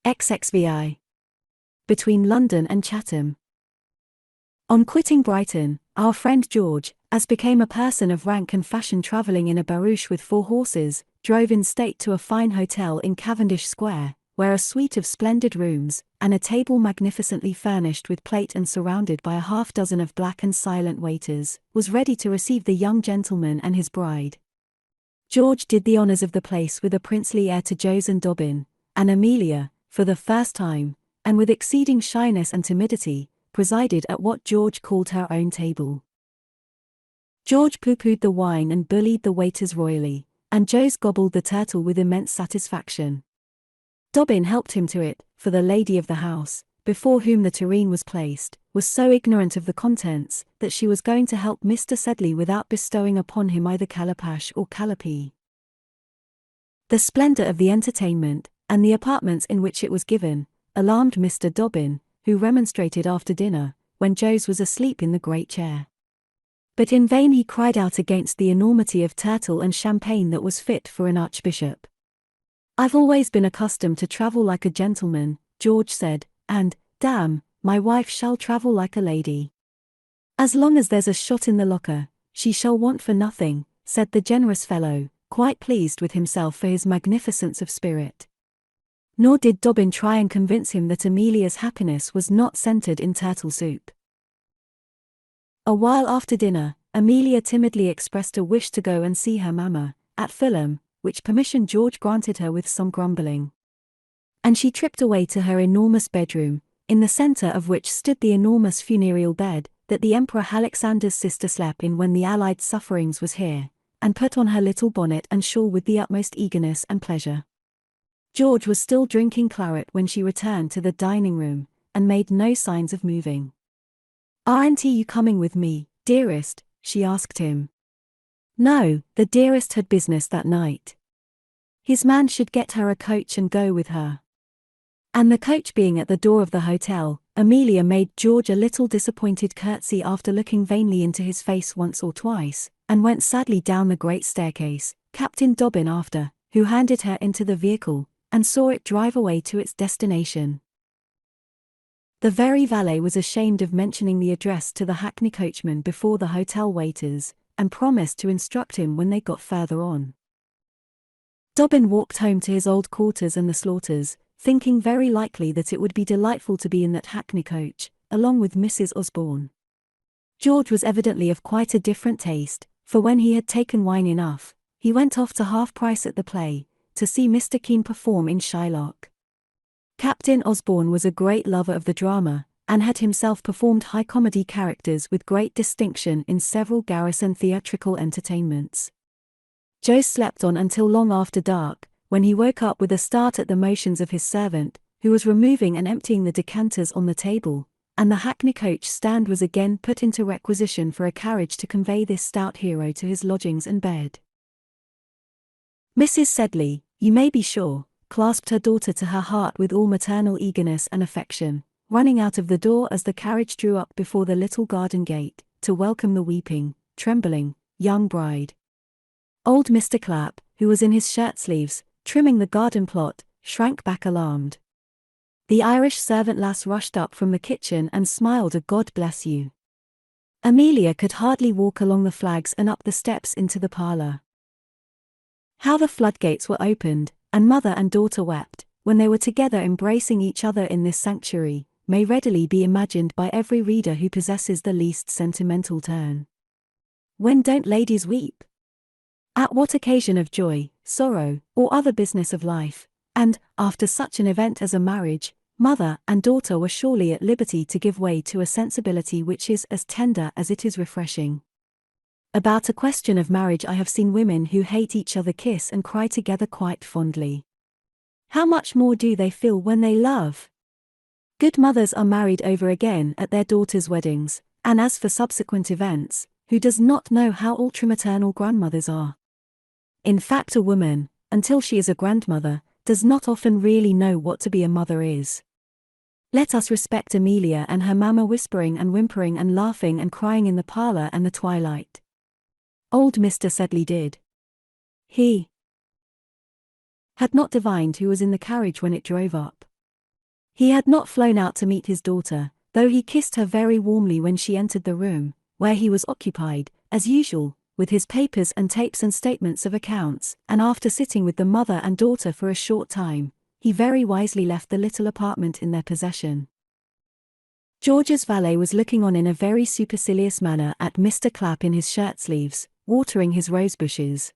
XXVI. Between London and Chatham. On quitting Brighton, our friend George, as became a person of rank and fashion travelling in a barouche with 4 horses, drove in state to a fine hotel in Cavendish Square, where a suite of splendid rooms, and a table magnificently furnished with plate and surrounded by a half-dozen of black and silent waiters, was ready to receive the young gentleman and his bride. George did the honours of the place with a princely air to Jos and Dobbin, and Amelia, for the first time, and with exceeding shyness and timidity, presided at what George called her own table. George pooh-poohed the wine and bullied the waiters royally, and Jos gobbled the turtle with immense satisfaction. Dobbin helped him to it, for the lady of the house, before whom the tureen was placed, was so ignorant of the contents, that she was going to help Mr. Sedley without bestowing upon him either calabash or calipee. The splendour of the entertainment, and the apartments in which it was given, alarmed Mr. Dobbin, who remonstrated after dinner, when Jos was asleep in the great chair. But in vain he cried out against the enormity of turtle and champagne that was fit for an archbishop. "I've always been accustomed to travel like a gentleman," George said, "and, damn, my wife shall travel like a lady. As long as there's a shot in the locker, she shall want for nothing," said the generous fellow, quite pleased with himself for his magnificence of spirit. Nor did Dobbin try and convince him that Amelia's happiness was not centred in turtle soup. A while after dinner, Amelia timidly expressed a wish to go and see her mamma, at Fulham, which permission George granted her with some grumbling. And she tripped away to her enormous bedroom, in the centre of which stood the enormous funereal bed, that the Emperor Alexander's sister slept in when the Allied sufferings was here, and put on her little bonnet and shawl with the utmost eagerness and pleasure. George was still drinking claret when she returned to the dining-room, and made no signs of moving. "Aren't you coming with me, dearest?" she asked him. No, the dearest had business that night. His man should get her a coach and go with her. And the coach being at the door of the hotel, Amelia made George a little disappointed curtsy after looking vainly into his face once or twice, and went sadly down the great staircase, Captain Dobbin after, who handed her into the vehicle, and saw it drive away to its destination. The very valet was ashamed of mentioning the address to the hackney coachman before the hotel waiters, and promised to instruct him when they got further on. Dobbin walked home to his old quarters and the Slaughters, thinking very likely that it would be delightful to be in that hackney coach, along with Mrs. Osborne. George was evidently of quite a different taste, for when he had taken wine enough, he went off to half price at the play, to see Mr. Kean perform in Shylock. Captain Osborne was a great lover of the drama, and had himself performed high comedy characters with great distinction in several garrison theatrical entertainments. Jos slept on until long after dark, when he woke up with a start at the motions of his servant, who was removing and emptying the decanters on the table, and the hackney coach stand was again put into requisition for a carriage to convey this stout hero to his lodgings and bed. Mrs. Sedley, you may be sure, clasped her daughter to her heart with all maternal eagerness and affection, running out of the door as the carriage drew up before the little garden gate, to welcome the weeping, trembling, young bride. Old Mr. Clapp, who was in his shirt-sleeves, trimming the garden plot, shrank back alarmed. The Irish servant lass rushed up from the kitchen and smiled a "God bless you." Amelia could hardly walk along the flags and up the steps into the parlour. How the floodgates were opened, and mother and daughter wept, when they were together embracing each other in this sanctuary, may readily be imagined by every reader who possesses the least sentimental turn. When don't ladies weep? At what occasion of joy, sorrow, or other business of life, and, after such an event as a marriage, mother and daughter were surely at liberty to give way to a sensibility which is as tender as it is refreshing. About a question of marriage I have seen women who hate each other kiss and cry together quite fondly. How much more do they feel when they love? Good mothers are married over again at their daughters' weddings, and as for subsequent events, who does not know how ultramaternal grandmothers are? In fact, a woman, until she is a grandmother, does not often really know what to be a mother is. Let us respect Amelia and her mamma whispering and whimpering and laughing and crying in the parlour and the twilight. Old Mr. Sedley did. He had not divined who was in the carriage when it drove up. He had not flown out to meet his daughter, though he kissed her very warmly when she entered the room, where he was occupied, as usual, with his papers and tapes and statements of accounts, and after sitting with the mother and daughter for a short time, he very wisely left the little apartment in their possession. George's valet was looking on in a very supercilious manner at Mr. Clapp in his shirt-sleeves, watering his rose-bushes.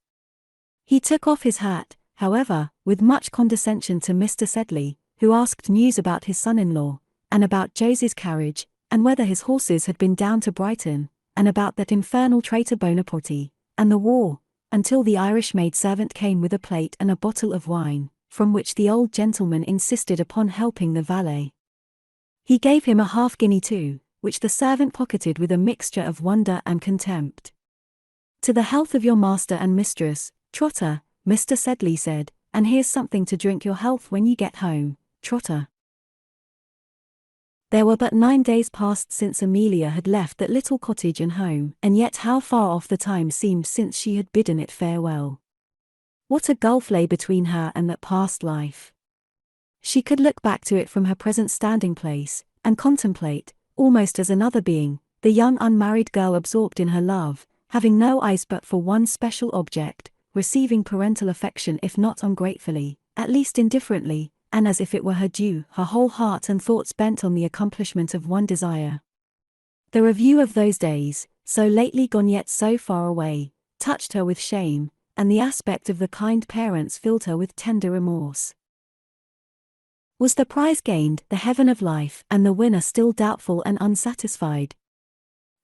He took off his hat, however, with much condescension to Mr. Sedley, who asked news about his son-in-law, and about Josie's carriage, and whether his horses had been down to Brighton, and about that infernal traitor Bonaparte, and the war, until the Irish maid-servant came with a plate and a bottle of wine, from which the old gentleman insisted upon helping the valet. He gave him a half-guinea too, which the servant pocketed with a mixture of wonder and contempt. "To the health of your master and mistress, Trotter," Mr. Sedley said, "and here's something to drink your health when you get home, Trotter." There were but 9 days past since Amelia had left that little cottage and home, and yet how far off the time seemed since she had bidden it farewell. What a gulf lay between her and that past life! She could look back to it from her present standing place, and contemplate, almost as another being, the young unmarried girl absorbed in her love, having no eyes but for one special object, receiving parental affection if not ungratefully, at least indifferently, and as if it were her due, her whole heart and thoughts bent on the accomplishment of one desire. The review of those days, so lately gone yet so far away, touched her with shame, and the aspect of the kind parents filled her with tender remorse. Was the prize gained, the heaven of life, and the winner still doubtful and unsatisfied?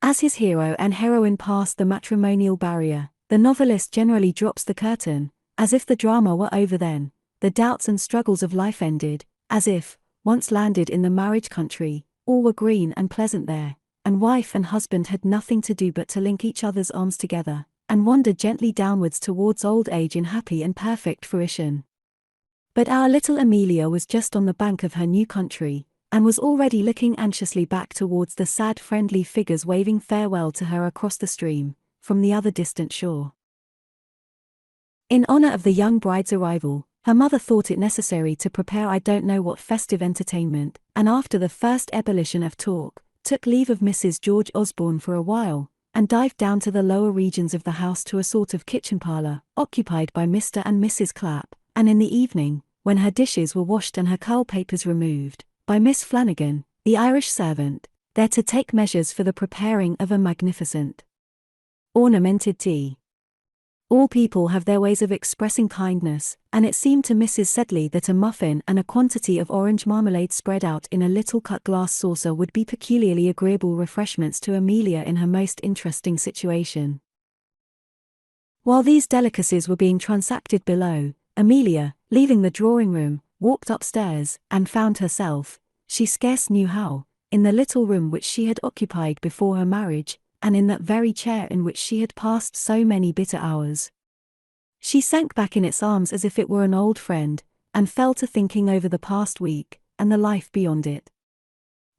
As his hero and heroine pass the matrimonial barrier, the novelist generally drops the curtain, as if the drama were over then, the doubts and struggles of life ended, as if, once landed in the marriage country, all were green and pleasant there, and wife and husband had nothing to do but to link each other's arms together, and wander gently downwards towards old age in happy and perfect fruition. But our little Amelia was just on the bank of her new country, and was already looking anxiously back towards the sad friendly figures waving farewell to her across the stream, from the other distant shore. In honor of the young bride's arrival, her mother thought it necessary to prepare I don't know what festive entertainment, and after the first ebullition of talk, took leave of Mrs. George Osborne for a while, and dived down to the lower regions of the house to a sort of kitchen parlor, occupied by Mr. and Mrs. Clapp, and in the evening, when her dishes were washed and her curl papers removed, by Miss Flanagan, the Irish servant, there to take measures for the preparing of a magnificent ornamented tea. All people have their ways of expressing kindness, and it seemed to Mrs. Sedley that a muffin and a quantity of orange marmalade spread out in a little cut-glass saucer would be peculiarly agreeable refreshments to Amelia in her most interesting situation. While these delicacies were being transacted below, Amelia, leaving the drawing-room, walked upstairs, and found herself, she scarce knew how, in the little room which she had occupied before her marriage, and in that very chair in which she had passed so many bitter hours. She sank back in its arms as if it were an old friend, and fell to thinking over the past week, and the life beyond it.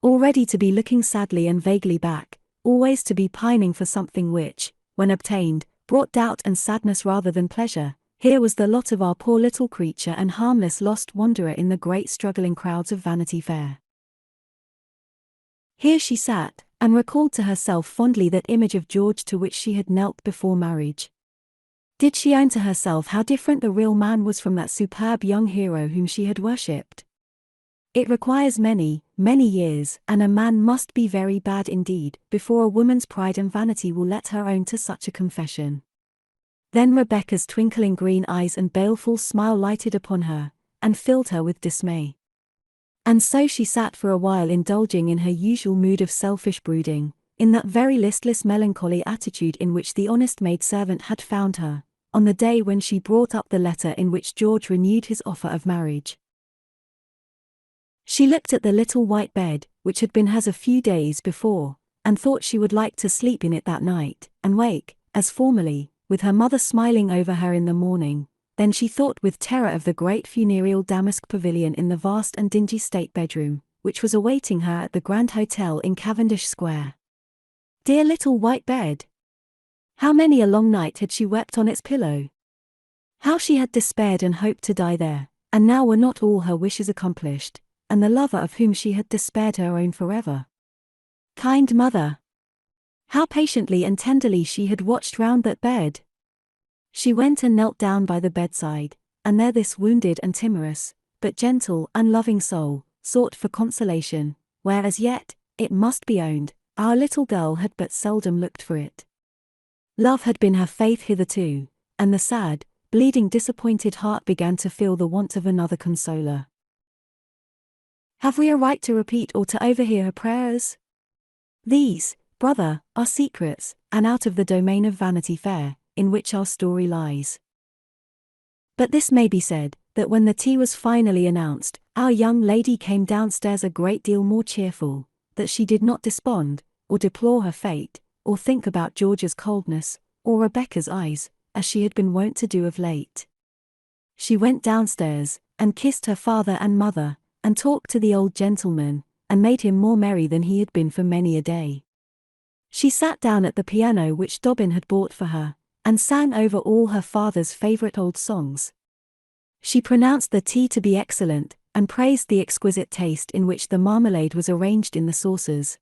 Already to be looking sadly and vaguely back, always to be pining for something which, when obtained, brought doubt and sadness rather than pleasure. Here was the lot of our poor little creature and harmless lost wanderer in the great struggling crowds of Vanity Fair. Here she sat, and recalled to herself fondly that image of George to which she had knelt before marriage. Did she own to herself how different the real man was from that superb young hero whom she had worshipped? It requires many, many years, and a man must be very bad indeed, before a woman's pride and vanity will let her own to such a confession. Then Rebecca's twinkling green eyes and baleful smile lighted upon her, and filled her with dismay. And so she sat for a while indulging in her usual mood of selfish brooding, in that very listless melancholy attitude in which the honest maid-servant had found her, on the day when she brought up the letter in which George renewed his offer of marriage. She looked at the little white bed, which had been hers a few days before, and thought she would like to sleep in it that night, and wake, as formerly, with her mother smiling over her in the morning. Then she thought with terror of the great funereal damask pavilion in the vast and dingy state bedroom, which was awaiting her at the Grand Hotel in Cavendish Square. Dear little white bed! How many a long night had she wept on its pillow! How she had despaired and hoped to die there, and now were not all her wishes accomplished, and the lover of whom she had despaired her own forever. Kind mother! How patiently and tenderly she had watched round that bed! She went and knelt down by the bedside, and there this wounded and timorous, but gentle, unloving soul, sought for consolation, where as yet, it must be owned, our little girl had but seldom looked for it. Love had been her faith hitherto, and the sad, bleeding, disappointed heart began to feel the want of another consoler. Have we a right to repeat or to overhear her prayers? These, brother, are secrets, and out of the domain of Vanity Fair, in which our story lies. But this may be said, that when the tea was finally announced, our young lady came downstairs a great deal more cheerful, that she did not despond, or deplore her fate, or think about George's coldness, or Rebecca's eyes, as she had been wont to do of late. She went downstairs, and kissed her father and mother, and talked to the old gentleman, and made him more merry than he had been for many a day. She sat down at the piano which Dobbin had bought for her, and sang over all her father's favourite old songs. She pronounced the tea to be excellent, and praised the exquisite taste in which the marmalade was arranged in the saucers.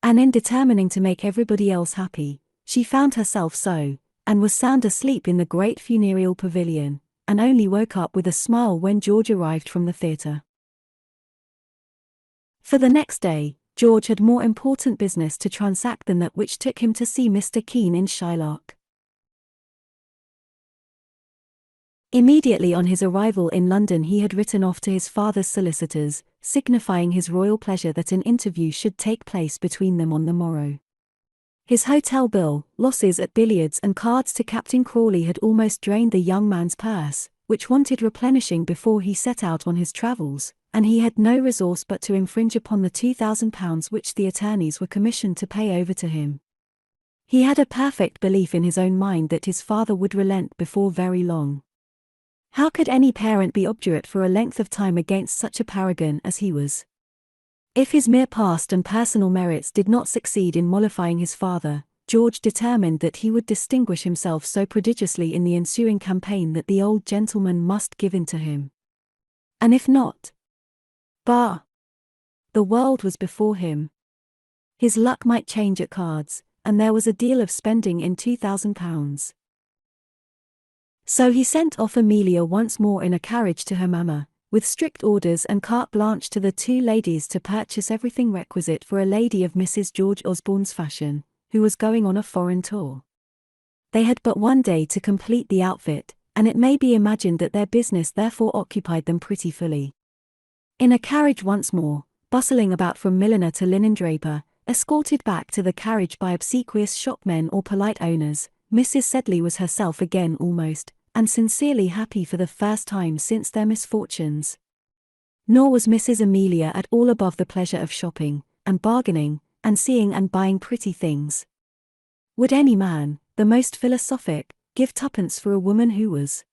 And in determining to make everybody else happy, she found herself so, and was sound asleep in the great funereal pavilion, and only woke up with a smile when George arrived from the theatre. For the next day, George had more important business to transact than that which took him to see Mr. Keene in Shylock. Immediately on his arrival in London he had written off to his father's solicitors, signifying his royal pleasure that an interview should take place between them on the morrow. His hotel bill, losses at billiards and cards to Captain Crawley had almost drained the young man's purse, which wanted replenishing before he set out on his travels, and he had no resource but to infringe upon the £2,000 which the attorneys were commissioned to pay over to him. He had a perfect belief in his own mind that his father would relent before very long. How could any parent be obdurate for a length of time against such a paragon as he was? If his mere past and personal merits did not succeed in mollifying his father, George determined that he would distinguish himself so prodigiously in the ensuing campaign that the old gentleman must give in to him. And if not, bah! The world was before him. His luck might change at cards, and there was a deal of spending in £2,000. So he sent off Amelia once more in a carriage to her mamma, with strict orders and carte blanche to the two ladies to purchase everything requisite for a lady of Mrs. George Osborne's fashion, who was going on a foreign tour. They had but one day to complete the outfit, and it may be imagined that their business therefore occupied them pretty fully. In a carriage once more, bustling about from milliner to linen-draper, escorted back to the carriage by obsequious shopmen or polite owners, Mrs. Sedley was herself again almost, and sincerely happy for the first time since their misfortunes. Nor was Mrs. Amelia at all above the pleasure of shopping, and bargaining, and seeing and buying pretty things. Would any man, the most philosophic, give twopence for a woman who was?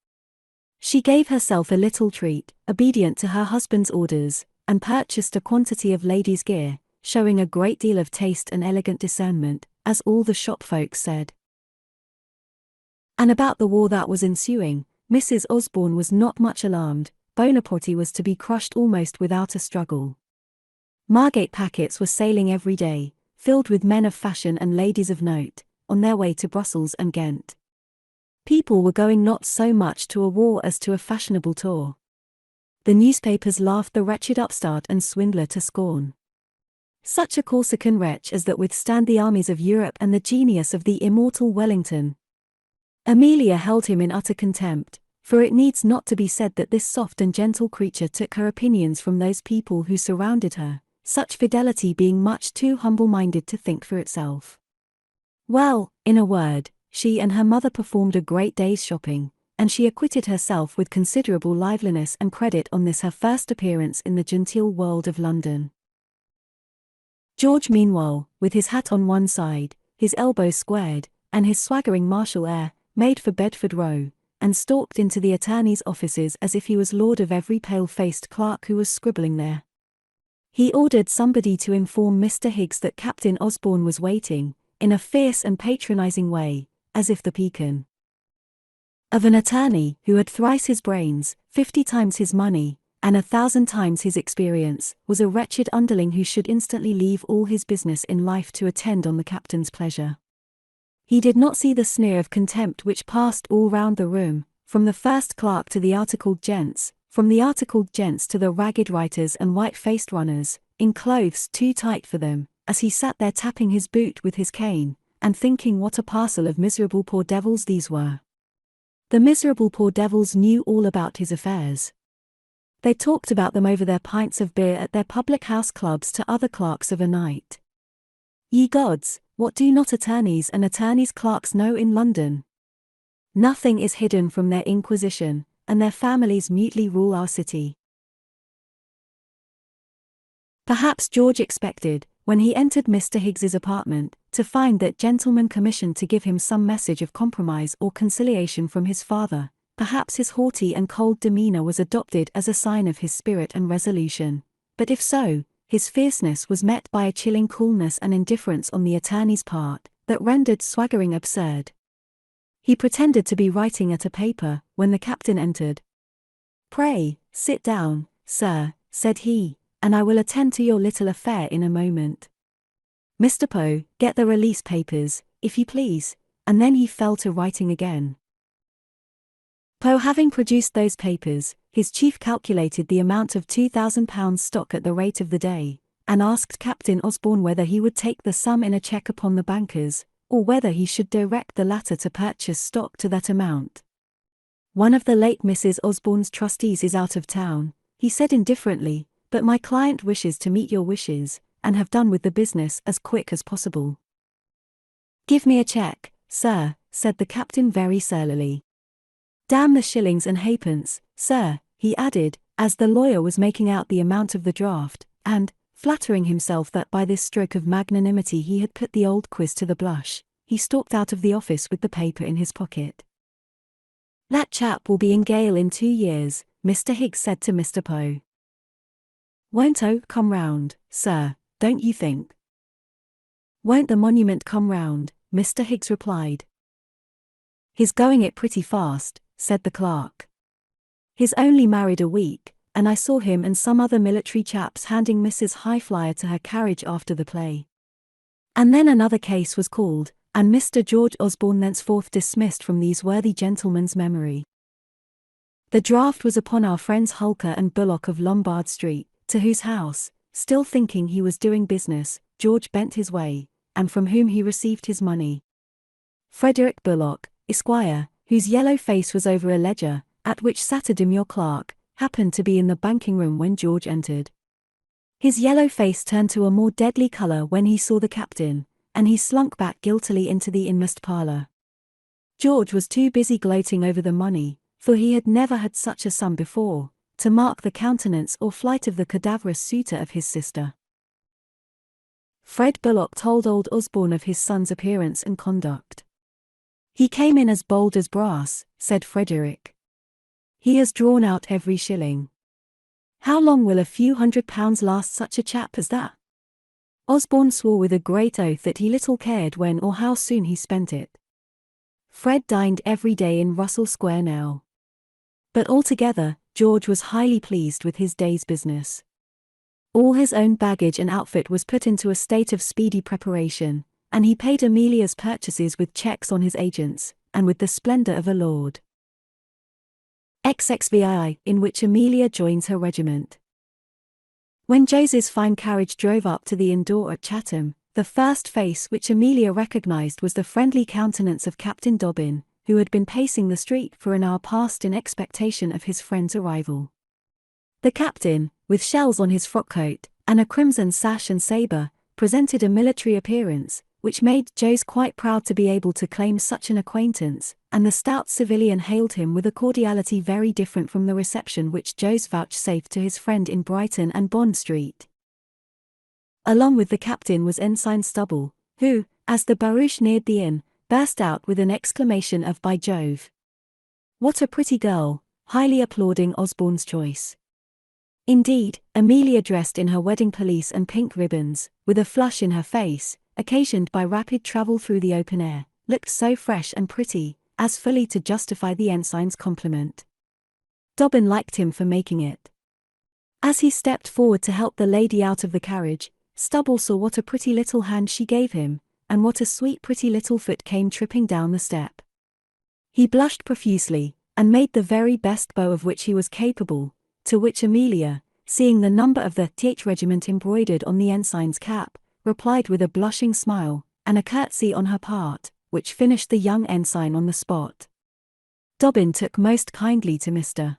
She gave herself a little treat, obedient to her husband's orders, and purchased a quantity of ladies' gear, showing a great deal of taste and elegant discernment, as all the shop folks said. And about the war that was ensuing, Mrs. Osborne was not much alarmed. Bonaparte was to be crushed almost without a struggle. Margate packets were sailing every day, filled with men of fashion and ladies of note, on their way to Brussels and Ghent. People were going not so much to a war as to a fashionable tour. The newspapers laughed the wretched upstart and swindler to scorn. Such a Corsican wretch as that withstand the armies of Europe and the genius of the immortal Wellington. Amelia held him in utter contempt, for it needs not to be said that this soft and gentle creature took her opinions from those people who surrounded her, such fidelity being much too humble-minded to think for itself. Well, in a word, she and her mother performed a great day's shopping, and she acquitted herself with considerable liveliness and credit on this her first appearance in the genteel world of London. George meanwhile, with his hat on one side, his elbows squared, and his swaggering martial air, made for Bedford Row, and stalked into the attorney's offices as if he was lord of every pale-faced clerk who was scribbling there. He ordered somebody to inform Mr. Higgs that Captain Osborne was waiting, in a fierce and patronizing way, as if the pecan of an attorney who had thrice his brains, 50 times his money, and 1,000 times his experience, was a wretched underling who should instantly leave all his business in life to attend on the captain's pleasure. He did not see the sneer of contempt which passed all round the room, from the first clerk to the articled gents, from the articled gents to the ragged writers and white-faced runners, in clothes too tight for them, as he sat there tapping his boot with his cane, and thinking what a parcel of miserable poor devils these were. The miserable poor devils knew all about his affairs. They talked about them over their pints of beer at their public-house clubs to other clerks of a night. Ye gods, what do not attorneys and attorneys' clerks know in London? Nothing is hidden from their inquisition, and their families mutely rule our city. Perhaps George expected, when he entered Mr. Higgs's apartment, to find that gentleman commissioned to give him some message of compromise or conciliation from his father. Perhaps his haughty and cold demeanor was adopted as a sign of his spirit and resolution, but if so, his fierceness was met by a chilling coolness and indifference on the attorney's part, that rendered swaggering absurd. He pretended to be writing at a paper, when the captain entered. "Pray, sit down, sir," said he, "and I will attend to your little affair in a moment. Mr. Poe, get the release papers, if you please," and then he fell to writing again. Poe having produced those papers, his chief calculated the amount of £2,000 stock at the rate of the day, and asked Captain Osborne whether he would take the sum in a cheque upon the bankers, or whether he should direct the latter to purchase stock to that amount. "One of the late Mrs. Osborne's trustees is out of town," he said indifferently, "but my client wishes to meet your wishes, and have done with the business as quick as possible." "Give me a cheque, sir," said the captain very surlily. "Damn the shillings and halfpence, sir," he added, as the lawyer was making out the amount of the draft, and, flattering himself that by this stroke of magnanimity he had put the old quiz to the blush, he stalked out of the office with the paper in his pocket. "That chap will be in gaol in 2 years, Mr. Higgs said to Mr. Poe. "Won't O come round, sir, don't you think?" "Won't the monument come round?" Mr. Higgs replied. "He's going it pretty fast," said the clerk. "He's only married a week, and I saw him and some other military chaps handing Mrs. Highflyer to her carriage after the play." And then another case was called, and Mr. George Osborne thenceforth dismissed from these worthy gentlemen's memory. The draft was upon our friends Hulker and Bullock of Lombard Street, to whose house, still thinking he was doing business, George bent his way, and from whom he received his money. Frederick Bullock, Esquire, whose yellow face was over a ledger, at which sat a demure clerk, happened to be in the banking room when George entered. His yellow face turned to a more deadly color when he saw the captain, and he slunk back guiltily into the inmost parlor. George was too busy gloating over the money, for he had never had such a sum before, to mark the countenance or flight of the cadaverous suitor of his sister. Fred Bullock told old Osborne of his son's appearance and conduct. "He came in as bold as brass," said Frederick. "He has drawn out every shilling. How long will a few £100 last such a chap as that?" Osborne swore with a great oath that he little cared when or how soon he spent it. Fred dined every day in Russell Square now. But altogether, George was highly pleased with his day's business. All his own baggage and outfit was put into a state of speedy preparation, and he paid Amelia's purchases with cheques on his agents, and with the splendor of a lord. XXVII, in which Amelia joins her regiment. When Josie's fine carriage drove up to the inn door at Chatham, the first face which Amelia recognized was the friendly countenance of Captain Dobbin, who had been pacing the street for an hour past in expectation of his friend's arrival. The captain, with shells on his frock-coat, and a crimson sash and sabre, presented a military appearance, which made Jose quite proud to be able to claim such an acquaintance, and the stout civilian hailed him with a cordiality very different from the reception which Jose vouchsafed to his friend in Brighton and Bond Street. Along with the captain was Ensign Stubble, who, as the barouche neared the inn, burst out with an exclamation of "By Jove! What a pretty girl," highly applauding Osborne's choice. Indeed, Amelia, dressed in her wedding pelisse and pink ribbons, with a flush in her face, occasioned by rapid travel through the open air, looked so fresh and pretty, as fully to justify the ensign's compliment. Dobbin liked him for making it. As he stepped forward to help the lady out of the carriage, Stubble saw what a pretty little hand she gave him, and what a sweet pretty little foot came tripping down the step. He blushed profusely, and made the very best bow of which he was capable, to which Amelia, seeing the number of the th regiment embroidered on the ensign's cap, replied with a blushing smile, and a curtsy on her part, which finished the young ensign on the spot. Dobbin took most kindly to Mr.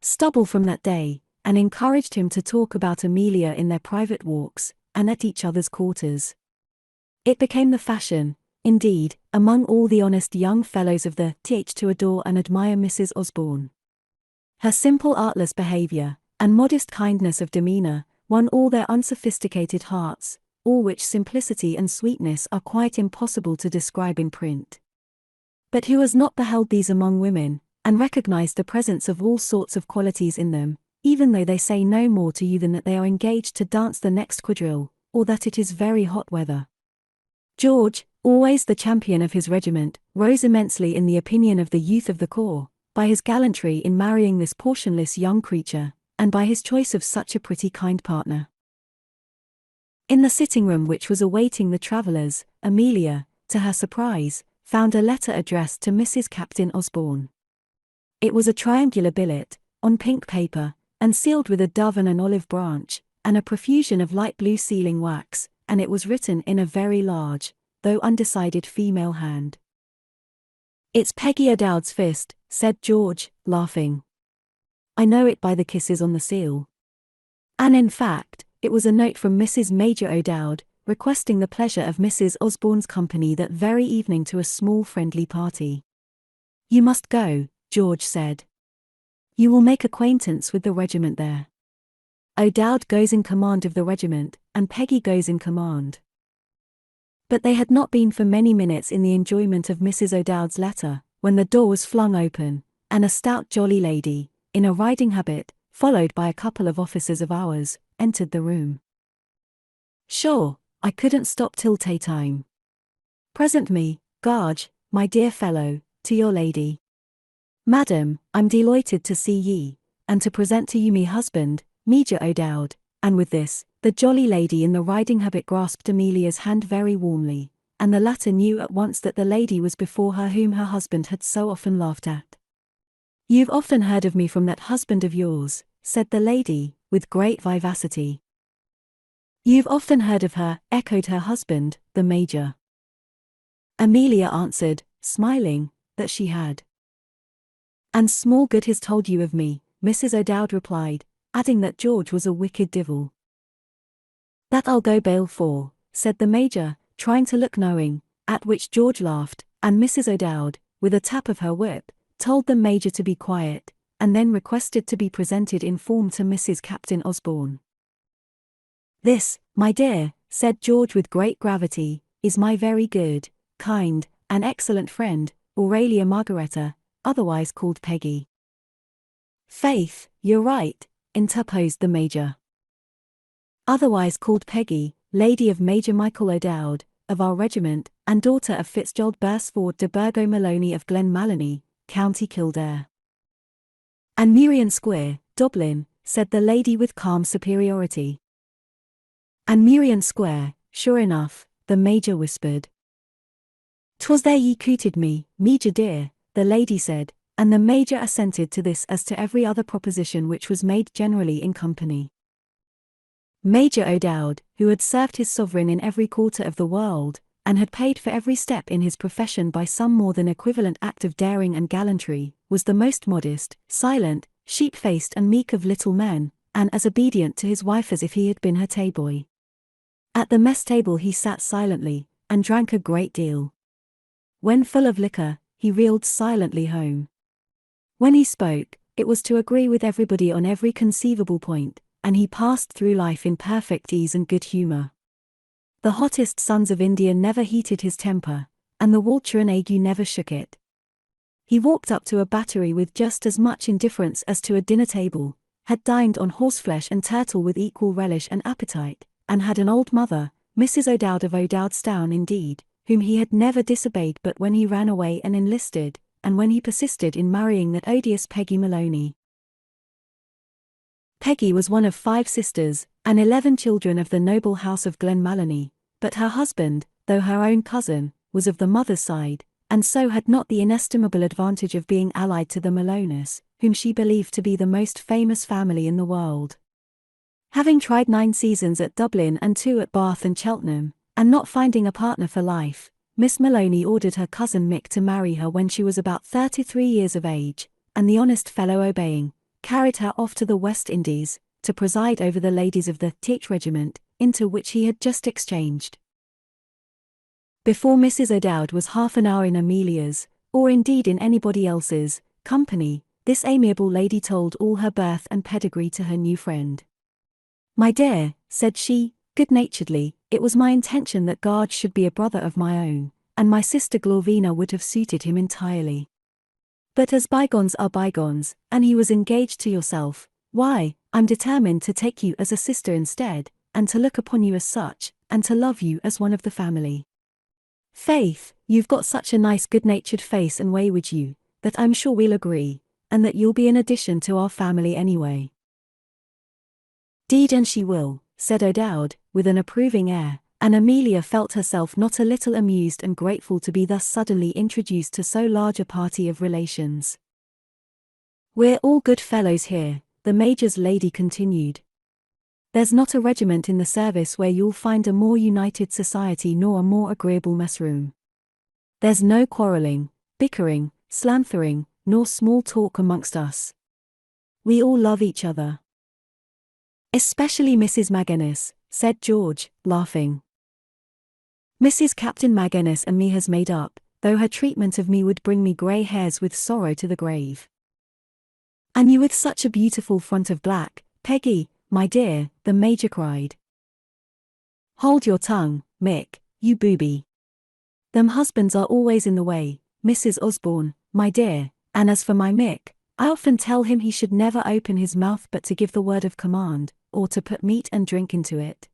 Stubble from that day, and encouraged him to talk about Amelia in their private walks, and at each other's quarters. It became the fashion, indeed, among all the honest young fellows of the th to adore and admire Mrs. Osborne. Her simple artless behaviour, and modest kindness of demeanour, won all their unsophisticated hearts, all which simplicity and sweetness are quite impossible to describe in print. But who has not beheld these among women, and recognized the presence of all sorts of qualities in them, even though they say no more to you than that they are engaged to dance the next quadrille, or that it is very hot weather? George, always the champion of his regiment, rose immensely in the opinion of the youth of the corps, by his gallantry in marrying this portionless young creature, and by his choice of such a pretty kind partner. In the sitting-room which was awaiting the travellers, Amelia, to her surprise, found a letter addressed to Mrs. Captain Osborne. It was a triangular billet, on pink paper, and sealed with a dove and an olive branch, and a profusion of light blue sealing wax, and it was written in a very large, though undecided female hand. "It's Peggy O'Dowd's fist," said George, laughing. "I know it by the kisses on the seal." And in fact, it was a note from Mrs. Major O'Dowd, requesting the pleasure of Mrs. Osborne's company that very evening to a small friendly party. "You must go," George said. "You will make acquaintance with the regiment there. O'Dowd goes in command of the regiment, and Peggy goes in command." But they had not been for many minutes in the enjoyment of Mrs. O'Dowd's letter, when the door was flung open, and a stout jolly lady, in a riding habit, followed by a couple of officers of ours, entered the room. "Sure, I couldn't stop till tay-time. Present me, Garge, my dear fellow, to your lady. Madam, I'm delighted to see ye, and to present to you me husband, Major O'Dowd," and with this, the jolly lady in the riding habit grasped Amelia's hand very warmly, and the latter knew at once that the lady was before her whom her husband had so often laughed at. "You've often heard of me from that husband of yours," said the lady, with great vivacity. "You've often heard of her," echoed her husband, the Major. Amelia answered, smiling, that she had. "And small good has told you of me," Mrs. O'Dowd replied, adding that George was a wicked divil. "That I'll go bail for," said the Major, trying to look knowing, at which George laughed, and Mrs. O'Dowd, with a tap of her whip, told the Major to be quiet, and then requested to be presented in form to Mrs. Captain Osborne. "This, my dear," said George with great gravity, "is my very good, kind, and excellent friend, Aurelia Margaretta, otherwise called Peggy." "Faith, you're right," interposed the Major. "Otherwise called Peggy, lady of Major Michael O'Dowd, of our regiment, and daughter of Fitzgerald Beresford de Burgo Maloney of Glen Maloney, County Kildare." "And Murian Square, Dublin," said the lady with calm superiority. "And Murian Square, sure enough," the Major whispered. "'Twas there ye cooted me, Major dear," the lady said, and the Major assented to this as to every other proposition which was made generally in company. Major O'Dowd, who had served his sovereign in every quarter of the world, and had paid for every step in his profession by some more than equivalent act of daring and gallantry, was the most modest, silent, sheep-faced and meek of little men, and as obedient to his wife as if he had been her tay-boy. At the mess table he sat silently, and drank a great deal. When full of liquor, he reeled silently home. When he spoke, it was to agree with everybody on every conceivable point, and he passed through life in perfect ease and good humour. The hottest suns of India never heated his temper, and the Walcheren ague never shook it. He walked up to a battery with just as much indifference as to a dinner table, had dined on horseflesh and turtle with equal relish and appetite, and had an old mother, Mrs. O'Dowd of O'Dowdstown indeed, whom he had never disobeyed but when he ran away and enlisted, and when he persisted in marrying that odious Peggy Maloney. Peggy was one of 5 sisters, and 11 children of the noble house of Glenmalony, but her husband, though her own cousin, was of the mother's side, and so had not the inestimable advantage of being allied to the Malones, whom she believed to be the most famous family in the world. Having tried 9 seasons at Dublin and 2 at Bath and Cheltenham, and not finding a partner for life, Miss Maloney ordered her cousin Mick to marry her when she was about 33 years of age, and the honest fellow obeying, carried her off to the West Indies, to preside over the ladies of the Th Regiment, into which he had just exchanged. Before Mrs. O'Dowd was half an hour in Amelia's, or indeed in anybody else's, company, this amiable lady told all her birth and pedigree to her new friend. "My dear," said she, good-naturedly, "it was my intention that Garge should be a brother of my own, and my sister Glorvina would have suited him entirely. But as bygones are bygones, and he was engaged to yourself, why, I'm determined to take you as a sister instead, and to look upon you as such, and to love you as one of the family. Faith, you've got such a nice good-natured face and way with you, that I'm sure we'll agree, and that you'll be an addition to our family anyway." "'Deed and she will," said O'Dowd, with an approving air, and Amelia felt herself not a little amused and grateful to be thus suddenly introduced to so large a party of relations. "We're all good fellows here," the Major's lady continued. "There's not a regiment in the service where you'll find a more united society nor a more agreeable mess-room. There's no quarrelling, bickering, slanthering, nor small talk amongst us. We all love each other." "Especially Mrs. Magennis," said George, laughing. "Mrs. Captain Magennis and me has made up, though her treatment of me would bring me grey hairs with sorrow to the grave." "And you with such a beautiful front of black, Peggy, my dear," the Major cried. "Hold your tongue, Mick, you booby. Them husbands are always in the way, Mrs. Osborne, my dear, and as for my Mick, I often tell him he should never open his mouth but to give the word of command, or to put meat and drink into it.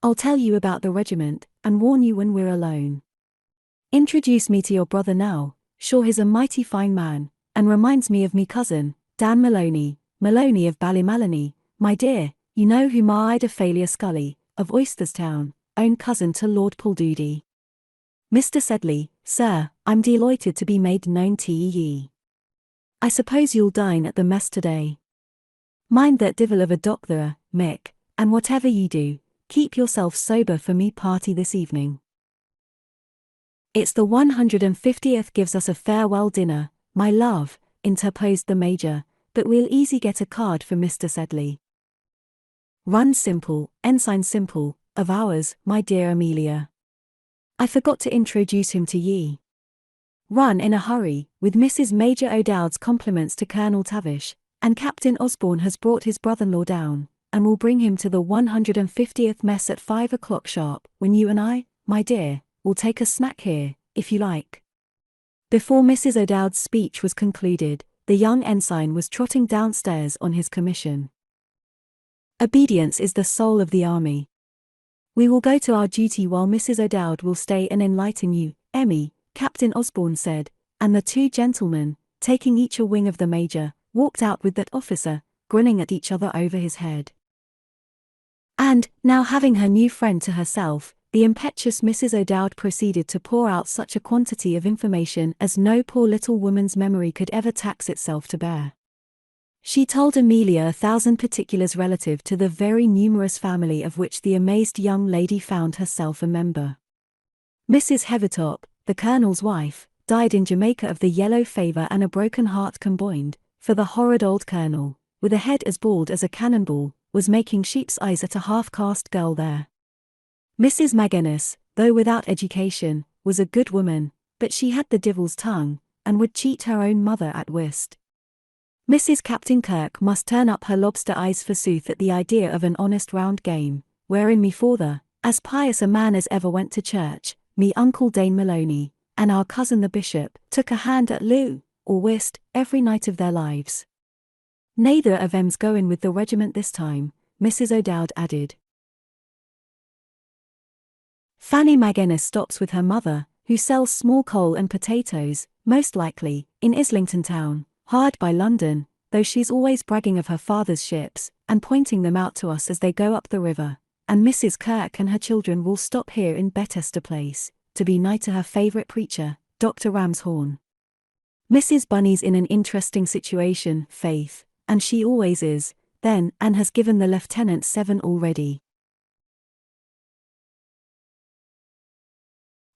I'll tell you about the regiment, and warn you when we're alone. Introduce me to your brother now, sure he's a mighty fine man, and reminds me of me cousin, Dan Maloney, Maloney of Ballymaloney, my dear, you know who ma Ida Failure Scully, of Oysterstown, own cousin to Lord Poldoody. Mr. Sedley, sir, I'm delighted to be made known to ye. I suppose you'll dine at the mess today. Mind that divil of a doctor, Mick, and whatever ye do, keep yourself sober for me party this evening." "It's the 150th gives us a farewell dinner, my love," interposed the Major, "but we'll easy get a card for Mr. Sedley. Run Simple, Ensign Simple, of ours, my dear Amelia. I forgot to introduce him to ye. Run in a hurry, with Mrs. Major O'Dowd's compliments to Colonel Tavish, and Captain Osborne has brought his brother-in-law down, and will bring him to the 150th mess at 5 o'clock sharp, when you and I, my dear, will take a snack here, if you like." Before Mrs. O'Dowd's speech was concluded, the young ensign was trotting downstairs on his commission. "Obedience is the soul of the army. We will go to our duty while Mrs. O'Dowd will stay and enlighten you, Emmy," Captain Osborne said, and the 2 gentlemen, taking each a wing of the Major, walked out with that officer, grinning at each other over his head. And, now having her new friend to herself, the impetuous Mrs. O'Dowd proceeded to pour out such a quantity of information as no poor little woman's memory could ever tax itself to bear. She told Amelia 1,000 particulars relative to the very numerous family of which the amazed young lady found herself a member. Mrs. Heathertop, the Colonel's wife, died in Jamaica of the yellow fever and a broken heart combined, for the horrid old Colonel, with a head as bald as a cannonball, was making sheep's eyes at a half-caste girl there. Mrs. Magennis, though without education, was a good woman, but she had the divil's tongue, and would cheat her own mother at whist. Mrs. Captain Kirk must turn up her lobster eyes forsooth at the idea of an honest round game, wherein me father, as pious a man as ever went to church, me uncle Dane Maloney, and our cousin the bishop, took a hand at loo, or whist, every night of their lives. Neither of 'em's goin' with the regiment this time, Mrs. O'Dowd added. Fanny Magennis stops with her mother, who sells small coal and potatoes, most likely, in Islington town, hard by London, though she's always bragging of her father's ships, and pointing them out to us as they go up the river, and Mrs. Kirk and her children will stop here in Bethesda Place, to be nigh to her favourite preacher, Dr. Ramshorn. Mrs. Bunny's in an interesting situation, Faith, and she always is, then, and has given the lieutenant 7 already.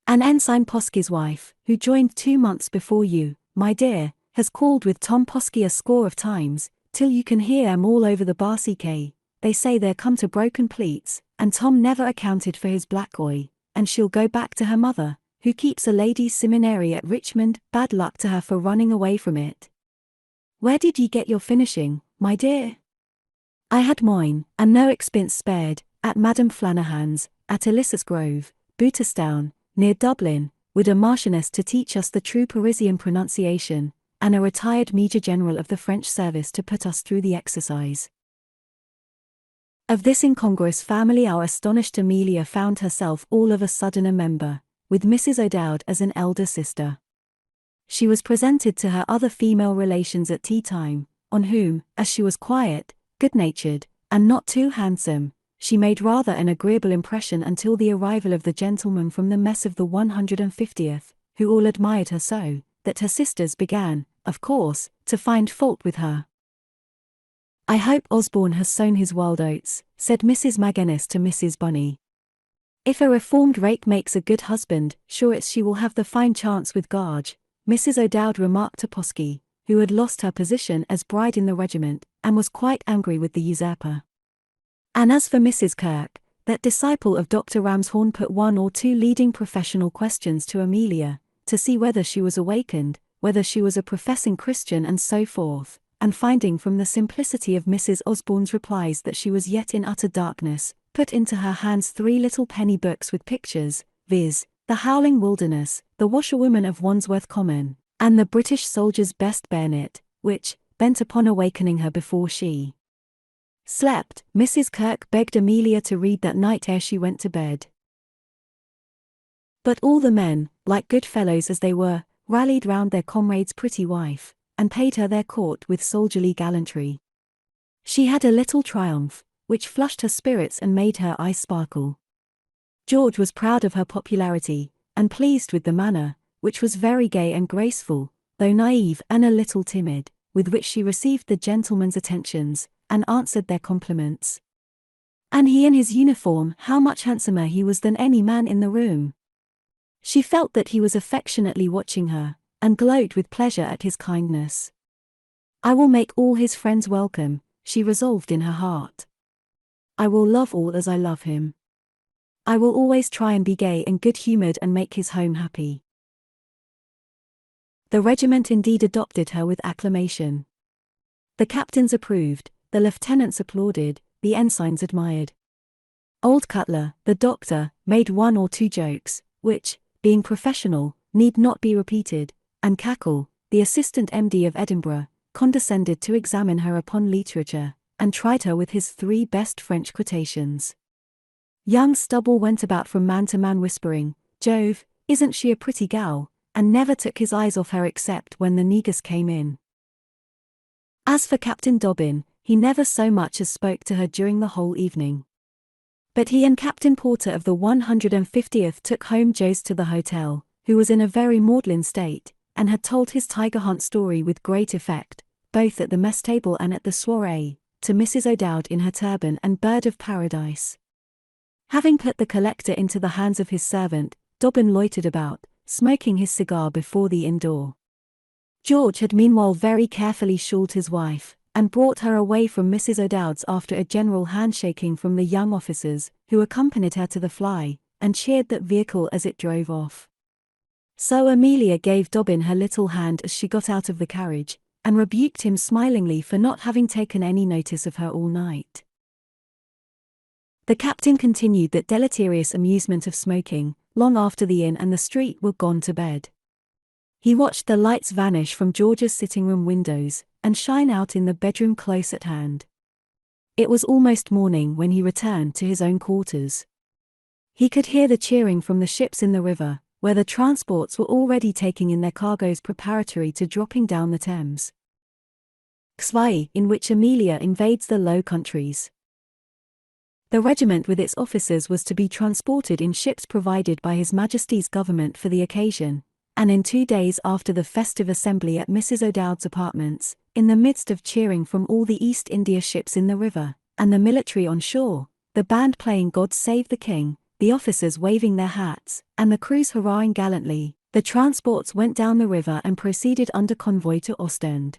And Ensign Posky's wife, who joined 2 months before you, my dear, has called with Tom Posky a score of times, till you can hear 'em all over the Barcy Quay. They say they're come to broken pleats, and Tom never accounted for his black eye, and she'll go back to her mother, who keeps a ladies' seminary at Richmond. Bad luck to her for running away from it. Where did ye get your finishing, my dear? I had mine, and no expense spared, at Madam Flanahan's, at Elyssus Grove, Booterstown, near Dublin, with a marchioness to teach us the true Parisian pronunciation, and a retired Major General of the French service to put us through the exercise. Of this incongruous family our astonished Amelia found herself all of a sudden a member, with Mrs. O'Dowd as an elder sister. She was presented to her other female relations at tea time, on whom, as she was quiet, good-natured, and not too handsome, she made rather an agreeable impression until the arrival of the gentleman from the mess of the 150th, who all admired her so, that her sisters began, of course, to find fault with her. I hope Osborne has sown his wild oats, said Mrs. Magennis to Mrs. Bunny. If a reformed rake makes a good husband, sure it's she will have the fine chance with Garge, Mrs. O'Dowd remarked to Posky, who had lost her position as bride in the regiment, and was quite angry with the usurper. And as for Mrs. Kirk, that disciple of Dr. Ramshorn put 1 or 2 leading professional questions to Amelia, to see whether she was awakened, whether she was a professing Christian and so forth, and finding from the simplicity of Mrs. Osborne's replies that she was yet in utter darkness, put into her hands 3 little penny books with pictures, viz., The Howling Wilderness, The Washerwoman of Wandsworth Common, and The British Soldier's Best Bayonet, which, bent upon awakening her before she slept, Mrs. Kirk begged Amelia to read that night ere she went to bed. But all the men, like good fellows as they were, rallied round their comrade's pretty wife, and paid her their court with soldierly gallantry. She had a little triumph, which flushed her spirits and made her eyes sparkle. George was proud of her popularity, and pleased with the manner, which was very gay and graceful, though naive and a little timid, with which she received the gentlemen's attentions, and answered their compliments. And he in his uniform, how much handsomer he was than any man in the room. She felt that he was affectionately watching her, and glowed with pleasure at his kindness. I will make all his friends welcome, she resolved in her heart. I will love all as I love him. I will always try and be gay and good-humoured and make his home happy. The regiment indeed adopted her with acclamation. The captains approved, the lieutenants applauded, the ensigns admired. Old Cutler, the doctor, made 1 or 2 jokes, which, being professional, need not be repeated, and Cackle, the assistant MD of Edinburgh, condescended to examine her upon literature, and tried her with his 3 best French quotations. Young Stubble went about from man to man whispering, "Jove, isn't she a pretty gal?" and never took his eyes off her except when the negus came in. As for Captain Dobbin, he never so much as spoke to her during the whole evening. But he and Captain Porter of the 150th took home Joes to the hotel, who was in a very maudlin state, and had told his tiger hunt story with great effect, both at the mess table and at the soiree, to Mrs. O'Dowd in her turban and bird of paradise. Having put the collector into the hands of his servant, Dobbin loitered about, smoking his cigar before the inn door. George had meanwhile very carefully shawled his wife, and brought her away from Mrs. O'Dowd's after a general handshaking from the young officers, who accompanied her to the fly, and cheered that vehicle as it drove off. So Amelia gave Dobbin her little hand as she got out of the carriage, and rebuked him smilingly for not having taken any notice of her all night. The captain continued that deleterious amusement of smoking, long after the inn and the street were gone to bed. He watched the lights vanish from George's sitting-room windows, and shine out in the bedroom close at hand. It was almost morning when he returned to his own quarters. He could hear the cheering from the ships in the river, where the transports were already taking in their cargoes preparatory to dropping down the Thames. in which Amelia invades the Low Countries. The regiment with its officers was to be transported in ships provided by His Majesty's government for the occasion, and in 2 days after the festive assembly at Mrs. O'Dowd's apartments, in the midst of cheering from all the East India ships in the river, and the military on shore, the band playing God Save the King, the officers waving their hats, and the crews hurrahing gallantly, the transports went down the river and proceeded under convoy to Ostend.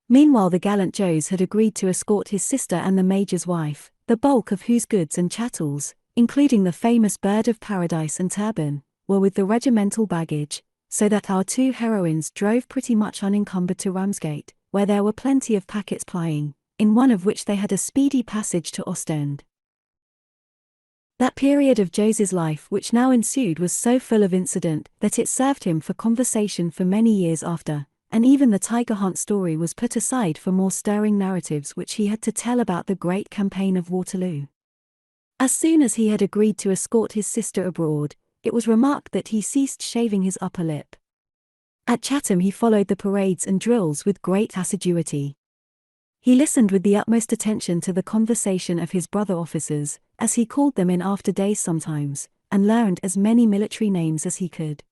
Meanwhile the gallant Jos had agreed to escort his sister and the Major's wife, the bulk of whose goods and chattels, including the famous bird of paradise and turban, were with the regimental baggage, so that our two heroines drove pretty much unencumbered to Ramsgate, where there were plenty of packets plying, in one of which they had a speedy passage to Ostend. That period of Jos's life which now ensued was so full of incident that it served him for conversation for many years after, and even the tiger hunt story was put aside for more stirring narratives which he had to tell about the great campaign of Waterloo. As soon as he had agreed to escort his sister abroad, it was remarked that he ceased shaving his upper lip. At Chatham he followed the parades and drills with great assiduity. He listened with the utmost attention to the conversation of his brother officers, as he called them in after days sometimes, and learned as many military names as he could.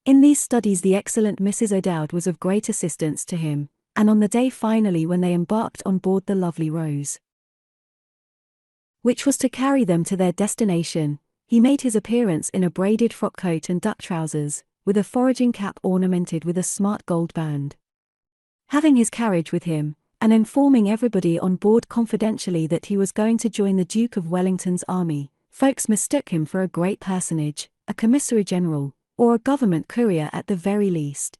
In these studies the excellent Mrs. O'Dowd was of great assistance to him, and on the day finally when they embarked on board the Lovely Rose, which was to carry them to their destination, he made his appearance in a braided frock coat and duck trousers, with a foraging cap ornamented with a smart gold band. Having his carriage with him, and informing everybody on board confidentially that he was going to join the Duke of Wellington's army, folks mistook him for a great personage, a commissary general, or a government courier at the very least.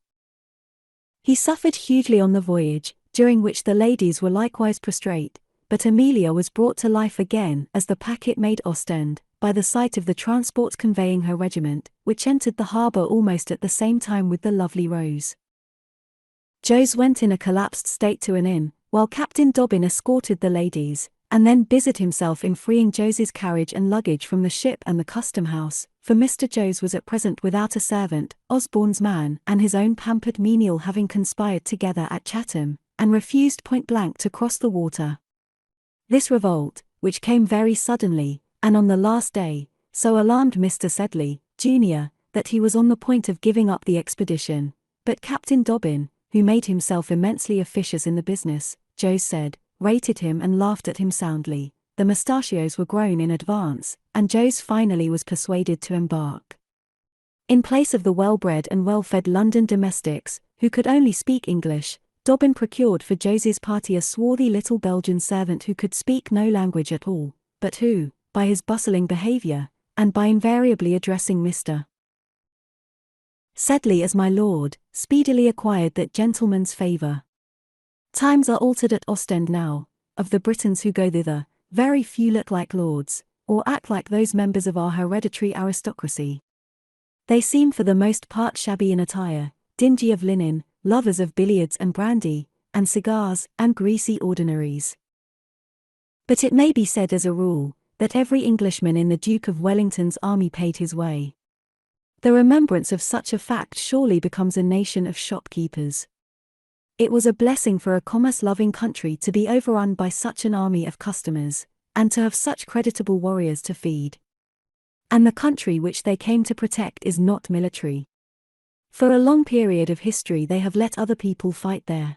He suffered hugely on the voyage, during which the ladies were likewise prostrate, but Amelia was brought to life again as the packet made Ostend, by the sight of the transport conveying her regiment, which entered the harbour almost at the same time with the Lovely Rose. Jos went in a collapsed state to an inn, while Captain Dobbin escorted the ladies, and then busied himself in freeing Jos's carriage and luggage from the ship and the custom house, for Mr. Jos was at present without a servant, Osborne's man and his own pampered menial having conspired together at Chatham, and refused point blank to cross the water. This revolt, which came very suddenly, and on the last day, so alarmed Mr. Sedley, Jr., that he was on the point of giving up the expedition, but Captain Dobbin, who made himself immensely officious in the business, Jos said, rated him and laughed at him soundly. The mustachios were grown in advance, and Jos finally was persuaded to embark. In place of the well-bred and well-fed London domestics, who could only speak English, Dobbin procured for Jos's party a swarthy little Belgian servant who could speak no language at all, but who, by his bustling behaviour, and by invariably addressing Mr. Sedley as my lord, speedily acquired that gentleman's favour. Times are altered at Ostend now. Of the Britons who go thither, very few look like lords, or act like those members of our hereditary aristocracy. They seem for the most part shabby in attire, dingy of linen, lovers of billiards and brandy, and cigars, and greasy ordinaries. But it may be said as a rule, that every Englishman in the Duke of Wellington's army paid his way. The remembrance of such a fact surely becomes a nation of shopkeepers. It was a blessing for a commerce-loving country to be overrun by such an army of customers, and to have such creditable warriors to feed. And the country which they came to protect is not military. For a long period of history they have let other people fight there.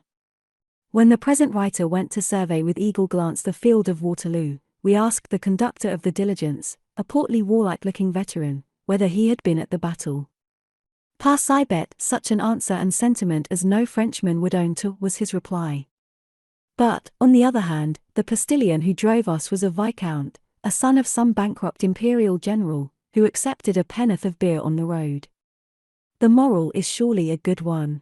When the present writer went to survey with eagle glance the field of Waterloo, we asked the conductor of the diligence, a portly warlike-looking veteran, whether he had been at the battle. Pas I bet, such an answer and sentiment as no Frenchman would own to, was his reply. But, on the other hand, the postilion who drove us was a viscount, a son of some bankrupt imperial general, who accepted a pennyworth of beer on the road. The moral is surely a good one.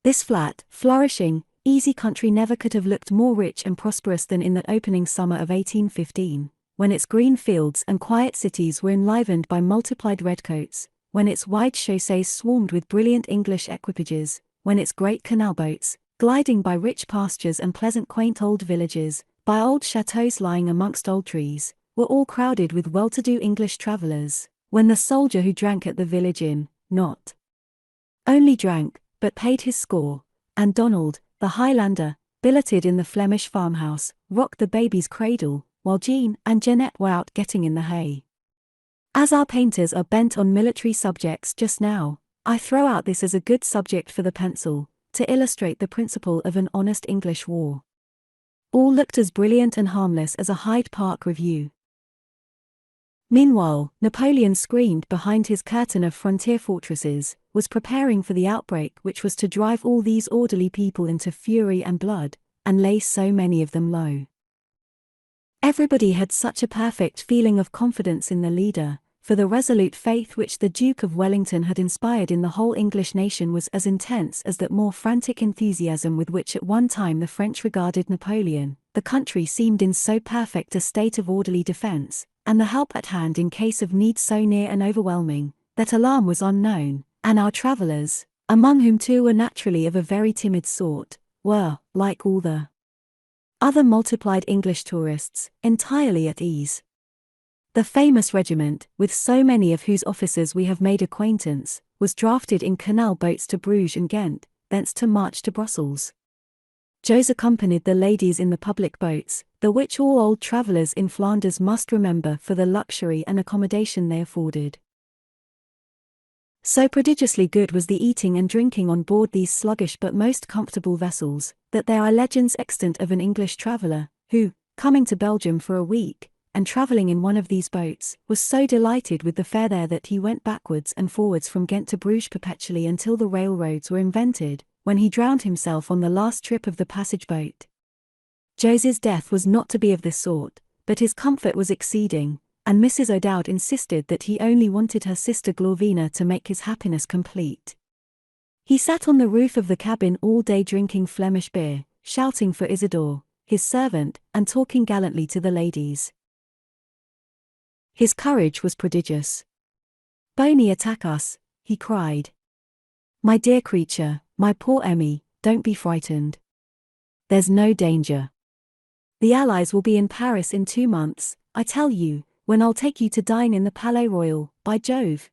This flat, flourishing, easy country never could have looked more rich and prosperous than in the opening summer of 1815, when its green fields and quiet cities were enlivened by multiplied redcoats, when its wide chaussées swarmed with brilliant English equipages, when its great canal boats, gliding by rich pastures and pleasant quaint old villages, by old chateaux lying amongst old trees, were all crowded with well-to-do English travellers, when the soldier who drank at the village inn, not only drank, but paid his score, and Donald, the Highlander, billeted in the Flemish farmhouse, rocked the baby's cradle, while Jean and Jeanette were out getting in the hay. As our painters are bent on military subjects just now, I throw out this as a good subject for the pencil, to illustrate the principle of an honest English war. All looked as brilliant and harmless as a Hyde Park review. Meanwhile, Napoleon, screened behind his curtain of frontier fortresses, was preparing for the outbreak which was to drive all these orderly people into fury and blood, and lay so many of them low. Everybody had such a perfect feeling of confidence in the leader, for the resolute faith which the Duke of Wellington had inspired in the whole English nation was as intense as that more frantic enthusiasm with which at one time the French regarded Napoleon. The country seemed in so perfect a state of orderly defense, and the help at hand in case of need so near and overwhelming, that alarm was unknown, and our travellers, among whom two were naturally of a very timid sort, were, like all the other multiplied English tourists, entirely at ease. The famous regiment, with so many of whose officers we have made acquaintance, was drafted in canal boats to Bruges and Ghent, thence to march to Brussels. Jos accompanied the ladies in the public boats, the which all old travellers in Flanders must remember for the luxury and accommodation they afforded. So prodigiously good was the eating and drinking on board these sluggish but most comfortable vessels, that there are legends extant of an English traveller, who, coming to Belgium for a week, and travelling in one of these boats, was so delighted with the fare there that he went backwards and forwards from Ghent to Bruges perpetually until the railroads were invented, when he drowned himself on the last trip of the passage boat. Jos's death was not to be of this sort, but his comfort was exceeding, and Mrs. O'Dowd insisted that he only wanted her sister Glorvina to make his happiness complete. He sat on the roof of the cabin all day drinking Flemish beer, shouting for Isidore, his servant, and talking gallantly to the ladies. His courage was prodigious. "Boney, attack us," he cried. "My dear creature, my poor Emmy, don't be frightened. There's no danger. The Allies will be in Paris in 2 months, I tell you, when I'll take you to dine in the Palais Royal, by Jove.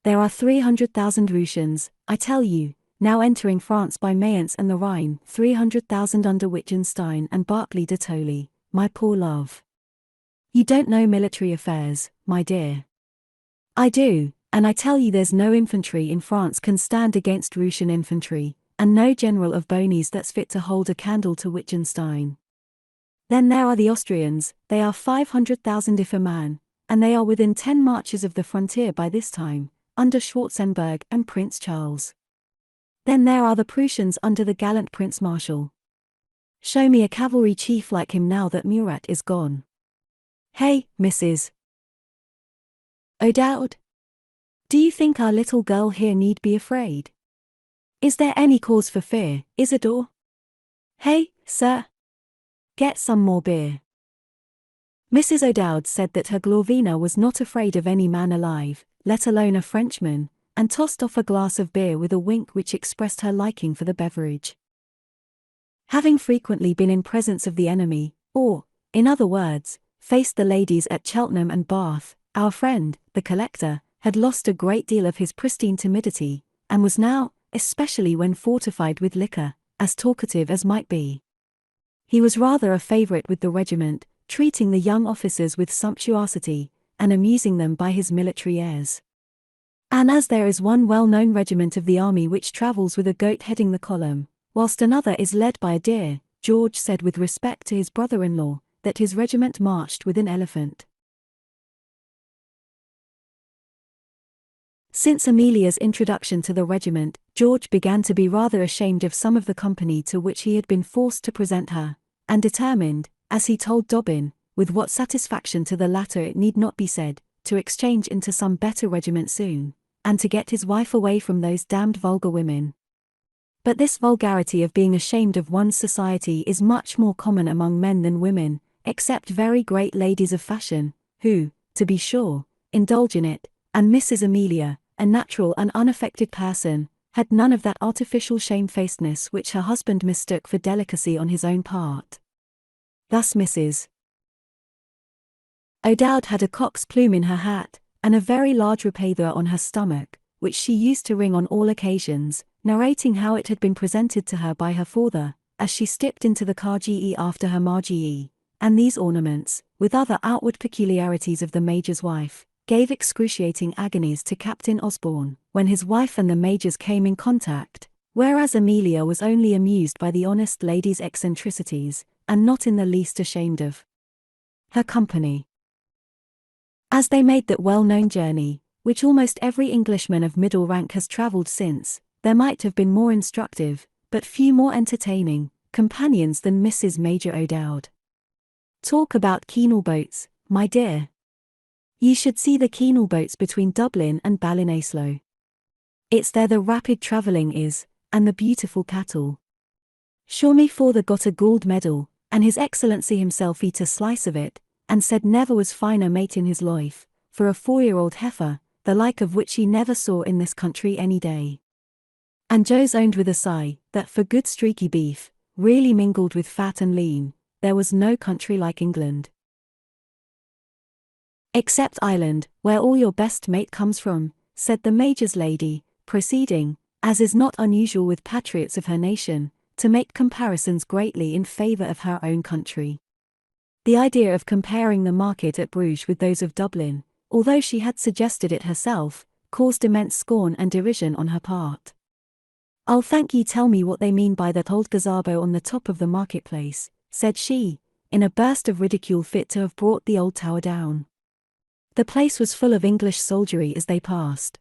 There are 300,000 Russians, I tell you, now entering France by Mayence and the Rhine, 300,000 under Wittgenstein and Barclay de Tolly, my poor love. You don't know military affairs, my dear. I do, and I tell you there's no infantry in France can stand against Russian infantry, and no general of Boney's that's fit to hold a candle to Wittgenstein. Then there are the Austrians, they are 500,000 if a man, and they are within 10 marches of the frontier by this time, under Schwarzenberg and Prince Charles. Then there are the Prussians under the gallant Prince Marshal. Show me a cavalry chief like him now that Murat is gone. Hey, Mrs. O'Dowd? Do you think our little girl here need be afraid? Is there any cause for fear, Isidore? Hey, sir? Get some more beer." Mrs. O'Dowd said that her Glorvina was not afraid of any man alive, let alone a Frenchman, and tossed off a glass of beer with a wink which expressed her liking for the beverage. Having frequently been in presence of the enemy, or, in other words, faced the ladies at Cheltenham and Bath, our friend, the collector, had lost a great deal of his pristine timidity, and was now, especially when fortified with liquor, as talkative as might be. He was rather a favourite with the regiment, treating the young officers with sumptuosity, and amusing them by his military airs. And as there is one well-known regiment of the army which travels with a goat heading the column, whilst another is led by a deer, George said with respect to his brother-in-law, that his regiment marched with an elephant. Since Amelia's introduction to the regiment, George began to be rather ashamed of some of the company to which he had been forced to present her, and determined, as he told Dobbin, with what satisfaction to the latter it need not be said, to exchange into some better regiment soon, and to get his wife away from those damned vulgar women. But this vulgarity of being ashamed of one's society is much more common among men than women, except very great ladies of fashion, who, to be sure, indulge in it, and Mrs. Amelia, a natural and unaffected person, had none of that artificial shamefacedness which her husband mistook for delicacy on his own part. Thus Mrs. O'Dowd had a cock's plume in her hat, and a very large repaither on her stomach, which she used to ring on all occasions, narrating how it had been presented to her by her father, as she stepped into the car after her Margie, and these ornaments, with other outward peculiarities of the Major's wife, gave excruciating agonies to Captain Osborne, when his wife and the Major's came in contact, whereas Amelia was only amused by the honest lady's eccentricities, and not in the least ashamed of her company. As they made that well-known journey, which almost every Englishman of middle rank has travelled since, there might have been more instructive, but few more entertaining, companions than Mrs. Major O'Dowd. Talk about keenal boats, my dear. Ye should see the keenal boats between Dublin and Ballinasloe. It's there the rapid travelling is, and the beautiful cattle. Sure me father got a gold medal, and His Excellency himself eat a slice of it, and said never was finer mate in his life, for a 4-year-old heifer, the like of which he never saw in this country any day. And Joe's owned with a sigh, that for good streaky beef, really mingled with fat and lean, there was no country like England. Except Ireland, where all your best mate comes from, said the Major's lady, proceeding, as is not unusual with patriots of her nation, to make comparisons greatly in favour of her own country. The idea of comparing the market at Bruges with those of Dublin, although she had suggested it herself, caused immense scorn and derision on her part. "I'll thank ye tell me what they mean by that old gazabo on the top of the marketplace," said she, in a burst of ridicule fit to have brought the old tower down. The place was full of English soldiery as they passed.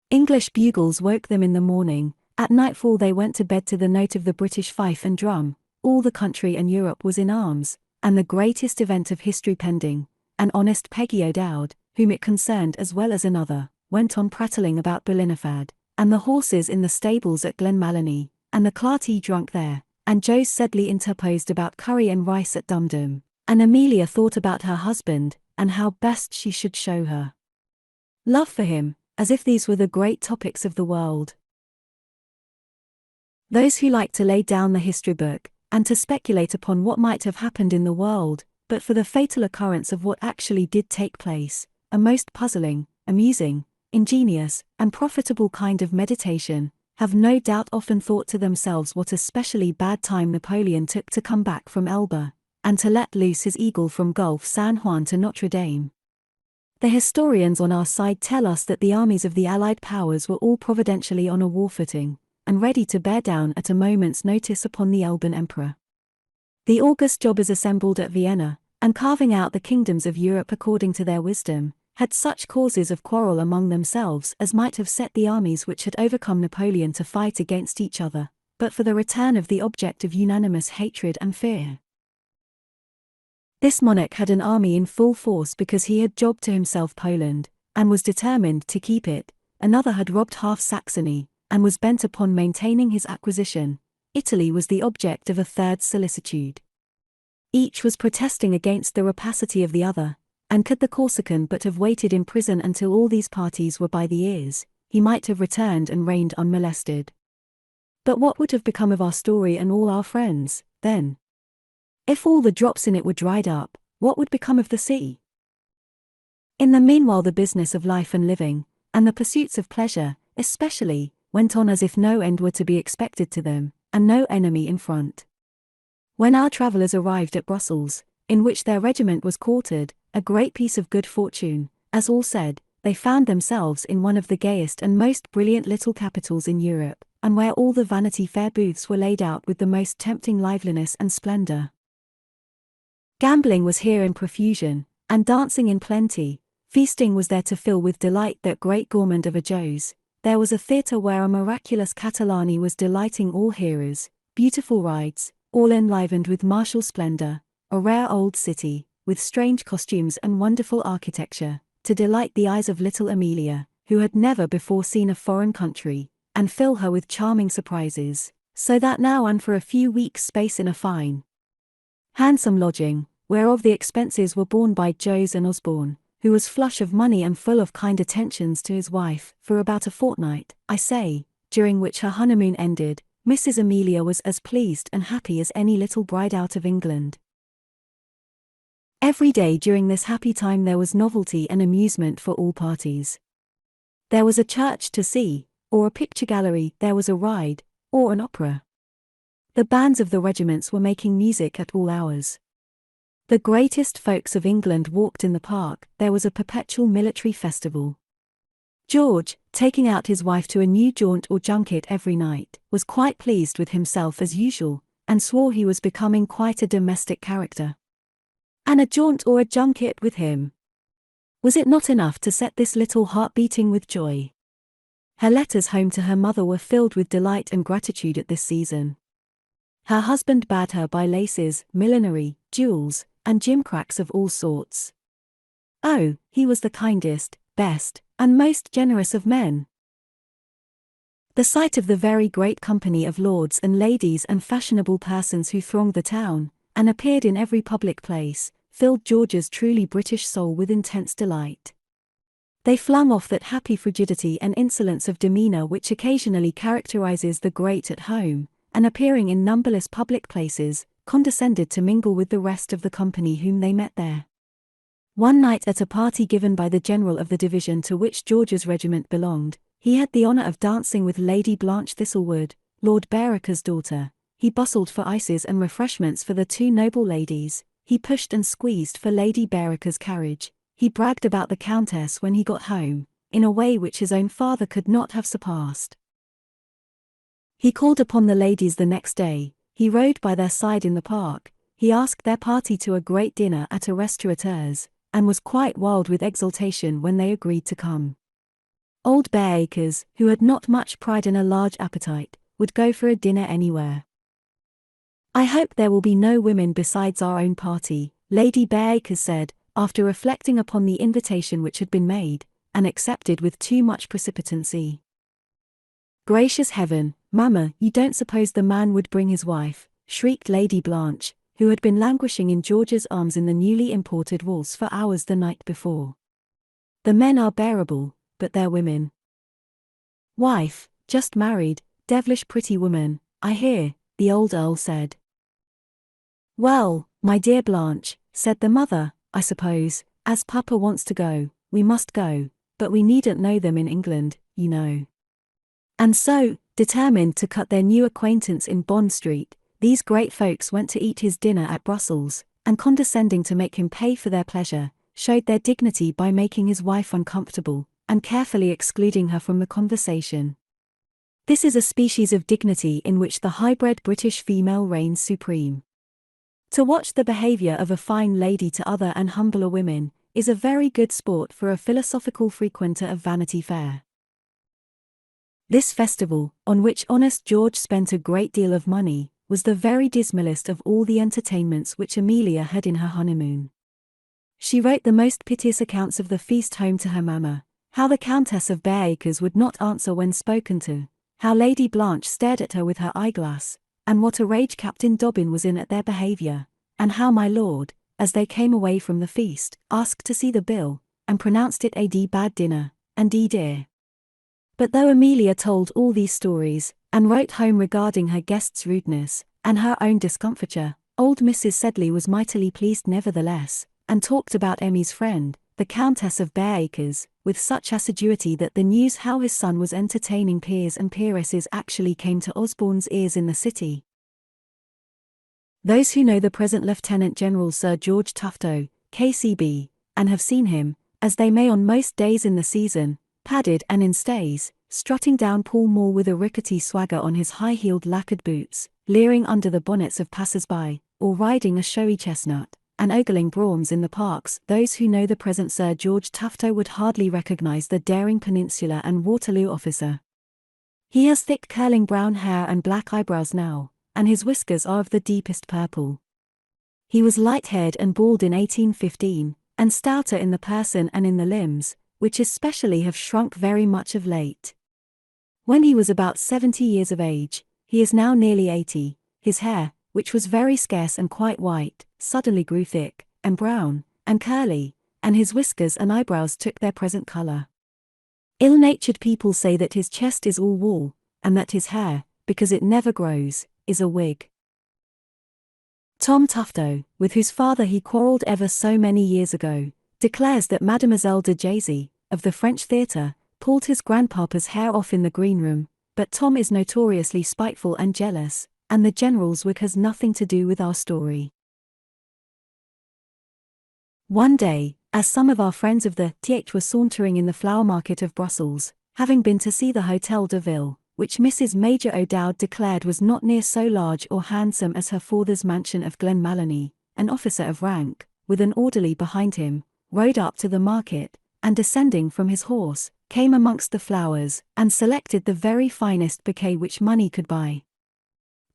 English bugles woke them in the morning, at nightfall they went to bed to the note of the British fife and drum, all the country and Europe was in arms, and the greatest event of history pending, and honest Peggy O'Dowd, whom it concerned as well as another, went on prattling about Ballinafad, and the horses in the stables at Glenmalony, and the clarty drunk there, and Joe Sedley interposed about curry and rice at Dumdum, and Amelia thought about her husband, and how best she should show her love for him, as if these were the great topics of the world. Those who like to lay down the history book, and to speculate upon what might have happened in the world, but for the fatal occurrence of what actually did take place, a most puzzling, amusing, ingenious, and profitable kind of meditation, have no doubt often thought to themselves what a specially bad time Napoleon took to come back from Elba, and to let loose his eagle from Gulf San Juan to Notre Dame. The historians on our side tell us that the armies of the Allied powers were all providentially on a war footing, and ready to bear down at a moment's notice upon the Alban Emperor. The august jobbers assembled at Vienna, and carving out the kingdoms of Europe according to their wisdom, had such causes of quarrel among themselves as might have set the armies which had overcome Napoleon to fight against each other, but for the return of the object of unanimous hatred and fear. This monarch had an army in full force because he had jobbed to himself Poland, and was determined to keep it. Another had robbed half Saxony, and was bent upon maintaining his acquisition. Italy was the object of a third solicitude. Each was protesting against the rapacity of the other, and could the Corsican but have waited in prison until all these parties were by the ears, he might have returned and reigned unmolested. But what would have become of our story and all our friends, then? If all the drops in it were dried up, what would become of the sea? In the meanwhile the business of life and living, and the pursuits of pleasure, especially, went on as if no end were to be expected to them, and no enemy in front. When our travellers arrived at Brussels, in which their regiment was quartered, a great piece of good fortune, as all said, they found themselves in one of the gayest and most brilliant little capitals in Europe, and where all the Vanity Fair booths were laid out with the most tempting liveliness and splendour. Gambling was here in profusion, and dancing in plenty. Feasting was there to fill with delight that great gourmand of a Joe's. There was a theatre where a miraculous Catalani was delighting all hearers, beautiful rides, all enlivened with martial splendour, a rare old city, with strange costumes and wonderful architecture, to delight the eyes of little Amelia, who had never before seen a foreign country, and fill her with charming surprises, so that now and for a few weeks' space in a fine, handsome lodging, whereof the expenses were borne by Joes and Osborne, who was flush of money and full of kind attentions to his wife, for about a fortnight, I say, during which her honeymoon ended, Mrs. Amelia was as pleased and happy as any little bride out of England. Every day during this happy time there was novelty and amusement for all parties. There was a church to see, or a picture gallery, there was a ride, or an opera. The bands of the regiments were making music at all hours. The greatest folks of England walked in the park, there was a perpetual military festival. George, taking out his wife to a new jaunt or junket every night, was quite pleased with himself as usual, and swore he was becoming quite a domestic character. And a jaunt or a junket with him. Was it not enough to set this little heart beating with joy? Her letters home to her mother were filled with delight and gratitude at this season. Her husband bade her buy laces, millinery, jewels, and gimcracks of all sorts. Oh, he was the kindest, best, and most generous of men. The sight of the very great company of lords and ladies and fashionable persons who thronged the town, and appeared in every public place, filled George's truly British soul with intense delight. They flung off that happy frigidity and insolence of demeanour which occasionally characterizes the great at home, and appearing in numberless public places, condescended to mingle with the rest of the company whom they met there. One night at a party given by the general of the division to which George's regiment belonged, he had the honour of dancing with Lady Blanche Thistlewood, Lord Vereker's daughter. He bustled for ices and refreshments for the two noble ladies, he pushed and squeezed for Lady Vereker's carriage, he bragged about the Countess when he got home, in a way which his own father could not have surpassed. He called upon the ladies the next day, he rode by their side in the park, he asked their party to a great dinner at a restaurateur's, and was quite wild with exultation when they agreed to come. Old Bareacres, who had not much pride and a large appetite, would go for a dinner anywhere. "I hope there will be no women besides our own party," Lady Bareacres said, after reflecting upon the invitation which had been made, and accepted with too much precipitancy. "Gracious heaven, Mamma, you don't suppose the man would bring his wife?" shrieked Lady Blanche, who had been languishing in George's arms in the newly imported waltz for hours the night before. "The men are bearable, but their women." "Wife, just married, devilish pretty woman, I hear," the old Earl said. "Well, my dear Blanche," said the mother, "I suppose, as Papa wants to go, we must go, but we needn't know them in England, you know." And so, determined to cut their new acquaintance in Bond Street, these great folks went to eat his dinner at Brussels, and condescending to make him pay for their pleasure, showed their dignity by making his wife uncomfortable, and carefully excluding her from the conversation. This is a species of dignity in which the high-bred British female reigns supreme. To watch the behaviour of a fine lady to other and humbler women, is a very good sport for a philosophical frequenter of Vanity Fair. This festival, on which honest George spent a great deal of money, was the very dismalest of all the entertainments which Amelia had in her honeymoon. She wrote the most piteous accounts of the feast home to her mamma, how the Countess of Bareacres would not answer when spoken to, how Lady Blanche stared at her with her eyeglass, and what a rage Captain Dobbin was in at their behaviour, and how my lord, as they came away from the feast, asked to see the bill, and pronounced it a d bad dinner, and d dear. But though Amelia told all these stories, and wrote home regarding her guests' rudeness, and her own discomfiture, old Mrs. Sedley was mightily pleased nevertheless, and talked about Emmy's friend, the Countess of Bareacres, with such assiduity that the news how his son was entertaining peers and peeresses actually came to Osborne's ears in the city. Those who know the present Lieutenant General Sir George Tufto, K.C.B., and have seen him, as they may on most days in the season, padded and in stays, strutting down Pall Mall with a rickety swagger on his high-heeled lacquered boots, leering under the bonnets of passers-by, or riding a showy chestnut, and ogling broughams in the parks, those who know the present Sir George Tufto would hardly recognise the daring Peninsular and Waterloo officer. He has thick curling brown hair and black eyebrows now, and his whiskers are of the deepest purple. He was light-haired and bald in 1815, and stouter in the person and in the limbs, which especially have shrunk very much of late. When he was about 70 years of age, he is now nearly 80, his hair, which was very scarce and quite white, suddenly grew thick, and brown, and curly, and his whiskers and eyebrows took their present colour. Ill-natured people say that his chest is all wool, and that his hair, because it never grows, is a wig. Tom Tufto, with whose father he quarrelled ever so many years ago, declares that Mademoiselle de Jaisy, of the French theatre, pulled his grandpapa's hair off in the green room, but Tom is notoriously spiteful and jealous, and the general's wig has nothing to do with our story. One day, as some of our friends of the th were sauntering in the flower market of Brussels, having been to see the Hotel de Ville, which Mrs. Major O'Dowd declared was not near so large or handsome as her father's mansion of Glenmalony, an officer of rank, with an orderly behind him, rode up to the market, and descending from his horse, came amongst the flowers, and selected the very finest bouquet which money could buy.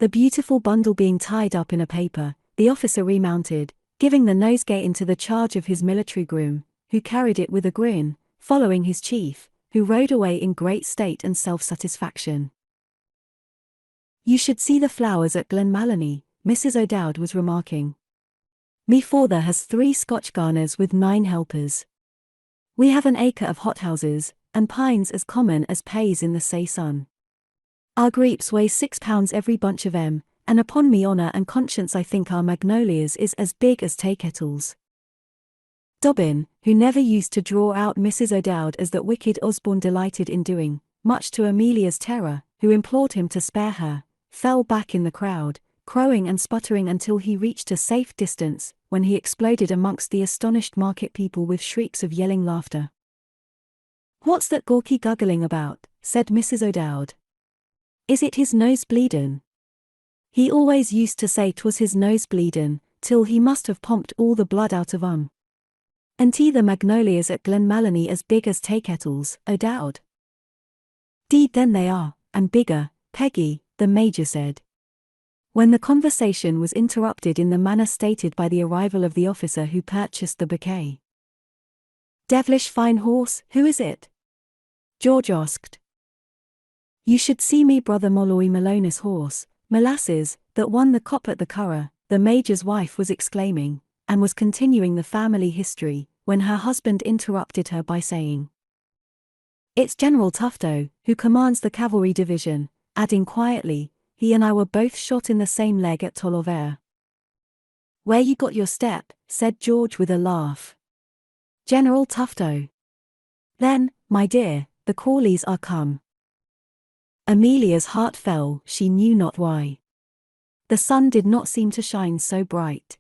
The beautiful bundle being tied up in a paper, the officer remounted, giving the nosegay into the charge of his military groom, who carried it with a grin, following his chief, who rode away in great state and self-satisfaction. "You should see the flowers at Glenmalony," Mrs. O'Dowd was remarking. "Me father has 3 Scotch garners with 9 helpers. We have an acre of hothouses, and pines as common as peas in the say sun. Our grapes weigh 6 pounds every bunch of 'em, and upon me honour and conscience I think our magnolias is as big as tea-kettles." Dobbin, who never used to draw out Mrs. O'Dowd as that wicked Osborne delighted in doing, much to Amelia's terror, who implored him to spare her, fell back in the crowd, crowing and sputtering until he reached a safe distance, when he exploded amongst the astonished market people with shrieks of yelling laughter. "What's that gawky guggling about?" said Mrs. O'Dowd. "Is it his nose bleedin'? He always used to say 'twas his nose bleedin', till he must have pumped all the blood out of 'em. And the magnolias at Glenmalony as big as tea-kettles, O'Dowd?" "'Deed then they are, and bigger, Peggy," the Major said. When the conversation was interrupted in the manner stated by the arrival of the officer who purchased the bouquet. "Devilish fine horse, who is it?" George asked. "You should see me brother Molloy Maloney's horse, Molasses, that won the cop at the Curragh," the Major's wife was exclaiming, and was continuing the family history, when her husband interrupted her by saying, "It's General Tufto, who commands the cavalry division," adding quietly, "He and I were both shot in the same leg at Tolover." "Where you got your step," said George with a laugh. "General Tufto. Then, my dear, the Crawleys are come." Amelia's heart fell, she knew not why. The sun did not seem to shine so bright.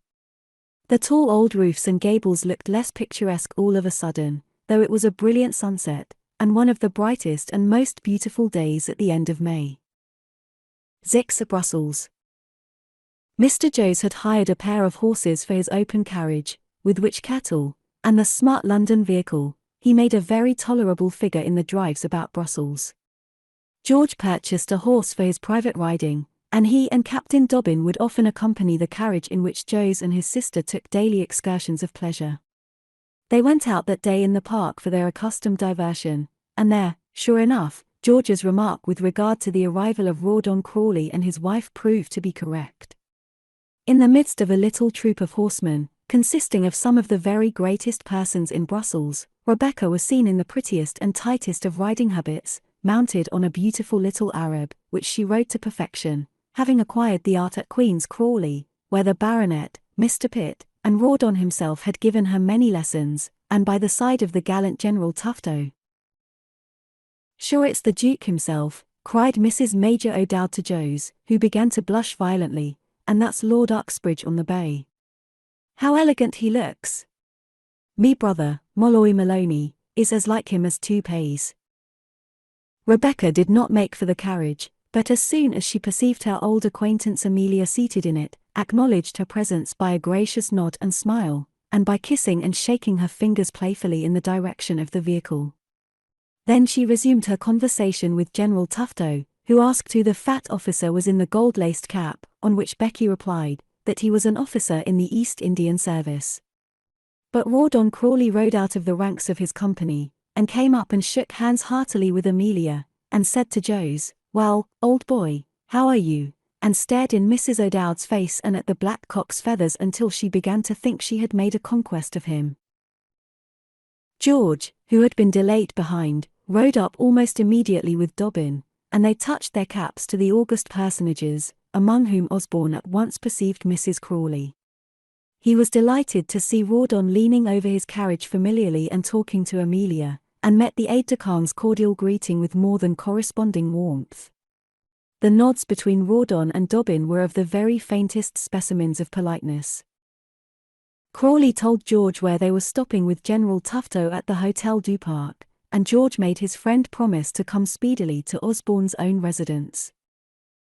The tall old roofs and gables looked less picturesque all of a sudden, though it was a brilliant sunset, and one of the brightest and most beautiful days at the end of May. Zix at Brussels. Mr. Joes had hired a pair of horses for his open carriage, with which cattle, and the smart London vehicle, he made a very tolerable figure in the drives about Brussels. George purchased a horse for his private riding, and he and Captain Dobbin would often accompany the carriage in which Joes and his sister took daily excursions of pleasure. They went out that day in the park for their accustomed diversion, and there, sure enough, George's remark with regard to the arrival of Rawdon Crawley and his wife proved to be correct. In the midst of a little troop of horsemen, consisting of some of the very greatest persons in Brussels, Rebecca was seen in the prettiest and tightest of riding habits, mounted on a beautiful little Arab, which she rode to perfection, having acquired the art at Queen's Crawley, where the baronet, Mr. Pitt, and Rawdon himself had given her many lessons, and by the side of the gallant General Tufto. "Sure it's the Duke himself," cried Mrs. Major O'Dowd to Joes, who began to blush violently, "and that's Lord Uxbridge on the bay. How elegant he looks! Me brother, Molloy Maloney, is as like him as 2 peas." Rebecca did not make for the carriage, but as soon as she perceived her old acquaintance Amelia seated in it, acknowledged her presence by a gracious nod and smile, and by kissing and shaking her fingers playfully in the direction of the vehicle. Then she resumed her conversation with General Tufto, who asked who the fat officer was in the gold-laced cap, on which Becky replied, that he was an officer in the East Indian service. But Rawdon Crawley rode out of the ranks of his company, and came up and shook hands heartily with Amelia, and said to Joes, "Well, old boy, how are you?" and stared in Mrs. O'Dowd's face and at the black cock's feathers until she began to think she had made a conquest of him. George, who had been delayed behind, rode up almost immediately with Dobbin, and they touched their caps to the august personages, among whom Osborne at once perceived Mrs. Crawley. He was delighted to see Rawdon leaning over his carriage familiarly and talking to Amelia, and met the aide-de-camp's cordial greeting with more than corresponding warmth. The nods between Rawdon and Dobbin were of the very faintest specimens of politeness. Crawley told George where they were stopping with General Tufto at the Hotel du Parc, and George made his friend promise to come speedily to Osborne's own residence.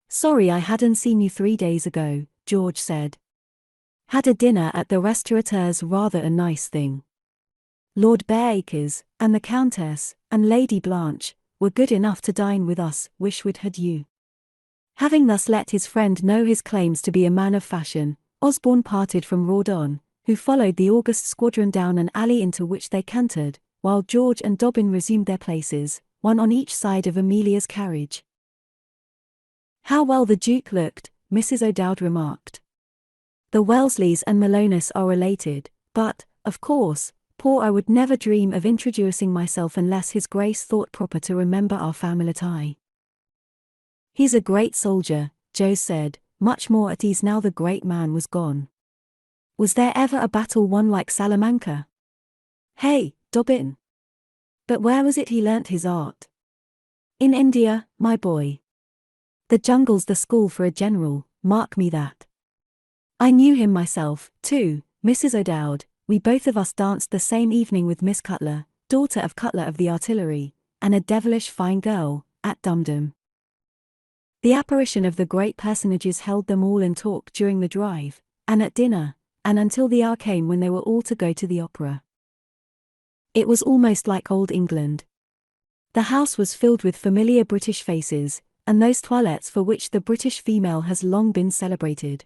"Sorry I hadn't seen you 3 days ago," George said. "Had a dinner at the restaurateur's, rather a nice thing. Lord Bareacres, and the Countess, and Lady Blanche, were good enough to dine with us, wish we'd had you." Having thus let his friend know his claims to be a man of fashion, Osborne parted from Rawdon, who followed the august squadron down an alley into which they cantered, while George and Dobbin resumed their places, one on each side of Amelia's carriage. "How well the Duke looked," Mrs. O'Dowd remarked. "The Wellesleys and Malonis are related, but, of course, poor I would never dream of introducing myself unless His Grace thought proper to remember our family tie." "He's a great soldier," Joe said, much more at ease now the great man was gone. "Was there ever a battle won like Salamanca?" "Hey, Dobbin! But where was it he learnt his art?" "In India, my boy. The jungle's the school for a general, mark me that. I knew him myself, too, Mrs. O'Dowd. We both of us danced the same evening with Miss Cutler, daughter of Cutler of the Artillery, and a devilish fine girl, at Dum-Dum." The apparition of the great personages held them all in talk during the drive, and at dinner, and until the hour came when they were all to go to the opera. It was almost like old England. The house was filled with familiar British faces, and those toilettes for which the British female has long been celebrated.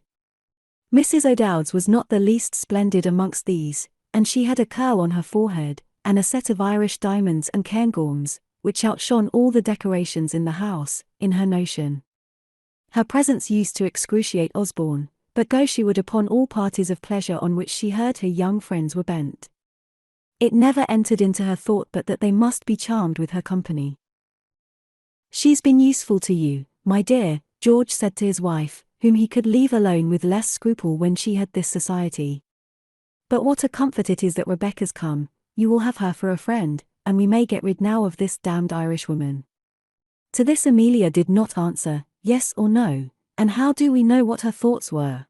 Mrs. O'Dowd's was not the least splendid amongst these, and she had a curl on her forehead, and a set of Irish diamonds and cairngorms, which outshone all the decorations in the house, in her notion. Her presence used to excruciate Osborne, but go she would upon all parties of pleasure on which she heard her young friends were bent. It never entered into her thought but that they must be charmed with her company. "She's been useful to you, my dear," George said to his wife, whom he could leave alone with less scruple when she had this society. "But what a comfort it is that Rebecca's come. You will have her for a friend, and we may get rid now of this damned Irishwoman." To this Amelia did not answer, yes or no, and how do we know what her thoughts were?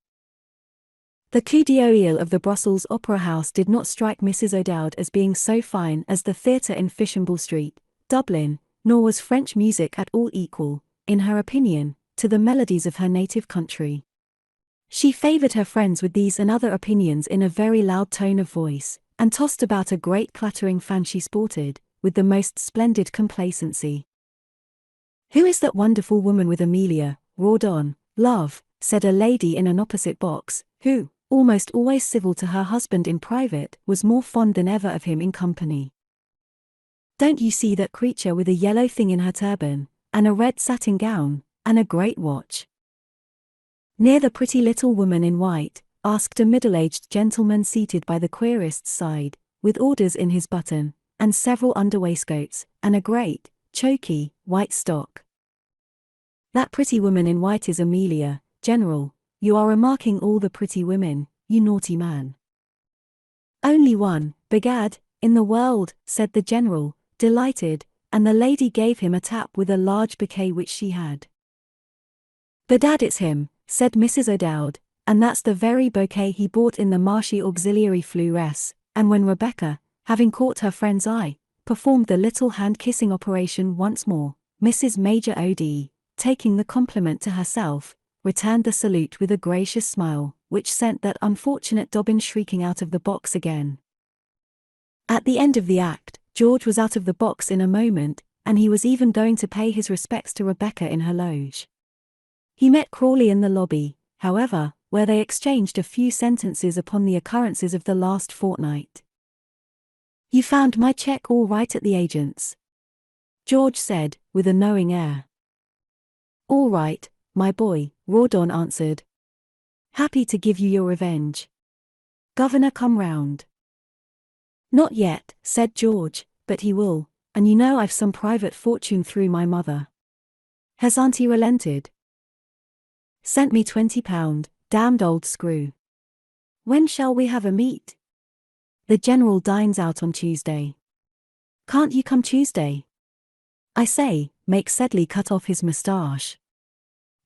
The coup d'oeil of the Brussels Opera House did not strike Mrs. O'Dowd as being so fine as the theatre in Fishamble Street, Dublin, nor was French music at all equal, in her opinion, to the melodies of her native country. She favoured her friends with these and other opinions in a very loud tone of voice, and tossed about a great clattering fan she sported, with the most splendid complacency. "Who is that wonderful woman with Amelia, Rawdon, love?" said a lady in an opposite box, who, almost always civil to her husband in private, was more fond than ever of him in company. "Don't you see that creature with a yellow thing in her turban, and a red satin gown, and a great watch?" "Near the pretty little woman in white?" asked a middle-aged gentleman seated by the querist's side, with orders in his button, and several underwaistcoats, and a great, choky, white stock. "That pretty woman in white is Amelia, General. You are remarking all the pretty women, you naughty man." "Only one, begad, in the world," said the General, delighted, and the lady gave him a tap with a large bouquet which she had. "Bedad it's him," said Mrs. O'Dowd, "and that's the very bouquet he bought in the Marshy Auxiliary Fleuresse," and when Rebecca, having caught her friend's eye, performed the little hand-kissing operation once more, Mrs. Major O.D., taking the compliment to herself, returned the salute with a gracious smile, which sent that unfortunate Dobbin shrieking out of the box again. At the end of the act, George was out of the box in a moment, and he was even going to pay his respects to Rebecca in her loge. He met Crawley in the lobby, however, where they exchanged a few sentences upon the occurrences of the last fortnight. "You found my cheque all right at the agent's?" George said, with a knowing air. "All right, my boy," Rawdon answered. "Happy to give you your revenge. Governor come round?" "Not yet," said George, "but he will, and you know I've some private fortune through my mother." "Has auntie relented?" "Sent me £20, damned old screw." "When shall we have a meet?" "The General dines out on Tuesday." Can't you come Tuesday? I say, Make Sedley cut off his moustache.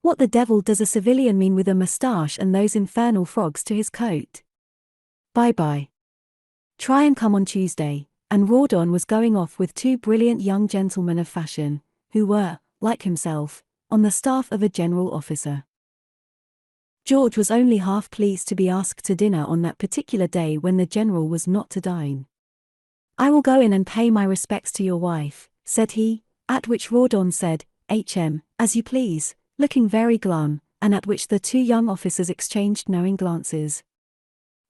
What the devil does a civilian mean with a moustache and those infernal frogs to his coat? Bye-bye. Try and come on Tuesday. And Rawdon was going off with two brilliant young gentlemen of fashion, who were, like himself, on the staff of a general officer. George was only half pleased to be asked to dinner on that particular day when the general was not to dine. I will go in and pay my respects to your wife, said he, at which Rawdon said, as you please, looking very glum, and at which the two young officers exchanged knowing glances.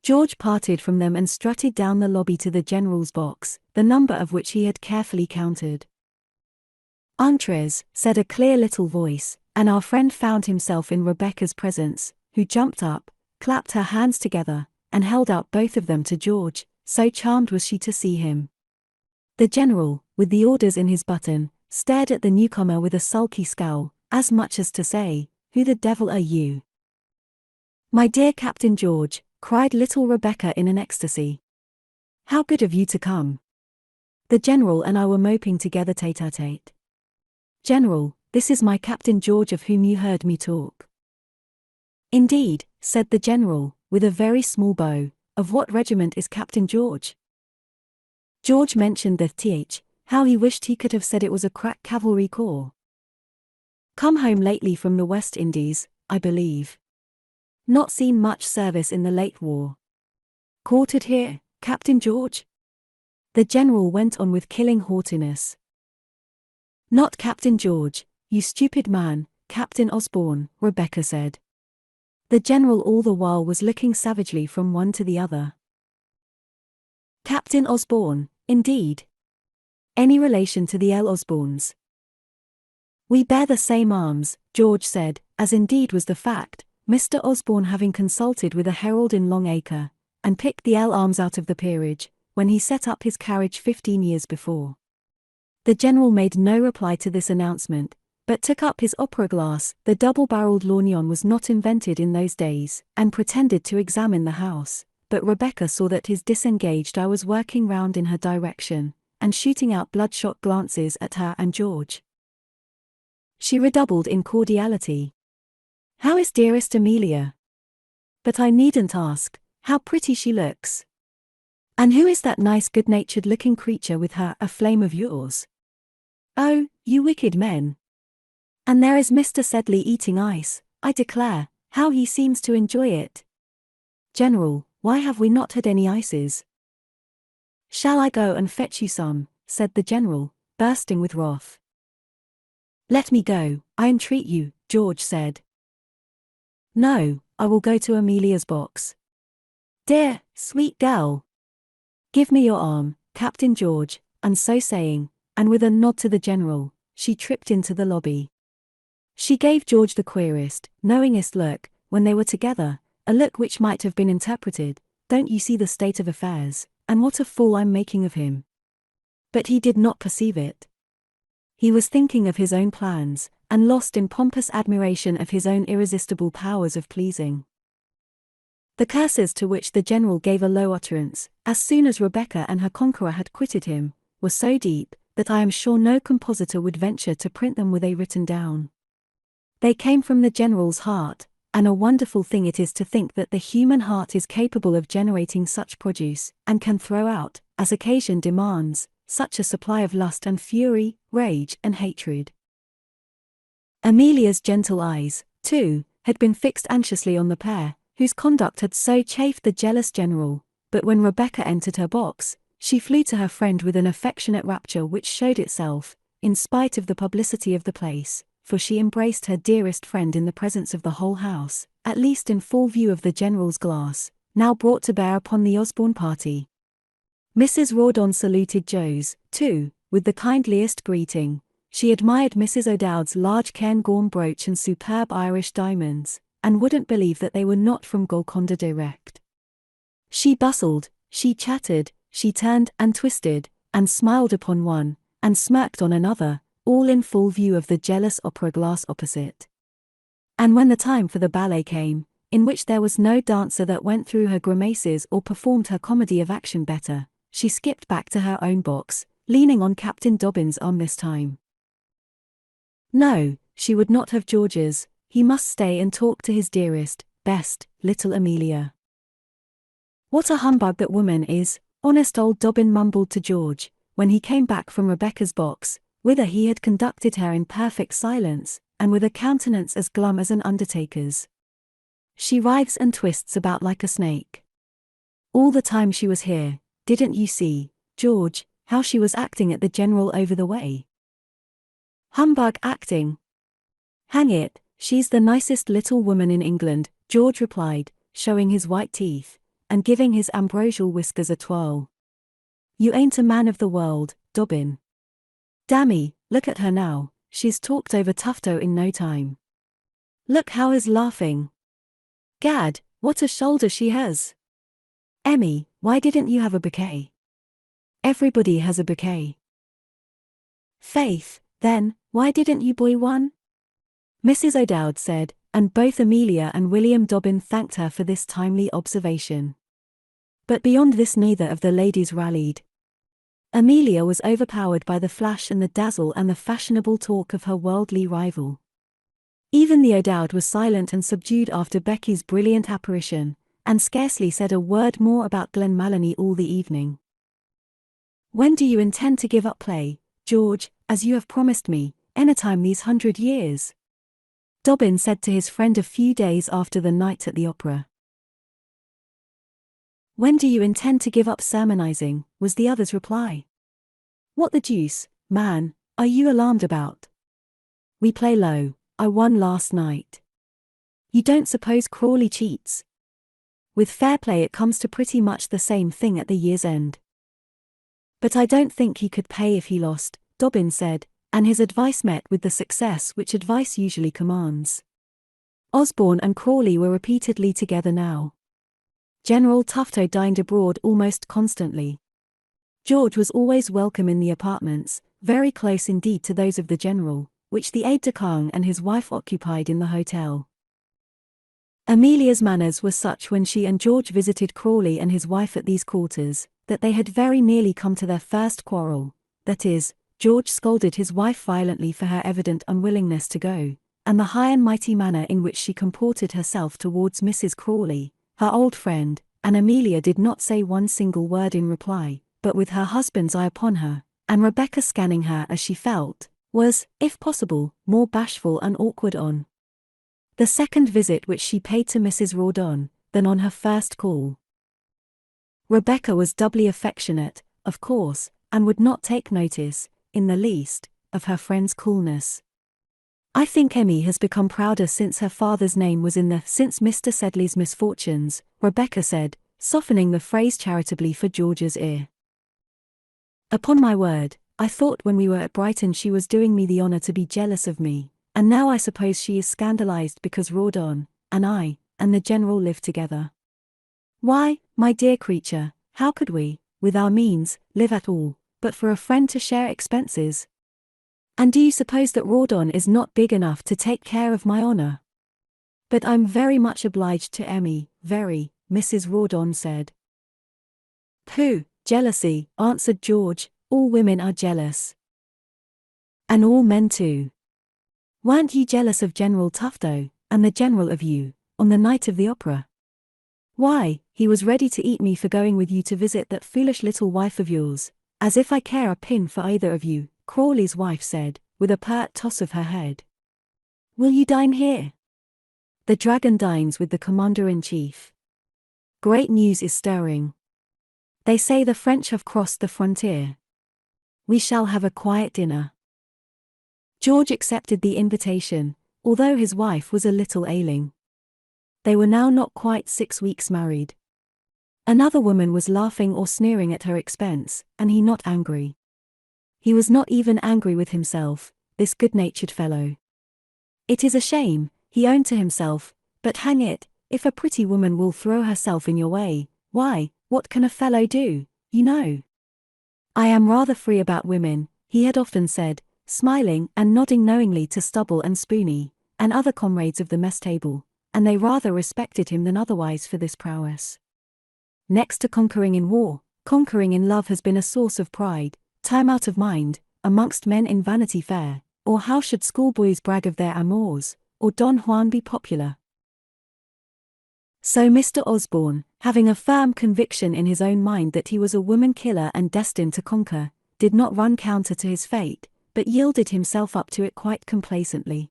George parted from them and strutted down the lobby to the general's box, the number of which he had carefully counted. Entrez, said a clear little voice, and our friend found himself in Rebecca's presence, who jumped up, clapped her hands together, and held out both of them to George, so charmed was she to see him. The general, with the orders in his button, stared at the newcomer with a sulky scowl, as much as to say, "Who the devil are you?" "My dear Captain George," cried little Rebecca in an ecstasy. "How good of you to come. The general and I were moping together tete-a-tete. General, this is my Captain George of whom you heard me talk." "Indeed," said the general, with a very small bow. "Of what regiment is Captain George?" George mentioned the how he wished he could have said it was a crack cavalry corps. "Come home lately from the West Indies, I believe. Not seen much service in the late war. Quartered here, Captain George?" The general went on with killing haughtiness. "Not Captain George, you stupid man, Captain Osborne," Rebecca said. The general all the while was looking savagely from one to the other. "Captain Osborne, indeed. Any relation to the Osbornes?" "We bear the same arms," George said, as indeed was the fact, Mr. Osborne having consulted with a herald in Long Acre, and picked the arms out of the peerage, when he set up his carriage 15 years before. The general made no reply to this announcement, but took up his opera glass, the double-barreled lorgnon was not invented in those days, and pretended to examine the house, but Rebecca saw that his disengaged eye was working round in her direction, and shooting out bloodshot glances at her and George. She redoubled in cordiality. "How is dearest Amelia? But I needn't ask, how pretty she looks. And who is that nice good-natured looking creature with her, a flame of yours? Oh, you wicked men. And there is Mr. Sedley eating ice, I declare, how he seems to enjoy it. General, why have we not had any ices?" "Shall I go and fetch you some?" said the general, bursting with wrath. "Let me go, I entreat you," George said. "No, I will go to Amelia's box. Dear, sweet girl. Give me your arm, Captain George," and so saying, and with a nod to the general, she tripped into the lobby. She gave George the queerest, knowingest look, when they were together, a look which might have been interpreted, "Don't you see the state of affairs, and what a fool I'm making of him?" But he did not perceive it. He was thinking of his own plans, and lost in pompous admiration of his own irresistible powers of pleasing. The curses to which the general gave a low utterance, as soon as Rebecca and her conqueror had quitted him, were so deep, that I am sure no compositor would venture to print them were they written down. They came from the general's heart, and a wonderful thing it is to think that the human heart is capable of generating such produce, and can throw out, as occasion demands, such a supply of lust and fury, rage and hatred. Amelia's gentle eyes, too, had been fixed anxiously on the pair, whose conduct had so chafed the jealous general, but when Rebecca entered her box, she flew to her friend with an affectionate rapture which showed itself, in spite of the publicity of the place, for she embraced her dearest friend in the presence of the whole house, at least in full view of the general's glass, now brought to bear upon the Osborne party. Mrs. Rawdon saluted Joe's, too, with the kindliest greeting. She admired Mrs. O'Dowd's large Cairngorm brooch and superb Irish diamonds, and wouldn't believe that they were not from Golconda direct. She bustled, she chattered, she turned and twisted, and smiled upon one, and smirked on another, all in full view of the jealous opera glass opposite. And when the time for the ballet came, in which there was no dancer that went through her grimaces or performed her comedy of action better, she skipped back to her own box, leaning on Captain Dobbin's arm this time. No, she would not have George's. He must stay and talk to his dearest, best, little Amelia. What a humbug that woman is, honest old Dobbin mumbled to George, when he came back from Rebecca's box, whither he had conducted her in perfect silence, and with a countenance as glum as an undertaker's. She writhes and twists about like a snake. All the time she was here, didn't you see, George, how she was acting at the general over the way? Humbug acting. Hang it, she's the nicest little woman in England, George replied, showing his white teeth, and giving his ambrosial whiskers a twirl. You ain't a man of the world, Dobbin. Dammy, look at her now, she's talked over Tufto in no time. Look how he's laughing. Gad, what a shoulder she has. Emmy, why didn't you have a bouquet? Everybody has a bouquet. Faith, then, why didn't you buy one? Mrs. O'Dowd said, and both Amelia and William Dobbin thanked her for this timely observation. But beyond this neither of the ladies rallied. Amelia was overpowered by the flash and the dazzle and the fashionable talk of her worldly rival. Even the O'Dowd was silent and subdued after Becky's brilliant apparition, and scarcely said a word more about Glenmalony all the evening. When do you intend to give up play, George, as you have promised me, anytime these 100 years? Dobbin said to his friend a few days after the night at the opera. When do you intend to give up sermonizing, was the other's reply. What the deuce, man, are you alarmed about? We play low, I won last night. You don't suppose Crawley cheats? With fair play it comes to pretty much the same thing at the year's end. But I don't think he could pay if he lost, Dobbin said, and his advice met with the success which advice usually commands. Osborne and Crawley were repeatedly together now. General Tufto dined abroad almost constantly. George was always welcome in the apartments, very close indeed to those of the general, which the aide-de-camp and his wife occupied in the hotel. Amelia's manners were such when she and George visited Crawley and his wife at these quarters, that they had very nearly come to their first quarrel, that is, George scolded his wife violently for her evident unwillingness to go, and the high and mighty manner in which she comported herself towards Mrs. Crawley, her old friend, and Amelia did not say one single word in reply, but with her husband's eye upon her, and Rebecca scanning her as she felt, was, if possible, more bashful and awkward on the second visit which she paid to Mrs. Rawdon, than on her first call. Rebecca was doubly affectionate, of course, and would not take notice, in the least, of her friend's coolness. I think Emmy has become prouder since her father's name was in the since Mr. Sedley's misfortunes, Rebecca said, softening the phrase charitably for George's ear. Upon my word, I thought when we were at Brighton she was doing me the honor to be jealous of me, and now I suppose she is scandalized because Rawdon, and I, and the general live together. Why, my dear creature, how could we, with our means, live at all, but for a friend to share expenses? And do you suppose that Rawdon is not big enough to take care of my honor? But I'm very much obliged to Emmy, very, Mrs. Rawdon said. Pooh, jealousy, answered George, all women are jealous. And all men too. Weren't you jealous of General Tufto, and the general of you, on the night of the opera? Why, he was ready to eat me for going with you to visit that foolish little wife of yours, as if I care a pin for either of you, Crawley's wife said, with a pert toss of her head. Will you dine here? The dragon dines with the commander-in-chief. Great news is stirring. They say the French have crossed the frontier. We shall have a quiet dinner. George accepted the invitation, although his wife was a little ailing. They were now not quite 6 weeks married. Another woman was laughing or sneering at her expense, and he not angry. He was not even angry with himself, this good-natured fellow. It is a shame, he owned to himself, but hang it, if a pretty woman will throw herself in your way, why, what can a fellow do, you know? I am rather free about women, he had often said, smiling and nodding knowingly to Stubble and Spoony, and other comrades of the mess table, and they rather respected him than otherwise for this prowess. Next to conquering in war, conquering in love has been a source of pride, time out of mind, amongst men in Vanity Fair, or how should schoolboys brag of their amours, or Don Juan be popular? So Mr. Osborne, having a firm conviction in his own mind that he was a woman killer and destined to conquer, did not run counter to his fate, but yielded himself up to it quite complacently.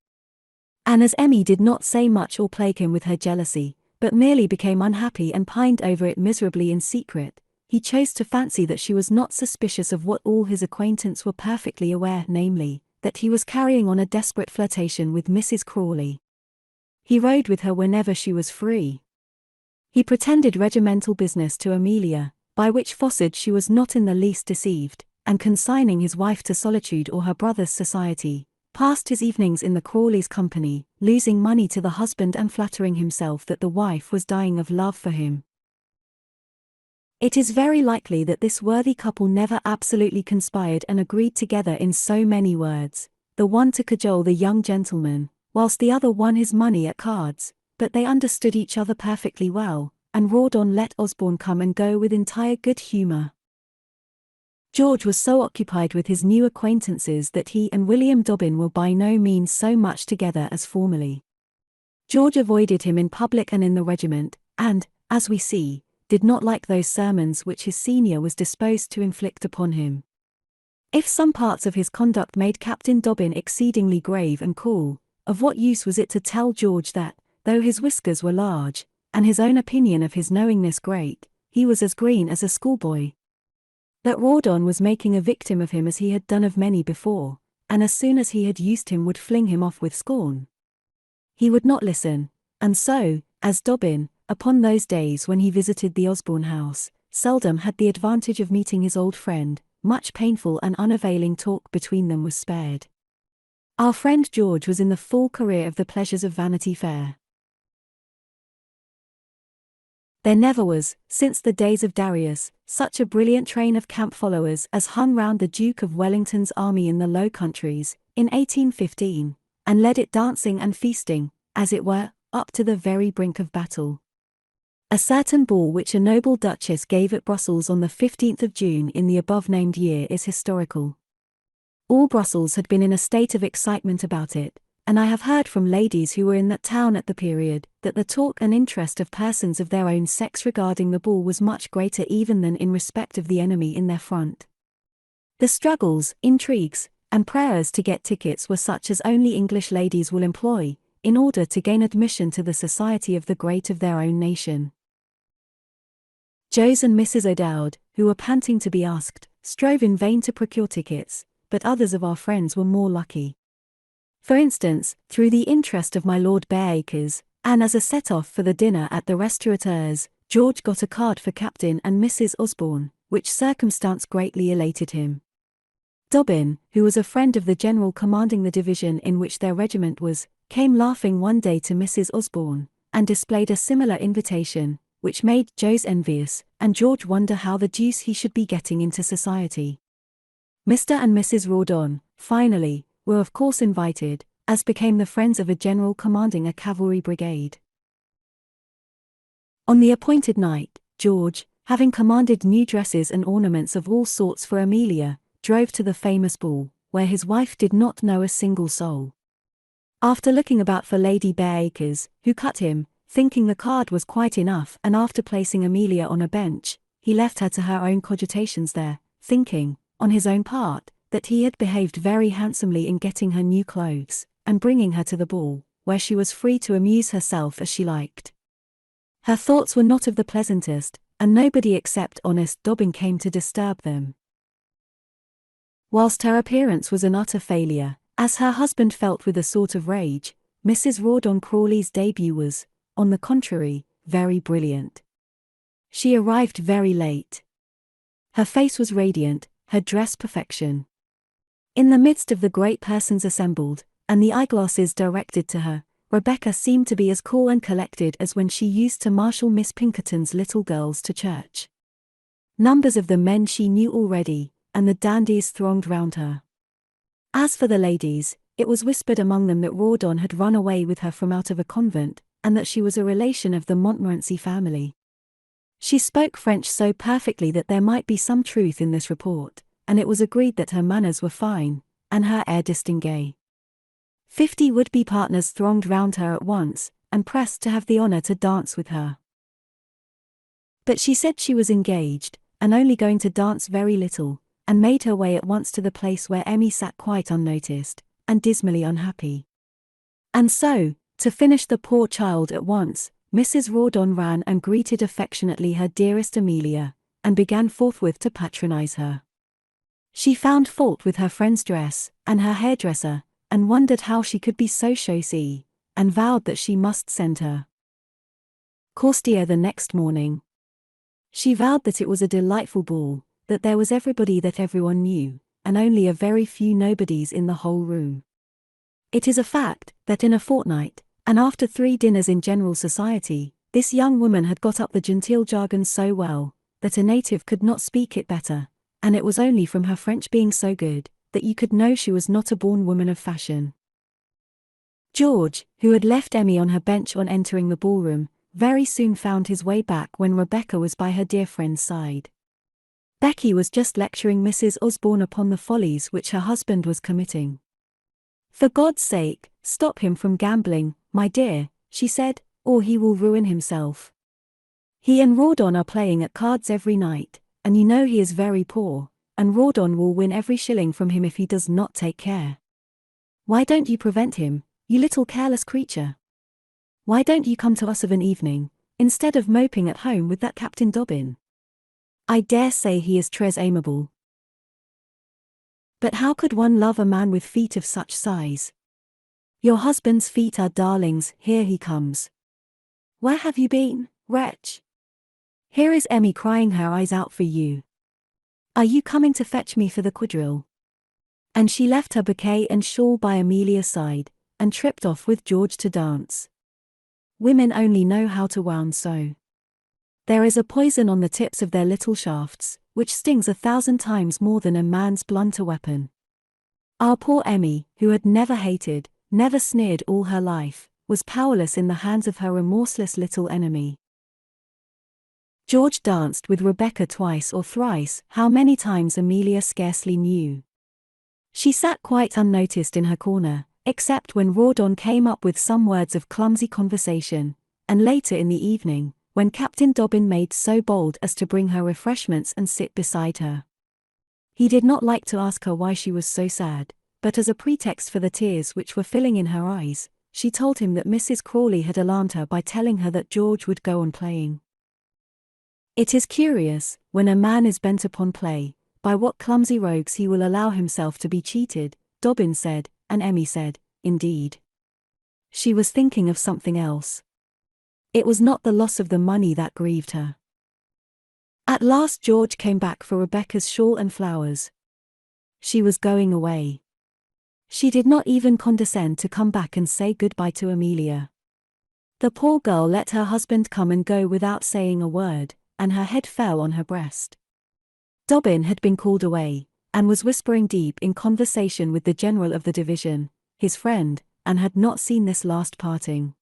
And as Emmy did not say much or plague him with her jealousy, but merely became unhappy and pined over it miserably in secret, he chose to fancy that she was not suspicious of what all his acquaintance were perfectly aware, namely, that he was carrying on a desperate flirtation with Mrs. Crawley. He rode with her whenever she was free. He pretended regimental business to Amelia, by which facade she was not in the least deceived, and consigning his wife to solitude or her brother's society, passed his evenings in the Crawleys' company, losing money to the husband and flattering himself that the wife was dying of love for him. It is very likely that this worthy couple never absolutely conspired and agreed together in so many words, the one to cajole the young gentleman, whilst the other won his money at cards, but they understood each other perfectly well, and Rawdon let Osborne come and go with entire good humour. George was so occupied with his new acquaintances that he and William Dobbin were by no means so much together as formerly. George avoided him in public and in the regiment, and, as we see, did not like those sermons which his senior was disposed to inflict upon him. If some parts of his conduct made Captain Dobbin exceedingly grave and cool, of what use was it to tell George that, though his whiskers were large, and his own opinion of his knowingness great, he was as green as a schoolboy? That Rawdon was making a victim of him as he had done of many before, and as soon as he had used him would fling him off with scorn. He would not listen, and so, as Dobbin, upon those days when he visited the Osborne house, seldom had the advantage of meeting his old friend, much painful and unavailing talk between them was spared. Our friend George was in the full career of the pleasures of Vanity Fair. There never was, since the days of Darius, such a brilliant train of camp followers as hung round the Duke of Wellington's army in the Low Countries, in 1815, and led it dancing and feasting, as it were, up to the very brink of battle. A certain ball which a noble duchess gave at Brussels on the 15th of June in the above-named year is historical. All Brussels had been in a state of excitement about it, and I have heard from ladies who were in that town at the period, that the talk and interest of persons of their own sex regarding the ball was much greater even than in respect of the enemy in their front. The struggles, intrigues, and prayers to get tickets were such as only English ladies will employ, in order to gain admission to the society of the great of their own nation. Jos and Mrs. O'Dowd, who were panting to be asked, strove in vain to procure tickets, but others of our friends were more lucky. For instance, through the interest of my Lord Bareacres, and as a set-off for the dinner at the restaurateurs, George got a card for Captain and Mrs. Osborne, which circumstance greatly elated him. Dobbin, who was a friend of the general commanding the division in which their regiment was, came laughing one day to Mrs. Osborne, and displayed a similar invitation, which made Jos envious, and George wonder how the deuce he should be getting into society. Mr. and Mrs. Rawdon, finally, were of course invited, as became the friends of a general commanding a cavalry brigade. On the appointed night, George, having commanded new dresses and ornaments of all sorts for Amelia, drove to the famous ball, where his wife did not know a single soul. After looking about for Lady Bareacres, who cut him, thinking the card was quite enough, and after placing Amelia on a bench, he left her to her own cogitations there, thinking, on his own part, that he had behaved very handsomely in getting her new clothes, and bringing her to the ball, where she was free to amuse herself as she liked. Her thoughts were not of the pleasantest, and nobody except honest Dobbin came to disturb them. Whilst her appearance was an utter failure, as her husband felt with a sort of rage, Mrs. Rawdon Crawley's debut was, on the contrary, very brilliant. She arrived very late. Her face was radiant, her dress perfection. In the midst of the great persons assembled, and the eyeglasses directed to her, Rebecca seemed to be as cool and collected as when she used to marshal Miss Pinkerton's little girls to church. Numbers of the men she knew already, and the dandies thronged round her. As for the ladies, it was whispered among them that Rawdon had run away with her from out of a convent, and that she was a relation of the Montmorency family. She spoke French so perfectly that there might be some truth in this report, and it was agreed that her manners were fine, and her air distingué. 50 would-be partners thronged round her at once, and pressed to have the honor to dance with her. But she said she was engaged, and only going to dance very little, and made her way at once to the place where Emmy sat quite unnoticed, and dismally unhappy. And so, to finish the poor child at once, Mrs. Rawdon ran and greeted affectionately her dearest Amelia, and began forthwith to patronize her. She found fault with her friend's dress, and her hairdresser, and wondered how she could be so chaussee, and vowed that she must send her courtier the next morning. She vowed that it was a delightful ball, that there was everybody that everyone knew, and only a very few nobodies in the whole room. It is a fact that in a fortnight, and after 3 dinners in general society, this young woman had got up the genteel jargon so well, that a native could not speak it better, and it was only from her French being so good, that you could know she was not a born woman of fashion. George, who had left Emmy on her bench on entering the ballroom, very soon found his way back when Rebecca was by her dear friend's side. Becky was just lecturing Mrs. Osborne upon the follies which her husband was committing. "For God's sake, stop him from gambling, my dear," she said, "or he will ruin himself. He and Rawdon are playing at cards every night, and you know he is very poor, and Rawdon will win every shilling from him if he does not take care. Why don't you prevent him, you little careless creature? Why don't you come to us of an evening, instead of moping at home with that Captain Dobbin? I dare say he is très aimable. But how could one love a man with feet of such size? Your husband's feet are darlings, here he comes. Where have you been, wretch? Here is Emmy crying her eyes out for you. Are you coming to fetch me for the quadrille?" And she left her bouquet and shawl by Amelia's side, and tripped off with George to dance. Women only know how to wound so. There is a poison on the tips of their little shafts, which stings 1,000 times more than a man's blunter weapon. Our poor Emmy, who had never hated, never sneered all her life, was powerless in the hands of her remorseless little enemy. George danced with Rebecca twice or thrice, how many times Amelia scarcely knew. She sat quite unnoticed in her corner, except when Rawdon came up with some words of clumsy conversation, and later in the evening, when Captain Dobbin made so bold as to bring her refreshments and sit beside her. He did not like to ask her why she was so sad, but as a pretext for the tears which were filling in her eyes, she told him that Mrs. Crawley had alarmed her by telling her that George would go on playing. It is curious, when a man is bent upon play, by what clumsy rogues he will allow himself to be cheated, Dobbin said, and Emmy said, indeed. She was thinking of something else. It was not the loss of the money that grieved her. At last George came back for Rebecca's shawl and flowers. She was going away. She did not even condescend to come back and say goodbye to Amelia. The poor girl let her husband come and go without saying a word, and her head fell on her breast. Dobbin had been called away, and was whispering deep in conversation with the general of the division, his friend, and had not seen this last parting.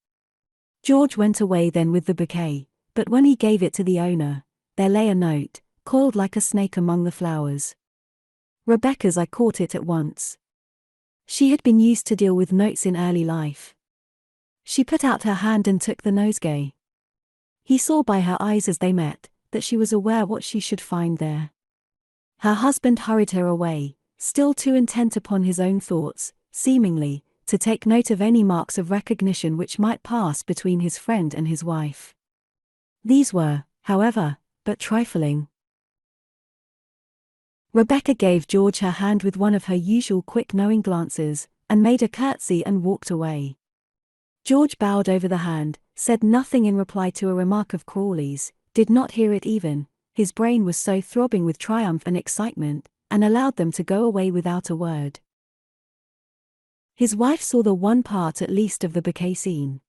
George went away then with the bouquet, but when he gave it to the owner, there lay a note, coiled like a snake among the flowers. Rebecca's I caught it at once. She had been used to deal with notes in early life. She put out her hand and took the nosegay. He saw by her eyes as they met, that she was aware what she should find there. Her husband hurried her away, still too intent upon his own thoughts, seemingly, to take note of any marks of recognition which might pass between his friend and his wife. These were, however, but trifling. Rebecca gave George her hand with one of her usual quick knowing glances, and made a curtsy and walked away. George bowed over the hand, said nothing in reply to a remark of Crawley's, did not hear it even, his brain was so throbbing with triumph and excitement, and allowed them to go away without a word. His wife saw the one part at least of the bouquet scene.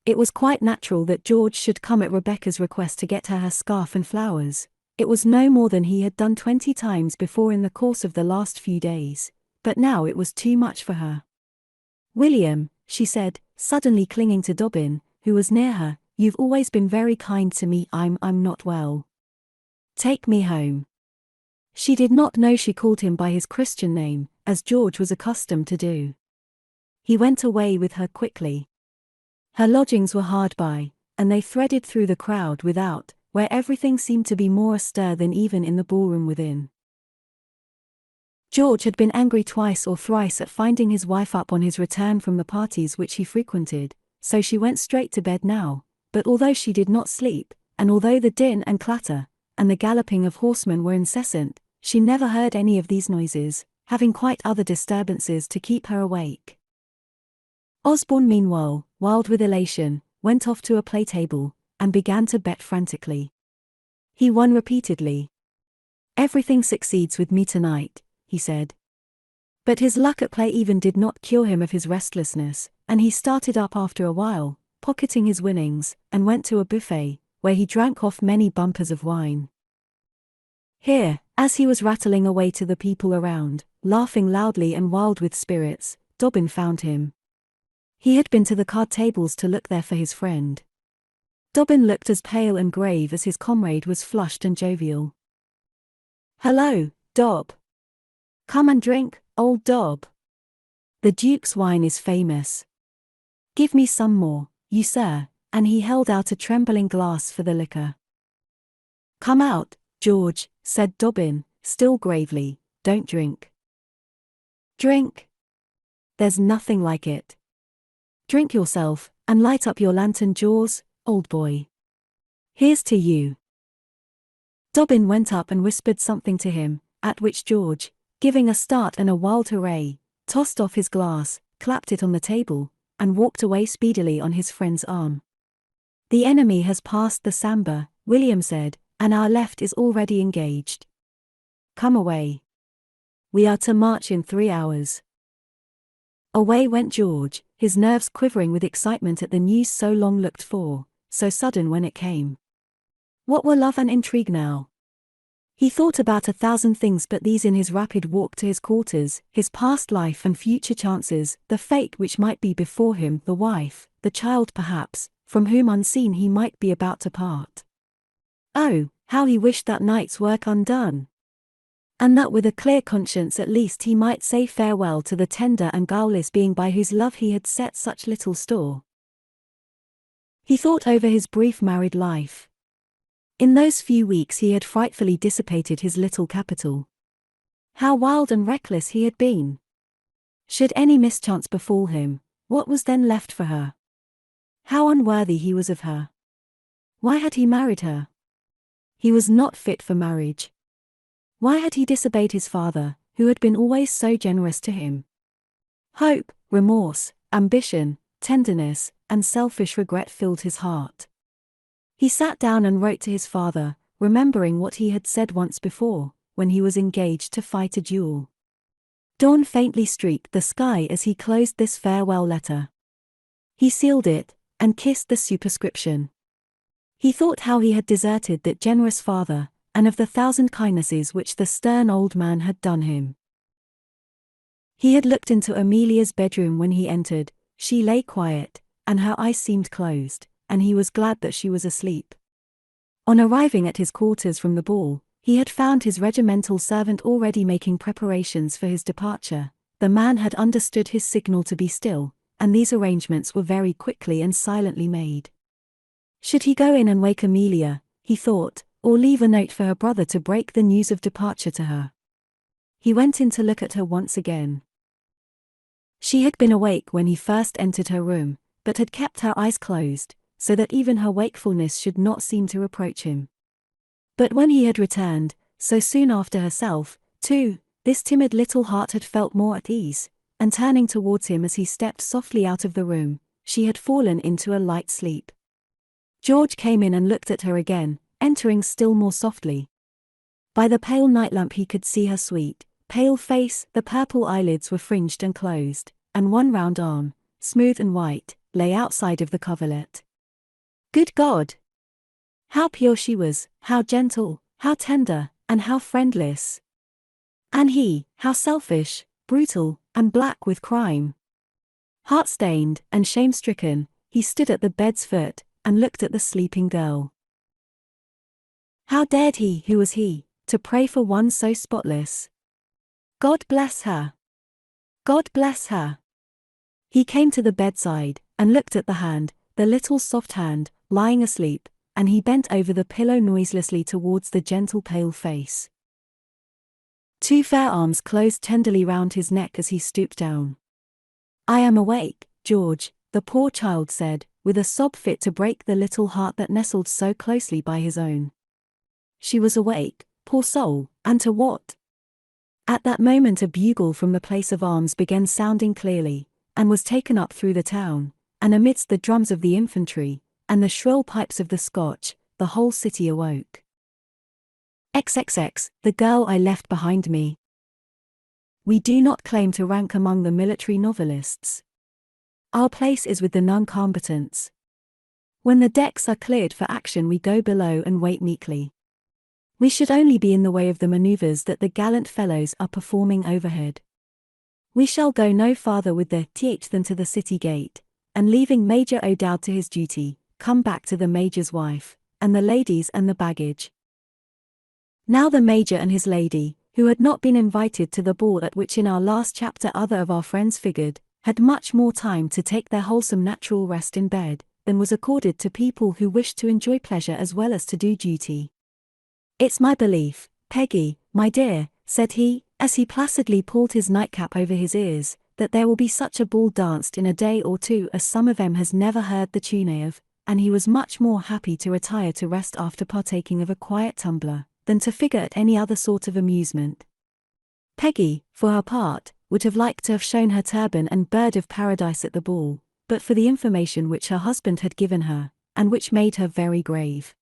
It was quite natural that George should come at Rebecca's request to get her scarf and flowers. It was no more than he had done 20 times before in the course of the last few days, but now it was too much for her. "William," she said, suddenly clinging to Dobbin, who was near her, "you've always been very kind to me. I'm not well. Take me home." She did not know she called him by his Christian name, as George was accustomed to do. He went away with her quickly. Her lodgings were hard by, and they threaded through the crowd without, where everything seemed to be more astir than even in the ballroom within. George had been angry twice or thrice at finding his wife up on his return from the parties which he frequented, so she went straight to bed now, but although she did not sleep, and although the din and clatter, and the galloping of horsemen were incessant, she never heard any of these noises, having quite other disturbances to keep her awake. Osborne meanwhile, wild with elation, went off to a play table, and began to bet frantically. He won repeatedly. "Everything succeeds with me tonight," he said. But his luck at play even did not cure him of his restlessness, and he started up after a while, pocketing his winnings, and went to a buffet, where he drank off many bumpers of wine. Here, as he was rattling away to the people around, laughing loudly and wild with spirits, Dobbin found him. He had been to the card tables to look there for his friend. Dobbin looked as pale and grave as his comrade was flushed and jovial. "Hello, Dob. Come and drink, old Dob. The Duke's wine is famous. Give me some more, you sir," and he held out a trembling glass for the liquor. "Come out, George," said Dobbin, still gravely, "don't drink." "Drink? There's nothing like it. Drink yourself, and light up your lantern jaws, old boy. Here's to you." Dobbin went up and whispered something to him, at which George, giving a start and a wild hooray, tossed off his glass, clapped it on the table, and walked away speedily on his friend's arm. "The enemy has passed the Samba," William said, "and our left is already engaged. Come away. We are to march in 3 hours." Away went George, his nerves quivering with excitement at the news so long looked for, so sudden when it came. What were love and intrigue now? He thought about 1,000 things but these in his rapid walk to his quarters, his past life and future chances, the fate which might be before him, the wife, the child perhaps, from whom unseen he might be about to part. Oh, how he wished that night's work undone! And that with a clear conscience at least he might say farewell to the tender and guileless being by whose love he had set such little store. He thought over his brief married life. In those few weeks he had frightfully dissipated his little capital. How wild and reckless he had been! Should any mischance befall him, what was then left for her? How unworthy he was of her! Why had he married her? He was not fit for marriage. Why had he disobeyed his father, who had been always so generous to him? Hope, remorse, ambition, tenderness, and selfish regret filled his heart. He sat down and wrote to his father, remembering what he had said once before, when he was engaged to fight a duel. Dawn faintly streaked the sky as he closed this farewell letter. He sealed it, and kissed the superscription. He thought how he had deserted that generous father, and of the 1,000 kindnesses which the stern old man had done him. He had looked into Amelia's bedroom when he entered. She lay quiet, and her eyes seemed closed, and he was glad that she was asleep. On arriving at his quarters from the ball, he had found his regimental servant already making preparations for his departure. The man had understood his signal to be still, and these arrangements were very quickly and silently made. Should he go in and wake Amelia, he thought, or leave a note for her brother to break the news of departure to her? He went in to look at her once again. She had been awake when he first entered her room, but had kept her eyes closed, so that even her wakefulness should not seem to reproach him. But when he had returned, so soon after herself, too, this timid little heart had felt more at ease, and turning towards him as he stepped softly out of the room, she had fallen into a light sleep. George came in and looked at her again, entering still more softly. By the pale night lamp he could see her sweet, pale face. The purple eyelids were fringed and closed, and one round arm, smooth and white, lay outside of the coverlet. Good God! How pure she was, how gentle, how tender, and how friendless! And he, how selfish, brutal, and black with crime! Heart-stained and shame-stricken, he stood at the bed's foot, and looked at the sleeping girl. How dared he, who was he, to pray for one so spotless. God bless her. God bless her. He came to the bedside, and looked at the hand, the little soft hand, lying asleep, and he bent over the pillow noiselessly towards the gentle pale face. Two fair arms closed tenderly round his neck as he stooped down. "I am awake, George," the poor child said, with a sob fit to break the little heart that nestled so closely by his own. She was awake, poor soul, and to what? At that moment a bugle from the place of arms began sounding clearly, and was taken up through the town, and amidst the drums of the infantry, and the shrill pipes of the Scotch, the whole city awoke. XXX, the girl I left behind me. We do not claim to rank among the military novelists. Our place is with the non-combatants. When the decks are cleared for action we go below and wait meekly. We should only be in the way of the manoeuvres that the gallant fellows are performing overhead. We shall go no farther with the th than to the city gate, and leaving Major O'Dowd to his duty, come back to the Major's wife, and the ladies and the baggage. Now the Major and his lady, who had not been invited to the ball at which in our last chapter other of our friends figured, had much more time to take their wholesome natural rest in bed, than was accorded to people who wished to enjoy pleasure as well as to do duty. "It's my belief, Peggy, my dear," said he, as he placidly pulled his nightcap over his ears, "that there will be such a ball danced in a day or two as some of 'em has never heard the tune of," and he was much more happy to retire to rest after partaking of a quiet tumbler, than to figure at any other sort of amusement. Peggy, for her part, would have liked to have shown her turban and bird of paradise at the ball, but for the information which her husband had given her, and which made her very grave.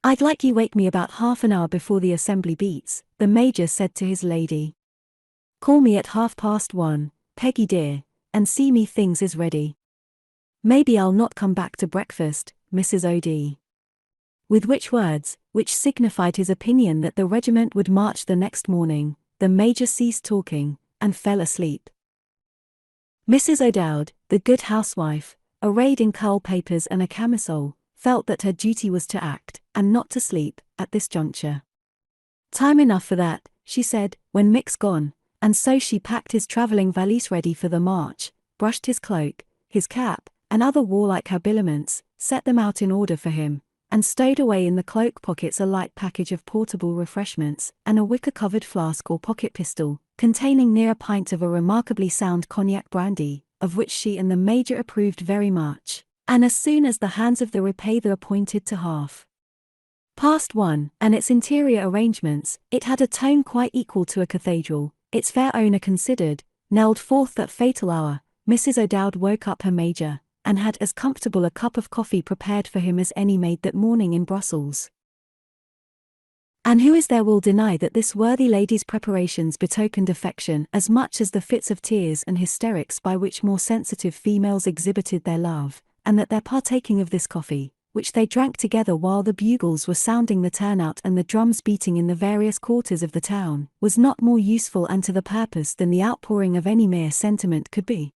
"I'd like you wake me about half an hour before the assembly beats," the Major said to his lady. "Call me at 1:30, Peggy dear, and see me things is ready. Maybe I'll not come back to breakfast, Mrs. O.D." With which words, which signified his opinion that the regiment would march the next morning, the Major ceased talking, and fell asleep. Mrs. O'Dowd, the good housewife, arrayed in curl papers and a camisole, felt that her duty was to act, and not to sleep, at this juncture. "Time enough for that," she said, when Mick's gone, and so she packed his travelling valise ready for the march, brushed his cloak, his cap, and other warlike habiliments, set them out in order for him, and stowed away in the cloak pockets a light package of portable refreshments, and a wicker-covered flask or pocket pistol, containing near a pint of a remarkably sound cognac brandy, of which she and the Major approved very much, and as soon as the hands of the repayther pointed to 1:30, and its interior arrangements, it had a tone quite equal to a cathedral, its fair owner considered, knelled forth that fatal hour, Mrs. O'Dowd woke up her Major, and had as comfortable a cup of coffee prepared for him as any maid that morning in Brussels. And who is there will deny that this worthy lady's preparations betokened affection as much as the fits of tears and hysterics by which more sensitive females exhibited their love, and that their partaking of this coffee, which they drank together while the bugles were sounding the turnout and the drums beating in the various quarters of the town, was not more useful and to the purpose than the outpouring of any mere sentiment could be.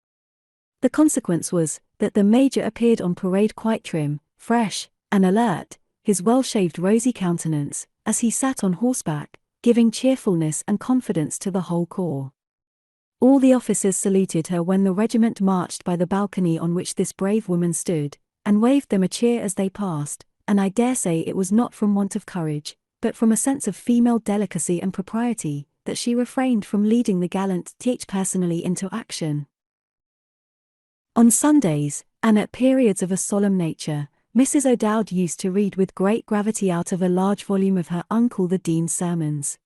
The consequence was, that the Major appeared on parade quite trim, fresh, and alert, his well-shaved rosy countenance, as he sat on horseback, giving cheerfulness and confidence to the whole corps. All the officers saluted her when the regiment marched by the balcony on which this brave woman stood, and waved them a cheer as they passed, and I dare say it was not from want of courage, but from a sense of female delicacy and propriety, that she refrained from leading the gallant th personally into action. On Sundays, and at periods of a solemn nature, Mrs. O'Dowd used to read with great gravity out of a large volume of her uncle the Dean's sermons.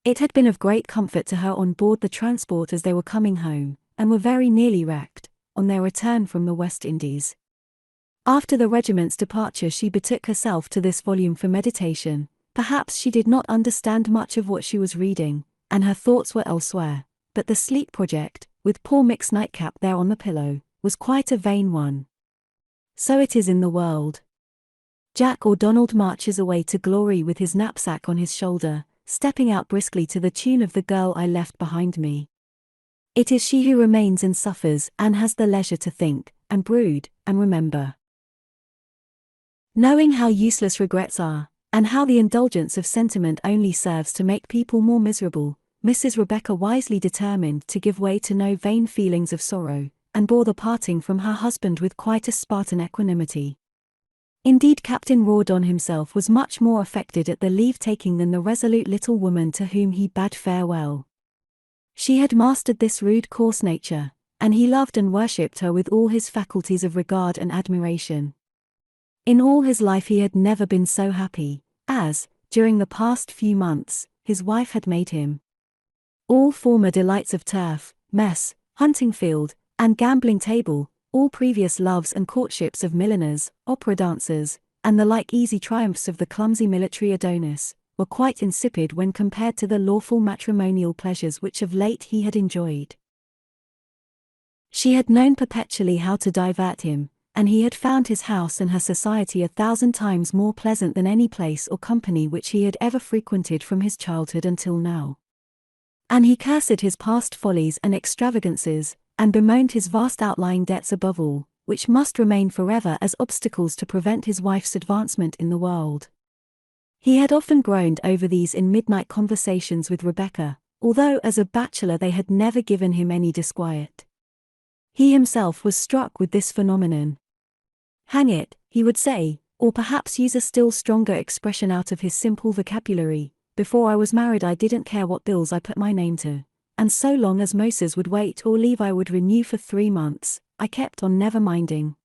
It had been of great comfort to her on board the transport as they were coming home, and were very nearly wrecked, on their return from the West Indies. After the regiment's departure she betook herself to this volume for meditation. Perhaps she did not understand much of what she was reading, and her thoughts were elsewhere, but the sleep project, with poor Mick's nightcap there on the pillow, was quite a vain one. So it is in the world. Jack or Donald marches away to glory with his knapsack on his shoulder, stepping out briskly to the tune of "The Girl I Left Behind Me." It is she who remains and suffers and has the leisure to think, and brood, and remember. Knowing how useless regrets are, And how the indulgence of sentiment only serves to make people more miserable, Mrs. Rebecca wisely determined to give way to no vain feelings of sorrow, and bore the parting from her husband with quite a Spartan equanimity. Indeed, Captain Rawdon himself was much more affected at the leave-taking than the resolute little woman to whom he bade farewell. She had mastered this rude coarse nature, and he loved and worshipped her with all his faculties of regard and admiration. In all his life he had never been so happy, as, during the past few months, his wife had made him. All former delights of turf, mess, hunting field, and gambling table, all previous loves and courtships of milliners, opera dancers, and the like easy triumphs of the clumsy military Adonis, were quite insipid when compared to the lawful matrimonial pleasures which of late he had enjoyed. She had known perpetually how to divert him, and he had found his house and her society 1,000 times more pleasant than any place or company which he had ever frequented from his childhood until now. And he cursed his past follies and extravagances, and bemoaned his vast outlying debts above all, which must remain forever as obstacles to prevent his wife's advancement in the world. He had often groaned over these in midnight conversations with Rebecca, although as a bachelor they had never given him any disquiet. He himself was struck with this phenomenon. "Hang it," he would say, or perhaps use a still stronger expression out of his simple vocabulary, "before I was married I didn't care what bills I put my name to, and so long as Moses would wait or leave I would renew for 3 months, I kept on never minding.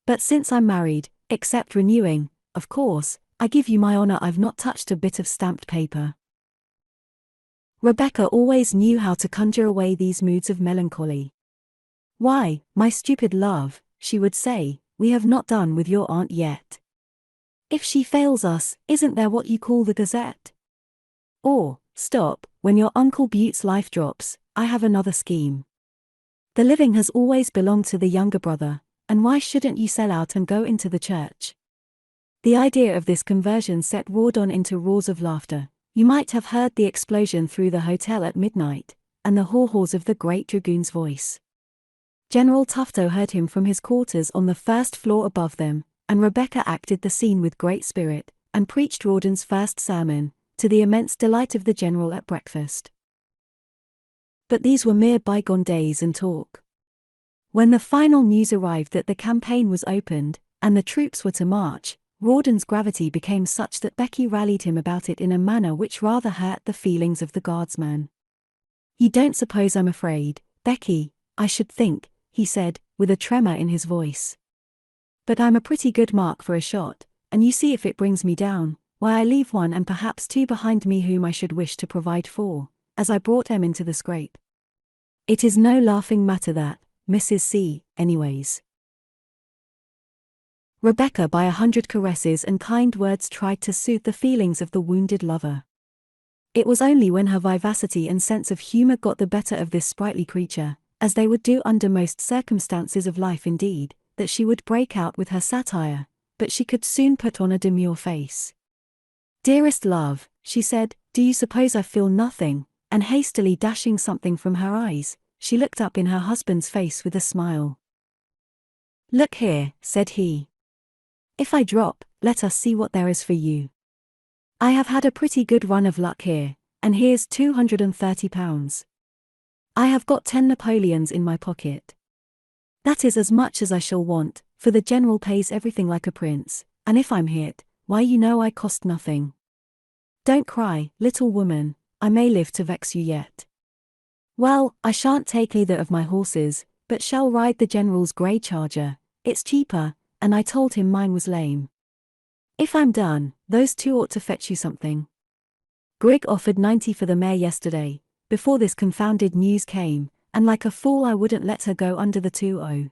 But since I'm married, except renewing, of course, I give you my honor I've not touched a bit of stamped paper." Rebecca always knew how to conjure away these moods of melancholy. "Why, my stupid love," she would say, "we have not done with your aunt yet. If she fails us, isn't there what you call the Gazette? Or, stop, when your Uncle Bute's life drops, I have another scheme. The living has always belonged to the younger brother, and why shouldn't you sell out and go into the church?" The idea of this conversion set Rawdon into roars of laughter. You might have heard the explosion through the hotel at midnight, and the haw-haws of the great dragoon's voice. General Tufto heard him from his quarters on the first floor above them, and Rebecca acted the scene with great spirit, and preached Rawdon's first sermon, to the immense delight of the general at breakfast. But these were mere bygone days and talk. When the final news arrived that the campaign was opened, and the troops were to march, Rawdon's gravity became such that Becky rallied him about it in a manner which rather hurt the feelings of the guardsman. "You don't suppose I'm afraid, Becky, I should think," he said, with a tremor in his voice. "But I'm a pretty good mark for a shot, and you see if it brings me down, why I leave 1 and perhaps 2 behind me whom I should wish to provide for, as I brought them into the scrape. It is no laughing matter that, Mrs. C., anyways." Rebecca by 100 caresses and kind words tried to soothe the feelings of the wounded lover. It was only when her vivacity and sense of humor got the better of this sprightly creature, as they would do under most circumstances of life indeed, that she would break out with her satire, but she could soon put on a demure face. "Dearest love," she said, "do you suppose I feel nothing?" And hastily dashing something from her eyes, she looked up in her husband's face with a smile. "Look here," said he. "If I drop, let us see what there is for you. I have had a pretty good run of luck here, and here's £230. I have got 10 Napoleons in my pocket. That is as much as I shall want, for the general pays everything like a prince, and if I'm hit, why you know I cost nothing. Don't cry, little woman, I may live to vex you yet. Well, I shan't take either of my horses, but shall ride the general's grey charger, it's cheaper, and I told him mine was lame. If I'm done, those 2 ought to fetch you something. Grigg offered 90 for the mare yesterday, before this confounded news came, and like a fool I wouldn't let her go under the 2.0.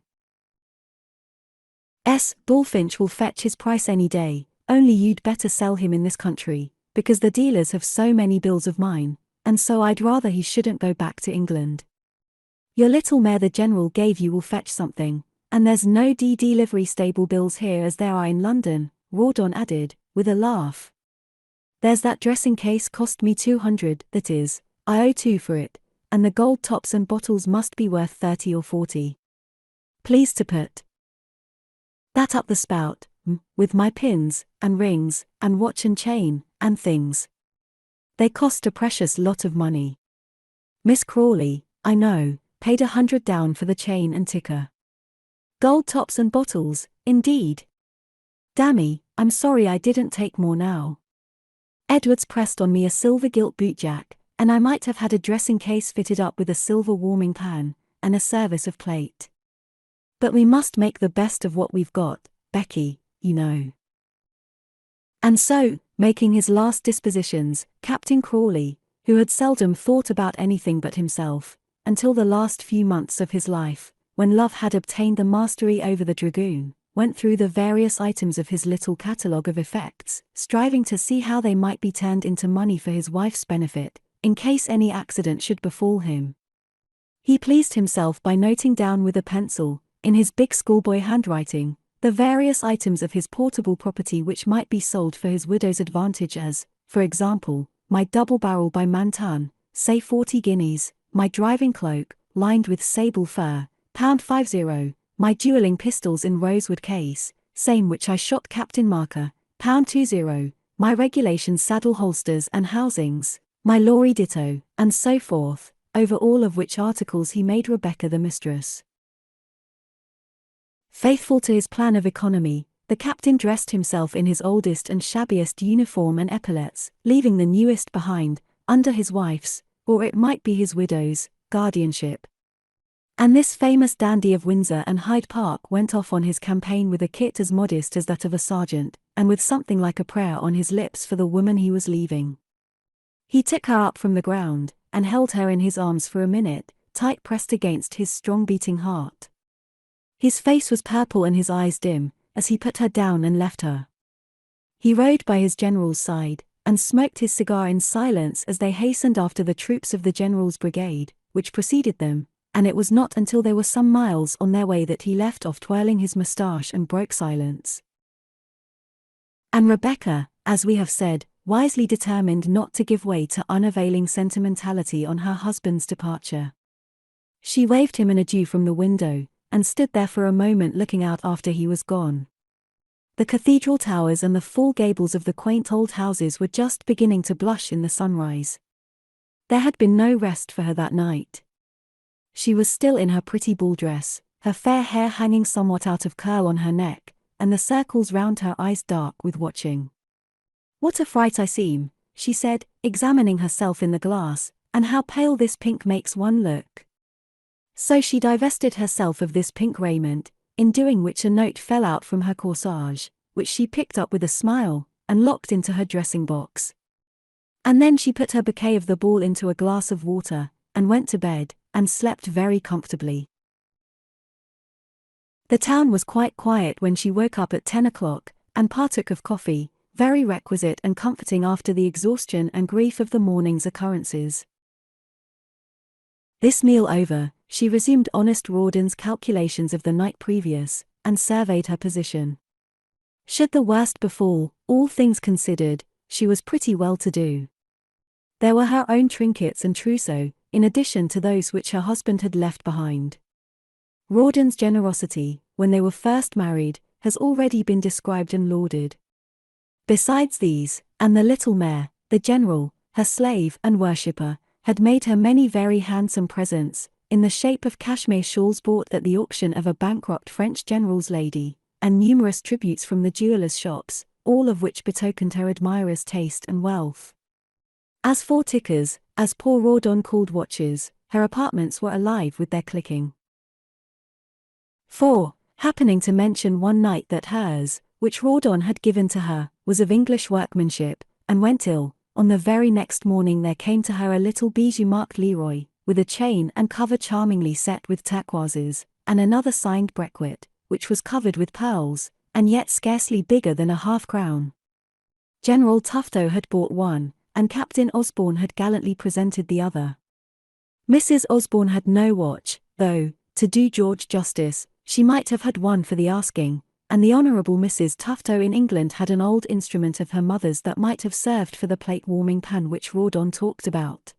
Bullfinch will fetch his price any day, only you'd better sell him in this country, because the dealers have so many bills of mine, and so I'd rather he shouldn't go back to England. Your little mare the general gave you will fetch something, and there's no livery stable bills here as there are in London," Rawdon added, with a laugh. "There's that dressing case cost me 200, that is, I owe 2 for it, and the gold tops and bottles must be worth 30 or 40. Please to put that up the spout, with my pins, and rings, and watch and chain, and things. They cost a precious lot of money. Miss Crawley, I know, paid $100 down for the chain and ticker. Gold tops and bottles, indeed. Dammy, I'm sorry I didn't take more now. Edwards pressed on me a silver gilt bootjack, and I might have had a dressing case fitted up with a silver warming pan, and a service of plate. But we must make the best of what we've got, Becky, you know. And so, making his last dispositions, Captain Crawley, who had seldom thought about anything but himself, until the last few months of his life, when love had obtained the mastery over the dragoon, went through the various items of his little catalogue of effects, striving to see how they might be turned into money for his wife's benefit, in case any accident should befall him. He pleased himself by noting down with a pencil, in his big schoolboy handwriting, the various items of his portable property which might be sold for his widow's advantage as, for example, my double barrel by Mantan, say 40 guineas, my driving cloak, lined with sable fur, £50, my duelling pistols in rosewood case, same which I shot Captain Marker, £20, my regulation saddle holsters and housings, my lorry ditto, and so forth, over all of which articles he made Rebecca the mistress. Faithful to his plan of economy, the captain dressed himself in his oldest and shabbiest uniform and epaulets, leaving the newest behind, under his wife's, or it might be his widow's, guardianship. And this famous dandy of Windsor and Hyde Park went off on his campaign with a kit as modest as that of a sergeant, and with something like a prayer on his lips for the woman he was leaving. He took her up from the ground, and held her in his arms for a minute, tight pressed against his strong beating heart. His face was purple and his eyes dim, as he put her down and left her. He rode by his general's side, and smoked his cigar in silence as they hastened after the troops of the general's brigade, which preceded them, and it was not until they were some miles on their way that he left off twirling his moustache and broke silence. And Rebecca, as we have said, wisely determined not to give way to unavailing sentimentality on her husband's departure. She waved him an adieu from the window, and stood there for a moment looking out after he was gone. The cathedral towers and the full gables of the quaint old houses were just beginning to blush in the sunrise. There had been no rest for her that night. She was still in her pretty ball dress, her fair hair hanging somewhat out of curl on her neck, and the circles round her eyes dark with watching. "What a fright I seem," she said, examining herself in the glass, "and how pale this pink makes one look." So she divested herself of this pink raiment, in doing which a note fell out from her corsage, which she picked up with a smile, and locked into her dressing box. And then she put her bouquet of the ball into a glass of water, and went to bed, and slept very comfortably. The town was quite quiet when she woke up at 10 o'clock, and partook of coffee, very requisite and comforting after the exhaustion and grief of the morning's occurrences. This meal over, she resumed honest Rawdon's calculations of the night previous, and surveyed her position. Should the worst befall, all things considered, she was pretty well to do. There were her own trinkets and trousseau, in addition to those which her husband had left behind. Rawdon's generosity, when they were first married, has already been described and lauded. Besides these, and the little mare, the general, her slave and worshipper, had made her many very handsome presents, in the shape of cashmere shawls bought at the auction of a bankrupt French general's lady, and numerous tributes from the jewelers' shops, all of which betokened her admirer's taste and wealth. As for tickers, as poor Rawdon called watches, her apartments were alive with their clicking. For, happening to mention one night that hers, which Rawdon had given to her, was of English workmanship, and went ill, on the very next morning there came to her a little bijou marked Leroy, with a chain and cover charmingly set with turquoises, and another signed Brequet, which was covered with pearls, and yet scarcely bigger than a half-crown. General Tufto had bought one, and Captain Osborne had gallantly presented the other. Mrs. Osborne had no watch, though, to do George justice, she might have had one for the asking, and the Honourable Mrs. Tufto in England had an old instrument of her mother's that might have served for the plate-warming pan which Rawdon talked about.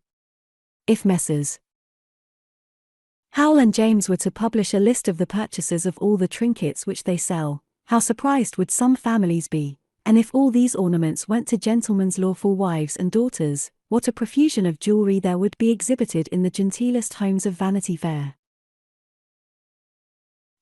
If Messrs. Howell and James were to publish a list of the purchasers of all the trinkets which they sell, How surprised would some families be, and if all these ornaments went to gentlemen's lawful wives and daughters, what a profusion of jewelry there would be exhibited in the genteelest homes of Vanity Fair.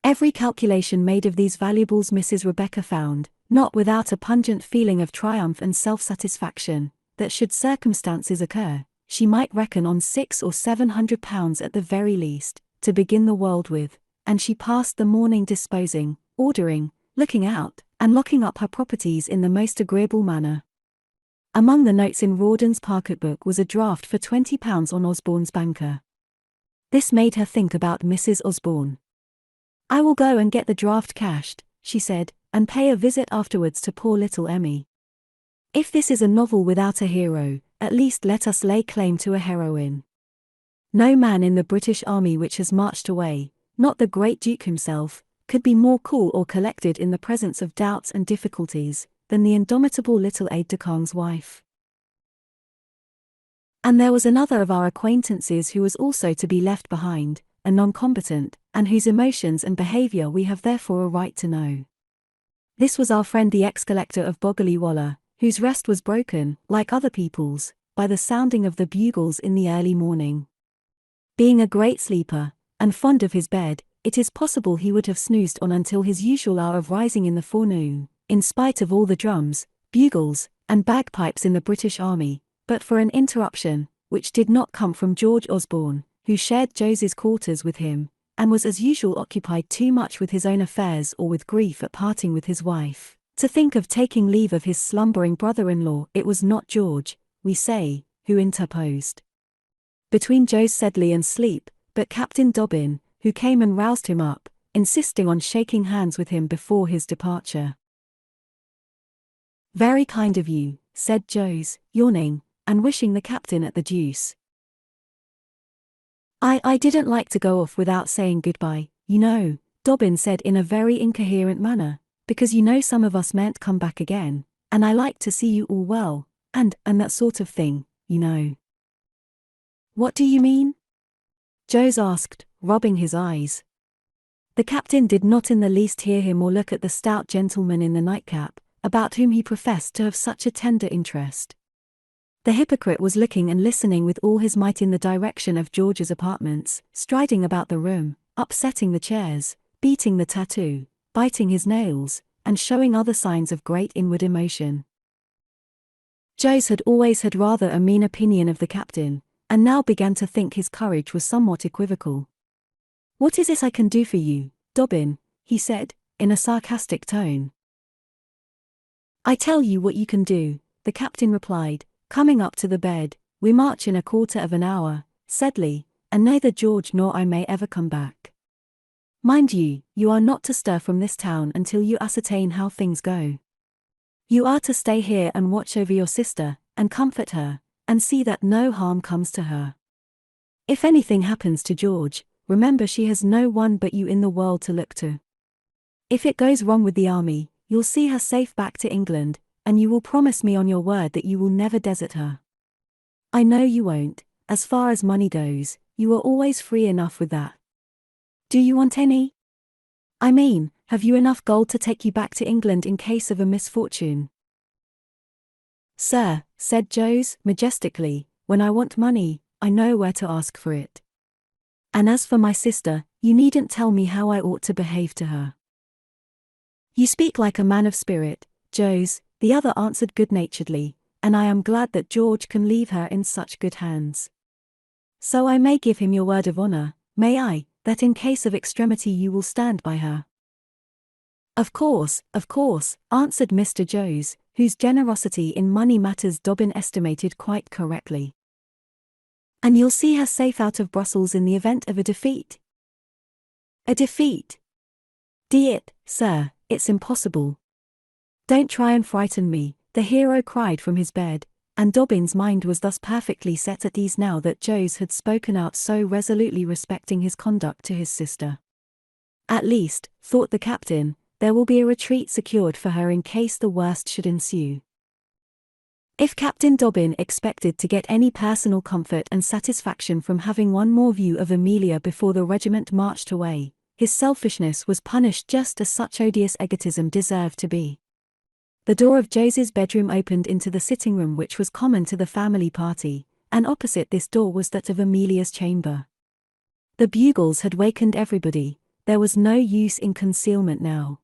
Every calculation made of these valuables Mrs. Rebecca found, not without a pungent feeling of triumph and self-satisfaction, that should circumstances occur, she might reckon on £600 or £700 at the very least, to begin the world with, and she passed the morning disposing, ordering, looking out, and locking up her properties in the most agreeable manner. Among the notes in Rawdon's pocketbook was a draft for £20 on Osborne's banker. This made her think about Mrs. Osborne. "I will go and get the draft cashed," she said, "and pay a visit afterwards to poor little Emmy. If this is a novel without a hero, at least let us lay claim to a heroine. No man in the British Army which has marched away, not the great Duke himself, could be more cool or collected in the presence of doubts and difficulties, than the indomitable little aide-de-camp's wife." And there was another of our acquaintances who was also to be left behind, a non-combatant, and whose emotions and behaviour we have therefore a right to know. This was our friend the ex-collector of Boggley whose rest was broken, like other people's, by the sounding of the bugles in the early morning. Being a great sleeper, and fond of his bed, it is possible he would have snoozed on until his usual hour of rising in the forenoon, in spite of all the drums, bugles, and bagpipes in the British Army, but for an interruption, which did not come from George Osborne, who shared Joe's quarters with him, and was as usual occupied too much with his own affairs or with grief at parting with his wife, to think of taking leave of his slumbering brother-in-law. It was not George, we say, who interposed between Joe Sedley and sleep, but Captain Dobbin, who came and roused him up, insisting on shaking hands with him before his departure. "Very kind of you," said Joes, yawning, and wishing the captain at the deuce. I didn't like to go off without saying goodbye, you know," Dobbin said in a very incoherent manner, "because you know some of us mayn't come back again, and I like to see you all well, and that sort of thing, you know." "What do you mean?" Joes asked, rubbing his eyes. The captain did not in the least hear him or look at the stout gentleman in the nightcap, about whom he professed to have such a tender interest. The hypocrite was looking and listening with all his might in the direction of George's apartments, striding about the room, upsetting the chairs, beating the tattoo, biting his nails, and showing other signs of great inward emotion. Joes had always had rather a mean opinion of the captain, and now began to think his courage was somewhat equivocal. "What is it I can do for you, Dobbin?" he said, in a sarcastic tone. "I tell you what you can do," the captain replied, coming up to the bed. "We march in a quarter of an hour, Sedley, and neither George nor I may ever come back. Mind you, you are not to stir from this town until you ascertain how things go. You are to stay here and watch over your sister, and comfort her, and see that no harm comes to her. If anything happens to George, remember she has no one but you in the world to look to. If it goes wrong with the army, you'll see her safe back to England, and you will promise me on your word that you will never desert her. I know you won't. As far as money goes, you are always free enough with that. Do you want any? I mean, have you enough gold to take you back to England in case of a misfortune?" "Sir," said Joes, majestically, "when I want money, I know where to ask for it. And as for my sister, you needn't tell me how I ought to behave to her." "You speak like a man of spirit, Joes," the other answered good-naturedly, "and I am glad that George can leave her in such good hands. So I may give him your word of honour, may I, that in case of extremity you will stand by her?" Of course," answered Mr. Joes, whose generosity in money matters Dobbin estimated quite correctly. "And you'll see her safe out of Brussels in the event of a defeat?" "A defeat? D-it, sir, it's impossible. Don't try and frighten me," the hero cried from his bed, and Dobbin's mind was thus perfectly set at ease now that Joes had spoken out so resolutely respecting his conduct to his sister. "At least," thought the captain, "there will be a retreat secured for her in case the worst should ensue." If Captain Dobbin expected to get any personal comfort and satisfaction from having one more view of Amelia before the regiment marched away, his selfishness was punished just as such odious egotism deserved to be. The door of Joe's bedroom opened into the sitting room which was common to the family party, and opposite this door was that of Amelia's chamber. The bugles had wakened everybody, there was no use in concealment now.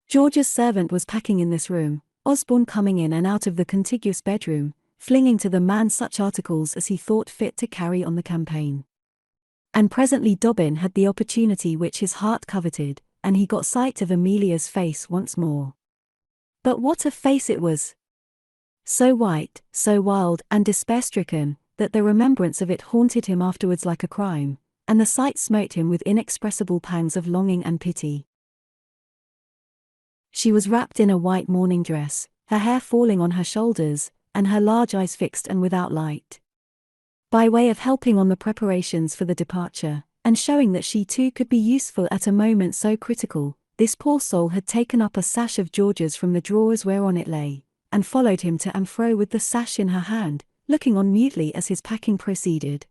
George's servant was packing in this room, Osborne coming in and out of the contiguous bedroom, flinging to the man such articles as he thought fit to carry on the campaign. And presently Dobbin had the opportunity which his heart coveted, and he got sight of Amelia's face once more. But what a face it was! So white, so wild and despair-stricken, that the remembrance of it haunted him afterwards like a crime, and the sight smote him with inexpressible pangs of longing and pity. She was wrapped in a white morning dress, her hair falling on her shoulders, and her large eyes fixed and without light. By way of helping on the preparations for the departure, and showing that she too could be useful at a moment so critical, this poor soul had taken up a sash of George's from the drawers whereon it lay, and followed him to and fro with the sash in her hand, looking on mutely as his packing proceeded.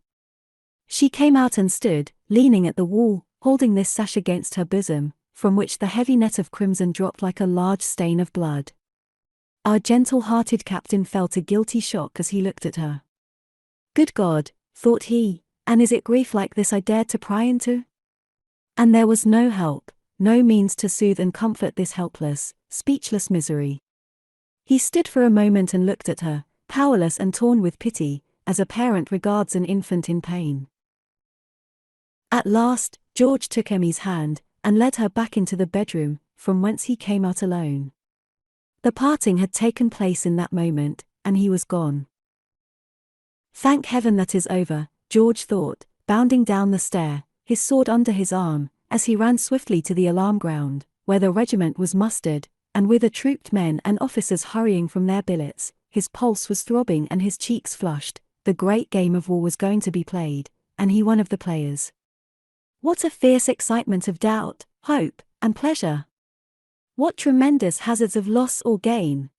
She came out and stood, leaning at the wall, holding this sash against her bosom, from which the heavy net of crimson dropped like a large stain of blood. Our gentle-hearted captain felt a guilty shock as he looked at her. Good God, thought he, and is it grief like this I dared to pry into? And there was no help, no means to soothe and comfort this helpless, speechless misery. He stood for a moment and looked at her, powerless and torn with pity, as a parent regards an infant in pain. At last, George took Emmy's hand, and led her back into the bedroom, from whence he came out alone. The parting had taken place in that moment, and he was gone. Thank heaven that is over, George thought, bounding down the stair, his sword under his arm, as he ran swiftly to the alarm ground, where the regiment was mustered, and whither trooped men and officers hurrying from their billets. His pulse was throbbing and his cheeks flushed. The great game of war was going to be played, and he one of the players. What a fierce excitement of doubt, hope, and pleasure! What tremendous hazards of loss or gain!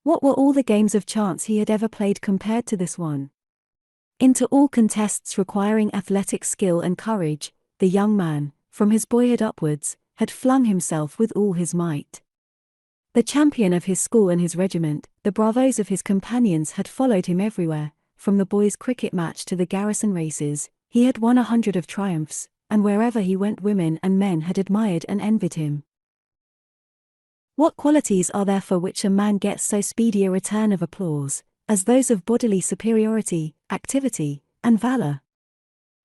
What were all the games of chance he had ever played compared to this one? Into all contests requiring athletic skill and courage, the young man, from his boyhood upwards, had flung himself with all his might. The champion of his school and his regiment, the bravos of his companions had followed him everywhere, from the boys' cricket match to the garrison races. He had won 100 of triumphs, and wherever he went women and men had admired and envied him. What qualities are there for which a man gets so speedy a return of applause, as those of bodily superiority, activity, and valor?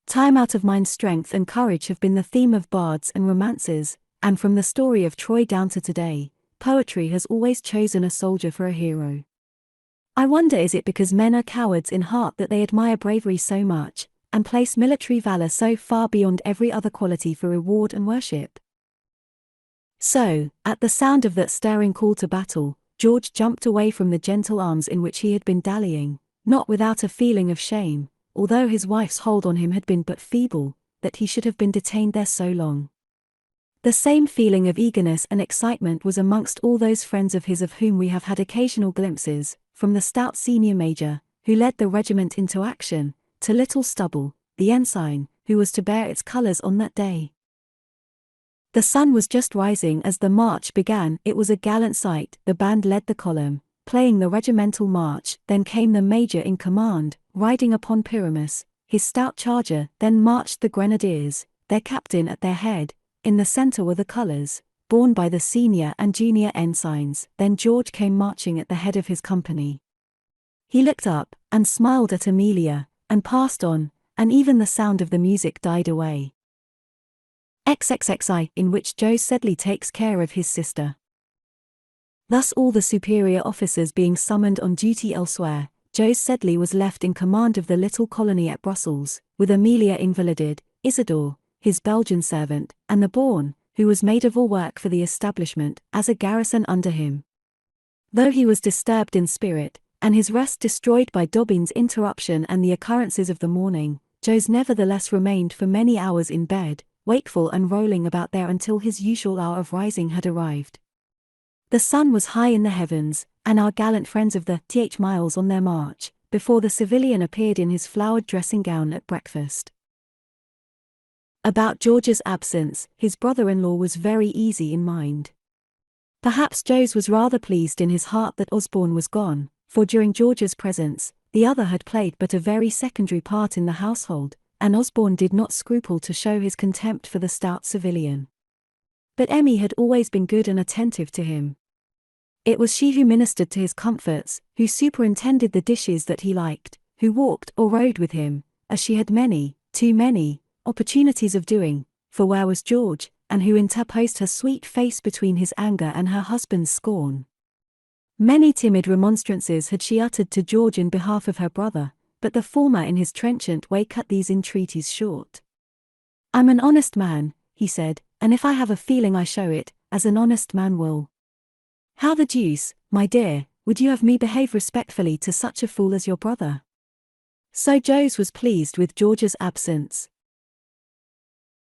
Time out of mind, strength and courage have been the theme of bards and romances, and from the story of Troy down to today, poetry has always chosen a soldier for a hero. I wonder, is it because men are cowards in heart that they admire bravery so much, and place military valor so far beyond every other quality for reward and worship? So, at the sound of that stirring call to battle, George jumped away from the gentle arms in which he had been dallying, not without a feeling of shame, although his wife's hold on him had been but feeble, that he should have been detained there so long. The same feeling of eagerness and excitement was amongst all those friends of his of whom we have had occasional glimpses, from the stout senior major, who led the regiment into action, to little Stubble, the ensign, who was to bear its colours on that day. The sun was just rising as the march began. It was a gallant sight. The band led the column, playing the regimental march. Then came the major in command, riding upon Pyramus, his stout charger. Then marched the grenadiers, their captain at their head. In the centre were the colours, borne by the senior and junior ensigns. Then George came marching at the head of his company. He looked up, and smiled at Amelia, and passed on, and even the sound of the music died away. XXXI, in which Joe Sedley takes care of his sister. Thus, all the superior officers being summoned on duty elsewhere, Joe Sedley was left in command of the little colony at Brussels, with Amelia invalided, Isidore, his Belgian servant, and the Bourne, who was maid of all work for the establishment, as a garrison under him. Though he was disturbed in spirit, and his rest destroyed by Dobbin's interruption and the occurrences of the morning, Joe's nevertheless remained for many hours in bed, wakeful and rolling about there until his usual hour of rising had arrived. The sun was high in the heavens, and our gallant friends of the miles on their march, before the civilian appeared in his flowered dressing gown at breakfast. About George's absence, his brother-in-law was very easy in mind. Perhaps Jos was rather pleased in his heart that Osborne was gone, for during George's presence, the other had played but a very secondary part in the household, and Osborne did not scruple to show his contempt for the stout civilian. But Emmy had always been good and attentive to him. It was she who ministered to his comforts, who superintended the dishes that he liked, who walked or rode with him, as she had many, too many, opportunities of doing, for where was George, and who interposed her sweet face between his anger and her husband's scorn. Many timid remonstrances had she uttered to George in behalf of her brother, but the former in his trenchant way cut these entreaties short. "I'm an honest man," he said, "and if I have a feeling I show it, as an honest man will. How the deuce, my dear, would you have me behave respectfully to such a fool as your brother?" So Jos was pleased with George's absence.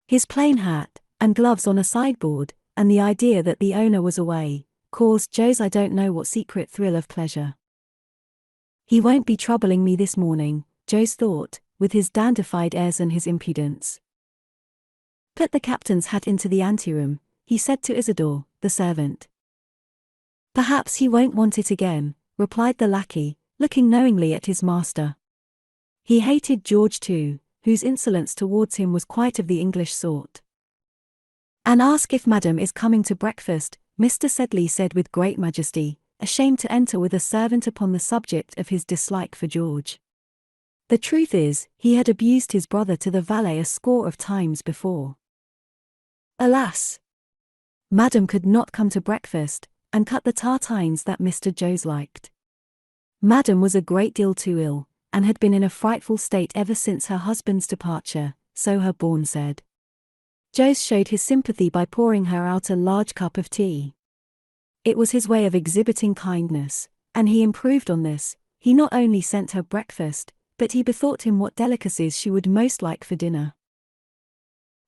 His plain hat, and gloves on a sideboard, and the idea that the owner was away, caused Jos I don't know what secret thrill of pleasure. "He won't be troubling me this morning," Jos thought, with his dandified airs and his impudence. "Put the captain's hat into the anteroom," he said to Isidore, the servant. "Perhaps he won't want it again," replied the lackey, looking knowingly at his master. He hated George too, whose insolence towards him was quite of the English sort. "And ask if Madam is coming to breakfast," Mr. Sedley said with great majesty, ashamed to enter with a servant upon the subject of his dislike for George. The truth is, he had abused his brother to the valet a score of times before. Alas! Madam could not come to breakfast, and cut the tartines that Mr. Jos liked. Madam was a great deal too ill, and had been in a frightful state ever since her husband's departure, so her bonne said. Jos showed his sympathy by pouring her out a large cup of tea. It was his way of exhibiting kindness, and he improved on this. He not only sent her breakfast, but he bethought him what delicacies she would most like for dinner.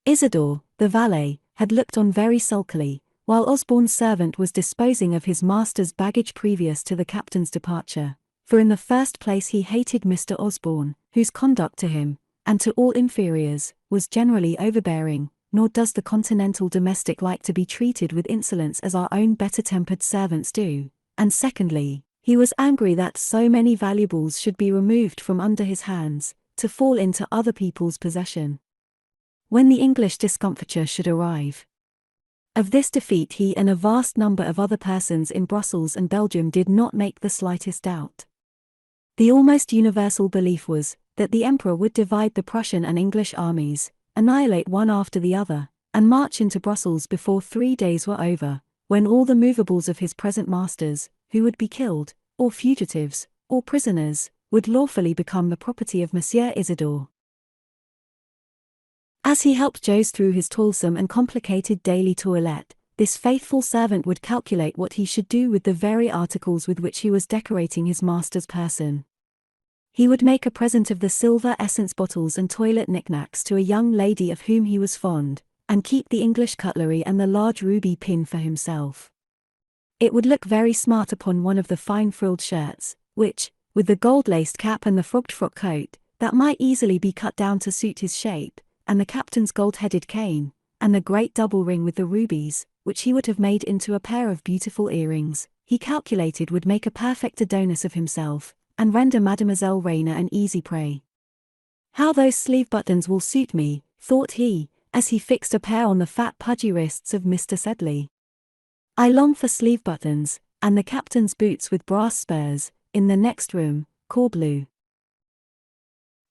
Isidore, the valet, had looked on very sulkily, while Osborne's servant was disposing of his master's baggage previous to the captain's departure, for in the first place he hated Mr. Osborne, whose conduct to him, and to all inferiors, was generally overbearing, nor does the continental domestic like to be treated with insolence as our own better-tempered servants do, and secondly, he was angry that so many valuables should be removed from under his hands, to fall into other people's possession. When the English discomfiture should arrive. Of this defeat he and a vast number of other persons in Brussels and Belgium did not make the slightest doubt. The almost universal belief was, that the Emperor would divide the Prussian and English armies, annihilate one after the other, and march into Brussels before 3 days were over, when all the movables of his present masters, who would be killed, or fugitives, or prisoners, would lawfully become the property of Monsieur Isidore. As he helped Jos through his toilsome and complicated daily toilette, this faithful servant would calculate what he should do with the very articles with which he was decorating his master's person. He would make a present of the silver essence bottles and toilet knickknacks to a young lady of whom he was fond, and keep the English cutlery and the large ruby pin for himself. It would look very smart upon one of the fine frilled shirts, which, with the gold-laced cap and the frogged frock coat, that might easily be cut down to suit his shape, and the captain's gold-headed cane, and the great double ring with the rubies, which he would have made into a pair of beautiful earrings, he calculated would make a perfect Adonis of himself, and render Mademoiselle Rayner an easy prey. "How those sleeve buttons will suit me," thought he, as he fixed a pair on the fat pudgy wrists of Mr. Sedley. "I long for sleeve buttons, and the captain's boots with brass spurs, in the next room, corbleu.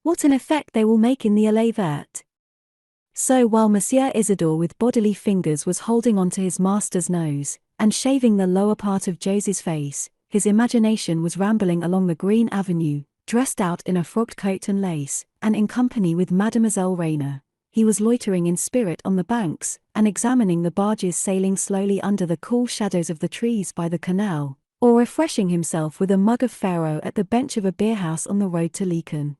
What an effect they will make in the allée verte." So while Monsieur Isidore with bodily fingers was holding on to his master's nose, and shaving the lower part of Josie's face, his imagination was rambling along the green avenue, dressed out in a frogged coat and lace, and in company with Mademoiselle Rayner. He was loitering in spirit on the banks, and examining the barges sailing slowly under the cool shadows of the trees by the canal, or refreshing himself with a mug of Faro at the bench of a beerhouse on the road to Leeken.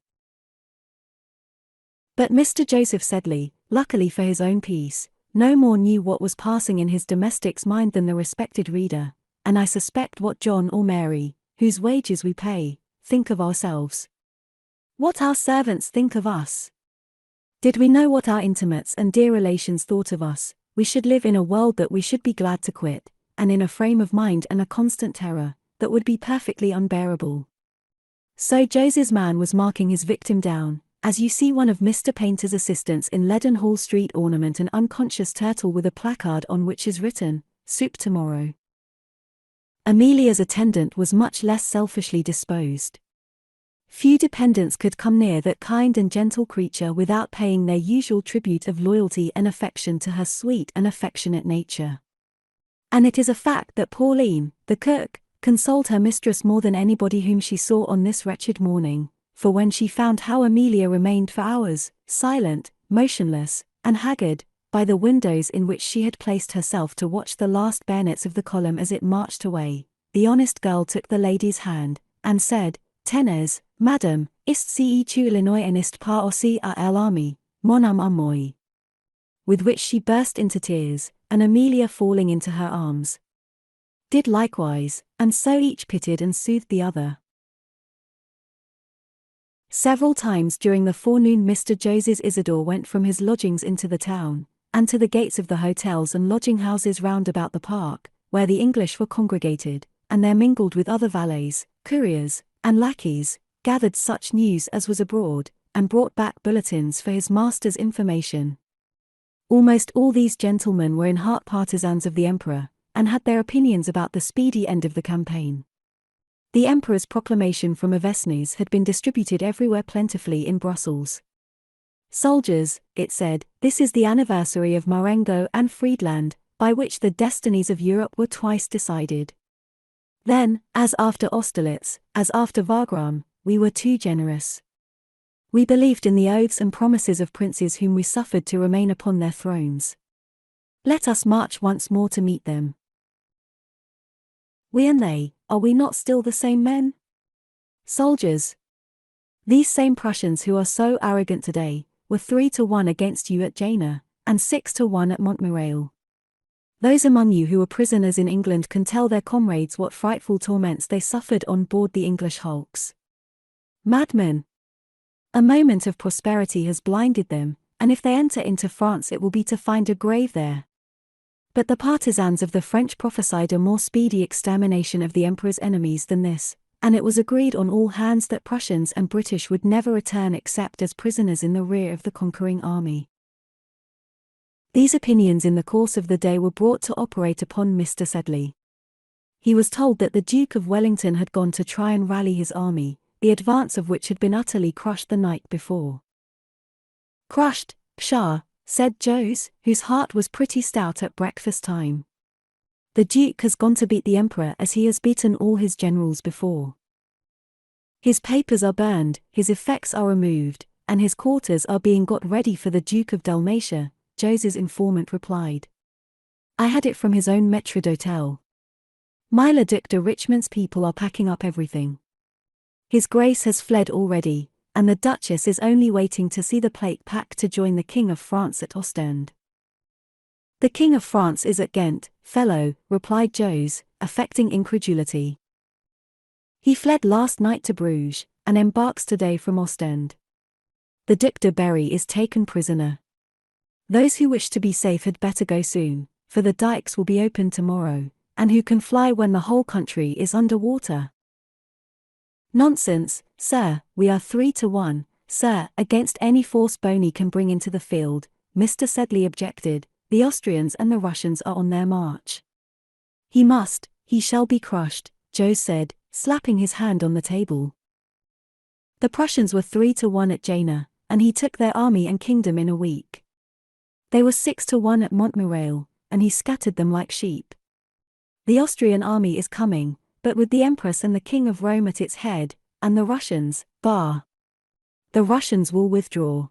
But Mr. Joseph Sedley, luckily for his own peace, no more knew what was passing in his domestic's mind than the respected reader, and I suspect what John or Mary, whose wages we pay, think of ourselves. What our servants think of us. Did we know what our intimates and dear relations thought of us, we should live in a world that we should be glad to quit, and in a frame of mind and a constant terror that would be perfectly unbearable. So Joe's man was marking his victim down, as you see one of Mr. Painter's assistants in Leadenhall Street ornament an unconscious turtle with a placard on which is written, "Soup tomorrow." Amelia's attendant was much less selfishly disposed. Few dependents could come near that kind and gentle creature without paying their usual tribute of loyalty and affection to her sweet and affectionate nature. And it is a fact that Pauline, the cook, consoled her mistress more than anybody whom she saw on this wretched morning, for when she found how Amelia remained for hours, silent, motionless, and haggard, by the windows in which she had placed herself to watch the last bayonets of the column as it marched away, the honest girl took the lady's hand, and said, "Tenez, Madam, ist ce tu Illinois en ist pas aussi à l'armée, mon âme à moi," with which she burst into tears, and Amelia falling into her arms did likewise, and so each pitied and soothed the other. Several times during the forenoon Mr. Joseph Isidore went from his lodgings into the town, and to the gates of the hotels and lodging-houses round about the park, where the English were congregated, and there mingled with other valets, couriers, and lackeys, gathered such news as was abroad, and brought back bulletins for his master's information. Almost all these gentlemen were in heart partisans of the emperor, and had their opinions about the speedy end of the campaign. The emperor's proclamation from Avesnes had been distributed everywhere plentifully in Brussels. "Soldiers," it said, "this is the anniversary of Marengo and Friedland, by which the destinies of Europe were twice decided. Then, as after Austerlitz, as after Wagram, we were too generous. We believed in the oaths and promises of princes whom we suffered to remain upon their thrones. Let us march once more to meet them. We and they, are we not still the same men? Soldiers. These same Prussians who are so arrogant today, were 3-1 against you at Jena, and 6-1 at Montmirail. Those among you who were prisoners in England can tell their comrades what frightful torments they suffered on board the English hulks. Madmen! A moment of prosperity has blinded them, and if they enter into France it will be to find a grave there. But the partisans of the French prophesied a more speedy extermination of the emperor's enemies than this, and it was agreed on all hands that Prussians and British would never return except as prisoners in the rear of the conquering army. These opinions in the course of the day were brought to operate upon Mr. Sedley. He was told that the Duke of Wellington had gone to try and rally his army, the advance of which had been utterly crushed the night before. "Crushed, pshaw," said Jose, whose heart was pretty stout at breakfast time. "The Duke has gone to beat the Emperor as he has beaten all his generals before. His papers are burned, his effects are removed, and his quarters are being got ready for the Duke of Dalmatia," Jose's informant replied. "I had it from his own maître d'hôtel. My Duc de Richmond's people are packing up everything. His Grace has fled already, and the Duchess is only waiting to see the plate pack to join the King of France at Ostend." "The King of France is at Ghent, fellow," replied Jose, affecting incredulity. "He fled last night to Bruges, and embarks today from Ostend. The Duc de Berry is taken prisoner. Those who wish to be safe had better go soon, for the dikes will be opened tomorrow, and who can fly when the whole country is under water?" "Nonsense, sir, we are 3-1, sir, against any force Boney can bring into the field," Mr. Sedley objected. "The Austrians and the Russians are on their march." He shall be crushed," Jose said, slapping his hand on the table. "The Prussians were 3-1 at Jena, and he took their army and kingdom in a week. They were 6-1 at Montmirail, and he scattered them like sheep. The Austrian army is coming, but with the Empress and the King of Rome at its head, and the Russians, the Russians will withdraw.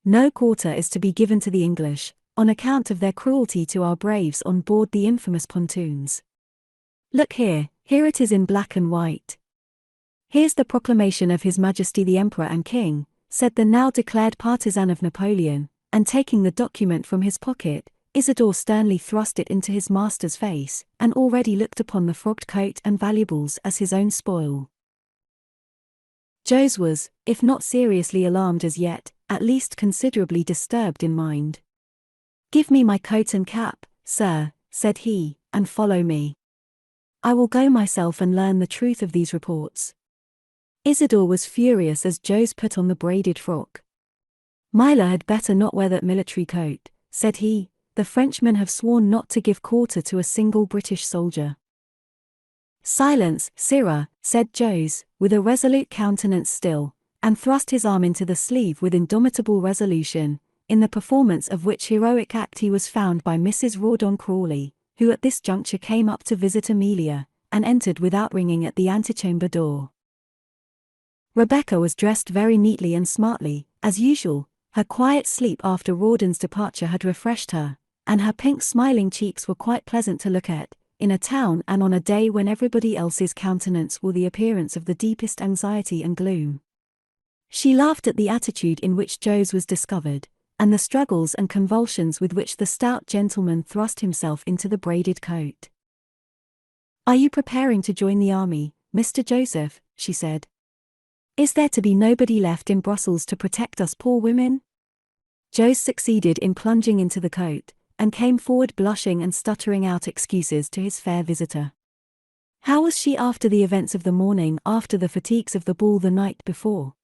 No quarter is to be given to the English, on account of their cruelty to our braves on board the infamous pontoons. Look here it is in black and white. Here's the proclamation of His Majesty the Emperor and King," said the now declared partisan of Napoleon, and taking the document from his pocket, Isidore sternly thrust it into his master's face, and already looked upon the frogged coat and valuables as his own spoil. Jose was, if not seriously alarmed as yet, at least considerably disturbed in mind. "Give me my coat and cap, sir," said he, "and follow me. I will go myself and learn the truth of these reports." Isidore was furious as Jose put on the braided frock. "Myla had better not wear that military coat," said he. "The Frenchmen have sworn not to give quarter to a single British soldier." "Silence, sirrah," said Jose, with a resolute countenance still, and thrust his arm into the sleeve with indomitable resolution, in the performance of which heroic act he was found by Mrs. Rawdon Crawley, who at this juncture came up to visit Amelia, and entered without ringing at the antechamber door. Rebecca was dressed very neatly and smartly, as usual. Her quiet sleep after Rawdon's departure had refreshed her, and her pink smiling cheeks were quite pleasant to look at, in a town and on a day when everybody else's countenance wore the appearance of the deepest anxiety and gloom. She laughed at the attitude in which Jose was discovered, and the struggles and convulsions with which the stout gentleman thrust himself into the braided coat. "Are you preparing to join the army, Mr. Joseph?" she said. "Is there to be nobody left in Brussels to protect us poor women?" Jose succeeded in plunging into the coat, and came forward blushing and stuttering out excuses to his fair visitor. How was she after the events of the morning, after the fatigues of the ball the night before?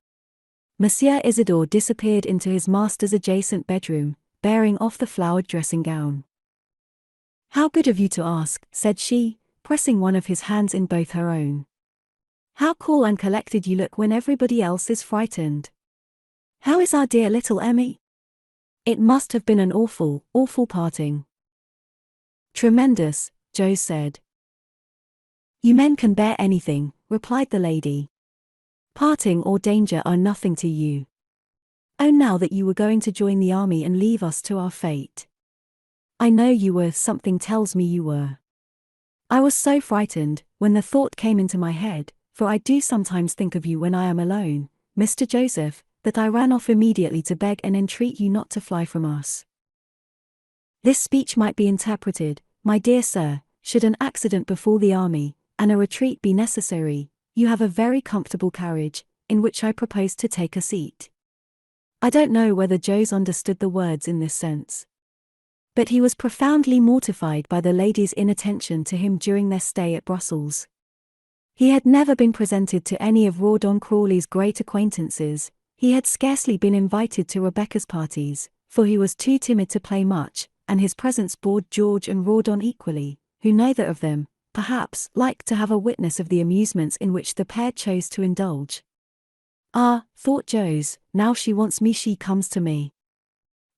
Monsieur Isidore disappeared into his master's adjacent bedroom, bearing off the flowered dressing gown. "How good of you to ask," said she, pressing one of his hands in both her own. "How cool and collected you look when everybody else is frightened. How is our dear little Emmy? It must have been an awful, awful parting." "Tremendous," Jose said. "You men can bear anything," replied the lady. "Parting or danger are nothing to you. Oh, now that you were going to join the army and leave us to our fate. I know you were, something tells me you were. I was so frightened, when the thought came into my head, for I do sometimes think of you when I am alone, Mr. Joseph, that I ran off immediately to beg and entreat you not to fly from us. This speech might be interpreted, my dear sir, should an accident befall the army, and a retreat be necessary, you have a very comfortable carriage, in which I propose to take a seat." I don't know whether Jose understood the words in this sense. But he was profoundly mortified by the lady's inattention to him during their stay at Brussels. He had never been presented to any of Rawdon Crawley's great acquaintances, he had scarcely been invited to Rebecca's parties, for he was too timid to play much, and his presence bored George and Rawdon equally, who neither of them, perhaps, liked to have a witness of the amusements in which the pair chose to indulge. "Ah," thought Jose, "now she wants me, she comes to me.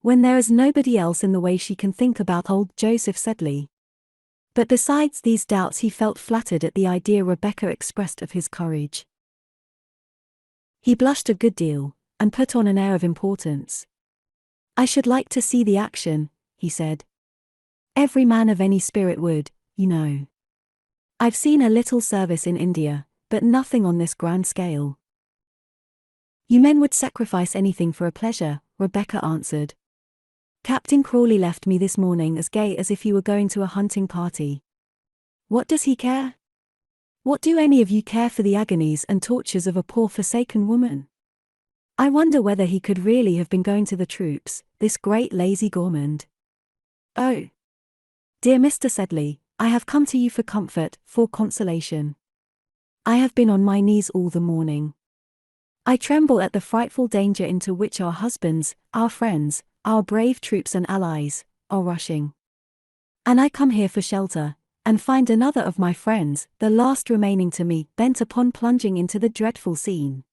When there is nobody else in the way she can think about old Joseph Sedley." But besides these doubts he felt flattered at the idea Rebecca expressed of his courage. He blushed a good deal, and put on an air of importance. "I should like to see the action," he said. "Every man of any spirit would, you know. I've seen a little service in India, but nothing on this grand scale." "You men would sacrifice anything for a pleasure," Rebecca answered. "Captain Crawley left me this morning as gay as if he were going to a hunting party. What does he care? What do any of you care for the agonies and tortures of a poor forsaken woman? I wonder whether he could really have been going to the troops, this great lazy gourmand. Oh, dear Mr. Sedley, I have come to you for comfort, for consolation. I have been on my knees all the morning. I tremble at the frightful danger into which our husbands, our friends, our brave troops and allies, are rushing. And I come here for shelter, and find another of my friends, the last remaining to me, bent upon plunging into the dreadful scene."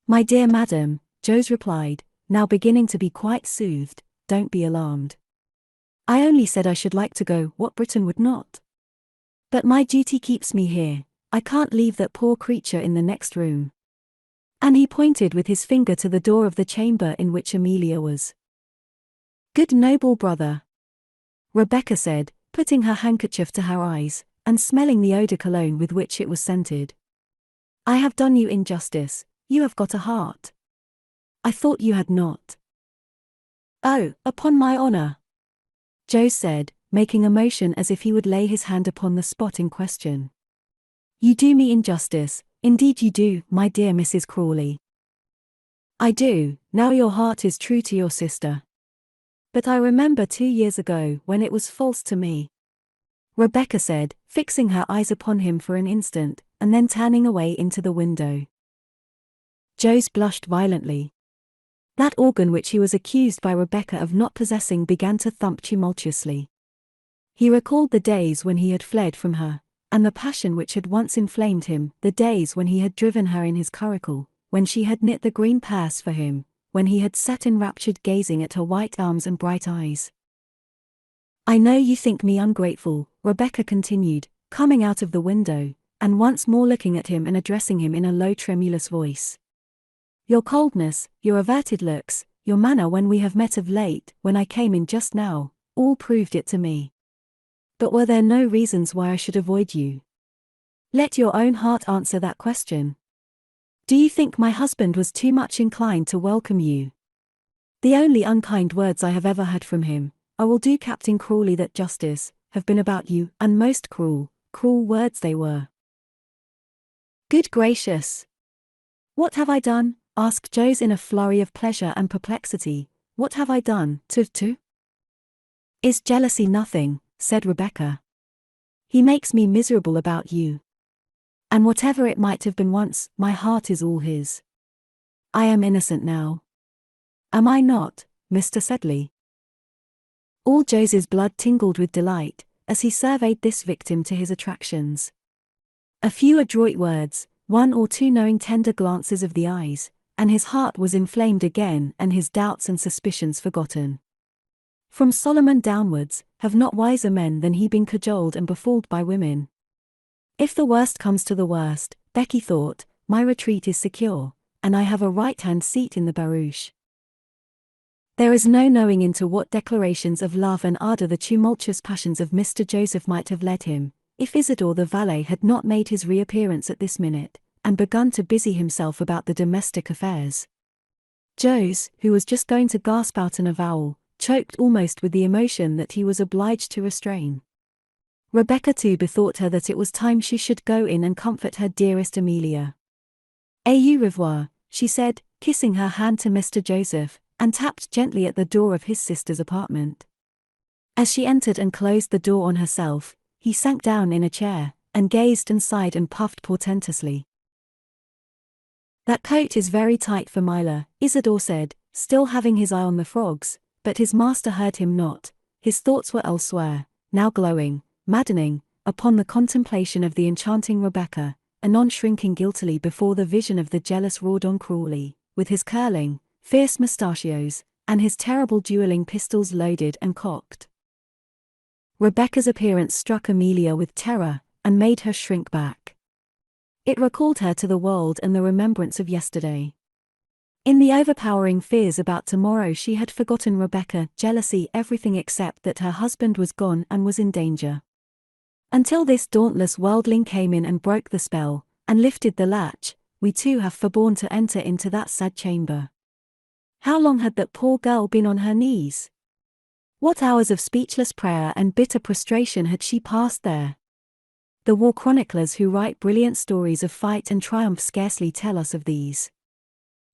"My dear madam," Jose replied, now beginning to be quite soothed, "don't be alarmed. I only said I should like to go, what Briton would not? But my duty keeps me here, I can't leave that poor creature in the next room." And he pointed with his finger to the door of the chamber in which Amelia was. "Good noble brother," Rebecca said, putting her handkerchief to her eyes, and smelling the eau de cologne with which it was scented. "I have done you injustice, you have got a heart. I thought you had not." "Oh, upon my honor," Jose said, making a motion as if he would lay his hand upon the spot in question. "You do me injustice, indeed you do, my dear Mrs. Crawley. I do, now your heart is true to your sister. But I remember 2 years ago when it was false to me. Rebecca said, fixing her eyes upon him for an instant, and then turning away into the window. Joes blushed violently. That organ which he was accused by Rebecca of not possessing began to thump tumultuously. He recalled the days when he had fled from her, and the passion which had once inflamed him, the days when he had driven her in his curricle, when she had knit the green purse for him, when he had sat enraptured gazing at her white arms and bright eyes. I know you think me ungrateful, Rebecca continued, coming out of the window, and once more looking at him and addressing him in a low tremulous voice. Your coldness, your averted looks, your manner when we have met of late, when I came in just now, all proved it to me. But were there no reasons why I should avoid you? Let your own heart answer that question. Do you think my husband was too much inclined to welcome you? The only unkind words I have ever heard from him, I will do Captain Crawley that justice, have been about you, and most cruel, cruel words they were. Good gracious! What have I done? Asked Joes in a flurry of pleasure and perplexity. What have I done, to? Is jealousy nothing, said Rebecca. He makes me miserable about you. And whatever it might have been once, my heart is all his. I am innocent now. Am I not, Mr. Sedley? All Joes's blood tingled with delight, as he surveyed this victim to his attractions. A few adroit words, one or two knowing tender glances of the eyes, and his heart was inflamed again and his doubts and suspicions forgotten. From Solomon downwards, have not wiser men than he been cajoled and befooled by women? If the worst comes to the worst, Becky thought, my retreat is secure, and I have a right-hand seat in the barouche. There is no knowing into what declarations of love and ardour the tumultuous passions of Mr. Joseph might have led him, if Isidore the valet had not made his reappearance at this minute, and begun to busy himself about the domestic affairs. Joes, who was just going to gasp out an avowal, choked almost with the emotion that he was obliged to restrain. Rebecca too bethought her that it was time she should go in and comfort her dearest Amelia. Au revoir, she said, kissing her hand to Mr. Joseph, and tapped gently at the door of his sister's apartment. As she entered and closed the door on herself, he sank down in a chair, and gazed and sighed and puffed portentously. That coat is very tight for Myla, Isidore said, still having his eye on the frogs, but his master heard him not. His thoughts were elsewhere, now glowing, maddening, upon the contemplation of the enchanting Rebecca, anon shrinking guiltily before the vision of the jealous Rawdon Crawley, with his curling, fierce mustachios, and his terrible dueling pistols loaded and cocked. Rebecca's appearance struck Amelia with terror, and made her shrink back. It recalled her to the world and the remembrance of yesterday. In the overpowering fears about tomorrow she had forgotten Rebecca, jealousy, everything except that her husband was gone and was in danger. Until this dauntless worldling came in and broke the spell, and lifted the latch, we too have forborne to enter into that sad chamber. How long had that poor girl been on her knees? What hours of speechless prayer and bitter prostration had she passed there? The war chroniclers who write brilliant stories of fight and triumph scarcely tell us of these.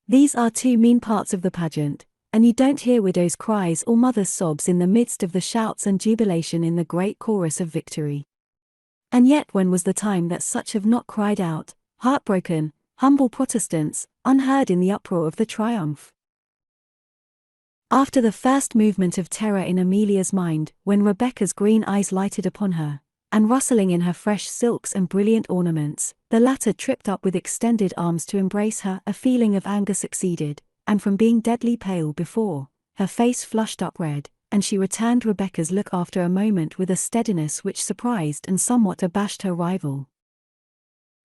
These are two mean parts of the pageant, and you don't hear widows' cries or mothers' sobs in the midst of the shouts and jubilation in the great chorus of victory. And yet when was the time that such have not cried out, heartbroken, humble Protestants, unheard in the uproar of the triumph? After the first movement of terror in Amelia's mind, when Rebecca's green eyes lighted upon her, and rustling in her fresh silks and brilliant ornaments, the latter tripped up with extended arms to embrace her, a feeling of anger succeeded, and from being deadly pale before, her face flushed up red, and she returned Rebecca's look after a moment with a steadiness which surprised and somewhat abashed her rival.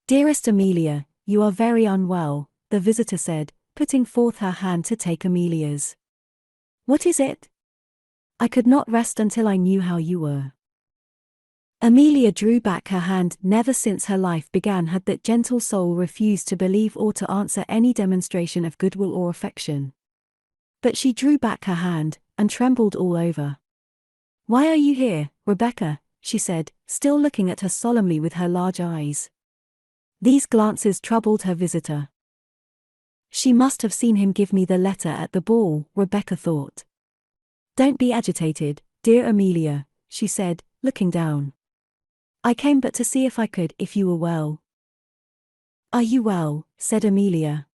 Dearest Amelia, you are very unwell, the visitor said, putting forth her hand to take Amelia's. What is it? I could not rest until I knew how you were. Amelia drew back her hand. Never since her life began had that gentle soul refused to believe or to answer any demonstration of goodwill or affection. But she drew back her hand, and trembled all over. Why are you here, Rebecca? She said, still looking at her solemnly with her large eyes. These glances troubled her visitor. She must have seen him give me the letter at the ball, Rebecca thought. Don't be agitated, dear Amelia, she said, looking down. I came but to see if you were well. Are you well? Said Amelia.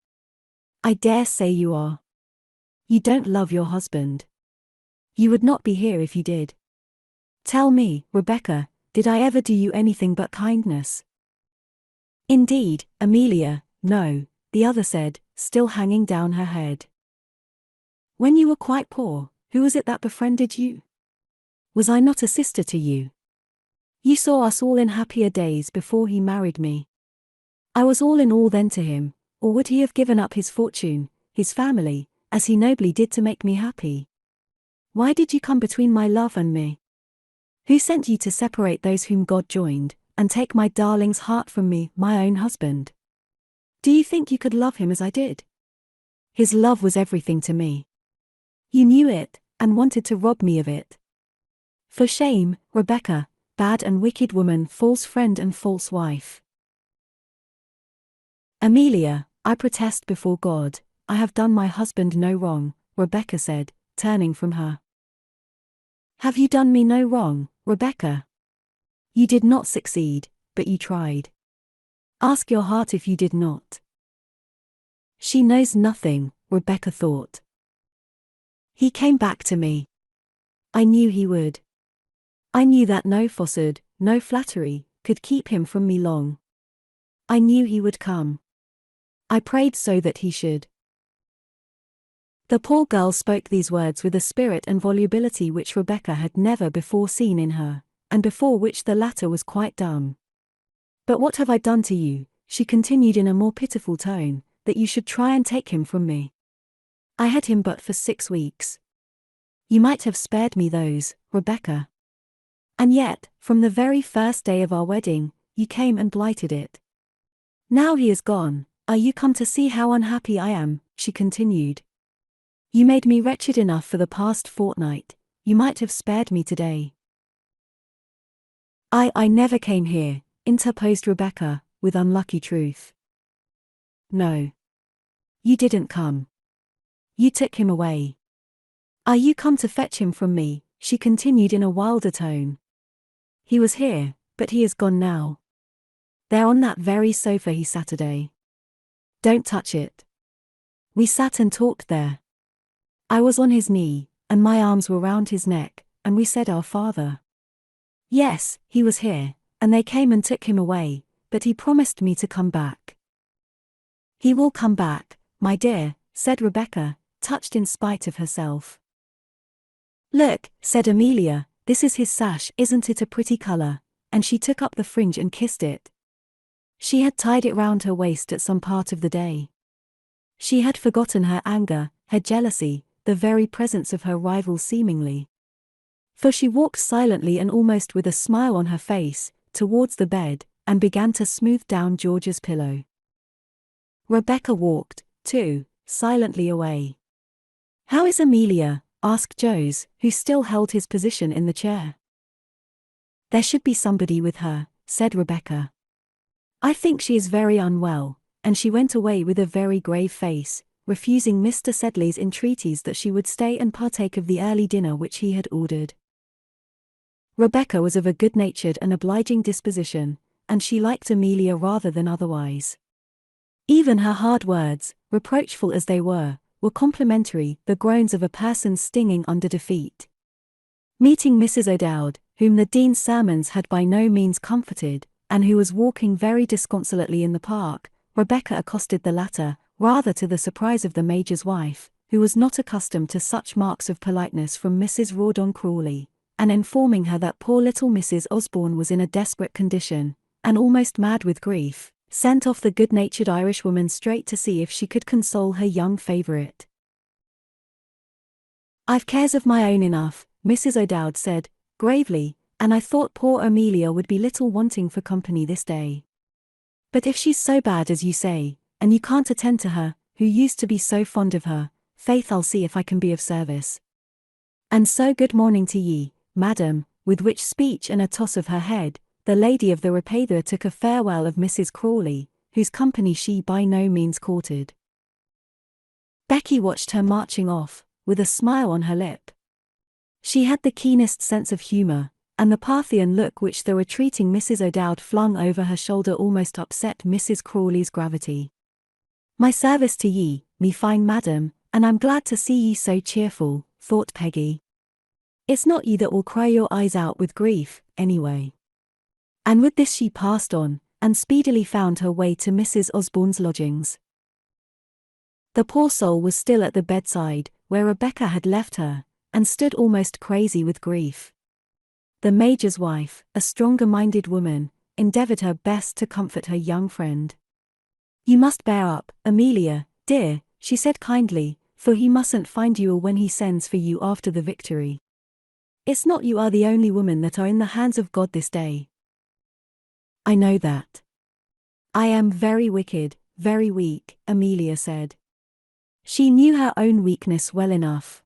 I dare say you are. You don't love your husband. You would not be here if you did. Tell me, Rebecca, did I ever do you anything but kindness? Indeed, Amelia, no, the other said, still hanging down her head. When you were quite poor, who was it that befriended you? Was I not a sister to you? You saw us all in happier days before he married me. I was all in all then to him, or would he have given up his fortune, his family, as he nobly did to make me happy? Why did you come between my love and me? Who sent you to separate those whom God joined, and take my darling's heart from me, my own husband? Do you think you could love him as I did? His love was everything to me. You knew it, and wanted to rob me of it. For shame, Rebecca, bad and wicked woman, false friend and false wife. Amelia, I protest before God, I have done my husband no wrong, Rebecca said, turning from her. Have you done me no wrong, Rebecca? You did not succeed, but you tried. Ask your heart if you did not. She knows nothing, Rebecca thought. He came back to me. I knew he would. I knew that no falsehood, no flattery, could keep him from me long. I knew he would come. I prayed so that he should. The poor girl spoke these words with a spirit and volubility which Rebecca had never before seen in her, and before which the latter was quite dumb. But what have I done to you, she continued in a more pitiful tone, that you should try and take him from me? I had him but for 6 weeks. You might have spared me those, Rebecca. And yet, from the very first day of our wedding, you came and blighted it. Now he is gone, are you come to see how unhappy I am, she continued. You made me wretched enough for the past fortnight, you might have spared me today. I never came here, interposed Rebecca, with unlucky truth. No. You didn't come. You took him away. Are you come to fetch him from me, she continued in a wilder tone. He was here, but he is gone now. There on that very sofa he sat today. Don't touch it. We sat and talked there. I was on his knee, and my arms were round his neck, and we said our Father. Yes, he was here, and they came and took him away, but he promised me to come back. He will come back, my dear, said Rebecca, touched in spite of herself. Look, said Amelia, this is his sash, isn't it a pretty colour? And she took up the fringe and kissed it. She had tied it round her waist at some part of the day. She had forgotten her anger, her jealousy, the very presence of her rival seemingly. For she walked silently and almost with a smile on her face, towards the bed, and began to smooth down George's pillow. Rebecca walked, too, silently away. How is Amelia? Asked Jose, who still held his position in the chair. There should be somebody with her, said Rebecca. I think she is very unwell, and she went away with a very grave face, refusing Mr. Sedley's entreaties that she would stay and partake of the early dinner which he had ordered. Rebecca was of a good-natured and obliging disposition, and she liked Amelia rather than otherwise. Even her hard words, reproachful as they were complimentary, the groans of a person stinging under defeat. Meeting Mrs. O'Dowd, whom the Dean's sermons had by no means comforted, and who was walking very disconsolately in the park, Rebecca accosted the latter, rather to the surprise of the Major's wife, who was not accustomed to such marks of politeness from Mrs. Rawdon Crawley, and informing her that poor little Mrs. Osborne was in a desperate condition, and almost mad with grief, sent off the good-natured Irishwoman straight to see if she could console her young favourite. I've cares of my own enough, Mrs. O'Dowd said, gravely, and I thought poor Amelia would be little wanting for company this day. But if she's so bad as you say, and you can't attend to her, who used to be so fond of her, faith I'll see if I can be of service. And so good morning to ye, madam, with which speech and a toss of her head, the lady of the Repaither took a farewell of Mrs. Crawley, whose company she by no means courted. Becky watched her marching off, with a smile on her lip. She had the keenest sense of humor, and the Parthian look which the retreating Mrs. O'Dowd flung over her shoulder almost upset Mrs. Crawley's gravity. "My service to ye, me fine madam, and I'm glad to see ye so cheerful," thought Peggy. "It's not ye that will cry your eyes out with grief, anyway." And with this she passed on, and speedily found her way to Mrs. Osborne's lodgings. The poor soul was still at the bedside, where Rebecca had left her, and stood almost crazy with grief. The Major's wife, a stronger-minded woman, endeavored her best to comfort her young friend. "You must bear up, Amelia, dear," she said kindly, "for he mustn't find you ill when he sends for you after the victory. It's not you are the only women that are in the hands of God this day." "I know that. I am very wicked, very weak," Amelia said. She knew her own weakness well enough.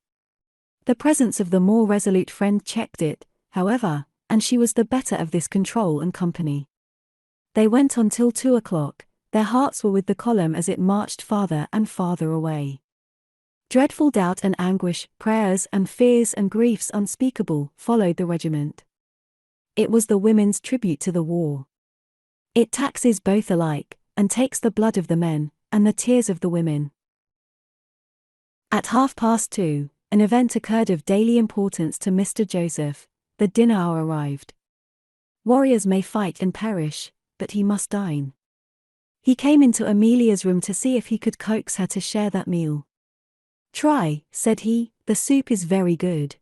The presence of the more resolute friend checked it, however, and she was the better of this control and company. They went on till 2 o'clock, their hearts were with the column as it marched farther and farther away. Dreadful doubt and anguish, prayers and fears and griefs unspeakable, followed the regiment. It was the women's tribute to the war. It taxes both alike, and takes the blood of the men, and the tears of the women. At 2:30, an event occurred of daily importance to Mr. Joseph. The dinner hour arrived. Warriors may fight and perish, but he must dine. He came into Amelia's room to see if he could coax her to share that meal. "Try," said he, "the soup is very good.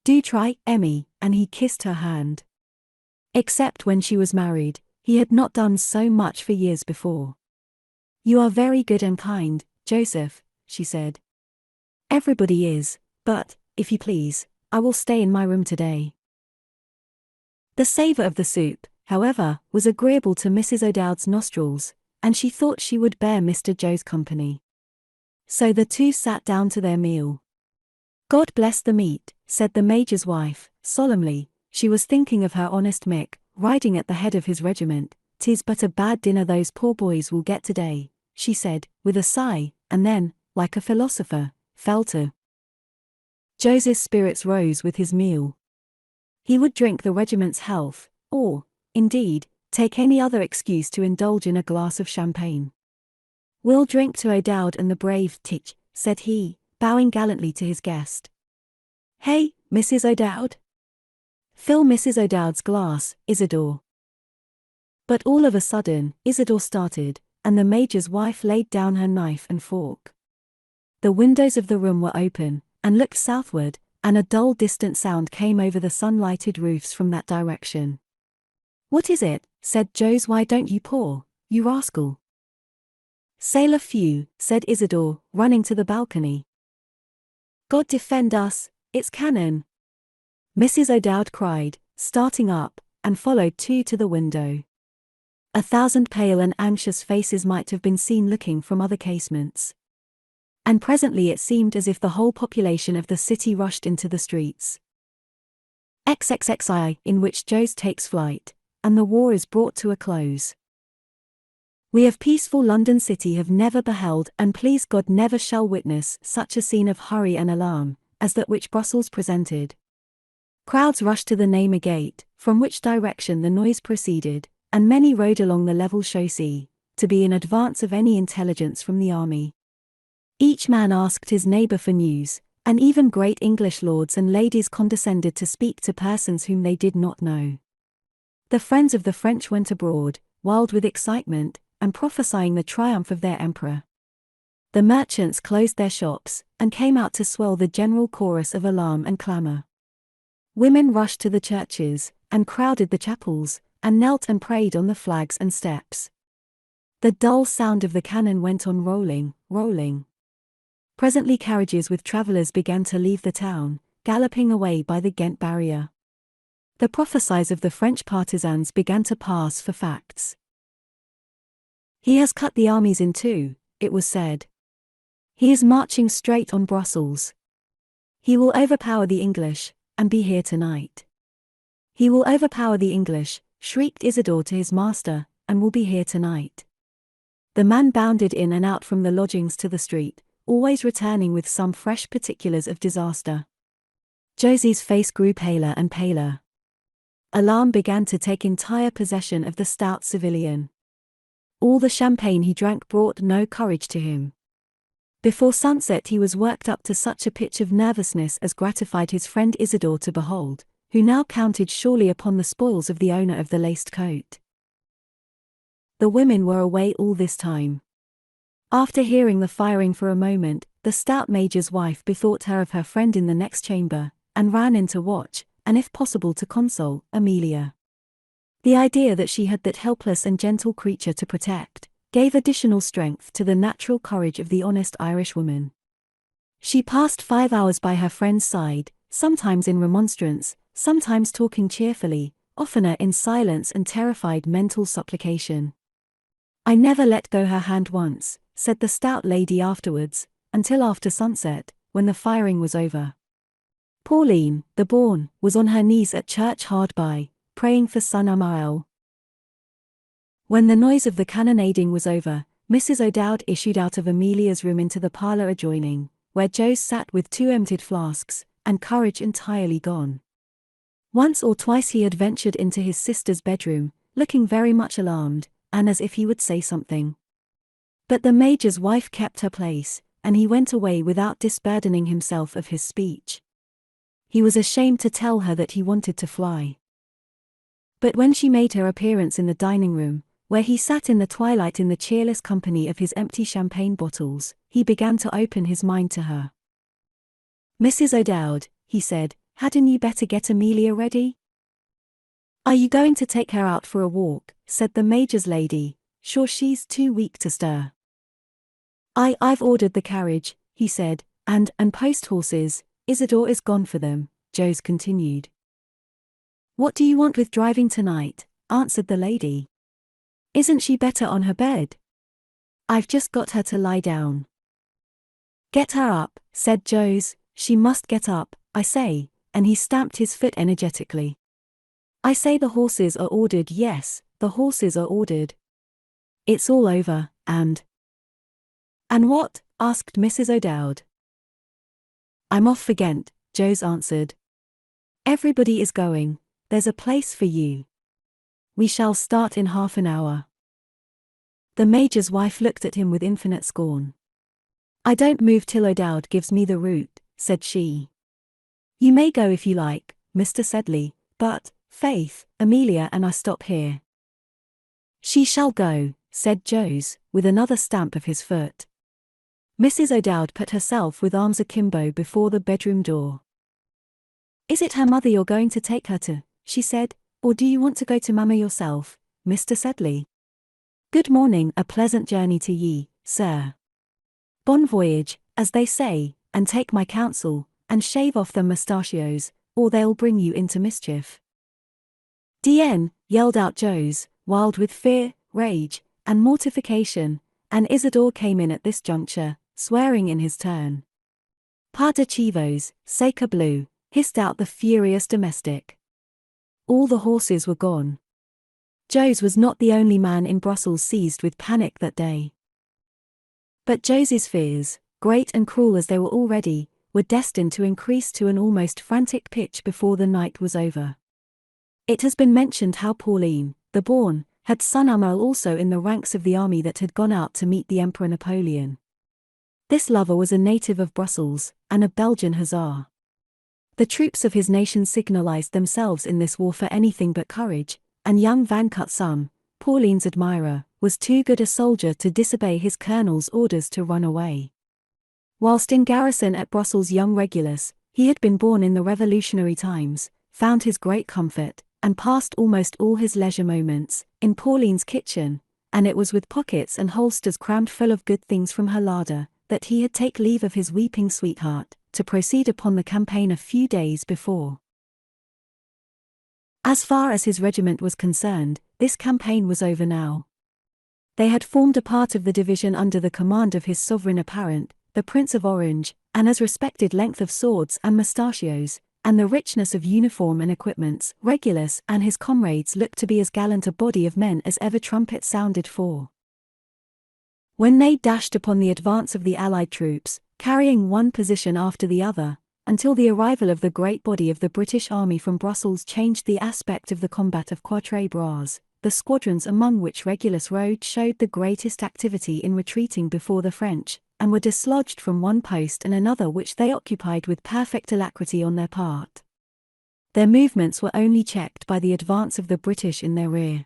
Do try, Emmy," and he kissed her hand. Except when she was married, he had not done so much for years before. "You are very good and kind, Joseph," she said. "Everybody is, but, if you please, I will stay in my room today." The savour of the soup, however, was agreeable to Mrs. O'Dowd's nostrils, and she thought she would bear Mr. Joe's company. So the two sat down to their meal. "God bless the meat," said the Major's wife, solemnly. She was thinking of her honest Mick, riding at the head of his regiment. "'Tis but a bad dinner those poor boys will get today," she said, with a sigh, and then, like a philosopher, fell to. Joseph's spirits rose with his meal. He would drink the regiment's health, or, indeed, take any other excuse to indulge in a glass of champagne. "We'll drink to O'Dowd and the brave Tich," said he, bowing gallantly to his guest. "Hey, Mrs. O'Dowd? Fill Mrs. O'Dowd's glass, Isidore." But all of a sudden, Isidore started, and the Major's wife laid down her knife and fork. The windows of the room were open, and looked southward, and a dull distant sound came over the sun-lighted roofs from that direction. "What is it?" said Joes. "Why don't you pour, you rascal?" "Sail a few," said Isidore, running to the balcony. "God defend us, it's cannon!" Mrs. O'Dowd cried, starting up, and followed two to the window. 1,000 pale and anxious faces might have been seen looking from other casements. And presently it seemed as if the whole population of the city rushed into the streets. XXXI, in which Joes takes flight, and the war is brought to a close. We of peaceful London City have never beheld, and please God never shall witness, such a scene of hurry and alarm, as that which Brussels presented. Crowds rushed to the Nemer Gate, from which direction the noise proceeded, and many rode along the level chaussee, to be in advance of any intelligence from the army. Each man asked his neighbour for news, and even great English lords and ladies condescended to speak to persons whom they did not know. The friends of the French went abroad, wild with excitement, and prophesying the triumph of their emperor. The merchants closed their shops, and came out to swell the general chorus of alarm and clamour. Women rushed to the churches, and crowded the chapels, and knelt and prayed on the flags and steps. The dull sound of the cannon went on rolling, rolling. Presently carriages with travellers began to leave the town, galloping away by the Ghent barrier. The prophecies of the French partisans began to pass for facts. "He has cut the armies in two," it was said. "He is marching straight on Brussels. He will overpower the English, and be here tonight. He will overpower the English," shrieked Isidore to his master, "and will be here tonight." The man bounded in and out from the lodgings to the street, always returning with some fresh particulars of disaster. Josie's face grew paler and paler. Alarm began to take entire possession of the stout civilian. All the champagne he drank brought no courage to him. Before sunset he was worked up to such a pitch of nervousness as gratified his friend Isidore to behold, who now counted surely upon the spoils of the owner of the laced coat. The women were away all this time. After hearing the firing for a moment, the stout major's wife bethought her of her friend in the next chamber, and ran in to watch, and if possible to console, Amelia. The idea that she had that helpless and gentle creature to protect, gave additional strength to the natural courage of the honest Irishwoman. She passed 5 hours by her friend's side, sometimes in remonstrance, sometimes talking cheerfully, oftener in silence and terrified mental supplication. "I never let go her hand once," said the stout lady afterwards, until after sunset, when the firing was over. Pauline, the born, was on her knees at church hard by, praying for son Amael. When the noise of the cannonading was over, Mrs. O'Dowd issued out of Amelia's room into the parlour adjoining, where Jos sat with 2 emptied flasks, and courage entirely gone. Once or twice he had ventured into his sister's bedroom, looking very much alarmed, and as if he would say something. But the major's wife kept her place, and he went away without disburdening himself of his speech. He was ashamed to tell her that he wanted to fly. But when she made her appearance in the dining room, where he sat in the twilight in the cheerless company of his empty champagne bottles, he began to open his mind to her. "Mrs. O'Dowd," he said, "hadn't you better get Amelia ready?" "Are you going to take her out for a walk?" said the major's lady. "Sure she's too weak to stir." I've ordered the carriage," he said, and post horses. Isidore is gone for them," Jos continued. "What do you want with driving tonight?" answered the lady. "Isn't she better on her bed?" "I've just got her to lie down." "Get her up," said Jos. "She must get up, I say," and he stamped his foot energetically. "I say the horses are ordered. Yes, the horses are ordered. It's all over, and—" "And what?" asked Mrs. O'Dowd. "I'm off for Ghent," Jos answered. "Everybody is going. There's a place for you. We shall start in half an hour." The major's wife looked at him with infinite scorn. "I don't move till O'Dowd gives me the route," said she. "You may go if you like, Mr. Sedley, but, faith, Amelia and I stop here." "She shall go," said Jos, with another stamp of his foot. Mrs. O'Dowd put herself with arms akimbo before the bedroom door. "Is it her mother you're going to take her to?" she said, "or do you want to go to Mamma yourself, Mr. Sedley? Good morning, a pleasant journey to ye, sir. Bon voyage, as they say, and take my counsel, and shave off them mustachios, or they'll bring you into mischief." "Dien," yelled out Jos, wild with fear, rage, and mortification, and Isidore came in at this juncture, swearing in his turn. "Pas de chivos, sacre bleu," hissed out the furious domestic. All the horses were gone. Jos was not the only man in Brussels seized with panic that day. But Jos's fears, great and cruel as they were already, were destined to increase to an almost frantic pitch before the night was over. It has been mentioned how Pauline, the born, had son Amael also in the ranks of the army that had gone out to meet the Emperor Napoleon. This lover was a native of Brussels, and a Belgian hussar. The troops of his nation signalized themselves in this war for anything but courage, and young Van Cutsum, Pauline's admirer, was too good a soldier to disobey his colonel's orders to run away. Whilst in garrison at Brussels, young Regulus, he had been born in the revolutionary times, found his great comfort, and passed almost all his leisure moments, in Pauline's kitchen, and it was with pockets and holsters crammed full of good things from her larder, that he had taken leave of his weeping sweetheart, to proceed upon the campaign a few days before. As far as his regiment was concerned, this campaign was over now. They had formed a part of the division under the command of his sovereign apparent, the Prince of Orange, and as respected length of swords and mustachios, and the richness of uniform and equipments, Regulus and his comrades looked to be as gallant a body of men as ever trumpet sounded for. when Ney dashed upon the advance of the Allied troops, carrying one position after the other, until the arrival of the great body of the British Army from Brussels changed the aspect of the combat of Quatre Bras. The squadrons among which Regulus rode showed the greatest activity in retreating before the French, and were dislodged from one post and another which they occupied with perfect alacrity on their part. Their movements were only checked by the advance of the British in their rear.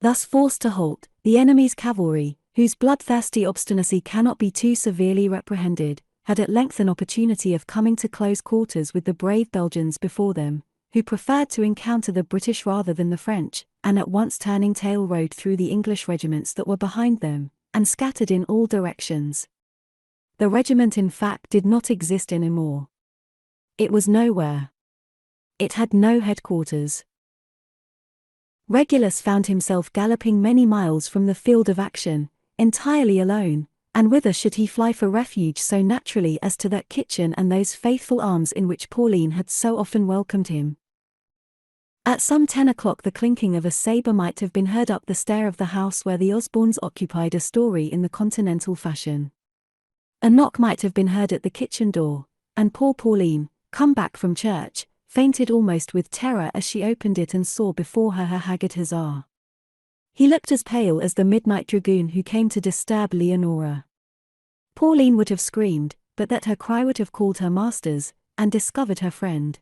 Thus forced to halt, the enemy's cavalry, whose bloodthirsty obstinacy cannot be too severely reprehended, had at length an opportunity of coming to close quarters with the brave Belgians before them, who preferred to encounter the British rather than the French, and at once turning tail rode through the English regiments that were behind them, and scattered in all directions. The regiment in fact did not exist anymore. It was nowhere. It had no headquarters. Regulus found himself galloping many miles from the field of action, entirely alone, and whither should he fly for refuge so naturally as to that kitchen and those faithful arms in which Pauline had so often welcomed him? At some 10 o'clock the clinking of a sabre might have been heard up the stair of the house where the Osbornes occupied a story in the continental fashion. A knock might have been heard at the kitchen door, and poor Pauline, come back from church, fainted almost with terror as she opened it and saw before her haggard hussar. He looked as pale as the midnight dragoon who came to disturb Leonora. Pauline would have screamed, but that her cry would have called her masters, and discovered her friend.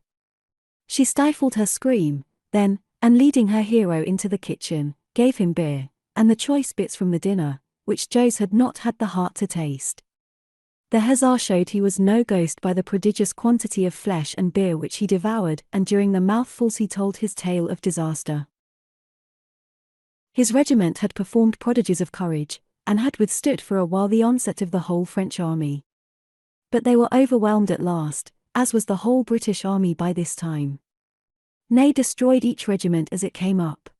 She stifled her scream, then, and leading her hero into the kitchen, gave him beer, and the choice bits from the dinner, which Jose had not had the heart to taste. The hussar showed he was no ghost by the prodigious quantity of flesh and beer which he devoured, and during the mouthfuls he told his tale of disaster. His regiment had performed prodigies of courage, and had withstood for a while the onset of the whole French army. But they were overwhelmed at last, as was the whole British army by this time. Ney destroyed each regiment as it came up.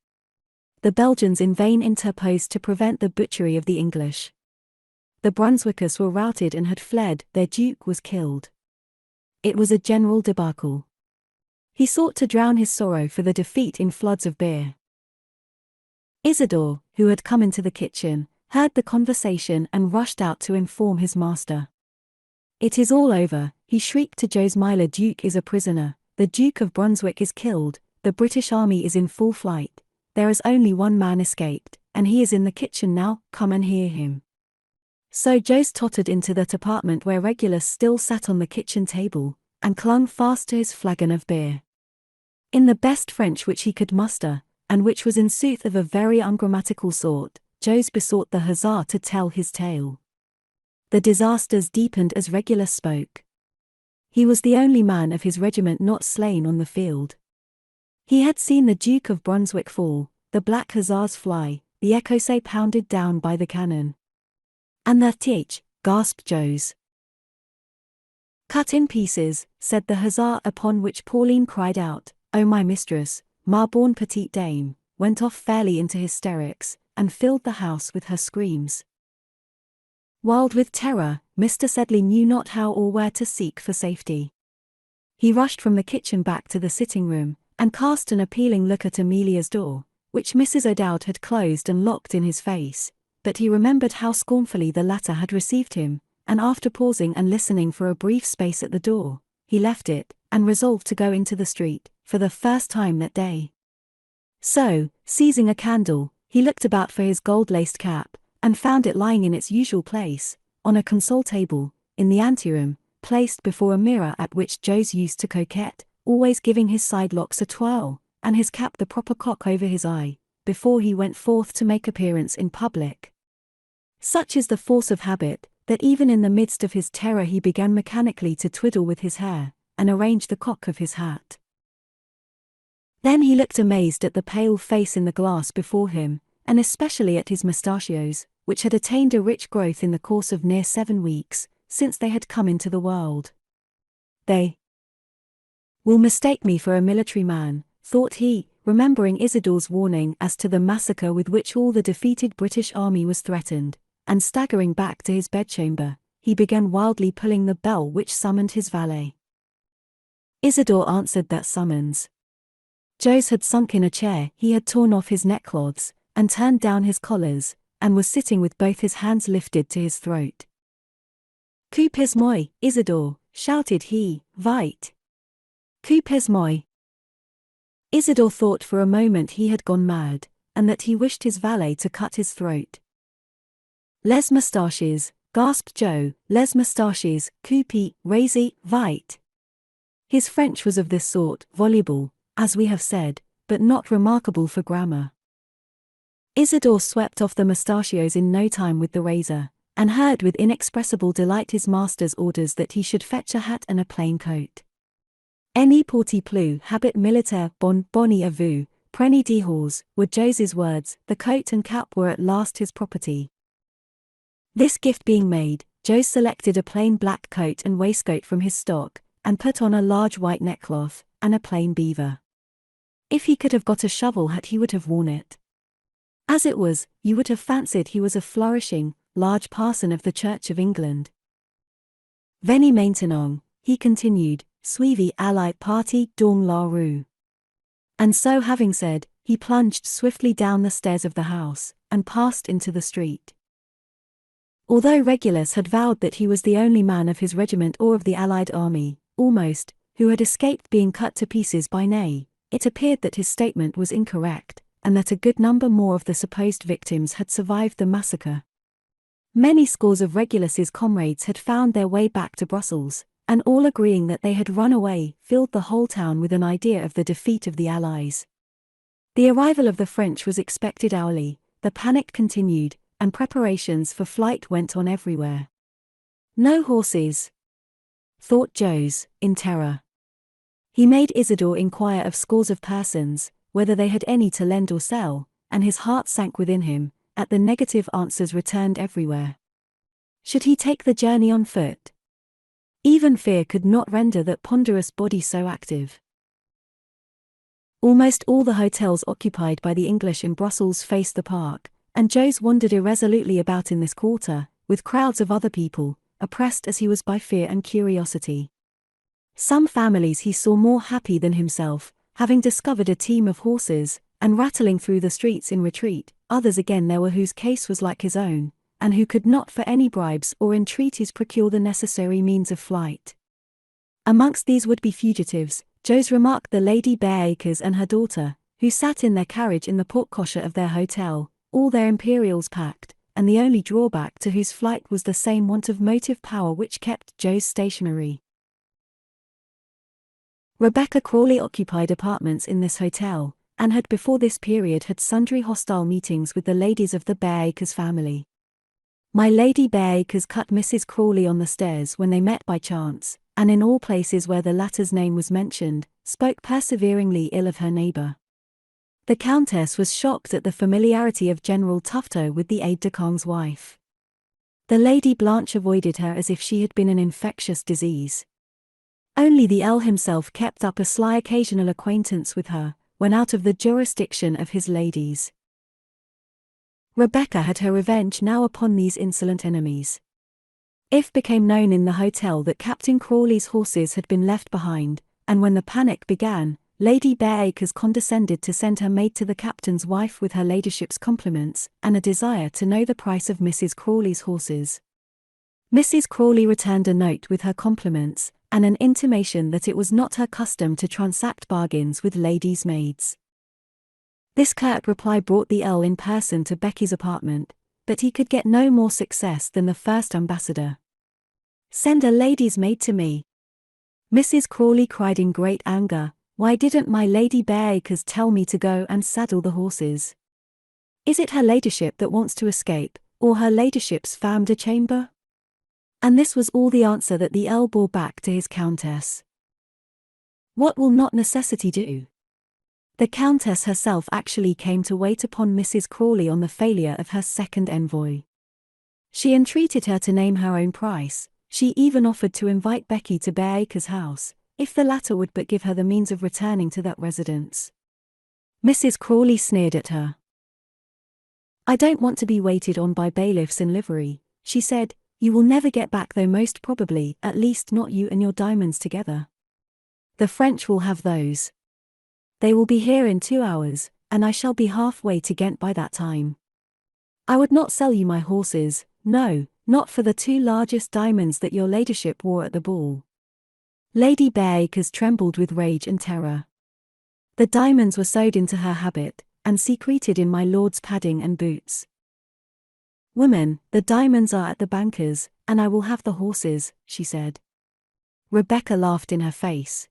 The Belgians in vain interposed to prevent the butchery of the English. The Brunswickers were routed and had fled, their duke was killed. It was a general debacle. He sought to drown his sorrow for the defeat in floods of beer. Isidore, who had come into the kitchen, heard the conversation and rushed out to inform his master. "It is all over," he shrieked to Jose. "My Duke is a prisoner, the Duke of Brunswick is killed, the British army is in full flight, there is only one man escaped, and he is in the kitchen now, come and hear him." So Jose tottered into that apartment where Regulus still sat on the kitchen table, and clung fast to his flagon of beer. In the best French which he could muster, and which was in sooth of a very ungrammatical sort, Jose besought the hussar to tell his tale. The disasters deepened as Regulus spoke. He was the only man of his regiment not slain on the field. He had seen the Duke of Brunswick fall, the black hussars fly, the écossais pounded down by the cannon. "And the th," gasped Jose. "Cut in pieces," said the hussar, upon which Pauline cried out, "Oh my mistress, ma bonne petite dame," went off fairly into hysterics, and filled the house with her screams. Wild with terror, Mr. Sedley knew not how or where to seek for safety. He rushed from the kitchen back to the sitting room, and cast an appealing look at Amelia's door, which Mrs. O'Dowd had closed and locked in his face, but he remembered how scornfully the latter had received him, and after pausing and listening for a brief space at the door, he left it, and resolved to go into the street, for the first time that day. So, seizing a candle, he looked about for his gold-laced cap, and found it lying in its usual place, on a console table, in the anteroom, placed before a mirror at which Jose used to coquette, always giving his side locks a twirl, and his cap the proper cock over his eye, before he went forth to make appearance in public. Such is the force of habit, that even in the midst of his terror he began mechanically to twiddle with his hair, and arrange the cock of his hat. Then he looked amazed at the pale face in the glass before him, and especially at his mustachios, which had attained a rich growth in the course of near 7 weeks, since they had come into the world. "They will mistake me for a military man," thought he, remembering Isidore's warning as to the massacre with which all the defeated British army was threatened, and staggering back to his bedchamber, he began wildly pulling the bell which summoned his valet. Isidore answered that summons. Jose had sunk in a chair, he had torn off his neckcloths, and turned down his collars, and was sitting with both his hands lifted to his throat. "Coupez moi, Isidore," shouted he, "vite. Coupez moi." Isidore thought for a moment he had gone mad, and that he wished his valet to cut his throat. "Les moustaches," gasped Joe, "les moustaches, coupez, raisez, vite." His French was of this sort, voluble, as we have said, but not remarkable for grammar. Isidore swept off the mustachios in no time with the razor, and heard with inexpressible delight his master's orders that he should fetch a hat and a plain coat. "Any porte plus, habit militaire, bonnie à vous, prenez des hors," were Joe's words. The coat and cap were at last his property. This gift being made, Joe selected a plain black coat and waistcoat from his stock, and put on a large white neckcloth, and a plain beaver. If he could have got a shovel hat he would have worn it. As it was, you would have fancied he was a flourishing, large parson of the Church of England. "Venez maintenant," he continued, "suivez à la partie dans la rue." And so having said, he plunged swiftly down the stairs of the house, and passed into the street. Although Regulus had vowed that he was the only man of his regiment or of the Allied army, almost, who had escaped being cut to pieces by Ney, it appeared that his statement was incorrect, and that a good number more of the supposed victims had survived the massacre. Many scores of Regulus's comrades had found their way back to Brussels, and all agreeing that they had run away, filled the whole town with an idea of the defeat of the Allies. The arrival of the French was expected hourly, the panic continued, and preparations for flight went on everywhere. "No horses," thought Jose, in terror. He made Isidore inquire of scores of persons, whether they had any to lend or sell, and his heart sank within him, at the negative answers returned everywhere. Should he take the journey on foot? Even fear could not render that ponderous body so active. Almost all the hotels occupied by the English in Brussels faced the park, and Jose wandered irresolutely about in this quarter, with crowds of other people, oppressed as he was by fear and curiosity. Some families he saw more happy than himself, having discovered a team of horses, and rattling through the streets in retreat. Others again there were whose case was like his own, and who could not for any bribes or entreaties procure the necessary means of flight. Amongst these would-be fugitives, Jose remarked the Lady Bareacres and her daughter, who sat in their carriage in the porte-cochere of their hotel, all their imperials packed, and the only drawback to whose flight was the same want of motive power which kept Jose stationary. Rebecca Crawley occupied apartments in this hotel, and had before this period had sundry hostile meetings with the ladies of the Bareacres family. My Lady Bareacres cut Mrs. Crawley on the stairs when they met by chance, and in all places where the latter's name was mentioned, spoke perseveringly ill of her neighbour. The Countess was shocked at the familiarity of General Tufto with the aide-de-camp's wife. The Lady Blanche avoided her as if she had been an infectious disease. Only the Earl himself kept up a sly occasional acquaintance with her, when out of the jurisdiction of his ladies. Rebecca had her revenge now upon these insolent enemies. It became known in the hotel that Captain Crawley's horses had been left behind, and when the panic began, Lady Bareacres condescended to send her maid to the captain's wife with her ladyship's compliments, and a desire to know the price of Mrs. Crawley's horses. Mrs. Crawley returned a note with her compliments, and an intimation that it was not her custom to transact bargains with ladies' maids. This curt reply brought the Earl in person to Becky's apartment, but he could get no more success than the first ambassador. "Send a lady's maid to me," Mrs. Crawley cried in great anger. "Why didn't my Lady Bareacres tell me to go and saddle the horses? Is it her ladyship that wants to escape, or her ladyship's femme de chambre?" And this was all the answer that the Earl bore back to his Countess. What will not necessity do? The Countess herself actually came to wait upon Mrs. Crawley on the failure of her second envoy. She entreated her to name her own price. She even offered to invite Becky to Bareacres' house, if the latter would but give her the means of returning to that residence. Mrs. Crawley sneered at her. "I don't want to be waited on by bailiffs in livery," she said. "You will never get back, though most probably, at least not you and your diamonds together. The French will have those. They will be here in 2 hours, and I shall be halfway to Ghent by that time. I would not sell you my horses, no, not for the 2 largest diamonds that your ladyship wore at the ball. Lady Bareacres trembled with rage and terror. The diamonds were sewed into her habit, and secreted in my lord's padding and boots. Woman, the diamonds are at the banker's, and I will have the horses, she said. Rebecca laughed in her face.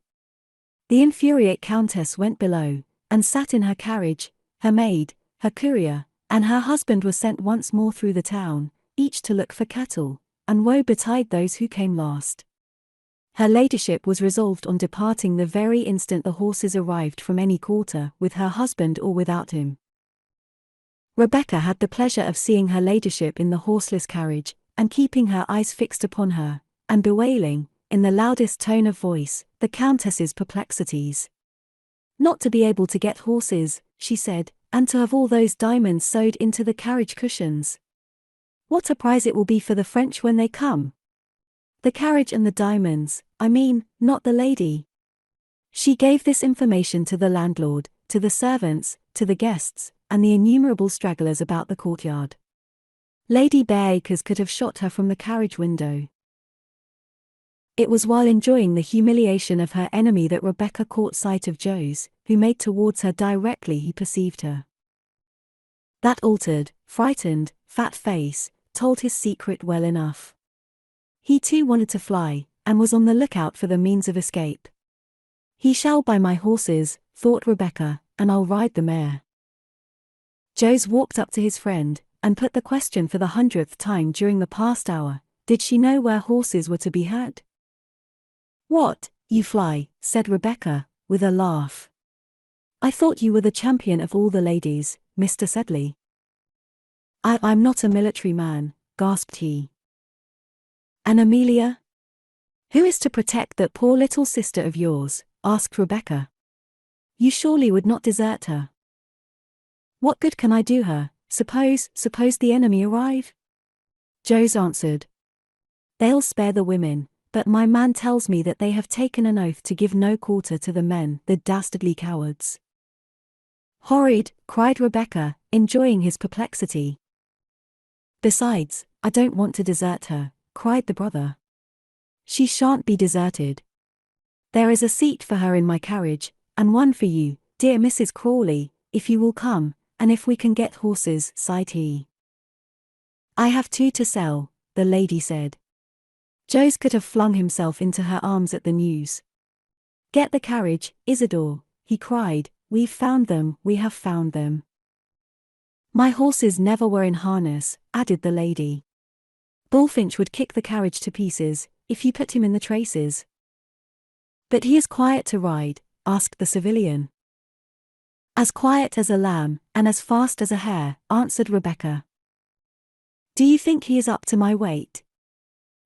The infuriate countess went below, and sat in her carriage. Her maid, her courier, and her husband were sent once more through the town, each to look for cattle, and woe betide those who came last. Her ladyship was resolved on departing the very instant the horses arrived from any quarter, with her husband or without him. Rebecca had the pleasure of seeing her ladyship in the horseless carriage, and keeping her eyes fixed upon her, and bewailing, in the loudest tone of voice, the countess's perplexities. Not to be able to get horses, she said, and to have all those diamonds sewed into the carriage cushions. What a prize it will be for the French when they come! The carriage and the diamonds, I mean, not the lady. She gave this information to the landlord, to the servants, to the guests, and the innumerable stragglers about the courtyard. Lady Bareacres could have shot her from the carriage window. It was while enjoying the humiliation of her enemy that Rebecca caught sight of Jos, who made towards her directly he perceived her. That altered, frightened, fat face told his secret well enough. He too wanted to fly, and was on the lookout for the means of escape. He shall buy my horses, thought Rebecca, and I'll ride the mare. Jos walked up to his friend, and put the question for the 100th time during the past hour: did she know where horses were to be had? What, you fly, said Rebecca, with a laugh. I thought you were the champion of all the ladies, Mr. Sedley. I'm not a military man, gasped he. And Amelia? Who is to protect that poor little sister of yours? Asked Rebecca. You surely would not desert her. What good can I do her? Suppose the enemy arrive? Jos answered. They'll spare the women, but my man tells me that they have taken an oath to give no quarter to the men, the dastardly cowards. Horrid, cried Rebecca, enjoying his perplexity. Besides, I don't want to desert her, cried the brother. She shan't be deserted. There is a seat for her in my carriage, and one for you, dear Mrs. Crawley, if you will come, and if we can get horses, sighed he. I have 2 to sell, the lady said. Jos could have flung himself into her arms at the news. Get the carriage, Isidore, he cried, we've found them, we have found them. My horses never were in harness, added the lady. Bullfinch would kick the carriage to pieces, if you put him in the traces. But he is quiet to ride, asked the civilian. As quiet as a lamb, and as fast as a hare, answered Rebecca. Do you think he is up to my weight?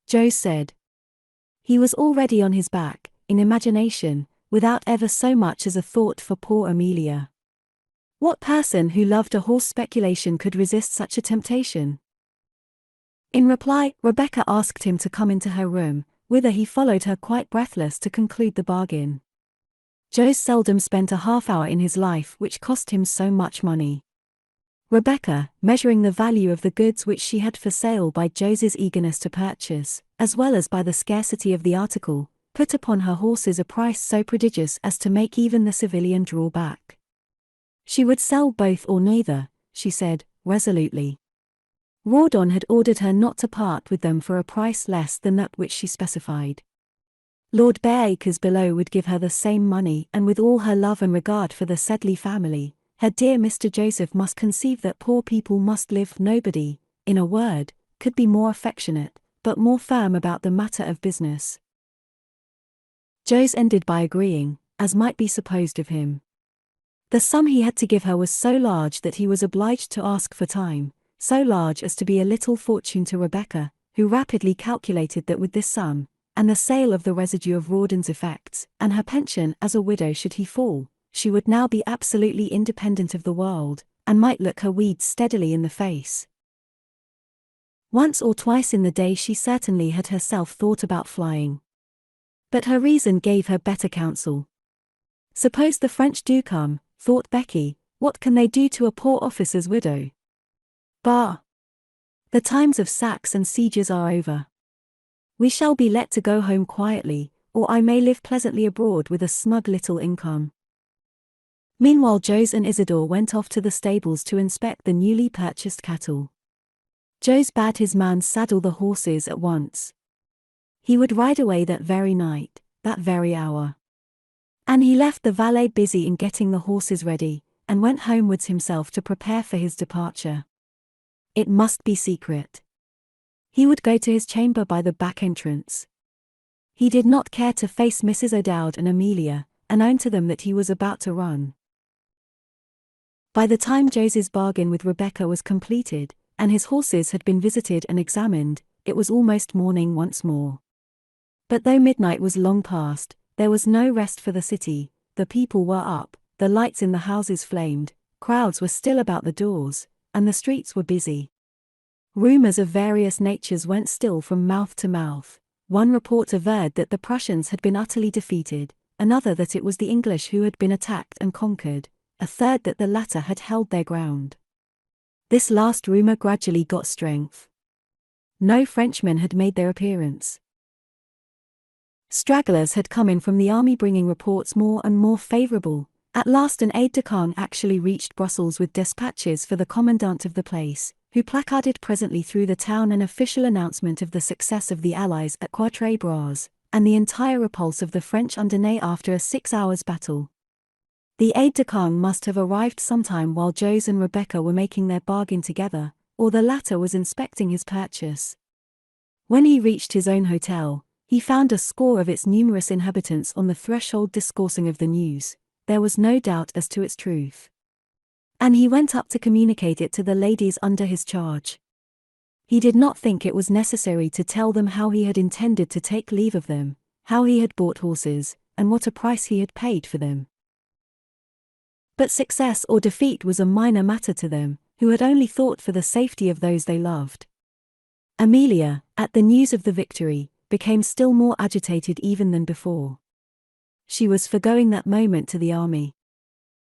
Jos said. He was already on his back, in imagination, without ever so much as a thought for poor Amelia. What person who loved a horse speculation could resist such a temptation? In reply, Rebecca asked him to come into her room, whither he followed her quite breathless to conclude the bargain. Jos seldom spent a half-hour in his life which cost him so much money. Rebecca, measuring the value of the goods which she had for sale by Jos's eagerness to purchase, as well as by the scarcity of the article, put upon her horses a price so prodigious as to make even the civilian draw back. She would sell both or neither, she said, resolutely. Rawdon had ordered her not to part with them for a price less than that which she specified. Lord Bareacres below would give her the same money, and with all her love and regard for the Sedley family, her dear Mr. Joseph must conceive that poor people must live. Nobody, in a word, could be more affectionate, but more firm about the matter of business. Jos ended by agreeing, as might be supposed of him. The sum he had to give her was so large that he was obliged to ask for time, so large as to be a little fortune to Rebecca, who rapidly calculated that with this sum, and the sale of the residue of Rawdon's effects, and her pension as a widow should he fall, she would now be absolutely independent of the world, and might look her weeds steadily in the face. Once or twice in the day she certainly had herself thought about flying. But her reason gave her better counsel. Suppose the French do come, thought Becky, what can they do to a poor officer's widow? Bah! The times of sacks and sieges are over. We shall be let to go home quietly, or I may live pleasantly abroad with a smug little income. Meanwhile Jose and Isidore went off to the stables to inspect the newly purchased cattle. Jose bade his man saddle the horses at once. He would ride away that very night, that very hour. And he left the valet busy in getting the horses ready, and went homewards himself to prepare for his departure. It must be secret. He would go to his chamber by the back entrance. He did not care to face Mrs. O'Dowd and Amelia, and own to them that he was about to run. By the time Jose's bargain with Rebecca was completed, and his horses had been visited and examined, it was almost morning once more. But though midnight was long past, there was no rest for the city. The people were up, the lights in the houses flamed, crowds were still about the doors, and the streets were busy. Rumors of various natures went still from mouth to mouth. One report averred that the Prussians had been utterly defeated, another that it was the English who had been attacked and conquered, a third that the latter had held their ground. This last rumor gradually got strength. No Frenchmen had made their appearance. Stragglers had come in from the army bringing reports more and more favorable. At last an aide-de-camp actually reached Brussels with despatches for the commandant of the place, who placarded presently through the town an official announcement of the success of the Allies at Quatre Bras, and the entire repulse of the French under Ney after a 6 hours battle. The aide-de-camp must have arrived sometime while Jose and Rebecca were making their bargain together, or the latter was inspecting his purchase. When he reached his own hotel, he found a score of its numerous inhabitants on the threshold discoursing of the news. There was no doubt as to its truth. And he went up to communicate it to the ladies under his charge. He did not think it was necessary to tell them how he had intended to take leave of them, how he had bought horses, and what a price he had paid for them. But success or defeat was a minor matter to them, who had only thought for the safety of those they loved. Amelia, at the news of the victory, became still more agitated even than before. She was for going that moment to the army.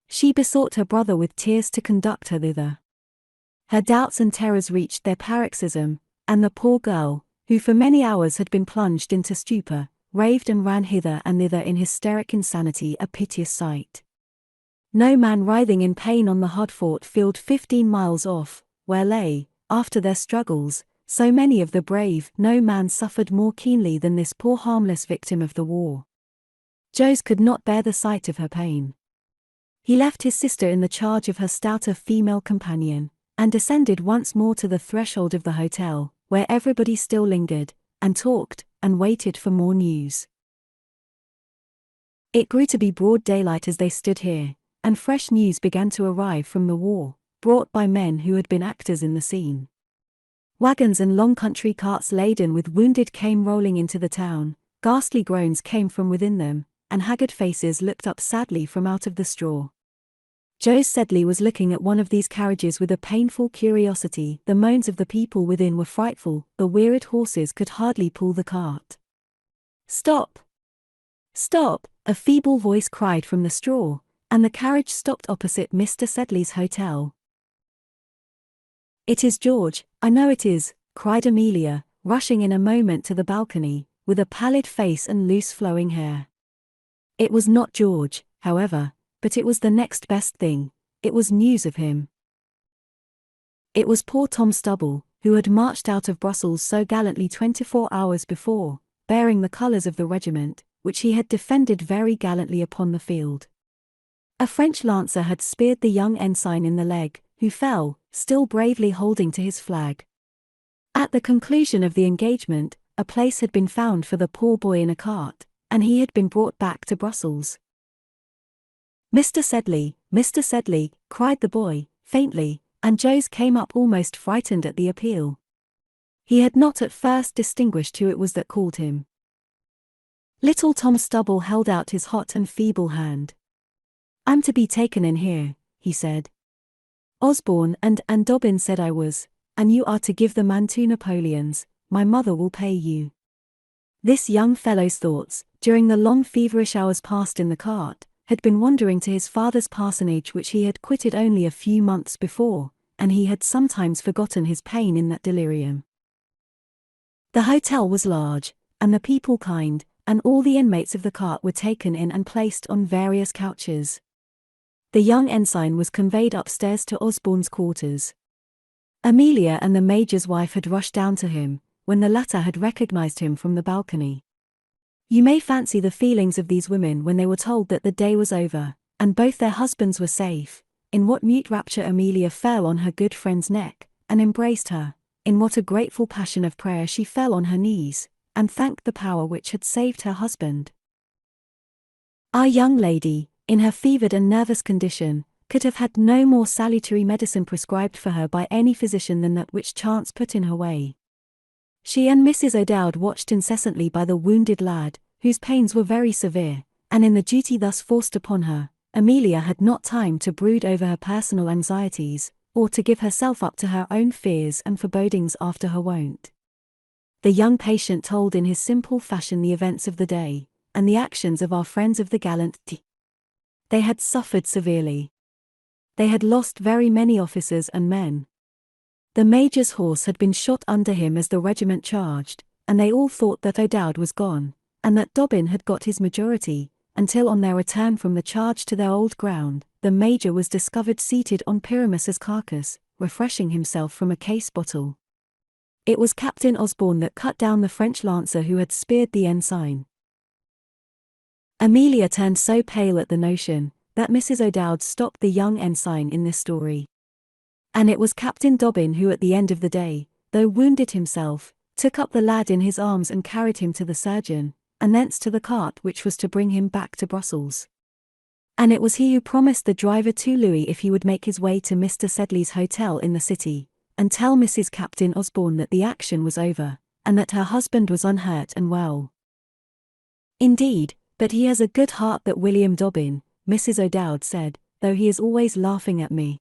She besought her brother with tears to conduct her thither. Her doubts and terrors reached their paroxysm, and the poor girl, who for many hours had been plunged into stupor, raved and ran hither and thither in hysteric insanity, a piteous sight. No man writhing in pain on the hard-fought field 15 miles off, where lay, after their struggles, so many of the brave, no man suffered more keenly than this poor harmless victim of the war. Jose could not bear the sight of her pain. He left his sister in the charge of her stouter female companion, and descended once more to the threshold of the hotel, where everybody still lingered, and talked, and waited for more news. It grew to be broad daylight as they stood here, and fresh news began to arrive from the war, brought by men who had been actors in the scene. Wagons and long country carts laden with wounded came rolling into the town, ghastly groans came from within them, and haggard faces looked up sadly from out of the straw. Jose Sedley was looking at one of these carriages with a painful curiosity. The moans of the people within were frightful, the wearied horses could hardly pull the cart. "Stop! Stop!" a feeble voice cried from the straw, and the carriage stopped opposite Mr. Sedley's hotel. "It is George, I know it is," cried Amelia, rushing in a moment to the balcony, with a pallid face and loose flowing hair. It was not George, however, but it was the next best thing. It was news of him. It was poor Tom Stubble, who had marched out of Brussels so gallantly 24 hours before, bearing the colours of the regiment, which he had defended very gallantly upon the field. A French lancer had speared the young ensign in the leg, who fell, still bravely holding to his flag. At the conclusion of the engagement, a place had been found for the poor boy in a cart, and he had been brought back to Brussels. Mr. Sedley," cried the boy, faintly, and Jose came up almost frightened at the appeal. He had not at first distinguished who it was that called him. Little Tom Stubble held out his hot and feeble hand. "I'm to be taken in here," he said. "Osborne and Dobbin said I was, and you are to give the man 2 Napoleons, my mother will pay you." This young fellow's thoughts, during the long feverish hours passed in the cart, had been wandering to his father's parsonage which he had quitted only a few months before, and he had sometimes forgotten his pain in that delirium. The hotel was large, and the people kind, and all the inmates of the cart were taken in and placed on various couches. The young ensign was conveyed upstairs to Osborne's quarters. Amelia and the Major's wife had rushed down to him, when the latter had recognized him from the balcony. You may fancy the feelings of these women when they were told that the day was over, and both their husbands were safe, in what mute rapture Amelia fell on her good friend's neck, and embraced her, in what a grateful passion of prayer she fell on her knees, and thanked the power which had saved her husband. Our young lady, in her fevered and nervous condition, could have had no more salutary medicine prescribed for her by any physician than that which chance put in her way. She and Mrs. O'Dowd watched incessantly by the wounded lad, whose pains were very severe, and in the duty thus forced upon her, Amelia had not time to brood over her personal anxieties, or to give herself up to her own fears and forebodings after her wont. The young patient told in his simple fashion the events of the day, and the actions of our friends of the gallant T. They had suffered severely. They had lost very many officers and men. The Major's horse had been shot under him as the regiment charged, and they all thought that O'Dowd was gone, and that Dobbin had got his majority, until on their return from the charge to their old ground, the Major was discovered seated on Pyramus's carcass, refreshing himself from a case bottle. It was Captain Osborne that cut down the French lancer who had speared the ensign. Amelia turned so pale at the notion, that Mrs. O'Dowd stopped the young ensign in this story. And it was Captain Dobbin who at the end of the day, though wounded himself, took up the lad in his arms and carried him to the surgeon, and thence to the cart which was to bring him back to Brussels. And it was he who promised the driver 2 louis if he would make his way to Mr. Sedley's hotel in the city, and tell Mrs. Captain Osborne that the action was over, and that her husband was unhurt and well. Indeed, but he has a good heart, that William Dobbin, Mrs. O'Dowd said, though he is always laughing at me.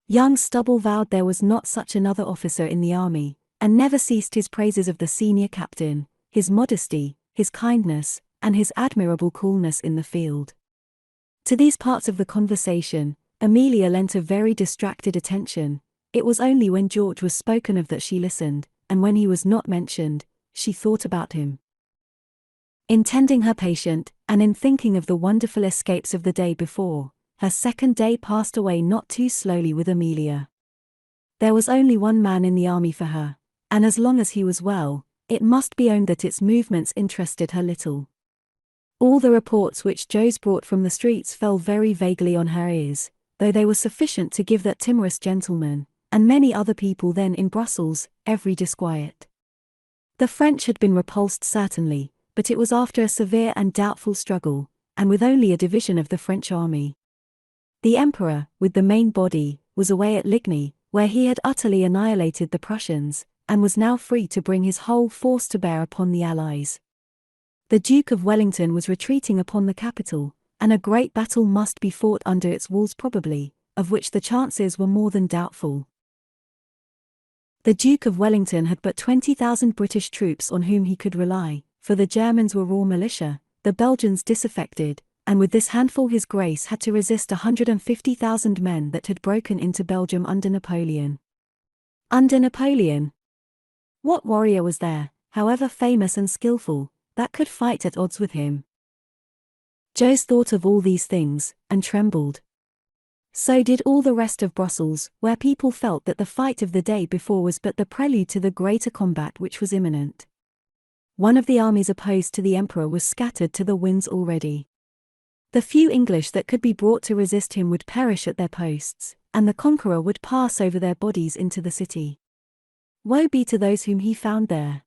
Young Stubble vowed there was not such another officer in the army, and never ceased his praises of the senior captain, his modesty, his kindness, and his admirable coolness in the field. To these parts of the conversation, Amelia lent a very distracted attention. It was only when George was spoken of that she listened, and when he was not mentioned, she thought about him. In tending her patient, and in thinking of the wonderful escapes of the day before, her second day passed away not too slowly with Amelia. There was only one man in the army for her, and as long as he was well, it must be owned that its movements interested her little. All the reports which Joes brought from the streets fell very vaguely on her ears, though they were sufficient to give that timorous gentleman, and many other people then in Brussels, every disquiet. The French had been repulsed certainly, but it was after a severe and doubtful struggle, and with only a division of the French army. The Emperor, with the main body, was away at Ligny, where he had utterly annihilated the Prussians, and was now free to bring his whole force to bear upon the Allies. The Duke of Wellington was retreating upon the capital, and a great battle must be fought under its walls probably, of which the chances were more than doubtful. The Duke of Wellington had but 20,000 British troops on whom he could rely, for the Germans were raw militia, the Belgians disaffected, and with this handful his Grace had to resist 150,000 men that had broken into Belgium under Napoleon. Under Napoleon? What warrior was there, however famous and skillful, that could fight at odds with him? Joes thought of all these things, and trembled. So did all the rest of Brussels, where people felt that the fight of the day before was but the prelude to the greater combat which was imminent. One of the armies opposed to the Emperor was scattered to the winds already. The few English that could be brought to resist him would perish at their posts, and the conqueror would pass over their bodies into the city. Woe be to those whom he found there.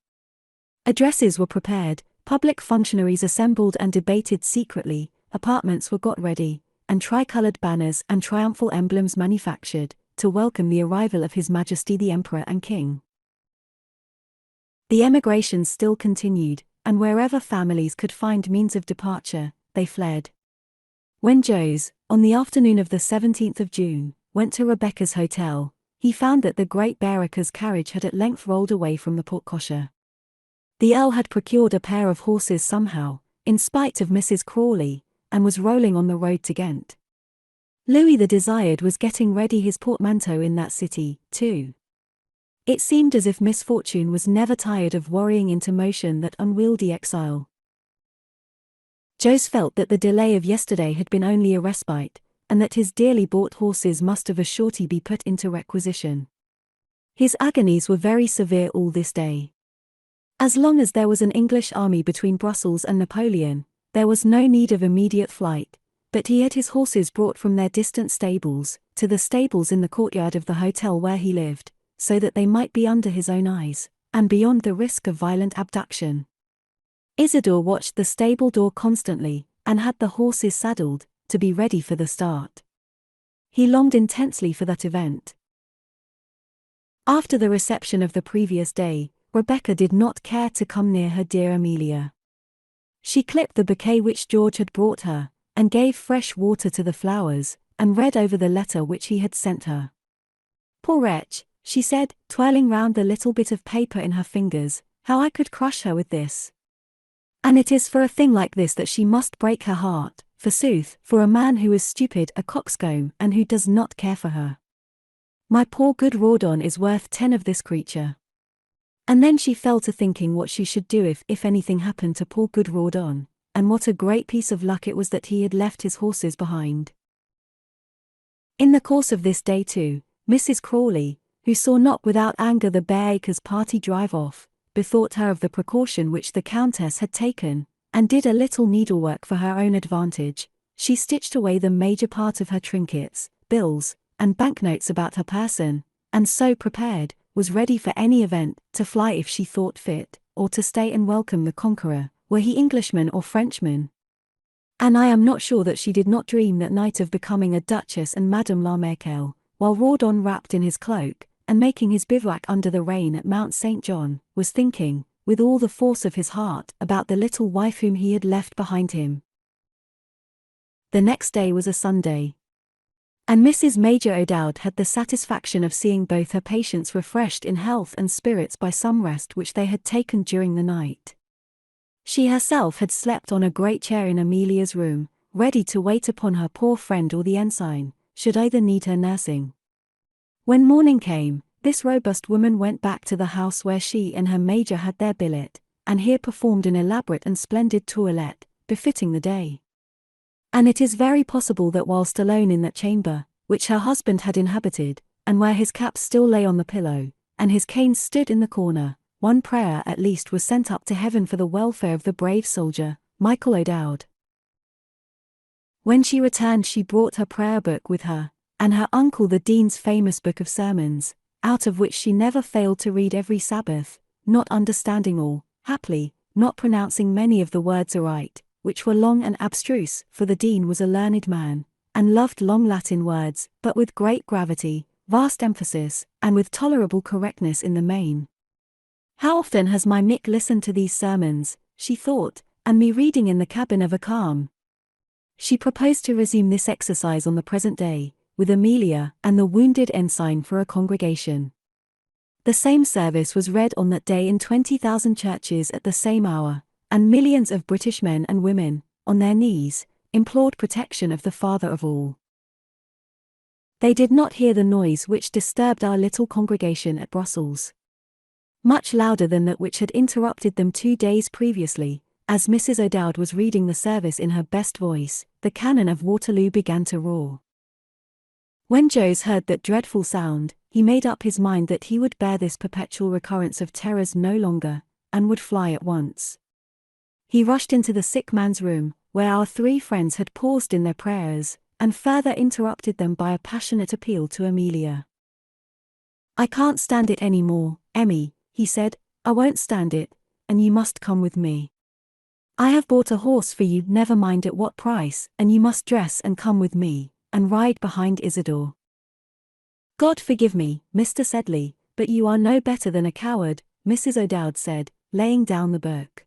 Addresses were prepared, public functionaries assembled and debated secretly, apartments were got ready, and tricolored banners and triumphal emblems manufactured, to welcome the arrival of His Majesty the Emperor and King. The emigrations still continued, and wherever families could find means of departure, they fled. When Joes, on the afternoon of the 17th of June, went to Rebecca's hotel, he found that the great barraca's carriage had at length rolled away from the porte-cochere. The Earl had procured a pair of horses somehow, in spite of Mrs. Crawley, and was rolling on the road to Ghent. Louis the Desired was getting ready his portmanteau in that city, too. It seemed as if misfortune was never tired of worrying into motion that unwieldy exile. Jos felt that the delay of yesterday had been only a respite, and that his dearly bought horses must of a surety be put into requisition. His agonies were very severe all this day. As long as there was an English army between Brussels and Napoleon, there was no need of immediate flight, but he had his horses brought from their distant stables, to the stables in the courtyard of the hotel where he lived, so that they might be under his own eyes, and beyond the risk of violent abduction. Isidore watched the stable door constantly, and had the horses saddled, to be ready for the start. He longed intensely for that event. After the reception of the previous day, Rebecca did not care to come near her dear Amelia. She clipped the bouquet which George had brought her, and gave fresh water to the flowers, and read over the letter which he had sent her. "Poor wretch," she said, twirling round the little bit of paper in her fingers, "how I could crush her with this. And it is for a thing like this that she must break her heart, forsooth, for a man who is stupid, a coxcomb, and who does not care for her. My poor good Rawdon is worth 10 of this creature." And then she fell to thinking what she should do if anything happened to poor good Rawdon, and what a great piece of luck it was that he had left his horses behind. In the course of this day too, Mrs. Crawley, who saw not without anger the Bareacres party drive off, bethought her of the precaution which the Countess had taken, and did a little needlework for her own advantage. She stitched away the major part of her trinkets, bills, and banknotes about her person, and so prepared, was ready for any event, to fly if she thought fit, or to stay and welcome the conqueror, were he Englishman or Frenchman. And I am not sure that she did not dream that night of becoming a Duchess and Madame la Marquise, while Rawdon, wrapped in his cloak, and making his bivouac under the rain at Mount St. John, was thinking, with all the force of his heart, about the little wife whom he had left behind him. The next day was a Sunday, and Mrs. Major O'Dowd had the satisfaction of seeing both her patients refreshed in health and spirits by some rest which they had taken during the night. She herself had slept on a great chair in Amelia's room, ready to wait upon her poor friend or the ensign, should either need her nursing. When morning came, this robust woman went back to the house where she and her major had their billet, and here performed an elaborate and splendid toilette, befitting the day. And it is very possible that whilst alone in that chamber, which her husband had inhabited, and where his cap still lay on the pillow, and his cane stood in the corner, one prayer at least was sent up to heaven for the welfare of the brave soldier, Michael O'Dowd. When she returned she brought her prayer book with her, and her uncle the Dean's famous book of sermons, out of which she never failed to read every Sabbath, not understanding all, haply, not pronouncing many of the words aright, which were long and abstruse, for the Dean was a learned man, and loved long Latin words, but with great gravity, vast emphasis, and with tolerable correctness in the main. How often has my Mick listened to these sermons, she thought, and me reading in the cabin of a calm. She proposed to resume this exercise on the present day, with Amelia and the wounded ensign for a congregation. The same service was read on that day in 20,000 churches at the same hour, and millions of British men and women, on their knees, implored protection of the Father of all. They did not hear the noise which disturbed our little congregation at Brussels. Much louder than that which had interrupted them 2 days previously, as Mrs. O'Dowd was reading the service in her best voice, the cannon of Waterloo began to roar. When Jos heard that dreadful sound, he made up his mind that he would bear this perpetual recurrence of terrors no longer, and would fly at once. He rushed into the sick man's room, where our 3 friends had paused in their prayers, and further interrupted them by a passionate appeal to Amelia. "I can't stand it any more, Emmy," he said, "I won't stand it, and you must come with me. I have bought a horse for you, never mind at what price, and you must dress and come with me, and ride behind Isidore. God forgive me, Mr. Sedley, but you are no better than a coward," Mrs. O'Dowd said, laying down the book.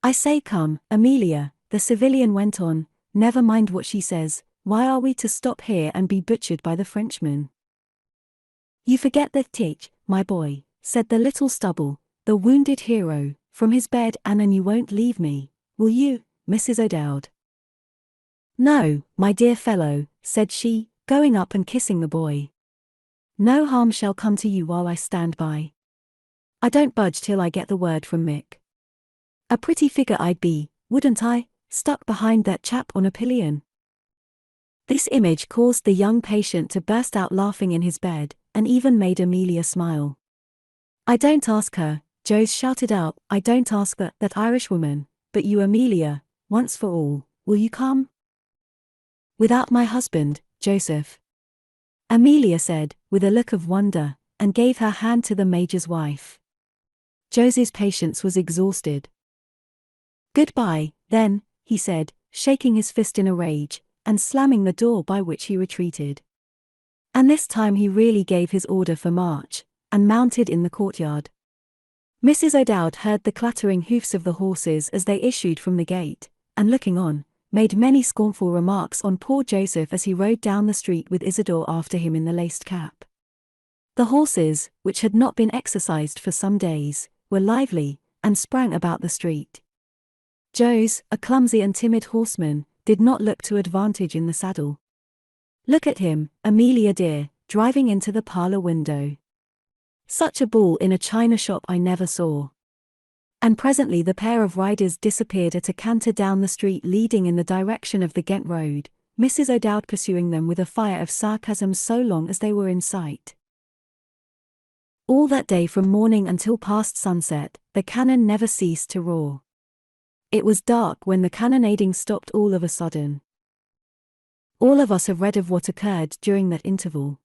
"I say come, Amelia," the civilian went on, "never mind what she says, why are we to stop here and be butchered by the Frenchmen?" "You forget the teach, my boy," said the little stubble, the wounded hero, from his bed, "and you won't leave me, will you, Mrs. O'Dowd?" "No, my dear fellow," said she, going up and kissing the boy. "No harm shall come to you while I stand by. I don't budge till I get the word from Mick. A pretty figure I'd be, wouldn't I, stuck behind that chap on a pillion?" This image caused the young patient to burst out laughing in his bed, and even made Amelia smile. "I don't ask her," Jose shouted out, "I don't ask that Irishwoman, but you, Amelia, once for all, will you come?" "Without my husband, Joseph," Amelia said, with a look of wonder, and gave her hand to the Major's wife. Jose's patience was exhausted. "Goodbye, then," he said, shaking his fist in a rage, and slamming the door by which he retreated. And this time he really gave his order for march, and mounted in the courtyard. Mrs. O'Dowd heard the clattering hoofs of the horses as they issued from the gate, and looking on, made many scornful remarks on poor Joseph as he rode down the street with Isidore after him in the laced cap. The horses, which had not been exercised for some days, were lively, and sprang about the street. Jose, a clumsy and timid horseman, did not look to advantage in the saddle. "Look at him, Amelia dear, driving into the parlor window. Such a bull in a china shop I never saw." And presently the pair of riders disappeared at a canter down the street leading in the direction of the Ghent road, Mrs. O'Dowd pursuing them with a fire of sarcasm so long as they were in sight. All that day from morning until past sunset, the cannon never ceased to roar. It was dark when the cannonading stopped all of a sudden. All of us have read of what occurred during that interval.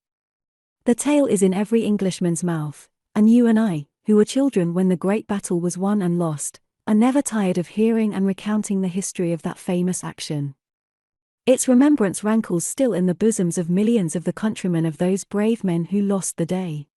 The tale is in every Englishman's mouth, and you and I, who were children when the great battle was won and lost, are never tired of hearing and recounting the history of that famous action. Its remembrance rankles still in the bosoms of millions of the countrymen of those brave men who lost the day.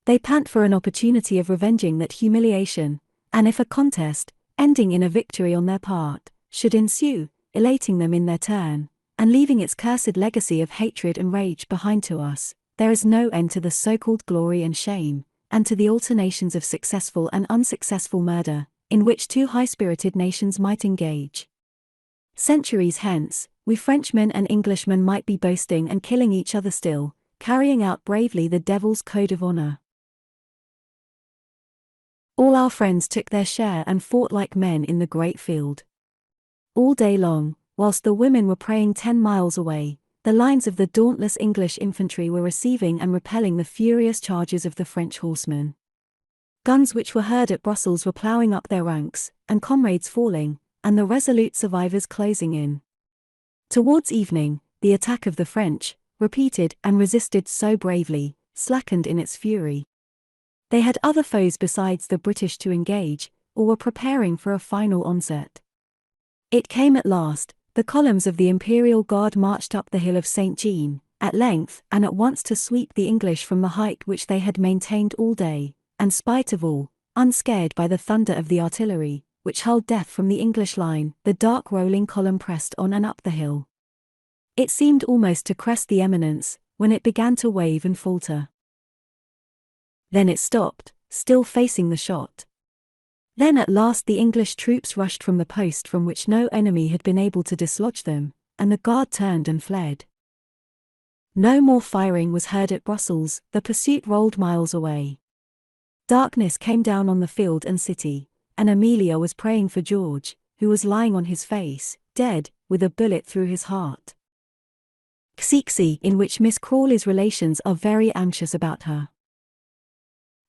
They pant for an opportunity of revenging that humiliation, and if a contest, ending in a victory on their part, should ensue, elating them in their turn, and leaving its cursed legacy of hatred and rage behind to us, there is no end to the so-called glory and shame, and to the alternations of successful and unsuccessful murder, in which two high-spirited nations might engage. Centuries hence, we Frenchmen and Englishmen might be boasting and killing each other still, carrying out bravely the devil's code of honor. All our friends took their share and fought like men in the great field. All day long, whilst the women were praying 10 miles away, the lines of the dauntless English infantry were receiving and repelling the furious charges of the French horsemen. Guns which were heard at Brussels were ploughing up their ranks, and comrades falling, and the resolute survivors closing in. Towards evening, the attack of the French, repeated and resisted so bravely, slackened in its fury. They had other foes besides the British to engage, or were preparing for a final onset. It came at last. The columns of the Imperial Guard marched up the hill of St. Jean, at length and at once to sweep the English from the height which they had maintained all day, and spite of all, unscared by the thunder of the artillery, which hurled death from the English line, the dark rolling column pressed on and up the hill. It seemed almost to crest the eminence, when it began to wave and falter. Then it stopped, still facing the shot. Then at last the English troops rushed from the post from which no enemy had been able to dislodge them, and the guard turned and fled. No more firing was heard at Brussels, the pursuit rolled miles away. Darkness came down on the field and city, and Amelia was praying for George, who was lying on his face, dead, with a bullet through his heart. Xixi, in which Miss Crawley's relations are very anxious about her.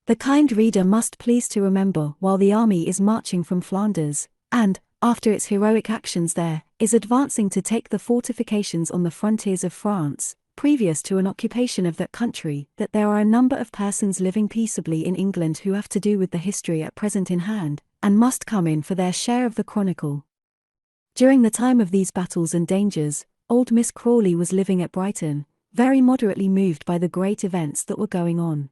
The kind reader must please to remember while the army is marching from Flanders, and, after its heroic actions there, is advancing to take the fortifications on the frontiers of France, previous to an occupation of that country, that there are a number of persons living peaceably in England who have to do with the history at present in hand, and must come in for their share of the chronicle. During the time of these battles and dangers, old Miss Crawley was living at Brighton, very moderately moved by the great events that were going on.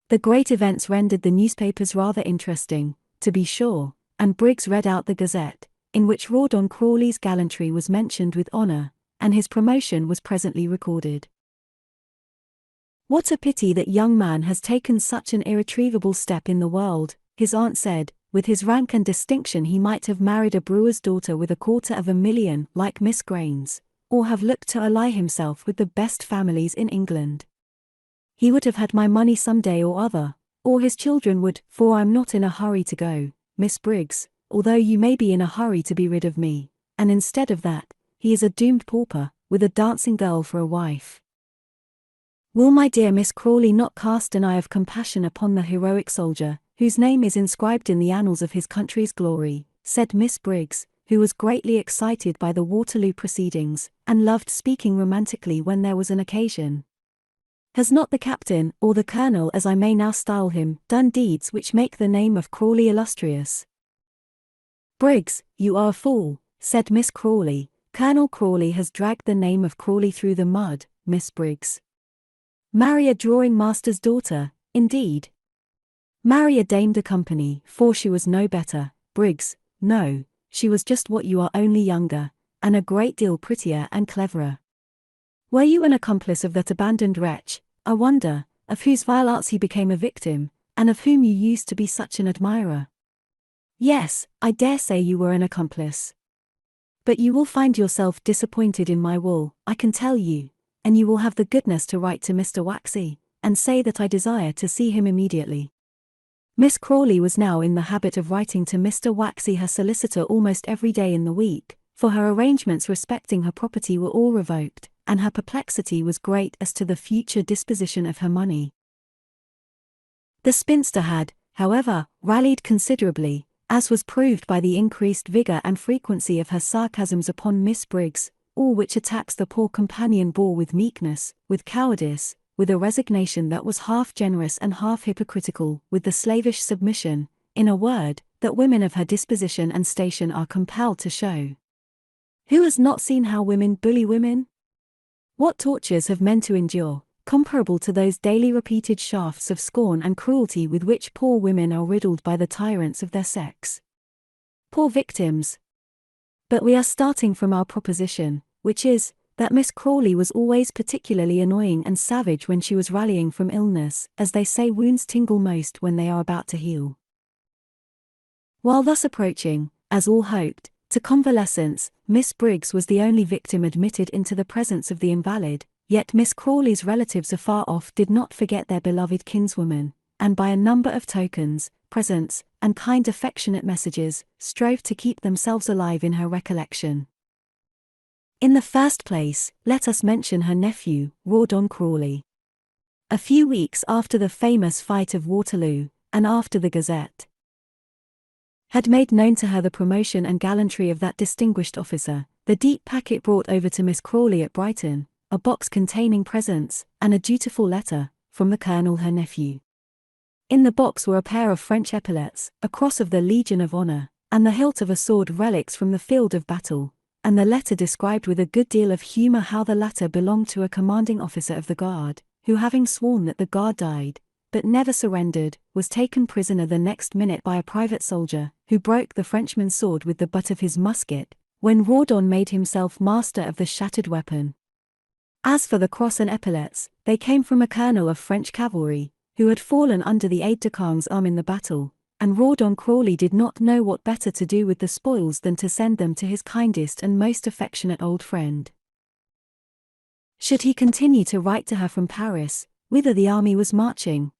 The great events rendered the newspapers rather interesting, to be sure, and Briggs read out the Gazette, in which Rawdon Crawley's gallantry was mentioned with honour, and his promotion was presently recorded. "What a pity that young man has taken such an irretrievable step in the world," his aunt said, with his rank and distinction he might have married a brewer's daughter with $250,000 like Miss Grains, or have looked to ally himself with the best families in England. He would have had my money some day or other, or his children would, for I'm not in a hurry to go, Miss Briggs, although you may be in a hurry to be rid of me, and instead of that, he is a doomed pauper, with a dancing girl for a wife. Will my dear Miss Crawley not cast an eye of compassion upon the heroic soldier, whose name is inscribed in the annals of his country's glory, said Miss Briggs, who was greatly excited by the Waterloo proceedings, and loved speaking romantically when there was an occasion. Has not the captain, or the colonel as I may now style him, done deeds which make the name of Crawley illustrious? Briggs, you are a fool, said Miss Crawley. Colonel Crawley has dragged the name of Crawley through the mud, Miss Briggs. Marry a drawing master's daughter, indeed. Marry a dame de company, for she was no better, Briggs, no, she was just what you are, only younger, and a great deal prettier and cleverer. Were you an accomplice of that abandoned wretch, I wonder, of whose vile arts he became a victim, and of whom you used to be such an admirer? Yes, I dare say you were an accomplice. But you will find yourself disappointed in my wool, I can tell you, and you will have the goodness to write to Mr. Waxy, and say that I desire to see him immediately. Miss Crawley was now in the habit of writing to Mr. Waxy, her solicitor, almost every day in the week, for her arrangements respecting her property were all revoked, and her perplexity was great as to the future disposition of her money. The spinster had, however, rallied considerably, as was proved by the increased vigour and frequency of her sarcasms upon Miss Briggs, all which attacks the poor companion bore with meekness, with cowardice, with a resignation that was half generous and half hypocritical, with the slavish submission, in a word, that women of her disposition and station are compelled to show. Who has not seen how women bully women? What tortures have men to endure, comparable to those daily repeated shafts of scorn and cruelty with which poor women are riddled by the tyrants of their sex? Poor victims! But we are starting from our proposition, which is, that Miss Crawley was always particularly annoying and savage when she was rallying from illness, as they say wounds tingle most when they are about to heal. While thus approaching, as all hoped, to convalescence, Miss Briggs was the only victim admitted into the presence of the invalid, yet Miss Crawley's relatives afar off did not forget their beloved kinswoman, and by a number of tokens, presents, and kind affectionate messages, strove to keep themselves alive in her recollection. In the first place, let us mention her nephew, Rawdon Crawley. A few weeks after the famous fight of Waterloo, and after the Gazette had made known to her the promotion and gallantry of that distinguished officer, the deep packet brought over to Miss Crawley at Brighton, a box containing presents, and a dutiful letter, from the Colonel her nephew. In the box were a pair of French epaulets, a cross of the Legion of Honour, and the hilt of a sword, relics from the field of battle, and the letter described with a good deal of humour how the latter belonged to a commanding officer of the Guard, who having sworn that the Guard died, but never surrendered, was taken prisoner the next minute by a private soldier, who broke the Frenchman's sword with the butt of his musket, when Rawdon made himself master of the shattered weapon. As for the cross and epaulets, they came from a colonel of French cavalry, who had fallen under the aide-de-camp's arm in the battle, and Rawdon Crawley did not know what better to do with the spoils than to send them to his kindest and most affectionate old friend. Should he continue to write to her from Paris, whither the army was marching,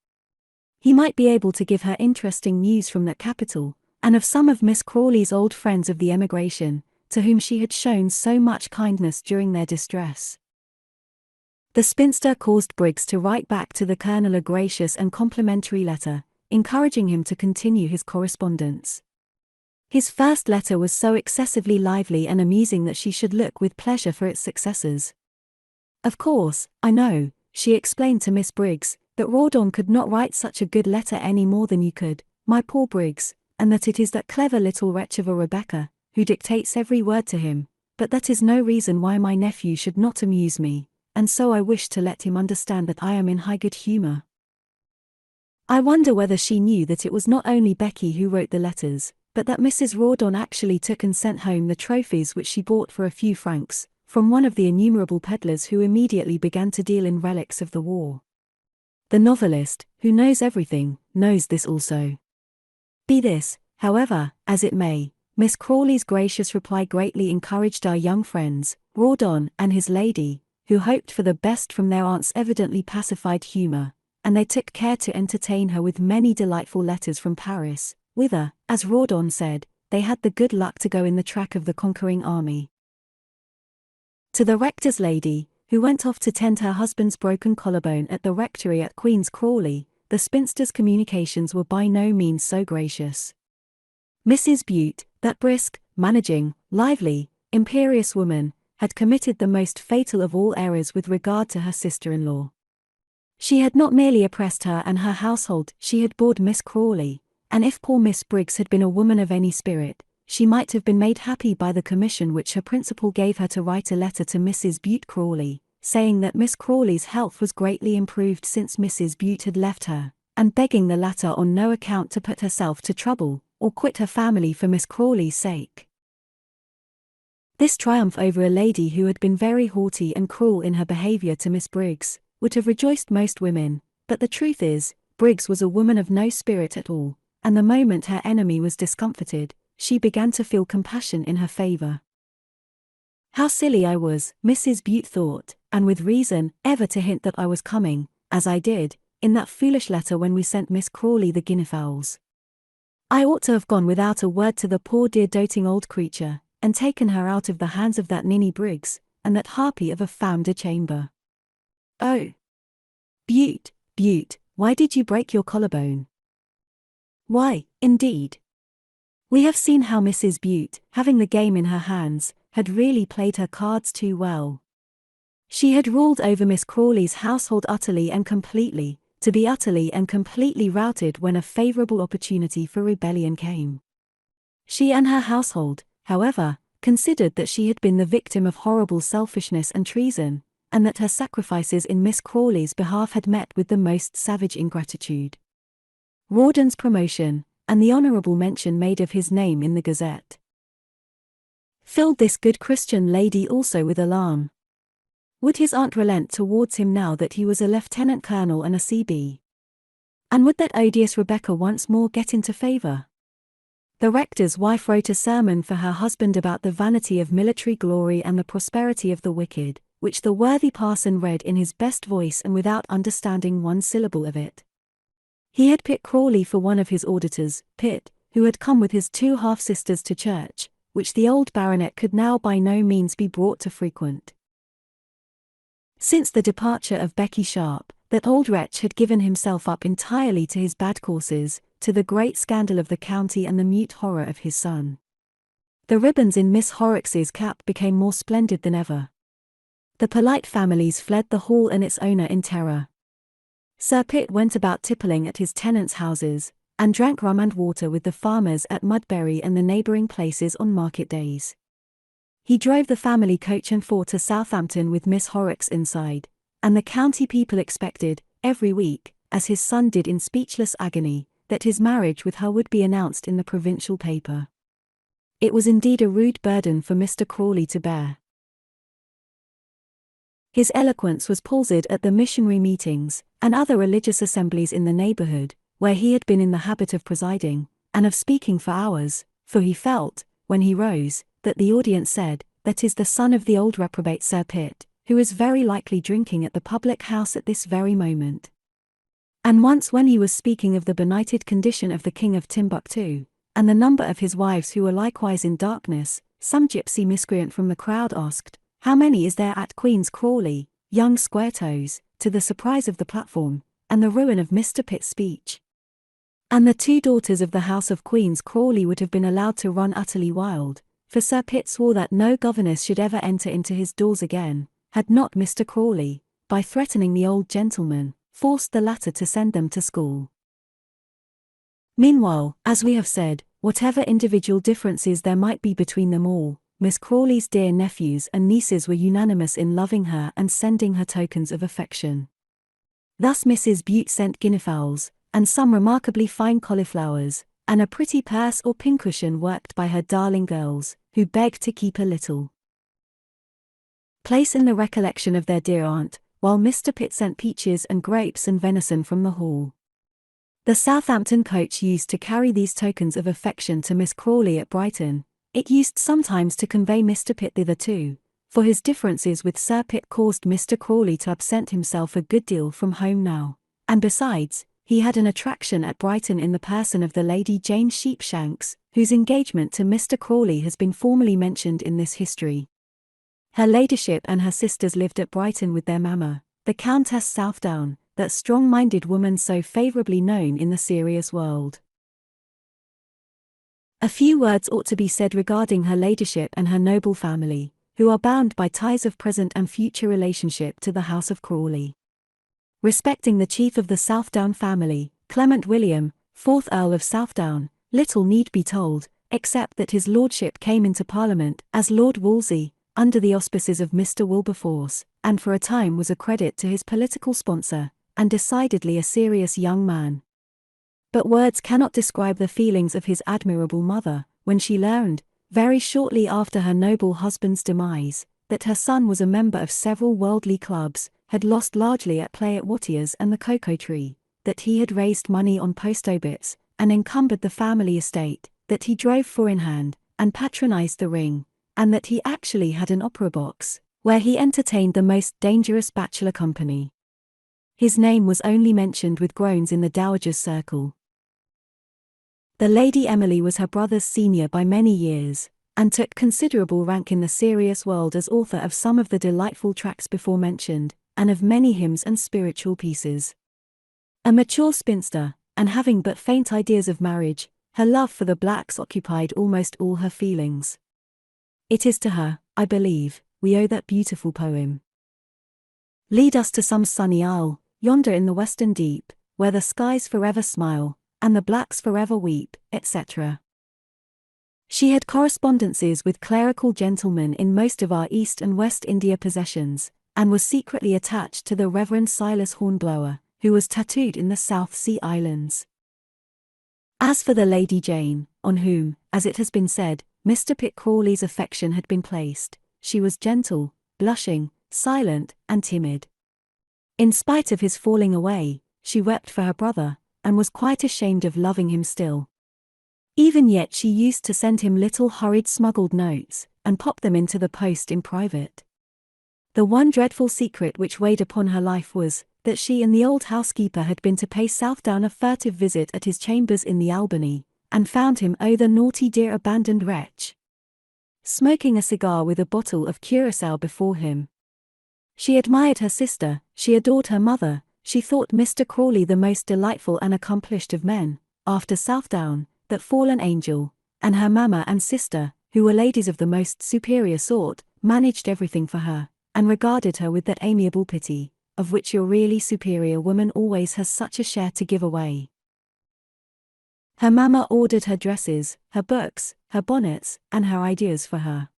he might be able to give her interesting news from that capital, and of some of Miss Crawley's old friends of the emigration, to whom she had shown so much kindness during their distress. The spinster caused Briggs to write back to the Colonel a gracious and complimentary letter, encouraging him to continue his correspondence. His first letter was so excessively lively and amusing that she should look with pleasure for its successors. Of course, I know, she explained to Miss Briggs, that Rawdon could not write such a good letter any more than you could, my poor Briggs, and that it is that clever little wretch of a Rebecca, who dictates every word to him, but that is no reason why my nephew should not amuse me, and so I wish to let him understand that I am in high good humour. I wonder whether she knew that it was not only Becky who wrote the letters, but that Mrs. Rawdon actually took and sent home the trophies which she bought for a few francs, from one of the innumerable peddlers who immediately began to deal in relics of the war. The novelist, who knows everything, knows this also. Be this, However, as it may, Miss Crawley's gracious reply greatly encouraged our young friends, Rawdon and his lady, who hoped for the best from their aunt's evidently pacified humour, and they took care to entertain her with many delightful letters from Paris, whither, as Rawdon said, they had the good luck to go in the track of the conquering army. To the rector's lady, who went off to tend her husband's broken collarbone at the rectory at Queen's Crawley, the spinster's communications were by no means so gracious. Mrs. Bute, that brisk, managing, lively, imperious woman, had committed the most fatal of all errors with regard to her sister-in-law. She had not merely oppressed her and her household, she had bored Miss Crawley, and if poor Miss Briggs had been a woman of any spirit, she might have been made happy by the commission which her principal gave her to write a letter to Mrs. Bute Crawley, saying that Miss Crawley's health was greatly improved since Mrs. Bute had left her, and begging the latter on no account to put herself to trouble, or quit her family for Miss Crawley's sake. This triumph over a lady who had been very haughty and cruel in her behaviour to Miss Briggs, would have rejoiced most women, but the truth is, Briggs was a woman of no spirit at all, and the moment her enemy was discomfited, she began to feel compassion in her favour. How silly I was, Mrs. Bute thought, and with reason, ever to hint that I was coming, as I did, in that foolish letter when we sent Miss Crawley the guineafowls. I ought to have gone without a word to the poor dear doting old creature, and taken her out of the hands of that ninny Briggs, and that harpy of a femme de chamber. Oh! Bute, Bute, why did you break your collarbone? Why, indeed? We have seen how Mrs. Bute, having the game in her hands, had really played her cards too well. She had ruled over Miss Crawley's household utterly and completely, to be utterly and completely routed when a favourable opportunity for rebellion came. She and her household, however, considered that she had been the victim of horrible selfishness and treason, and that her sacrifices in Miss Crawley's behalf had met with the most savage ingratitude. Rawdon's promotion, and the honourable mention made of his name in the Gazette, filled this good Christian lady also with alarm. Would his aunt relent towards him now that he was a lieutenant colonel and a C.B.? And would that odious Rebecca once more get into favour? The rector's wife wrote a sermon for her husband about the vanity of military glory and the prosperity of the wicked, which the worthy parson read in his best voice and without understanding one syllable of it. He had Pitt Crawley for one of his auditors, Pitt, who had come with his 2 half-sisters to church, which the old baronet could now by no means be brought to frequent. Since the departure of Becky Sharp, that old wretch had given himself up entirely to his bad courses, to the great scandal of the county and the mute horror of his son. The ribbons in Miss Horrocks's cap became more splendid than ever. The polite families fled the hall and its owner in terror. Sir Pitt went about tippling at his tenants' houses, and drank rum and water with the farmers at Mudbury and the neighbouring places on market days. He drove the family coach and four to Southampton with Miss Horrocks inside, and the county people expected, every week, as his son did in speechless agony, that his marriage with her would be announced in the provincial paper. It was indeed a rude burden for Mr. Crawley to bear. His eloquence was palsied at the missionary meetings, and other religious assemblies in the neighbourhood, where he had been in the habit of presiding, and of speaking for hours, for he felt, when he rose, that the audience said, "That is the son of the old reprobate Sir Pitt, who is very likely drinking at the public house at this very moment." And once when he was speaking of the benighted condition of the King of Timbuktu, and the number of his wives who were likewise in darkness, some gypsy miscreant from the crowd asked, "How many is there at Queen's Crawley, young Squaretoes?" to the surprise of the platform, and the ruin of Mr. Pitt's speech. And the 2 daughters of the house of Queen's Crawley would have been allowed to run utterly wild, for Sir Pitt swore that no governess should ever enter into his doors again, had not Mr. Crawley, by threatening the old gentleman, forced the latter to send them to school. Meanwhile, as we have said, whatever individual differences there might be between them all, Miss Crawley's dear nephews and nieces were unanimous in loving her and sending her tokens of affection. Thus Mrs. Bute sent guineafowls, and some remarkably fine cauliflowers, and a pretty purse or pincushion worked by her darling girls, who begged to keep a little place in the recollection of their dear aunt, while Mr. Pitt sent peaches and grapes and venison from the hall. The Southampton coach used to carry these tokens of affection to Miss Crawley at Brighton. It used sometimes to convey Mr. Pitt thither too, for his differences with Sir Pitt caused Mr. Crawley to absent himself a good deal from home now, and besides, he had an attraction at Brighton in the person of the Lady Jane Sheepshanks, whose engagement to Mr. Crawley has been formally mentioned in this history. Her ladyship and her sisters lived at Brighton with their mamma, the Countess Southdown, that strong-minded woman so favourably known in the serious world. A few words ought to be said regarding her ladyship and her noble family, who are bound by ties of present and future relationship to the House of Crawley. Respecting the chief of the Southdown family, Clement William, 4th Earl of Southdown, little need be told, except that his lordship came into Parliament as Lord Wolsey, under the auspices of Mr. Wilberforce, and for a time was a credit to his political sponsor, and decidedly a serious young man. But words cannot describe the feelings of his admirable mother, when she learned, very shortly after her noble husband's demise, that her son was a member of several worldly clubs, had lost largely at play at Watier's and the Cocoa Tree, that he had raised money on post obits, and encumbered the family estate, that he drove four in hand, and patronized the Ring, and that he actually had an opera box, where he entertained the most dangerous bachelor company. His name was only mentioned with groans in the dowager's circle. The Lady Emily was her brother's senior by many years, and took considerable rank in the serious world as author of some of the delightful tracts before mentioned, and of many hymns and spiritual pieces. A mature spinster, and having but faint ideas of marriage, her love for the blacks occupied almost all her feelings. It is to her, I believe, we owe that beautiful poem. Lead us to some sunny isle, yonder in the western deep, where the skies forever smile, and the blacks forever weep, etc. She had correspondences with clerical gentlemen in most of our East and West India possessions, and was secretly attached to the Reverend Silas Hornblower, who was tattooed in the South Sea Islands. As for the Lady Jane, on whom, as it has been said, Mr. Pitt Crawley's affection had been placed, she was gentle, blushing, silent, and timid. In spite of his falling away, she wept for her brother, and was quite ashamed of loving him still. Even yet she used to send him little hurried smuggled notes, and pop them into the post in private. The one dreadful secret which weighed upon her life was, that she and the old housekeeper had been to pay Southdown a furtive visit at his chambers in the Albany, and found him, oh the naughty dear abandoned wretch, smoking a cigar with a bottle of Curaçao before him. She admired her sister, she adored her mother, she thought Mr. Crawley the most delightful and accomplished of men, after Southdown, that fallen angel, and her mamma and sister, who were ladies of the most superior sort, managed everything for her, and regarded her with that amiable pity, of which your really superior woman always has such a share to give away. Her mamma ordered her dresses, her books, her bonnets, and her ideas for her.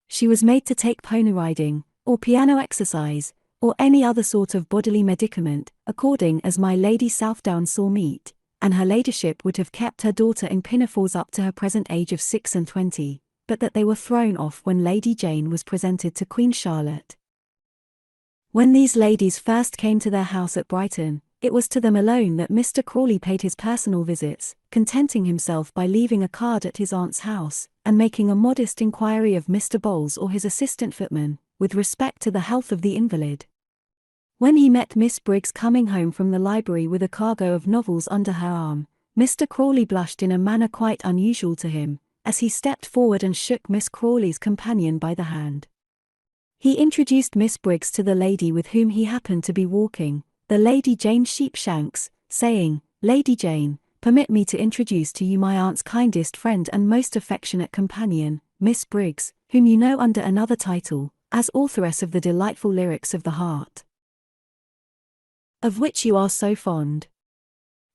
She was made to take pony riding, or piano exercise, or any other sort of bodily medicament, according as my Lady Southdown saw meet, and her ladyship would have kept her daughter in pinafores up to her present age of 26, but that they were thrown off when Lady Jane was presented to Queen Charlotte. When these ladies first came to their house at Brighton, it was to them alone that Mr. Crawley paid his personal visits, contenting himself by leaving a card at his aunt's house, and making a modest inquiry of Mr. Bowles or his assistant footman, with respect to the health of the invalid. When he met Miss Briggs coming home from the library with a cargo of novels under her arm, Mr. Crawley blushed in a manner quite unusual to him, as he stepped forward and shook Miss Crawley's companion by the hand. He introduced Miss Briggs to the lady with whom he happened to be walking, the Lady Jane Sheepshanks, saying, "Lady Jane, permit me to introduce to you my aunt's kindest friend and most affectionate companion, Miss Briggs, whom you know under another title, as authoress of the delightful Lyrics of the Heart, of which you are so fond."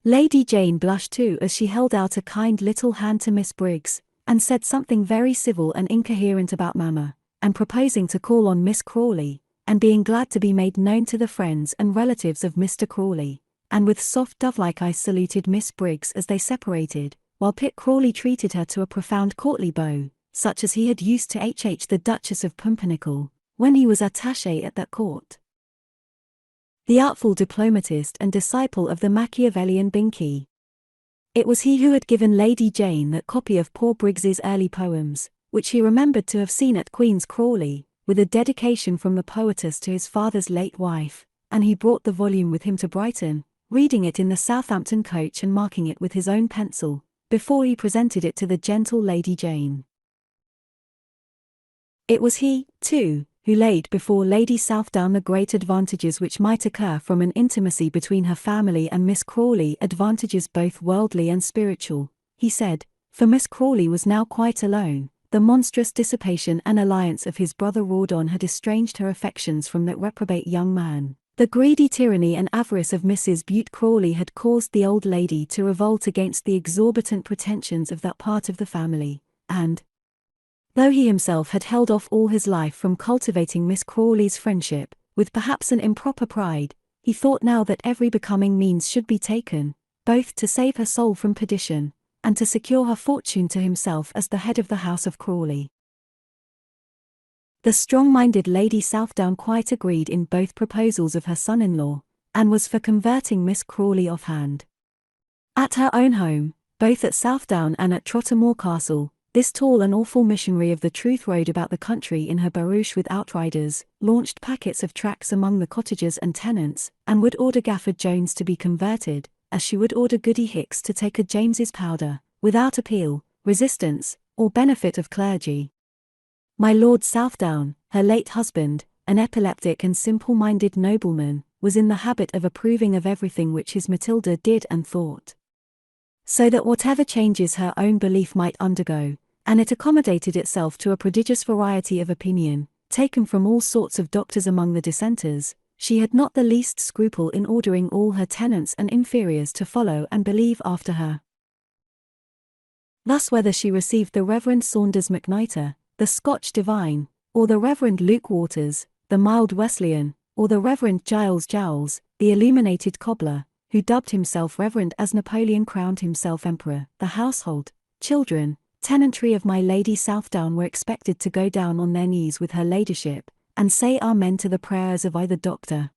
Lady Jane blushed too as she held out a kind little hand to Miss Briggs, and said something very civil and incoherent about mamma, and proposing to call on Miss Crawley, and being glad to be made known to the friends and relatives of Mr. Crawley, and with soft dove-like eyes saluted Miss Briggs as they separated, while Pitt Crawley treated her to a profound courtly bow, such as he had used to the Duchess of Pumpernickel, when he was attaché at that court. the artful diplomatist and disciple of the Machiavellian Binkie. It was he who had given Lady Jane that copy of poor Briggs's early poems, which he remembered to have seen at Queen's Crawley, with a dedication from the poetess to his father's late wife, and he brought the volume with him to Brighton, reading it in the Southampton coach and marking it with his own pencil, before he presented it to the gentle Lady Jane. It was he, too, who laid before Lady Southdown the great advantages which might occur from an intimacy between her family and Miss Crawley, advantages both worldly and spiritual, he said, for Miss Crawley was now quite alone. The monstrous dissipation and alliance of his brother Rawdon had estranged her affections from that reprobate young man. The greedy tyranny and avarice of Mrs. Bute Crawley had caused the old lady to revolt against the exorbitant pretensions of that part of the family, and, though he himself had held off all his life from cultivating Miss Crawley's friendship, with perhaps an improper pride, he thought now that every becoming means should be taken, both to save her soul from perdition, and to secure her fortune to himself as the head of the house of Crawley. The strong-minded Lady Southdown quite agreed in both proposals of her son-in-law, and was for converting Miss Crawley offhand. At her own home, both at Southdown and at Trottermore Castle, this tall and awful missionary of the truth rode about the country in her barouche with outriders, launched packets of tracts among the cottagers and tenants, and would order Gafford Jones to be converted, as she would order Goody Hicks to take a James's powder, without appeal, resistance, or benefit of clergy. My Lord Southdown, her late husband, an epileptic and simple-minded nobleman, was in the habit of approving of everything which his Matilda did and thought, so that whatever changes her own belief might undergo, and it accommodated itself to a prodigious variety of opinion, taken from all sorts of doctors among the dissenters, she had not the least scruple in ordering all her tenants and inferiors to follow and believe after her. Thus whether she received the Reverend Saunders McNitre, the Scotch divine, or the Reverend Luke Waters, the mild Wesleyan, or the Reverend Giles Jowls, the illuminated cobbler, who dubbed himself Reverend as Napoleon crowned himself Emperor, the household, children, tenantry of my Lady Southdown were expected to go down on their knees with her ladyship, and say amen to the prayers of either doctor.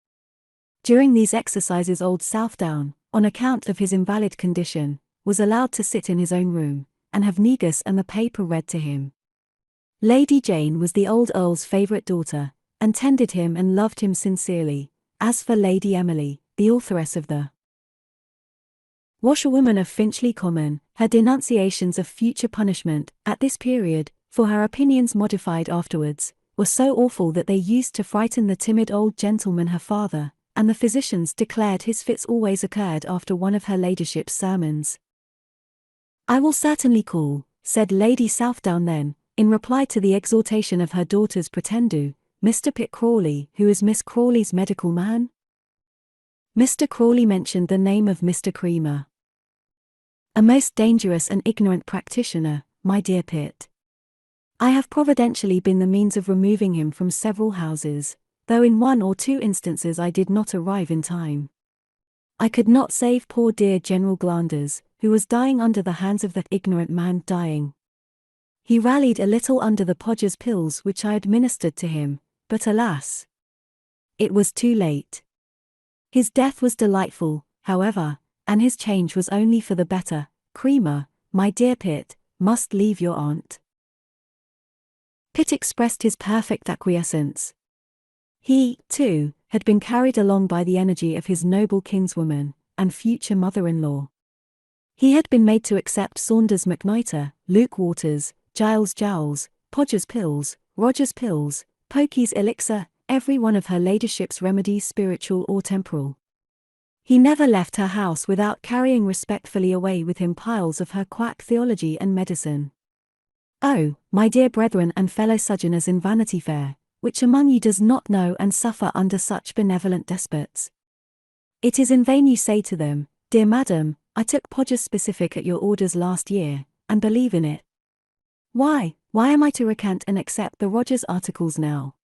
During these exercises old Southdown, on account of his invalid condition, was allowed to sit in his own room, and have negus and the paper read to him. Lady Jane was the old Earl's favourite daughter, and tended him and loved him sincerely. As for Lady Emily, the authoress of the Washerwoman of Finchley Common, her denunciations of future punishment, at this period, for her opinions modified afterwards, were so awful that they used to frighten the timid old gentleman her father, and the physicians declared his fits always occurred after one of her ladyship's sermons. I will certainly call, said Lady Southdown then, in reply to the exhortation of her daughter's pretendu, Mr. Pitt Crawley, who is Miss Crawley's medical man. Mr. Crawley mentioned the name of Mr. Creamer. A most dangerous and ignorant practitioner, my dear Pitt. I have providentially been the means of removing him from several houses, though in 1 or 2 instances I did not arrive in time. I could not save poor dear General Glanders, who was dying under the hands of that ignorant man dying. He rallied a little under the Podger's pills which I administered to him, but alas! It was too late. His death was delightful, however, and his change was only for the better. Creamer, my dear Pitt, must leave your aunt. Pitt expressed his perfect acquiescence. He, too, had been carried along by the energy of his noble kinswoman, and future mother-in-law. He had been made to accept Saunders McNitre, Luke Waters, Giles Jowls, Podger's pills, Roger's pills, Pokey's elixir, every one of her ladyship's remedies spiritual or temporal. He never left her house without carrying respectfully away with him piles of her quack theology and medicine. Oh, my dear brethren and fellow sojourners in Vanity Fair, which among you does not know and suffer under such benevolent despots? It is in vain you say to them, dear madam, I took Podger's specific at your orders last year, and believe in it. Why am I to recant and accept the Rogers articles now?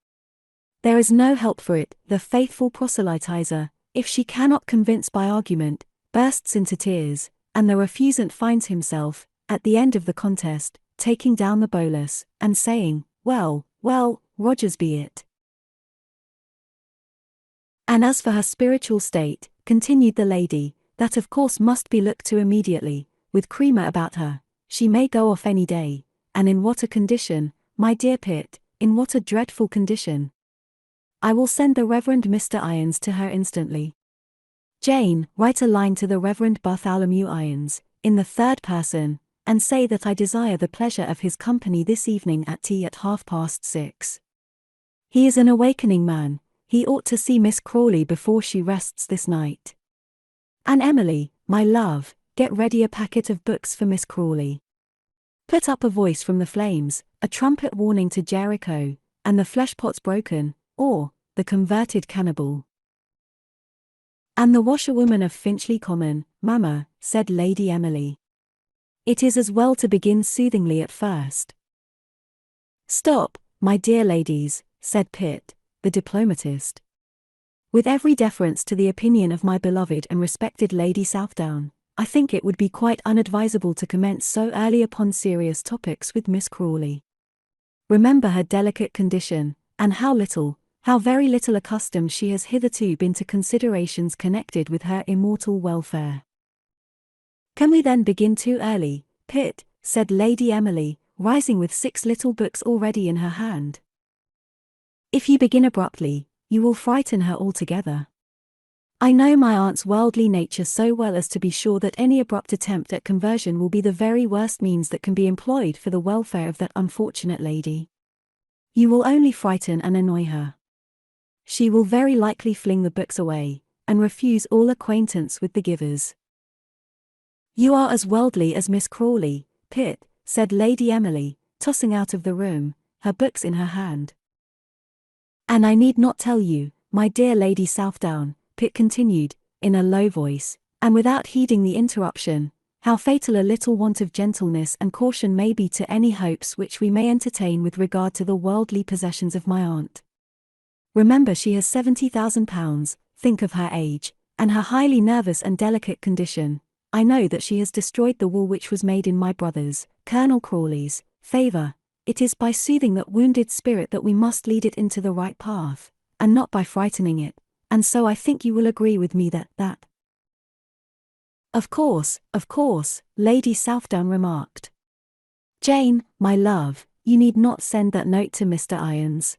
There is no help for it. The faithful proselytizer, if she cannot convince by argument, bursts into tears, and the refusant finds himself, at the end of the contest, taking down the bolus, and saying, well, Rogers be it. And as for her spiritual state, continued the lady, that of course must be looked to immediately, with creamer about her. She may go off any day. And in what a condition, my dear Pitt, in what a dreadful condition. I will send the Reverend Mr. Irons to her instantly. Jane, write a line to the Reverend Bartholomew Irons, in the third person, and say that I desire the pleasure of his company this evening at tea at 6:30. He is an awakening man, he ought to see Miss Crawley before she rests this night. And Emily, my love, get ready a packet of books for Miss Crawley. Put up a voice from the flames, a trumpet warning to Jericho, and the fleshpots broken, or the converted cannibal. And the washerwoman of Finchley Common, mamma, said Lady Emily. It is as well to begin soothingly at first. Stop, my dear ladies, said Pitt, the diplomatist. With every deference to the opinion of my beloved and respected Lady Southdown, I think it would be quite unadvisable to commence so early upon serious topics with Miss Crawley. Remember her delicate condition, and how very little accustomed she has hitherto been to considerations connected with her immortal welfare. Can we then begin too early, Pitt? Said Lady Emily, rising with 6 little books already in her hand. If you begin abruptly, you will frighten her altogether. I know my aunt's worldly nature so well as to be sure that any abrupt attempt at conversion will be the very worst means that can be employed for the welfare of that unfortunate lady. You will only frighten and annoy her. She will very likely fling the books away, and refuse all acquaintance with the givers. You are as worldly as Miss Crawley, Pitt, said Lady Emily, tossing out of the room, her books in her hand. And I need not tell you, my dear Lady Southdown, Pitt continued, in a low voice, and without heeding the interruption, how fatal a little want of gentleness and caution may be to any hopes which we may entertain with regard to the worldly possessions of my aunt. Remember she has £70,000, think of her age, and her highly nervous and delicate condition. I know that she has destroyed the will which was made in my brother's, Colonel Crawley's, favour. It is by soothing that wounded spirit that we must lead it into the right path, and not by frightening it. And so I think you will agree with me that. Of course, Lady Southdown remarked. Jane, my love, you need not send that note to Mr. Irons.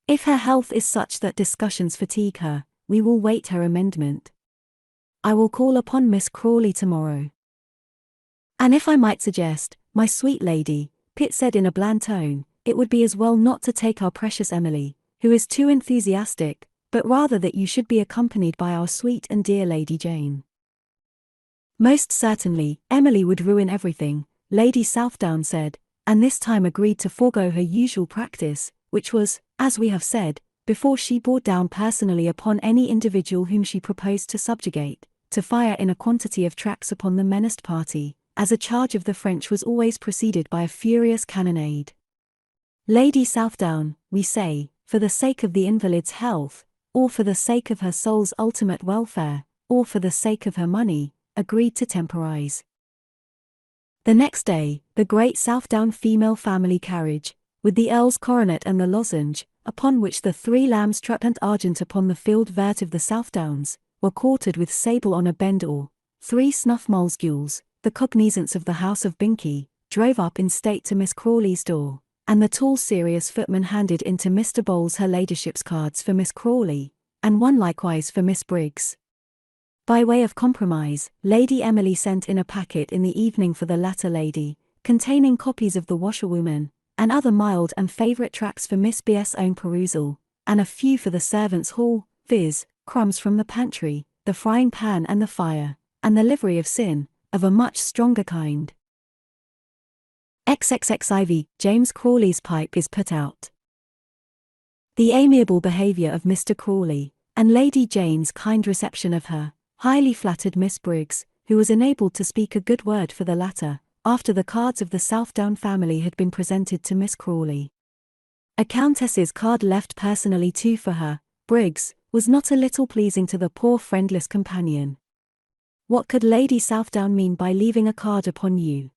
If her health is such that discussions fatigue her, we will wait her amendment. I will call upon Miss Crawley tomorrow. And if I might suggest, my sweet lady, Pitt said in a bland tone, it would be as well not to take our precious Emily, who is too enthusiastic, but rather that you should be accompanied by our sweet and dear Lady Jane. Most certainly, Emily would ruin everything, Lady Southdown said, and this time agreed to forego her usual practice, which was, as we have said, before she bore down personally upon any individual whom she proposed to subjugate, to fire in a quantity of tracts upon the menaced party, as a charge of the French was always preceded by a furious cannonade. Lady Southdown, we say, for the sake of the invalid's health, or for the sake of her soul's ultimate welfare, or for the sake of her money, agreed to temporize. The next day, the great Southdown female family carriage, with the Earl's coronet and the lozenge, upon which the 3 lambs trumped argent upon the field vert of the Southdowns, were quartered with sable on a bend or 3 snuff mulesgules, the cognizance of the house of Binkie, drove up in state to Miss Crawley's door, and the tall serious footman handed into Mr. Bowles her ladyship's cards for Miss Crawley, and one likewise for Miss Briggs. By way of compromise, Lady Emily sent in a packet in the evening for the latter lady, containing copies of The Washerwoman, and other mild and favourite tracts for Miss B.'s own perusal, and a few for the servants' hall, viz., crumbs from the pantry, the frying pan and the fire, and the livery of sin, of a much stronger kind. XXXIV, James Crawley's pipe is put out. The amiable behaviour of Mr. Crawley, and Lady Jane's kind reception of her, highly flattered Miss Briggs, who was enabled to speak a good word for the latter, after the cards of the Southdown family had been presented to Miss Crawley. A countess's card left personally too for her, Briggs, was not a little pleasing to the poor friendless companion. What could Lady Southdown mean by leaving a card upon you?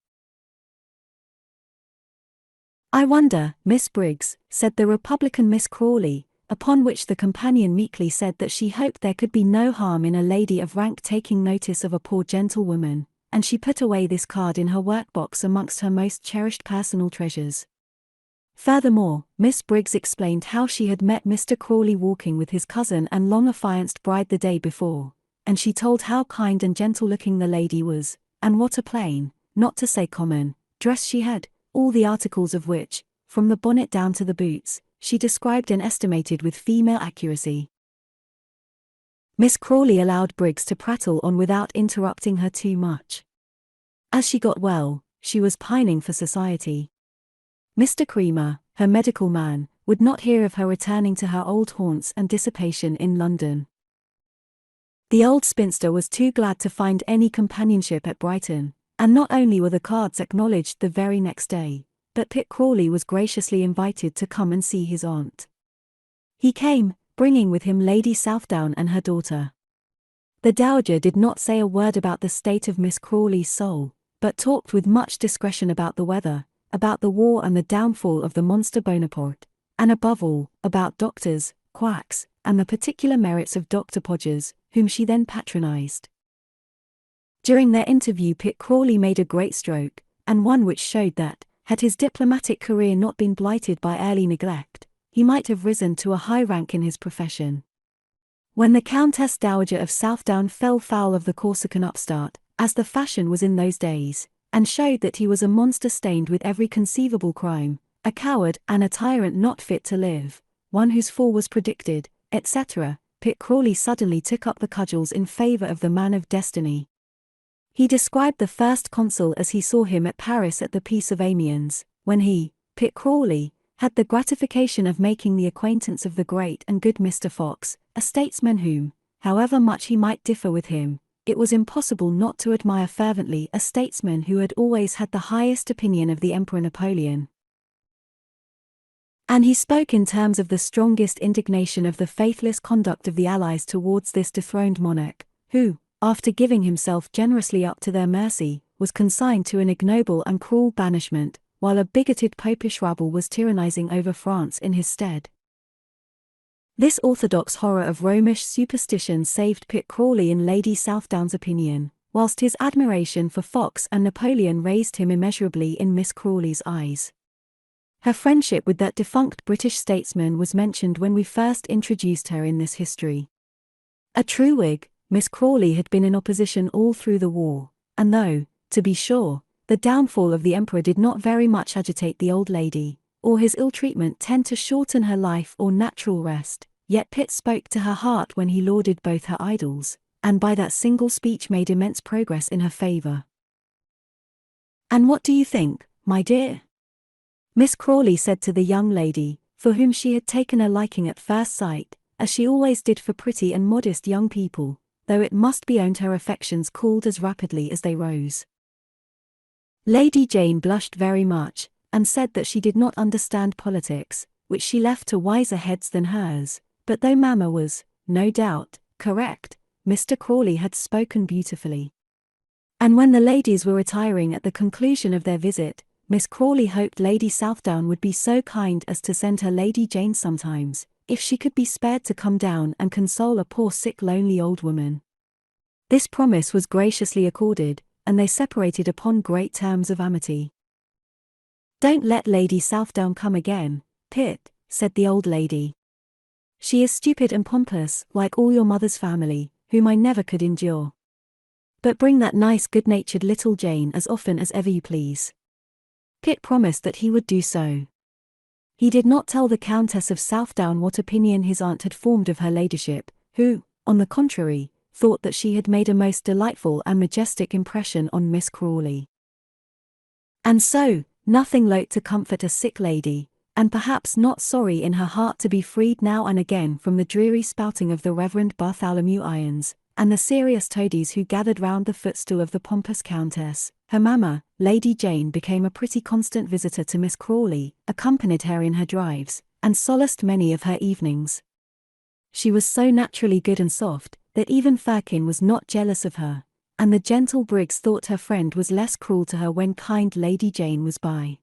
I wonder, Miss Briggs, said the Republican Miss Crawley, upon which the companion meekly said that she hoped there could be no harm in a lady of rank taking notice of a poor gentlewoman, and she put away this card in her workbox amongst her most cherished personal treasures. Furthermore, Miss Briggs explained how she had met Mr. Crawley walking with his cousin and long-affianced bride the day before, and she told how kind and gentle-looking the lady was, and what a plain, not to say common, dress she had, all the articles of which, from the bonnet down to the boots, she described and estimated with female accuracy. Miss Crawley allowed Briggs to prattle on without interrupting her too much. As she got well, she was pining for society. Mr. Creamer, her medical man, would not hear of her returning to her old haunts and dissipation in London. The old spinster was too glad to find any companionship at Brighton, and not only were the cards acknowledged the very next day, but Pitt Crawley was graciously invited to come and see his aunt. He came, bringing with him Lady Southdown and her daughter. The dowager did not say a word about the state of Miss Crawley's soul, but talked with much discretion about the weather, about the war and the downfall of the monster Bonaparte, and above all, about doctors, quacks, and the particular merits of Dr. Podgers, whom she then patronized. During their interview Pitt Crawley made a great stroke, and one which showed that, had his diplomatic career not been blighted by early neglect, he might have risen to a high rank in his profession. When the Countess Dowager of Southdown fell foul of the Corsican upstart, as the fashion was in those days, and showed that he was a monster stained with every conceivable crime, a coward and a tyrant not fit to live, one whose fall was predicted, etc., Pitt Crawley suddenly took up the cudgels in favor of the man of destiny. He described the first consul as he saw him at Paris at the Peace of Amiens, when he, Pitt Crawley, had the gratification of making the acquaintance of the great and good Mr. Fox, a statesman whom, however much he might differ with him, it was impossible not to admire fervently, a statesman who had always had the highest opinion of the Emperor Napoleon. And he spoke in terms of the strongest indignation of the faithless conduct of the Allies towards this dethroned monarch, who, after giving himself generously up to their mercy, was consigned to an ignoble and cruel banishment, while a bigoted popish rabble was tyrannizing over France in his stead. This orthodox horror of Romish superstition saved Pitt Crawley in Lady Southdown's opinion, whilst his admiration for Fox and Napoleon raised him immeasurably in Miss Crawley's eyes. Her friendship with that defunct British statesman was mentioned when we first introduced her in this history. A true Whig, Miss Crawley had been in opposition all through the war, and though, to be sure, the downfall of the Emperor did not very much agitate the old lady, or his ill-treatment tend to shorten her life or natural rest, yet Pitt spoke to her heart when he lauded both her idols, and by that single speech made immense progress in her favor. "And what do you think, my dear?" Miss Crawley said to the young lady, for whom she had taken a liking at first sight, as she always did for pretty and modest young people, though it must be owned her affections cooled as rapidly as they rose. Lady Jane blushed very much, and said that she did not understand politics, which she left to wiser heads than hers, but though Mamma was, no doubt, correct, Mr. Crawley had spoken beautifully. And when the ladies were retiring at the conclusion of their visit, Miss Crawley hoped Lady Southdown would be so kind as to send her Lady Jane sometimes, if she could be spared to come down and console a poor sick lonely old woman. This promise was graciously accorded, and they separated upon great terms of amity. "Don't let Lady Southdown come again, Pitt," said the old lady. "She is stupid and pompous, like all your mother's family, whom I never could endure. But bring that nice good-natured little Jane as often as ever you please." Pitt promised that he would do so. He did not tell the Countess of Southdown what opinion his aunt had formed of her ladyship, who, on the contrary, thought that she had made a most delightful and majestic impression on Miss Crawley. And so, nothing loath to comfort a sick lady, and perhaps not sorry in her heart to be freed now and again from the dreary spouting of the Reverend Bartholomew Irons, and the serious toadies who gathered round the footstool of the pompous Countess, her mamma, Lady Jane became a pretty constant visitor to Miss Crawley, accompanied her in her drives, and solaced many of her evenings. She was so naturally good and soft, that even Firkin was not jealous of her, and the gentle Briggs thought her friend was less cruel to her when kind Lady Jane was by.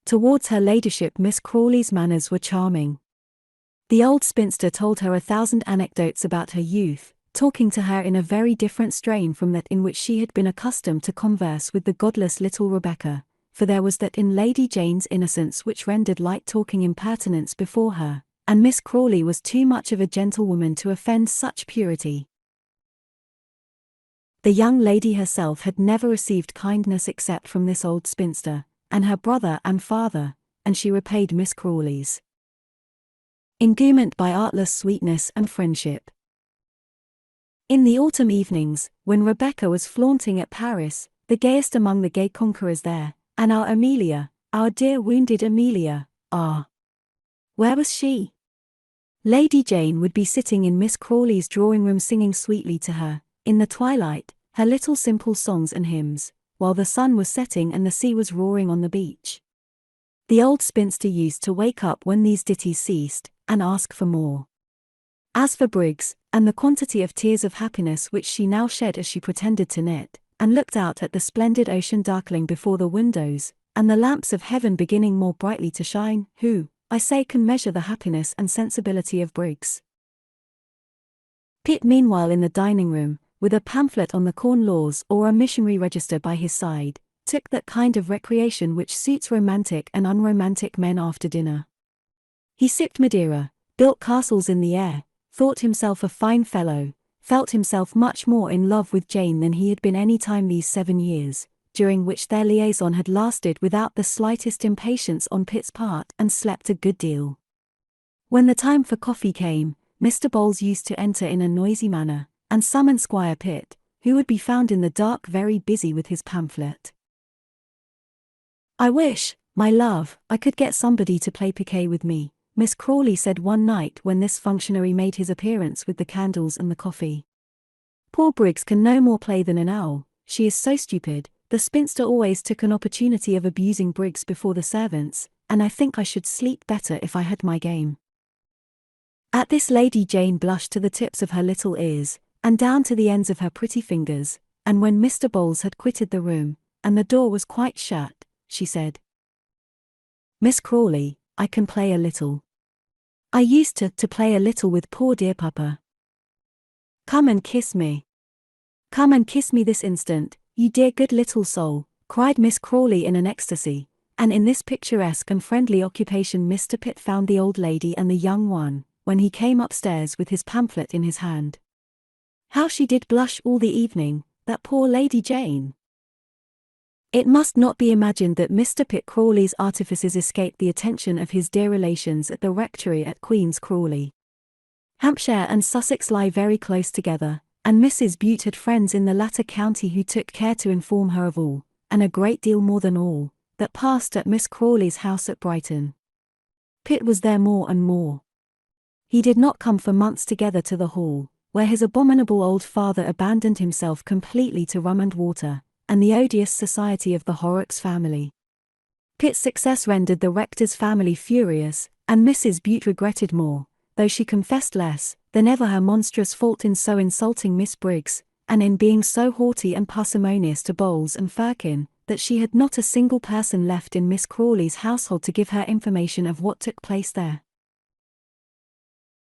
Towards her ladyship Miss Crawley's manners were charming. The old spinster told her 1,000 anecdotes about her youth, talking to her in a very different strain from that in which she had been accustomed to converse with the godless little Rebecca, for there was that in Lady Jane's innocence which rendered light talking impertinence before her, and Miss Crawley was too much of a gentlewoman to offend such purity. The young lady herself had never received kindness except from this old spinster, and her brother and father, and she repaid Miss Crawley's endowment by artless sweetness and friendship. In the autumn evenings, when Rebecca was flaunting at Paris, the gayest among the gay conquerors there, and our Amelia, our dear wounded Amelia, where was she? Lady Jane would be sitting in Miss Crawley's drawing-room singing sweetly to her, in the twilight, her little simple songs and hymns, while the sun was setting and the sea was roaring on the beach. The old spinster used to wake up when these ditties ceased, and ask for more. As for Briggs, and the quantity of tears of happiness which she now shed as she pretended to knit, and looked out at the splendid ocean darkling before the windows, and the lamps of heaven beginning more brightly to shine, who, I say, can measure the happiness and sensibility of Briggs? Pitt meanwhile in the dining-room, with a pamphlet on the corn laws or a missionary register by his side, took that kind of recreation which suits romantic and unromantic men after dinner. He sipped Madeira, built castles in the air, thought himself a fine fellow, felt himself much more in love with Jane than he had been any time these 7 years, during which their liaison had lasted without the slightest impatience on Pitt's part, and slept a good deal. When the time for coffee came, Mr. Bowles used to enter in a noisy manner, and summon Squire Pitt, who would be found in the dark very busy with his pamphlet. "I wish, my love, I could get somebody to play piquet with me," Miss Crawley said one night when this functionary made his appearance with the candles and the coffee. "Poor Briggs can no more play than an owl, she is so stupid." The spinster always took an opportunity of abusing Briggs before the servants, and I think I should sleep better if I had my game. At this Lady Jane blushed to the tips of her little ears, and down to the ends of her pretty fingers, and when Mr. Bowles had quitted the room, and the door was quite shut, she said, "Miss Crawley, I can play a little. I used to play a little with poor dear papa. Come and kiss me. Come and kiss me this instant, you dear good little soul," cried Miss Crawley in an ecstasy, and in this picturesque and friendly occupation Mr. Pitt found the old lady and the young one, when he came upstairs with his pamphlet in his hand. How she did blush all the evening, that poor Lady Jane! It must not be imagined that Mr. Pitt Crawley's artifices escaped the attention of his dear relations at the rectory at Queen's Crawley. Hampshire and Sussex lie very close together, and Mrs. Bute had friends in the latter county who took care to inform her of all, and a great deal more than all, that passed at Miss Crawley's house at Brighton. Pitt was there more and more. He did not come for months together to the Hall, where his abominable old father abandoned himself completely to rum and water, and the odious society of the Horrocks family. Pitt's success rendered the rector's family furious, and Mrs. Bute regretted more, though she confessed less, than ever her monstrous fault in so insulting Miss Briggs, and in being so haughty and parsimonious to Bowles and Firkin, that she had not a single person left in Miss Crawley's household to give her information of what took place there.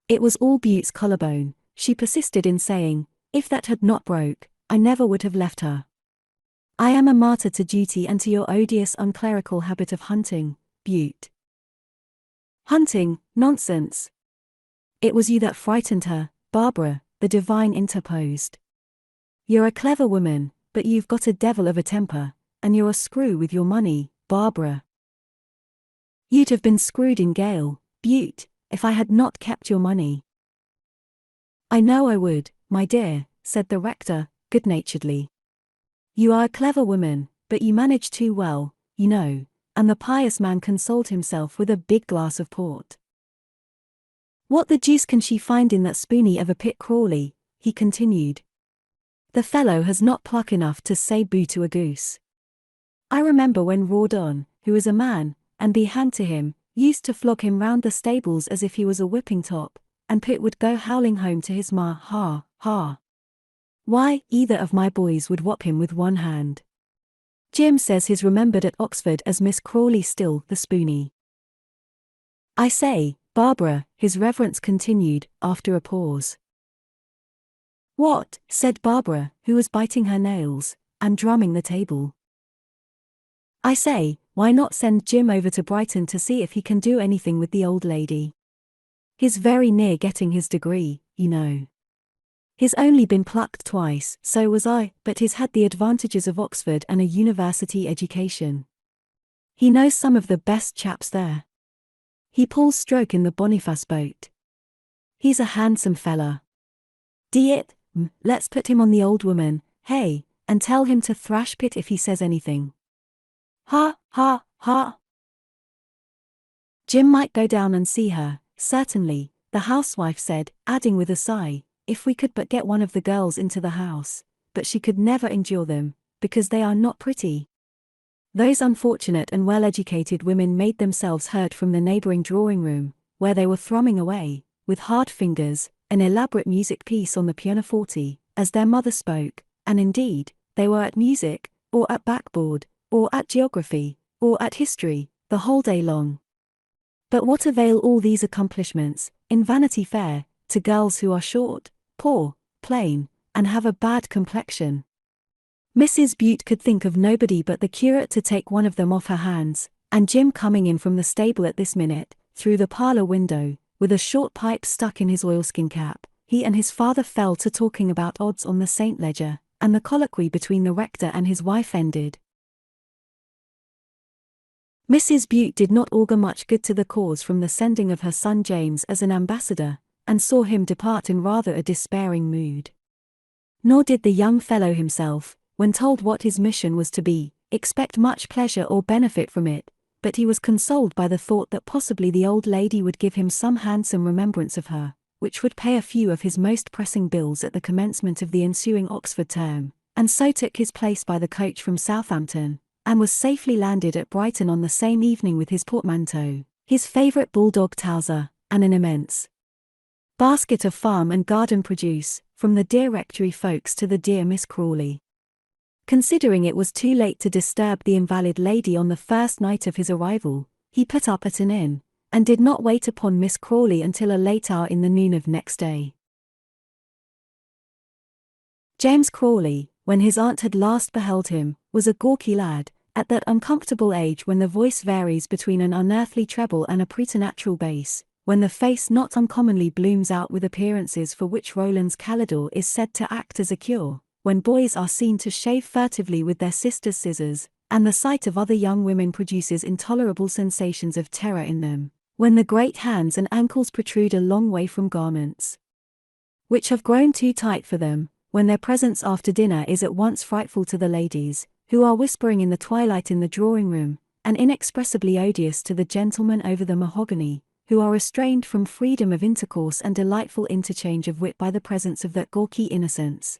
It was all Bute's collarbone, she persisted in saying. If that had not broke, I never would have left her. I am a martyr to duty and to your odious unclerical habit of hunting, Bute. Hunting, nonsense. It was you that frightened her, Barbara, the divine interposed. You're a clever woman, but you've got a devil of a temper, and you're a screw with your money, Barbara. You'd have been screwed in gaol, Bute, if I had not kept your money. I know I would, my dear, said the rector, good-naturedly. You are a clever woman, but you manage too well, you know, and the pious man consoled himself with a big glass of port. What the deuce can she find in that spoony of a Pitt Crawley, he continued. The fellow has not pluck enough to say boo to a goose. I remember when Rawdon, who is a man, and be hanged to him, used to flog him round the stables as if he was a whipping top, and Pitt would go howling home to his ma, ha, ha. Why, either of my boys would whop him with one hand. Jim says he's remembered at Oxford as Miss Crawley still the spoony. I say, Barbara, his reverence continued, after a pause. What? Said Barbara, who was biting her nails and drumming the table. I say, why not send Jim over to Brighton to see if he can do anything with the old lady? He's very near getting his degree, you know. He's only been plucked twice, so was I, but he's had the advantages of Oxford and a university education. He knows some of the best chaps there. He pulls stroke in the Boniface boat. He's a handsome fella. It, let's put him on the old woman, hey, and tell him to thrash Pitt if he says anything. Ha, ha, ha. Jim might go down and see her, certainly, the housewife said, adding with a sigh, if we could but get one of the girls into the house, but she could never endure them, because they are not pretty. Those unfortunate and well-educated women made themselves heard from the neighboring drawing-room, where they were thrumming away, with hard fingers, an elaborate music piece on the pianoforte, as their mother spoke, and indeed, they were at music, or at backboard, or at geography, or at history, the whole day long. But what avail all these accomplishments, in Vanity Fair, to girls who are short, poor, plain, and have a bad complexion? Mrs. Butte could think of nobody but the curate to take one of them off her hands, and Jim coming in from the stable at this minute, through the parlour window, with a short pipe stuck in his oilskin cap, he and his father fell to talking about odds on the St. Ledger, and the colloquy between the rector and his wife ended. Mrs. Butte did not augur much good to the cause from the sending of her son James as an ambassador, and saw him depart in rather a despairing mood. Nor did the young fellow himself, when told what his mission was to be, expect much pleasure or benefit from it, but he was consoled by the thought that possibly the old lady would give him some handsome remembrance of her, which would pay a few of his most pressing bills at the commencement of the ensuing Oxford term, and so took his place by the coach from Southampton, and was safely landed at Brighton on the same evening with his portmanteau, his favourite bulldog Towser, and an immense basket of farm and garden produce, from the dear rectory folks to the dear Miss Crawley. Considering it was too late to disturb the invalid lady on the first night of his arrival, he put up at an inn, and did not wait upon Miss Crawley until a late hour in the noon of next day. James Crawley, when his aunt had last beheld him, was a gawky lad, at that uncomfortable age when the voice varies between an unearthly treble and a preternatural bass, when the face not uncommonly blooms out with appearances for which Rowland's Calidore is said to act as a cure, when boys are seen to shave furtively with their sisters' scissors, and the sight of other young women produces intolerable sensations of terror in them, when the great hands and ankles protrude a long way from garments which have grown too tight for them, when their presence after dinner is at once frightful to the ladies, who are whispering in the twilight in the drawing-room, and inexpressibly odious to the gentlemen over the mahogany, who are restrained from freedom of intercourse and delightful interchange of wit by the presence of that gawky innocence.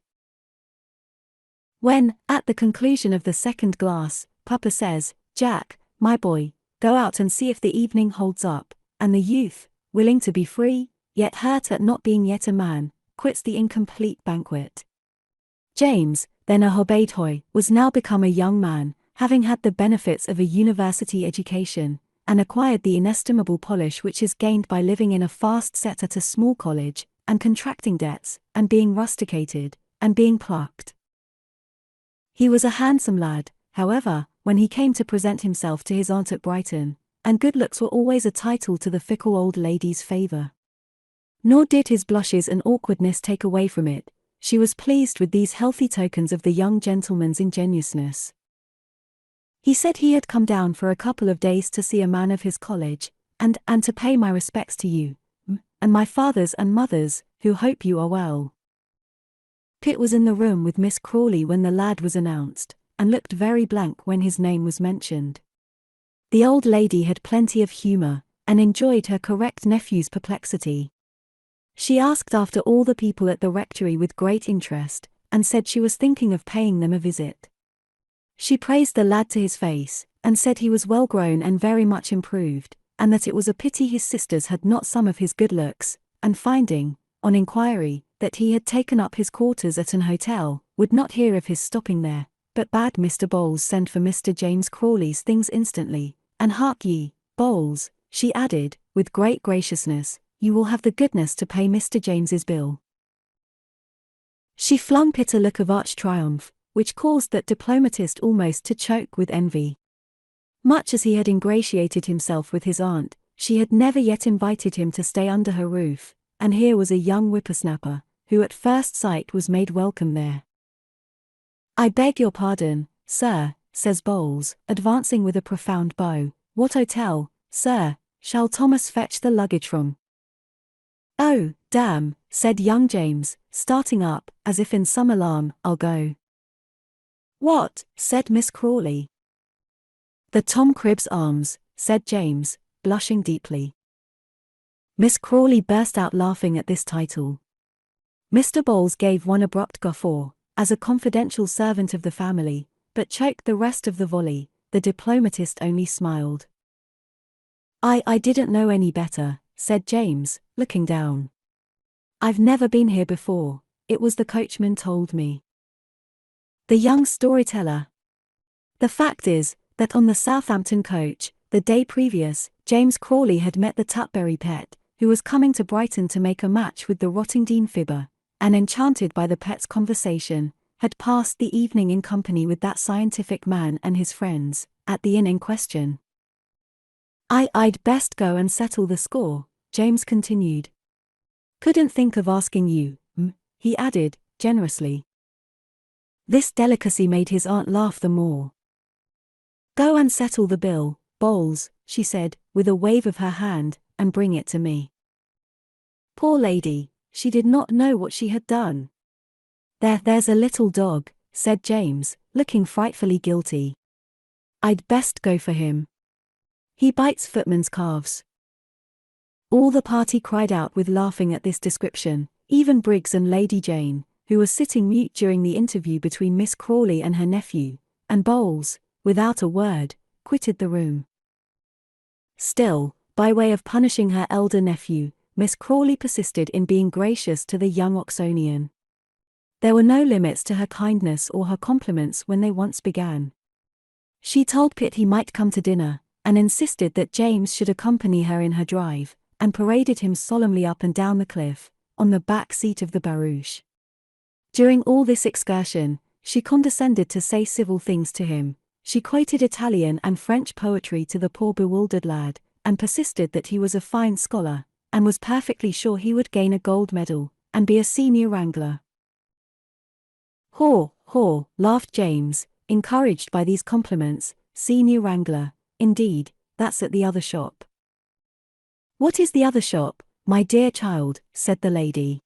When, at the conclusion of the second glass, Papa says, "Jack, my boy, go out and see if the evening holds up," and the youth, willing to be free, yet hurt at not being yet a man, quits the incomplete banquet. James, then a hobbledehoy, was now become a young man, having had the benefits of a university education, and acquired the inestimable polish which is gained by living in a fast set at a small college, and contracting debts, and being rusticated, and being plucked. He was a handsome lad, however, when he came to present himself to his aunt at Brighton, and good looks were always a title to the fickle old lady's favour. Nor did his blushes and awkwardness take away from it. She was pleased with these healthy tokens of the young gentleman's ingenuousness. He said he had come down for a couple of days to see a man of his college, and to pay my respects to you, and my father's and mother's, who hope you are well. Pitt was in the room with Miss Crawley when the lad was announced, and looked very blank when his name was mentioned. The old lady had plenty of humour, and enjoyed her correct nephew's perplexity. She asked after all the people at the rectory with great interest, and said she was thinking of paying them a visit. She praised the lad to his face, and said he was well grown and very much improved, and that it was a pity his sisters had not some of his good looks, and finding, on inquiry, that he had taken up his quarters at an hotel, would not hear of his stopping there, but bade Mr. Bowles send for Mr. James Crawley's things instantly, and hark ye, Bowles, she added, with great graciousness, you will have the goodness to pay Mr. James's bill. She flung Pitt a look of arch triumph, which caused that diplomatist almost to choke with envy. Much as he had ingratiated himself with his aunt, she had never yet invited him to stay under her roof, and here was a young whippersnapper, who at first sight was made welcome there. "I beg your pardon, sir," says Bowles, advancing with a profound bow. "What hotel, sir, shall Thomas fetch the luggage from?" "Oh, damn," said young James, starting up, as if in some alarm. "I'll go." "What?" said Miss Crawley. "The Tom Cribb's Arms," said James, blushing deeply. Miss Crawley burst out laughing at this title. Mr. Bowles gave one abrupt guffaw, as a confidential servant of the family, but choked the rest of the volley. The diplomatist only smiled. I didn't know any better," said James, looking down. "I've never been here before, it was the coachman told me." The young storyteller. The fact is, that on the Southampton coach, the day previous, James Crawley had met the Tutbury pet, who was coming to Brighton to make a match with the Rottingdean fibber, and enchanted by the pet's conversation, had passed the evening in company with that scientific man and his friends, at the inn in question. I'd best go and settle the score," James continued. "Couldn't think of asking you, he added, generously. This delicacy made his aunt laugh the more. "Go and settle the bill, Bowles," she said, with a wave of her hand, "and bring it to me." Poor lady, she did not know what she had done. There's a little dog," said James, looking frightfully guilty. "I'd best go for him. He bites footmen's calves." All the party cried out with laughing at this description, even Briggs and Lady Jane, who was sitting mute during the interview between Miss Crawley and her nephew, and Bowles, without a word, quitted the room. Still, by way of punishing her elder nephew, Miss Crawley persisted in being gracious to the young Oxonian. There were no limits to her kindness or her compliments when they once began. She told Pitt he might come to dinner, and insisted that James should accompany her in her drive, and paraded him solemnly up and down the cliff, on the back seat of the barouche. During all this excursion, she condescended to say civil things to him. She quoted Italian and French poetry to the poor bewildered lad, and persisted that he was a fine scholar, and was perfectly sure he would gain a gold medal, and be a senior wrangler. "Haw, haw," laughed James, encouraged by these compliments. "Senior wrangler, indeed, that's at the other shop." "What is the other shop, my dear child?" said the lady.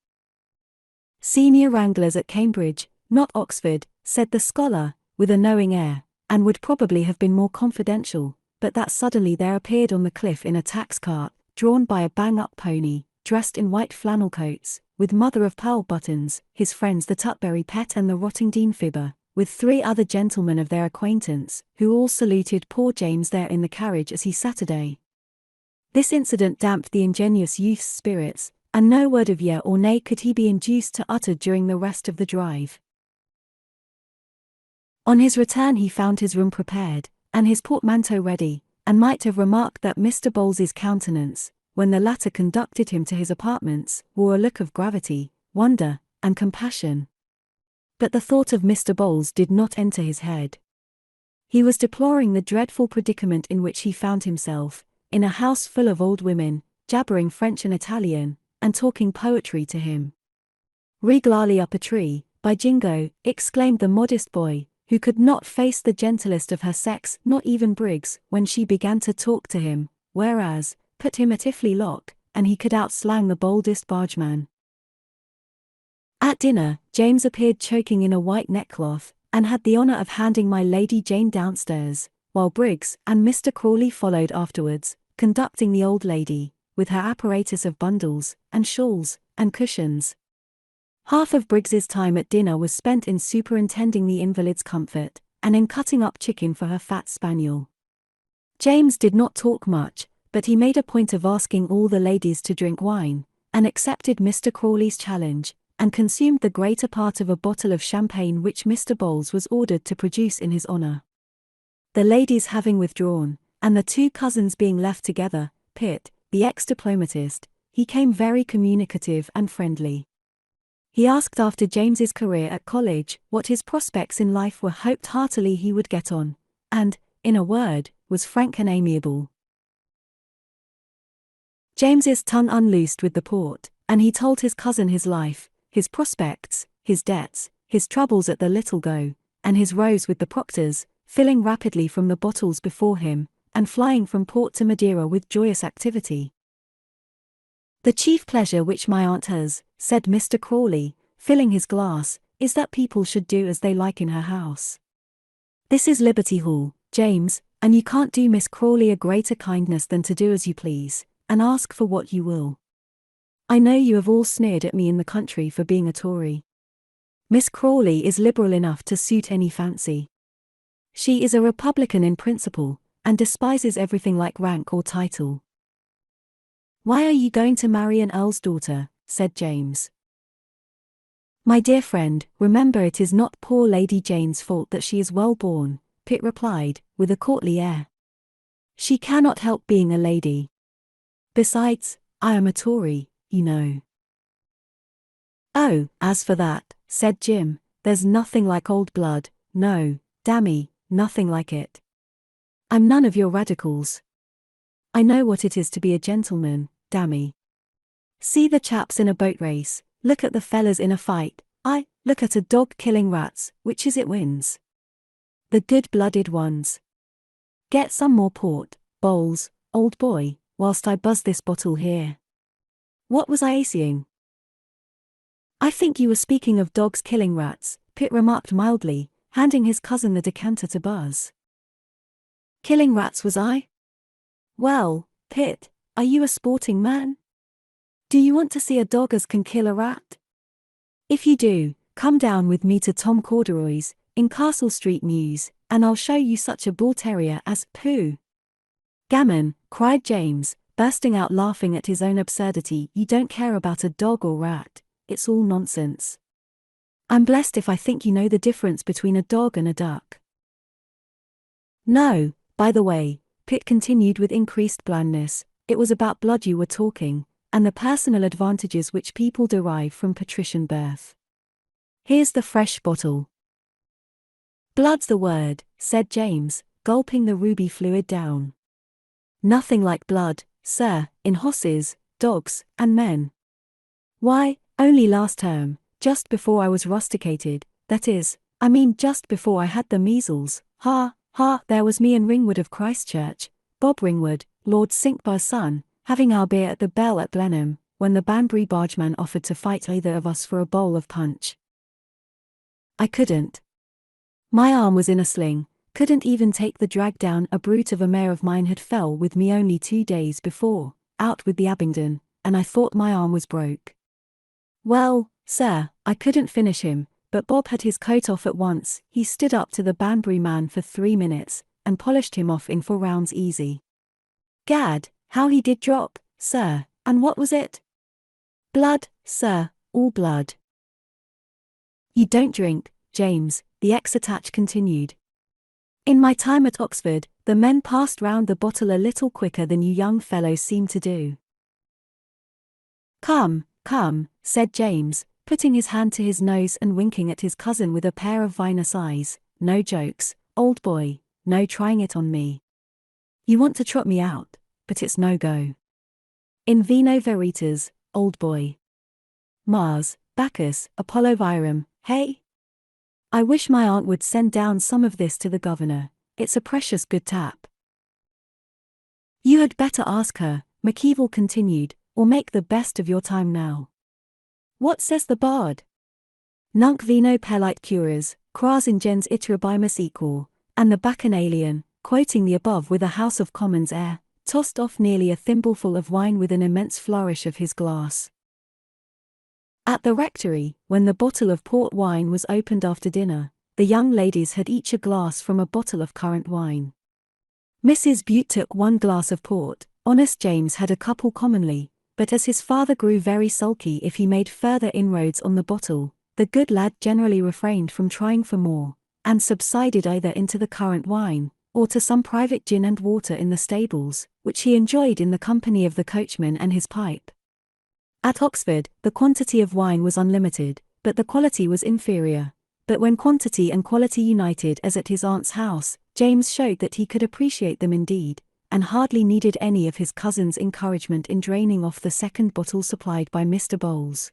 "Senior wranglers at Cambridge, not Oxford," said the scholar, with a knowing air, and would probably have been more confidential, but that suddenly there appeared on the cliff in a tax cart, drawn by a bang-up pony, dressed in white flannel coats, with mother-of-pearl buttons, his friends the Tutbury pet and the Rottingdean fibber, with 3 other gentlemen of their acquaintance, who all saluted poor James there in the carriage as he Saturday. This incident damped the ingenuous youth's spirits, and no word of yea or nay could he be induced to utter during the rest of the drive. On his return he found his room prepared, and his portmanteau ready, and might have remarked that Mr. Bowles's countenance, when the latter conducted him to his apartments, wore a look of gravity, wonder, and compassion. But the thought of Mr. Bowles did not enter his head. He was deploring the dreadful predicament in which he found himself, in a house full of old women, jabbering French and Italian, and talking poetry to him. "Regalally up a tree, by Jingo," exclaimed the modest boy, who could not face the gentlest of her sex, not even Briggs, when she began to talk to him, whereas, put him at Iffley Lock, and he could outslang the boldest bargeman. At dinner, James appeared choking in a white neckcloth, and had the honour of handing my Lady Jane downstairs, while Briggs and Mr. Crawley followed afterwards, conducting the old lady, with her apparatus of bundles, and shawls, and cushions. Half of Briggs's time at dinner was spent in superintending the invalid's comfort, and in cutting up chicken for her fat spaniel. James did not talk much, but he made a point of asking all the ladies to drink wine, and accepted Mr. Crawley's challenge, and consumed the greater part of a bottle of champagne which Mr. Bowles was ordered to produce in his honour. The ladies having withdrawn, and the 2 cousins being left together, Pitt, the ex-diplomatist, he came very communicative and friendly. He asked after James's career at college, what his prospects in life were, hoped heartily he would get on, and, in a word, was frank and amiable. James's tongue unloosed with the port, and he told his cousin his life, his prospects, his debts, his troubles at the little go, and his rows with the proctors, filling rapidly from the bottles before him, and flying from port to Madeira with joyous activity. "The chief pleasure which my aunt has," said Mr. Crawley, filling his glass, "is that people should do as they like in her house. This is Liberty Hall, James, and you can't do Miss Crawley a greater kindness than to do as you please, and ask for what you will. I know you have all sneered at me in the country for being a Tory. Miss Crawley is liberal enough to suit any fancy. She is a Republican in principle, and despises everything like rank or title." "Why are you going to marry an earl's daughter?" said James. "My dear friend, remember it is not poor Lady Jane's fault that she is well born," Pitt replied, with a courtly air. "She cannot help being a lady. Besides, I am a Tory, you know." "Oh, as for that," said Jim, "there's nothing like old blood, no, damme, nothing like it. I'm none of your radicals. I know what it is to be a gentleman, damme. See the chaps in a boat race, look at the fellas in a fight, look at a dog killing rats, which is it wins? The good-blooded ones. Get some more port, Bowles, old boy, whilst I buzz this bottle here. What was I saying?" "I think you were speaking of dogs killing rats," Pitt remarked mildly, handing his cousin the decanter to buzz. "Killing rats was I? Well, Pitt, are you a sporting man? Do you want to see a dog as can kill a rat? If you do, come down with me to Tom Corduroy's, in Castle Street Mews, and I'll show you such a bull terrier as pooh." "Gammon," cried James, bursting out laughing at his own absurdity. "You don't care about a dog or rat, it's all nonsense. I'm blessed if I think you know the difference between a dog and a duck." "No, by the way," Pitt continued with increased blandness, "it was about blood you were talking, and the personal advantages which people derive from patrician birth. Here's the fresh bottle." "Blood's the word," said James, gulping the ruby fluid down. "Nothing like blood, sir, in horses, dogs, and men. Why, only last term, just before I was rusticated, that is, I mean just before I had the measles, there was me and Ringwood of Christchurch, Bob Ringwood, Lord Cinquebar's son, having our beer at the Bell at Blenheim, when the Banbury bargeman offered to fight either of us for a bowl of punch. I couldn't. My arm was in a sling, couldn't even take the drag down. A brute of a mare of mine had fell with me only 2 days before, out with the Abingdon, and I thought my arm was broke. Well, sir, I couldn't finish him, but Bob had his coat off at once. He stood up to the Banbury man for 3 minutes, and polished him off in 4 rounds easy. Gad, how he did drop, sir, and what was it? Blood, sir, all blood." "You don't drink, James," the ex-attach continued. "In my time at Oxford, the men passed round the bottle a little quicker than you young fellows seem to do." Come," said James, putting his hand to his nose and winking at his cousin with a pair of vinous eyes, "no jokes, old boy, no trying it on me. You want to trot me out, but it's no go. In vino veritas, old boy. Mars, Bacchus, Apollo Virum, hey? I wish my aunt would send down some of this to the governor, it's a precious good tap." "You had better ask her," McKeevel continued, "or make the best of your time now. What says the bard? Nunc vino pellit curas, quas in gens iterabimus equor," and the Bacchanalian, quoting the above with a House of Commons air, tossed off nearly a thimbleful of wine with an immense flourish of his glass. At the rectory, when the bottle of port wine was opened after dinner, the young ladies had each a glass from a bottle of currant wine. Mrs. Bute took 1 glass of port, honest James had a couple commonly, but as his father grew very sulky if he made further inroads on the bottle, the good lad generally refrained from trying for more, and subsided either into the currant wine, or to some private gin and water in the stables, which he enjoyed in the company of the coachman and his pipe. At Oxford, the quantity of wine was unlimited, but the quality was inferior. But when quantity and quality united as at his aunt's house, James showed that he could appreciate them indeed, and hardly needed any of his cousin's encouragement in draining off the second bottle supplied by Mr. Bowles.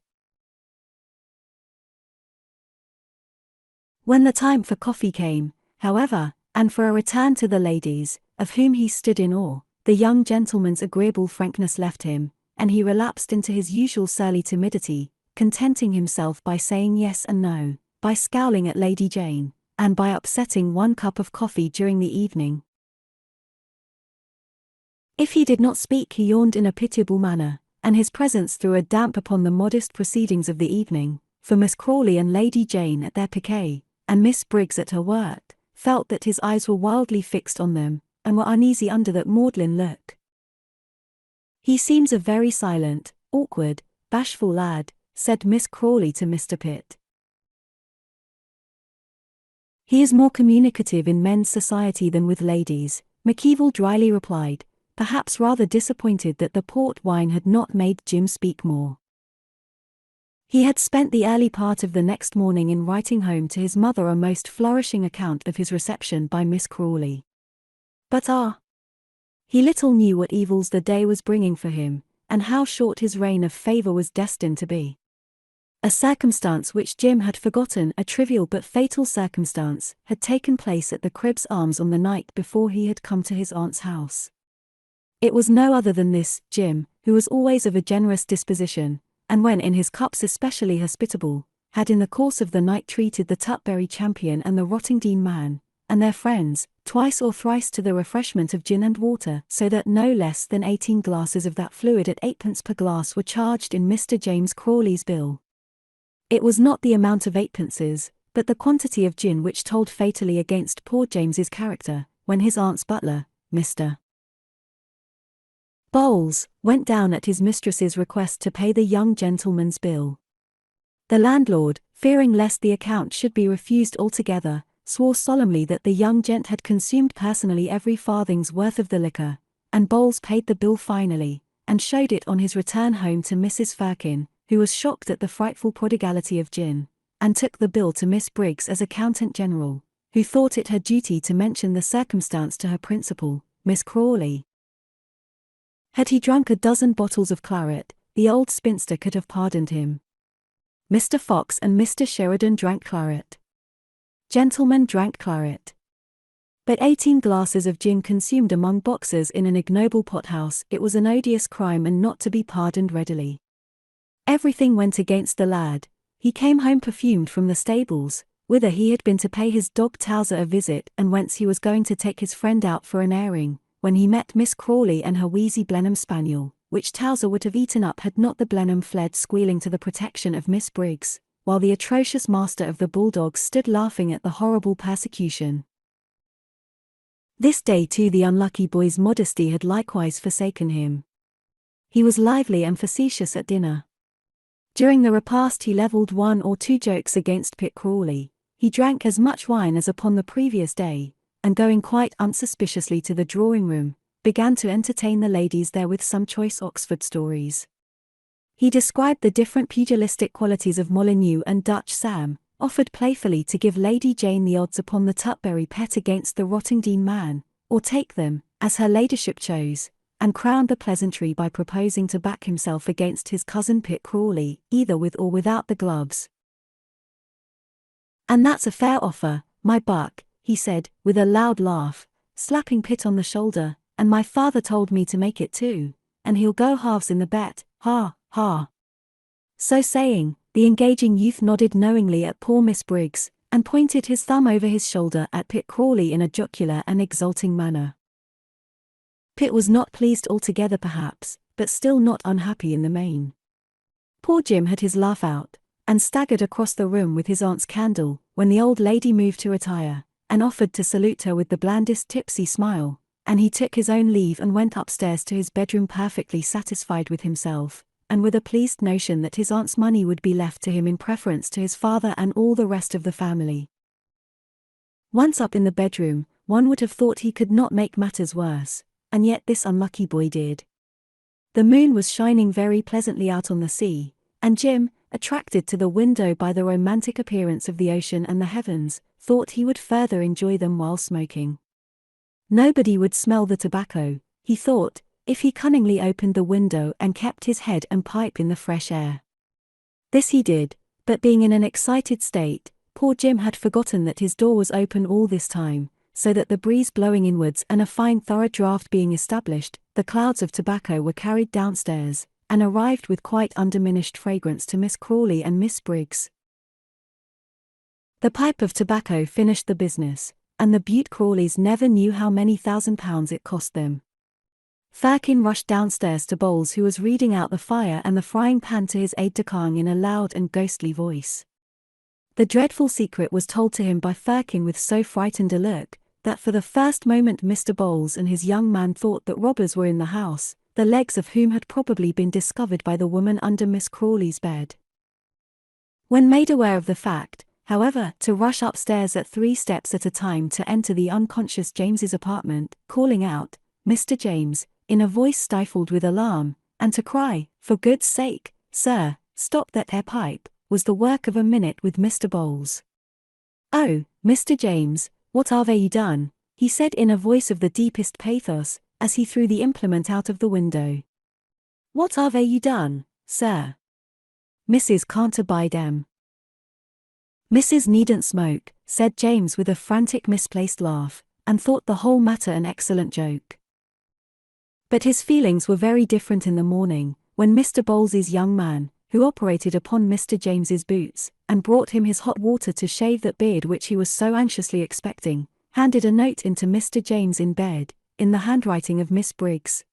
When the time for coffee came, however, and for a return to the ladies, of whom he stood in awe, the young gentleman's agreeable frankness left him, and he relapsed into his usual surly timidity, contenting himself by saying yes and no, by scowling at Lady Jane, and by upsetting one cup of coffee during the evening. If he did not speak, he yawned in a pitiable manner, and his presence threw a damp upon the modest proceedings of the evening, for Miss Crawley and Lady Jane at their piquet, and Miss Briggs at her work, felt that his eyes were wildly fixed on them, and were uneasy under that maudlin look. "He seems a very silent, awkward, bashful lad," said Miss Crawley to Mr. Pitt. "He is more communicative in men's society than with ladies," McKeevil dryly replied, perhaps rather disappointed that the port wine had not made Jim speak more. He had spent the early part of the next morning in writing home to his mother a most flourishing account of his reception by Miss Crawley. But he little knew what evils the day was bringing for him, and how short his reign of favour was destined to be. A circumstance which Jim had forgotten, a trivial but fatal circumstance, had taken place at the Cribbs Arms on the night before he had come to his aunt's house. It was no other than this Jim, who was always of a generous disposition, and when in his cups especially hospitable, had in the course of the night treated the Tutbury champion and the Rottingdean man, and their friends, twice or thrice to the refreshment of gin and water, so that no less than 18 glasses of that fluid at 8d. per glass were charged in Mr. James Crawley's bill. It was not the amount of 8d., but the quantity of gin which told fatally against poor James's character, when his aunt's butler, Mr. Bowles, went down at his mistress's request to pay the young gentleman's bill. The landlord, fearing lest the account should be refused altogether, swore solemnly that the young gent had consumed personally every farthing's worth of the liquor, and Bowles paid the bill finally, and showed it on his return home to Mrs. Firkin, who was shocked at the frightful prodigality of gin, and took the bill to Miss Briggs as accountant-general, who thought it her duty to mention the circumstance to her principal, Miss Crawley. Had he drunk a dozen bottles of claret, the old spinster could have pardoned him. Mr. Fox and Mr. Sheridan drank claret. Gentlemen drank claret. But 18 glasses of gin consumed among boxers in an ignoble pothouse, it was an odious crime and not to be pardoned readily. Everything went against the lad. He came home perfumed from the stables, whither he had been to pay his dog Towser a visit and whence he was going to take his friend out for an airing, when he met Miss Crawley and her wheezy Blenheim spaniel, which Towser would have eaten up had not the Blenheim fled squealing to the protection of Miss Briggs, while the atrocious master of the bulldogs stood laughing at the horrible persecution. This day too the unlucky boy's modesty had likewise forsaken him. He was lively and facetious at dinner. During the repast he levelled one or two jokes against Pitt Crawley. He drank as much wine as upon the previous day, and going quite unsuspiciously to the drawing-room, began to entertain the ladies there with some choice Oxford stories. He described the different pugilistic qualities of Molyneux and Dutch Sam, offered playfully to give Lady Jane the odds upon the Tutbury Pet against the Rottingdean man, or take them, as her ladyship chose, and crowned the pleasantry by proposing to back himself against his cousin Pitt Crawley, either with or without the gloves. "And that's a fair offer, my buck," he said, with a loud laugh, slapping Pitt on the shoulder, "and my father told me to make it too, and he'll go halves in the bet, ha, ha." So saying, the engaging youth nodded knowingly at poor Miss Briggs, and pointed his thumb over his shoulder at Pitt Crawley in a jocular and exulting manner. Pitt was not pleased altogether perhaps, but still not unhappy in the main. Poor Jim had his laugh out, and staggered across the room with his aunt's candle, when the old lady moved to retire, and offered to salute her with the blandest tipsy smile, and he took his own leave and went upstairs to his bedroom perfectly satisfied with himself, and with a pleased notion that his aunt's money would be left to him in preference to his father and all the rest of the family. Once up in the bedroom, one would have thought he could not make matters worse, and yet this unlucky boy did. The moon was shining very pleasantly out on the sea, and Jim, attracted to the window by the romantic appearance of the ocean and the heavens, thought he would further enjoy them while smoking. Nobody would smell the tobacco, he thought, if he cunningly opened the window and kept his head and pipe in the fresh air. This he did, but being in an excited state, poor Jim had forgotten that his door was open all this time, so that the breeze blowing inwards and a fine thorough draught being established, the clouds of tobacco were carried downstairs, and arrived with quite undiminished fragrance to Miss Crawley and Miss Briggs. The pipe of tobacco finished the business, and the Bute Crawleys never knew how many £1,000 it cost them. Firkin rushed downstairs to Bowles, who was reading out the fire and the frying pan to his aide-de-camp in a loud and ghostly voice. The dreadful secret was told to him by Firkin with so frightened a look, that for the first moment Mr. Bowles and his young man thought that robbers were in the house, the legs of whom had probably been discovered by the woman under Miss Crawley's bed. When made aware of the fact, however, to rush upstairs at 3 steps at a time to enter the unconscious James's apartment, calling out, "Mr. James," in a voice stifled with alarm, and to cry, "For goodness sake, sir, stop that air pipe," was the work of a minute with Mr. Bowles. "Oh, Mr. James, what have you done?" he said in a voice of the deepest pathos, as he threw the implement out of the window. "What have you done, sir? Missus can't abide 'em." "Missus needn't smoke," said James with a frantic misplaced laugh, and thought the whole matter an excellent joke. But his feelings were very different in the morning, when Mr. Bowles's young man, who operated upon Mr. James's boots, and brought him his hot water to shave that beard which he was so anxiously expecting, handed a note into Mr. James in bed, in the handwriting of Miss Briggs.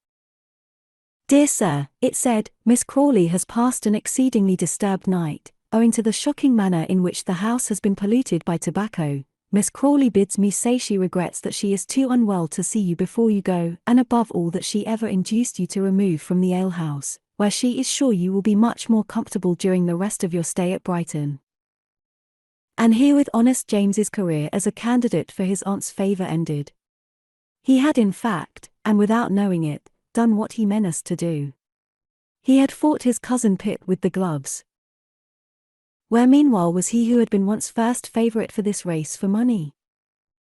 "Dear Sir," it said, "Miss Crawley has passed an exceedingly disturbed night, owing to the shocking manner in which the house has been polluted by tobacco. Miss Crawley bids me say she regrets that she is too unwell to see you before you go, and above all that she ever induced you to remove from the alehouse, where she is sure you will be much more comfortable during the rest of your stay at Brighton." And herewith honest James's career as a candidate for his aunt's favour ended. He had in fact, and without knowing it, done what he menaced to do. He had fought his cousin Pitt with the gloves. Where meanwhile was he who had been once first favourite for this race for money?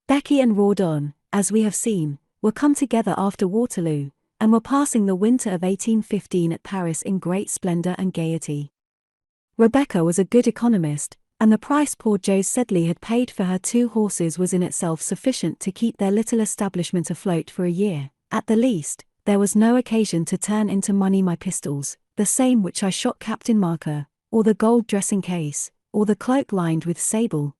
Becky and Rawdon, as we have seen, were come together after Waterloo, and were passing the winter of 1815 at Paris in great splendour and gaiety. Rebecca was a good economist, and the price poor Joe Sedley had paid for her 2 horses was in itself sufficient to keep their little establishment afloat for a year. At the least, there was no occasion to turn into money my pistols, the same which I shot Captain Marker, or the gold dressing case, or the cloak lined with sable.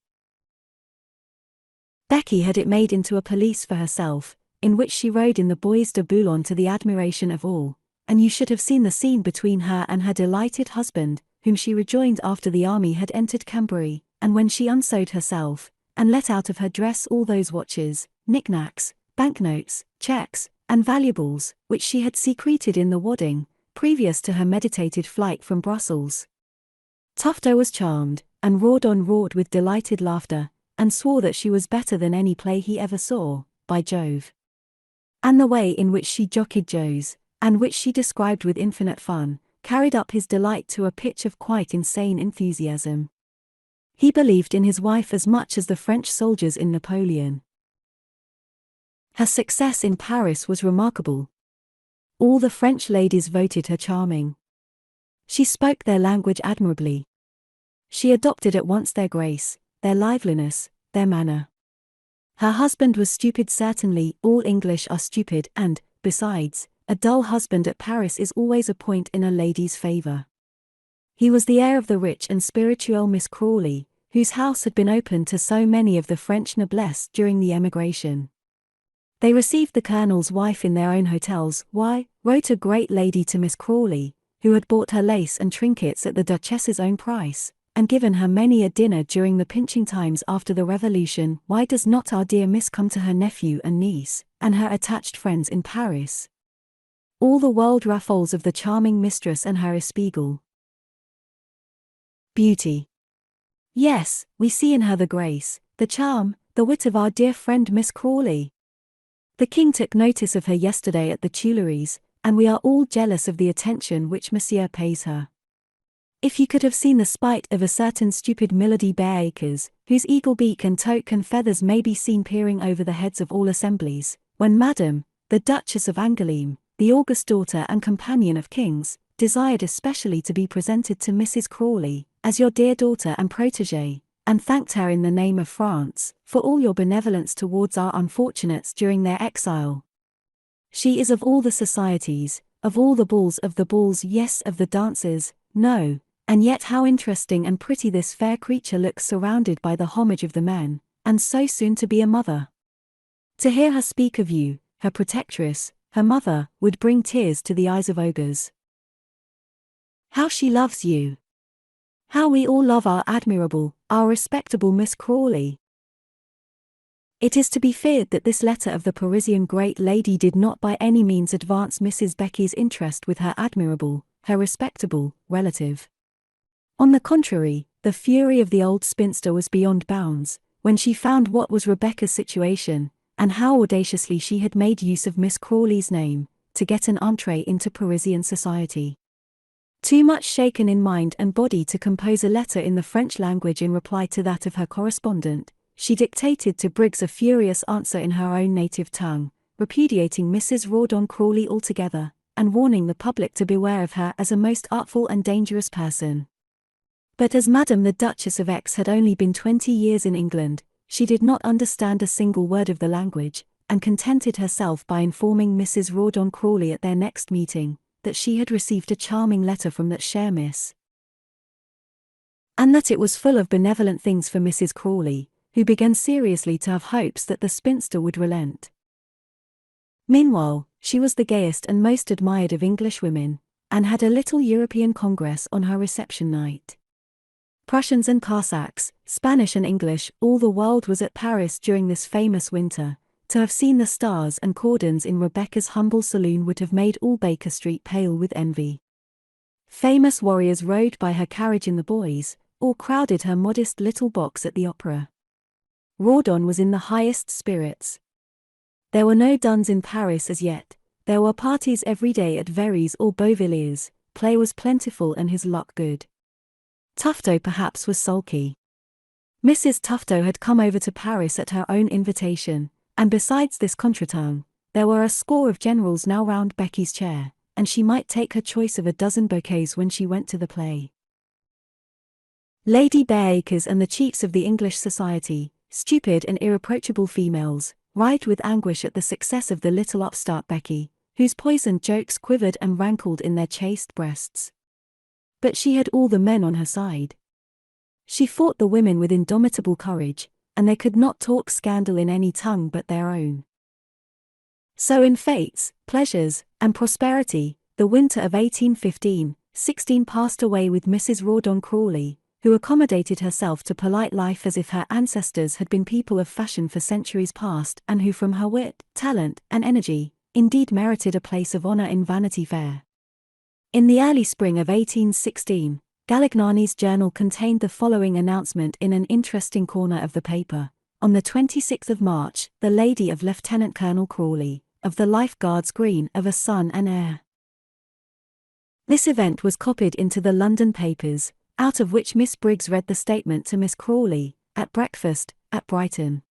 Becky had it made into a pelisse for herself, in which she rode in the Bois de Boulogne to the admiration of all, and you should have seen the scene between her and her delighted husband, whom she rejoined after the army had entered Cambrai, and when she unsewed herself, and let out of her dress all those watches, knick-knacks, banknotes, cheques, and valuables, which she had secreted in the wadding, previous to her meditated flight from Brussels. Tufto was charmed, and Rawdon roared with delighted laughter, and swore that she was better than any play he ever saw, by Jove. And the way in which she jockeyed Joe's, and which she described with infinite fun, carried up his delight to a pitch of quite insane enthusiasm. He believed in his wife as much as the French soldiers in Napoleon. Her success in Paris was remarkable. All the French ladies voted her charming. She spoke their language admirably. She adopted at once their grace, their liveliness, their manner. Her husband was stupid. Certainly, all English are stupid, and, besides, a dull husband at Paris is always a point in a lady's favour. He was the heir of the rich and spirituelle Miss Crawley, whose house had been open to so many of the French noblesse during the emigration. They received the colonel's wife in their own hotels. Why, wrote a great lady to Miss Crawley, who had bought her lace and trinkets at the Duchess's own price, and given her many a dinner during the pinching times after the Revolution, why does not our dear Miss come to her nephew and niece, and her attached friends in Paris? All the world raffles of the charming mistress and her espiègle. Beauty. Yes, we see in her the grace, the charm, the wit of our dear friend Miss Crawley. The king took notice of her yesterday at the Tuileries, and we are all jealous of the attention which monsieur pays her. If you could have seen the spite of a certain stupid Milady Bareacres, whose eagle beak and toque and feathers may be seen peering over the heads of all assemblies, when Madame, the Duchess of Angoulême, the august daughter and companion of kings, desired especially to be presented to Mrs. Crawley, as your dear daughter and protégée, and thanked her in the name of France, for all your benevolence towards our unfortunates during their exile. She is of all the societies, of all the balls, yes, of the dances, no, and yet how interesting and pretty this fair creature looks surrounded by the homage of the men, and so soon to be a mother. To hear her speak of you, her protectress, her mother, would bring tears to the eyes of ogres. How she loves you! How we all love our admirable, our respectable Miss Crawley! It is to be feared that this letter of the Parisian great lady did not by any means advance Mrs. Becky's interest with her admirable, her respectable, relative. On the contrary, the fury of the old spinster was beyond bounds, when she found what was Rebecca's situation, and how audaciously she had made use of Miss Crawley's name, to get an entrée into Parisian society. Too much shaken in mind and body to compose a letter in the French language in reply to that of her correspondent, she dictated to Briggs a furious answer in her own native tongue, repudiating Mrs. Rawdon Crawley altogether, and warning the public to beware of her as a most artful and dangerous person. But as Madame the Duchess of X had only been 20 years in England, she did not understand a single word of the language, and contented herself by informing Mrs. Rawdon Crawley at their next meeting, that she had received a charming letter from that chère miss, and that it was full of benevolent things for Mrs. Crawley, who began seriously to have hopes that the spinster would relent. Meanwhile, she was the gayest and most admired of English women, and had a little European congress on her reception night. Prussians and Cossacks, Spanish and English, all the world was at Paris during this famous winter. To have seen the stars and cordons in Rebecca's humble saloon would have made all Baker Street pale with envy. Famous warriors rode by her carriage in the boys, or crowded her modest little box at the opera. Rawdon was in the highest spirits. There were no duns in Paris as yet, there were parties every day at Verrey's or Beauvilliers, play was plentiful and his luck good. Tufto perhaps was sulky. Mrs. Tufto had come over to Paris at her own invitation, and besides this contretemps, there were a score of generals now round Becky's chair, and she might take her choice of a dozen bouquets when she went to the play. Lady Bareacres and the chiefs of the English society, stupid and irreproachable females, writhed with anguish at the success of the little upstart Becky, whose poisoned jokes quivered and rankled in their chaste breasts. But she had all the men on her side. She fought the women with indomitable courage, and they could not talk scandal in any tongue but their own. So in fates, pleasures, and prosperity, the winter of 1815-16 passed away with Mrs. Rawdon Crawley, who accommodated herself to polite life as if her ancestors had been people of fashion for centuries past, and who from her wit, talent, and energy, indeed merited a place of honor in Vanity Fair. In the early spring of 1816, Galignani's journal contained the following announcement in an interesting corner of the paper. On the 26th of March, the lady of Lieutenant Colonel Crawley, of the Life Guards Green, of a son and heir. This event was copied into the London papers, out of which Miss Briggs read the statement to Miss Crawley, at breakfast, at Brighton.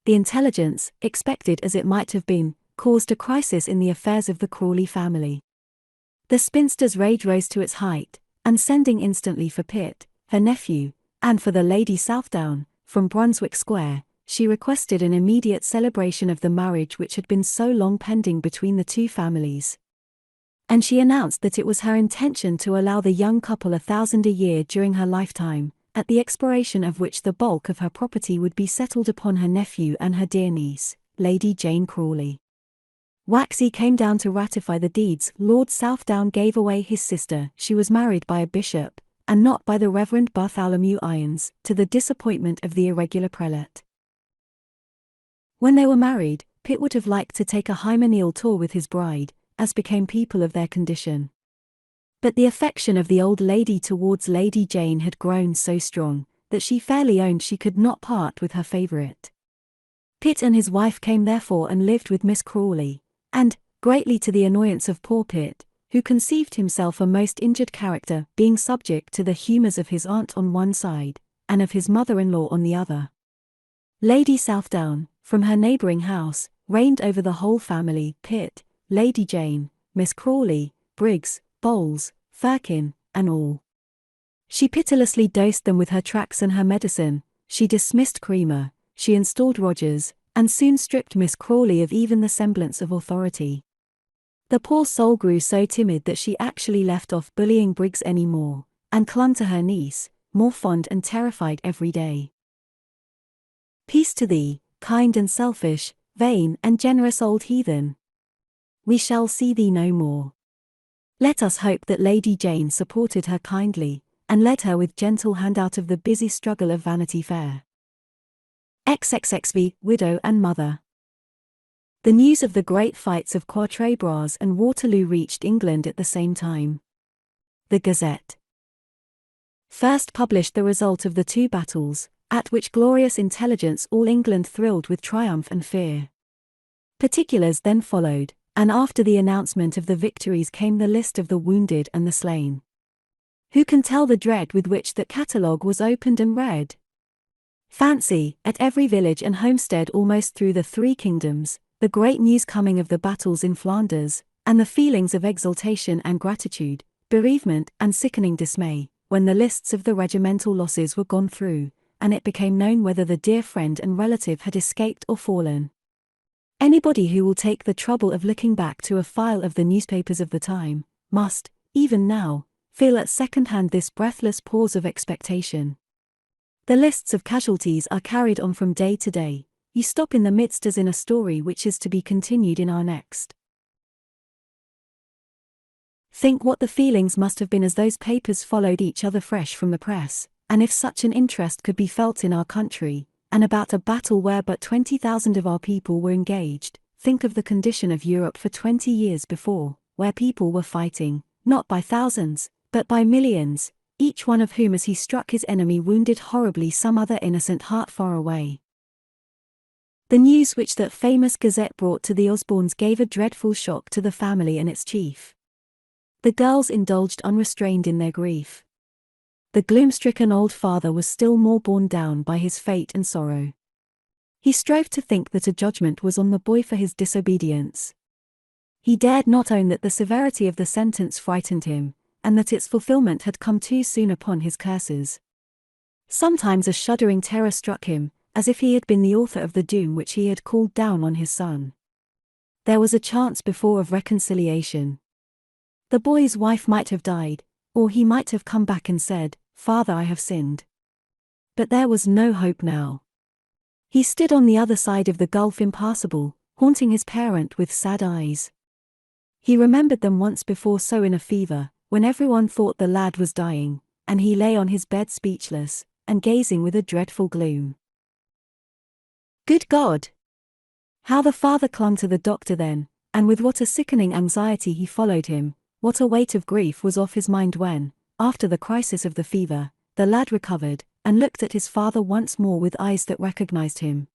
The intelligence, expected as it might have been, caused a crisis in the affairs of the Crawley family. The spinster's rage rose to its height, and sending instantly for Pitt, her nephew, and for the Lady Southdown, from Brunswick Square, she requested an immediate celebration of the marriage which had been so long pending between the two families. And she announced that it was her intention to allow the young couple £1,000 a year during her lifetime, at the expiration of which the bulk of her property would be settled upon her nephew and her dear niece, Lady Jane Crawley. Waxy came down to ratify the deeds. Lord Southdown gave away his sister. She was married by a bishop, and not by the Reverend Bartholomew Irons, to the disappointment of the irregular prelate. When they were married, Pitt would have liked to take a hymeneal tour with his bride, as became people of their condition. But the affection of the old lady towards Lady Jane had grown so strong, that she fairly owned she could not part with her favourite. Pitt and his wife came therefore and lived with Miss Crawley, and, greatly to the annoyance of poor Pitt, who conceived himself a most injured character, being subject to the humours of his aunt on one side, and of his mother-in-law on the other. Lady Southdown, from her neighbouring house, reigned over the whole family, Pitt, Lady Jane, Miss Crawley, Briggs, Bowles, Firkin, and all. She pitilessly dosed them with her tracts and her medicine, she dismissed Creamer, she installed Rogers, and soon stripped Miss Crawley of even the semblance of authority. The poor soul grew so timid that she actually left off bullying Briggs any more, and clung to her niece, more fond and terrified every day. Peace to thee, kind and selfish, vain and generous old heathen. We shall see thee no more. Let us hope that Lady Jane supported her kindly, and led her with gentle hand out of the busy struggle of Vanity Fair. XXXV, Widow and Mother. The news of the great fights of Quatre Bras and Waterloo reached England at the same time. The Gazette first published the result of the two battles, at which glorious intelligence all England thrilled with triumph and fear. Particulars then followed, and after the announcement of the victories came the list of the wounded and the slain. Who can tell the dread with which that catalogue was opened and read? Fancy, at every village and homestead almost through the three kingdoms, the great news coming of the battles in Flanders, and the feelings of exultation and gratitude, bereavement and sickening dismay, when the lists of the regimental losses were gone through, and it became known whether the dear friend and relative had escaped or fallen. Anybody who will take the trouble of looking back to a file of the newspapers of the time, must, even now, feel at second hand this breathless pause of expectation. The lists of casualties are carried on from day to day. You stop in the midst as in a story which is to be continued in our next. Think what the feelings must have been as those papers followed each other fresh from the press, and if such an interest could be felt in our country, and about a battle where but 20,000 of our people were engaged, think of the condition of Europe for 20 years before, where people were fighting, not by thousands, but by millions, each one of whom as he struck his enemy wounded horribly some other innocent heart far away. The news which that famous Gazette brought to the Osbornes gave a dreadful shock to the family and its chief. The girls indulged unrestrained in their grief. The gloom-stricken old father was still more borne down by his fate and sorrow. He strove to think that a judgment was on the boy for his disobedience. He dared not own that the severity of the sentence frightened him, and that its fulfillment had come too soon upon his curses. Sometimes a shuddering terror struck him, as if he had been the author of the doom which he had called down on his son. There was a chance before of reconciliation. The boy's wife might have died, or he might have come back and said, "Father, I have sinned." But there was no hope now. He stood on the other side of the gulf impassable, haunting his parent with sad eyes. He remembered them once before so in a fever, when everyone thought the lad was dying, and he lay on his bed speechless, and gazing with a dreadful gloom. Good God! How the father clung to the doctor then, and with what a sickening anxiety he followed him, what a weight of grief was off his mind when, after the crisis of the fever, the lad recovered, and looked at his father once more with eyes that recognized him.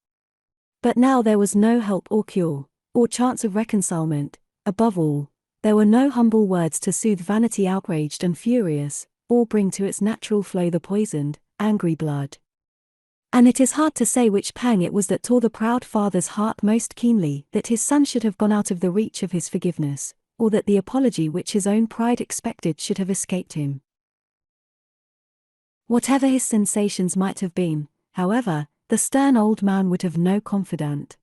But now there was no help or cure, or chance of reconcilement. Above all, there were no humble words to soothe vanity outraged and furious, or bring to its natural flow the poisoned, angry blood. And it is hard to say which pang it was that tore the proud father's heart most keenly, that his son should have gone out of the reach of his forgiveness, or that the apology which his own pride expected should have escaped him. Whatever his sensations might have been, however, the stern old man would have no confidant.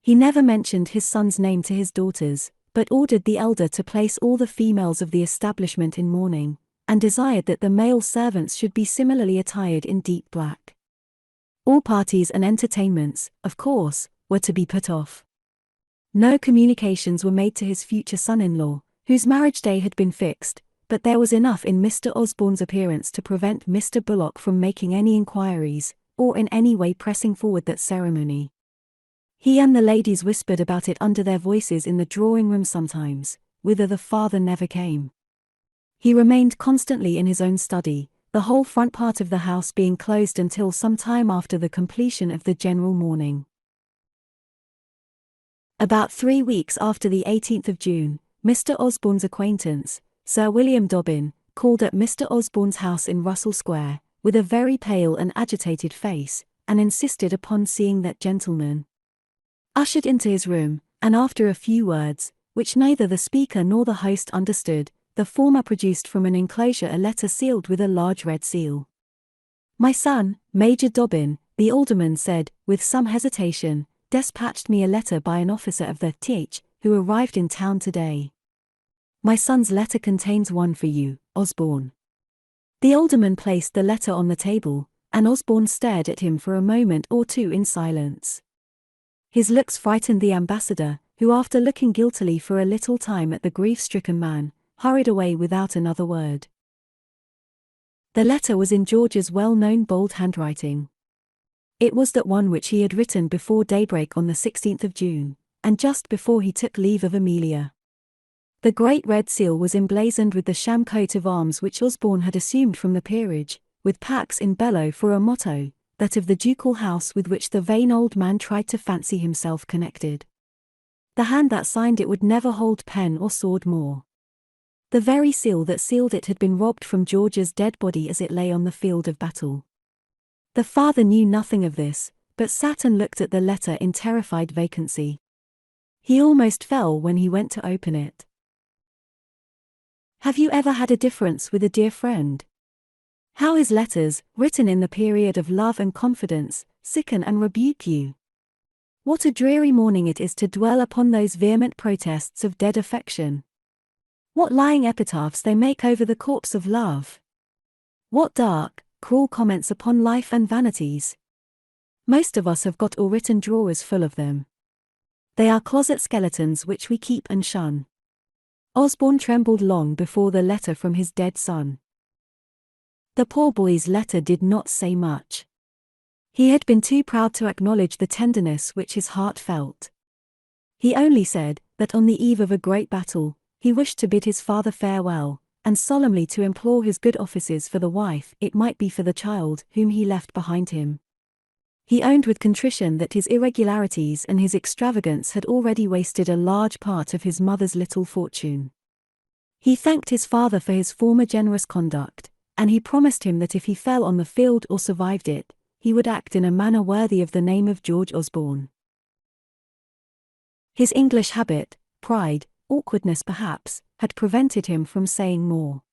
He never mentioned his son's name to his daughters, but ordered the elder to place all the females of the establishment in mourning, and desired that the male servants should be similarly attired in deep black. All parties and entertainments, of course, were to be put off. No communications were made to his future son-in-law, whose marriage day had been fixed, but there was enough in Mr. Osborne's appearance to prevent Mr. Bullock from making any inquiries, or in any way pressing forward that ceremony. He and the ladies whispered about it under their voices in the drawing-room sometimes, whither the father never came. He remained constantly in his own study, the whole front part of the house being closed until some time after the completion of the general mourning. About 3 weeks after the 18th of June, Mr. Osborne's acquaintance, Sir William Dobbin, called at Mr. Osborne's house in Russell Square, with a very pale and agitated face, and insisted upon seeing that gentleman. Ushered into his room, and after a few words, which neither the speaker nor the host understood, the former produced from an enclosure a letter sealed with a large red seal. "My son, Major Dobbin," the alderman said, with some hesitation, "despatched me a letter by an officer of the th, who arrived in town today. My son's letter contains one for you, Osborne." The alderman placed the letter on the table, and Osborne stared at him for a moment or two in silence. His looks frightened the ambassador, who, after looking guiltily for a little time at the grief-stricken man, hurried away without another word. The letter was in George's well-known bold handwriting. It was that one which he had written before daybreak on the 16th of June, and just before he took leave of Amelia. The great red seal was emblazoned with the sham coat of arms which Osborne had assumed from the peerage, with Pax in bello for a motto, that of the ducal house with which the vain old man tried to fancy himself connected. The hand that signed it would never hold pen or sword more. The very seal that sealed it had been robbed from George's dead body as it lay on the field of battle. The father knew nothing of this, but sat and looked at the letter in terrified vacancy. He almost fell when he went to open it. Have you ever had a difference with a dear friend? How his letters, written in the period of love and confidence, sicken and rebuke you? What a dreary morning it is to dwell upon those vehement protests of dead affection! What lying epitaphs they make over the corpse of love! What dark, cruel comments upon life and vanities! Most of us have got all written drawers full of them. They are closet skeletons which we keep and shun. Osborne trembled long before the letter from his dead son. The poor boy's letter did not say much. He had been too proud to acknowledge the tenderness which his heart felt. He only said that on the eve of a great battle, he wished to bid his father farewell, and solemnly to implore his good offices for the wife, it might be for the child, whom he left behind him. He owned with contrition that his irregularities and his extravagance had already wasted a large part of his mother's little fortune. He thanked his father for his former generous conduct, and he promised him that if he fell on the field or survived it, he would act in a manner worthy of the name of George Osborne. His English habit, pride, awkwardness perhaps, had prevented him from saying more.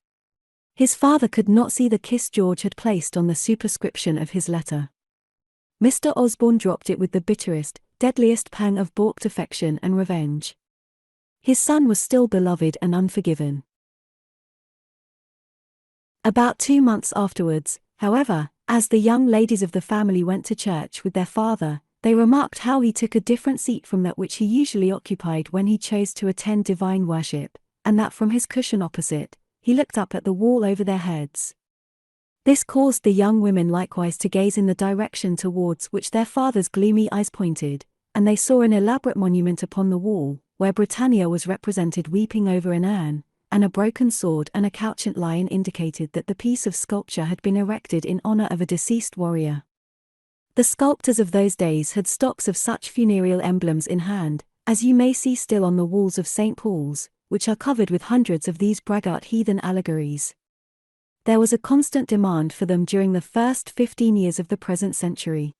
His father could not see the kiss George had placed on the superscription of his letter. Mr. Osborne dropped it with the bitterest, deadliest pang of balked affection and revenge. His son was still beloved and unforgiven. About 2 months afterwards, however, as the young ladies of the family went to church with their father, they remarked how he took a different seat from that which he usually occupied when he chose to attend divine worship, and that from his cushion opposite, he looked up at the wall over their heads. This caused the young women likewise to gaze in the direction towards which their father's gloomy eyes pointed, and they saw an elaborate monument upon the wall, where Britannia was represented weeping over an urn, and a broken sword and a couchant lion indicated that the piece of sculpture had been erected in honor of a deceased warrior. The sculptors of those days had stocks of such funereal emblems in hand, as you may see still on the walls of St. Paul's, which are covered with hundreds of these braggart heathen allegories. There was a constant demand for them during the first 15 years of the present century.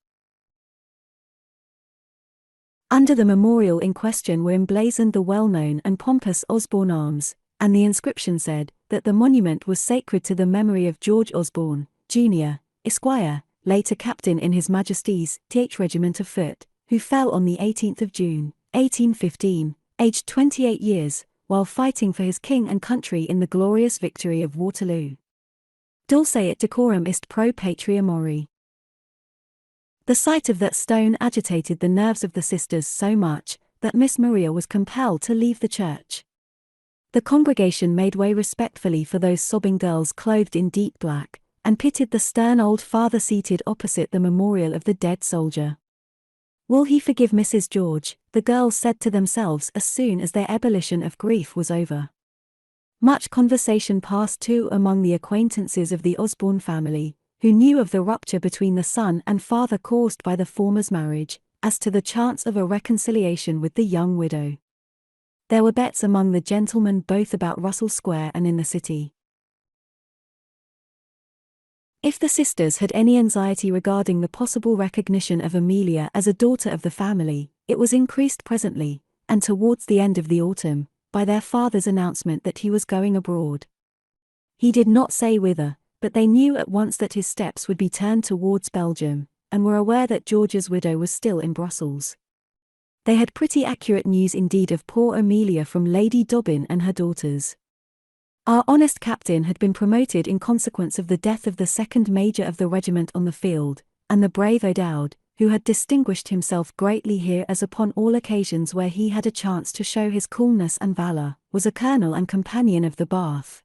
Under the memorial in question were emblazoned the well-known and pompous Osborne arms, and the inscription said that the monument was sacred to the memory of George Osborne, Jr., Esquire, later captain in His Majesty's th Regiment of Foot, who fell on the 18th of June, 1815, aged 28 years, while fighting for his king and country in the glorious victory of Waterloo. Dulce et decorum est pro patria mori. The sight of that stone agitated the nerves of the sisters so much, that Miss Maria was compelled to leave the church. The congregation made way respectfully for those sobbing girls clothed in deep black, and pitied the stern old father seated opposite the memorial of the dead soldier. Will he forgive Mrs. George? The girls said to themselves as soon as their ebullition of grief was over. Much conversation passed too among the acquaintances of the Osborne family, who knew of the rupture between the son and father caused by the former's marriage, as to the chance of a reconciliation with the young widow. There were bets among the gentlemen both about Russell Square and in the city. If the sisters had any anxiety regarding the possible recognition of Amelia as a daughter of the family, it was increased presently, and towards the end of the autumn, by their father's announcement that he was going abroad. He did not say whither, but they knew at once that his steps would be turned towards Belgium, and were aware that George's widow was still in Brussels. They had pretty accurate news indeed of poor Amelia from Lady Dobbin and her daughters. Our honest captain had been promoted in consequence of the death of the second major of the regiment on the field, and the brave O'Dowd, who had distinguished himself greatly here as upon all occasions where he had a chance to show his coolness and valour, was a colonel and companion of the Bath.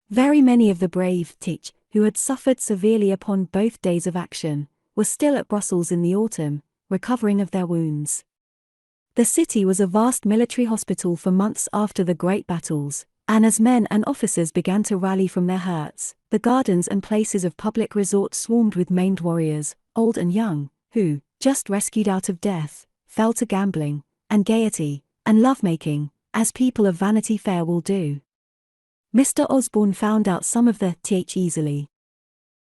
Very many of the brave Teach, who had suffered severely upon both days of action, were still at Brussels in the autumn, recovering of their wounds. The city was a vast military hospital for months after the great battles, and as men and officers began to rally from their hurts, the gardens and places of public resort swarmed with maimed warriors, old and young, who, just rescued out of death, fell to gambling, and gaiety, and love-making, as people of Vanity Fair will do. Mr. Osborne found out some of the th easily.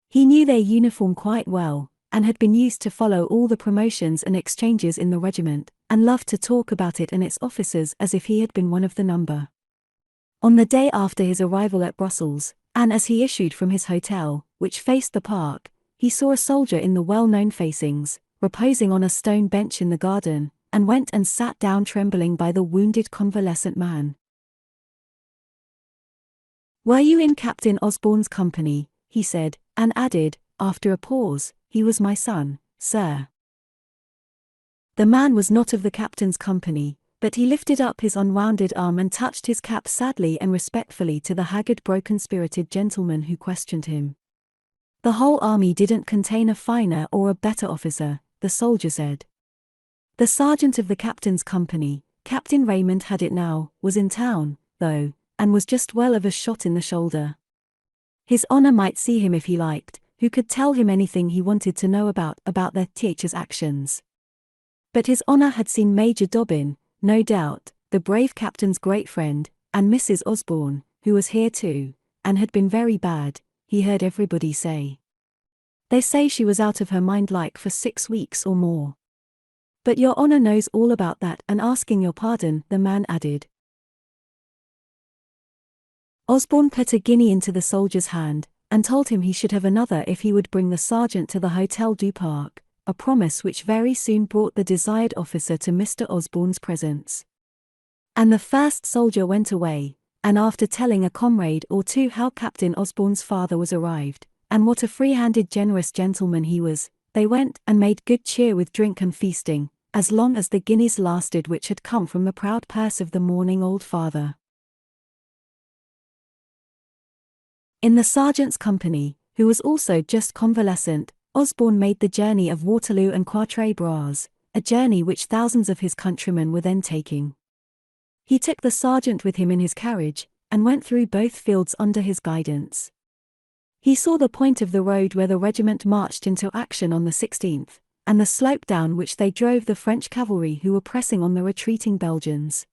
He knew their uniform quite well, and had been used to follow all the promotions and exchanges in the regiment, and loved to talk about it and its officers as if he had been one of the number. On the day after his arrival at Brussels, and as he issued from his hotel, which faced the park, he saw a soldier in the well-known facings, reposing on a stone bench in the garden, and went and sat down trembling by the wounded convalescent man. "Were you in Captain Osborne's company?" he said, and added, after a pause, "He was my son, sir." The man was not of the captain's company, but he lifted up his unwounded arm and touched his cap sadly and respectfully to the haggard broken-spirited gentleman who questioned him. "The whole army didn't contain a finer or a better officer," the soldier said. The sergeant of the captain's company, Captain Raymond had it now, was in town, though, and was just well of a shot in the shoulder. His honour might see him if he liked, who could tell him anything he wanted to know about their teacher's actions. But his honour had seen Major Dobbin, no doubt, the brave captain's great friend, and Mrs. Osborne, who was here too, and had been very bad, he heard everybody say. "They say she was out of her mind like for 6 weeks or more. But your honour knows all about that, and asking your pardon," the man added. Osborne put a guinea into the soldier's hand, and told him he should have another if he would bring the sergeant to the Hotel du Parc, a promise which very soon brought the desired officer to Mr. Osborne's presence. And the first soldier went away, and after telling a comrade or two how Captain Osborne's father was arrived, and what a free-handed generous gentleman he was, they went and made good cheer with drink and feasting, as long as the guineas lasted which had come from the proud purse of the mourning old father. In the sergeant's company, who was also just convalescent, Osborne made the journey of Waterloo and Quatre Bras, a journey which thousands of his countrymen were then taking. He took the sergeant with him in his carriage, and went through both fields under his guidance. He saw the point of the road where the regiment marched into action on the 16th, and the slope down which they drove the French cavalry who were pressing on the retreating Belgians.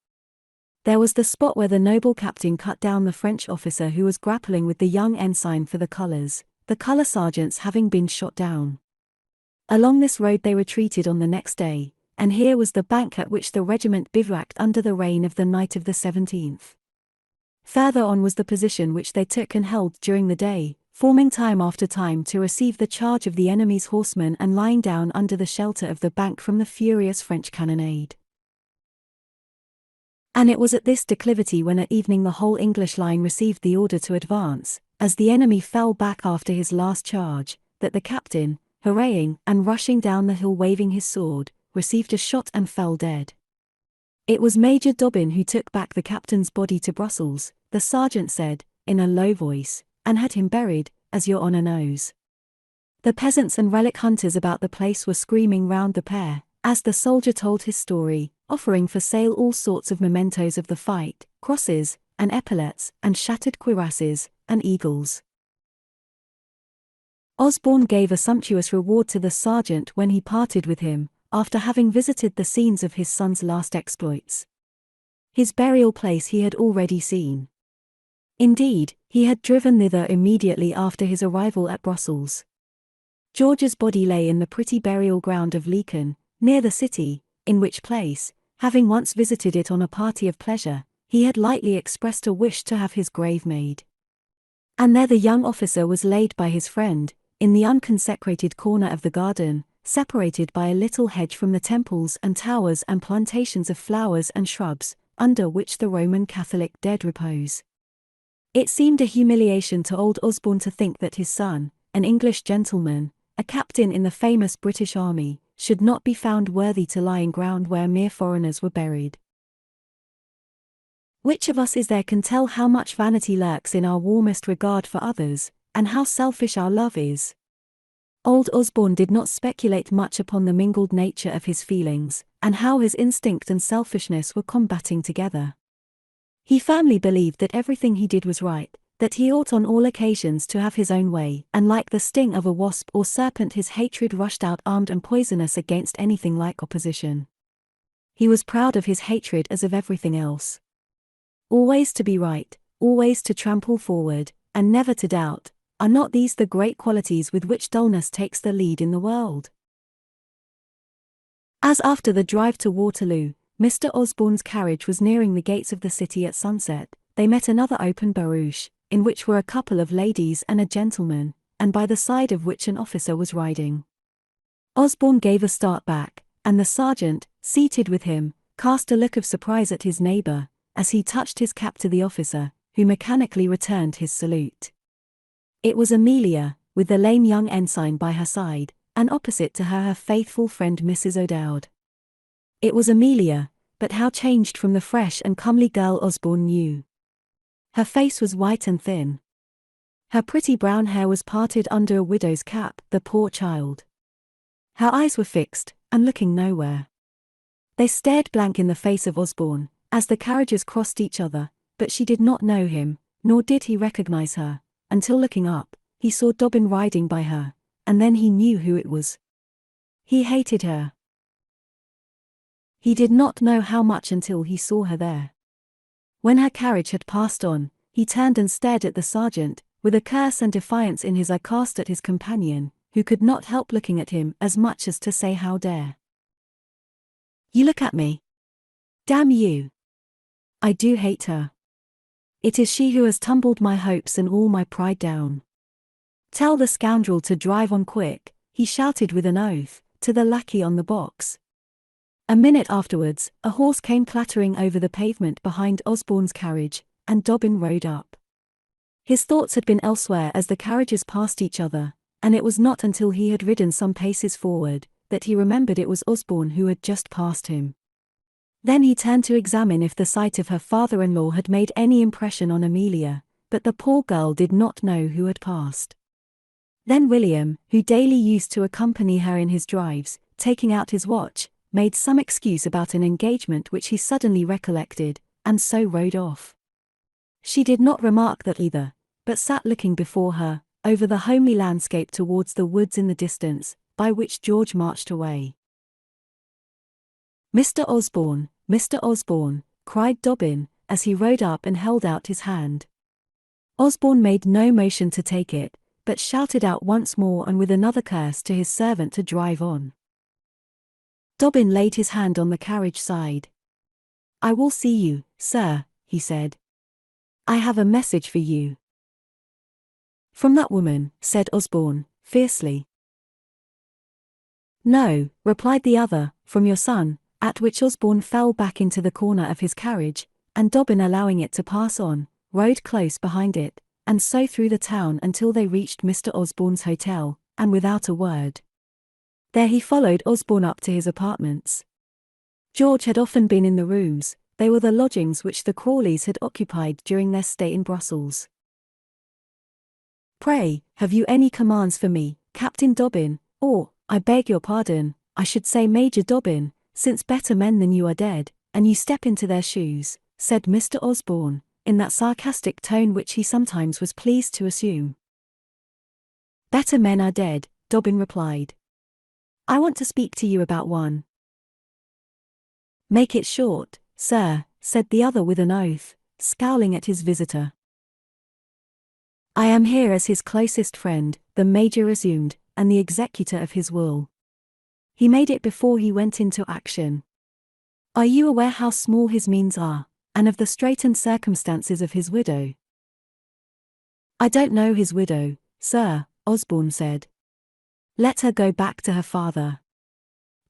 There was the spot where the noble captain cut down the French officer who was grappling with the young ensign for the colours, the colour sergeants having been shot down. Along this road they retreated on the next day, and here was the bank at which the regiment bivouacked under the rain of the night of the 17th. Further on was the position which they took and held during the day, forming time after time to receive the charge of the enemy's horsemen and lying down under the shelter of the bank from the furious French cannonade. And it was at this declivity when at evening the whole English line received the order to advance, as the enemy fell back after his last charge, that the captain, hurraying and rushing down the hill waving his sword, received a shot and fell dead. It was Major Dobbin who took back the captain's body to Brussels, the sergeant said, in a low voice, and had him buried, as your honour knows. The peasants and relic hunters about the place were screaming round the pair, as the soldier told his story, offering for sale all sorts of mementos of the fight, crosses, and epaulets, and shattered cuirasses, and eagles. Osborne gave a sumptuous reward to the sergeant when he parted with him, after having visited the scenes of his son's last exploits. His burial place he had already seen. Indeed, he had driven thither immediately after his arrival at Brussels. George's body lay in the pretty burial ground of Leeken, near the city, in which place, having once visited it on a party of pleasure, he had lightly expressed a wish to have his grave made. And there the young officer was laid by his friend, in the unconsecrated corner of the garden, separated by a little hedge from the temples and towers and plantations of flowers and shrubs, under which the Roman Catholic dead repose. It seemed a humiliation to old Osborne to think that his son, an English gentleman, a captain in the famous British Army, should not be found worthy to lie in ground where mere foreigners were buried. Which of us is there can tell how much vanity lurks in our warmest regard for others, and how selfish our love is? Old Osborne did not speculate much upon the mingled nature of his feelings, and how his instinct and selfishness were combating together. He firmly believed that everything he did was right, that he ought on all occasions to have his own way, and like the sting of a wasp or serpent his hatred rushed out armed and poisonous against anything like opposition. He was proud of his hatred as of everything else. Always to be right, always to trample forward, and never to doubt, are not these the great qualities with which dullness takes the lead in the world? As after the drive to Waterloo, Mr. Osborne's carriage was nearing the gates of the city at sunset, they met another open barouche, in which were a couple of ladies and a gentleman, and by the side of which an officer was riding. Osborne gave a start back, and the sergeant, seated with him, cast a look of surprise at his neighbour, as he touched his cap to the officer, who mechanically returned his salute. It was Amelia, with the lame young ensign by her side, and opposite to her faithful friend Mrs. O'Dowd. It was Amelia, but how changed from the fresh and comely girl Osborne knew. Her face was white and thin. Her pretty brown hair was parted under a widow's cap, the poor child. Her eyes were fixed, and looking nowhere. They stared blank in the face of Osborne, as the carriages crossed each other, but she did not know him, nor did he recognize her, until looking up, he saw Dobbin riding by her, and then he knew who it was. He hated her. He did not know how much until he saw her there. When her carriage had passed on, he turned and stared at the sergeant, with a curse and defiance in his eye cast at his companion, who could not help looking at him as much as to say how dare you look at me? Damn you! I do hate her. It is she who has tumbled my hopes and all my pride down. Tell the scoundrel to drive on quick, he shouted with an oath, to the lackey on the box. A minute afterwards, a horse came clattering over the pavement behind Osborne's carriage, and Dobbin rode up. His thoughts had been elsewhere as the carriages passed each other, and it was not until he had ridden some paces forward, that he remembered it was Osborne who had just passed him. Then he turned to examine if the sight of her father-in-law had made any impression on Amelia, but the poor girl did not know who had passed. Then William, who daily used to accompany her in his drives, taking out his watch, made some excuse about an engagement which he suddenly recollected, and so rode off. She did not remark that either, but sat looking before her, over the homely landscape towards the woods in the distance, by which George marched away. Mr. Osborne, cried Dobbin, as he rode up and held out his hand. Osborne made no motion to take it, but shouted out once more and with another curse to his servant to drive on. Dobbin laid his hand on the carriage side. I will see you, sir, he said. I have a message for you. From that woman, said Osborne, fiercely. No, replied the other, from your son, at which Osborne fell back into the corner of his carriage, and Dobbin, allowing it to pass on, rode close behind it, and so through the town until they reached Mr. Osborne's hotel, and without a word. There he followed Osborne up to his apartments. George had often been in the rooms, they were the lodgings which the Crawleys had occupied during their stay in Brussels. Pray, have you any commands for me, Captain Dobbin, or, I beg your pardon, I should say Major Dobbin, since better men than you are dead, and you step into their shoes, said Mr. Osborne, in that sarcastic tone which he sometimes was pleased to assume. Better men are dead, Dobbin replied. I want to speak to you about one. Make it short, sir, said the other with an oath, scowling at his visitor. I am here as his closest friend, the Major resumed, and the executor of his will. He made it before he went into action. Are you aware how small his means are, and of the straitened circumstances of his widow? I don't know his widow, sir, Osborne said. Let her go back to her father.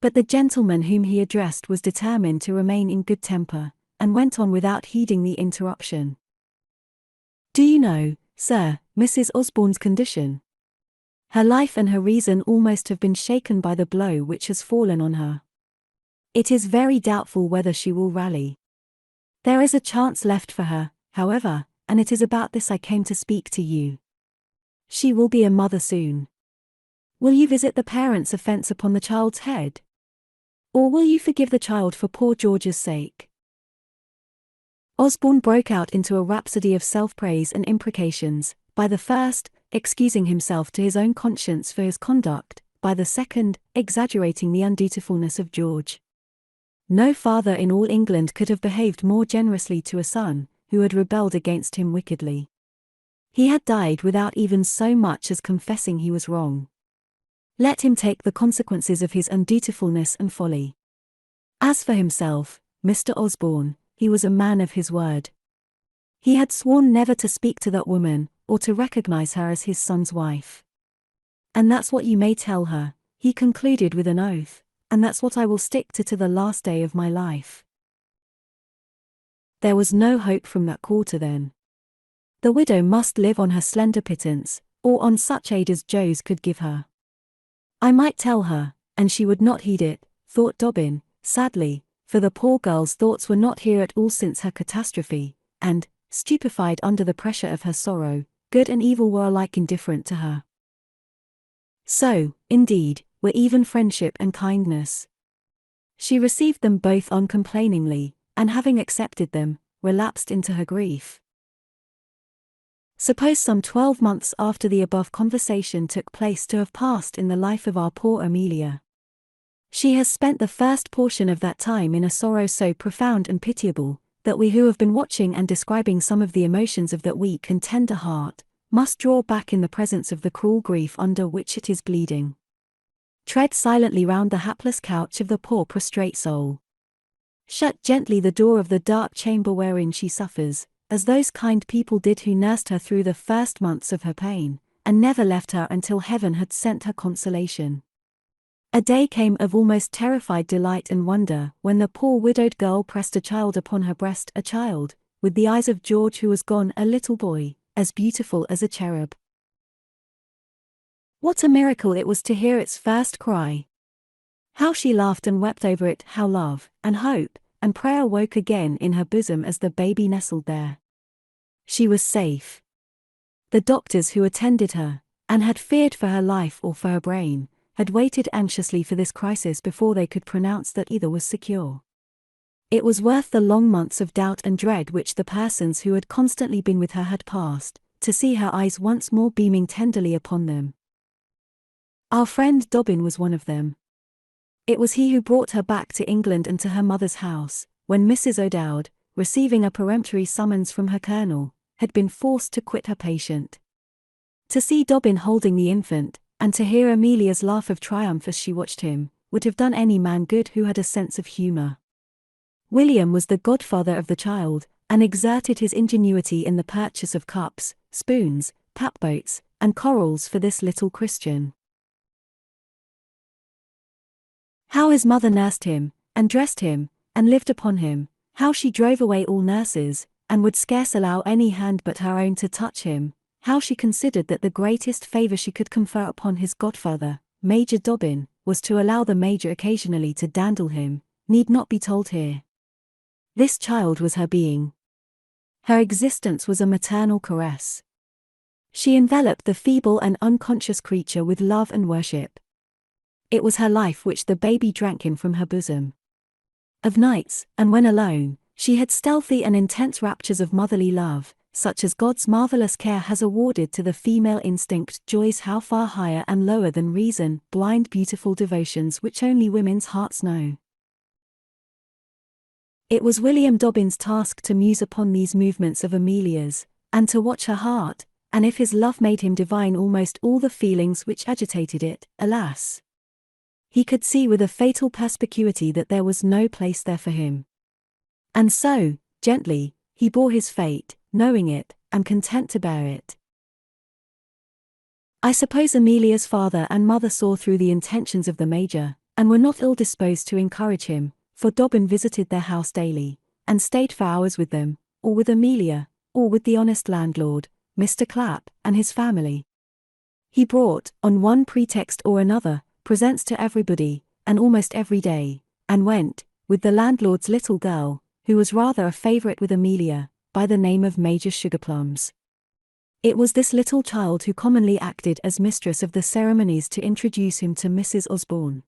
But the gentleman whom he addressed was determined to remain in good temper, and went on without heeding the interruption. Do you know, sir, Mrs. Osborne's condition? Her life and her reason almost have been shaken by the blow which has fallen on her. It is very doubtful whether she will rally. There is a chance left for her, however, and it is about this I came to speak to you. She will be a mother soon. Will you visit the parents' offence upon the child's head? Or will you forgive the child for poor George's sake? Osborne broke out into a rhapsody of self-praise and imprecations, by the first, excusing himself to his own conscience for his conduct, by the second, exaggerating the undutifulness of George. No father in all England could have behaved more generously to a son, who had rebelled against him wickedly. He had died without even so much as confessing he was wrong. Let him take the consequences of his undutifulness and folly. As for himself, Mr. Osborne, he was a man of his word. He had sworn never to speak to that woman, or to recognize her as his son's wife. And that's what you may tell her, he concluded with an oath, and that's what I will stick to the last day of my life. There was no hope from that quarter then. The widow must live on her slender pittance, or on such aid as Joe's could give her. I might tell her, and she would not heed it, thought Dobbin, sadly, for the poor girl's thoughts were not here at all since her catastrophe, and, stupefied under the pressure of her sorrow, good and evil were alike indifferent to her. So, indeed, were even friendship and kindness. She received them both uncomplainingly, and having accepted them, relapsed into her grief. Suppose some 12 months after the above conversation took place to have passed in the life of our poor Amelia. She has spent the first portion of that time in a sorrow so profound and pitiable, that we who have been watching and describing some of the emotions of that weak and tender heart, must draw back in the presence of the cruel grief under which it is bleeding. Tread silently round the hapless couch of the poor prostrate soul. Shut gently the door of the dark chamber wherein she suffers, as those kind people did who nursed her through the first months of her pain, and never left her until heaven had sent her consolation. A day came of almost terrified delight and wonder when the poor widowed girl pressed a child upon her breast, a child, with the eyes of George who was gone, a little boy, as beautiful as a cherub. What a miracle it was to hear its first cry! How she laughed and wept over it, how love, and hope, and prayer woke again in her bosom as the baby nestled there. She was safe. The doctors who attended her, and had feared for her life or for her brain, had waited anxiously for this crisis before they could pronounce that either was secure. It was worth the long months of doubt and dread which the persons who had constantly been with her had passed, to see her eyes once more beaming tenderly upon them. Our friend Dobbin was one of them. It was he who brought her back to England and to her mother's house, when Mrs. O'Dowd, receiving a peremptory summons from her colonel, had been forced to quit her patient. To see Dobbin holding the infant, and to hear Amelia's laugh of triumph as she watched him, would have done any man good who had a sense of humour. William was the godfather of the child, and exerted his ingenuity in the purchase of cups, spoons, tap-boats, and corals for this little Christian. How his mother nursed him, and dressed him, and lived upon him, how she drove away all nurses, and would scarce allow any hand but her own to touch him, how she considered that the greatest favour she could confer upon his godfather, Major Dobbin, was to allow the Major occasionally to dandle him, need not be told here. This child was her being. Her existence was a maternal caress. She enveloped the feeble and unconscious creature with love and worship. It was her life which the baby drank in from her bosom. Of nights, and when alone, she had stealthy and intense raptures of motherly love, such as God's marvelous care has awarded to the female instinct, joys how far higher and lower than reason, blind beautiful devotions which only women's hearts know. It was William Dobbin's task to muse upon these movements of Amelia's, and to watch her heart, and if his love made him divine almost all the feelings which agitated it, alas! He could see with a fatal perspicuity that there was no place there for him. And so, gently, he bore his fate, knowing it, and content to bear it. I suppose Amelia's father and mother saw through the intentions of the Major, and were not ill-disposed to encourage him, for Dobbin visited their house daily, and stayed for hours with them, or with Amelia, or with the honest landlord, Mr. Clapp, and his family. He brought, on one pretext or another, presents to everybody, and almost every day, and went, with the landlord's little girl, who was rather a favourite with Amelia, by the name of Major Sugarplums. It was this little child who commonly acted as mistress of the ceremonies to introduce him to Mrs. Osborne.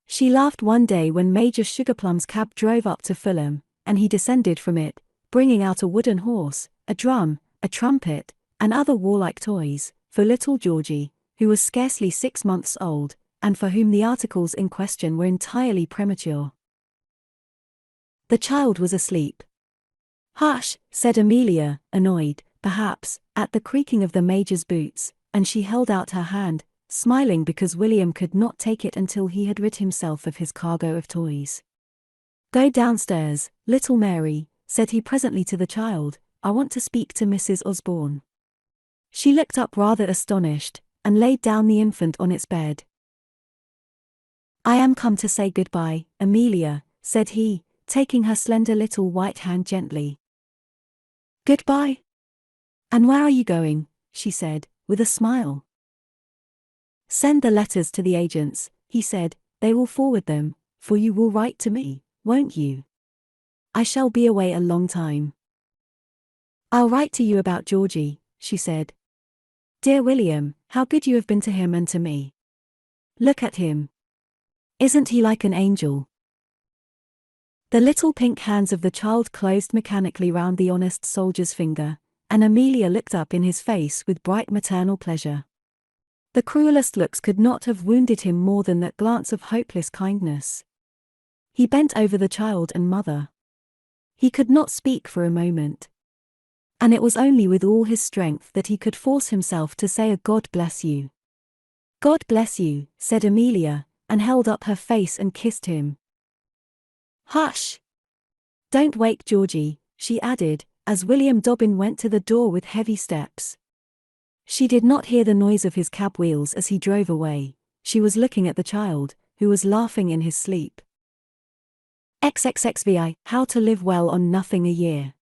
She laughed one day when Major Sugarplum's cab drove up to Fulham, and he descended from it, bringing out a wooden horse, a drum, a trumpet, and other warlike toys, for little Georgie, who was scarcely 6 months old, and for whom the articles in question were entirely premature. The child was asleep. "Hush," said Amelia, annoyed, perhaps, at the creaking of the Major's boots, and she held out her hand, smiling because William could not take it until he had rid himself of his cargo of toys. "Go downstairs, little Mary," said he presently to the child, "I want to speak to Mrs. Osborne." She looked up rather astonished, and laid down the infant on its bed. "I am come to say good-bye, Amelia," said he, taking her slender little white hand gently. "Good-bye? And where are you going?" she said, with a smile. "Send the letters to the agents," he said, "they will forward them, for you will write to me, won't you? I shall be away a long time." "I'll write to you about Georgie," she said. "Dear William, how good you have been to him and to me. Look at him. Isn't he like an angel?" The little pink hands of the child closed mechanically round the honest soldier's finger, and Amelia looked up in his face with bright maternal pleasure. The cruelest looks could not have wounded him more than that glance of hopeless kindness. He bent over the child and mother. He could not speak for a moment. And it was only with all his strength that he could force himself to say a "God bless you." "God bless you," said Amelia, and held up her face and kissed him. "Hush! Don't wake Georgie," she added, as William Dobbin went to the door with heavy steps. She did not hear the noise of his cab wheels as he drove away. She was looking at the child, who was laughing in his sleep. XXXVI, How to Live Well on Nothing a Year.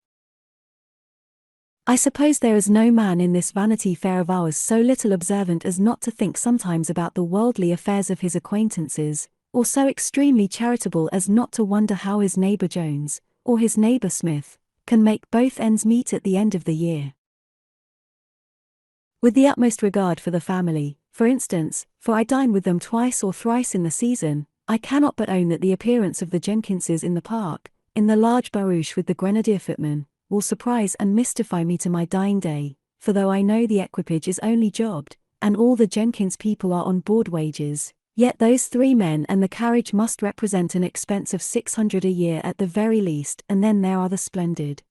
I suppose there is no man in this Vanity Fair of ours so little observant as not to think sometimes about the worldly affairs of his acquaintances, or so extremely charitable as not to wonder how his neighbour Jones, or his neighbour Smith, can make both ends meet at the end of the year. With the utmost regard for the family, for instance, for I dine with them twice or thrice in the season, I cannot but own that the appearance of the Jenkinses in the park, in the large barouche with the grenadier footman, will surprise and mystify me to my dying day, for though I know the equipage is only jobbed, and all the Jenkins people are on board wages, yet those 3 men and the carriage must represent an expense of 600 a year at the very least, and then there are the splendid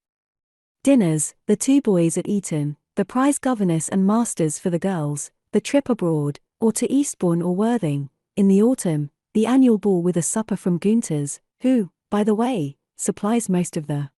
dinners, the 2 boys at Eton, the prize governess and masters for the girls, the trip abroad, or to Eastbourne or Worthing, in the autumn, the annual ball with a supper from Gunter's, who, by the way, supplies most of the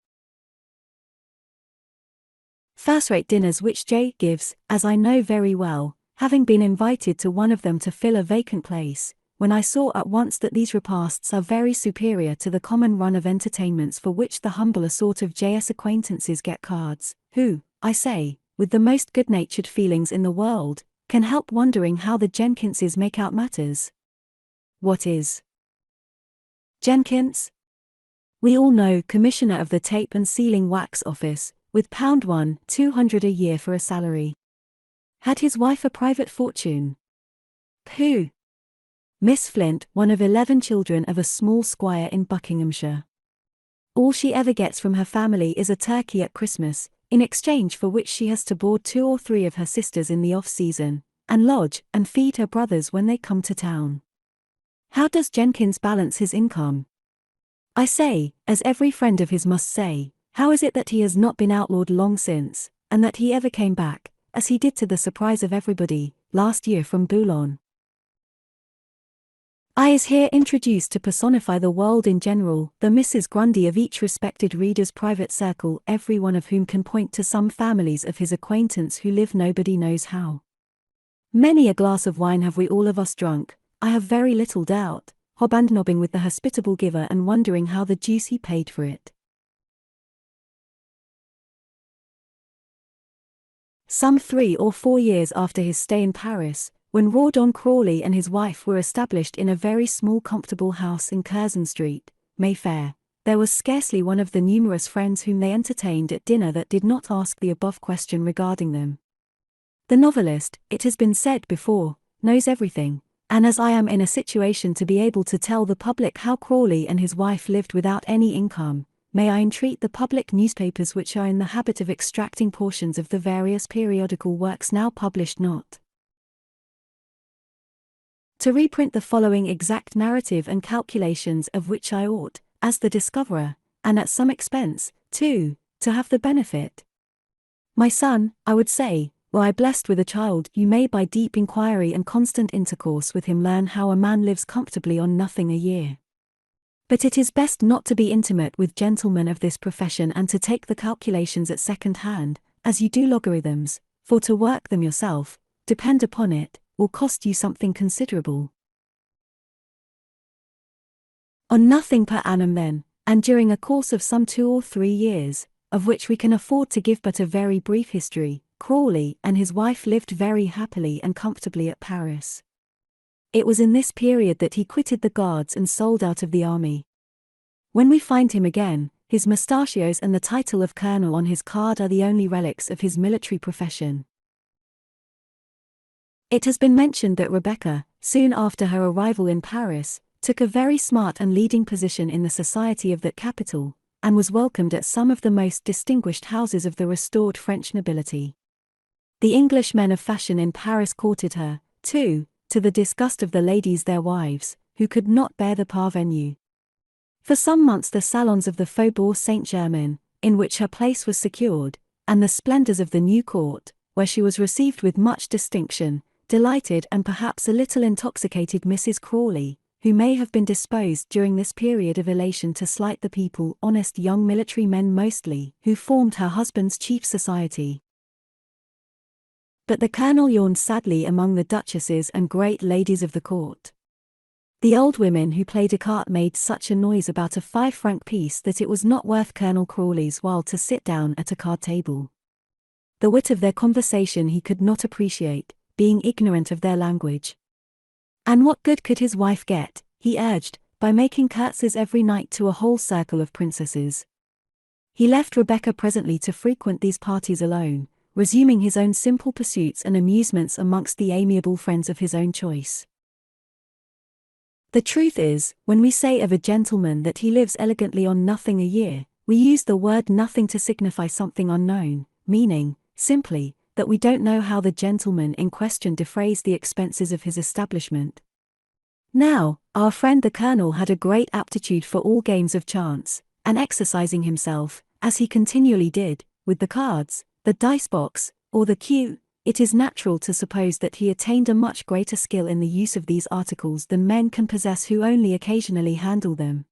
first-rate dinners which J. gives, as I know very well, having been invited to one of them to fill a vacant place, when I saw at once that these repasts are very superior to the common run of entertainments for which the humbler sort of J.'s acquaintances get cards, who, I say, with the most good-natured feelings in the world, can help wondering how the Jenkinses make out matters. What is Jenkins? We all know, Commissioner of the Tape and Sealing Wax Office, with £1 200 a year for a salary. Had his wife a private fortune? Who? Miss Flint, one of 11 children of a small squire in Buckinghamshire. All she ever gets from her family is a turkey at Christmas, in exchange for which she has to board 2 or 3 of her sisters in the off-season, and lodge and feed her brothers when they come to town. How does Jenkins balance his income? I say, as every friend of his must say, how is it that he has not been outlawed long since, and that he ever came back, as he did to the surprise of everybody, last year from Boulogne? I is here introduced to personify the world in general, the Mrs. Grundy of each respected reader's private circle, every one of whom can point to some families of his acquaintance who live nobody knows how. Many a glass of wine have we all of us drunk, I have very little doubt, hobandnobbing with the hospitable giver and wondering how the deuce he paid for it. Some 3 or 4 years after his stay in Paris, when Rawdon Crawley and his wife were established in a very small comfortable house in Curzon Street, Mayfair, there was scarcely one of the numerous friends whom they entertained at dinner that did not ask the above question regarding them. The novelist, it has been said before, knows everything, and as I am in a situation to be able to tell the public how Crawley and his wife lived without any income, may I entreat the public newspapers which are in the habit of extracting portions of the various periodical works now published not to reprint the following exact narrative and calculations of which I ought, as the discoverer, and at some expense, too, to have the benefit. My son, I would say, were I blessed with a child, you may by deep inquiry and constant intercourse with him learn how a man lives comfortably on nothing a year. But it is best not to be intimate with gentlemen of this profession and to take the calculations at second hand, as you do logarithms, for to work them yourself, depend upon it, will cost you something considerable. On nothing per annum then, and during a course of some 2 or 3 years, of which we can afford to give but a very brief history, Crawley and his wife lived very happily and comfortably at Paris. It was in this period that he quitted the Guards and sold out of the army. When we find him again, his mustachios and the title of colonel on his card are the only relics of his military profession. It has been mentioned that Rebecca, soon after her arrival in Paris, took a very smart and leading position in the society of that capital, and was welcomed at some of the most distinguished houses of the restored French nobility. The English men of fashion in Paris courted her, too, to the disgust of the ladies their wives, who could not bear the parvenue. For some months the salons of the Faubourg Saint-Germain, in which her place was secured, and the splendours of the New Court, where she was received with much distinction, delighted and perhaps a little intoxicated Mrs. Crawley, who may have been disposed during this period of elation to slight the people, honest young military men mostly, who formed her husband's chief society. But the colonel yawned sadly among the duchesses and great ladies of the court. The old women who played écarté made such a noise about a 5-franc piece that it was not worth Colonel Crawley's while to sit down at a card table. The wit of their conversation he could not appreciate, being ignorant of their language. And what good could his wife get, he urged, by making curtsies every night to a whole circle of princesses? He left Rebecca presently to frequent these parties alone, resuming his own simple pursuits and amusements amongst the amiable friends of his own choice. The truth is, when we say of a gentleman that he lives elegantly on nothing a year, we use the word nothing to signify something unknown, meaning, simply, that we don't know how the gentleman in question defrays the expenses of his establishment. Now, our friend the colonel had a great aptitude for all games of chance, and exercising himself, as he continually did, with the cards, the dice-box, or the cue, it is natural to suppose that he attained a much greater skill in the use of these articles than men can possess who only occasionally handle them.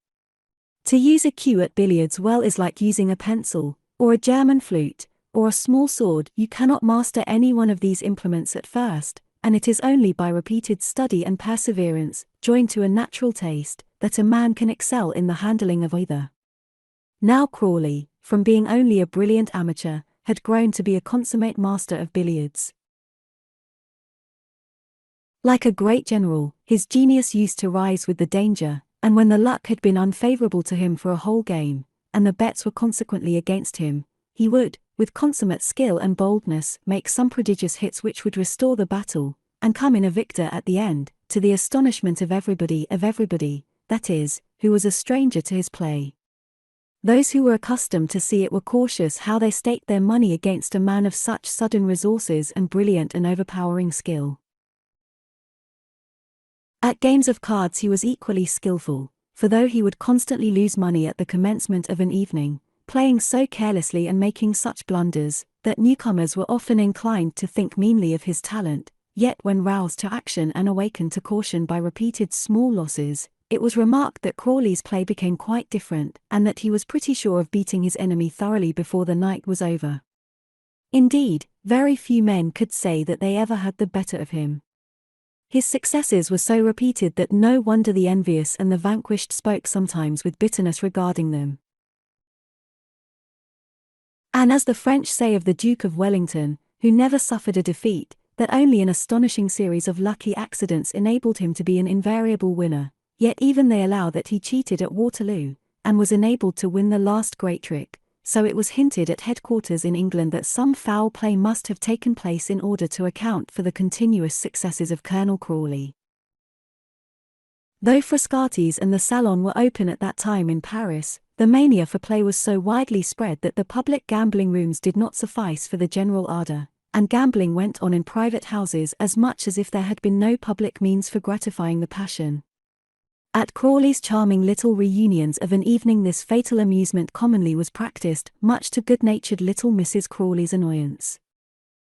To use a cue at billiards well is like using a pencil, or a German flute, or a small sword. You cannot master any one of these implements at first, and it is only by repeated study and perseverance, joined to a natural taste, that a man can excel in the handling of either. Now Crawley, from being only a brilliant amateur, had grown to be a consummate master of billiards. Like a great general, his genius used to rise with the danger, and when the luck had been unfavourable to him for a whole game, and the bets were consequently against him, he would, with consummate skill and boldness, make some prodigious hits which would restore the battle, and come in a victor at the end, to the astonishment of everybody, that is, who was a stranger to his play. Those who were accustomed to see it were cautious how they staked their money against a man of such sudden resources and brilliant and overpowering skill. At games of cards he was equally skillful, for though he would constantly lose money at the commencement of an evening, playing so carelessly and making such blunders, that newcomers were often inclined to think meanly of his talent, yet when roused to action and awakened to caution by repeated small losses, it was remarked that Crawley's play became quite different, and that he was pretty sure of beating his enemy thoroughly before the night was over. Indeed, very few men could say that they ever had the better of him. His successes were so repeated that no wonder the envious and the vanquished spoke sometimes with bitterness regarding them. And as the French say of the Duke of Wellington, who never suffered a defeat, that only an astonishing series of lucky accidents enabled him to be an invariable winner, yet even they allow that he cheated at Waterloo, and was enabled to win the last great trick, so it was hinted at headquarters in England that some foul play must have taken place in order to account for the continuous successes of Colonel Crawley. Though Frascati's and the Salon were open at that time in Paris, the mania for play was so widely spread that the public gambling rooms did not suffice for the general ardor, and gambling went on in private houses as much as if there had been no public means for gratifying the passion. At Crawley's charming little reunions of an evening this fatal amusement commonly was practiced, much to good-natured little Mrs. Crawley's annoyance.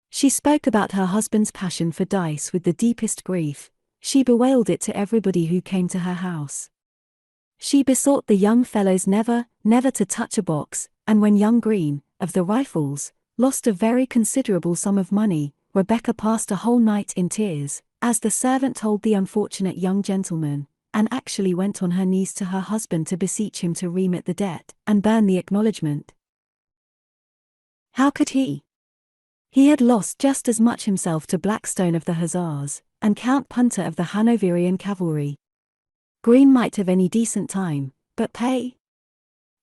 She spoke about her husband's passion for dice with the deepest grief. She bewailed it to everybody who came to her house. She besought the young fellows never to touch a box, and when young Green, of the Rifles, lost a very considerable sum of money, Rebecca passed a whole night in tears, as the servant told the unfortunate young gentleman, and actually went on her knees to her husband to beseech him to remit the debt, and burn the acknowledgment. How could he? He had lost just as much himself to Blackstone of the Hussars, and Count Punter of the Hanoverian cavalry. Green might have any decent time, but pay?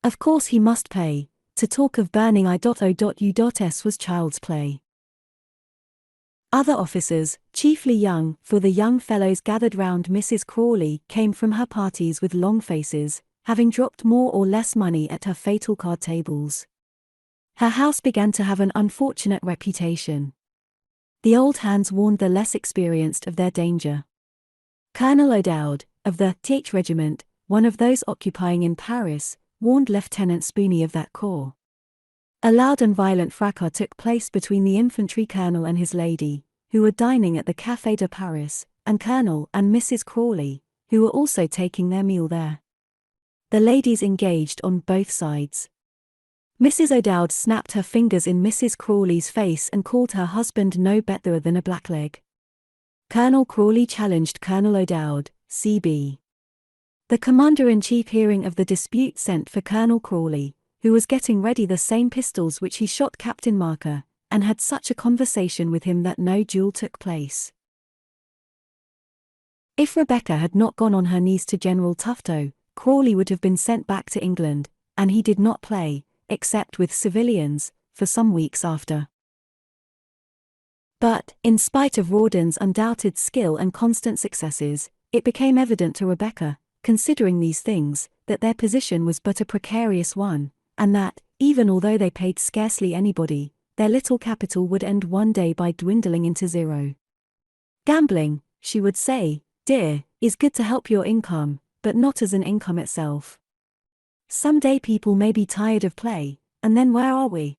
Of course he must pay. To talk of burning I.O.U.S. was child's play. Other officers, chiefly young, for the young fellows gathered round Mrs. Crawley came from her parties with long faces, having dropped more or less money at her fatal card tables. Her house began to have an unfortunate reputation. The old hands warned the less experienced of their danger. Colonel O'Dowd, of the Th Regiment, one of those occupying in Paris, warned Lieutenant Spooney of that corps. A loud and violent fracas took place between the infantry colonel and his lady, who were dining at the Café de Paris, and Colonel and Mrs. Crawley, who were also taking their meal there. The ladies engaged on both sides. Mrs. O'Dowd snapped her fingers in Mrs. Crawley's face and called her husband no better than a blackleg. Colonel Crawley challenged Colonel O'Dowd, C.B. The commander-in-chief, hearing of the dispute, sent for Colonel Crawley, who was getting ready the same pistols which he shot Captain Marker, and had such a conversation with him that no duel took place. If Rebecca had not gone on her knees to General Tufto, Crawley would have been sent back to England, and he did not play, except with civilians, for some weeks after. But, in spite of Rawdon's undoubted skill and constant successes, it became evident to Rebecca, considering these things, that their position was but a precarious one, and that, even although they paid scarcely anybody, their little capital would end one day by dwindling into zero. Gambling, she would say, dear, is good to help your income, but not as an income itself. Some day people may be tired of play, and then where are we?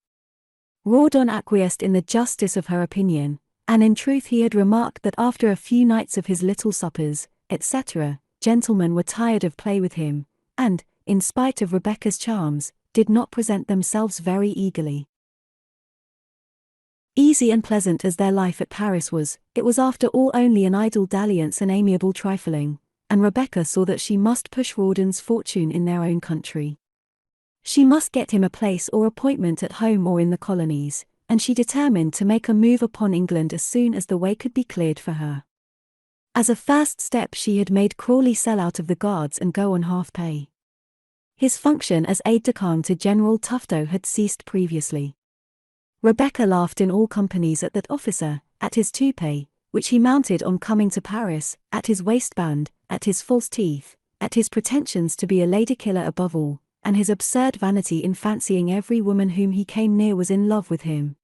Rawdon acquiesced in the justice of her opinion, and in truth he had remarked that after a few nights of his little suppers, etc., gentlemen were tired of play with him, and, in spite of Rebecca's charms, did not present themselves very eagerly. Easy and pleasant as their life at Paris was, it was after all only an idle dalliance and amiable trifling, and Rebecca saw that she must push Rawdon's fortune in their own country. She must get him a place or appointment at home or in the colonies, and she determined to make a move upon England as soon as the way could be cleared for her. As a first step she had made Crawley sell out of the Guards and go on half pay. His function as aide-de-camp to General Tufto had ceased previously. Rebecca laughed in all companies at that officer, at his toupee, which he mounted on coming to Paris, at his waistband, at his false teeth, at his pretensions to be a lady-killer above all, and his absurd vanity in fancying every woman whom he came near was in love with him.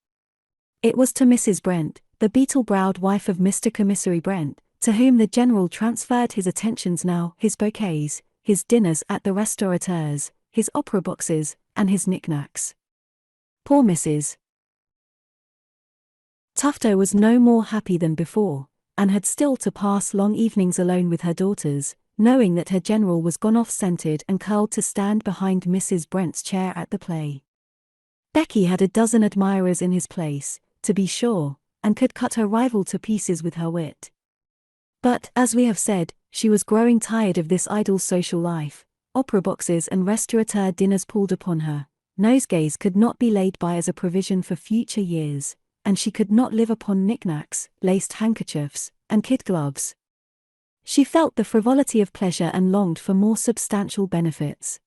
It was to Mrs. Brent, the beetle-browed wife of Mr. Commissary Brent, to whom the General transferred his attentions now, his bouquets, his dinners at the restaurateurs, his opera boxes, and his knickknacks. Poor Mrs. Tufto was no more happy than before, and had still to pass long evenings alone with her daughters, knowing that her General was gone off scented and curled to stand behind Mrs. Brent's chair at the play. Becky had a dozen admirers in his place, to be sure, and could cut her rival to pieces with her wit. But, as we have said, she was growing tired of this idle social life. Opera boxes and restaurateur dinners palled upon her, nosegays could not be laid by as a provision for future years, and she could not live upon knickknacks, laced handkerchiefs, and kid gloves. She felt the frivolity of pleasure and longed for more substantial benefits.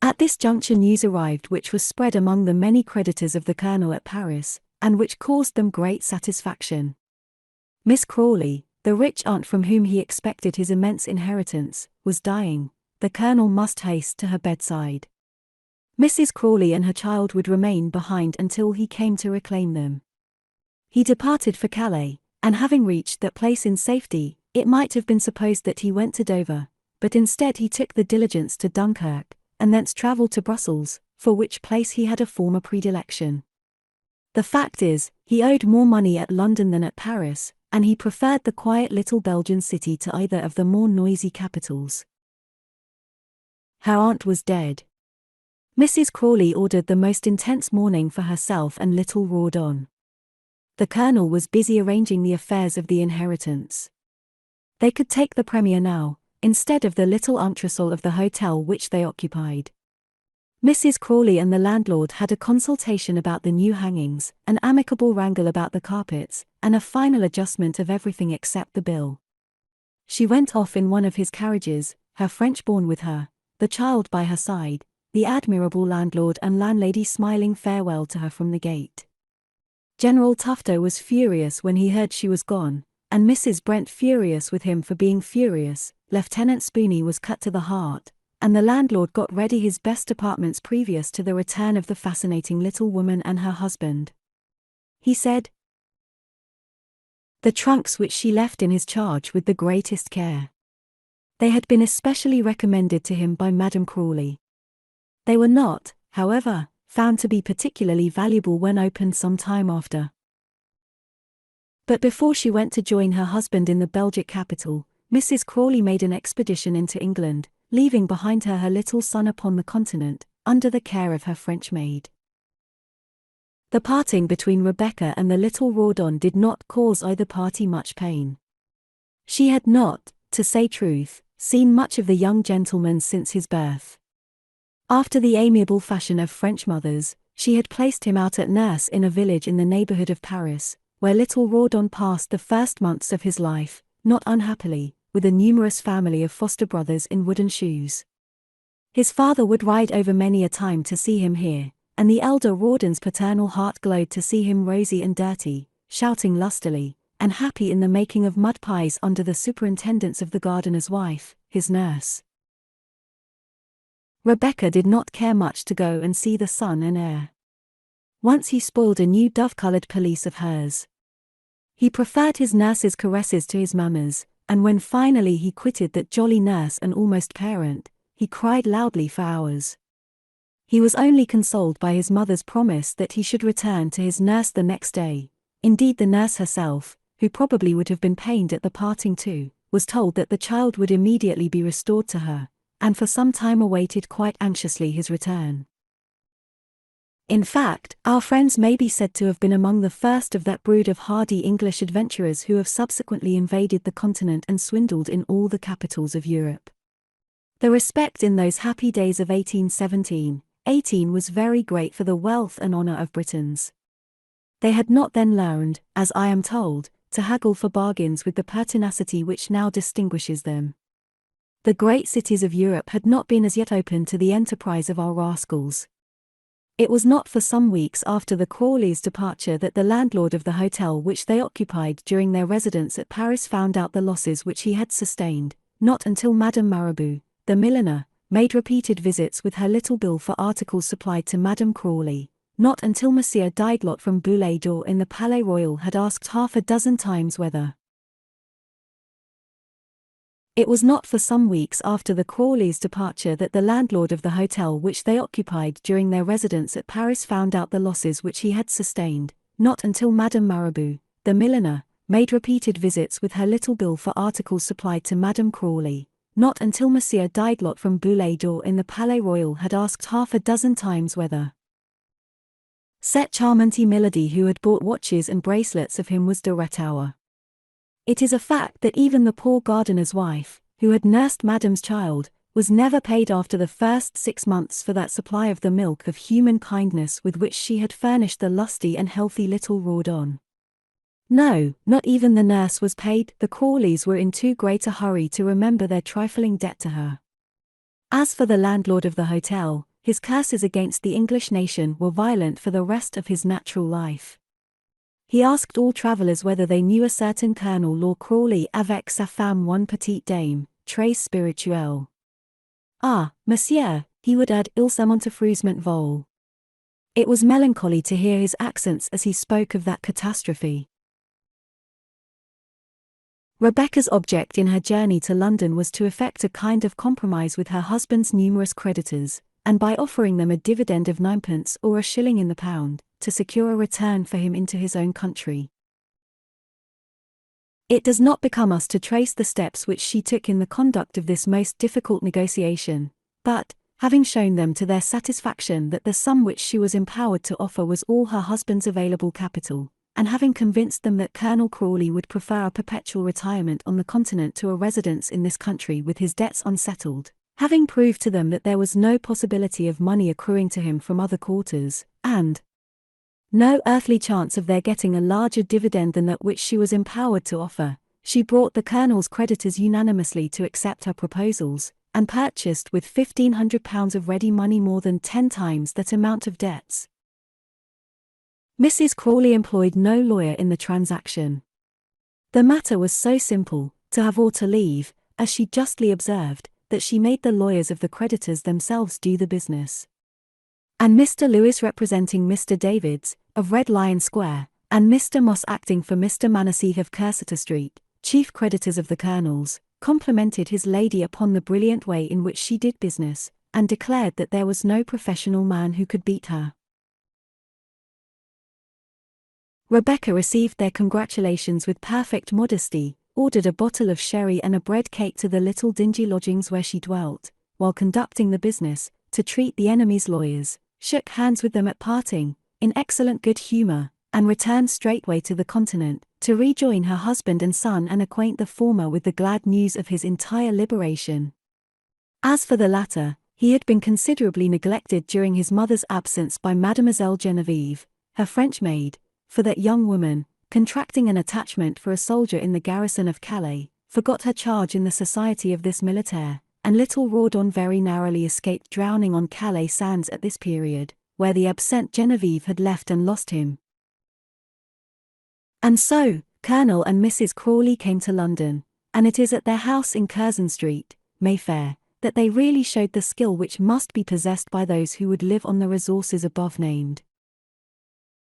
At this juncture news arrived which was spread among the many creditors of the Colonel at Paris, and which caused them great satisfaction. Miss Crawley, the rich aunt from whom he expected his immense inheritance, was dying. The Colonel must haste to her bedside. Mrs. Crawley and her child would remain behind until he came to reclaim them. He departed for Calais, and having reached that place in safety, it might have been supposed that he went to Dover, but instead he took the diligence to Dunkirk, and thence travelled to Brussels, for which place he had a former predilection. The fact is, he owed more money at London than at Paris, and he preferred the quiet little Belgian city to either of the more noisy capitals. Her aunt was dead. Mrs. Crawley ordered the most intense mourning for herself and little Rawdon. The Colonel was busy arranging the affairs of the inheritance. They could take the Premier now, instead of the little entresol of the hotel which they occupied. Mrs. Crawley and the landlord had a consultation about the new hangings, an amicable wrangle about the carpets, and a final adjustment of everything except the bill. She went off in one of his carriages, her French-born with her, the child by her side, the admirable landlord and landlady smiling farewell to her from the gate. General Tufto was furious when he heard she was gone, and Mrs. Brent furious with him for being furious. Lieutenant Spooney was cut to the heart, and the landlord got ready his best apartments previous to the return of the fascinating little woman and her husband. He said the trunks which she left in his charge with the greatest care. They had been especially recommended to him by Madame Crawley. They were not, however, found to be particularly valuable when opened some time after. But before she went to join her husband in the Belgic capital, Mrs. Crawley made an expedition into England, leaving behind her her little son upon the continent, under the care of her French maid. The parting between Rebecca and the little Rawdon did not cause either party much pain. She had not, to say truth, seen much of the young gentleman since his birth. After the amiable fashion of French mothers, she had placed him out at nurse in a village in the neighbourhood of Paris, where little Rawdon passed the first months of his life, not unhappily, with a numerous family of foster brothers in wooden shoes. His father would ride over many a time to see him here, and the elder Rawdon's paternal heart glowed to see him rosy and dirty, shouting lustily, and happy in the making of mud pies under the superintendence of the gardener's wife, his nurse. Rebecca did not care much to go and see the son and heir. Once he spoiled a new dove-coloured pelisse of hers. He preferred his nurse's caresses to his mamma's, and when finally he quitted that jolly nurse and almost parent, he cried loudly for hours. He was only consoled by his mother's promise that he should return to his nurse the next day. Indeed, the nurse herself, who probably would have been pained at the parting too, was told that the child would immediately be restored to her, and for some time awaited quite anxiously his return. In fact, our friends may be said to have been among the first of that brood of hardy English adventurers who have subsequently invaded the continent and swindled in all the capitals of Europe. The respect in those happy days of 1817-18 was very great for the wealth and honour of Britons. They had not then learned, as I am told, to haggle for bargains with the pertinacity which now distinguishes them. The great cities of Europe had not been as yet open to the enterprise of our rascals. It was not for some weeks after the Crawleys' departure that the landlord of the hotel which they occupied during their residence at Paris found out the losses which he had sustained, not until Madame Marabout, the milliner, made repeated visits with her little bill for articles supplied to Madame Crawley. Not until Monsieur Didelot from Boulet d'Or in the Palais Royal had asked half a dozen times whether. It was not for some weeks after the Crawleys' departure that the landlord of the hotel which they occupied during their residence at Paris found out the losses which he had sustained. Not until Madame Marabout, the milliner, made repeated visits with her little bill for articles supplied to Madame Crawley. Not until Monsieur Didelot from Boulet d'Or in the Palais Royal had asked half a dozen times whether cette charmante Milady who had bought watches and bracelets of him was de retour. It is a fact that even the poor gardener's wife, who had nursed Madame's child, was never paid after the first 6 months for that supply of the milk of human kindness with which she had furnished the lusty and healthy little Rawdon. No, not even the nurse was paid. The Crawleys were in too great a hurry to remember their trifling debt to her. As for the landlord of the hotel, his curses against the English nation were violent for the rest of his natural life. He asked all travellers whether they knew a certain Colonel Law Crawley avec sa femme one petite dame, très spirituelle. Ah, monsieur, he would add, il se montefrousement vol. It was melancholy to hear his accents as he spoke of that catastrophe. Rebecca's object in her journey to London was to effect a kind of compromise with her husband's numerous creditors, and by offering them a dividend of 9p or a shilling in the pound, to secure a return for him into his own country. It does not become us to trace the steps which she took in the conduct of this most difficult negotiation, but, having shown them to their satisfaction that the sum which she was empowered to offer was all her husband's available capital, and having convinced them that Colonel Crawley would prefer a perpetual retirement on the continent to a residence in this country with his debts unsettled, having proved to them that there was no possibility of money accruing to him from other quarters, and no earthly chance of their getting a larger dividend than that which she was empowered to offer, she brought the Colonel's creditors unanimously to accept her proposals, and purchased with £1,500 of ready money more than 10 times that amount of debts. Mrs. Crawley employed no lawyer in the transaction. The matter was so simple, to have or to leave, as she justly observed, that she made the lawyers of the creditors themselves do the business. And Mr. Lewis representing Mr. Davids, of Red Lion Square, and Mr. Moss acting for Mr. Manasseh of Cursitor Street, chief creditors of the Colonel's, complimented his lady upon the brilliant way in which she did business, and declared that there was no professional man who could beat her. Rebecca received their congratulations with perfect modesty, ordered a bottle of sherry and a bread cake to the little dingy lodgings where she dwelt, while conducting the business, to treat the enemy's lawyers, shook hands with them at parting, in excellent good humour, and returned straightway to the continent, to rejoin her husband and son and acquaint the former with the glad news of his entire liberation. As for the latter, he had been considerably neglected during his mother's absence by Mademoiselle Genevieve, her French maid, for that young woman, contracting an attachment for a soldier in the garrison of Calais, forgot her charge in the society of this militaire, and little Rawdon very narrowly escaped drowning on Calais sands at this period, where the absent Genevieve had left and lost him. And so, Colonel and Mrs. Crawley came to London, and it is at their house in Curzon Street, Mayfair, that they really showed the skill which must be possessed by those who would live on the resources above named.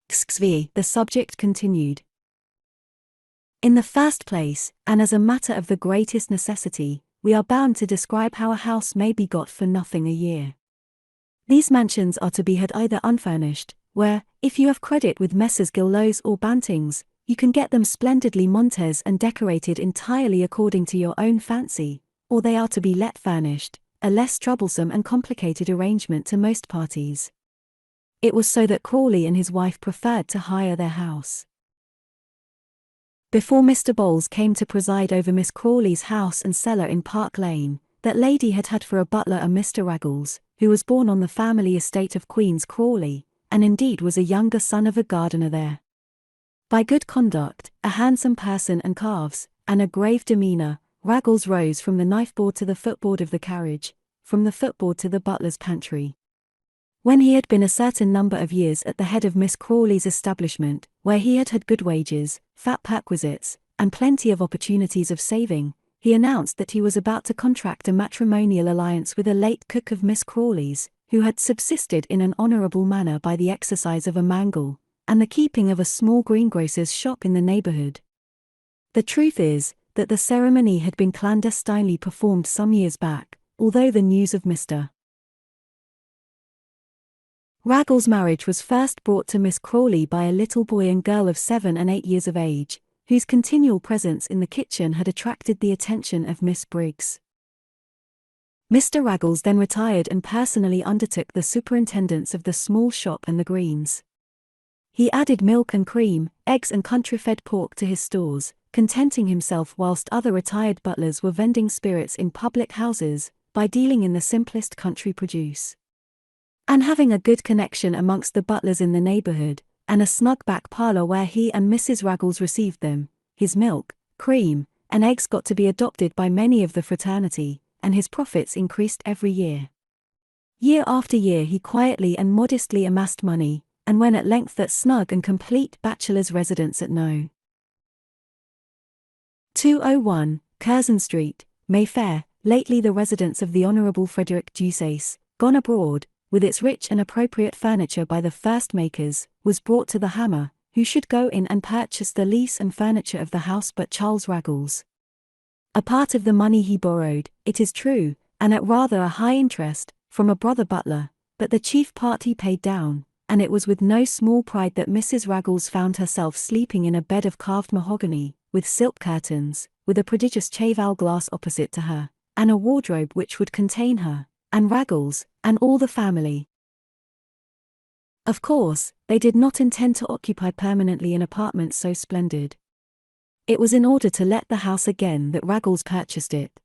The subject continued. In the first place, and as a matter of the greatest necessity, we are bound to describe how a house may be got for nothing a year. These mansions are to be had either unfurnished, where, if you have credit with Messrs. Gillows or Bantings, you can get them splendidly Montes and decorated entirely according to your own fancy, or they are to be let furnished, a less troublesome and complicated arrangement to most parties. It was so that Crawley and his wife preferred to hire their house. Before Mr. Bowles came to preside over Miss Crawley's house and cellar in Park Lane, that lady had had for a butler a Mr. Raggles, who was born on the family estate of Queen's Crawley, and indeed was a younger son of a gardener there. By good conduct, a handsome person and calves, and a grave demeanour, Raggles rose from the knife-board to the footboard of the carriage, from the footboard to the butler's pantry. When he had been a certain number of years at the head of Miss Crawley's establishment, where he had had good wages, fat perquisites, and plenty of opportunities of saving, he announced that he was about to contract a matrimonial alliance with a late cook of Miss Crawley's, who had subsisted in an honourable manner by the exercise of a mangle, and the keeping of a small greengrocer's shop in the neighbourhood. The truth is, that the ceremony had been clandestinely performed some years back, although the news of Mr. Raggles' marriage was first brought to Miss Crawley by a little boy and girl of 7 and 8 years of age, whose continual presence in the kitchen had attracted the attention of Miss Briggs. Mr. Raggles then retired and personally undertook the superintendence of the small shop and the greens. He added milk and cream, eggs and country-fed pork to his stores, contenting himself whilst other retired butlers were vending spirits in public houses, by dealing in the simplest country produce. And having a good connection amongst the butlers in the neighbourhood, and a snug back parlour where he and Mrs. Raggles received them, his milk, cream, and eggs got to be adopted by many of the fraternity, and his profits increased every year. Year after year he quietly and modestly amassed money, and when at length that snug and complete bachelor's residence at No. 201, Curzon Street, Mayfair, lately the residence of the Honourable Frederick Deuceace, gone abroad, with its rich and appropriate furniture by the first makers, was brought to the hammer, who should go in and purchase the lease and furniture of the house but Charles Raggles. A part of the money he borrowed, it is true, and at rather a high interest, from a brother butler, but the chief part he paid down, and it was with no small pride that Mrs. Raggles found herself sleeping in a bed of carved mahogany, with silk curtains, with a prodigious cheval glass opposite to her, and a wardrobe which would contain her, and Raggles, and all the family. Of course, they did not intend to occupy permanently an apartment so splendid. It was in order to let the house again that Raggles purchased it.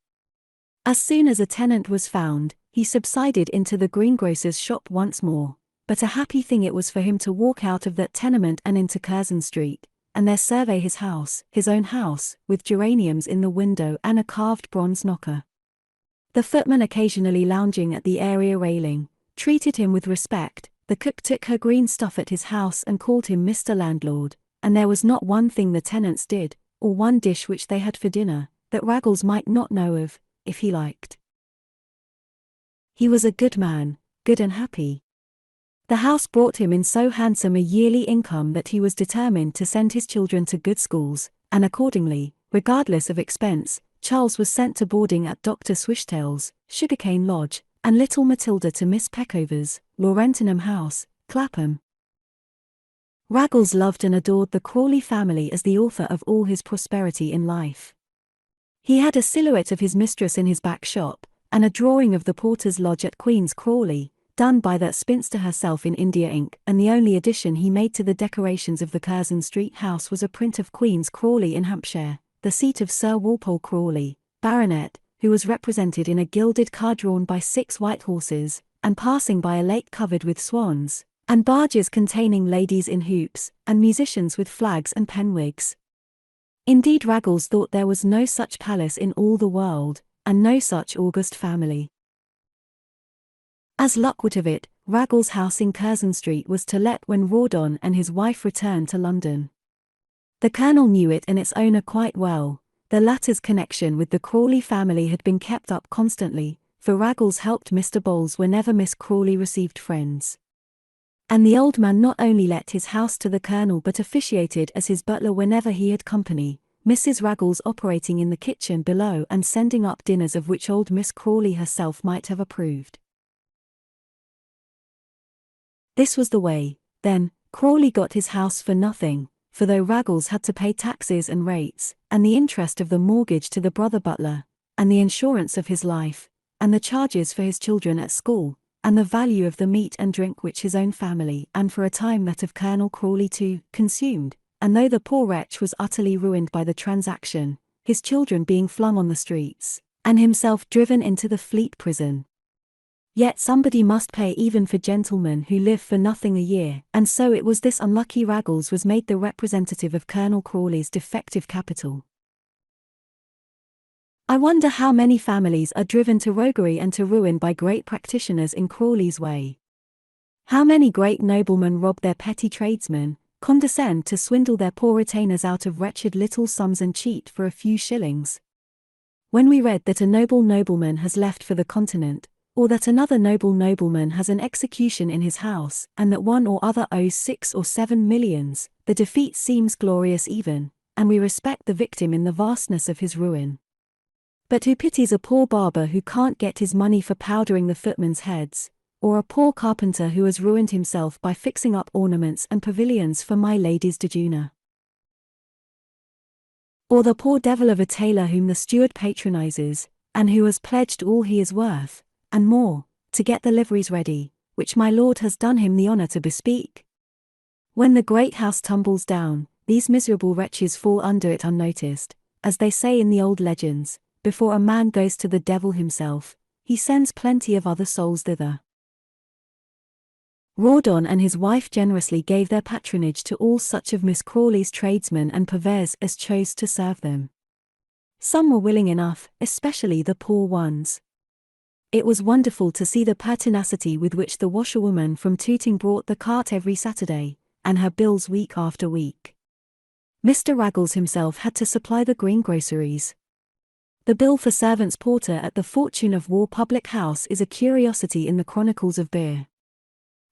As soon as a tenant was found, he subsided into the greengrocer's shop once more, but a happy thing it was for him to walk out of that tenement and into Curzon Street, and there survey his house, his own house, with geraniums in the window and a carved bronze knocker. The footman occasionally lounging at the area railing, treated him with respect, the cook took her green stuff at his house and called him Mr. Landlord, and there was not one thing the tenants did, or one dish which they had for dinner, that Raggles might not know of, if he liked. He was a good man, good and happy. The house brought him in so handsome a yearly income that he was determined to send his children to good schools, and accordingly, regardless of expense, Charles was sent to boarding at Dr. Swishtail's, Sugarcane Lodge, and little Matilda to Miss Peckover's, Laurentingham House, Clapham. Raggles loved and adored the Crawley family as the author of all his prosperity in life. He had a silhouette of his mistress in his back shop, and a drawing of the porter's lodge at Queen's Crawley, done by that spinster herself in India ink, and the only addition he made to the decorations of the Curzon Street house was a print of Queen's Crawley in Hampshire, the seat of Sir Walpole Crawley, Baronet, who was represented in a gilded car drawn by 6 white horses, and passing by a lake covered with swans, and barges containing ladies in hoops, and musicians with flags and penwigs. Indeed Raggles thought there was no such palace in all the world, and no such august family. As luck would have it, Raggles' house in Curzon Street was to let when Rawdon and his wife returned to London. The Colonel knew it and its owner quite well. The latter's connection with the Crawley family had been kept up constantly, for Raggles helped Mr. Bowles whenever Miss Crawley received friends. And the old man not only let his house to the Colonel but officiated as his butler whenever he had company, Mrs. Raggles operating in the kitchen below and sending up dinners of which old Miss Crawley herself might have approved. This was the way, then, Crawley got his house for nothing, for though Raggles had to pay taxes and rates, and the interest of the mortgage to the brother butler, and the insurance of his life, and the charges for his children at school, and the value of the meat and drink which his own family, and for a time that of Colonel Crawley too, consumed, and though the poor wretch was utterly ruined by the transaction, his children being flung on the streets, and himself driven into the Fleet prison, yet somebody must pay even for gentlemen who live for nothing a year, and so it was this unlucky Raggles was made the representative of Colonel Crawley's defective capital. I wonder how many families are driven to roguery and to ruin by great practitioners in Crawley's way. How many great noblemen rob their petty tradesmen, condescend to swindle their poor retainers out of wretched little sums and cheat for a few shillings. When we read that a noble nobleman has left for the continent, or that another noble nobleman has an execution in his house, and that one or other owes 6 or 7 millions, the defeat seems glorious even, and we respect the victim in the vastness of his ruin. But who pities a poor barber who can't get his money for powdering the footmen's heads, or a poor carpenter who has ruined himself by fixing up ornaments and pavilions for my lady's jejuna? Or the poor devil of a tailor whom the steward patronizes, and who has pledged all he is worth, and more, to get the liveries ready, which my lord has done him the honor to bespeak? When the great house tumbles down, these miserable wretches fall under it unnoticed, as they say in the old legends, before a man goes to the devil himself, he sends plenty of other souls thither. Rawdon and his wife generously gave their patronage to all such of Miss Crawley's tradesmen and purveyors as chose to serve them. Some were willing enough, especially the poor ones. It was wonderful to see the pertinacity with which the washerwoman from Tooting brought the cart every Saturday, and her bills week after week. Mr. Raggles himself had to supply the greengroceries. The bill for servants' porter at the Fortune of War public house is a curiosity in the chronicles of beer.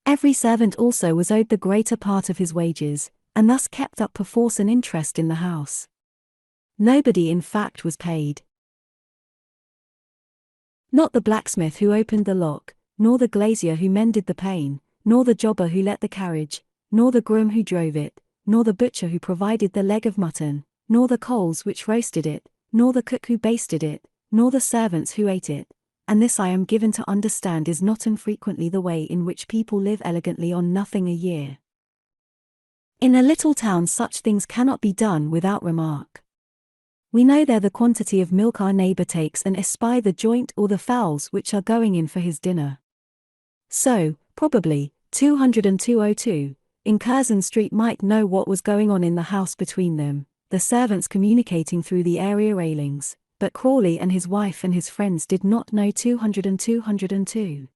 Every servant also was owed the greater part of his wages, and thus kept up perforce an interest in the house. Nobody in fact was paid. Not the blacksmith who opened the lock, nor the glazier who mended the pane, nor the jobber who let the carriage, nor the groom who drove it, nor the butcher who provided the leg of mutton, nor the coals which roasted it, nor the cook who basted it, nor the servants who ate it, and this I am given to understand is not infrequently the way in which people live elegantly on nothing a year. In a little town such things cannot be done without remark. We know there the quantity of milk our neighbour takes and espy the joint or the fowls which are going in for his dinner. So, probably, 202 in Curzon Street might know what was going on in the house between them, the servants communicating through the area railings, but Crawley and his wife and his friends did not know 202.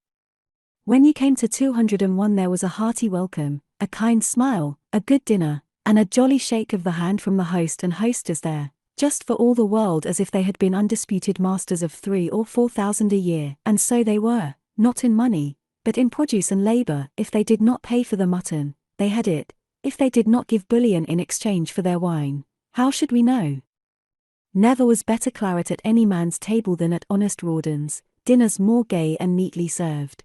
When you came to 201 there was a hearty welcome, a kind smile, a good dinner, and a jolly shake of the hand from the host and hostess there, just for all the world as if they had been undisputed masters of 3,000 or 4,000 a year, and so they were, not in money, but in produce and labour. If they did not pay for the mutton, they had it. If they did not give bullion in exchange for their wine, how should we know? Never was better claret at any man's table than at honest Rawdon's, dinners more gay and neatly served.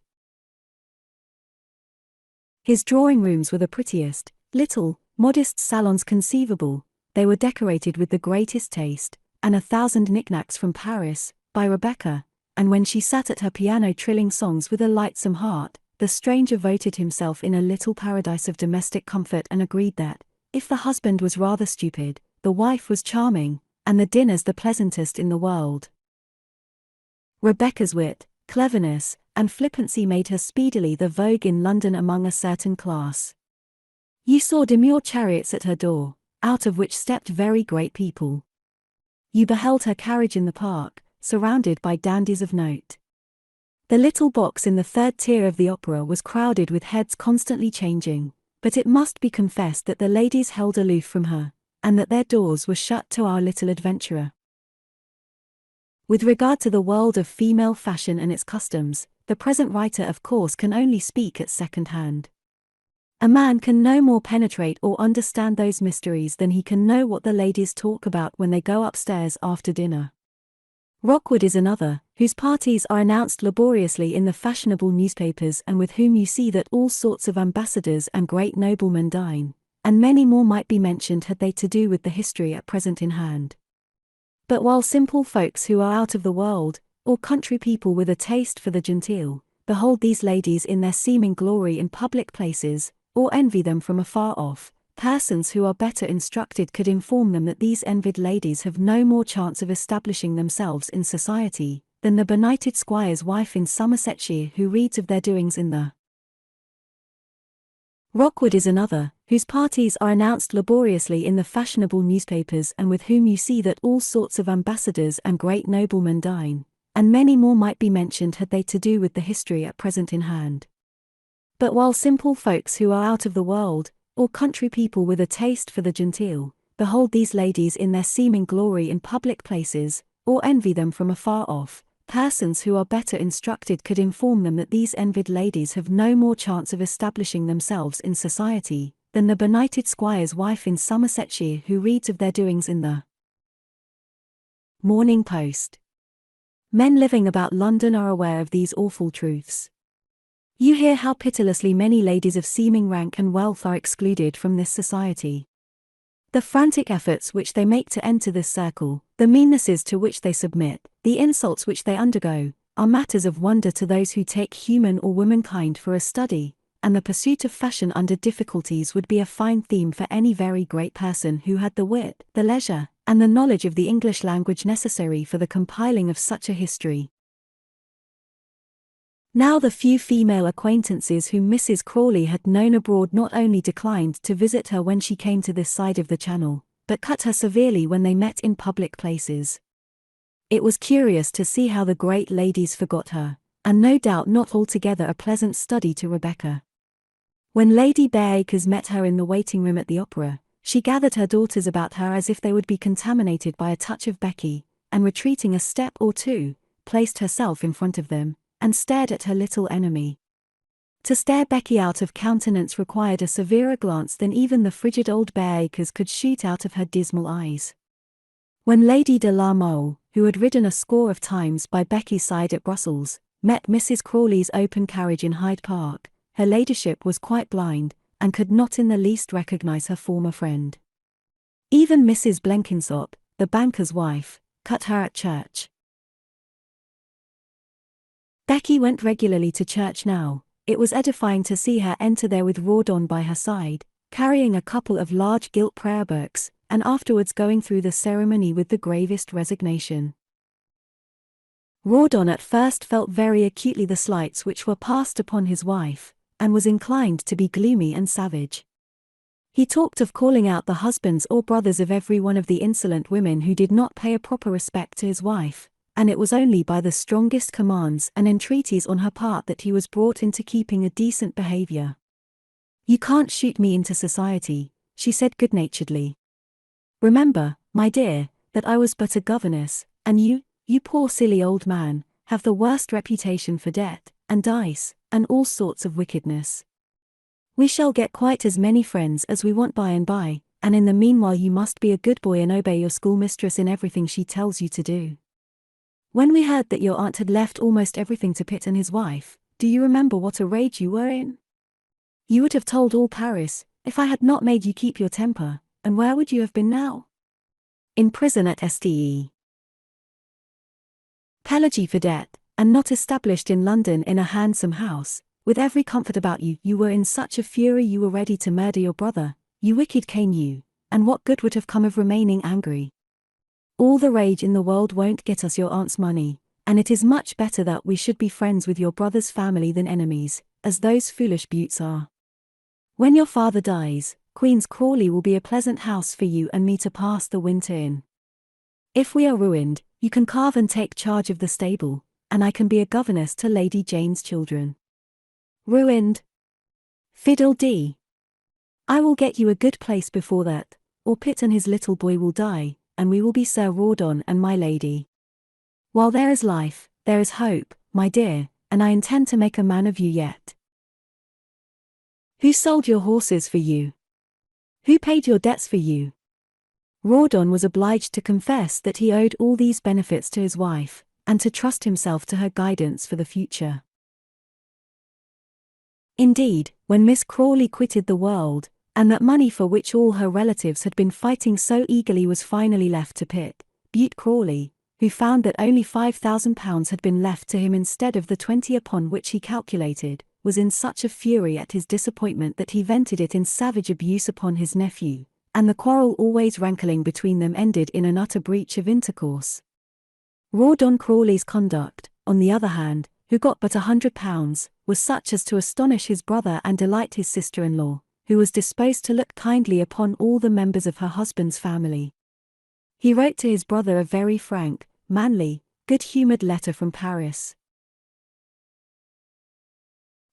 His drawing-rooms were the prettiest, little, modest salons conceivable. They were decorated with the greatest taste, and 1,000 knickknacks from Paris, by Rebecca, and when she sat at her piano trilling songs with a lightsome heart, the stranger voted himself in a little paradise of domestic comfort and agreed that, if the husband was rather stupid, the wife was charming, and the dinners the pleasantest in the world. Rebecca's wit, cleverness, and flippancy made her speedily the vogue in London among a certain class. You saw demure chariots at her door, out of which stepped very great people. You beheld her carriage in the park, surrounded by dandies of note. The little box in the third tier of the opera was crowded with heads constantly changing, but it must be confessed that the ladies held aloof from her, and that their doors were shut to our little adventurer. With regard to the world of female fashion and its customs, the present writer of course can only speak at second hand. A man can no more penetrate or understand those mysteries than he can know what the ladies talk about when they go upstairs after dinner. Rockwood is another, whose parties are announced laboriously in the fashionable newspapers and with whom you see that all sorts of ambassadors and great noblemen dine, and many more might be mentioned had they to do with the history at present in hand. But while simple folks who are out of the world, or country people with a taste for the genteel, behold these ladies in their seeming glory in public places, or envy them from afar off, persons who are better instructed could inform them that these envied ladies have no more chance of establishing themselves in society, than the benighted squire's wife in Somersetshire who reads of their doings in the Rockwood is another, whose parties are announced laboriously in the fashionable newspapers and with whom you see that all sorts of ambassadors and great noblemen dine, and many more might be mentioned had they to do with the history at present in hand. But while simple folks who are out of the world, or country people with a taste for the genteel, behold these ladies in their seeming glory in public places, or envy them from afar off, persons who are better instructed could inform them that these envied ladies have no more chance of establishing themselves in society than the benighted squire's wife in Somersetshire who reads of their doings in the Morning Post. Men living about London are aware of these awful truths. You hear how pitilessly many ladies of seeming rank and wealth are excluded from this society. The frantic efforts which they make to enter this circle, the meannesses to which they submit, the insults which they undergo, are matters of wonder to those who take human or womankind for a study, and the pursuit of fashion under difficulties would be a fine theme for any very great person who had the wit, the leisure, and the knowledge of the English language necessary for the compiling of such a history. Now the few female acquaintances whom Mrs. Crawley had known abroad not only declined to visit her when she came to this side of the Channel, but cut her severely when they met in public places. It was curious to see how the great ladies forgot her, and no doubt not altogether a pleasant study to Rebecca. When Lady Bareacres met her in the waiting-room at the opera, she gathered her daughters about her as if they would be contaminated by a touch of Becky, and retreating a step or two, placed herself in front of them, and stared at her little enemy. To stare Becky out of countenance required a severer glance than even the frigid old Bareacres could shoot out of her dismal eyes. When Lady de la Mole, who had ridden a score of times by Becky's side at Brussels, met Mrs. Crawley's open carriage in Hyde Park, her ladyship was quite blind, and could not in the least recognise her former friend. Even Mrs. Blenkinsop, the banker's wife, cut her at church. Becky went regularly to church now. It was edifying to see her enter there with Rawdon by her side, carrying a couple of large gilt prayer books, and afterwards going through the ceremony with the gravest resignation. Rawdon at first felt very acutely the slights which were passed upon his wife, and was inclined to be gloomy and savage. He talked of calling out the husbands or brothers of every one of the insolent women who did not pay a proper respect to his wife, and it was only by the strongest commands and entreaties on her part that he was brought into keeping a decent behavior. "You can't shoot me into society," she said good-naturedly. "Remember, my dear, that I was but a governess, and you poor silly old man, have the worst reputation for debt, and dice, and all sorts of wickedness. We shall get quite as many friends as we want by and by, and in the meanwhile you must be a good boy and obey your schoolmistress in everything she tells you to do. When we heard that your aunt had left almost everything to Pitt and his wife, do you remember what a rage you were in? You would have told all Paris, if I had not made you keep your temper, and where would you have been now? In prison at Ste. Pelagie for debt, and not established in London in a handsome house, with every comfort about you. You were in such a fury you were ready to murder your brother, you wicked Cain you, and what good would have come of remaining angry? All the rage in the world won't get us your aunt's money, and it is much better that we should be friends with your brother's family than enemies, as those foolish Buttes are. When your father dies, Queen's Crawley will be a pleasant house for you and me to pass the winter in. If we are ruined, you can carve and take charge of the stable, and I can be a governess to Lady Jane's children. Ruined? Fiddle-dee! I will get you a good place before that, or Pitt and his little boy will die, and we will be Sir Rawdon and my lady. While there is life, there is hope, my dear, and I intend to make a man of you yet. Who sold your horses for you? Who paid your debts for you?" Rawdon was obliged to confess that he owed all these benefits to his wife, and to trust himself to her guidance for the future. Indeed, when Miss Crawley quitted the world, and that money for which all her relatives had been fighting so eagerly was finally left to Pitt, Bute Crawley, who found that only £5,000 had been left to him instead of the 20 upon which he calculated, was in such a fury at his disappointment that he vented it in savage abuse upon his nephew, and the quarrel always rankling between them ended in an utter breach of intercourse. Rawdon Crawley's conduct, on the other hand, who got but £100, was such as to astonish his brother and delight his sister-in-law, who was disposed to look kindly upon all the members of her husband's family. He wrote to his brother a very frank, manly, good-humoured letter from Paris.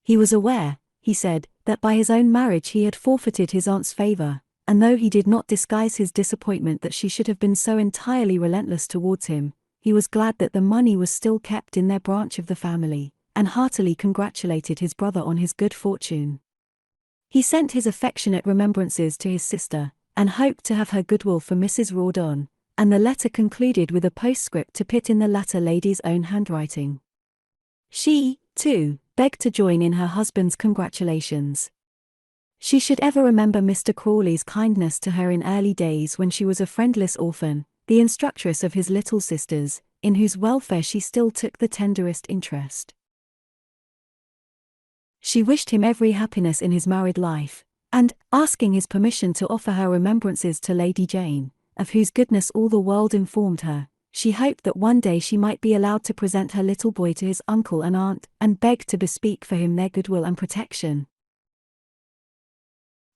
He was aware, he said, that by his own marriage he had forfeited his aunt's favour, and though he did not disguise his disappointment that she should have been so entirely relentless towards him, he was glad that the money was still kept in their branch of the family, and heartily congratulated his brother on his good fortune. He sent his affectionate remembrances to his sister, and hoped to have her goodwill for Mrs. Rawdon, and the letter concluded with a postscript to Pitt in the latter lady's own handwriting. She, too, begged to join in her husband's congratulations. She should ever remember Mr. Crawley's kindness to her in early days when she was a friendless orphan, the instructress of his little sisters, in whose welfare she still took the tenderest interest. She wished him every happiness in his married life, and, asking his permission to offer her remembrances to Lady Jane, of whose goodness all the world informed her, she hoped that one day she might be allowed to present her little boy to his uncle and aunt, and beg to bespeak for him their goodwill and protection.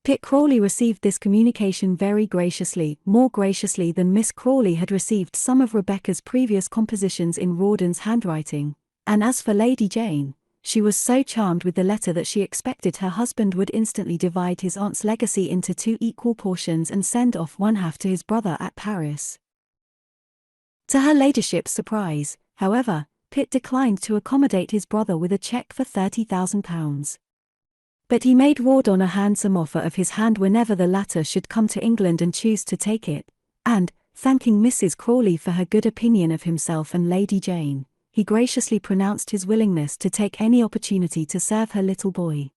Pitt Crawley received this communication very graciously, more graciously than Miss Crawley had received some of Rebecca's previous compositions in Rawdon's handwriting, and as for Lady Jane, she was so charmed with the letter that she expected her husband would instantly divide his aunt's legacy into 2 equal portions and send off 1/2 to his brother at Paris. To her ladyship's surprise, however, Pitt declined to accommodate his brother with a cheque for £30,000. But he made Rawdon a handsome offer of his hand whenever the latter should come to England and choose to take it, and, thanking Mrs. Crawley for her good opinion of himself and Lady Jane, he graciously pronounced his willingness to take any opportunity to serve her little boy.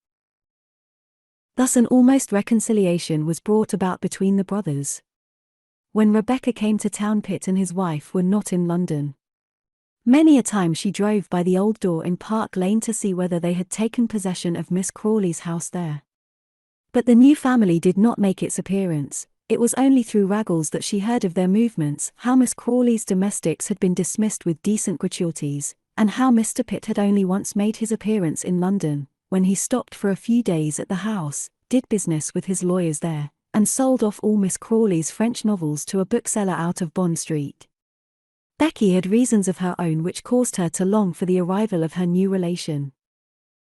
Thus an almost reconciliation was brought about between the brothers. When Rebecca came to town, Pitt and his wife were not in London. Many a time she drove by the old door in Park Lane to see whether they had taken possession of Miss Crawley's house there. But the new family did not make its appearance. It was only through Raggles that she heard of their movements, how Miss Crawley's domestics had been dismissed with decent gratuities, and how Mr. Pitt had only once made his appearance in London, when he stopped for a few days at the house, did business with his lawyers there, and sold off all Miss Crawley's French novels to a bookseller out of Bond Street. Becky had reasons of her own which caused her to long for the arrival of her new relation.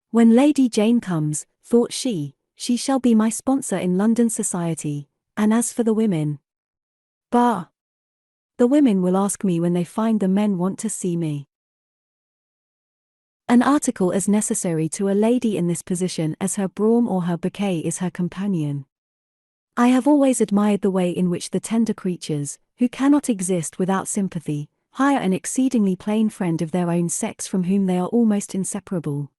When Lady Jane comes, thought she shall be my sponsor in London society, and as for the women, bah! The women will ask me when they find the men want to see me. An article as necessary to a lady in this position as her brougham or her bouquet is her companion. I have always admired the way in which the tender creatures, who cannot exist without sympathy, hire an exceedingly plain friend of their own sex from whom they are almost inseparable.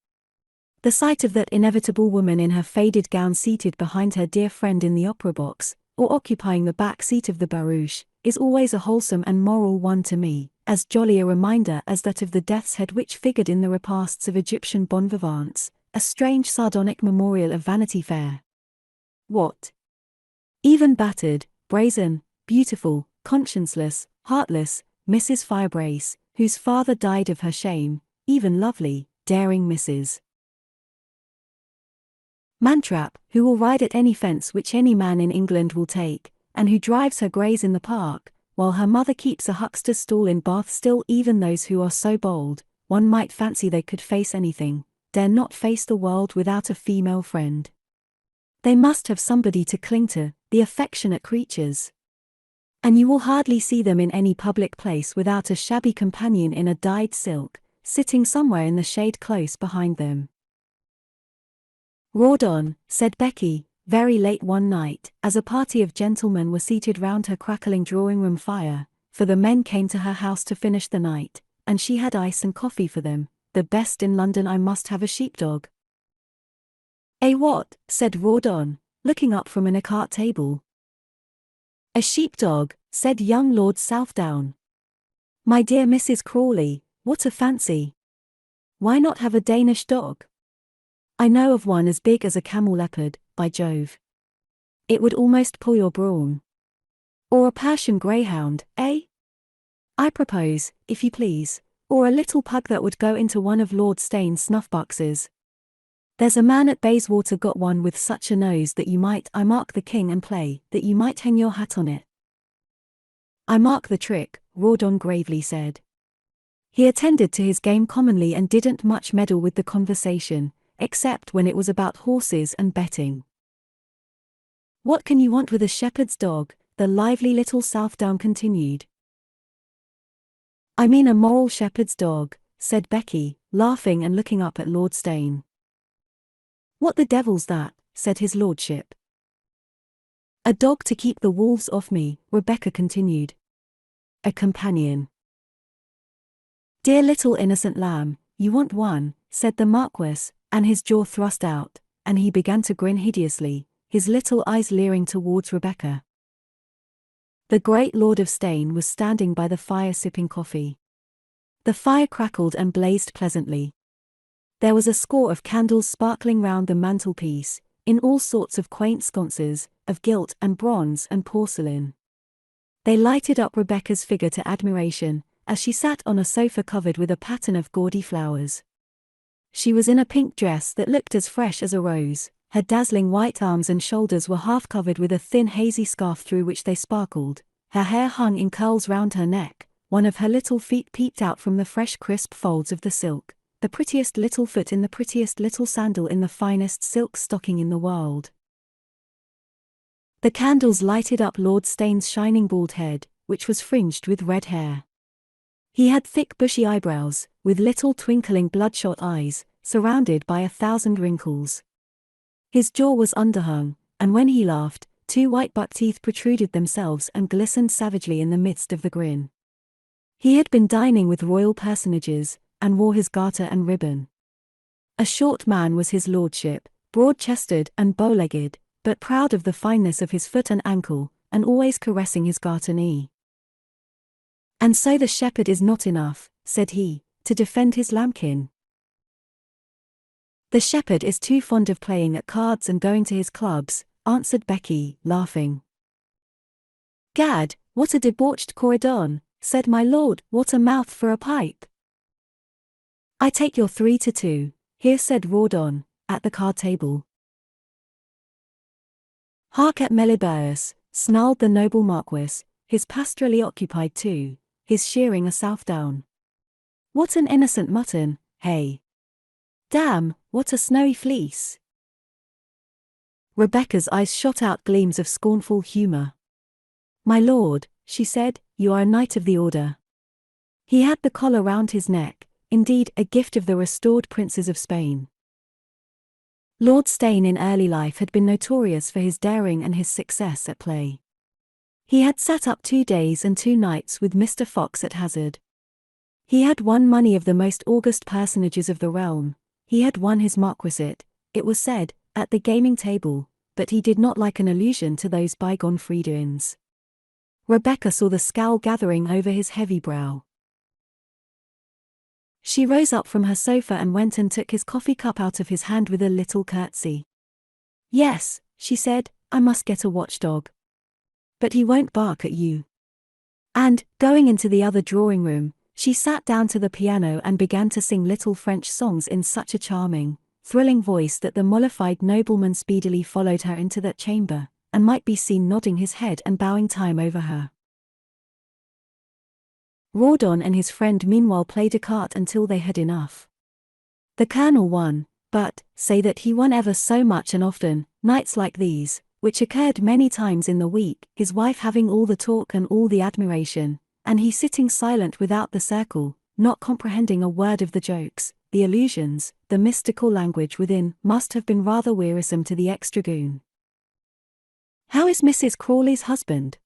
The sight of that inevitable woman in her faded gown seated behind her dear friend in the opera box, or occupying the back seat of the barouche, is always a wholesome and moral one to me, as jolly a reminder as that of the death's head which figured in the repasts of Egyptian bon vivants, a strange sardonic memorial of Vanity Fair. What? Even battered, brazen, beautiful, conscienceless, heartless, Mrs. Firebrace, whose father died of her shame, even lovely, daring Mrs. Mantrap, who will ride at any fence which any man in England will take, and who drives her greys in the park, while her mother keeps a huckster's stall in Bath. Still, even those who are so bold, one might fancy they could face anything, dare not face the world without a female friend. They must have somebody to cling to, the affectionate creatures. And you will hardly see them in any public place without a shabby companion in a dyed silk, sitting somewhere in the shade close behind them. Rawdon, said Becky, very late one night, as a party of gentlemen were seated round her crackling drawing-room fire, for the men came to her house to finish the night, and she had ice and coffee for them, the best in London. I must have a sheepdog. "Eh, what?" said Rawdon, looking up from an écart table. "A sheepdog," said young Lord Southdown. "My dear Mrs. Crawley, what a fancy! Why not have a Danish dog? I know of one as big as a camel leopard, by Jove. It would almost pull your brawn. Or a Persian greyhound, eh? I propose, if you please, or a little pug that would go into one of Lord Steyne's snuff-boxes. There's a man at Bayswater got one with such a nose that you might I mark the king and play, that you might hang your hat on it." "I mark the trick," Rawdon gravely said. He attended to his game commonly and didn't much meddle with the conversation, except when it was about horses and betting. "What can you want with a shepherd's dog?" the lively little Southdown continued. I mean a moral shepherd's dog, said Becky, laughing and looking up at Lord Steyne. What the devil's that, said his lordship. A dog to keep the wolves off me, Rebecca continued. A companion. Dear little innocent lamb, you want one, said the Marquis, and his jaw thrust out, and he began to grin hideously, his little eyes leering towards Rebecca. The great Lord of Steyne was standing by the fire sipping coffee. The fire crackled and blazed pleasantly. There was a score of candles sparkling round the mantelpiece, in all sorts of quaint sconces, of gilt and bronze and porcelain. They lighted up Rebecca's figure to admiration, as she sat on a sofa covered with a pattern of gaudy flowers. She was in a pink dress that looked as fresh as a rose, her dazzling white arms and shoulders were half covered with a thin hazy scarf through which they sparkled, her hair hung in curls round her neck, one of her little feet peeped out from the fresh crisp folds of the silk, the prettiest little foot in the prettiest little sandal in the finest silk stocking in the world. The candles lighted up Lord Steyne's shining bald head, which was fringed with red hair. He had thick bushy eyebrows, with little twinkling bloodshot eyes, surrounded by 1,000 wrinkles. His jaw was underhung, and when he laughed, 2 white buck teeth protruded themselves and glistened savagely in the midst of the grin. He had been dining with royal personages, and wore his garter and ribbon. A short man was his lordship, broad-chested and bow-legged, but proud of the fineness of his foot and ankle, and always caressing his garter knee. And so the shepherd is not enough, said he, to defend his lambkin. The shepherd is too fond of playing at cards and going to his clubs, answered Becky, laughing. Gad, what a debauched Corydon, said my lord, what a mouth for a pipe. I take your 3-2, here said Rawdon, at the card table. Hark at Meliboeus, snarled the noble Marquis, his pastorally occupied too, his shearing a Southdown. What an innocent mutton, hey! Damn, what a snowy fleece! Rebecca's eyes shot out gleams of scornful humour. My lord, she said, you are a knight of the order. He had the collar round his neck, indeed a gift of the restored princes of Spain. Lord Steyne in early life had been notorious for his daring and his success at play. He had sat up 2 days and 2 nights with Mr. Fox at hazard. He had won money of the most august personages of the realm. He had won his marquisate, it was said, at the gaming table, but he did not like an allusion to those bygone freedoings. Rebecca saw the scowl gathering over his heavy brow. She rose up from her sofa and went and took his coffee cup out of his hand with a little curtsy. Yes, she said, I must get a watchdog. But he won't bark at you. And, going into the other drawing room, she sat down to the piano and began to sing little French songs in such a charming, thrilling voice that the mollified nobleman speedily followed her into that chamber, and might be seen nodding his head and bowing time over her. Rawdon and his friend meanwhile played écarté until they had enough. The colonel won, but, say that he won ever so much and often, nights like these, which occurred many times in the week, his wife having all the talk and all the admiration, and he sitting silent without the circle, not comprehending a word of the jokes, the allusions, the mystical language within, must have been rather wearisome to the ex-dragoon. How is Mrs. Crawley's husband?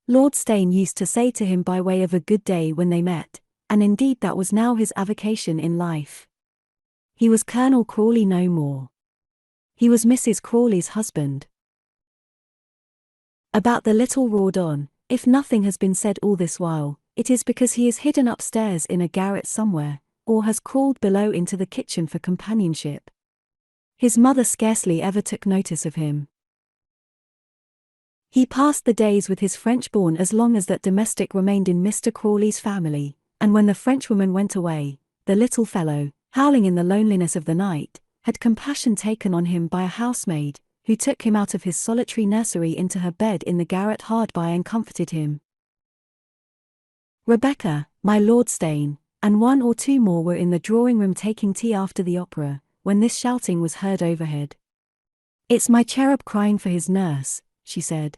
Lord Steyne used to say to him by way of a good day when they met, and indeed that was now his avocation in life. He was Colonel Crawley no more. He was Mrs. Crawley's husband. About the little Rawdon, if nothing has been said all this while, it is because he is hidden upstairs in a garret somewhere, or has crawled below into the kitchen for companionship. His mother scarcely ever took notice of him. He passed the days with his Frenchborn as long as that domestic remained in Mr. Crawley's family, and when the Frenchwoman went away, the little fellow, howling in the loneliness of the night, had compassion taken on him by a housemaid, who took him out of his solitary nursery into her bed in the garret hard by and comforted him. Rebecca, my Lord Steyne, and 1 or 2 more were in the drawing-room taking tea after the opera, when this shouting was heard overhead. It's my cherub crying for his nurse, she said.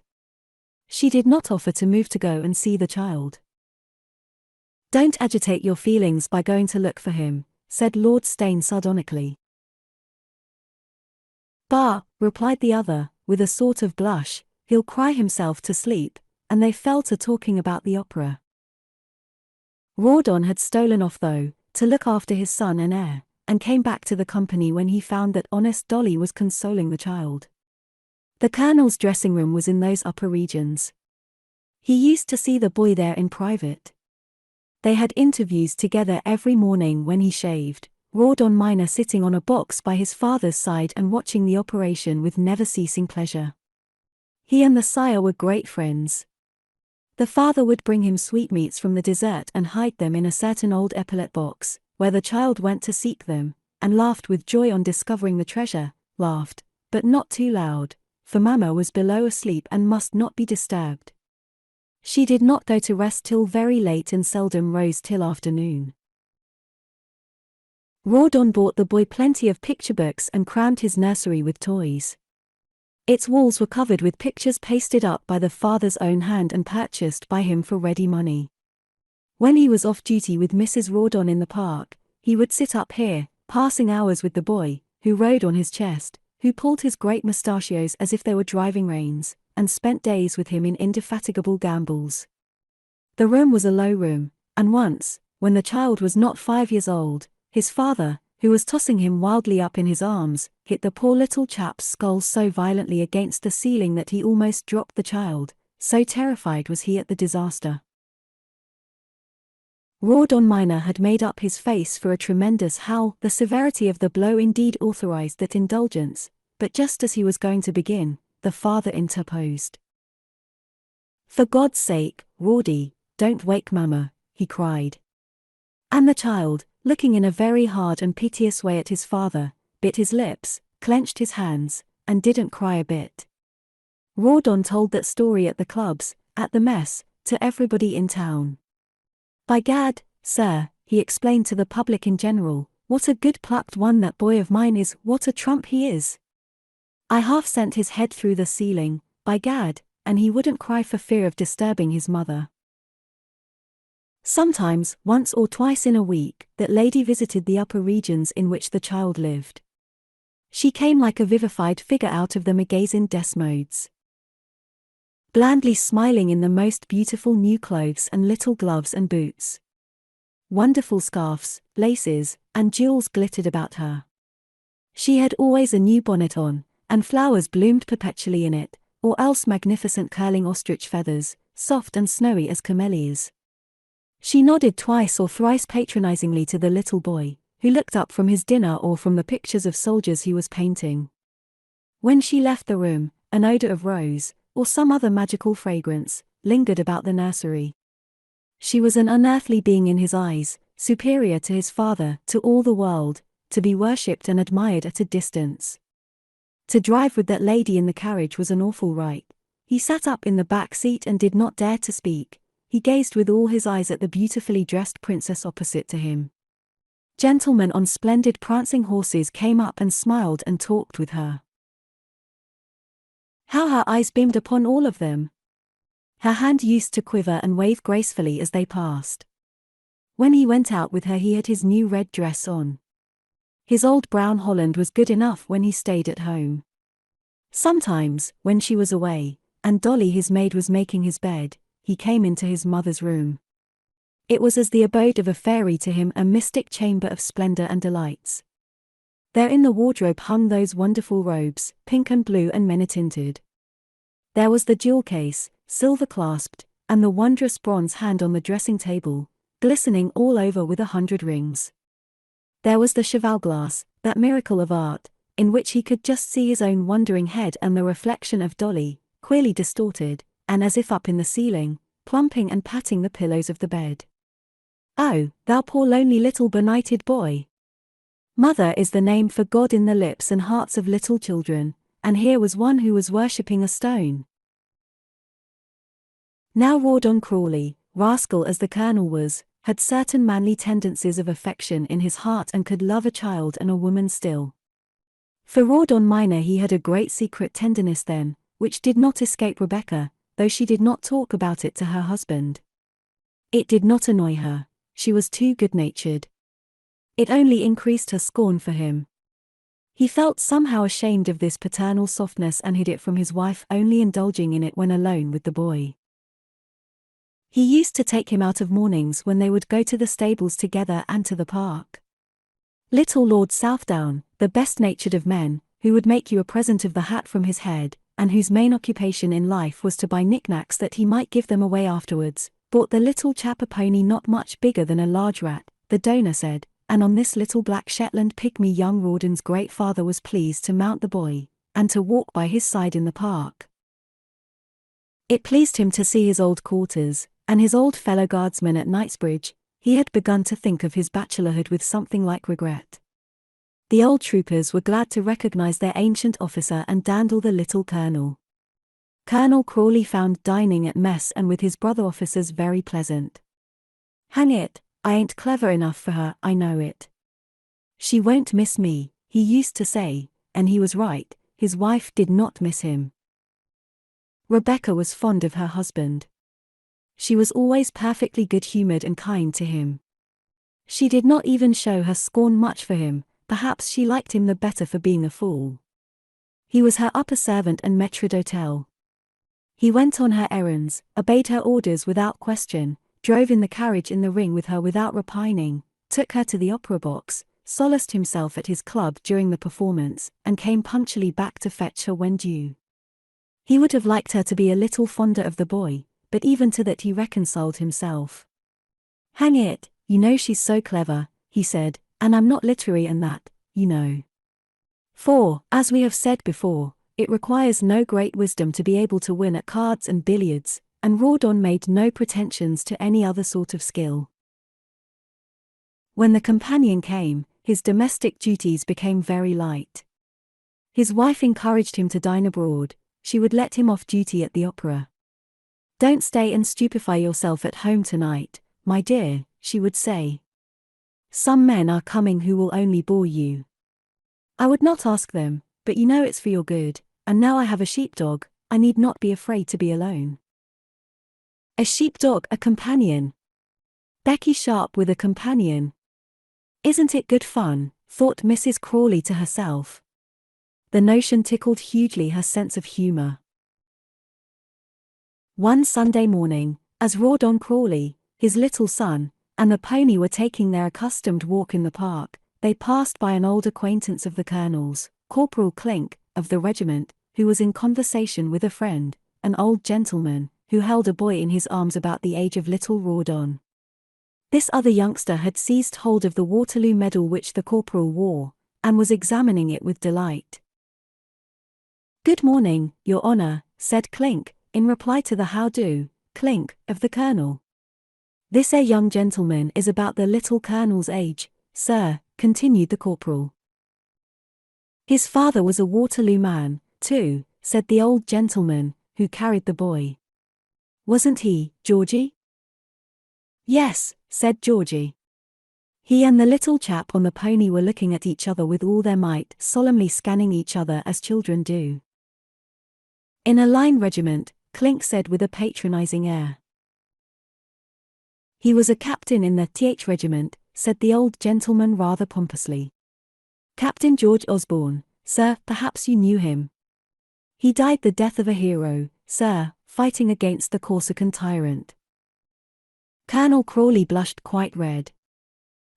She did not offer to move to go and see the child. Don't agitate your feelings by going to look for him, said Lord Steyne sardonically. Bah, replied the other, with a sort of blush, he'll cry himself to sleep, and they fell to talking about the opera. Rawdon had stolen off though, to look after his son and heir, and came back to the company when he found that honest Dolly was consoling the child. The Colonel's dressing room was in those upper regions. He used to see the boy there in private. They had interviews together every morning when he shaved, Rawdon Minor sitting on a box by his father's side and watching the operation with never-ceasing pleasure. He and the sire were great friends. The father would bring him sweetmeats from the dessert and hide them in a certain old epaulette box, where the child went to seek them, and laughed with joy on discovering the treasure, laughed, but not too loud, for Mamma was below asleep and must not be disturbed. She did not go to rest till very late and seldom rose till afternoon. Rawdon bought the boy plenty of picture books and crammed his nursery with toys. Its walls were covered with pictures pasted up by the father's own hand and purchased by him for ready money. When he was off duty with Mrs. Rawdon in the park, he would sit up here, passing hours with the boy, who rode on his chest, who pulled his great mustachios as if they were driving reins, and spent days with him in indefatigable gambols. The room was a low room, and once, when the child was not 5 years old, his father, who was tossing him wildly up in his arms, hit the poor little chap's skull so violently against the ceiling that he almost dropped the child, so terrified was he at the disaster. Rawdon Minor had made up his face for a tremendous howl. The severity of the blow indeed authorized that indulgence, but just as he was going to begin, the father interposed. "For God's sake, Rawdy, don't wake Mamma," he cried. And the child, looking in a very hard and piteous way at his father, bit his lips, clenched his hands, and didn't cry a bit. Rawdon told that story at the clubs, at the mess, to everybody in town. "By gad, sir," he explained to the public in general, "what a good plucked one that boy of mine is, what a trump he is. I half sent his head through the ceiling, by gad, and he wouldn't cry for fear of disturbing his mother." Sometimes, once or twice in a week, that lady visited the upper regions in which the child lived. She came like a vivified figure out of the magazine Desmodes, blandly smiling in the most beautiful new clothes and little gloves and boots. Wonderful scarfs, laces, and jewels glittered about her. She had always a new bonnet on, and flowers bloomed perpetually in it, or else magnificent curling ostrich feathers, soft and snowy as camellias. She nodded twice or thrice patronizingly to the little boy, who looked up from his dinner or from the pictures of soldiers he was painting. When she left the room, an odor of rose, or some other magical fragrance, lingered about the nursery. She was an unearthly being in his eyes, superior to his father, to all the world, to be worshipped and admired at a distance. To drive with that lady in the carriage was an awful rite. He sat up in the back seat and did not dare to speak. He gazed with all his eyes at the beautifully dressed princess opposite to him. Gentlemen on splendid prancing horses came up and smiled and talked with her. How her eyes beamed upon all of them! Her hand used to quiver and wave gracefully as they passed. When he went out with her he had his new red dress on. His old brown holland was good enough when he stayed at home. Sometimes, when she was away, and Dolly his maid was making his bed, he came into his mother's room. It was as the abode of a fairy to him, a mystic chamber of splendor and delights. There in the wardrobe hung those wonderful robes, pink and blue and many-tinted. There was the jewel case, silver-clasped, and the wondrous bronze hand on the dressing table, glistening all over with 100 rings. There was the cheval glass, that miracle of art, in which he could just see his own wondering head and the reflection of Dolly, queerly distorted, and as if up in the ceiling, plumping and patting the pillows of the bed. "Oh, thou poor lonely little benighted boy! Mother is the name for God in the lips and hearts of little children, and here was one who was worshipping a stone." Now Rawdon Crawley, rascal as the Colonel was, had certain manly tendencies of affection in his heart and could love a child and a woman still. For Rawdon Minor he had a great secret tenderness then, which did not escape Rebecca, though she did not talk about it to her husband. It did not annoy her, she was too good-natured. It only increased her scorn for him. He felt somehow ashamed of this paternal softness and hid it from his wife, only indulging in it when alone with the boy. He used to take him out of mornings when they would go to the stables together and to the park. Little Lord Southdown, the best-natured of men, who would make you a present of the hat from his head, and whose main occupation in life was to buy knickknacks that he might give them away afterwards, bought the little chap a pony not much bigger than a large rat, the donor said, and on this little black Shetland pygmy young Rawdon's great father was pleased to mount the boy, and to walk by his side in the park. It pleased him to see his old quarters, and his old fellow guardsmen at Knightsbridge. He had begun to think of his bachelorhood with something like regret. The old troopers were glad to recognize their ancient officer and dandle the little colonel. Colonel Crawley found dining at mess and with his brother officers very pleasant. "Hang it, I ain't clever enough for her, I know it. She won't miss me," he used to say, and he was right, his wife did not miss him. Rebecca was fond of her husband. She was always perfectly good-humored and kind to him. She did not even show her scorn much for him, perhaps she liked him the better for being a fool. He was her upper servant and maître d'hôtel. He went on her errands, obeyed her orders without question, drove in the carriage in the ring with her without repining, took her to the opera box, solaced himself at his club during the performance, and came punctually back to fetch her when due. He would have liked her to be a little fonder of the boy, but even to that he reconciled himself. "Hang it, you know she's so clever," he said, "and I'm not literary and that, you know. For, as we have said before, it requires no great wisdom to be able to win at cards and billiards, and Rawdon made no pretensions to any other sort of skill." When the companion came, his domestic duties became very light. His wife encouraged him to dine abroad. She would let him off duty at the opera. "Don't stay and stupefy yourself at home tonight, my dear," she would say. "Some men are coming who will only bore you. I would not ask them, but you know it's for your good, and now I have a sheepdog, I need not be afraid to be alone." A sheepdog, a companion. Becky Sharp with a companion. "Isn't it good fun?" thought Mrs. Crawley to herself. The notion tickled hugely her sense of humor. One Sunday morning, as Rawdon Crawley, his little son, and the pony were taking their accustomed walk in the park, they passed by an old acquaintance of the Colonel's, Corporal Clink, of the regiment, who was in conversation with a friend, an old gentleman, who held a boy in his arms about the age of little Rawdon. This other youngster had seized hold of the Waterloo medal which the corporal wore, and was examining it with delight. "Good morning, Your Honor," said Clink, in reply to the "How do, Clink," of the Colonel. "This young gentleman is about the little Colonel's age, sir," continued the corporal. "His father was a Waterloo man, too," said the old gentleman, who carried the boy. "Wasn't he, Georgie?" "Yes," said Georgie. He and the little chap on the pony were looking at each other with all their might, solemnly scanning each other as children do. "In a line regiment," Clink said with a patronizing air. "He was a captain in the th regiment," said the old gentleman rather pompously. "Captain George Osborne, sir, perhaps you knew him. He died the death of a hero, sir, fighting against the Corsican tyrant." Colonel Crawley blushed quite red.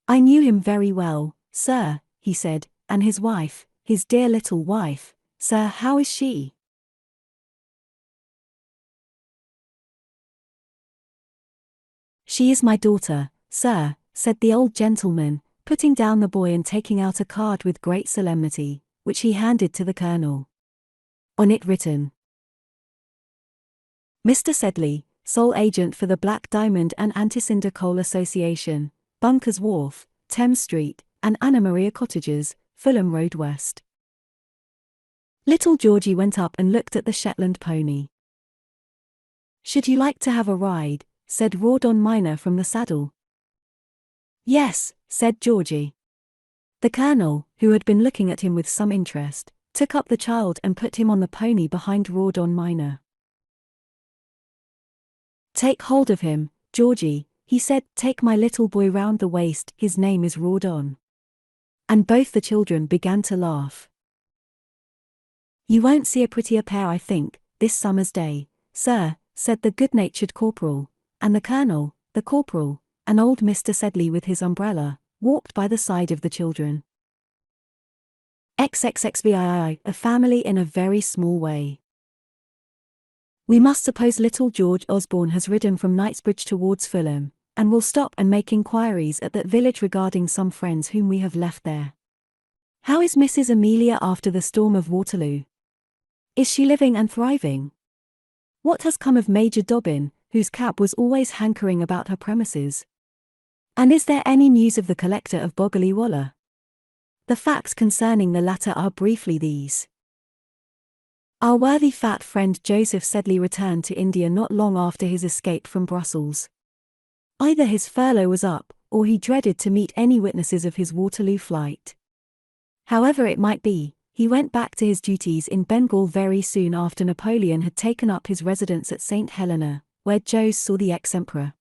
"I knew him very well, sir," he said, "and his wife, his dear little wife, sir, how is she?" "She is my daughter, sir," said the old gentleman, putting down the boy and taking out a card with great solemnity, which he handed to the Colonel. On it written, "Mr. Sedley, sole agent for the Black Diamond and Anticinder Coal Association, Bunkers Wharf, Thames Street, and Anna Maria Cottages, Fulham Road West." Little Georgie went up and looked at the Shetland pony. "Should you like to have a ride?" said Rawdon Minor from the saddle. "Yes," said Georgie. The Colonel, who had been looking at him with some interest, took up the child and put him on the pony behind Rawdon Minor. "Take hold of him, Georgie," he said, "Take my little boy round the waist, his name is Rawdon." And both the children began to laugh. "You won't see a prettier pair, I think, this summer's day, sir," said the good-natured corporal, and the colonel, the corporal, and old Mr. Sedley with his umbrella, walked by the side of the children. XXXVII, a family in a very small way. We must suppose little George Osborne has ridden from Knightsbridge towards Fulham, and will stop and make inquiries at that village regarding some friends whom we have left there. How is Mrs. Amelia after the storm of Waterloo? Is she living and thriving? What has come of Major Dobbin, whose cap was always hankering about her premises? And is there any news of the collector of Boggley Wollah? The facts concerning the latter are briefly these. Our worthy fat friend Joseph Sedley returned to India not long after his escape from Brussels. Either his furlough was up, or he dreaded to meet any witnesses of his Waterloo flight. However it might be, he went back to his duties in Bengal very soon after Napoleon had taken up his residence at St. Helena, where Jos saw the ex-emperor.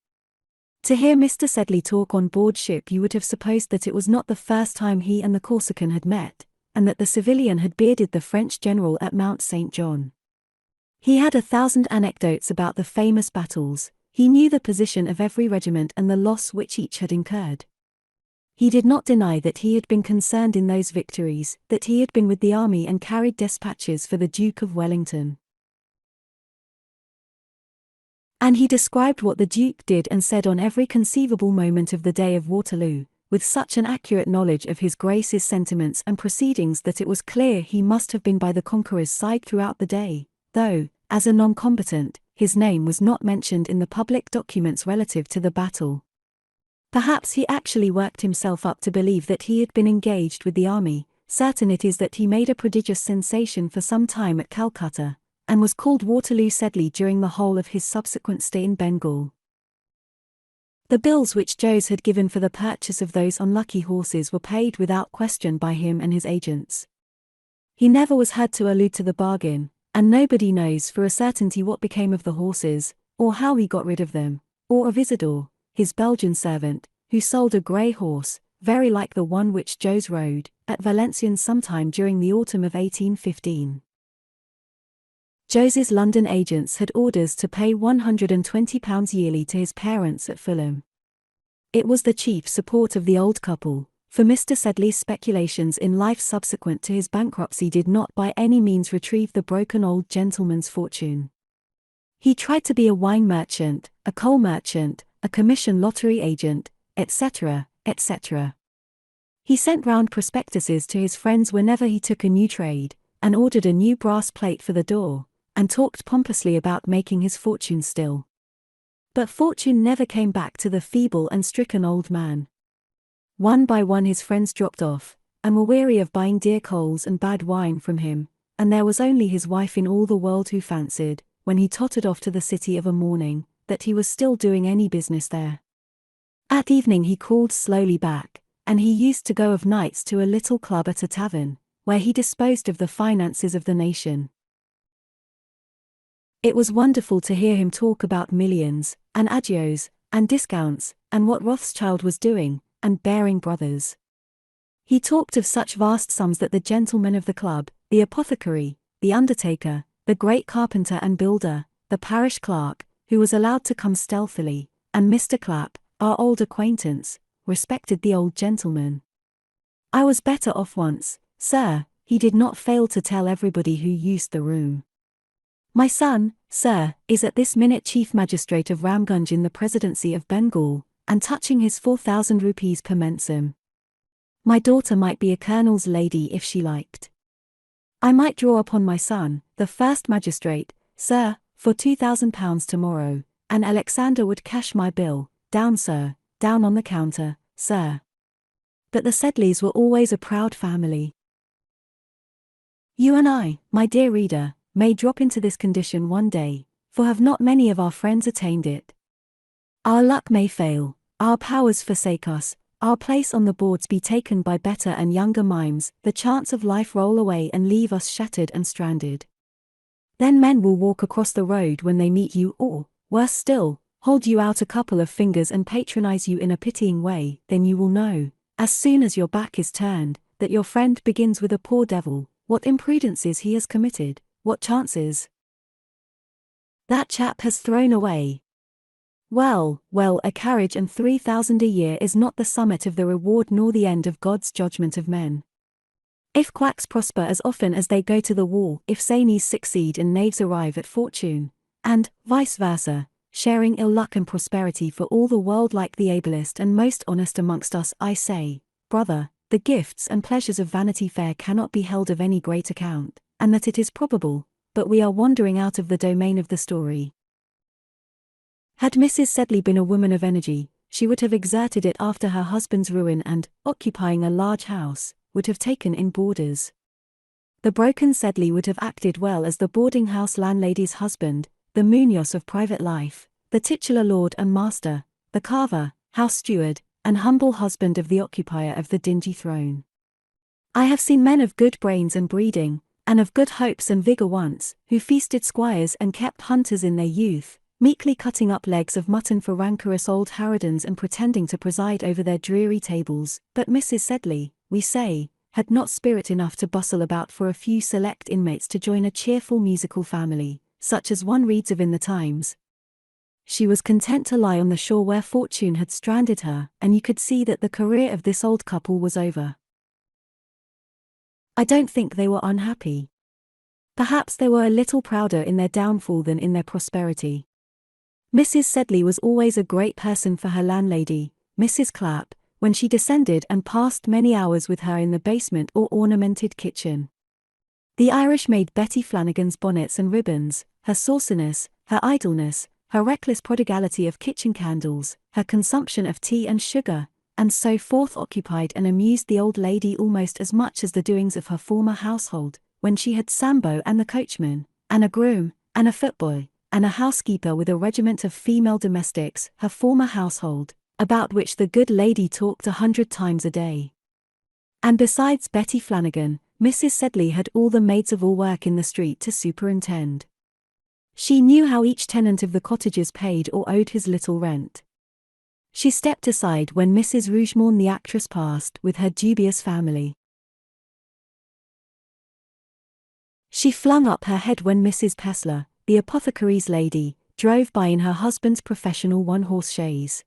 To hear Mr. Sedley talk on board ship, you would have supposed that it was not the first time he and the Corsican had met, and that the civilian had bearded the French general at Mount St. John. He had 1,000 anecdotes about the famous battles, he knew the position of every regiment and the loss which each had incurred. He did not deny that he had been concerned in those victories, that he had been with the army and carried despatches for the Duke of Wellington. And he described what the Duke did and said on every conceivable moment of the day of Waterloo, with such an accurate knowledge of his Grace's sentiments and proceedings that it was clear he must have been by the conqueror's side throughout the day, though, as a non-combatant, his name was not mentioned in the public documents relative to the battle. Perhaps he actually worked himself up to believe that he had been engaged with the army. Certain it is that he made a prodigious sensation for some time at Calcutta, and was called Waterloo Sedley during the whole of his subsequent stay in Bengal. The bills which Jos had given for the purchase of those unlucky horses were paid without question by him and his agents. He never was heard to allude to the bargain, and nobody knows for a certainty what became of the horses, or how he got rid of them, or of Isidore, his Belgian servant, who sold a grey horse, very like the one which Jos rode, at Valenciennes sometime during the autumn of 1815. Jos's London agents had orders to pay £120 yearly to his parents at Fulham. It was the chief support of the old couple, for Mr. Sedley's speculations in life subsequent to his bankruptcy did not by any means retrieve the broken old gentleman's fortune. He tried to be a wine merchant, a coal merchant, a commission lottery agent, etc., etc. He sent round prospectuses to his friends whenever he took a new trade, and ordered a new brass plate for the door, and talked pompously about making his fortune still. But fortune never came back to the feeble and stricken old man. One by one his friends dropped off, and were weary of buying dear coals and bad wine from him, and there was only his wife in all the world who fancied, when he tottered off to the city of a morning, that he was still doing any business there. At evening he crawled slowly back, and he used to go of nights to a little club at a tavern, where he disposed of the finances of the nation. It was wonderful to hear him talk about millions, and agios, and discounts, and what Rothschild was doing, and Baring Brothers. He talked of such vast sums that the gentlemen of the club, the apothecary, the undertaker, the great carpenter and builder, the parish clerk, who was allowed to come stealthily, and Mr. Clapp, our old acquaintance, respected the old gentleman. I was better off once, sir, he did not fail to tell everybody who used the room. My son, sir, is at this minute Chief Magistrate of Ramgunj in the Presidency of Bengal, and touching his 4,000 rupees per mensem. My daughter might be a colonel's lady if she liked. I might draw upon my son, the first magistrate, sir, for £2,000 tomorrow, and Alexander would cash my bill, down sir, down on the counter, sir. But the Sedleys were always a proud family. You and I, my dear reader, may drop into this condition one day, for have not many of our friends attained it? Our luck may fail, our powers forsake us, our place on the boards be taken by better and younger mimes, the chance of life roll away and leave us shattered and stranded. Then men will walk across the road when they meet you or, worse still, hold you out a couple of fingers and patronize you in a pitying way, then you will know, as soon as your back is turned, that your friend begins with a poor devil, what imprudences he has committed, what chances that chap has thrown away. Well, a carriage and 3,000 a year is not the summit of the reward nor the end of God's judgment of men. If quacks prosper as often as they go to the wall, if zanies succeed and knaves arrive at fortune, and, vice versa, sharing ill luck and prosperity for all the world like the ablest and most honest amongst us, I say, brother, the gifts and pleasures of Vanity Fair cannot be held of any great account, and that it is probable, but we are wandering out of the domain of the story. Had Mrs. Sedley been a woman of energy, she would have exerted it after her husband's ruin and, occupying a large house, would have taken in boarders. The broken Sedley would have acted well as the boarding-house landlady's husband, the Munoz of private life, the titular lord and master, the carver, house steward, and humble husband of the occupier of the dingy throne. I have seen men of good brains and breeding, and of good hopes and vigour once, who feasted squires and kept hunters in their youth, meekly cutting up legs of mutton for rancorous old harridans and pretending to preside over their dreary tables, but Mrs. Sedley, we say, had not spirit enough to bustle about for a few select inmates to join a cheerful musical family, such as one reads of in the Times. She was content to lie on the shore where fortune had stranded her, and you could see that the career of this old couple was over. I don't think they were unhappy. Perhaps they were a little prouder in their downfall than in their prosperity. Mrs. Sedley was always a great person for her landlady, Mrs. Clapp, when she descended and passed many hours with her in the basement or ornamented kitchen. The Irish maid Betty Flanagan's bonnets and ribbons, her sauciness, her idleness, her reckless prodigality of kitchen candles, her consumption of tea and sugar, and so forth occupied and amused the old lady almost as much as the doings of her former household, when she had Sambo and the coachman, and a groom, and a footboy, and a housekeeper with a regiment of female domestics, her former household, about which the good lady talked 100 times a day. And besides Betty Flanagan, Mrs. Sedley had all the maids-of-all-work in the street to superintend. She knew how each tenant of the cottages paid or owed his little rent. She stepped aside when Mrs. Rougemont the actress passed with her dubious family. She flung up her head when Mrs. Pessler, the apothecary's lady, drove by in her husband's professional one-horse chaise.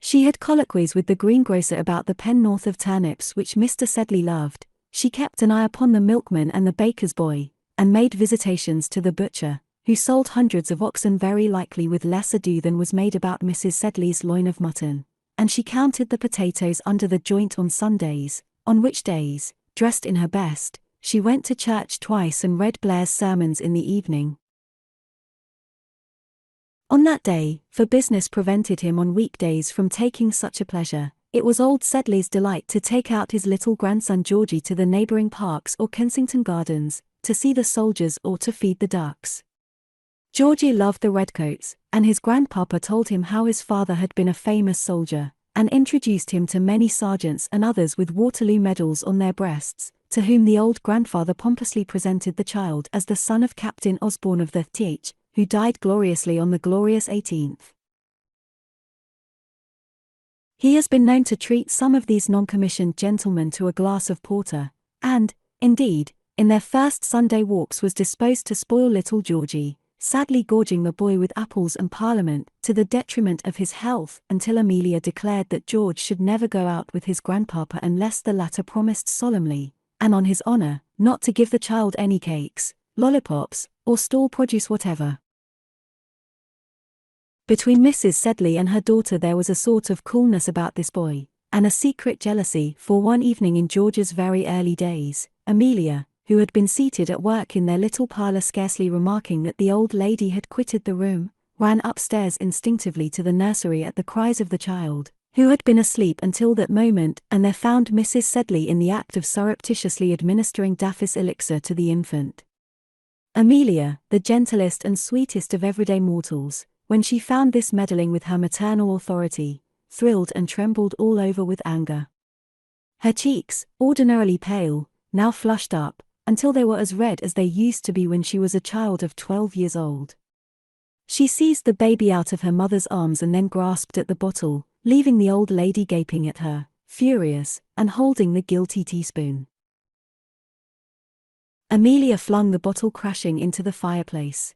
She had colloquies with the greengrocer about the pennorth of turnips which Mr. Sedley loved, she kept an eye upon the milkman and the baker's boy, and made visitations to the butcher, who sold hundreds of oxen very likely with less ado than was made about Mrs. Sedley's loin of mutton, and she counted the potatoes under the joint on Sundays, on which days, dressed in her best, she went to church twice and read Blair's sermons in the evening. On that day, for business prevented him on weekdays from taking such a pleasure, it was old Sedley's delight to take out his little grandson Georgie to the neighbouring parks or Kensington Gardens, to see the soldiers or to feed the ducks. Georgie loved the redcoats, and his grandpapa told him how his father had been a famous soldier, and introduced him to many sergeants and others with Waterloo medals on their breasts, to whom the old grandfather pompously presented the child as the son of Captain Osborne of the th, who died gloriously on the glorious 18th. He has been known to treat some of these non-commissioned gentlemen to a glass of porter, and, indeed, in their first Sunday walks was disposed to spoil little Georgie, sadly gorging the boy with apples and Parliament, to the detriment of his health, until Amelia declared that George should never go out with his grandpapa unless the latter promised solemnly, and on his honour, not to give the child any cakes, lollipops, or stall produce whatever. Between Mrs. Sedley and her daughter there was a sort of coolness about this boy, and a secret jealousy, for one evening in George's very early days, Amelia, who had been seated at work in their little parlour scarcely remarking that the old lady had quitted the room, ran upstairs instinctively to the nursery at the cries of the child, who had been asleep until that moment, and there found Mrs. Sedley in the act of surreptitiously administering Daffy's elixir to the infant. Amelia, the gentlest and sweetest of everyday mortals, when she found this meddling with her maternal authority, thrilled and trembled all over with anger. Her cheeks, ordinarily pale, now flushed up, until they were as red as they used to be when she was a child of 12 years old. She seized the baby out of her mother's arms and then grasped at the bottle, leaving the old lady gaping at her, furious, and holding the guilty teaspoon. Amelia flung the bottle crashing into the fireplace.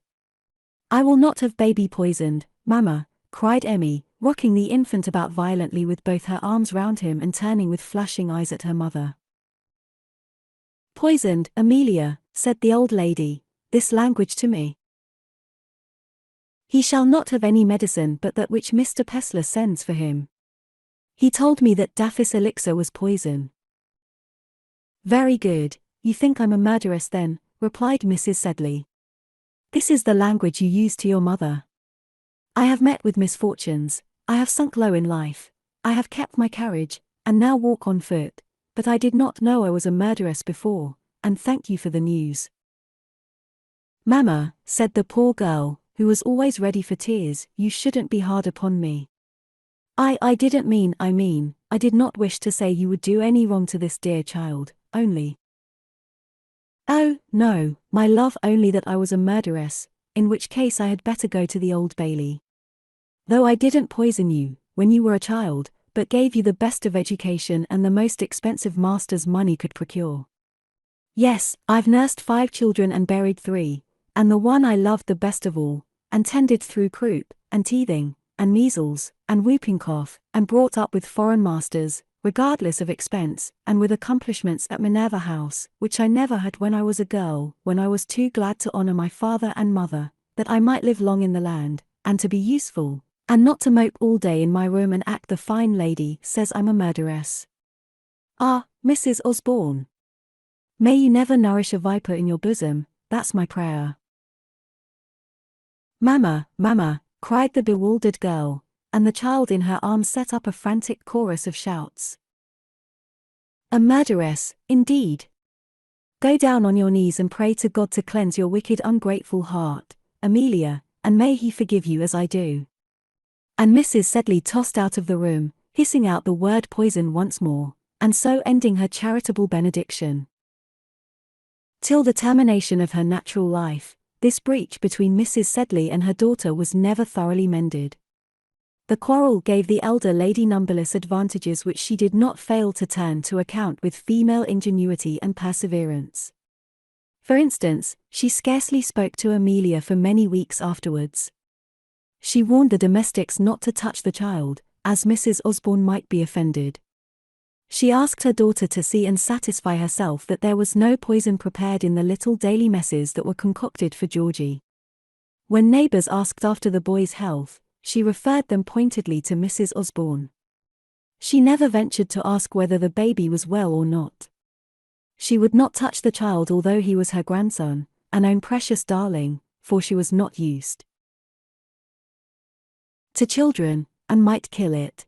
"I will not have baby poisoned, Mamma," cried Emmy, rocking the infant about violently with both her arms round him and turning with flashing eyes at her mother. "Poisoned, Amelia," said the old lady, "this language to me. He shall not have any medicine but that which Mr. Pessler sends for him. He told me that Daffy's elixir was poison." "Very good, you think I'm a murderess then," replied Mrs. Sedley. "This is the language you use to your mother. I have met with misfortunes, I have sunk low in life, I have kept my carriage, and now walk on foot, but I did not know I was a murderess before, and thank you for the news." "Mamma," said the poor girl, who was always ready for tears, "you shouldn't be hard upon me. I didn't mean, I did not wish to say you would do any wrong to this dear child, only—" "Oh, no, my love, only that I was a murderess, in which case I had better go to the Old Bailey. Though I didn't poison you, when you were a child, but gave you the best of education and the most expensive masters money could procure. Yes, I've nursed 5 children and buried 3, and the one I loved the best of all, and tended through croup, and teething, and measles, and whooping cough, and brought up with foreign masters, regardless of expense, and with accomplishments at Minerva House, which I never had when I was a girl, when I was too glad to honor my father and mother, that I might live long in the land, and to be useful, and not to mope all day in my room and act the fine lady, says I'm a murderess. Ah, Mrs. Osborne, may you never nourish a viper in your bosom, that's my prayer." "Mamma, Mamma," cried the bewildered girl, and the child in her arms set up a frantic chorus of shouts. "A murderess, indeed! Go down on your knees and pray to God to cleanse your wicked, ungrateful heart, Amelia, and may He forgive you as I do." And Mrs. Sedley tossed out of the room, hissing out the word poison once more, and so ending her charitable benediction. Till the termination of her natural life, this breach between Mrs. Sedley and her daughter was never thoroughly mended. The quarrel gave the elder lady numberless advantages which she did not fail to turn to account with female ingenuity and perseverance. For instance, she scarcely spoke to Amelia for many weeks afterwards. She warned the domestics not to touch the child, as Mrs. Osborne might be offended. She asked her daughter to see and satisfy herself that there was no poison prepared in the little daily messes that were concocted for Georgie. When neighbors asked after the boy's health, she referred them pointedly to Mrs. Osborne. She never ventured to ask whether the baby was well or not. She would not touch the child although he was her grandson, an own precious darling, for she was not used to children, and might kill it.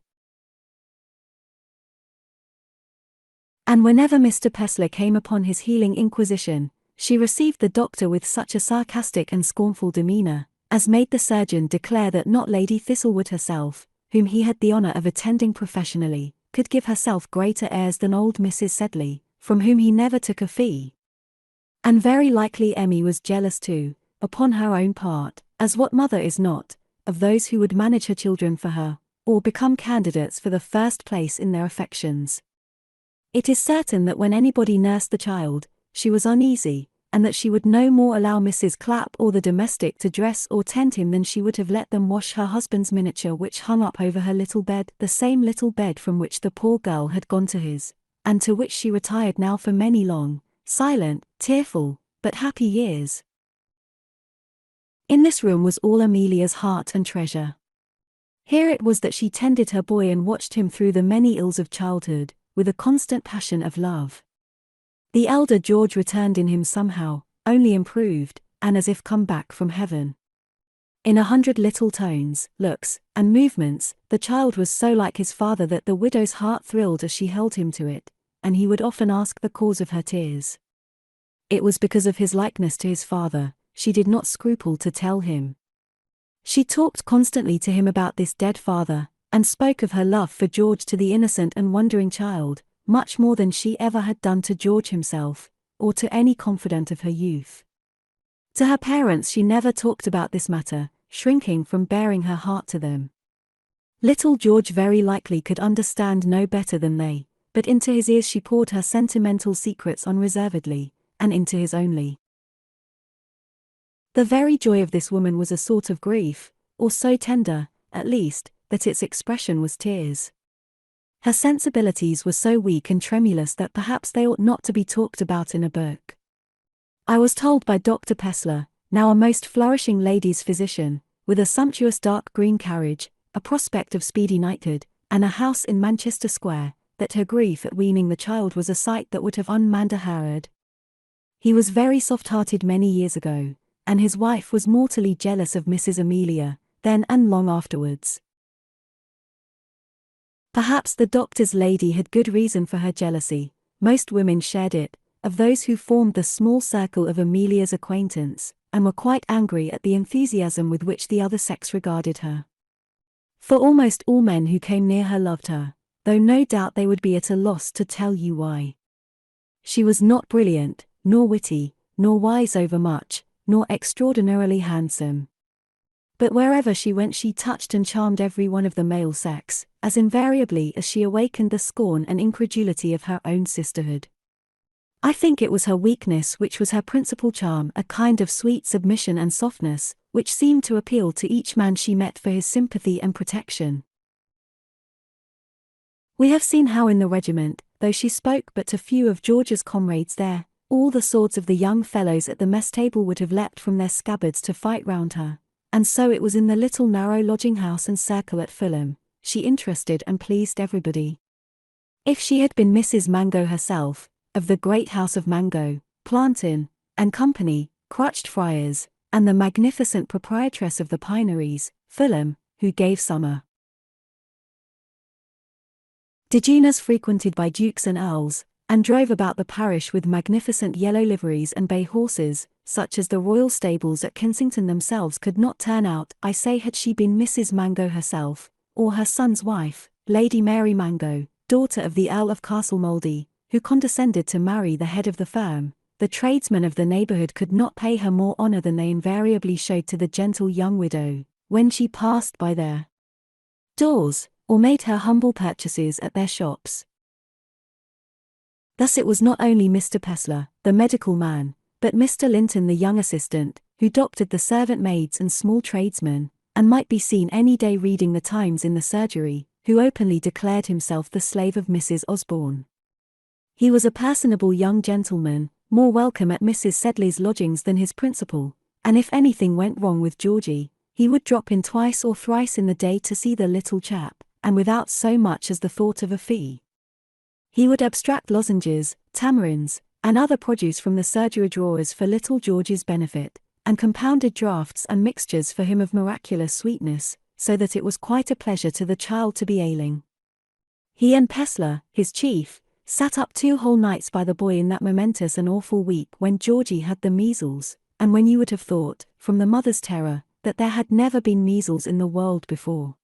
And whenever Mr. Pessler came upon his healing inquisition, she received the doctor with such a sarcastic and scornful demeanor, as made the surgeon declare that not Lady Thistlewood herself, whom he had the honor of attending professionally, could give herself greater airs than old Mrs. Sedley, from whom he never took a fee. And very likely Emmy was jealous too, upon her own part, as what mother is not, of those who would manage her children for her, or become candidates for the first place in their affections. It is certain that when anybody nursed the child, she was uneasy, and that she would no more allow Mrs. Clapp or the domestic to dress or tend him than she would have let them wash her husband's miniature which hung up over her little bed, the same little bed from which the poor girl had gone to his, and to which she retired now for many long, silent, tearful, but happy years. In this room was all Amelia's heart and treasure. Here it was that she tended her boy and watched him through the many ills of childhood, with a constant passion of love. The elder George returned in him somehow, only improved, and as if come back from heaven. In 100 little tones, looks, and movements, the child was so like his father that the widow's heart thrilled as she held him to it, and he would often ask the cause of her tears. It was because of his likeness to his father, she did not scruple to tell him. She talked constantly to him about this dead father, and spoke of her love for George to the innocent and wondering child, much more than she ever had done to George himself, or to any confidant of her youth. To her parents she never talked about this matter, shrinking from baring her heart to them. Little George very likely could understand no better than they, but into his ears she poured her sentimental secrets unreservedly, and into his only. The very joy of this woman was a sort of grief, or so tender, at least, that its expression was tears. Her sensibilities were so weak and tremulous that perhaps they ought not to be talked about in a book. I was told by Dr. Pessler, now a most flourishing lady's physician, with a sumptuous dark green carriage, a prospect of speedy knighthood, and a house in Manchester Square, that her grief at weaning the child was a sight that would have unmanned a Herod. He was very soft-hearted many years ago, and his wife was mortally jealous of Mrs. Amelia, then and long afterwards. Perhaps the doctor's lady had good reason for her jealousy. Most women shared it, of those who formed the small circle of Amelia's acquaintance, and were quite angry at the enthusiasm with which the other sex regarded her. For almost all men who came near her loved her, though no doubt they would be at a loss to tell you why. She was not brilliant, nor witty, nor wise overmuch, nor extraordinarily handsome. But wherever she went she touched and charmed every one of the male sex, as invariably as she awakened the scorn and incredulity of her own sisterhood. I think it was her weakness which was her principal charm, a kind of sweet submission and softness, which seemed to appeal to each man she met for his sympathy and protection. We have seen how in the regiment, though she spoke but to few of George's comrades there, all the swords of the young fellows at the mess table would have leapt from their scabbards to fight round her, and so it was in the little narrow lodging-house and circle at Fulham. She interested and pleased everybody. If she had been Mrs. Mango herself, of the great house of Mango, Plantin, and Company, Crutched Friars, and the magnificent proprietress of the Pineries, Fulham, who gave summer dinners frequented by dukes and earls, and drove about the parish with magnificent yellow liveries and bay horses, such as the royal stables at Kensington themselves could not turn out. I say, had she been Mrs. Mango herself, or her son's wife, Lady Mary Mango, daughter of the Earl of Castlemouldy, who condescended to marry the head of the firm, the tradesmen of the neighbourhood could not pay her more honour than they invariably showed to the gentle young widow, when she passed by their doors, or made her humble purchases at their shops. Thus it was not only Mr. Pessler, the medical man, but Mr. Linton the young assistant, who doctored the servant maids and small tradesmen, and might be seen any day reading the Times in the surgery, who openly declared himself the slave of Mrs. Osborne. He was a personable young gentleman, more welcome at Mrs. Sedley's lodgings than his principal, and if anything went wrong with Georgie, he would drop in twice or thrice in the day to see the little chap, and without so much as the thought of a fee. He would abstract lozenges, tamarinds, and other produce from the surgery drawers for little George's benefit, and compounded draughts and mixtures for him of miraculous sweetness, so that it was quite a pleasure to the child to be ailing. He and Pessler, his chief, sat up 2 whole nights by the boy in that momentous and awful week when Georgie had the measles, and when you would have thought, from the mother's terror, that there had never been measles in the world before.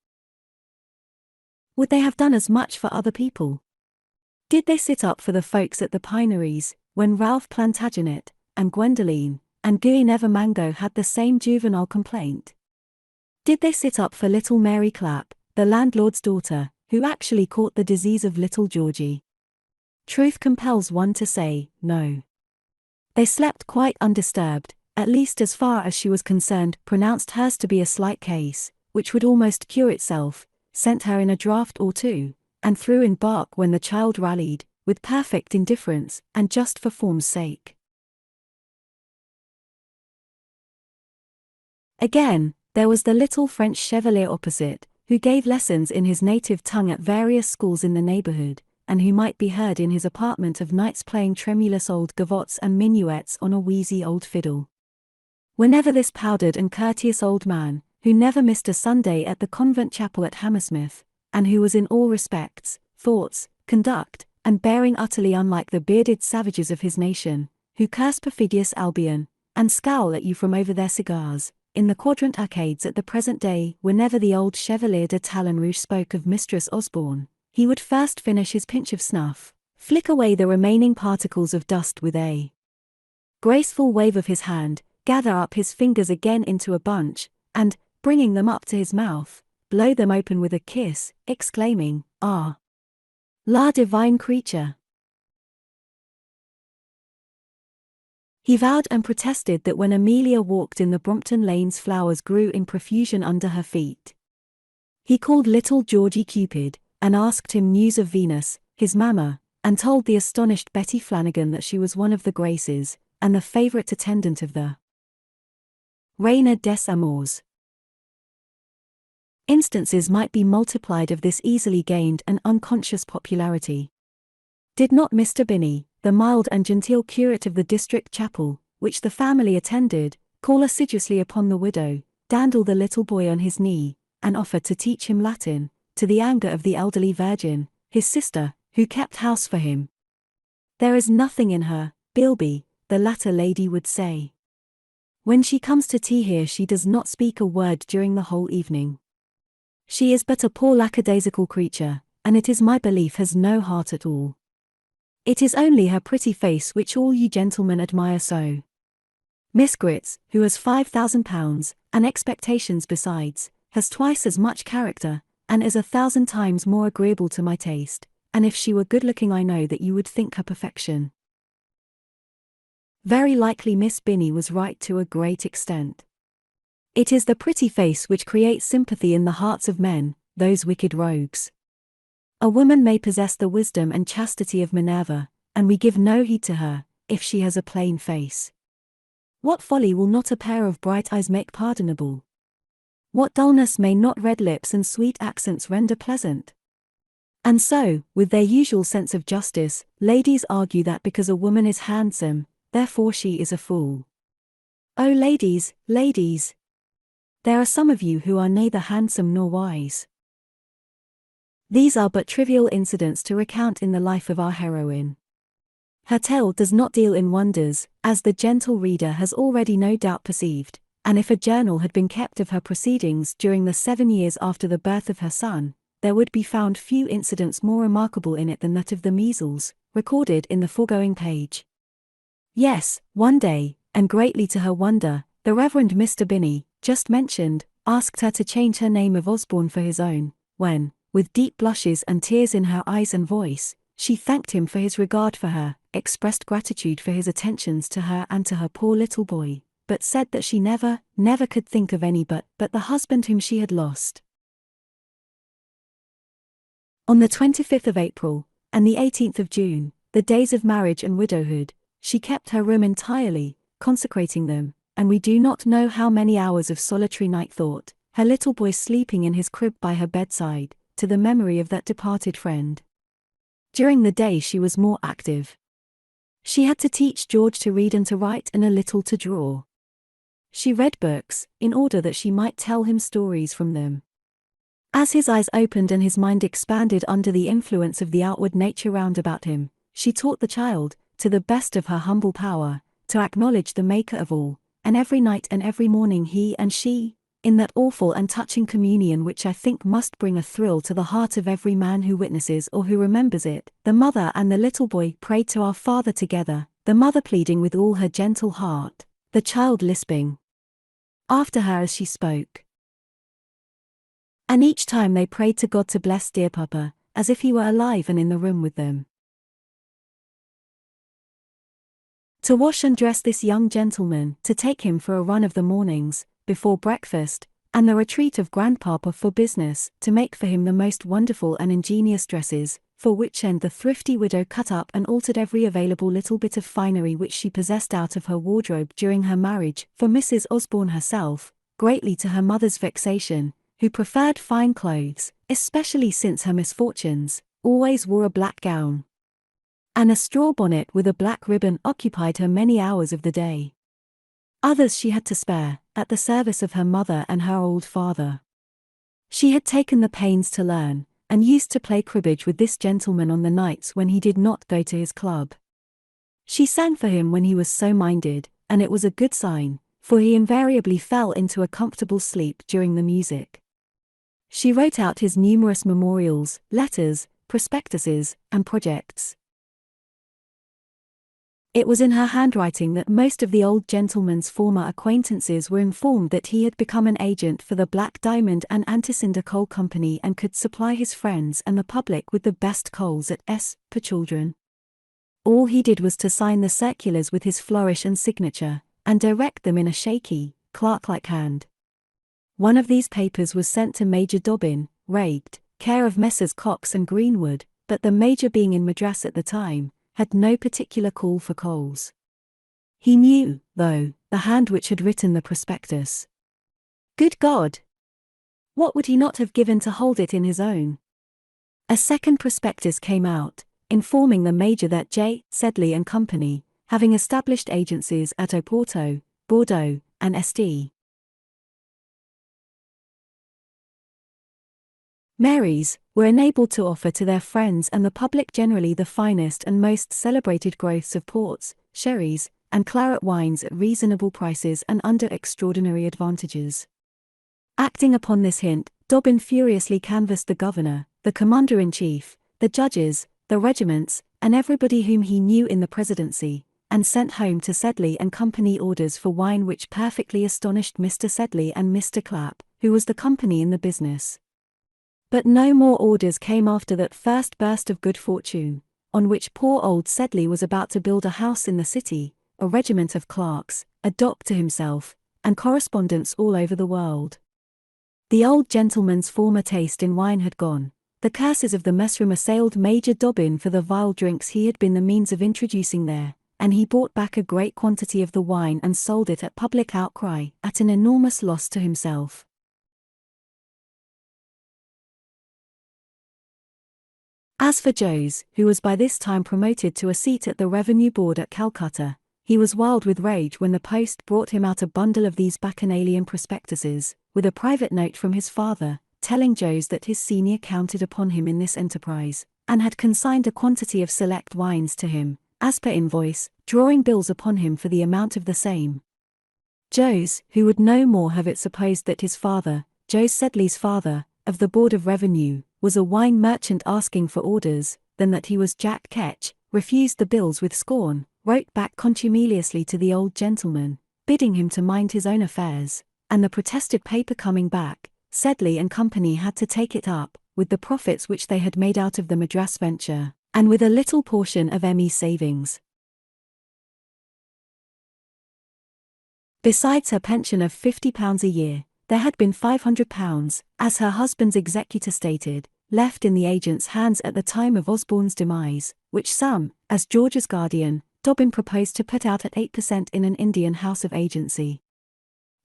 Would they have done as much for other people? Did they sit up for the folks at the Pineries, when Ralph Plantagenet, and Gwendoline, and Guinevere Mango had the same juvenile complaint? Did they sit up for little Mary Clapp, the landlord's daughter, who actually caught the disease of little Georgie? Truth compels one to say, no. They slept quite undisturbed, at least as far as she was concerned, pronounced hers to be a slight case, which would almost cure itself, sent her in a draught or two, and threw in bark when the child rallied, with perfect indifference, and just for form's sake. Again, there was the little French chevalier opposite, who gave lessons in his native tongue at various schools in the neighbourhood, and who might be heard in his apartment of nights playing tremulous old gavottes and minuets on a wheezy old fiddle. Whenever this powdered and courteous old man, who never missed a Sunday at the convent chapel at Hammersmith, and who was in all respects, thoughts, conduct, and bearing utterly unlike the bearded savages of his nation, who curse perfidious Albion, and scowl at you from over their cigars, in the Quadrant arcades at the present day, whenever the old Chevalier de Talon Rouge spoke of Mistress Osborne, he would first finish his pinch of snuff, flick away the remaining particles of dust with a graceful wave of his hand, gather up his fingers again into a bunch, and, bringing them up to his mouth, blow them open with a kiss, exclaiming, "Ah! La divine creature!" He vowed and protested that when Amelia walked in the Brompton Lanes, flowers grew in profusion under her feet. He called little Georgie Cupid, and asked him news of Venus, his mamma, and told the astonished Betty Flanagan that she was one of the Graces, and the favourite attendant of the Reina des Amours. Instances might be multiplied of this easily gained and unconscious popularity. Did not Mr. Binney, the mild and genteel curate of the district chapel, which the family attended, call assiduously upon the widow, dandle the little boy on his knee, and offer to teach him Latin, to the anger of the elderly virgin, his sister, who kept house for him? "There is nothing in her, Bilby," the latter lady would say. "When she comes to tea here she does not speak a word during the whole evening. She is but a poor lackadaisical creature, and it is my belief has no heart at all. It is only her pretty face which all you gentlemen admire so. Miss Grits, who has £5,000, and expectations besides, has twice as much character, and is 1,000 times more agreeable to my taste, and if she were good-looking I know that you would think her perfection." Very likely Miss Binney was right to a great extent. It is the pretty face which creates sympathy in the hearts of men, those wicked rogues. A woman may possess the wisdom and chastity of Minerva, and we give no heed to her, if she has a plain face. What folly will not a pair of bright eyes make pardonable? What dullness may not red lips and sweet accents render pleasant? And so, with their usual sense of justice, ladies argue that because a woman is handsome, therefore she is a fool. Oh ladies, ladies! There are some of you who are neither handsome nor wise. These are but trivial incidents to recount in the life of our heroine. Her tale does not deal in wonders, as the gentle reader has already no doubt perceived, and if a journal had been kept of her proceedings during the 7 years after the birth of her son, there would be found few incidents more remarkable in it than that of the measles, recorded in the foregoing page. Yes, one day, and greatly to her wonder, the Reverend Mr. Binney, just mentioned, asked her to change her name of Osborne for his own, when, with deep blushes and tears in her eyes and voice, she thanked him for his regard for her, expressed gratitude for his attentions to her and to her poor little boy, but said that she never could think of any but the husband whom she had lost. On the 25th of April, and the 18th of June, the days of marriage and widowhood, she kept her room entirely, consecrating them, and we do not know how many hours of solitary night thought, her little boy sleeping in his crib by her bedside, to the memory of that departed friend. During the day she was more active. She had to teach George to read and to write and a little to draw. She read books, in order that she might tell him stories from them. As his eyes opened and his mind expanded under the influence of the outward nature round about him, she taught the child, to the best of her humble power, to acknowledge the Maker of all, and every night and every morning he and she, in that awful and touching communion which I think must bring a thrill to the heart of every man who witnesses or who remembers it, the mother and the little boy prayed to our Father together, the mother pleading with all her gentle heart, the child lisping after her as she spoke. And each time they prayed to God to bless dear Papa, as if he were alive and in the room with them. To wash and dress this young gentleman, to take him for a run of the mornings, before breakfast, and the retreat of grandpapa for business, to make for him the most wonderful and ingenious dresses, for which end the thrifty widow cut up and altered every available little bit of finery which she possessed out of her wardrobe during her marriage, for Mrs. Osborne herself, greatly to her mother's vexation, who preferred fine clothes, especially since her misfortunes, always wore a black gown. And a straw bonnet with a black ribbon occupied her many hours of the day. Others she had to spare, at the service of her mother and her old father. She had taken the pains to learn, and used to play cribbage with this gentleman on the nights when he did not go to his club. She sang for him when he was so minded, and it was a good sign, for he invariably fell into a comfortable sleep during the music. She wrote out his numerous memorials, letters, prospectuses, and projects. It was in her handwriting that most of the old gentleman's former acquaintances were informed that he had become an agent for the Black Diamond and Anticinder Coal Company and could supply his friends and the public with the best coals at S. per children. All he did was to sign the circulars with his flourish and signature, and direct them in a shaky, clerk-like hand. One of these papers was sent to Major Dobbin, Ragged, care of Messrs. Cox and Greenwood, but the Major, being in Madras at the time, had no particular call for coals. He knew, though, the hand which had written the prospectus. Good God! What would he not have given to hold it in his own? A second prospectus came out, informing the Major that J. Sedley and Company, having established agencies at Oporto, Bordeaux, and St. Mary's, were enabled to offer to their friends and the public generally the finest and most celebrated growths of ports, sherries, and claret wines at reasonable prices and under extraordinary advantages. Acting upon this hint, Dobbin furiously canvassed the governor, the commander-in-chief, the judges, the regiments, and everybody whom he knew in the presidency, and sent home to Sedley and Company orders for wine which perfectly astonished Mr. Sedley and Mr. Clapp, who was the company in the business. But no more orders came after that first burst of good fortune, on which poor old Sedley was about to build a house in the city, a regiment of clerks, a dock to himself, and correspondents all over the world. The old gentleman's former taste in wine had gone. The curses of the messroom assailed Major Dobbin for the vile drinks he had been the means of introducing there, and he bought back a great quantity of the wine and sold it at public outcry, at an enormous loss to himself. As for Jose, who was by this time promoted to a seat at the Revenue Board at Calcutta, he was wild with rage when the post brought him out a bundle of these bacchanalian prospectuses, with a private note from his father, telling Jose that his senior counted upon him in this enterprise, and had consigned a quantity of select wines to him, as per invoice, drawing bills upon him for the amount of the same. Jose, who would no more have it supposed that his father, Jose Sedley's father, of the Board of Revenue, was a wine merchant asking for orders, than that he was Jack Ketch, refused the bills with scorn, wrote back contumeliously to the old gentleman, bidding him to mind his own affairs, and the protested paper coming back, Sedley and Company had to take it up, with the profits which they had made out of the Madras venture, and with a little portion of Emmy's savings. Besides her pension of £50 a year, there had been £500, as her husband's executor stated, left in the agent's hands at the time of Osborne's demise, which sum, as George's guardian, Dobbin proposed to put out at 8% in an Indian house of agency.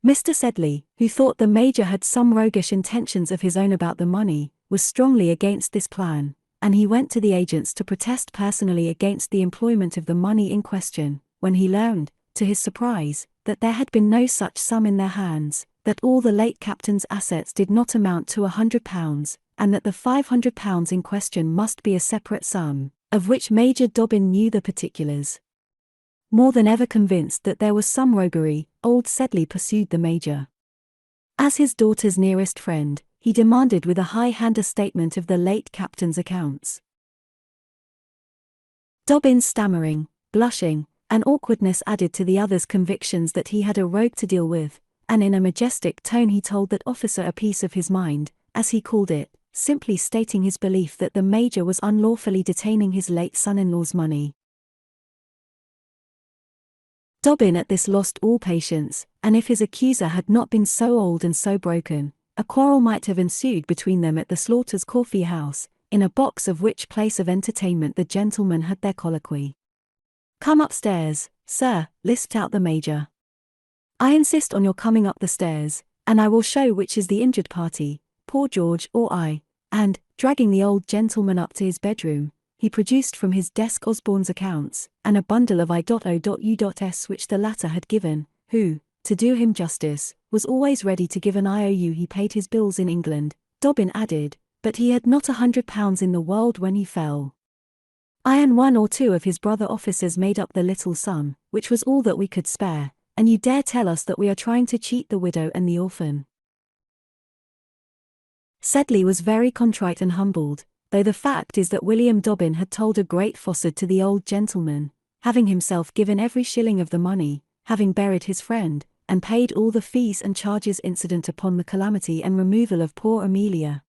Mr. Sedley, who thought the Major had some roguish intentions of his own about the money, was strongly against this plan, and he went to the agents to protest personally against the employment of the money in question, when he learned, to his surprise, that there had been no such sum in their hands, that all the late captain's assets did not amount to £100, and that the £500 in question must be a separate sum, of which Major Dobbin knew the particulars. More than ever convinced that there was some roguery, old Sedley pursued the Major. As his daughter's nearest friend, he demanded with a high hand a statement of the late captain's accounts. Dobbin's stammering, blushing, and awkwardness added to the other's convictions that he had a rogue to deal with, and in a majestic tone he told that officer a piece of his mind, as he called it, simply stating his belief that the Major was unlawfully detaining his late son-in-law's money. Dobbin at this lost all patience, and if his accuser had not been so old and so broken, a quarrel might have ensued between them at the Slaughters' Coffee House, in a box of which place of entertainment the gentlemen had their colloquy. "Come upstairs, sir," lisped out the Major. "I insist on your coming up the stairs, and I will show which is the injured party, poor George or I," and, dragging the old gentleman up to his bedroom, he produced from his desk Osborne's accounts, and a bundle of I.O.U.S. which the latter had given, who, to do him justice, was always ready to give an IOU. He paid his bills in England, Dobbin added, but he had not £100 in the world when he fell. I and one or two of his brother officers made up the little sum, which was all that we could spare, and you dare tell us that we are trying to cheat the widow and the orphan. Sedley was very contrite and humbled, though the fact is that William Dobbin had told a great falsehood to the old gentleman, having himself given every shilling of the money, having buried his friend, and paid all the fees and charges incident upon the calamity and removal of poor Amelia.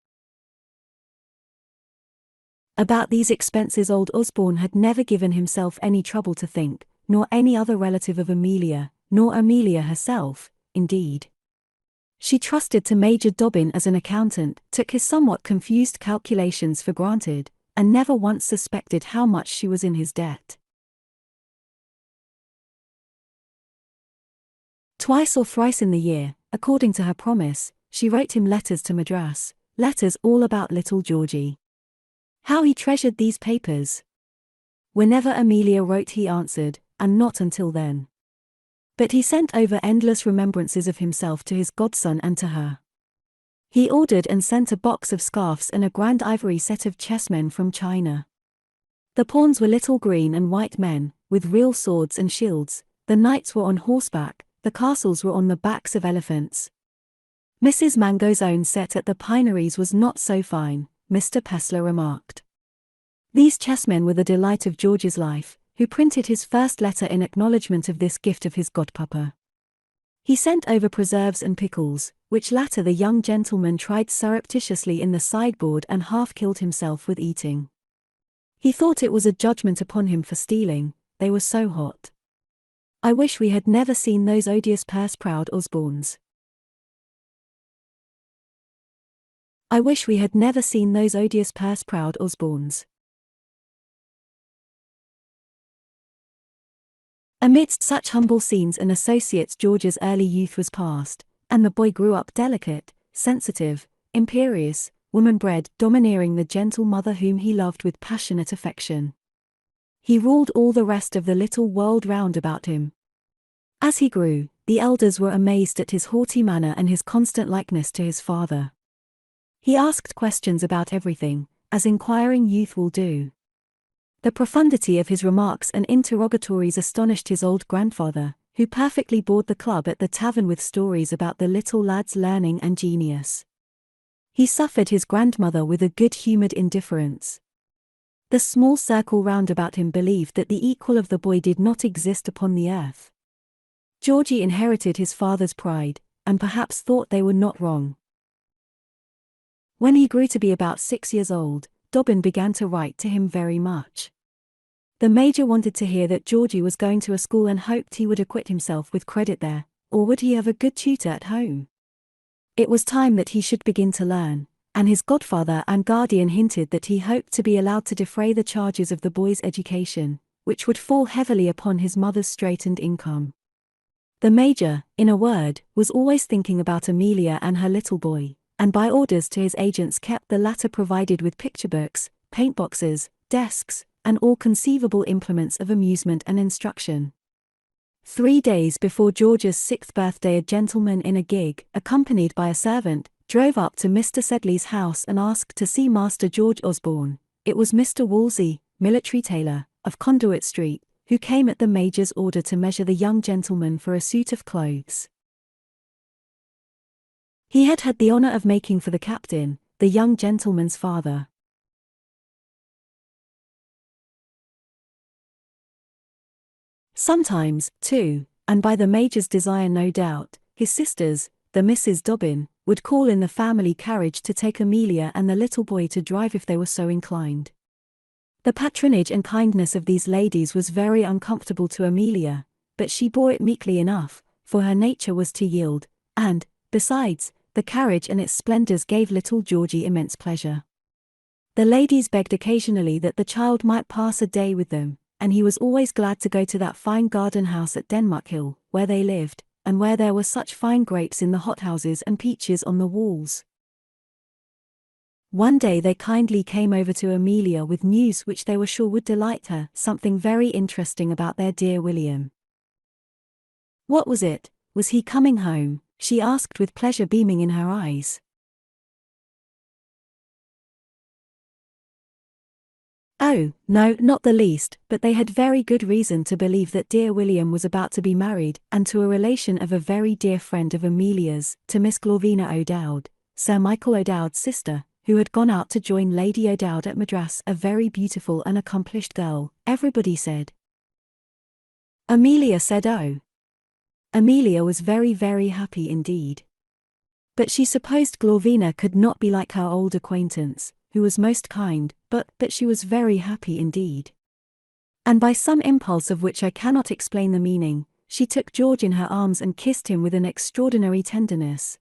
About these expenses old Osborne had never given himself any trouble to think, nor any other relative of Amelia, nor Amelia herself, indeed. She trusted to Major Dobbin as an accountant, took his somewhat confused calculations for granted, and never once suspected how much she was in his debt. Twice or thrice in the year, according to her promise, she wrote him letters to Madras, letters all about little Georgie. How he treasured these papers! Whenever Amelia wrote he answered, and not until then. But he sent over endless remembrances of himself to his godson and to her. He ordered and sent a box of scarfs and a grand ivory set of chessmen from China. The pawns were little green and white men, with real swords and shields, the knights were on horseback, the castles were on the backs of elephants. Mrs. Mango's own set at the pineries was not so fine, Mr. Pessler remarked. These chessmen were the delight of George's life, who printed his first letter in acknowledgment of this gift of his godpapa. He sent over preserves and pickles, which latter the young gentleman tried surreptitiously in the sideboard and half killed himself with eating. He thought it was a judgment upon him for stealing, they were so hot. I wish we had never seen those odious purse-proud Osbornes. I wish we had never seen those odious purse-proud Osbornes. Amidst such humble scenes and associates George's early youth was passed, and the boy grew up delicate, sensitive, imperious, woman-bred, domineering the gentle mother whom he loved with passionate affection. He ruled all the rest of the little world round about him. As he grew, the elders were amazed at his haughty manner and his constant likeness to his father. He asked questions about everything, as inquiring youth will do. The profundity of his remarks and interrogatories astonished his old grandfather, who perfectly bored the club at the tavern with stories about the little lad's learning and genius. He suffered his grandmother with a good-humoured indifference. The small circle round about him believed that the equal of the boy did not exist upon the earth. Georgie inherited his father's pride, and perhaps thought they were not wrong. When he grew to be about 6 years old, Dobbin began to write to him very much. The Major wanted to hear that Georgie was going to a school and hoped he would acquit himself with credit there, or would he have a good tutor at home? It was time that he should begin to learn, and his godfather and guardian hinted that he hoped to be allowed to defray the charges of the boy's education, which would fall heavily upon his mother's straitened income. The Major, in a word, was always thinking about Amelia and her little boy, and by orders to his agents kept the latter provided with picture books, paint boxes, desks, and all conceivable implements of amusement and instruction. 3 days before George's 6th birthday a gentleman in a gig, accompanied by a servant, drove up to Mr. Sedley's house and asked to see Master George Osborne. It was Mr. Wolsey, military tailor, of Conduit Street, who came at the Major's order to measure the young gentleman for a suit of clothes. He had had the honour of making for the captain, the young gentleman's father. Sometimes, too, and by the Major's desire no doubt, his sisters, the Misses Dobbin, would call in the family carriage to take Amelia and the little boy to drive if they were so inclined. The patronage and kindness of these ladies was very uncomfortable to Amelia, but she bore it meekly enough, for her nature was to yield, and, besides, the carriage and its splendours gave little Georgie immense pleasure. The ladies begged occasionally that the child might pass a day with them, and he was always glad to go to that fine garden house at Denmark Hill, where they lived, and where there were such fine grapes in the hothouses and peaches on the walls. One day they kindly came over to Amelia with news which they were sure would delight her, something very interesting about their dear William. What was it? Was he coming home? She asked with pleasure beaming in her eyes. Oh, no, not the least, but they had very good reason to believe that dear William was about to be married, and to a relation of a very dear friend of Amelia's, to Miss Glorvina O'Dowd, Sir Michael O'Dowd's sister, who had gone out to join Lady O'Dowd at Madras, a very beautiful and accomplished girl, everybody said. Amelia said, "Oh." Amelia was very, very happy indeed. But she supposed Glorvina could not be like her old acquaintance, who was most kind, but she was very happy indeed. And by some impulse of which I cannot explain the meaning, she took George in her arms and kissed him with an extraordinary tenderness.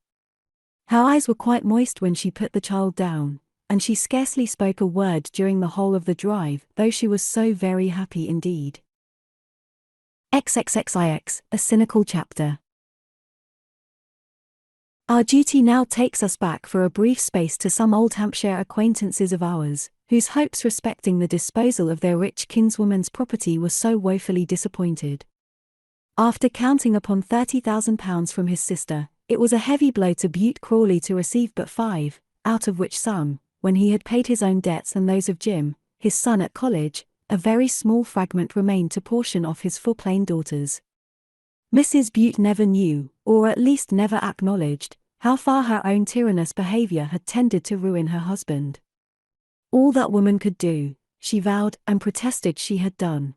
Her eyes were quite moist when she put the child down, and she scarcely spoke a word during the whole of the drive, though she was so very happy indeed. XXXIX, a cynical chapter. Our duty now takes us back for a brief space to some old Hampshire acquaintances of ours, whose hopes respecting the disposal of their rich kinswoman's property were so woefully disappointed. After counting upon £30,000 from his sister, it was a heavy blow to Bute Crawley to receive but 5, out of which sum, when he had paid his own debts and those of Jim, his son at college, a very small fragment remained to portion off his 4 plain daughters. Mrs. Bute never knew, or at least never acknowledged, how far her own tyrannous behavior had tended to ruin her husband. All that woman could do, she vowed and protested she had done.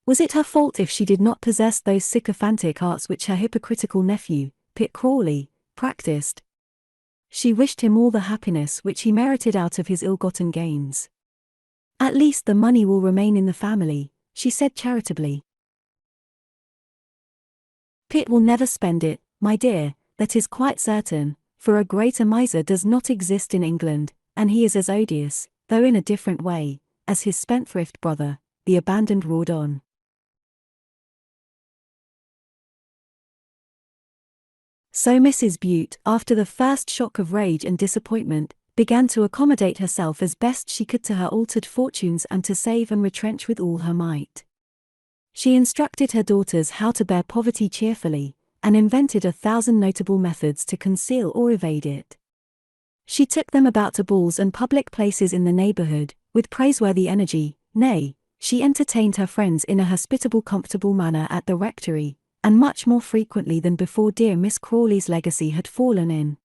Was it her fault if she did not possess those sycophantic arts which her hypocritical nephew, Pitt Crawley, practiced? She wished him all the happiness which he merited out of his ill-gotten gains. "At least the money will remain in the family," she said charitably. "Pitt will never spend it, my dear, that is quite certain, for a greater miser does not exist in England, and he is as odious, though in a different way, as his spendthrift brother," the abandoned roared on. So Mrs. Bute, after the first shock of rage and disappointment, began to accommodate herself as best she could to her altered fortunes and to save and retrench with all her might. She instructed her daughters how to bear poverty cheerfully, and invented 1,000 notable methods to conceal or evade it. She took them about to balls and public places in the neighborhood, with praiseworthy energy, nay, she entertained her friends in a hospitable comfortable manner at the rectory, and much more frequently than before dear Miss Crawley's legacy had fallen in.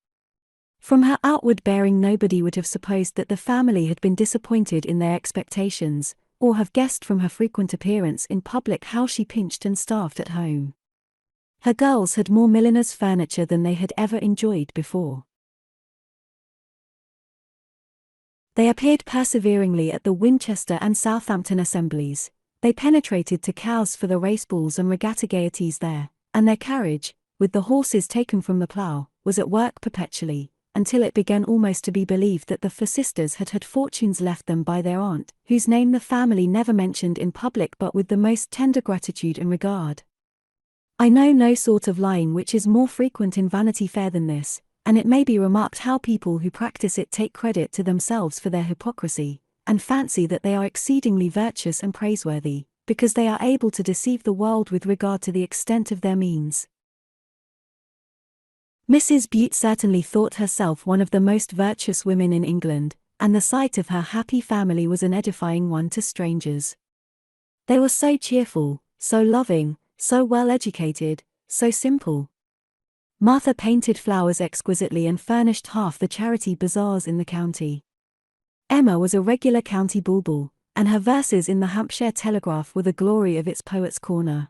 From her outward bearing nobody would have supposed that the family had been disappointed in their expectations, or have guessed from her frequent appearance in public how she pinched and starved at home. Her girls had more milliners' furniture than they had ever enjoyed before. They appeared perseveringly at the Winchester and Southampton assemblies, they penetrated to Cowes for the race balls and regatta gaieties there, and their carriage, with the horses taken from the plough, was at work perpetually, until it began almost to be believed that the four sisters had had fortunes left them by their aunt, whose name the family never mentioned in public but with the most tender gratitude and regard. I know no sort of lying which is more frequent in Vanity Fair than this, and it may be remarked how people who practice it take credit to themselves for their hypocrisy, and fancy that they are exceedingly virtuous and praiseworthy, because they are able to deceive the world with regard to the extent of their means. Mrs. Bute certainly thought herself one of the most virtuous women in England, and the sight of her happy family was an edifying one to strangers. They were so cheerful, so loving, so well educated, so simple. Martha painted flowers exquisitely and furnished half the charity bazaars in the county. Emma was a regular county bulbul, and her verses in the Hampshire Telegraph were the glory of its poet's corner.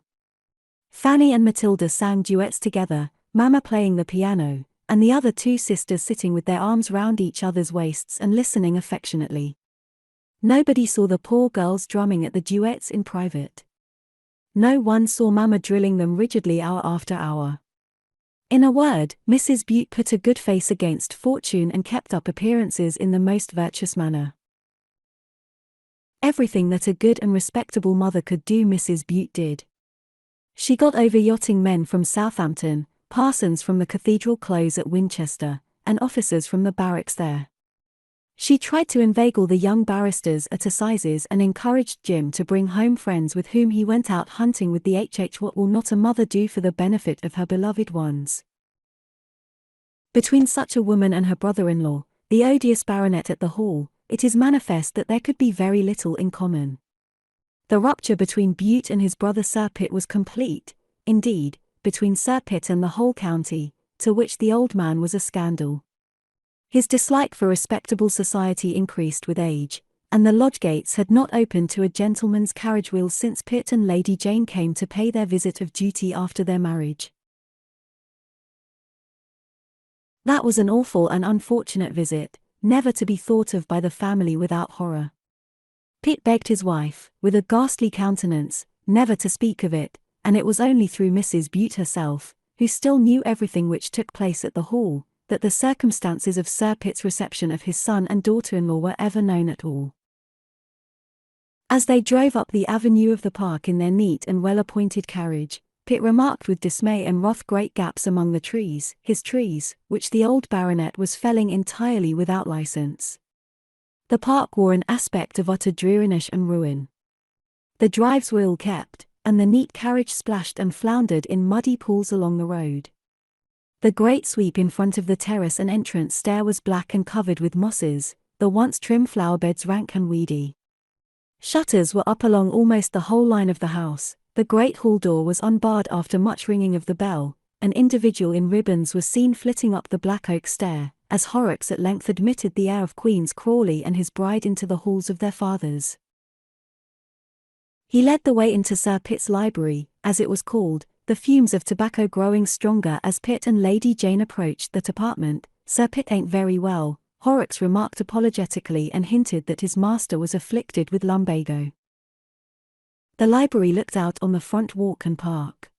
Fanny and Matilda sang duets together, Mamma playing the piano, and the other 2 sisters sitting with their arms round each other's waists and listening affectionately. Nobody saw the poor girls drumming at the duets in private. No one saw Mamma drilling them rigidly hour after hour. In a word, Mrs. Bute put a good face against fortune and kept up appearances in the most virtuous manner. Everything that a good and respectable mother could do Mrs. Bute did. She got over yachting men from Southampton, parsons from the Cathedral Close at Winchester, and officers from the barracks there. She tried to inveigle the young barristers at assizes and encouraged Jim to bring home friends with whom he went out hunting with the What will not a mother do for the benefit of her beloved ones? Between such a woman and her brother-in-law, the odious baronet at the Hall, it is manifest that there could be very little in common. The rupture between Bute and his brother Sir Pitt was complete, indeed, between Sir Pitt and the whole county, to which the old man was a scandal. His dislike for respectable society increased with age, and the lodge gates had not opened to a gentleman's carriage wheels since Pitt and Lady Jane came to pay their visit of duty after their marriage. That was an awful and unfortunate visit, never to be thought of by the family without horror. Pitt begged his wife, with a ghastly countenance, never to speak of it, and it was only through Mrs. Bute herself, who still knew everything which took place at the Hall, that the circumstances of Sir Pitt's reception of his son and daughter-in-law were ever known at all. As they drove up the avenue of the park in their neat and well-appointed carriage, Pitt remarked with dismay and wrath great gaps among the trees, his trees, which the old baronet was felling entirely without license. The park wore an aspect of utter dreariness and ruin. The drives were ill-kept, and the neat carriage splashed and floundered in muddy pools along the road. The great sweep in front of the terrace and entrance stair was black and covered with mosses, the once trim flower-beds rank and weedy. Shutters were up along almost the whole line of the house, the great hall door was unbarred after much ringing of the bell, an individual in ribbons was seen flitting up the black oak stair, as Horrocks at length admitted the heir of Queen's Crawley and his bride into the halls of their fathers. He led the way into Sir Pitt's library, as it was called, the fumes of tobacco growing stronger as Pitt and Lady Jane approached that apartment. "Sir Pitt ain't very well," Horrocks remarked apologetically and hinted that his master was afflicted with lumbago. The library looked out on the front walk and park.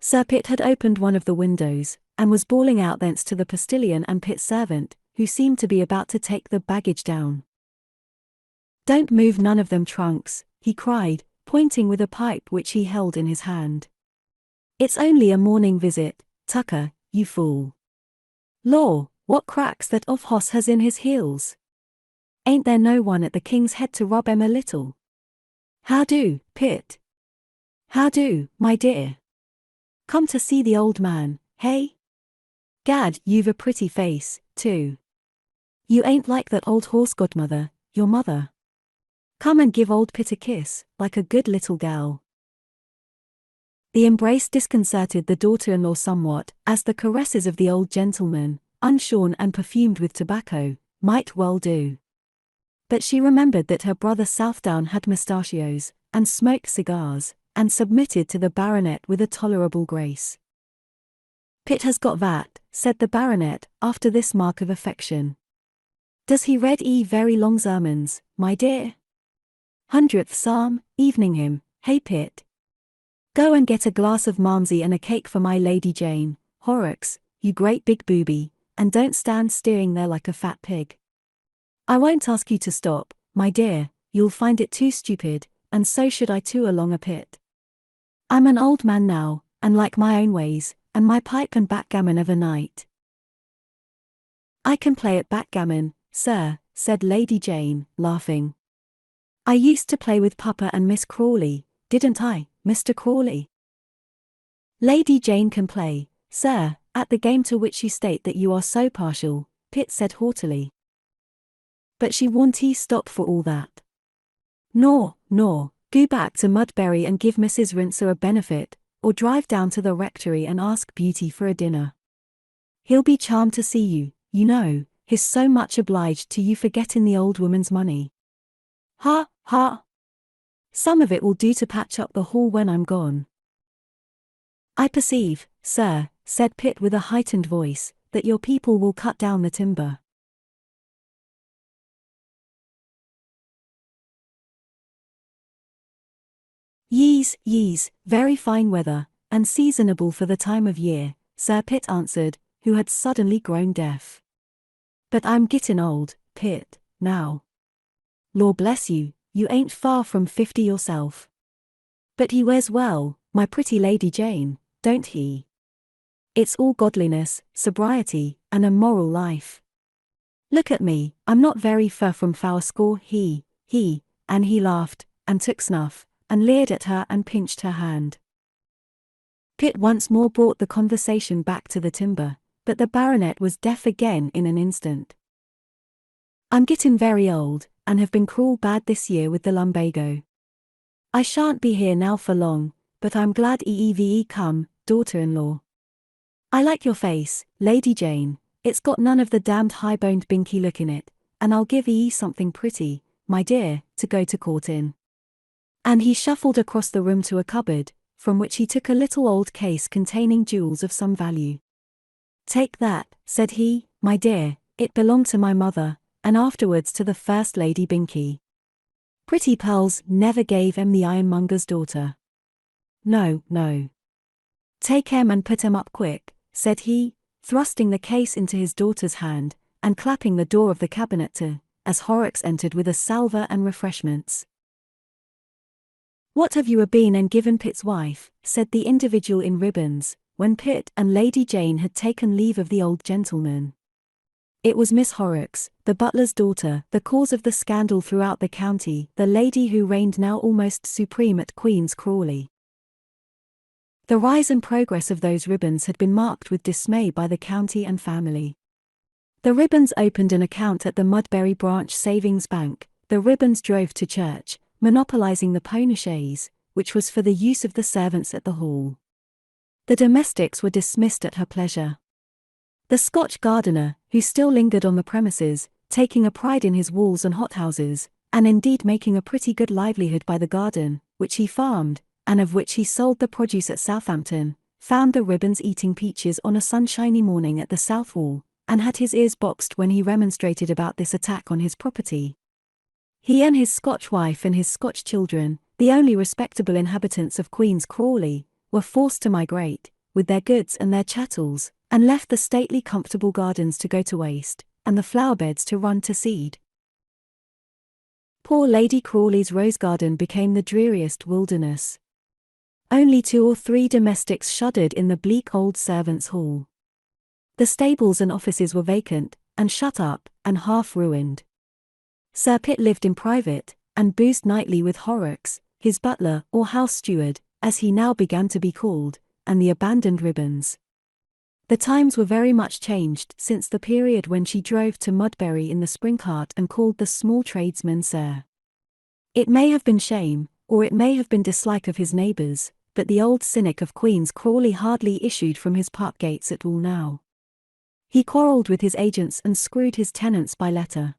Sir Pitt had opened one of the windows, and was bawling out thence to the postilion and Pitt's servant, who seemed to be about to take the baggage down. "Don't move none of them trunks," he cried, pointing with a pipe which he held in his hand. "It's only a morning visit, Tucker, you fool. Law, what cracks that off hoss has in his heels? Ain't there no one at the King's Head to rub 'em a little? How do, Pitt? How do, my dear? Come to see the old man, hey? Gad, you've a pretty face, too. You ain't like that old horse godmother, your mother. Come and give old Pitt a kiss, like a good little gal." The embrace disconcerted the daughter-in-law somewhat, as the caresses of the old gentleman, unshorn and perfumed with tobacco, might well do. But she remembered that her brother Southdown had mustachios, and smoked cigars, and submitted to the baronet with a tolerable grace. "Pitt has got that," said the baronet, after this mark of affection. "Does he read very long sermons, my dear? 100th Psalm, evening hymn, hey Pitt? Go and get a glass of Malmsey and a cake for my Lady Jane, Horrocks, you great big booby, and don't stand steering there like a fat pig. I won't ask you to stop, my dear, you'll find it too stupid, and so should I too along a Pitt. I'm an old man now, and like my own ways, and my pipe and backgammon of a night." "I can play at backgammon, sir," said Lady Jane, laughing. "I used to play with Papa and Miss Crawley, didn't I, Mr. Crawley?" "Lady Jane can play, sir, at the game to which you state that you are so partial," Pitt said haughtily. "But she won't stop for all that. Nor, go back to Mudbury and give Mrs. Rincer a benefit, or drive down to the rectory and ask Beauty for a dinner. He'll be charmed to see you, you know, he's so much obliged to you for getting the old woman's money. Ha, ha! Some of it will do to patch up the hall when I'm gone." "I perceive, sir," said Pitt with a heightened voice, "that your people will cut down the timber." Yees, very fine weather, and seasonable for the time of year," Sir Pitt answered, who had suddenly grown deaf. "But I'm gittin' old, Pitt, now. Lor bless you, you ain't far from 50 yourself. But he wears well, my pretty Lady Jane, don't he? It's all godliness, sobriety, and a moral life. Look at me, I'm not very far from fourscore, and he laughed, and took snuff, and leered at her and pinched her hand. Pitt once more brought the conversation back to the timber, but the baronet was deaf again in an instant. "I'm gettin' very old, and have been cruel bad this year with the lumbago. I shan't be here now for long, but I'm glad EEVE come, daughter-in-law. I like your face, Lady Jane, it's got none of the damned high-boned binky look in it, and I'll give something pretty, my dear, to go to court in." And he shuffled across the room to a cupboard, from which he took a little old case containing jewels of some value. "Take that," said he, "my dear, it belonged to my mother, and afterwards to the First Lady Binkie. Pretty pearls never gave the ironmonger's daughter. No, no. Take and put up quick," said he, thrusting the case into his daughter's hand, and clapping the door of the cabinet to, as Horrocks entered with a salver and refreshments. "What have you been and given Pitt's wife?" said the individual in ribbons, when Pitt and Lady Jane had taken leave of the old gentleman. It was Miss Horrocks, the butler's daughter, the cause of the scandal throughout the county, the lady who reigned now almost supreme at Queen's Crawley. The rise and progress of those ribbons had been marked with dismay by the county and family. The ribbons opened an account at the Mudbury Branch Savings Bank, the ribbons drove to church, monopolizing the pony chaise, which was for the use of the servants at the hall. The domestics were dismissed at her pleasure. The Scotch gardener, who still lingered on the premises, taking a pride in his walls and hothouses, and indeed making a pretty good livelihood by the garden, which he farmed, and of which he sold the produce at Southampton, found the ribbons eating peaches on a sunshiny morning at the south wall, and had his ears boxed when he remonstrated about this attack on his property. He and his Scotch wife and his Scotch children, the only respectable inhabitants of Queen's Crawley, were forced to migrate, with their goods and their chattels, and left the stately comfortable gardens to go to waste, and the flower-beds to run to seed. Poor Lady Crawley's rose garden became the dreariest wilderness. Only 2 or 3 domestics shuddered in the bleak old servants' hall. The stables and offices were vacant, and shut up, and half ruined. Sir Pitt lived in private, and boozed nightly with Horrocks, his butler or house steward, as he now began to be called, and the abandoned ribbons. The times were very much changed since the period when she drove to Mudbury in the spring cart and called the small tradesman sir. It may have been shame, or it may have been dislike of his neighbours, but the old cynic of Queen's Crawley hardly issued from his park gates at all now. He quarrelled with his agents and screwed his tenants by letter.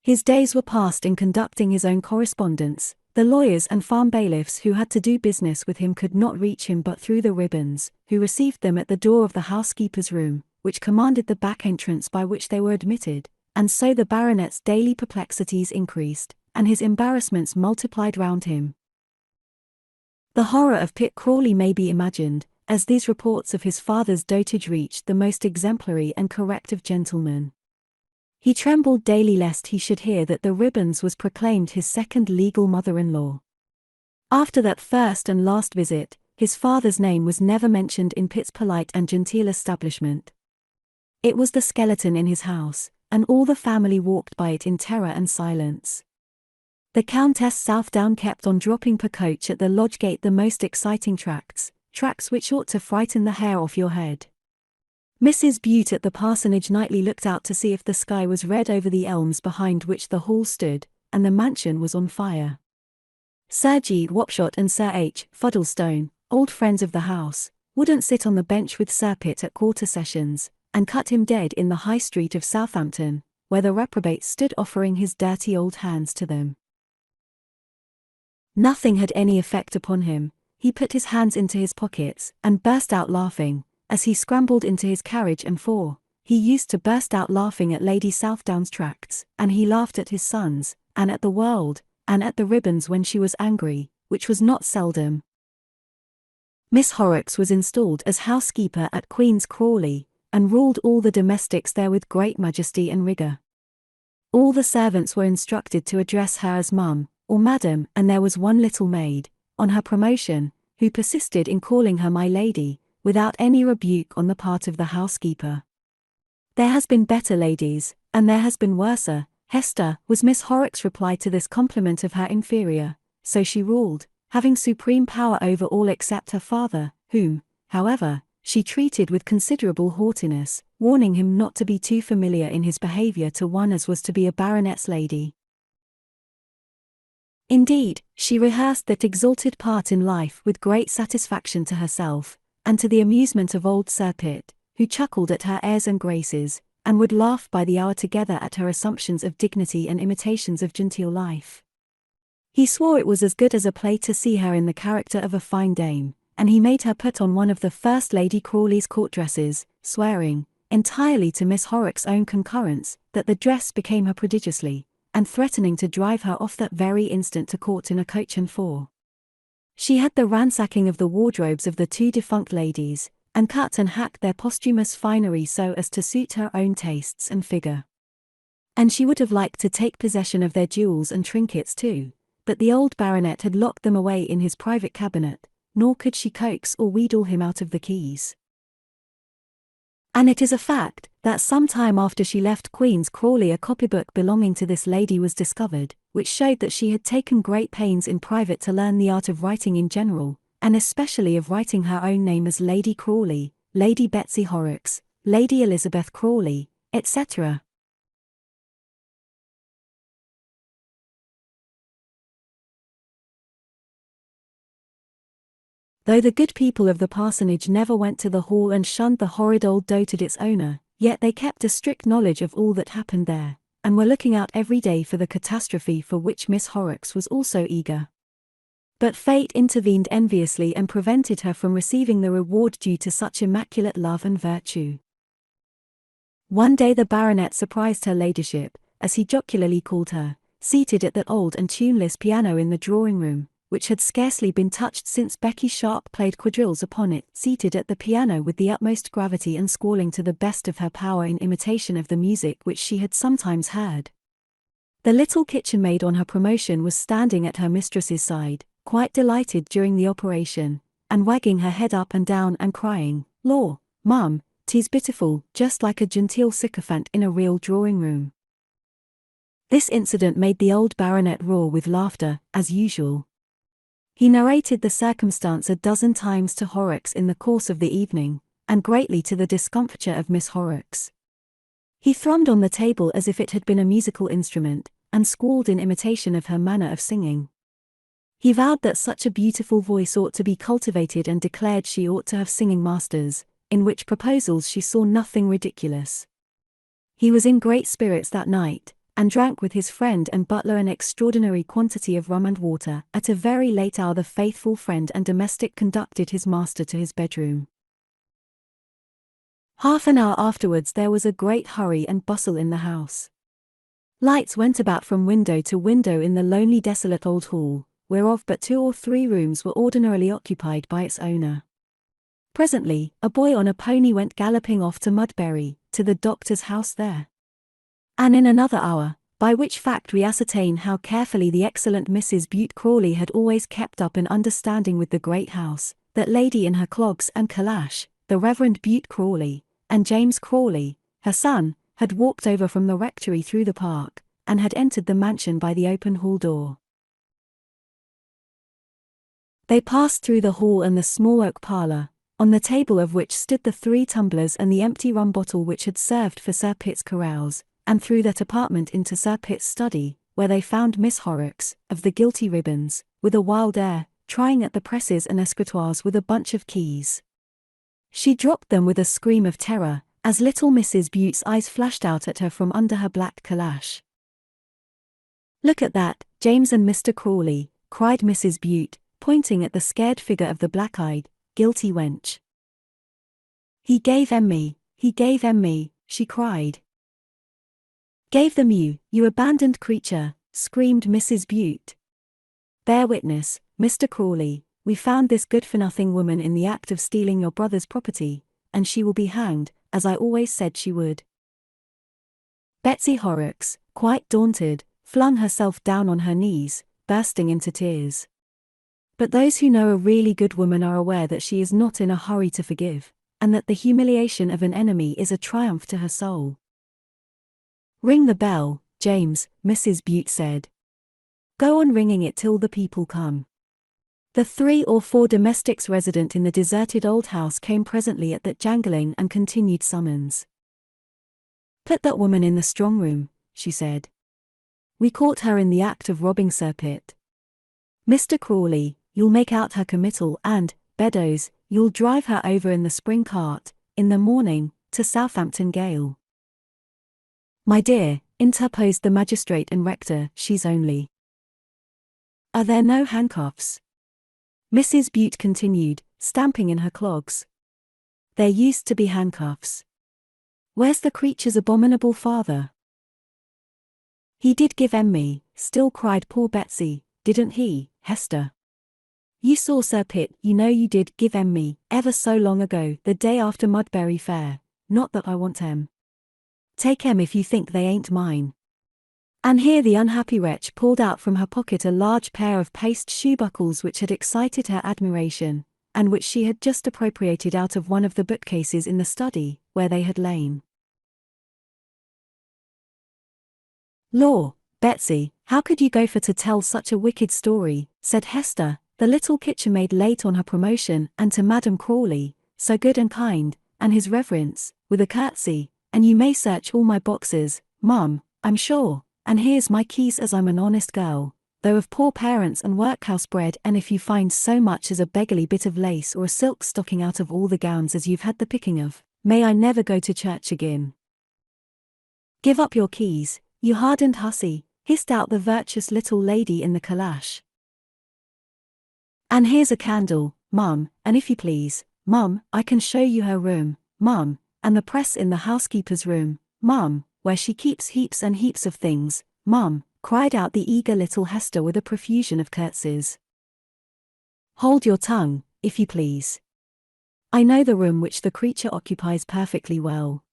His days were passed in conducting his own correspondence. The lawyers and farm bailiffs who had to do business with him could not reach him but through the ribbons, who received them at the door of the housekeeper's room, which commanded the back entrance by which they were admitted, and so the baronet's daily perplexities increased, and his embarrassments multiplied round him. The horror of Pitt Crawley may be imagined, as these reports of his father's dotage reached the most exemplary and correct of gentlemen. He trembled daily lest he should hear that the ribbons was proclaimed his second legal mother-in-law. After that first and last visit, his father's name was never mentioned in Pitt's polite and genteel establishment. It was the skeleton in his house, and all the family walked by it in terror and silence. The Countess Southdown kept on dropping per coach at the lodge gate the most exciting tracts which ought to frighten the hair off your head. Mrs. Bute at the parsonage nightly looked out to see if the sky was red over the elms behind which the hall stood, and the mansion was on fire. Sir G. Wapshot and Sir H. Fuddlestone, old friends of the house, wouldn't sit on the bench with Sir Pitt at quarter sessions, and cut him dead in the high street of Southampton, where the reprobate stood offering his dirty old hands to them. Nothing had any effect upon him. He put his hands into his pockets, and burst out laughing, as he scrambled into his carriage and he used to burst out laughing at Lady Southdown's tracts, and he laughed at his sons, and at the world, and at the ribbons when she was angry, which was not seldom. Miss Horrocks was installed as housekeeper at Queen's Crawley, and ruled all the domestics there with great majesty and rigour. All the servants were instructed to address her as mum, or madam, and there was one little maid, on her promotion, who persisted in calling her my lady, without any rebuke on the part of the housekeeper. There has been better ladies, and there has been worser, Hester, was Miss Horrocks' reply to this compliment of her inferior, so she ruled, having supreme power over all except her father, whom, however, she treated with considerable haughtiness, warning him not to be too familiar in his behaviour to one as was to be a baronet's lady. Indeed, she rehearsed that exalted part in life with great satisfaction to herself, and to the amusement of old Sir Pitt, who chuckled at her airs and graces, and would laugh by the hour together at her assumptions of dignity and imitations of genteel life. He swore it was as good as a play to see her in the character of a fine dame, and he made her put on one of the First Lady Crawley's court dresses, swearing, entirely to Miss Horrocks' own concurrence, that the dress became her prodigiously, and threatening to drive her off that very instant to court in a coach and four. She had the ransacking of the wardrobes of the two defunct ladies, and cut and hacked their posthumous finery so as to suit her own tastes and figure. And she would have liked to take possession of their jewels and trinkets too, but the old baronet had locked them away in his private cabinet, nor could she coax or wheedle him out of the keys. And it is a fact, that some time after she left Queen's Crawley a copybook belonging to this lady was discovered, which showed that she had taken great pains in private to learn the art of writing in general, and especially of writing her own name as Lady Crawley, Lady Betsy Horrocks, Lady Elizabeth Crawley, etc. Though the good people of the parsonage never went to the hall and shunned the horrid old dotard its owner, yet they kept a strict knowledge of all that happened there, and were looking out every day for the catastrophe for which Miss Horrocks was also eager. But fate intervened enviously and prevented her from receiving the reward due to such immaculate love and virtue. One day the baronet surprised her ladyship, as he jocularly called her, seated at that old and tuneless piano in the drawing-room, which had scarcely been touched since Becky Sharp played quadrilles upon it, seated at the piano with the utmost gravity and squalling to the best of her power in imitation of the music which she had sometimes heard. The little kitchen maid on her promotion was standing at her mistress's side, quite delighted during the operation, and wagging her head up and down and crying, "Law, mum, 'tis pitiful, just like a genteel sycophant in a real drawing-room." This incident made the old baronet roar with laughter, as usual. He narrated the circumstance a dozen times to Horrocks in the course of the evening, and greatly to the discomfiture of Miss Horrocks. He thrummed on the table as if it had been a musical instrument, and squalled in imitation of her manner of singing. He vowed that such a beautiful voice ought to be cultivated and declared she ought to have singing masters, in which proposals she saw nothing ridiculous. He was in great spirits that night, and drank with his friend and butler an extraordinary quantity of rum and water. At a very late hour the faithful friend and domestic conducted his master to his bedroom. Half an hour afterwards there was a great hurry and bustle in the house. Lights went about from window to window in the lonely desolate old hall, whereof but 2 or 3 rooms were ordinarily occupied by its owner. Presently, a boy on a pony went galloping off to Mudbury, to the doctor's house there. And in another hour, by which fact we ascertain how carefully the excellent Mrs. Bute Crawley had always kept up an understanding with the great house, that lady in her clogs and calash, the Reverend Bute Crawley, and James Crawley, her son, had walked over from the rectory through the park, and had entered the mansion by the open hall door. They passed through the hall and the small oak parlour, on the table of which stood the 3 tumblers and the empty rum bottle which had served for Sir Pitt's carouse, and through that apartment into Sir Pitt's study, where they found Miss Horrocks, of the guilty ribbons, with a wild air, trying at the presses and escritoires with a bunch of keys. She dropped them with a scream of terror, as little Mrs. Bute's eyes flashed out at her from under her black calash. "Look at that, James and Mr. Crawley," cried Mrs. Bute, pointing at the scared figure of the black-eyed, guilty wench. He gave 'em me," she cried. "Gave them you, you abandoned creature," screamed Mrs. Bute. "Bear witness, Mr. Crawley, we found this good-for-nothing woman in the act of stealing your brother's property, and she will be hanged, as I always said she would." Betsy Horrocks, quite daunted, flung herself down on her knees, bursting into tears. But those who know a really good woman are aware that she is not in a hurry to forgive, and that the humiliation of an enemy is a triumph to her soul. "Ring the bell, James," Mrs. Bute said. "Go on ringing it till the people come." The 3 or 4 domestics resident in the deserted old house came presently at that jangling and continued summons. "Put that woman in the strong room," she said. "We caught her in the act of robbing Sir Pitt. Mr. Crawley, you'll make out her committal and, Beddoes, you'll drive her over in the spring cart, in the morning, to Southampton Gaol." My dear, interposed the magistrate and rector, she's only. Are there no handcuffs? Mrs. Butte continued, stamping in her clogs. There used to be handcuffs. Where's the creature's abominable father? He did give 'em me, still cried poor Betsy, didn't he, Hester? You saw Sir Pitt, you know you did give 'em me, ever so long ago, the day after Mudbury Fair. Not that I want 'em. Take 'em if you think they ain't mine. And here the unhappy wretch pulled out from her pocket a large pair of paste shoe buckles which had excited her admiration, and which she had just appropriated out of one of the bookcases in the study, where they had lain. Law, Betsy, how could you go for to tell such a wicked story, said Hester, the little kitchen-maid late on her promotion, and to Madam Crawley, so good and kind, and his reverence, with a curtsy, and you may search all my boxes, mum, I'm sure, and here's my keys as I'm an honest girl, though of poor parents and workhouse bred, and if you find so much as a beggarly bit of lace or a silk stocking out of all the gowns as you've had the picking of, may I never go to church again. Give up your keys, you hardened hussy, hissed out the virtuous little lady in the calash. And here's a candle, mum, and if you please, mum, I can show you her room, mum, and the press in the housekeeper's room, mum, where she keeps heaps and heaps of things, mum, cried out the eager little Hester with a profusion of curtsies. Hold your tongue, if you please. I know the room which the creature occupies perfectly well.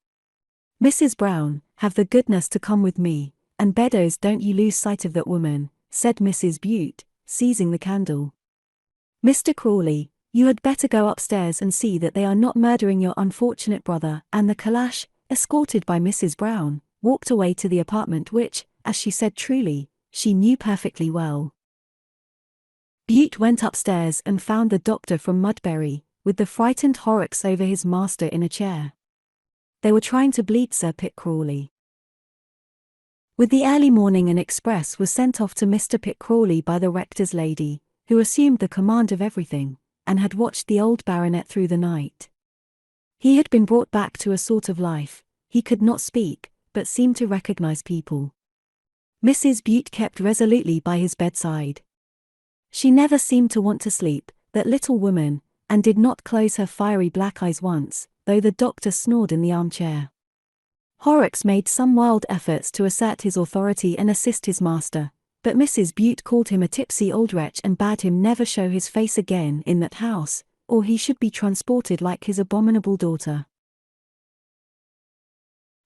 Mrs. Brown, have the goodness to come with me, and Beddoes don't you lose sight of that woman, said Mrs. Butte, seizing the candle. Mr. Crawley, you had better go upstairs and see that they are not murdering your unfortunate brother, and the calash, escorted by Mrs. Brown, walked away to the apartment which, as she said truly, she knew perfectly well. Butte went upstairs and found the doctor from Mudbury, with the frightened Horrocks over his master in a chair. They were trying to bleed Sir Pitt Crawley. With the early morning an express was sent off to Mr. Pitt Crawley by the rector's lady, who assumed the command of everything, and had watched the old baronet through the night. He had been brought back to a sort of life, he could not speak, but seemed to recognize people. Mrs. Butte kept resolutely by his bedside. She never seemed to want to sleep, that little woman, and did not close her fiery black eyes once, though the doctor snored in the armchair. Horrocks made some wild efforts to assert his authority and assist his master, but Mrs. Butte called him a tipsy old wretch and bade him never show his face again in that house, or he should be transported like his abominable daughter.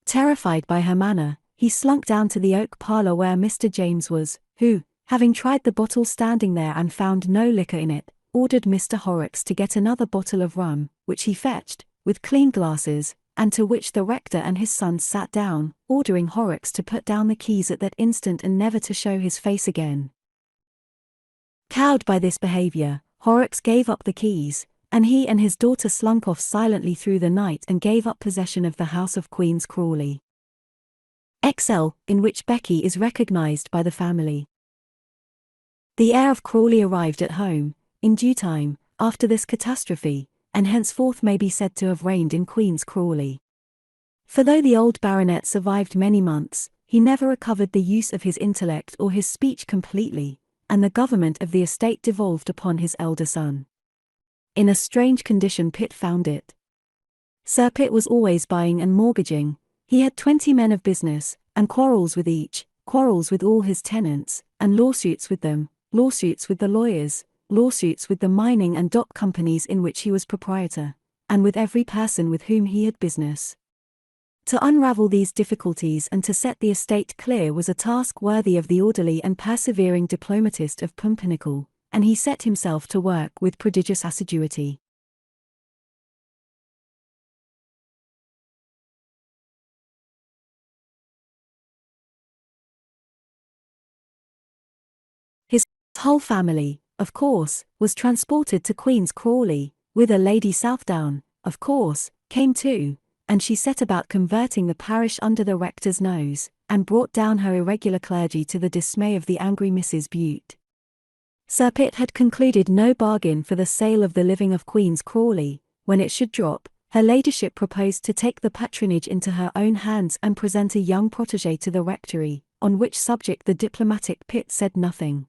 Terrified by her manner, he slunk down to the oak parlour where Mr. James was, who, having tried the bottle standing there and found no liquor in it, ordered Mr. Horrocks to get another bottle of rum, which he fetched, with clean glasses, and to which the rector and his sons sat down, ordering Horrocks to put down the keys at that instant and never to show his face again. Cowed by this behaviour, Horrocks gave up the keys, and he and his daughter slunk off silently through the night and gave up possession of the house of Queen's Crawley, XL, in which Becky is recognised by the family. The heir of Crawley arrived at home, in due time, after this catastrophe, and henceforth may be said to have reigned in Queen's Crawley. For though the old baronet survived many months, he never recovered the use of his intellect or his speech completely, and the government of the estate devolved upon his elder son. In a strange condition Pitt found it. Sir Pitt was always buying and mortgaging, he had 20 men of business, and quarrels with each, quarrels with all his tenants, and lawsuits with them, lawsuits with the lawyers, lawsuits with the mining and dock companies in which he was proprietor, and with every person with whom he had business. To unravel these difficulties and to set the estate clear was a task worthy of the orderly and persevering diplomatist of Pumpernickel, and he set himself to work with prodigious assiduity. His whole family, of course, was transported to Queen's Crawley, whither Lady Southdown, of course, came too, and she set about converting the parish under the rector's nose, and brought down her irregular clergy to the dismay of the angry Mrs. Butte. Sir Pitt had concluded no bargain for the sale of the living of Queen's Crawley, when it should drop, her ladyship proposed to take the patronage into her own hands and present a young protégé to the rectory, on which subject the diplomatic Pitt said nothing.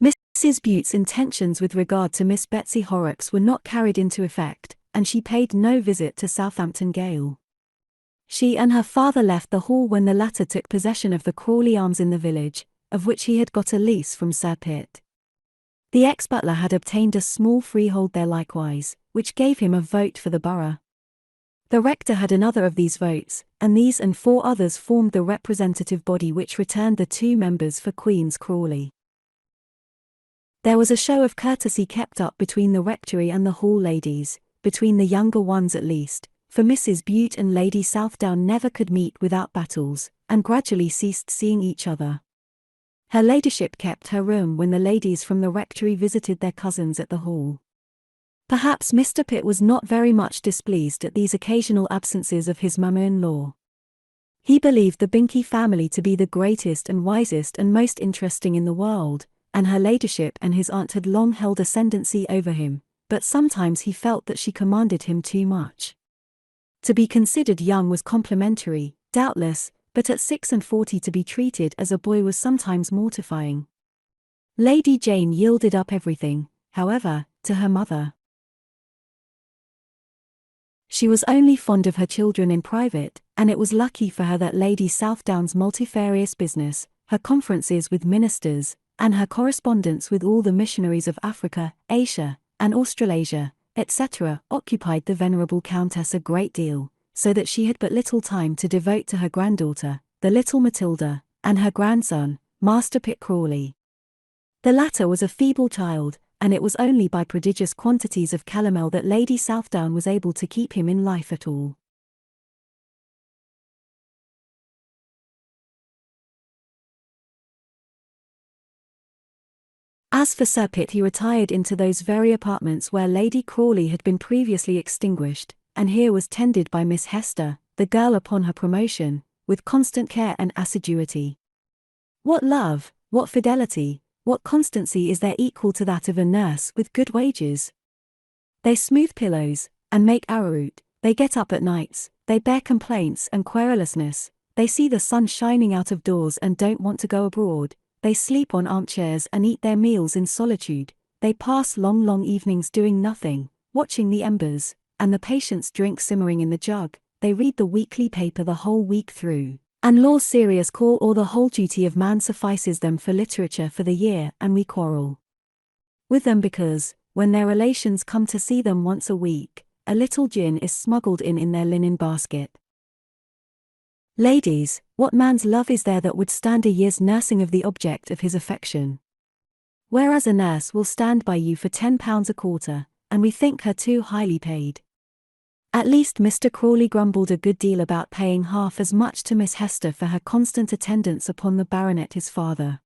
Mrs. Bute's intentions with regard to Miss Betsy Horrocks were not carried into effect, and she paid no visit to Southampton Gaol. She and her father left the Hall when the latter took possession of the Crawley Arms in the village, of which he had got a lease from Sir Pitt. The ex-butler had obtained a small freehold there likewise, which gave him a vote for the borough. The rector had another of these votes, and these and 4 others formed the representative body which returned the 2 members for Queen's Crawley. There was a show of courtesy kept up between the rectory and the Hall ladies, between the younger ones at least, for Mrs. Bute and Lady Southdown never could meet without battles, and gradually ceased seeing each other. Her ladyship kept her room when the ladies from the rectory visited their cousins at the Hall. Perhaps Mr. Pitt was not very much displeased at these occasional absences of his mother-in-law. He believed the Binkie family to be the greatest and wisest and most interesting in the world, and her ladyship and his aunt had long held ascendancy over him, but sometimes he felt that she commanded him too much. To be considered young was complimentary, doubtless, but at 46 to be treated as a boy was sometimes mortifying. Lady Jane yielded up everything, however, to her mother. She was only fond of her children in private, and it was lucky for her that Lady Southdown's multifarious business, her conferences with ministers, and her correspondence with all the missionaries of Africa, Asia, and Australasia, etc., occupied the venerable Countess a great deal, so that she had but little time to devote to her granddaughter, the little Matilda, and her grandson, Master Pitt Crawley. The latter was a feeble child, and it was only by prodigious quantities of calomel that Lady Southdown was able to keep him in life at all. As for Sir Pitt, he retired into those very apartments where Lady Crawley had been previously extinguished, and here was tended by Miss Hester, the girl upon her promotion, with constant care and assiduity. What love, what fidelity, what constancy is there equal to that of a nurse with good wages? They smooth pillows, and make arrowroot, they get up at nights, they bear complaints and querulousness, they see the sun shining out of doors and don't want to go abroad. They sleep on armchairs and eat their meals in solitude, they pass long evenings doing nothing, watching the embers, and the patients drink simmering in the jug, they read the weekly paper the whole week through, and law's serious call or the whole duty of man suffices them for literature for the year, and we quarrel with them because, when their relations come to see them once a week, a little gin is smuggled in their linen basket. Ladies, what man's love is there that would stand a year's nursing of the object of his affection? Whereas a nurse will stand by you for £10 a quarter, and we think her too highly paid. At least Mr. Crawley grumbled a good deal about paying half as much to Miss Hester for her constant attendance upon the baronet his father.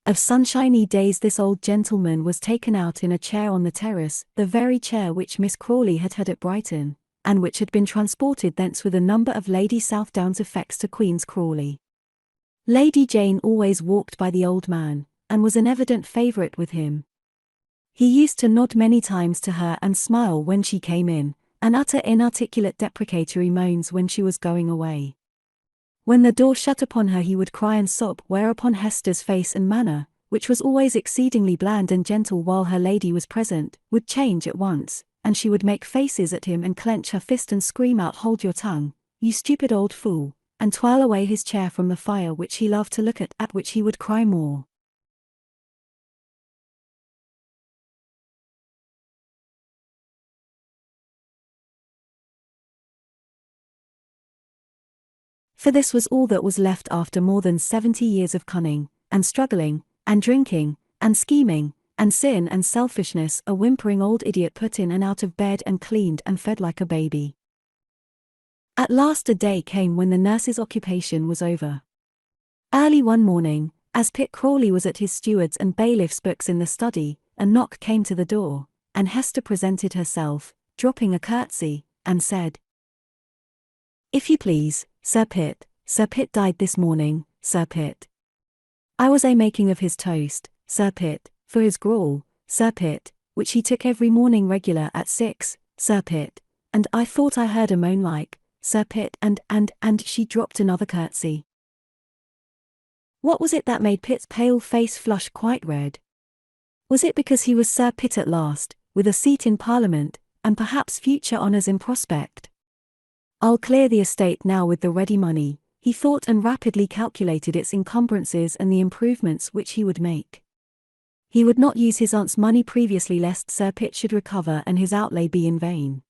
Of sunshiny days this old gentleman was taken out in a chair on the terrace, the very chair which Miss Crawley had had at Brighton, and which had been transported thence with a number of Lady Southdown's effects to Queen's Crawley. Lady Jane always walked by the old man, and was an evident favourite with him. He used to nod many times to her and smile when she came in, and utter inarticulate deprecatory moans when she was going away. When the door shut upon her he would cry and sob, whereupon Hester's face and manner, which was always exceedingly bland and gentle while her lady was present, would change at once, and she would make faces at him and clench her fist and scream out, "Hold your tongue, you stupid old fool," and twirl away his chair from the fire which he loved to look at which he would cry more. For this was all that was left after more than 70 years of cunning, and struggling, and drinking, and scheming, and sin and selfishness. A whimpering old idiot put in and out of bed and cleaned and fed like a baby. At last a day came when the nurse's occupation was over. Early one morning, as Pitt Crawley was at his steward's and bailiff's books in the study, a knock came to the door, and Hester presented herself, dropping a curtsy, and said, "If you please, Sir Pitt died this morning, Sir Pitt." I was making of his toast, Sir Pitt, for his gruel, Sir Pitt, which he took every morning regular at 6, Sir Pitt, and I thought I heard a moan like, Sir Pitt, and she dropped another curtsy. What was it that made Pitt's pale face flush quite red? Was it because he was Sir Pitt at last, with a seat in Parliament, and perhaps future honours in prospect? I'll clear the estate now with the ready money, he thought, and rapidly calculated its encumbrances and the improvements which he would make. He would not use his aunt's money previously lest Sir Pitt should recover and his outlay be in vain.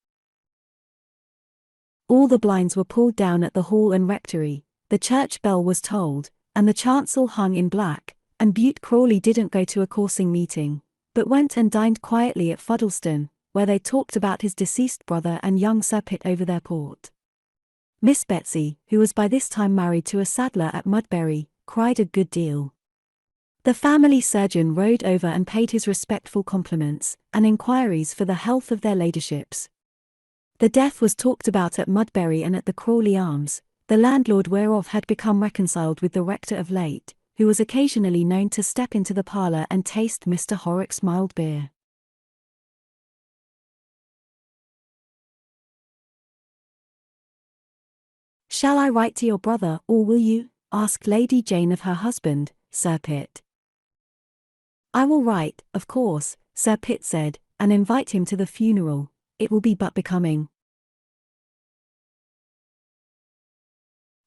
All the blinds were pulled down at the hall and rectory, the church bell was tolled, and the chancel hung in black, and Bute Crawley didn't go to a coursing meeting, but went and dined quietly at Fuddleston, where they talked about his deceased brother and young Sir Pitt over their port. Miss Betsy, who was by this time married to a saddler at Mudbury, cried a good deal. The family surgeon rode over and paid his respectful compliments, and inquiries for the health of their ladyships. The death was talked about at Mudbury and at the Crawley Arms, the landlord whereof had become reconciled with the rector of late, who was occasionally known to step into the parlour and taste Mr. Horrocks' mild beer. "Shall I write to your brother, or will you?" asked Lady Jane of her husband, Sir Pitt. "I will write, of course," Sir Pitt said, "and invite him to the funeral. It will be but becoming."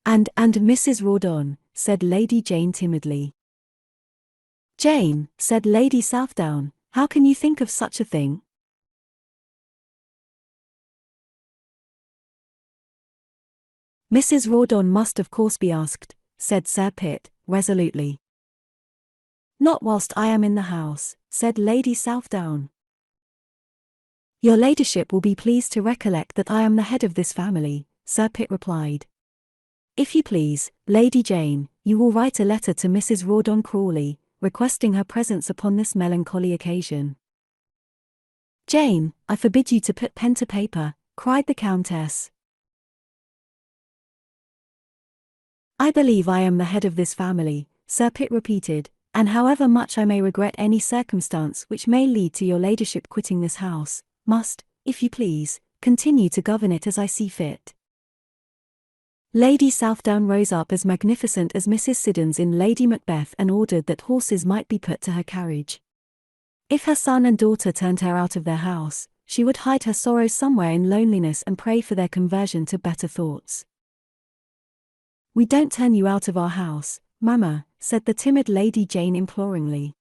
And Mrs. Rawdon," said Lady Jane timidly. "Jane," said Lady Southdown, "how can you think of such a thing?" "Mrs. Rawdon must of course be asked," said Sir Pitt, resolutely. "Not whilst I am in the house," said Lady Southdown. "Your ladyship will be pleased to recollect that I am the head of this family," Sir Pitt replied. "If you please, Lady Jane, you will write a letter to Mrs. Rawdon Crawley, requesting her presence upon this melancholy occasion." "Jane, I forbid you to put pen to paper," cried the Countess. "I believe I am the head of this family," Sir Pitt repeated, "and however much I may regret any circumstance which may lead to your ladyship quitting this house, must, if you please, continue to govern it as I see fit." Lady Southdown rose up as magnificent as Mrs. Siddons in Lady Macbeth and ordered that horses might be put to her carriage. If her son and daughter turned her out of their house, she would hide her sorrows somewhere in loneliness and pray for their conversion to better thoughts. "We don't turn you out of our house, Mamma," said the timid Lady Jane imploringly.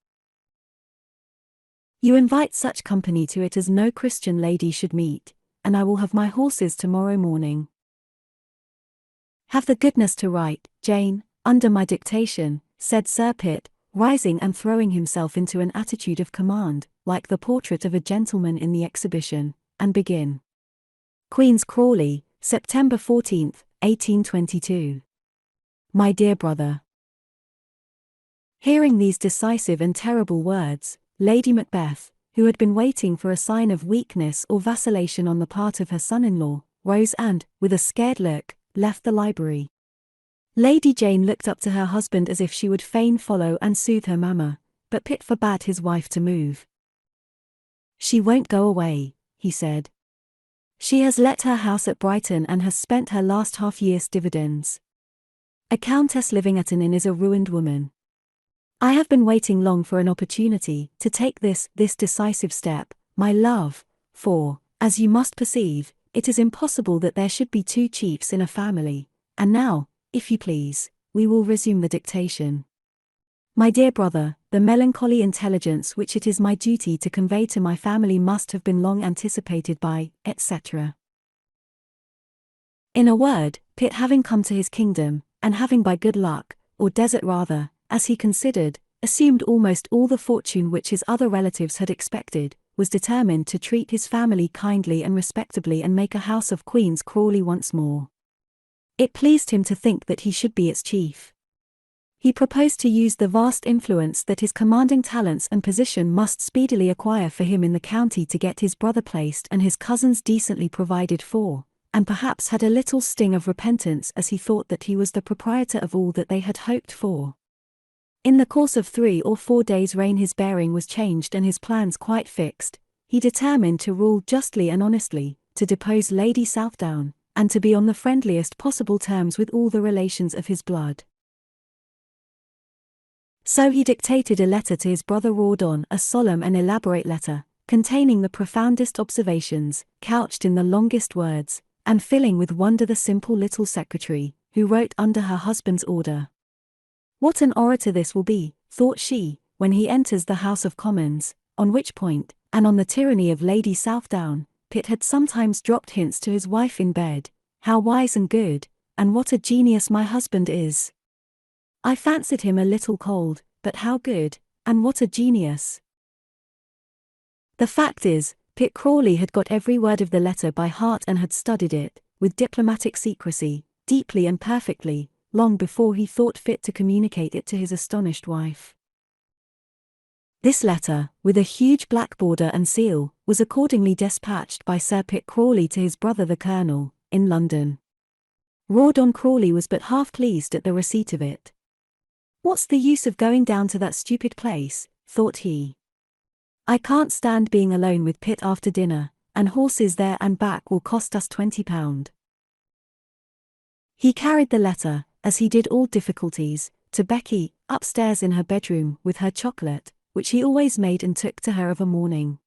"You invite such company to it as no Christian lady should meet, and I will have my horses tomorrow morning." "Have the goodness to write, Jane, under my dictation," said Sir Pitt, rising and throwing himself into an attitude of command, like the portrait of a gentleman in the exhibition, and begin. "Queen's Crawley, September 14, 1822. My dear brother." Hearing these decisive and terrible words, Lady Macbeth, who had been waiting for a sign of weakness or vacillation on the part of her son-in-law, rose and, with a scared look, left the library. Lady Jane looked up to her husband as if she would fain follow and soothe her mamma, but Pitt forbade his wife to move. "She won't go away," he said. "She has let her house at Brighton and has spent her last half-year's dividends. A countess living at an inn is a ruined woman. I have been waiting long for an opportunity to take this decisive step, my love, for, as you must perceive, it is impossible that there should be two chiefs in a family, and now, if you please, we will resume the dictation. My dear brother, the melancholy intelligence which it is my duty to convey to my family must have been long anticipated by, etc." In a word, Pitt having come to his kingdom, and having by good luck, or desert rather, as he considered, assumed almost all the fortune which his other relatives had expected, was determined to treat his family kindly and respectably and make a house of Queen's Crawley once more. It pleased him to think that he should be its chief. He proposed to use the vast influence that his commanding talents and position must speedily acquire for him in the county to get his brother placed and his cousins decently provided for, and perhaps had a little sting of repentance as he thought that he was the proprietor of all that they had hoped for. In the course of 3 or 4 days' reign his bearing was changed and his plans quite fixed. He determined to rule justly and honestly, to depose Lady Southdown, and to be on the friendliest possible terms with all the relations of his blood. So he dictated a letter to his brother Rawdon, a solemn and elaborate letter, containing the profoundest observations, couched in the longest words, and filling with wonder the simple little secretary, who wrote under her husband's order. What an orator this will be, thought she, when he enters the House of Commons, on which point, and on the tyranny of Lady Southdown, Pitt had sometimes dropped hints to his wife in bed. How wise and good, and what a genius my husband is. I fancied him a little cold, but how good, and what a genius. The fact is, Pitt Crawley had got every word of the letter by heart and had studied it, with diplomatic secrecy, deeply and perfectly, long before he thought fit to communicate it to his astonished wife. This letter, with a huge black border and seal, was accordingly despatched by Sir Pitt Crawley to his brother the Colonel, in London. Rawdon Crawley was but half pleased at the receipt of it. What's the use of going down to that stupid place, thought he. I can't stand being alone with Pitt after dinner, and horses there and back will cost us £20. He carried the letter, as he did all difficulties, to Becky, upstairs in her bedroom with her chocolate, which he always made and took to her of a morning.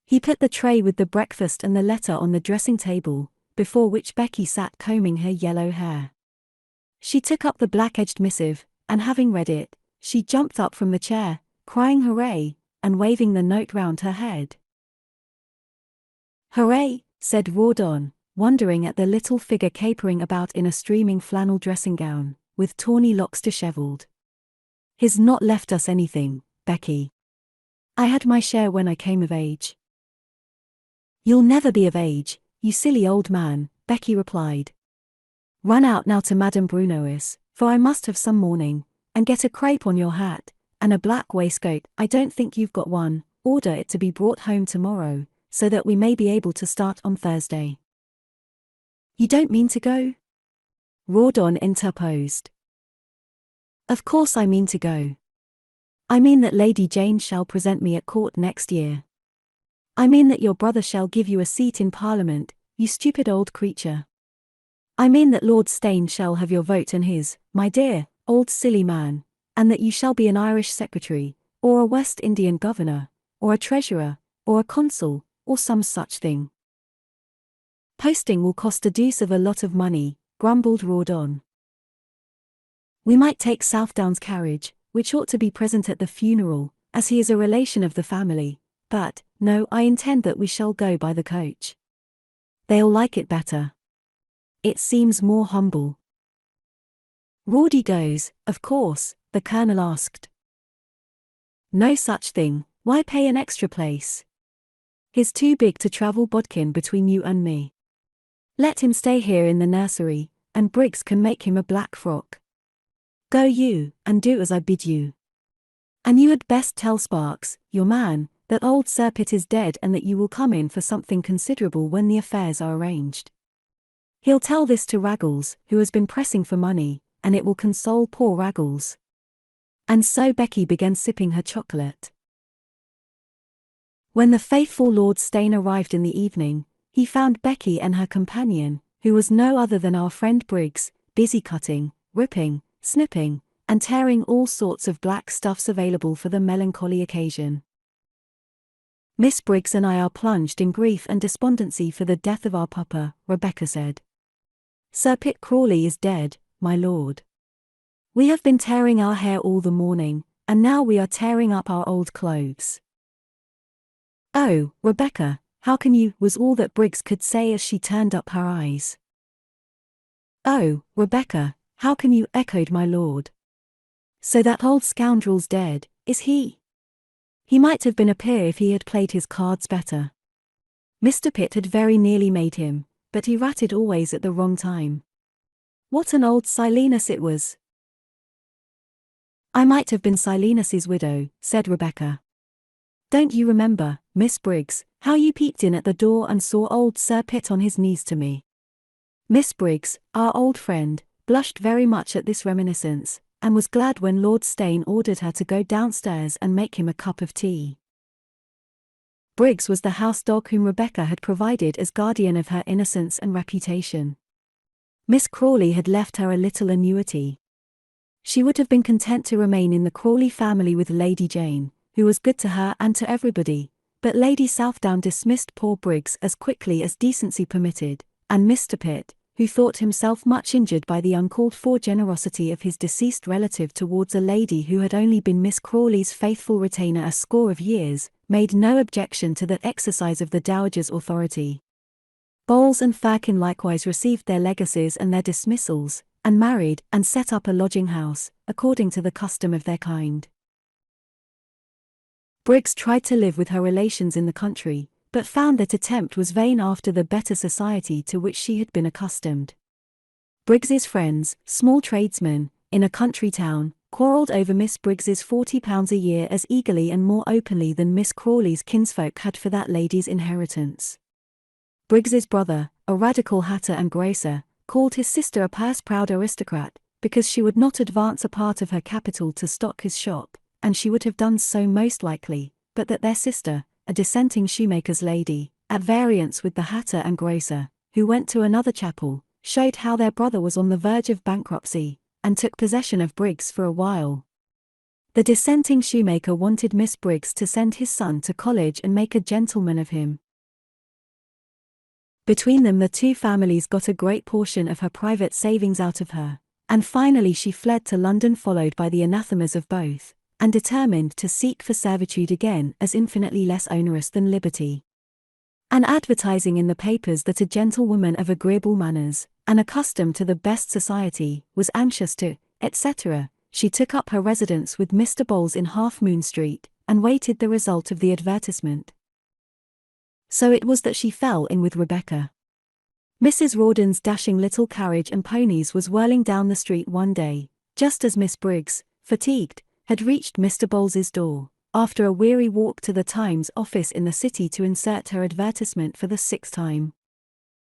He put the tray with the breakfast and the letter on the dressing table, before which Becky sat combing her yellow hair. She took up the black-edged missive, and having read it, she jumped up from the chair, crying hooray, and waving the note round her head. Hooray, said Rawdon, wondering at the little figure capering about in a streaming flannel dressing gown, with tawny locks dishevelled. He's not left us anything, Becky. I had my share when I came of age. You'll never be of age, you silly old man, Becky replied. Run out now to Madame Brunois, for I must have some mourning, and get a crape on your hat, and a black waistcoat. I don't think you've got one. Order it to be brought home tomorrow, so that we may be able to start on Thursday. You don't mean to go? Rawdon interposed. Of course I mean to go. I mean that Lady Jane shall present me at court next year. I mean that your brother shall give you a seat in Parliament, you stupid old creature. I mean that Lord Steyne shall have your vote and his, my dear, old silly man, and that you shall be an Irish secretary, or a West Indian governor, or a treasurer, or a consul, or some such thing. Posting will cost a deuce of a lot of money, grumbled Rawdon. We might take Southdown's carriage, which ought to be present at the funeral, as he is a relation of the family, but, no, I intend that we shall go by the coach. They'll like it better. It seems more humble. Rawdy goes, of course, the Colonel asked. No such thing, why pay an extra place? He's too big to travel bodkin between you and me. Let him stay here in the nursery, and Briggs can make him a black frock. Go you, and do as I bid you. And you had best tell Sparks, your man, that old Sir Pitt is dead and that you will come in for something considerable when the affairs are arranged. He'll tell this to Raggles, who has been pressing for money, and it will console poor Raggles. And so Becky began sipping her chocolate. When the faithful Lord Steyne arrived in the evening, he found Becky and her companion, who was no other than our friend Briggs, busy cutting, ripping, snipping, and tearing all sorts of black stuffs available for the melancholy occasion. Miss Briggs and I are plunged in grief and despondency for the death of our papa, Rebecca said. Sir Pitt Crawley is dead, my lord. We have been tearing our hair all the morning, and now we are tearing up our old clothes. Oh, Rebecca, how can you, was all that Briggs could say as she turned up her eyes. Oh, Rebecca, how can you, echoed my lord. So that old scoundrel's dead, is he? He might have been a peer if he had played his cards better. Mr. Pitt had very nearly made him, but he ratted always at the wrong time. What an old Silenus it was. I might have been Silenus's widow, said Rebecca. Don't you remember, Miss Briggs, how you peeped in at the door and saw old Sir Pitt on his knees to me? Miss Briggs, our old friend, blushed very much at this reminiscence, and was glad when Lord Steyne ordered her to go downstairs and make him a cup of tea. Briggs was the house dog whom Rebecca had provided as guardian of her innocence and reputation. Miss Crawley had left her a little annuity. She would have been content to remain in the Crawley family with Lady Jane, who was good to her and to everybody, but Lady Southdown dismissed poor Briggs as quickly as decency permitted, and Mr. Pitt, who thought himself much injured by the uncalled-for generosity of his deceased relative towards a lady who had only been Miss Crawley's faithful retainer a score of years, made no objection to the exercise of the Dowager's authority. Bowles and Firkin likewise received their legacies and their dismissals, and married and set up a lodging-house, according to the custom of their kind. Briggs tried to live with her relations in the country, but found that attempt was vain after the better society to which she had been accustomed. Briggs's friends, small tradesmen, in a country town, quarrelled over Miss Briggs's £40 a year as eagerly and more openly than Miss Crawley's kinsfolk had for that lady's inheritance. Briggs's brother, a radical hatter and grocer, called his sister a purse-proud aristocrat, because she would not advance a part of her capital to stock his shop, and she would have done so most likely, but that their sister, a dissenting shoemaker's lady, at variance with the hatter and grocer, who went to another chapel, showed how their brother was on the verge of bankruptcy, and took possession of Briggs for a while. The dissenting shoemaker wanted Miss Briggs to send his son to college and make a gentleman of him. Between them the two families got a great portion of her private savings out of her, and finally she fled to London followed by the anathemas of both, and determined to seek for servitude again as infinitely less onerous than liberty. And advertising in the papers that a gentlewoman of agreeable manners, and accustomed to the best society, was anxious to, etc., she took up her residence with Mr. Bowles in Half Moon Street, and waited the result of the advertisement. So it was that she fell in with Rebecca. Mrs. Rawdon's dashing little carriage and ponies was whirling down the street one day, just as Miss Briggs, fatigued, had reached Mr. Bowles's door, after a weary walk to the Times office in the city to insert her advertisement for the 6th time.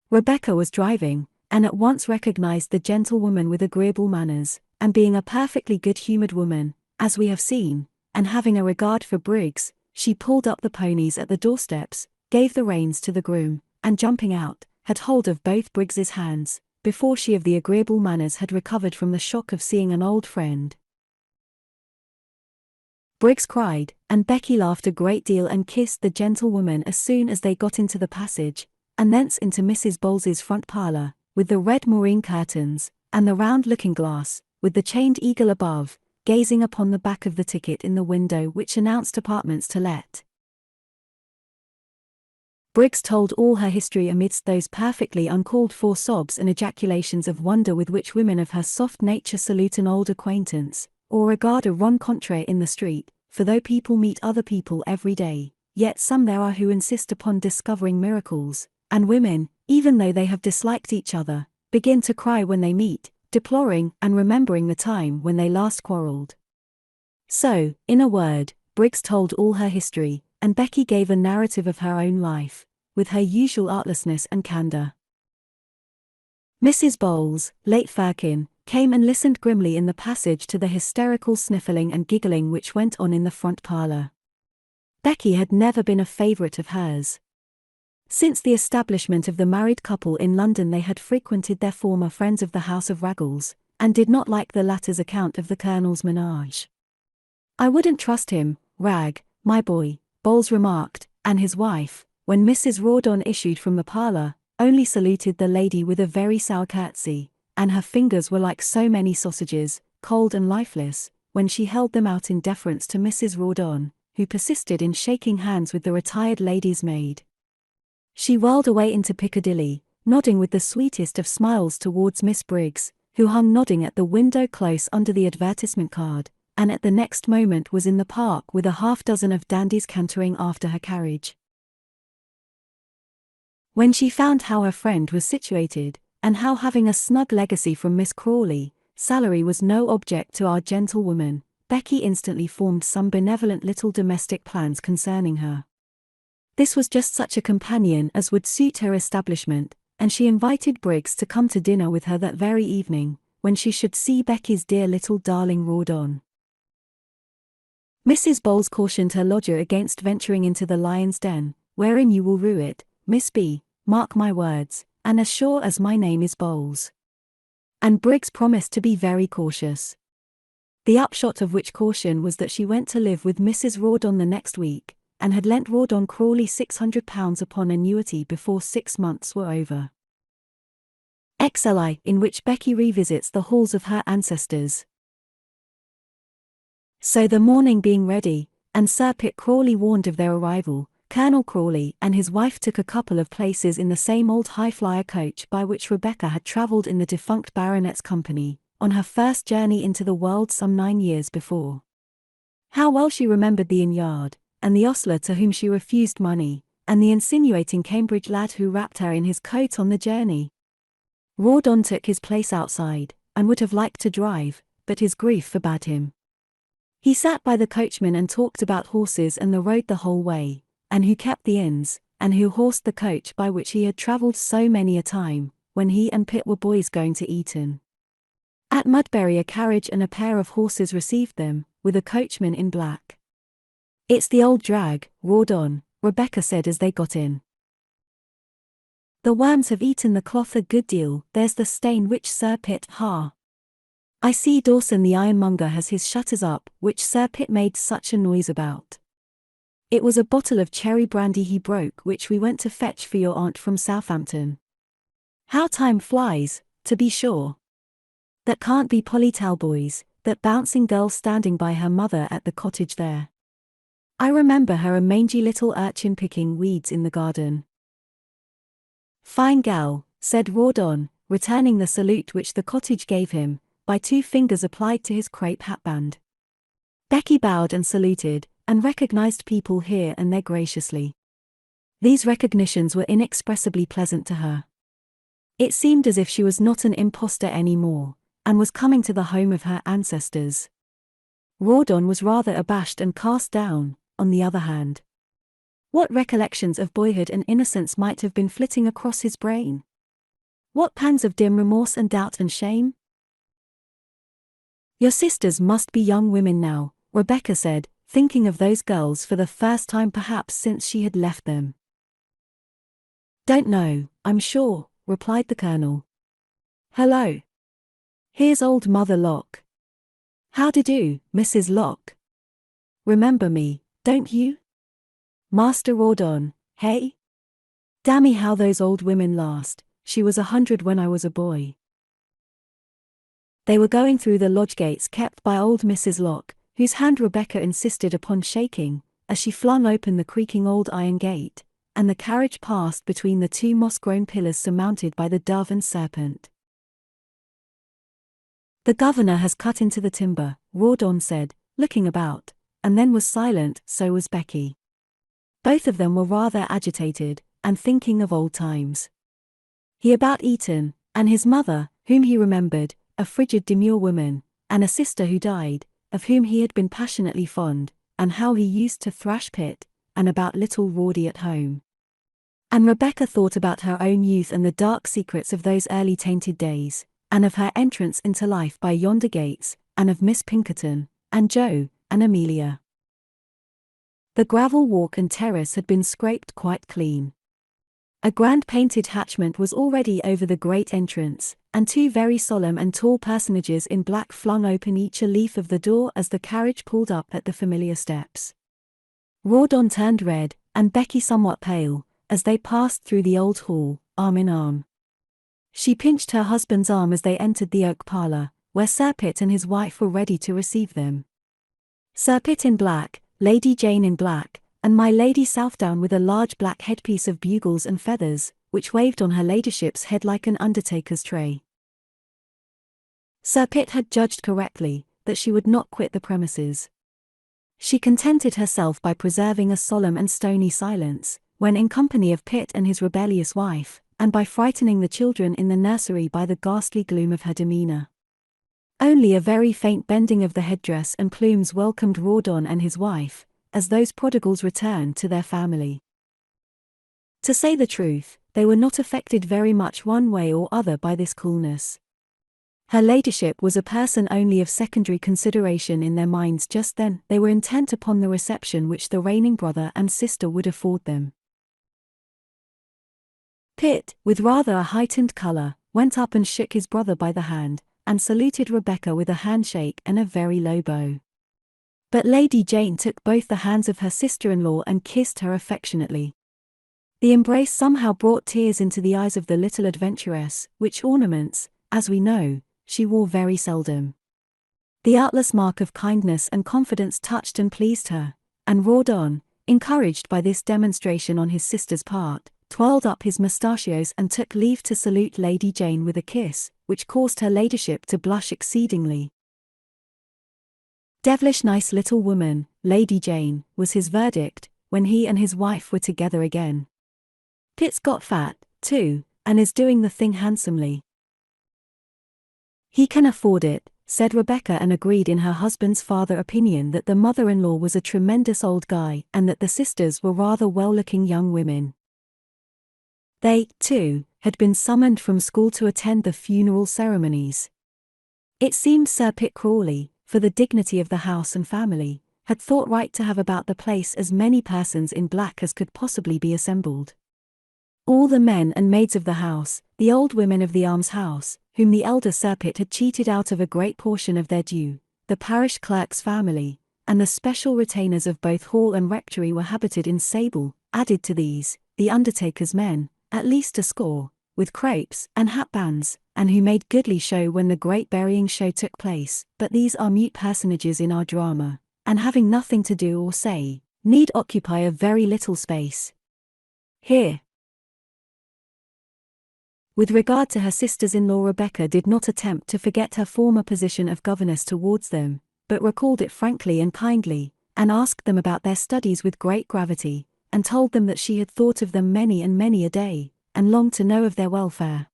Rebecca was driving, and at once recognized the gentlewoman with agreeable manners, and being a perfectly good-humored woman, as we have seen, and having a regard for Briggs, she pulled up the ponies at the doorsteps, gave the reins to the groom, and jumping out, had hold of both Briggs's hands, before she of the agreeable manners had recovered from the shock of seeing an old friend. Briggs cried, and Becky laughed a great deal and kissed the gentlewoman as soon as they got into the passage, and thence into Mrs. Bowles's front parlour, with the red moreen curtains, and the round looking-glass, with the chained eagle above, gazing upon the back of the ticket in the window which announced apartments to let. Briggs told all her history amidst those perfectly uncalled-for sobs and ejaculations of wonder with which women of her soft nature salute an old acquaintance, or regard a rencontre in the street, for though people meet other people every day, yet some there are who insist upon discovering miracles, and women, even though they have disliked each other, begin to cry when they meet, deploring and remembering the time when they last quarrelled. So, in a word, Briggs told all her history, and Becky gave a narrative of her own life, with her usual artlessness and candour. Mrs. Bowles, late Firkin, came and listened grimly in the passage to the hysterical sniffling and giggling which went on in the front parlour. Becky had never been a favourite of hers. Since the establishment of the married couple in London they had frequented their former friends of the house of Raggles, and did not like the latter's account of the Colonel's menage. "I wouldn't trust him, Rag, my boy," Bowles remarked, and his wife, when Mrs. Rawdon issued from the parlour, only saluted the lady with a very sour curtsy, and her fingers were like so many sausages, cold and lifeless, when she held them out in deference to Mrs. Rawdon, who persisted in shaking hands with the retired lady's maid. She whirled away into Piccadilly, nodding with the sweetest of smiles towards Miss Briggs, who hung nodding at the window close under the advertisement card, and at the next moment was in the park with a half-dozen of dandies cantering after her carriage. When she found how her friend was situated, and how having a snug legacy from Miss Crawley, salary was no object to our gentlewoman, Becky instantly formed some benevolent little domestic plans concerning her. This was just such a companion as would suit her establishment, and she invited Briggs to come to dinner with her that very evening, when she should see Becky's dear little darling Rawdon. Mrs. Bowles cautioned her lodger against venturing into the lion's den, wherein you will rue it, Miss B, mark my words, and as sure as my name is Bowles. And Briggs promised to be very cautious. The upshot of which caution was that she went to live with Mrs. Rawdon the next week, and had lent Rawdon Crawley £600 upon annuity before 6 months were over. XLI, in which Becky revisits the halls of her ancestors. So the morning being ready, and Sir Pitt Crawley warned of their arrival, Colonel Crawley and his wife took a couple of places in the same old high-flyer coach by which Rebecca had travelled in the defunct baronet's company, on her first journey into the world some 9 years before. How well she remembered the inn-yard, and the ostler to whom she refused money, and the insinuating Cambridge lad who wrapped her in his coat on the journey. Rawdon took his place outside, and would have liked to drive, but his grief forbade him. He sat by the coachman and talked about horses and the road the whole way, and who kept the inns, and who horsed the coach by which he had travelled so many a time, when he and Pitt were boys going to Eton. At Mudbury a carriage and a pair of horses received them, with a coachman in black. "It's the old drag, Rawdon," Rebecca said as they got in. "The worms have eaten the cloth a good deal, there's the stain which Sir Pitt, I see Dawson the ironmonger has his shutters up, which Sir Pitt made such a noise about. It was a bottle of cherry brandy he broke which we went to fetch for your aunt from Southampton. How time flies, to be sure. That can't be Polly Talboys, that bouncing girl standing by her mother at the cottage there. I remember her a mangy little urchin picking weeds in the garden." "Fine gal," said Rawdon, returning the salute which the cottage gave him, by 2 fingers applied to his crape hatband. Becky bowed and saluted, and recognized people here and there graciously. These recognitions were inexpressibly pleasant to her. It seemed as if she was not an impostor any more, and was coming to the home of her ancestors. Rawdon was rather abashed and cast down, on the other hand. What recollections of boyhood and innocence might have been flitting across his brain? What pangs of dim remorse and doubt and shame? "Your sisters must be young women now," Rebecca said, thinking of those girls for the first time perhaps since she had left them. "Don't know, I'm sure," replied the Colonel. "Hello. Here's old Mother Locke. How-de-do, Mrs. Locke. Remember me, don't you? Master Rawdon, hey? Dammy how those old women last, she was 100 when I was a boy." They were going through the lodge gates kept by old Mrs. Locke, whose hand Rebecca insisted upon shaking, as she flung open the creaking old iron gate, and the carriage passed between the 2 moss-grown pillars surmounted by the dove and serpent. "The governor has cut into the timber," Rawdon said, looking about, and then was silent. So was Becky. Both of them were rather agitated, and thinking of old times. He about Eton, and his mother, whom he remembered, a frigid demure woman, and a sister who died, of whom he had been passionately fond, and how he used to thrash Pitt, and about little Rawdy at home. And Rebecca thought about her own youth and the dark secrets of those early tainted days, and of her entrance into life by yonder gates, and of Miss Pinkerton, and Joe, and Amelia. The gravel walk and terrace had been scraped quite clean. A grand painted hatchment was already over the great entrance, and 2 very solemn and tall personages in black flung open each a leaf of the door as the carriage pulled up at the familiar steps. Rawdon turned red, and Becky somewhat pale, as they passed through the old hall, arm in arm. She pinched her husband's arm as they entered the oak parlour, where Sir Pitt and his wife were ready to receive them. Sir Pitt in black, Lady Jane in black, and my Lady Southdown with a large black headpiece of bugles and feathers, which waved on her ladyship's head like an undertaker's tray. Sir Pitt had judged correctly, that she would not quit the premises. She contented herself by preserving a solemn and stony silence, when in company of Pitt and his rebellious wife, and by frightening the children in the nursery by the ghastly gloom of her demeanour. Only a very faint bending of the headdress and plumes welcomed Rawdon and his wife, as those prodigals returned to their family. To say the truth, they were not affected very much one way or other by this coolness. Her ladyship was a person only of secondary consideration in their minds just then. They were intent upon the reception which the reigning brother and sister would afford them. Pitt, with rather a heightened colour, went up and shook his brother by the hand, and saluted Rebecca with a handshake and a very low bow. But Lady Jane took both the hands of her sister-in-law and kissed her affectionately. The embrace somehow brought tears into the eyes of the little adventuress, which ornaments, as we know, she wore very seldom. The artless mark of kindness and confidence touched and pleased her, and Rawdon, encouraged by this demonstration on his sister's part, twirled up his mustachios and took leave to salute Lady Jane with a kiss, which caused her ladyship to blush exceedingly. "Devilish nice little woman, Lady Jane," was his verdict, when he and his wife were together again. "Pitt's got fat, too, and is doing the thing handsomely." "He can afford it," said Rebecca, and agreed in her husband's father opinion that the mother-in-law was a tremendous old guy and that the sisters were rather well-looking young women. They, too, had been summoned from school to attend the funeral ceremonies. It seemed Sir Pitt Crawley, for the dignity of the house and family, had thought right to have about the place as many persons in black as could possibly be assembled. All the men and maids of the house, the old women of the almshouse, whom the elder Sir Pitt had cheated out of a great portion of their due, the parish clerk's family, and the special retainers of both hall and rectory were habited in sable. Added to these, the undertaker's men, at least a score, with crapes and hatbands, and who made goodly show when the great burying show took place. But these are mute personages in our drama, and having nothing to do or say, need occupy a very little space here. With regard to her sisters-in-law, Rebecca did not attempt to forget her former position of governess towards them, but recalled it frankly and kindly, and asked them about their studies with great gravity, and told them that she had thought of them many and many a day, and longed to know of their welfare.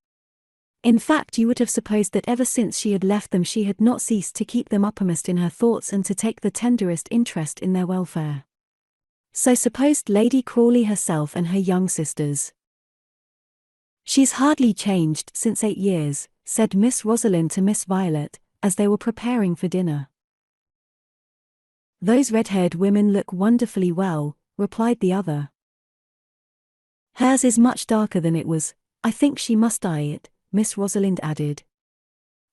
In fact, you would have supposed that ever since she had left them she had not ceased to keep them uppermost in her thoughts and to take the tenderest interest in their welfare. So supposed Lady Crawley herself and her young sisters. "She's hardly changed since 8 years, said Miss Rosalind to Miss Violet, as they were preparing for dinner. "Those red-haired women look wonderfully well," replied the other. "Hers is much darker than it was. I think she must dye it," Miss Rosalind added.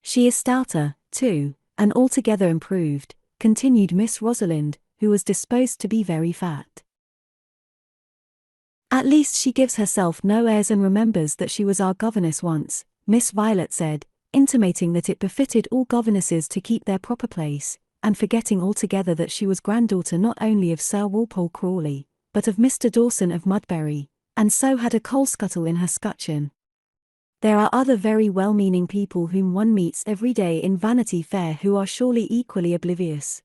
"She is stouter, too, and altogether improved," continued Miss Rosalind, who was disposed to be very fat. "At least she gives herself no airs and remembers that she was our governess once," Miss Violet said, intimating that it befitted all governesses to keep their proper place, and forgetting altogether that she was granddaughter not only of Sir Walpole Crawley, but of Mr. Dawson of Mudbury, and so had a coal scuttle in her scutcheon. There are other very well-meaning people whom one meets every day in Vanity Fair who are surely equally oblivious.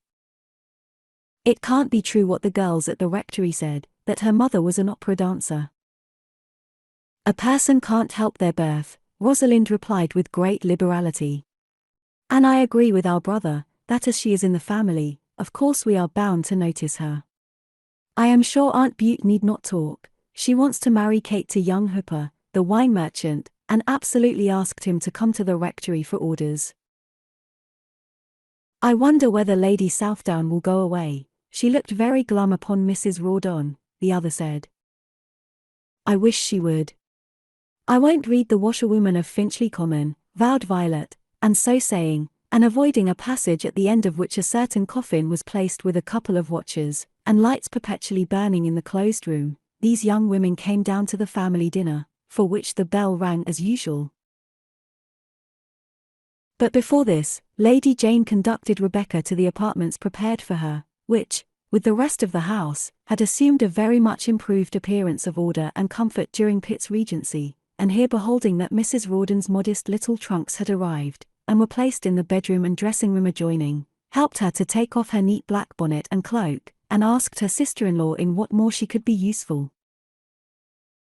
It can't be true what the girls at the rectory said, that her mother was an opera dancer. "A person can't help their birth," Rosalind replied with great liberality. "And I agree with our brother, that as she is in the family, of course we are bound to notice her. I am sure Aunt Butte need not talk. She wants to marry Kate to young Hooper, the wine merchant, and absolutely asked him to come to the rectory for orders. I wonder whether Lady Southdown will go away. She looked very glum upon Mrs. Rawdon," the other said. "I wish she would." "I won't read The Washerwoman of Finchley Common," vowed Violet, and so saying, and avoiding a passage at the end of which a certain coffin was placed with a couple of watchers, and lights perpetually burning in the closed room, these young women came down to the family dinner, for which the bell rang as usual. But before this, Lady Jane conducted Rebecca to the apartments prepared for her, which, with the rest of the house, had assumed a very much improved appearance of order and comfort during Pitt's regency, and here beholding that Mrs. Rawdon's modest little trunks had arrived, and were placed in the bedroom and dressing-room adjoining, helped her to take off her neat black bonnet and cloak, and asked her sister-in-law in what more she could be useful.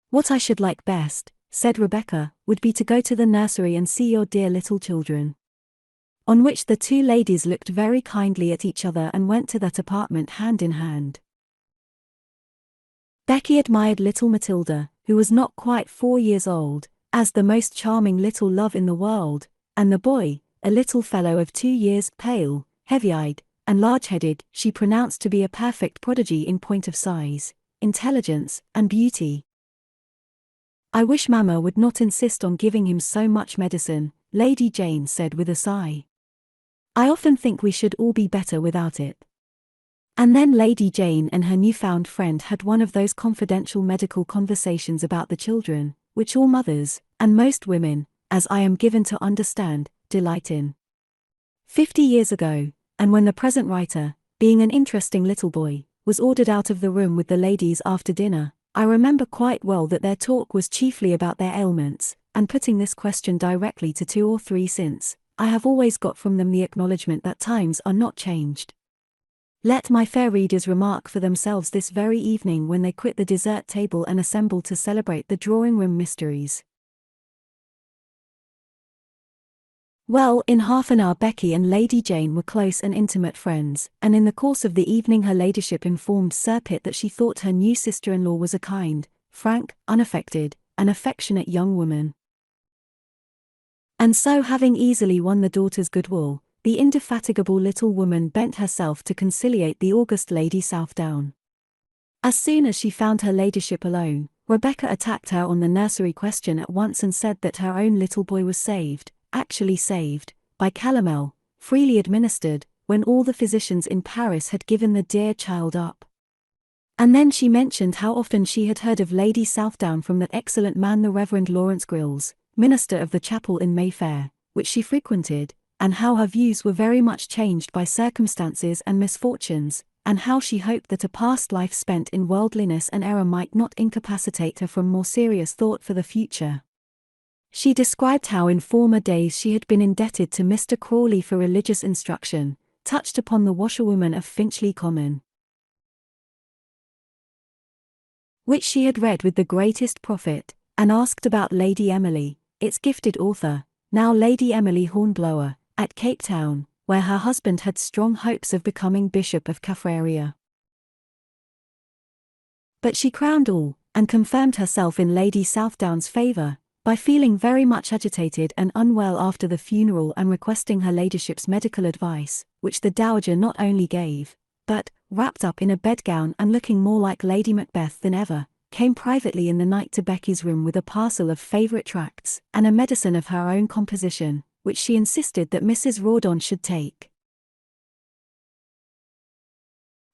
"What I should like best," said Rebecca, "would be to go to the nursery and see your dear little children." On which the two ladies looked very kindly at each other and went to that apartment hand in hand. Becky admired little Matilda, who was not quite 4 years old, as the most charming little love in the world, and the boy, a little fellow of 2 years, pale, heavy-eyed, and large-headed, she pronounced to be a perfect prodigy in point of size, intelligence, and beauty. "I wish Mamma would not insist on giving him so much medicine," Lady Jane said with a sigh. "I often think we should all be better without it." And then Lady Jane and her newfound friend had one of those confidential medical conversations about the children, which all mothers, and most women, as I am given to understand, delight in. 50 years ago, and when the present writer, being an interesting little boy, was ordered out of the room with the ladies after dinner, I remember quite well that their talk was chiefly about their ailments, and putting this question directly to 2 or 3 since, I have always got from them the acknowledgement that times are not changed. Let my fair readers remark for themselves this very evening when they quit the dessert table and assemble to celebrate the drawing-room mysteries. Well, in half an hour Becky and Lady Jane were close and intimate friends, and in the course of the evening her ladyship informed Sir Pitt that she thought her new sister-in-law was a kind, frank, unaffected, and affectionate young woman. And so, having easily won the daughter's goodwill, the indefatigable little woman bent herself to conciliate the august Lady Southdown. As soon as she found her ladyship alone, Rebecca attacked her on the nursery question at once and said that her own little boy was saved, actually saved, by calomel, freely administered, when all the physicians in Paris had given the dear child up. And then she mentioned how often she had heard of Lady Southdown from that excellent man the Reverend Lawrence Grills, minister of the chapel in Mayfair, which she frequented, and how her views were very much changed by circumstances and misfortunes, and how she hoped that a past life spent in worldliness and error might not incapacitate her from more serious thought for the future. She described how in former days she had been indebted to Mr. Crawley for religious instruction, touched upon the washerwoman of Finchley Common, which she had read with the greatest profit, and asked about Lady Emily, its gifted author, now Lady Emily Hornblower, at Cape Town, where her husband had strong hopes of becoming Bishop of Caffraria. But she crowned all, and confirmed herself in Lady Southdown's favour, by feeling very much agitated and unwell after the funeral and requesting her ladyship's medical advice, which the dowager not only gave, but, wrapped up in a bedgown and looking more like Lady Macbeth than ever, came privately in the night to Becky's room with a parcel of favourite tracts, and a medicine of her own composition, which she insisted that Mrs. Rawdon should take.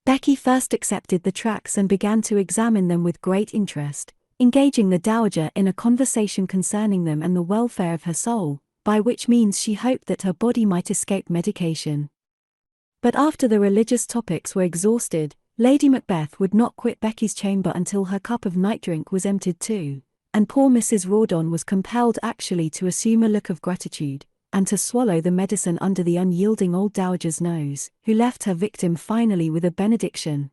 Becky first accepted the tracts and began to examine them with great interest, engaging the dowager in a conversation concerning them and the welfare of her soul, by which means she hoped that her body might escape medication. But after the religious topics were exhausted, Lady Macbeth would not quit Becky's chamber until her cup of night drink was emptied too, and poor Mrs. Rawdon was compelled actually to assume a look of gratitude, and to swallow the medicine under the unyielding old dowager's nose, who left her victim finally with a benediction.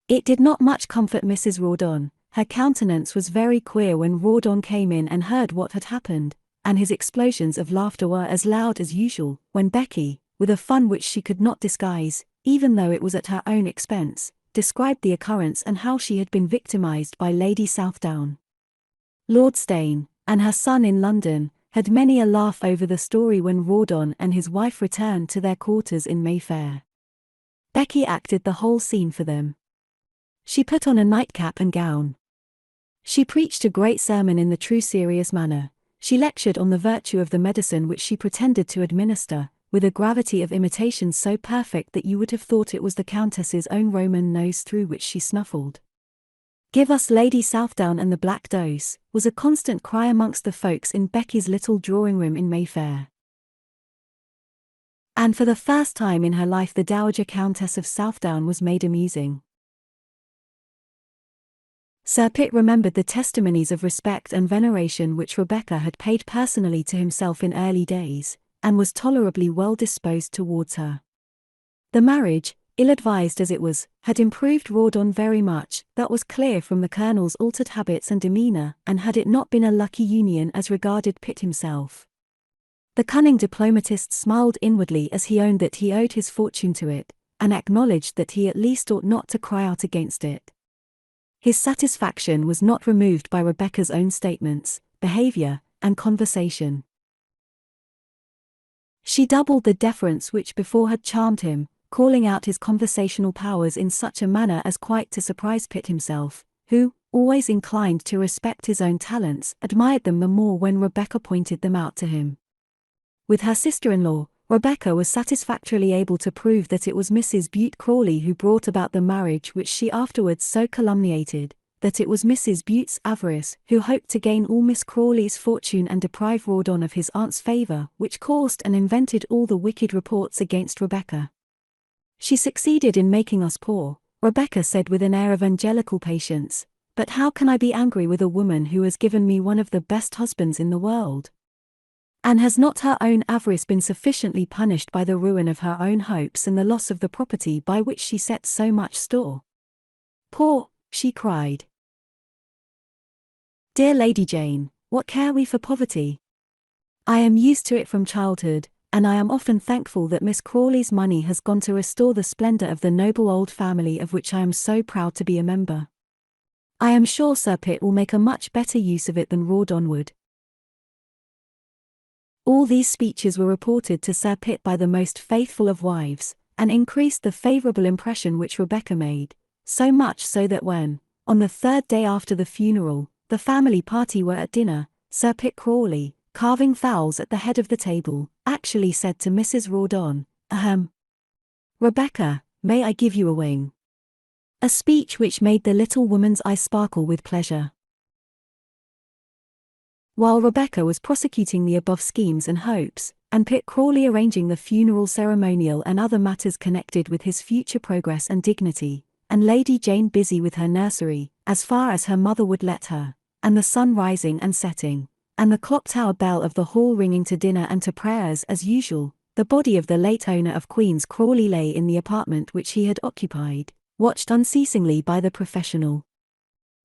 It did not much comfort Mrs. Rawdon. Her countenance was very queer when Rawdon came in and heard what had happened, and his explosions of laughter were as loud as usual, when Becky, with a fun which she could not disguise, even though it was at her own expense, described the occurrence and how she had been victimized by Lady Southdown. Lord Steyne, and her son in London, had many a laugh over the story when Rawdon and his wife returned to their quarters in Mayfair. Becky acted the whole scene for them. She put on a nightcap and gown. She preached a great sermon in the true serious manner. She lectured on the virtue of the medicine which she pretended to administer, with a gravity of imitation so perfect that you would have thought it was the Countess's own Roman nose through which she snuffled. "Give us Lady Southdown and the black dose," was a constant cry amongst the folks in Becky's little drawing-room in Mayfair. And for the first time in her life the Dowager Countess of Southdown was made amusing. Sir Pitt remembered the testimonies of respect and veneration which Rebecca had paid personally to himself in early days, and was tolerably well disposed towards her. The marriage, ill-advised as it was, had improved Rawdon very much, that was clear from the Colonel's altered habits and demeanour, and had it not been a lucky union as regarded Pitt himself. The cunning diplomatist smiled inwardly as he owned that he owed his fortune to it, and acknowledged that he at least ought not to cry out against it. His satisfaction was not removed by Rebecca's own statements, behaviour, and conversation. She doubled the deference which before had charmed him, calling out his conversational powers in such a manner as quite to surprise Pitt himself, who, always inclined to respect his own talents, admired them the more when Rebecca pointed them out to him. With her sister-in-law, Rebecca was satisfactorily able to prove that it was Mrs. Bute Crawley who brought about the marriage which she afterwards so calumniated, that it was Mrs. Bute's avarice who hoped to gain all Miss Crawley's fortune and deprive Rawdon of his aunt's favour, which caused and invented all the wicked reports against Rebecca. She succeeded in making us poor, Rebecca said with an air of angelical patience, but how can I be angry with a woman who has given me one of the best husbands in the world? And has not her own avarice been sufficiently punished by the ruin of her own hopes and the loss of the property by which she set so much store? Poor, she cried. Dear Lady Jane, what care we for poverty? I am used to it from childhood, and I am often thankful that Miss Crawley's money has gone to restore the splendour of the noble old family of which I am so proud to be a member. I am sure Sir Pitt will make a much better use of it than Rawdon would. All these speeches were reported to Sir Pitt by the most faithful of wives, and increased the favourable impression which Rebecca made, so much so that when, on the third day after the funeral, the family party were at dinner, Sir Pitt Crawley, carving fowls at the head of the table, actually said to Mrs. Rawdon, Rebecca, may I give you a wing? A speech which made the little woman's eyes sparkle with pleasure. While Rebecca was prosecuting the above schemes and hopes, and Pitt Crawley arranging the funeral ceremonial and other matters connected with his future progress and dignity, and Lady Jane busy with her nursery, as far as her mother would let her, and the sun rising and setting, and the clock-tower bell of the hall ringing to dinner and to prayers as usual, the body of the late owner of Queen's Crawley lay in the apartment which he had occupied, watched unceasingly by the professional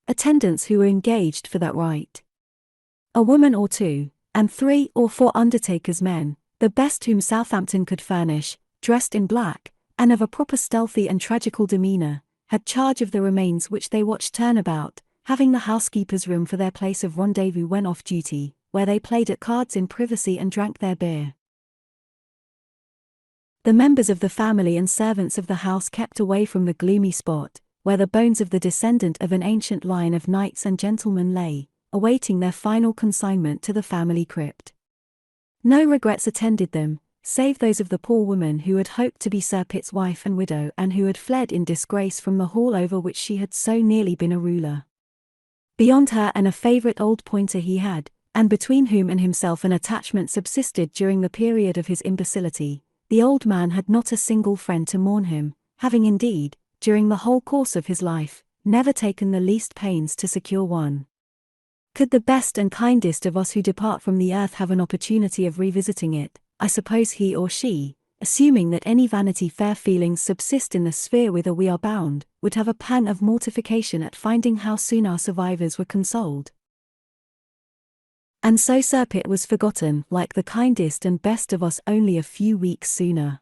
attendants who were engaged for that rite. A woman or two, and 3 or 4 undertakers' men, the best whom Southampton could furnish, dressed in black, and of a proper stealthy and tragical demeanour, had charge of the remains which they watched turn about, having the housekeeper's room for their place of rendezvous when off duty, where they played at cards in privacy and drank their beer. The members of the family and servants of the house kept away from the gloomy spot, where the bones of the descendant of an ancient line of knights and gentlemen lay, awaiting their final consignment to the family crypt. No regrets attended them, save those of the poor woman who had hoped to be Sir Pitt's wife and widow and who had fled in disgrace from the hall over which she had so nearly been a ruler. Beyond her and a favourite old pointer he had, and between whom and himself an attachment subsisted during the period of his imbecility, the old man had not a single friend to mourn him, having indeed, during the whole course of his life, never taken the least pains to secure one. Could the best and kindest of us who depart from the earth have an opportunity of revisiting it, I suppose he or she, assuming that any Vanity Fair feelings subsist in the sphere whither we are bound, would have a pang of mortification at finding how soon our survivors were consoled. And so Sir Pitt was forgotten, like the kindest and best of us, only a few weeks sooner.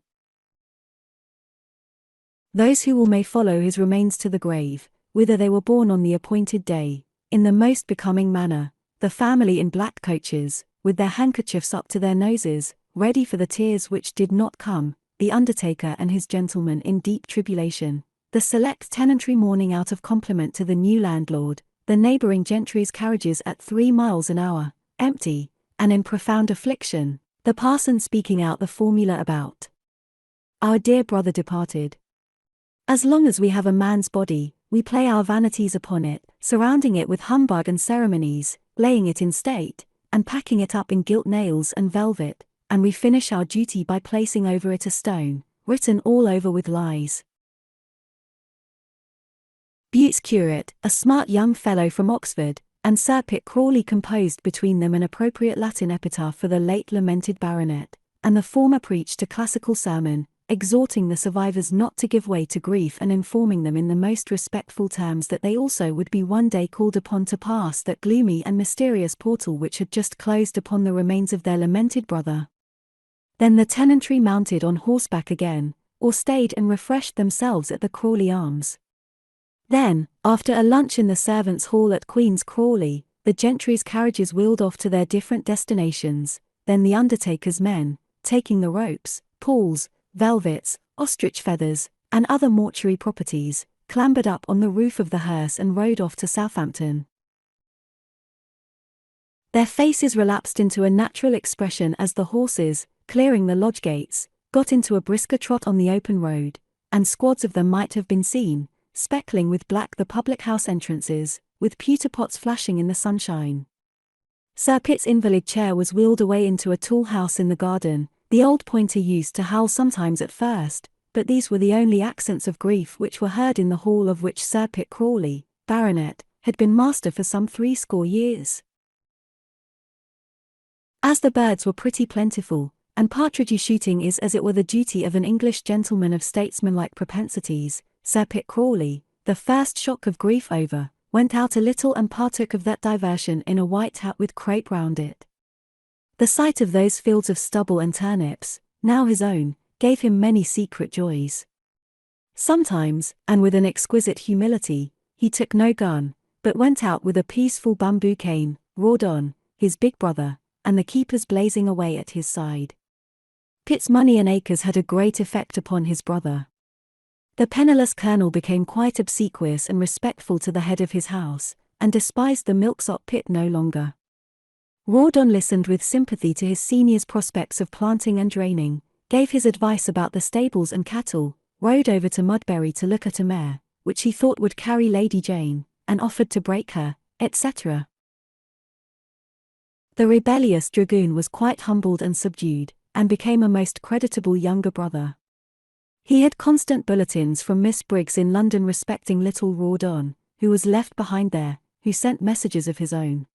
Those who will may follow his remains to the grave, whither they were borne on the appointed day, in the most becoming manner, the family in black coaches, with their handkerchiefs up to their noses, ready for the tears which did not come, the undertaker and his gentleman in deep tribulation, the select tenantry mourning out of compliment to the new landlord, the neighbouring gentry's carriages at 3 miles an hour, empty, and in profound affliction, the parson speaking out the formula about our dear brother departed. As long as we have a man's body, we play our vanities upon it, surrounding it with humbug and ceremonies, laying it in state, and packing it up in gilt nails and velvet, and we finish our duty by placing over it a stone, written all over with lies. Bute's curate, a smart young fellow from Oxford, and Sir Pitt Crawley composed between them an appropriate Latin epitaph for the late lamented baronet, and the former preached a classical sermon, exhorting the survivors not to give way to grief and informing them in the most respectful terms that they also would be one day called upon to pass that gloomy and mysterious portal which had just closed upon the remains of their lamented brother. Then the tenantry mounted on horseback again, or stayed and refreshed themselves at the Crawley Arms. Then, after a lunch in the servants' hall at Queen's Crawley, the gentry's carriages wheeled off to their different destinations, then the undertaker's men, taking the ropes, pawls, velvets, ostrich feathers, and other mortuary properties, clambered up on the roof of the hearse and rode off to Southampton. Their faces relapsed into a natural expression as the horses, clearing the lodge gates, got into a brisker trot on the open road, and squads of them might have been seen, speckling with black the public house entrances, with pewter pots flashing in the sunshine. Sir Pitt's invalid chair was wheeled away into a tall house in the garden. The old pointer used to howl sometimes at first, but these were the only accents of grief which were heard in the hall of which Sir Pitt Crawley, Baronet, had been master for some 60 years. As the birds were pretty plentiful, and partridge shooting is as it were the duty of an English gentleman of statesmanlike propensities, Sir Pitt Crawley, the first shock of grief over, went out a little and partook of that diversion in a white hat with crape round it. The sight of those fields of stubble and turnips, now his own, gave him many secret joys. Sometimes, and with an exquisite humility, he took no gun, but went out with a peaceful bamboo cane, Rawdon, his big brother, and the keepers blazing away at his side. Pitt's money and acres had a great effect upon his brother. The penniless colonel became quite obsequious and respectful to the head of his house, and despised the milksop Pitt no longer. Rawdon listened with sympathy to his senior's prospects of planting and draining, gave his advice about the stables and cattle, rode over to Mudbury to look at a mare, which he thought would carry Lady Jane, and offered to break her, etc. The rebellious dragoon was quite humbled and subdued, and became a most creditable younger brother. He had constant bulletins from Miss Briggs in London respecting little Rawdon, who was left behind there, who sent messages of his own.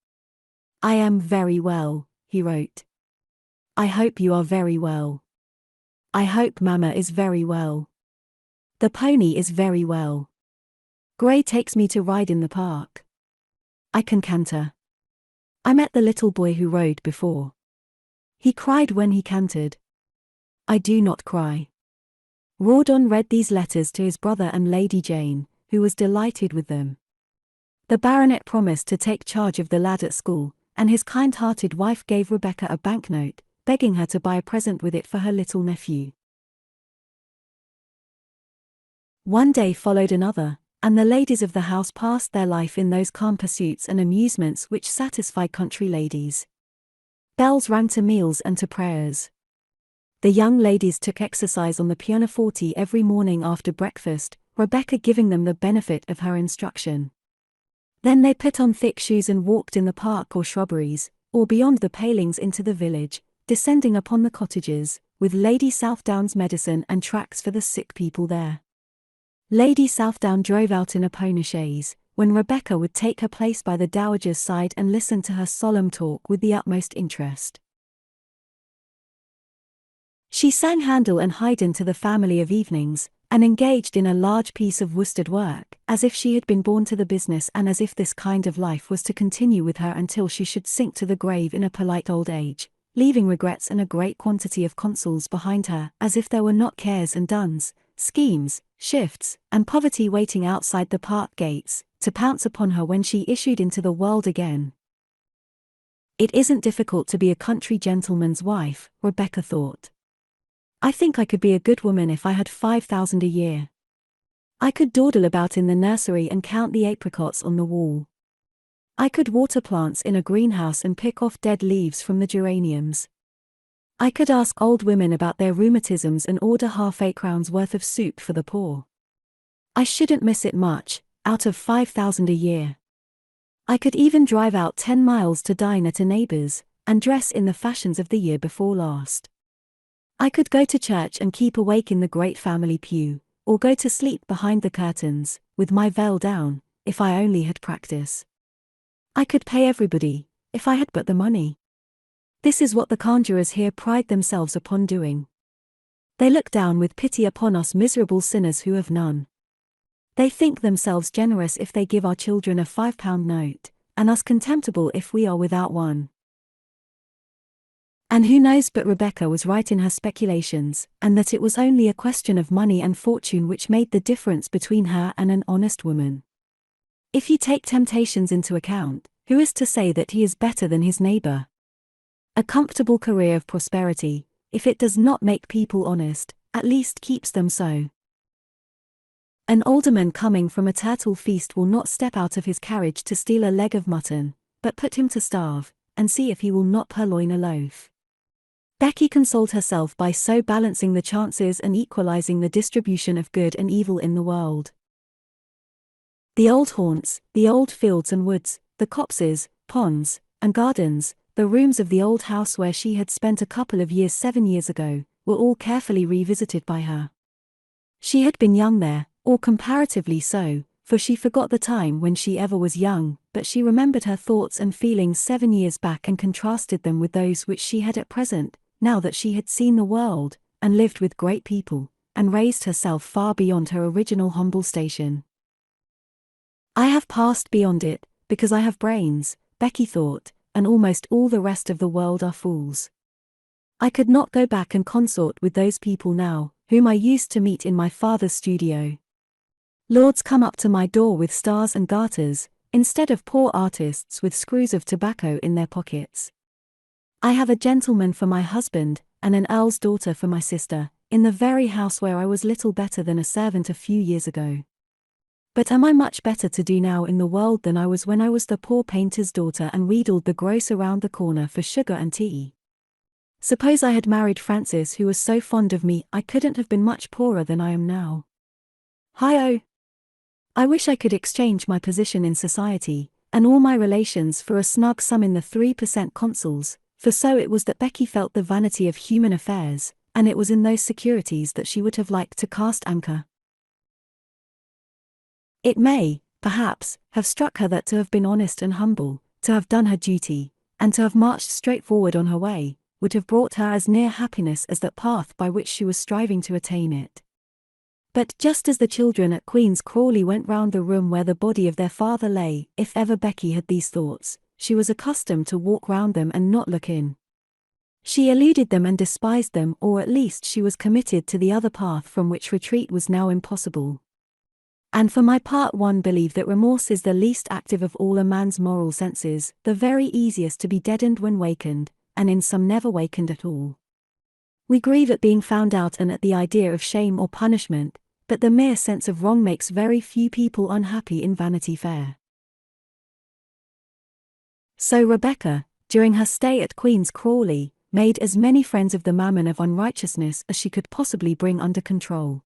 "I am very well," he wrote. "I hope you are very well. I hope Mamma is very well. The pony is very well. Gray takes me to ride in the park. I can canter. I met the little boy who rode before. He cried when he cantered. I do not cry." Rawdon read these letters to his brother and Lady Jane, who was delighted with them. The baronet promised to take charge of the lad at school, and his kind-hearted wife gave Rebecca a banknote, begging her to buy a present with it for her little nephew. One day followed another, and the ladies of the house passed their life in those calm pursuits and amusements which satisfy country ladies. Bells rang to meals and to prayers. The young ladies took exercise on the pianoforte every morning after breakfast, Rebecca giving them the benefit of her instruction. Then they put on thick shoes and walked in the park or shrubberies, or beyond the palings into the village, descending upon the cottages, with Lady Southdown's medicine and tracts for the sick people there. Lady Southdown drove out in a pony chaise, when Rebecca would take her place by the dowager's side and listen to her solemn talk with the utmost interest. She sang Handel and Haydn to the family of evenings, and engaged in a large piece of worsted work, as if she had been born to the business and as if this kind of life was to continue with her until she should sink to the grave in a polite old age, leaving regrets and a great quantity of consols behind her, as if there were not cares and duns, schemes, shifts, and poverty waiting outside the park gates, to pounce upon her when she issued into the world again. It isn't difficult to be a country gentleman's wife, Rebecca thought. I think I could be a good woman if I had 5,000 a year. I could dawdle about in the nursery and count the apricots on the wall. I could water plants in a greenhouse and pick off dead leaves from the geraniums. I could ask old women about their rheumatisms and order half a crown's worth of soup for the poor. I shouldn't miss it much, out of 5,000 a year. I could even drive out 10 miles to dine at a neighbor's, and dress in the fashions of the year before last. I could go to church and keep awake in the great family pew, or go to sleep behind the curtains, with my veil down, if I only had practice. I could pay everybody, if I had but the money. This is what the conjurers here pride themselves upon doing. They look down with pity upon us miserable sinners who have none. They think themselves generous if they give our children a £5 note, and us contemptible if we are without one. And who knows but Rebecca was right in her speculations, and that it was only a question of money and fortune which made the difference between her and an honest woman. If you take temptations into account, who is to say that he is better than his neighbor? A comfortable career of prosperity, if it does not make people honest, at least keeps them so. An alderman coming from a turtle feast will not step out of his carriage to steal a leg of mutton, but put him to starve, and see if he will not purloin a loaf. Becky consoled herself by so balancing the chances and equalizing the distribution of good and evil in the world. The old haunts, the old fields and woods, the copses, ponds, and gardens, the rooms of the old house where she had spent a couple of years 7 years ago, were all carefully revisited by her. She had been young there, or comparatively so, for she forgot the time when she ever was young, but she remembered her thoughts and feelings 7 years back and contrasted them with those which she had at present, now that she had seen the world, and lived with great people, and raised herself far beyond her original humble station. I have passed beyond it, because I have brains, Becky thought, and almost all the rest of the world are fools. I could not go back and consort with those people now, whom I used to meet in my father's studio. Lords come up to my door with stars and garters, instead of poor artists with screws of tobacco in their pockets. I have a gentleman for my husband, and an earl's daughter for my sister, in the very house where I was little better than a servant a few years ago. But am I much better to do now in the world than I was when I was the poor painter's daughter and wheedled the grocer around the corner for sugar and tea? Suppose I had married Francis, who was so fond of me, I couldn't have been much poorer than I am now. Hi-oh! I wish I could exchange my position in society, and all my relations for a snug sum in the 3% consols, for so it was that Becky felt the vanity of human affairs, and it was in those securities that she would have liked to cast anchor. It may, perhaps, have struck her that to have been honest and humble, to have done her duty, and to have marched straight forward on her way, would have brought her as near happiness as that path by which she was striving to attain it. But just as the children at Queen's Crawley went round the room where the body of their father lay, if ever Becky had these thoughts, she was accustomed to walk round them and not look in. She eluded them and despised them, or at least she was committed to the other path from which retreat was now impossible. And for my part, one believe that remorse is the least active of all a man's moral senses, the very easiest to be deadened when wakened, and in some never wakened at all. We grieve at being found out and at the idea of shame or punishment, but the mere sense of wrong makes very few people unhappy in Vanity Fair. So Rebecca, during her stay at Queen's Crawley, made as many friends of the mammon of unrighteousness as she could possibly bring under control.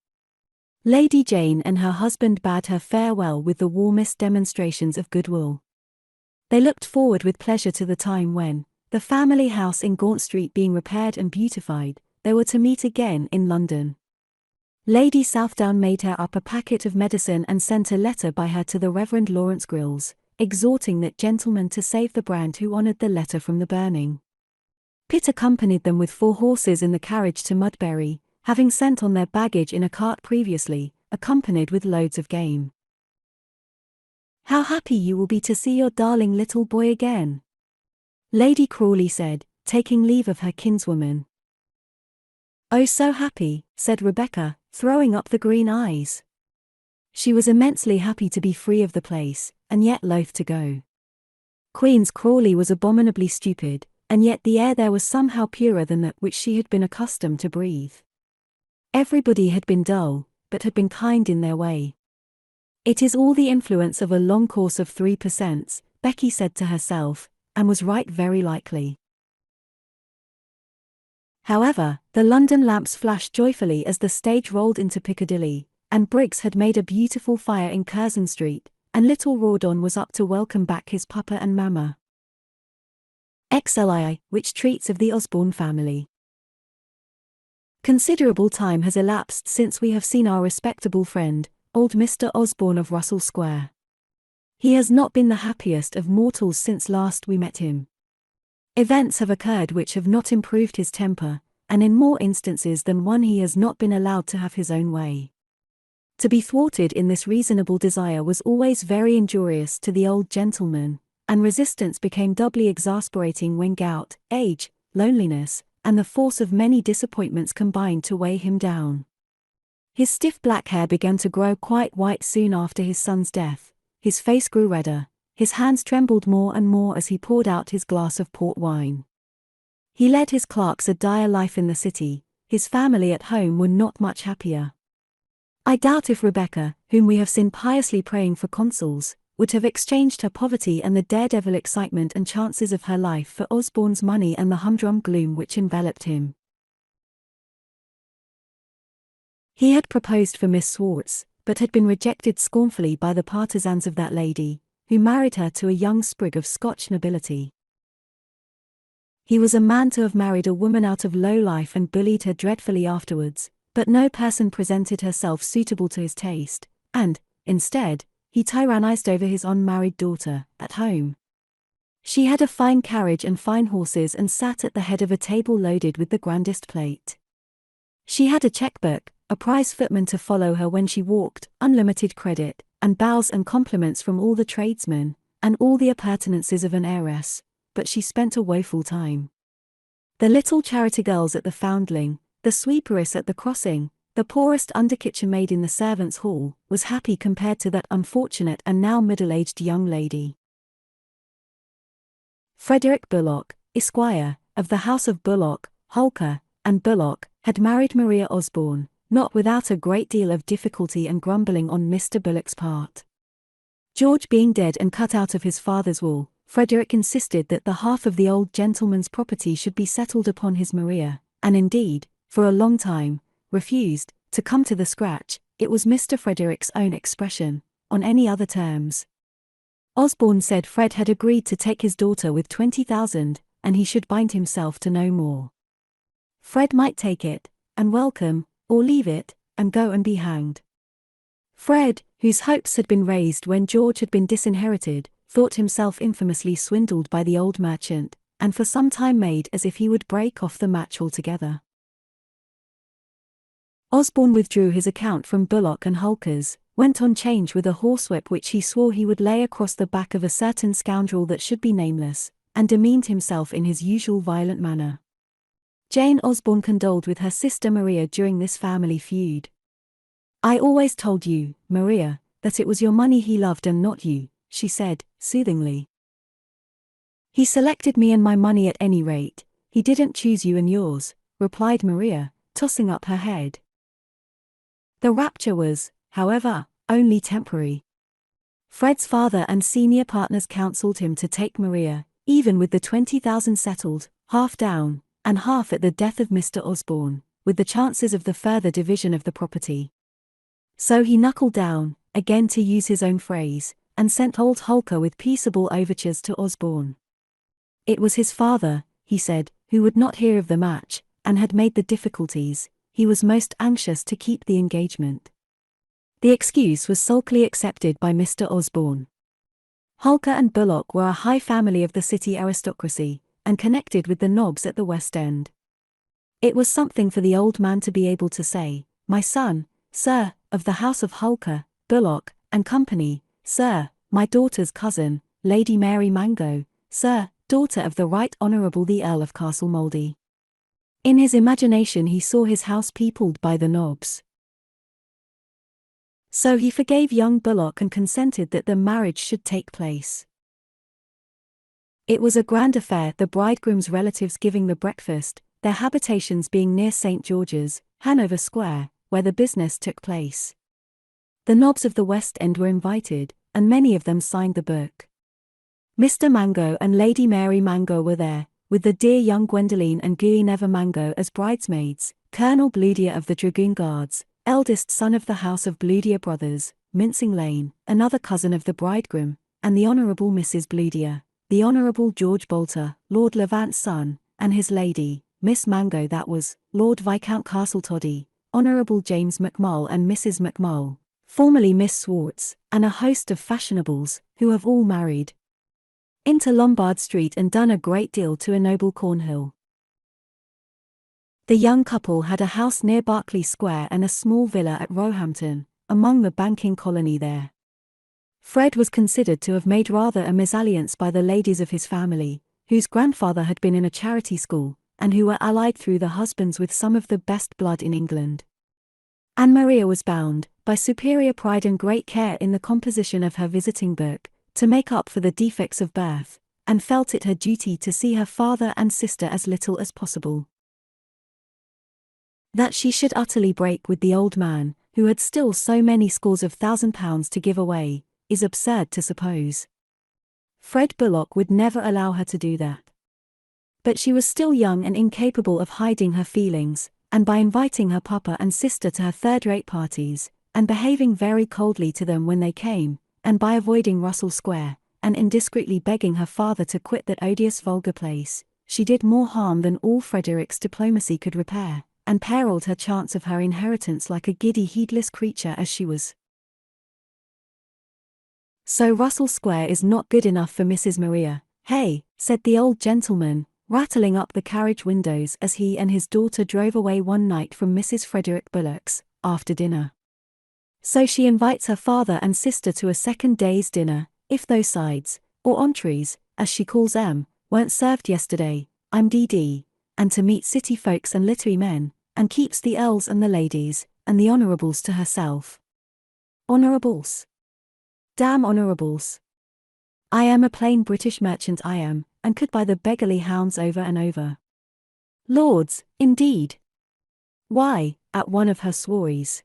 Lady Jane and her husband bade her farewell with the warmest demonstrations of goodwill. They looked forward with pleasure to the time when, the family house in Gaunt Street being repaired and beautified, they were to meet again in London. Lady Southdown made her up a packet of medicine and sent a letter by her to the Reverend Lawrence Grills, exhorting that gentleman to save the brand, who honoured the letter from the burning. Pitt accompanied them with 4 horses in the carriage to Mudbury, having sent on their baggage in a cart previously, accompanied with loads of game. "How happy you will be to see your darling little boy again," Lady Crawley said, taking leave of her kinswoman. "Oh, so happy," said Rebecca, throwing up the green eyes. She was immensely happy to be free of the place, and yet loath to go. Queen's Crawley was abominably stupid, and yet the air there was somehow purer than that which she had been accustomed to breathe. Everybody had been dull, but had been kind in their way. It is all the influence of a long course of 3%, Becky said to herself, and was right very likely. However, the London lamps flashed joyfully as the stage rolled into Piccadilly, and Briggs had made a beautiful fire in Curzon Street, and little Rawdon was up to welcome back his papa and mamma. XLI, which treats of the Osborne family. Considerable time has elapsed since we have seen our respectable friend, old Mr. Osborne of Russell Square. He has not been the happiest of mortals since last we met him. Events have occurred which have not improved his temper, and in more instances than one he has not been allowed to have his own way. To be thwarted in this reasonable desire was always very injurious to the old gentleman, and resistance became doubly exasperating when gout, age, loneliness, and the force of many disappointments combined to weigh him down. His stiff black hair began to grow quite white soon after his son's death, his face grew redder, his hands trembled more and more as he poured out his glass of port wine. He led his clerks a dire life in the city. His family at home were not much happier. I doubt if Rebecca, whom we have seen piously praying for consuls, would have exchanged her poverty and the daredevil excitement and chances of her life for Osborne's money and the humdrum gloom which enveloped him. He had proposed for Miss Swartz, but had been rejected scornfully by the partisans of that lady, who married her to a young sprig of Scotch nobility. He was a man to have married a woman out of low life and bullied her dreadfully afterwards, but no person presented herself suitable to his taste, and, instead, he tyrannized over his unmarried daughter, at home. She had a fine carriage and fine horses and sat at the head of a table loaded with the grandest plate. She had a checkbook, a prize footman to follow her when she walked, unlimited credit, and bows and compliments from all the tradesmen, and all the appurtenances of an heiress, but she spent a woeful time. The little charity girls at the Foundling, the sweeperess at the crossing, the poorest under-kitchen maid in the servants' hall, was happy compared to that unfortunate and now middle-aged young lady. Frederick Bullock, Esquire, of the house of Bullock, Holker, and Bullock, had married Maria Osborne, not without a great deal of difficulty and grumbling on Mr. Bullock's part. George being dead and cut out of his father's will, Frederick insisted that the half of the old gentleman's property should be settled upon his Maria, and indeed, for a long time, refused to come to the scratch, it was Mr. Frederick's own expression, on any other terms. Osborne said Fred had agreed to take his daughter with 20,000, and he should bind himself to no more. Fred might take it, and welcome, or leave it, and go and be hanged. Fred, whose hopes had been raised when George had been disinherited, thought himself infamously swindled by the old merchant, and for some time made as if he would break off the match altogether. Osborne withdrew his account from Bullock and Holker's, went on 'change with a horsewhip which he swore he would lay across the back of a certain scoundrel that should be nameless, and demeaned himself in his usual violent manner. Jane Osborne condoled with her sister Maria during this family feud. "I always told you, Maria, that it was your money he loved and not you," she said, soothingly. "He selected me and my money at any rate, he didn't choose you and yours," replied Maria, tossing up her head. The rapture was, however, only temporary. Fred's father and senior partners counseled him to take Maria, even with the 20,000 settled, half down, and half at the death of Mr. Osborne, with the chances of the further division of the property. So he knuckled down, again to use his own phrase, and sent old Holker with peaceable overtures to Osborne. It was his father, he said, who would not hear of the match, and had made the difficulties. He was most anxious to keep the engagement. The excuse was sulkily accepted by Mr. Osborne. Holker and Bullock were a high family of the city aristocracy, and connected with the nobs at the West End. It was something for the old man to be able to say, "My son, sir, of the house of Holker, Bullock, and Company, sir, my daughter's cousin, Lady Mary Mango, sir, daughter of the Right Honourable the Earl of Castle Mouldy." In his imagination he saw his house peopled by the nobs. So he forgave young Bullock and consented that the marriage should take place. It was a grand affair, the bridegroom's relatives giving the breakfast, their habitations being near St. George's, Hanover Square, where the business took place. The nobs of the West End were invited, and many of them signed the book. Mr. Mango and Lady Mary Mango were there, with the dear young Gwendoline and Guy Never Mango as bridesmaids, Colonel Bludier of the Dragoon Guards, eldest son of the house of Bludier Brothers, Mincing Lane, another cousin of the bridegroom, and the Honourable Mrs. Bludier, the Honourable George Bolter, Lord Levant's son, and his lady, Miss Mango, that was, Lord Viscount Castletoddy, Honourable James McMull and Mrs. McMull, formerly Miss Swartz, and a host of fashionables, who have all married into Lombard Street and done a great deal to ennoble Cornhill. The young couple had a house near Berkeley Square and a small villa at Roehampton, among the banking colony there. Fred was considered to have made rather a mésalliance by the ladies of his family, whose grandfather had been in a charity school, and who were allied through the husbands with some of the best blood in England. Anne Maria was bound, by superior pride and great care in the composition of her visiting book, to make up for the defects of birth, and felt it her duty to see her father and sister as little as possible. That she should utterly break with the old man, who had still so many scores of £1,000 to give away, is absurd to suppose. Fred Bullock would never allow her to do that. But she was still young and incapable of hiding her feelings, and by inviting her papa and sister to her third-rate parties, and behaving very coldly to them when they came, and by avoiding Russell Square, and indiscreetly begging her father to quit that odious vulgar place, she did more harm than all Frederick's diplomacy could repair, and perilled her chance of her inheritance like a giddy heedless creature as she was. "So Russell Square is not good enough for Mrs. Maria, hey?" said the old gentleman, rattling up the carriage windows as he and his daughter drove away one night from Mrs. Frederick Bullock's, after dinner. "So she invites her father and sister to a second day's dinner, if those sides, or entrees, as she calls them, weren't served yesterday, I'm DD, and to meet city folks and literary men, and keeps the earls and the ladies, and the honourables to herself." Honourables? Damn honourables. I am a plain British merchant I am, and could buy the beggarly hounds over and over. Lords, indeed. Why, at one of her soirees,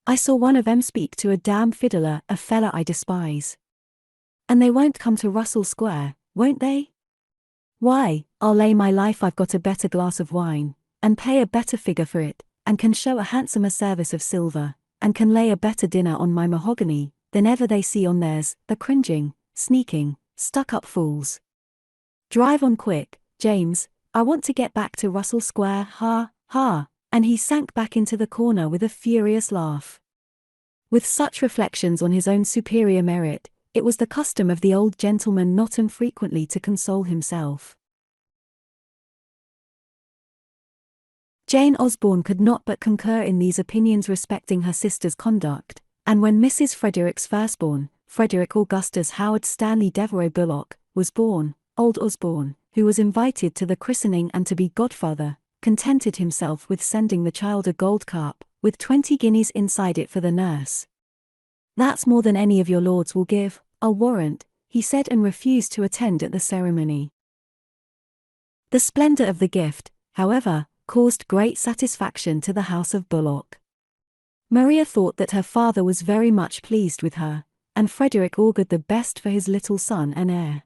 I saw one of 'em speak to a damn fiddler, a fella I despise. And they won't come to Russell Square, won't they? Why, I'll lay my life I've got a better glass of wine, and pay a better figure for it, and can show a handsomer service of silver, and can lay a better dinner on my mahogany, than ever they see on theirs, the cringing, sneaking, stuck-up fools. Drive on quick, James, I want to get back to Russell Square, ha, ha, and he sank back into the corner with a furious laugh. With such reflections on his own superior merit, it was the custom of the old gentleman not infrequently to console himself. Jane Osborne could not but concur in these opinions respecting her sister's conduct, and when Mrs. Frederick's firstborn, Frederick Augustus Howard Stanley Devereux Bullock, was born, old Osborne, who was invited to the christening and to be godfather, contented himself with sending the child a gold cup, with 20 guineas inside it for the nurse. "That's more than any of your lords will give, I'll warrant," he said, and refused to attend at the ceremony. The splendour of the gift, however, caused great satisfaction to the house of Bullock. Maria thought that her father was very much pleased with her, and Frederick augured the best for his little son and heir.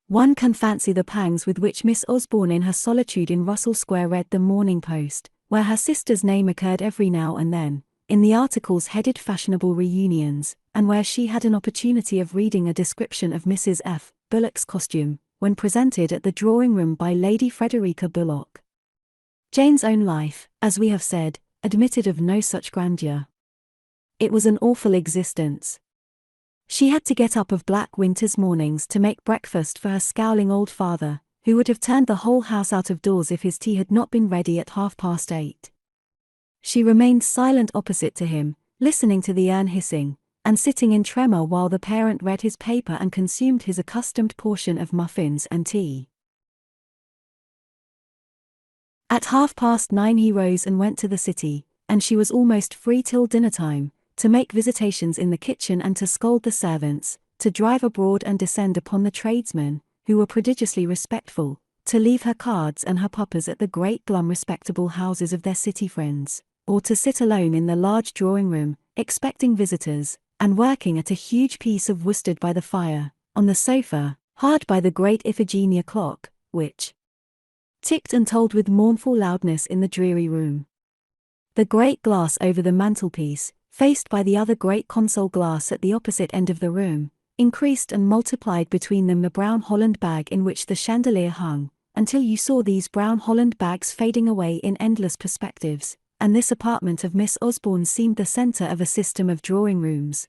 One can fancy the pangs with which Miss Osborne in her solitude in Russell Square read the Morning Post, where her sister's name occurred every now and then, in the articles headed Fashionable Reunions, and where she had an opportunity of reading a description of Mrs. F. Bullock's costume, when presented at the drawing-room by Lady Frederica Bullock. Jane's own life, as we have said, admitted of no such grandeur. It was an awful existence. She had to get up of black winter's mornings to make breakfast for her scowling old father, who would have turned the whole house out of doors if his tea had not been ready at 8:30. She remained silent opposite to him, listening to the urn hissing, and sitting in tremor while the parent read his paper and consumed his accustomed portion of muffins and tea. At 9:30 he rose and went to the city, and she was almost free till dinner-time, to make visitations in the kitchen and to scold the servants, to drive abroad and descend upon the tradesmen, who were prodigiously respectful, to leave her cards and her papas at the great glum respectable houses of their city friends, or to sit alone in the large drawing-room, expecting visitors, and working at a huge piece of worsted by the fire, on the sofa, hard by the great Iphigenia clock, which ticked and told with mournful loudness in the dreary room. The great glass over the mantelpiece, faced by the other great console glass at the opposite end of the room, increased and multiplied between them the brown holland bag in which the chandelier hung, until you saw these brown holland bags fading away in endless perspectives, and this apartment of Miss Osborne seemed the centre of a system of drawing-rooms.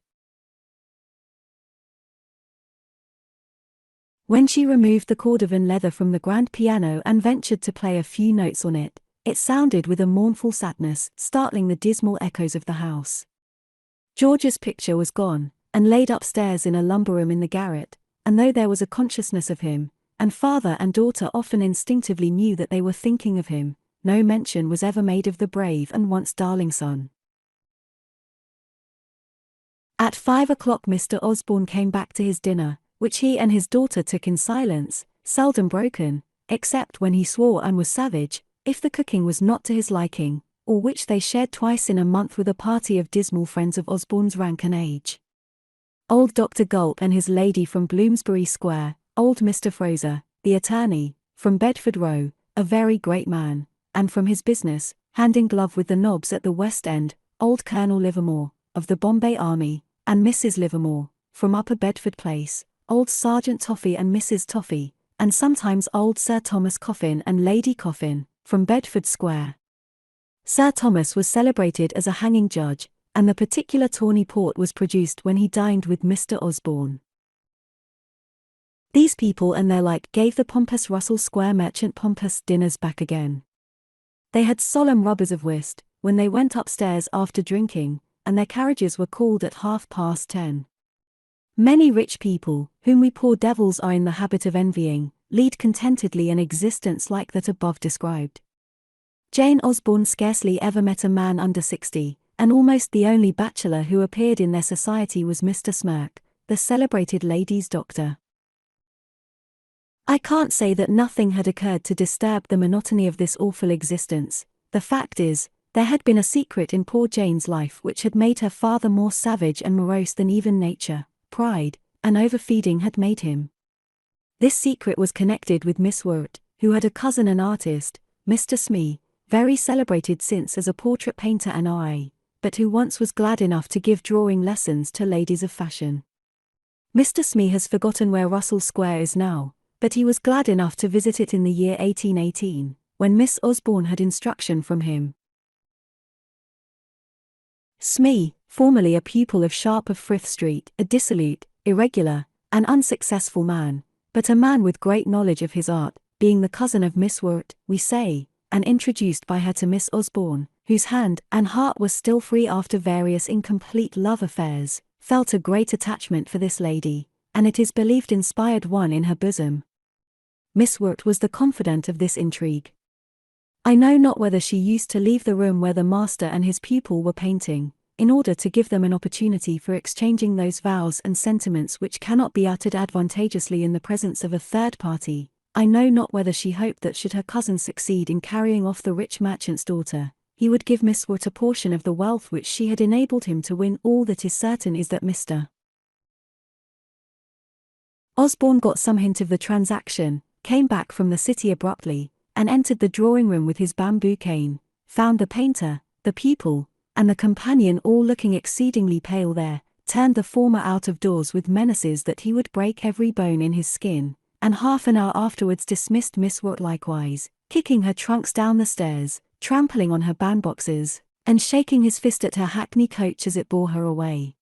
When she removed the cordovan leather from the grand piano and ventured to play a few notes on it, it sounded with a mournful sadness, startling the dismal echoes of the house. George's picture was gone, and laid upstairs in a lumber room in the garret, and though there was a consciousness of him, and father and daughter often instinctively knew that they were thinking of him, no mention was ever made of the brave and once darling son. At 5 o'clock Mr. Osborne came back to his dinner, which he and his daughter took in silence, seldom broken, except when he swore and was savage, if the cooking was not to his liking, or which they shared twice in a month with a party of dismal friends of Osborne's rank and age. Old Dr. Gulp and his lady from Bloomsbury Square, old Mr. Fraser, the attorney, from Bedford Row, a very great man, and from his business, hand in glove with the nobs at the West End, old Colonel Livermore, of the Bombay Army, and Mrs. Livermore, from Upper Bedford Place, old Sergeant Toffee and Mrs. Toffee, and sometimes old Sir Thomas Coffin and Lady Coffin, from Bedford Square. Sir Thomas was celebrated as a hanging judge, and the particular tawny port was produced when he dined with Mr. Osborne. These people and their like gave the pompous Russell Square merchant pompous dinners back again. They had solemn rubbers of whist, when they went upstairs after drinking, and their carriages were called at 10:30. Many rich people, whom we poor devils are in the habit of envying, lead contentedly an existence like that above described. Jane Osborne scarcely ever met a man under 60, and almost the only bachelor who appeared in their society was Mr. Smirk, the celebrated ladies' doctor. I can't say that nothing had occurred to disturb the monotony of this awful existence. The fact is, there had been a secret in poor Jane's life which had made her father more savage and morose than even nature, pride, and overfeeding had made him. This secret was connected with Miss Wirt, who had a cousin an artist, Mr. Smee, very celebrated since as a portrait painter and R.A., but who once was glad enough to give drawing lessons to ladies of fashion. Mr. Smee has forgotten where Russell Square is now, but he was glad enough to visit it in the year 1818, when Miss Osborne had instruction from him. Smee, formerly a pupil of Sharp of Frith Street, a dissolute, irregular, and unsuccessful man, but a man with great knowledge of his art, being the cousin of Miss Wirt, we say, and introduced by her to Miss Osborne, whose hand and heart was still free after various incomplete love affairs, felt a great attachment for this lady, and it is believed inspired one in her bosom. Miss Wirt was the confidant of this intrigue. I know not whether she used to leave the room where the master and his pupil were painting, in order to give them an opportunity for exchanging those vows and sentiments which cannot be uttered advantageously in the presence of a third party. I know not whether she hoped that should her cousin succeed in carrying off the rich merchant's daughter, he would give Miss Wirt a portion of the wealth which she had enabled him to win. All that is certain is that Mr. Osborne got some hint of the transaction, came back from the city abruptly, and entered the drawing-room with his bamboo cane, found the painter, the pupil, and the companion all looking exceedingly pale there, turned the former out of doors with menaces that he would break every bone in his skin, and half an hour afterwards dismissed Miss Wirt likewise, kicking her trunks down the stairs, trampling on her bandboxes, and shaking his fist at her hackney coach as it bore her away.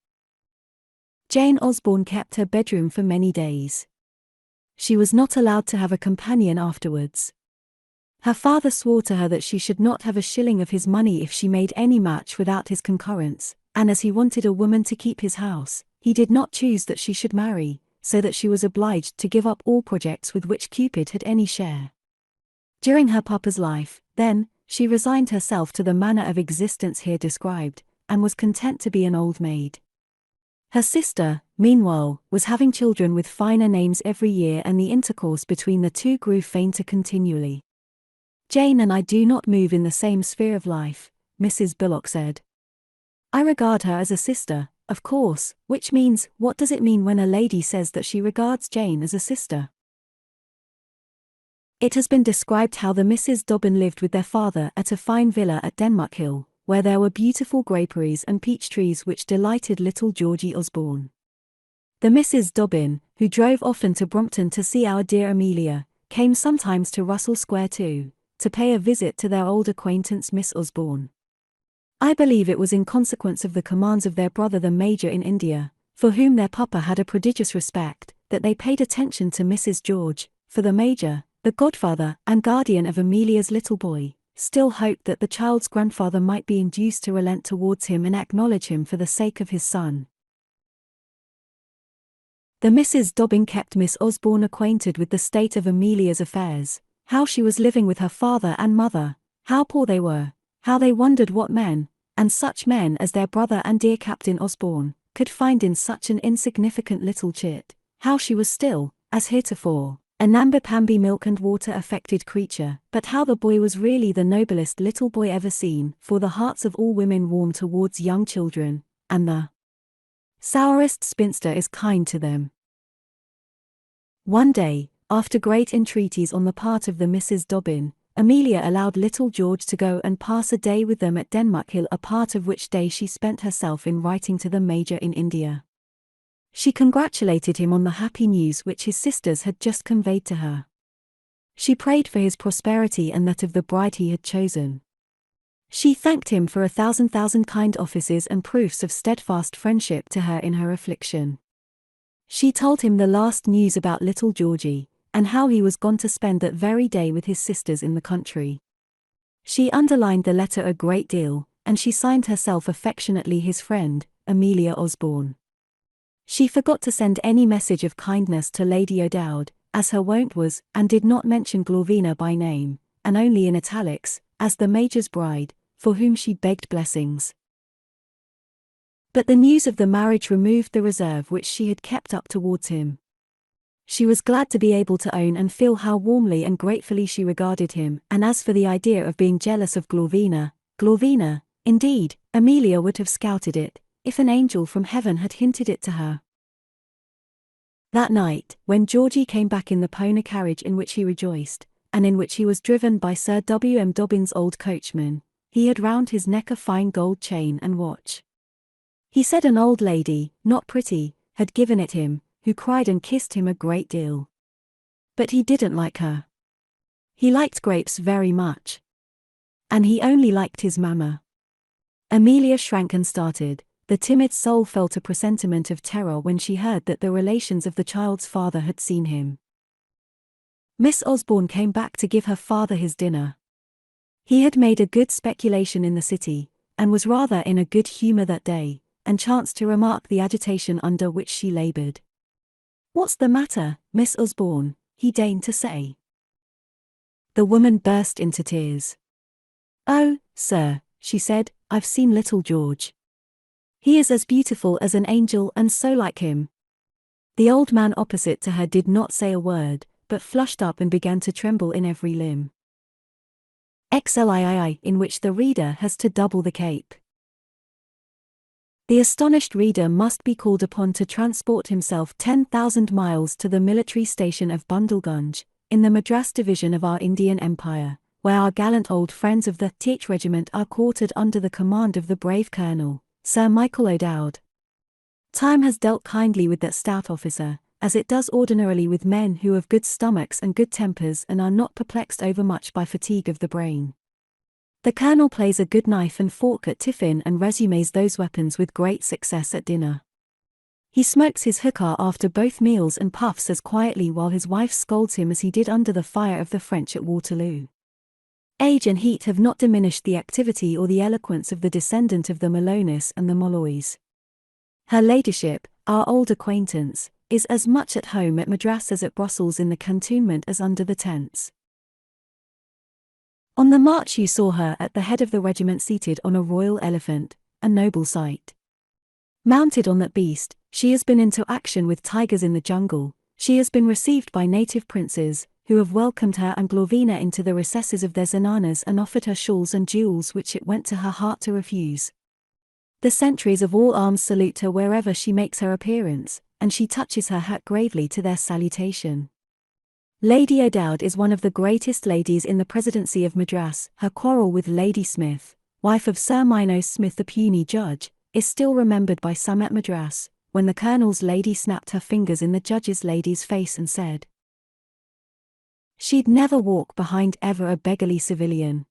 Jane Osborne kept her bedroom for many days. She was not allowed to have a companion afterwards. Her father swore to her that she should not have a shilling of his money if she made any match without his concurrence, and as he wanted a woman to keep his house, he did not choose that she should marry, so that she was obliged to give up all projects with which Cupid had any share. During her papa's life, then, she resigned herself to the manner of existence here described, and was content to be an old maid. Her sister, meanwhile, was having children with finer names every year, and the intercourse between the two grew fainter continually. Jane and I do not move in the same sphere of life, Mrs. Bullock said. I regard her as a sister, of course, which means, what does it mean when a lady says that she regards Jane as a sister? It has been described how the Misses Dobbin lived with their father at a fine villa at Denmark Hill, where there were beautiful graperies and peach trees which delighted little Georgie Osborne. The Misses Dobbin, who drove often to Brompton to see our dear Amelia, came sometimes to Russell Square too, to pay a visit to their old acquaintance Miss Osborne. I believe it was in consequence of the commands of their brother the Major in India, for whom their papa had a prodigious respect, that they paid attention to Mrs. George, for the Major, the godfather and guardian of Amelia's little boy, still hoped that the child's grandfather might be induced to relent towards him and acknowledge him for the sake of his son. The Misses Dobbin kept Miss Osborne acquainted with the state of Amelia's affairs, how she was living with her father and mother, how poor they were, how they wondered what men, and such men as their brother and dear Captain Osborne, could find in such an insignificant little chit, how she was still, as heretofore, a namby-pamby milk and water affected creature, but how the boy was really the noblest little boy ever seen, for the hearts of all women warm towards young children, and the sourest spinster is kind to them. One day, after great entreaties on the part of the Mrs. Dobbin, Amelia allowed little George to go and pass a day with them at Denmark Hill, a part of which day she spent herself in writing to the Major in India. She congratulated him on the happy news which his sisters had just conveyed to her. She prayed for his prosperity and that of the bride he had chosen. She thanked him for 1,000 kind offices and proofs of steadfast friendship to her in her affliction. She told him the last news about little Georgie, and how he was gone to spend that very day with his sisters in the country. She underlined the letter a great deal, and she signed herself affectionately his friend, Amelia Osborne. She forgot to send any message of kindness to Lady O'Dowd, as her wont was, and did not mention Glorvina by name, and only in italics, as the Major's bride, for whom she begged blessings. But the news of the marriage removed the reserve which she had kept up towards him. She was glad to be able to own and feel how warmly and gratefully she regarded him, and as for the idea of being jealous of Glorvina, indeed, Amelia would have scouted it, if an angel from heaven had hinted it to her. That night, when Georgie came back in the pony carriage in which he rejoiced, and in which he was driven by Sir W. M. Dobbin's old coachman, he had round his neck a fine gold chain and watch. He said an old lady, not pretty, had given it him, who cried and kissed him a great deal. But he didn't like her. He liked grapes very much. And he only liked his mamma. Amelia shrank and started. The timid soul felt a presentiment of terror when she heard that the relations of the child's father had seen him. Miss Osborne came back to give her father his dinner. He had made a good speculation in the city, and was rather in a good humour that day, and chanced to remark the agitation under which she laboured. "What's the matter, Miss Osborne?" he deigned to say. The woman burst into tears. "Oh, sir," she said, "I've seen little George. He is as beautiful as an angel and so like him." The old man opposite to her did not say a word, but flushed up and began to tremble in every limb. XLII, in which the reader has to double the cape. The astonished reader must be called upon to transport himself 10,000 miles to the military station of Bundlegunge, in the Madras division of our Indian Empire, where our gallant old friends of the th Regiment are quartered under the command of the brave Colonel, Sir Michael O'Dowd. Time has dealt kindly with that stout officer, as it does ordinarily with men who have good stomachs and good tempers and are not perplexed overmuch by fatigue of the brain. The Colonel plays a good knife and fork at tiffin and resumes those weapons with great success at dinner. He smokes his hookah after both meals and puffs as quietly while his wife scolds him as he did under the fire of the French at Waterloo. Age and heat have not diminished the activity or the eloquence of the descendant of the Malonis and the Molloys. Her ladyship, our old acquaintance, is as much at home at Madras as at Brussels in the cantonment as under the tents. On the march you saw her at the head of the regiment seated on a royal elephant, a noble sight. Mounted on that beast, she has been into action with tigers in the jungle, she has been received by native princes, who have welcomed her and Glorvina into the recesses of their zenanas and offered her shawls and jewels which it went to her heart to refuse. The sentries of all arms salute her wherever she makes her appearance, and she touches her hat gravely to their salutation. Lady O'Dowd is one of the greatest ladies in the Presidency of Madras. Her quarrel with Lady Smith, wife of Sir Minos Smith the puny judge, is still remembered by some at Madras, when the Colonel's lady snapped her fingers in the judge's lady's face and said she'd never walk behind ever a beggarly civilian.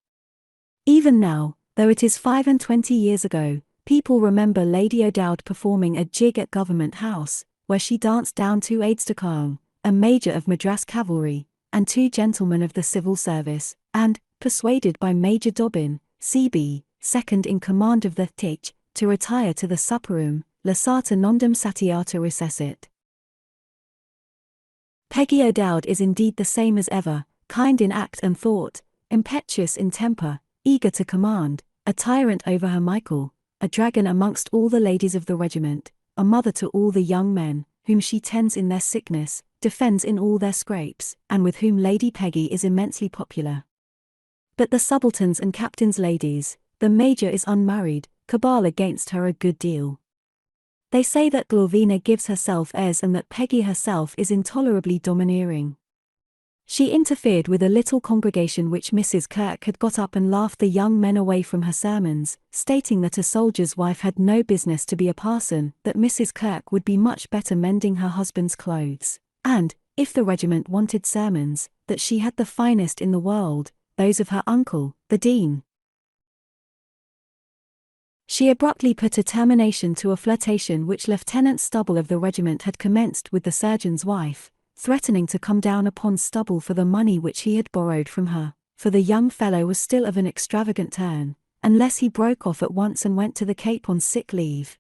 Even now, though it is 25 years ago, people remember Lady O'Dowd performing a jig at Government House, where she danced down 2 aides-de-camp, a major of Madras cavalry, and 2 gentlemen of the civil service, and, persuaded by Major Dobbin, C.B., second in command of the th, to retire to the supper-room, lasata nondum satiata recessit. Peggy O'Dowd is indeed the same as ever, kind in act and thought, impetuous in temper, eager to command, a tyrant over her Michael, a dragon amongst all the ladies of the regiment, a mother to all the young men, whom she tends in their sickness, defends in all their scrapes, and with whom Lady Peggy is immensely popular. But the subalterns and captains' ladies, the Major is unmarried, cabal against her a good deal. They say that Glorvina gives herself airs and that Peggy herself is intolerably domineering. She interfered with a little congregation which Mrs. Kirk had got up and laughed the young men away from her sermons, stating that a soldier's wife had no business to be a parson, that Mrs. Kirk would be much better mending her husband's clothes, and, if the regiment wanted sermons, that she had the finest in the world, those of her uncle, the Dean. She abruptly put a termination to a flirtation which Lieutenant Stubble of the regiment had commenced with the surgeon's wife, threatening to come down upon Stubble for the money which he had borrowed from her, for the young fellow was still of an extravagant turn, unless he broke off at once and went to the Cape on sick leave.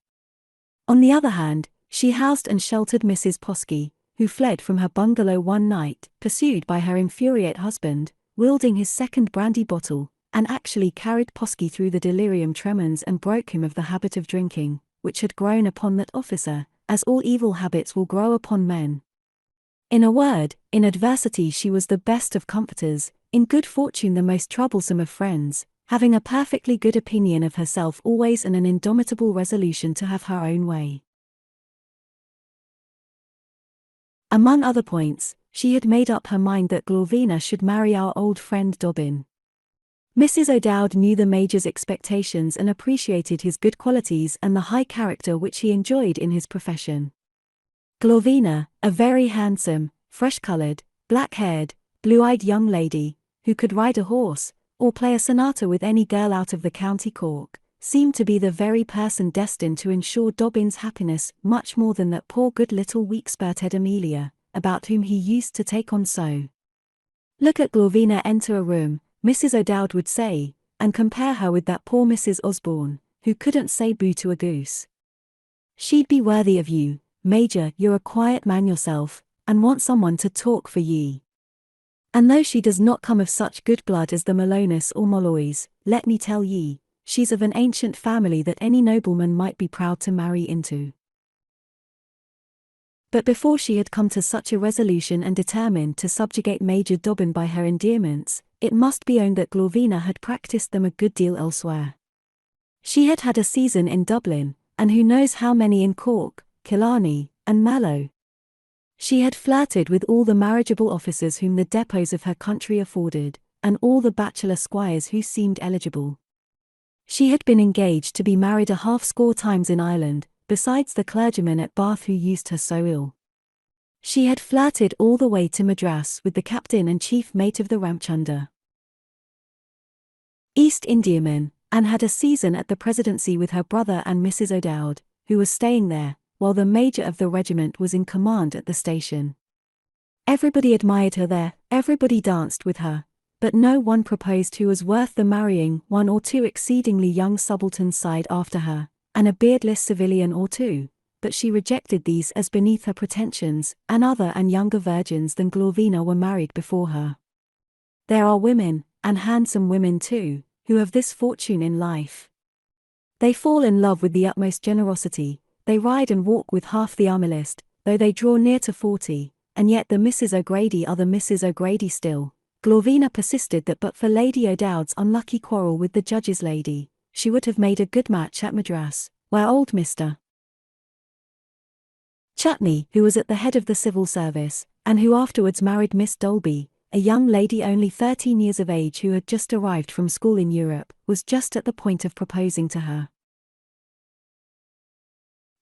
On the other hand, she housed and sheltered Mrs. Poskey, who fled from her bungalow one night, pursued by her infuriate husband, wielding his second brandy bottle, and actually carried Poskey through the delirium tremens and broke him of the habit of drinking, which had grown upon that officer, as all evil habits will grow upon men. In a word, in adversity she was the best of comforters, in good fortune the most troublesome of friends, having a perfectly good opinion of herself always and an indomitable resolution to have her own way. Among other points, she had made up her mind that Glorvina should marry our old friend Dobbin. Mrs. O'Dowd knew the Major's expectations and appreciated his good qualities and the high character which he enjoyed in his profession. Glorvina, a very handsome, fresh-coloured, black-haired, blue-eyed young lady, who could ride a horse, or play a sonata with any girl out of the County Cork, seemed to be the very person destined to ensure Dobbin's happiness much more than that poor good little weak-spirited Amelia, about whom he used to take on so. Look at Glorvina enter a room, Mrs. O'Dowd would say, and compare her with that poor Mrs. Osborne, who couldn't say boo to a goose. She'd be worthy of you, Major, you're a quiet man yourself, and want someone to talk for ye. And though she does not come of such good blood as the Malonis or Molloys, let me tell ye, she's of an ancient family that any nobleman might be proud to marry into. But before she had come to such a resolution and determined to subjugate Major Dobbin by her endearments, it must be owned that Glorvina had practised them a good deal elsewhere. She had had a season in Dublin, and who knows how many in Cork, Killarney, and Mallow. She had flirted with all the marriageable officers whom the depots of her country afforded, and all the bachelor squires who seemed eligible. She had been engaged to be married a half-score times in Ireland, besides the clergyman at Bath who used her so ill. She had flirted all the way to Madras with the captain and chief mate of the Ramchunder East Indiaman, and had a season at the Presidency with her brother and Mrs. O'Dowd, who was staying there, while the Major of the regiment was in command at the station. Everybody admired her there, everybody danced with her, but no one proposed who was worth the marrying. One or two exceedingly young subalterns sighed after her, and a beardless civilian or two, but she rejected these as beneath her pretensions, and other and younger virgins than Glorvina were married before her. There are women, and handsome women too, who have this fortune in life. They fall in love with the utmost generosity, they ride and walk with half the army list, though they draw near to 40, and yet the Mrs. O'Grady are the Mrs. O'Grady still. Glorvina persisted that but for Lady O'Dowd's unlucky quarrel with the judge's lady, she would have made a good match at Madras, where old Mr. Chutney, who was at the head of the civil service, and who afterwards married Miss Dolby, a young lady only 13 years of age who had just arrived from school in Europe, was just at the point of proposing to her.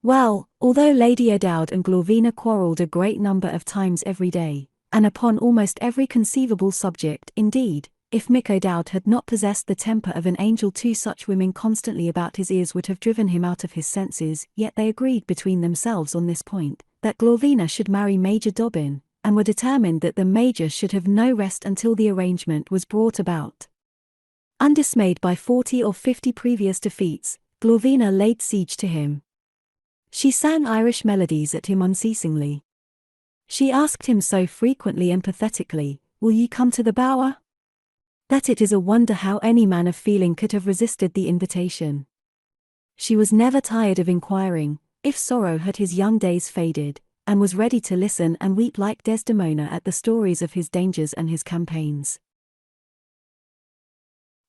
Well, although Lady O'Dowd and Glorvina quarrelled a great number of times every day, and upon almost every conceivable subject, indeed, if Mick O'Dowd had not possessed the temper of an angel, 2 such women constantly about his ears would have driven him out of his senses, yet they agreed between themselves on this point, that Glorvina should marry Major Dobbin, and were determined that the Major should have no rest until the arrangement was brought about. Undismayed by 40 or 50 previous defeats, Glorvina laid siege to him. She sang Irish melodies at him unceasingly. She asked him so frequently and pathetically, "Will you come to the Bower?" that it is a wonder how any man of feeling could have resisted the invitation. She was never tired of inquiring, if sorrow had his young days faded, and was ready to listen and weep like Desdemona at the stories of his dangers and his campaigns.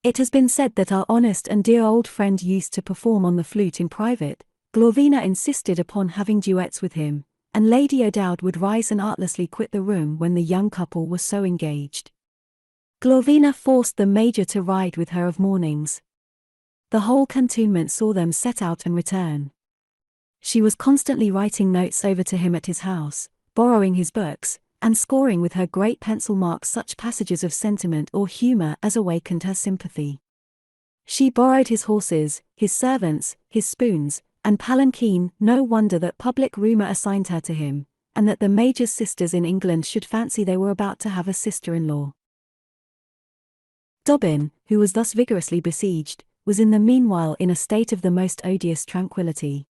It has been said that our honest and dear old friend used to perform on the flute in private. Glorvina insisted upon having duets with him, and Lady O'Dowd would rise and artlessly quit the room when the young couple were so engaged. Glorvina forced the Major to ride with her of mornings. The whole cantonment saw them set out and return. She was constantly writing notes over to him at his house, borrowing his books, and scoring with her great pencil marks such passages of sentiment or humour as awakened her sympathy. She borrowed his horses, his servants, his spoons, and palanquin. No wonder that public rumour assigned her to him, and that the Major's sisters in England should fancy they were about to have a sister-in-law. Dobbin, who was thus vigorously besieged, was in the meanwhile in a state of the most odious tranquillity.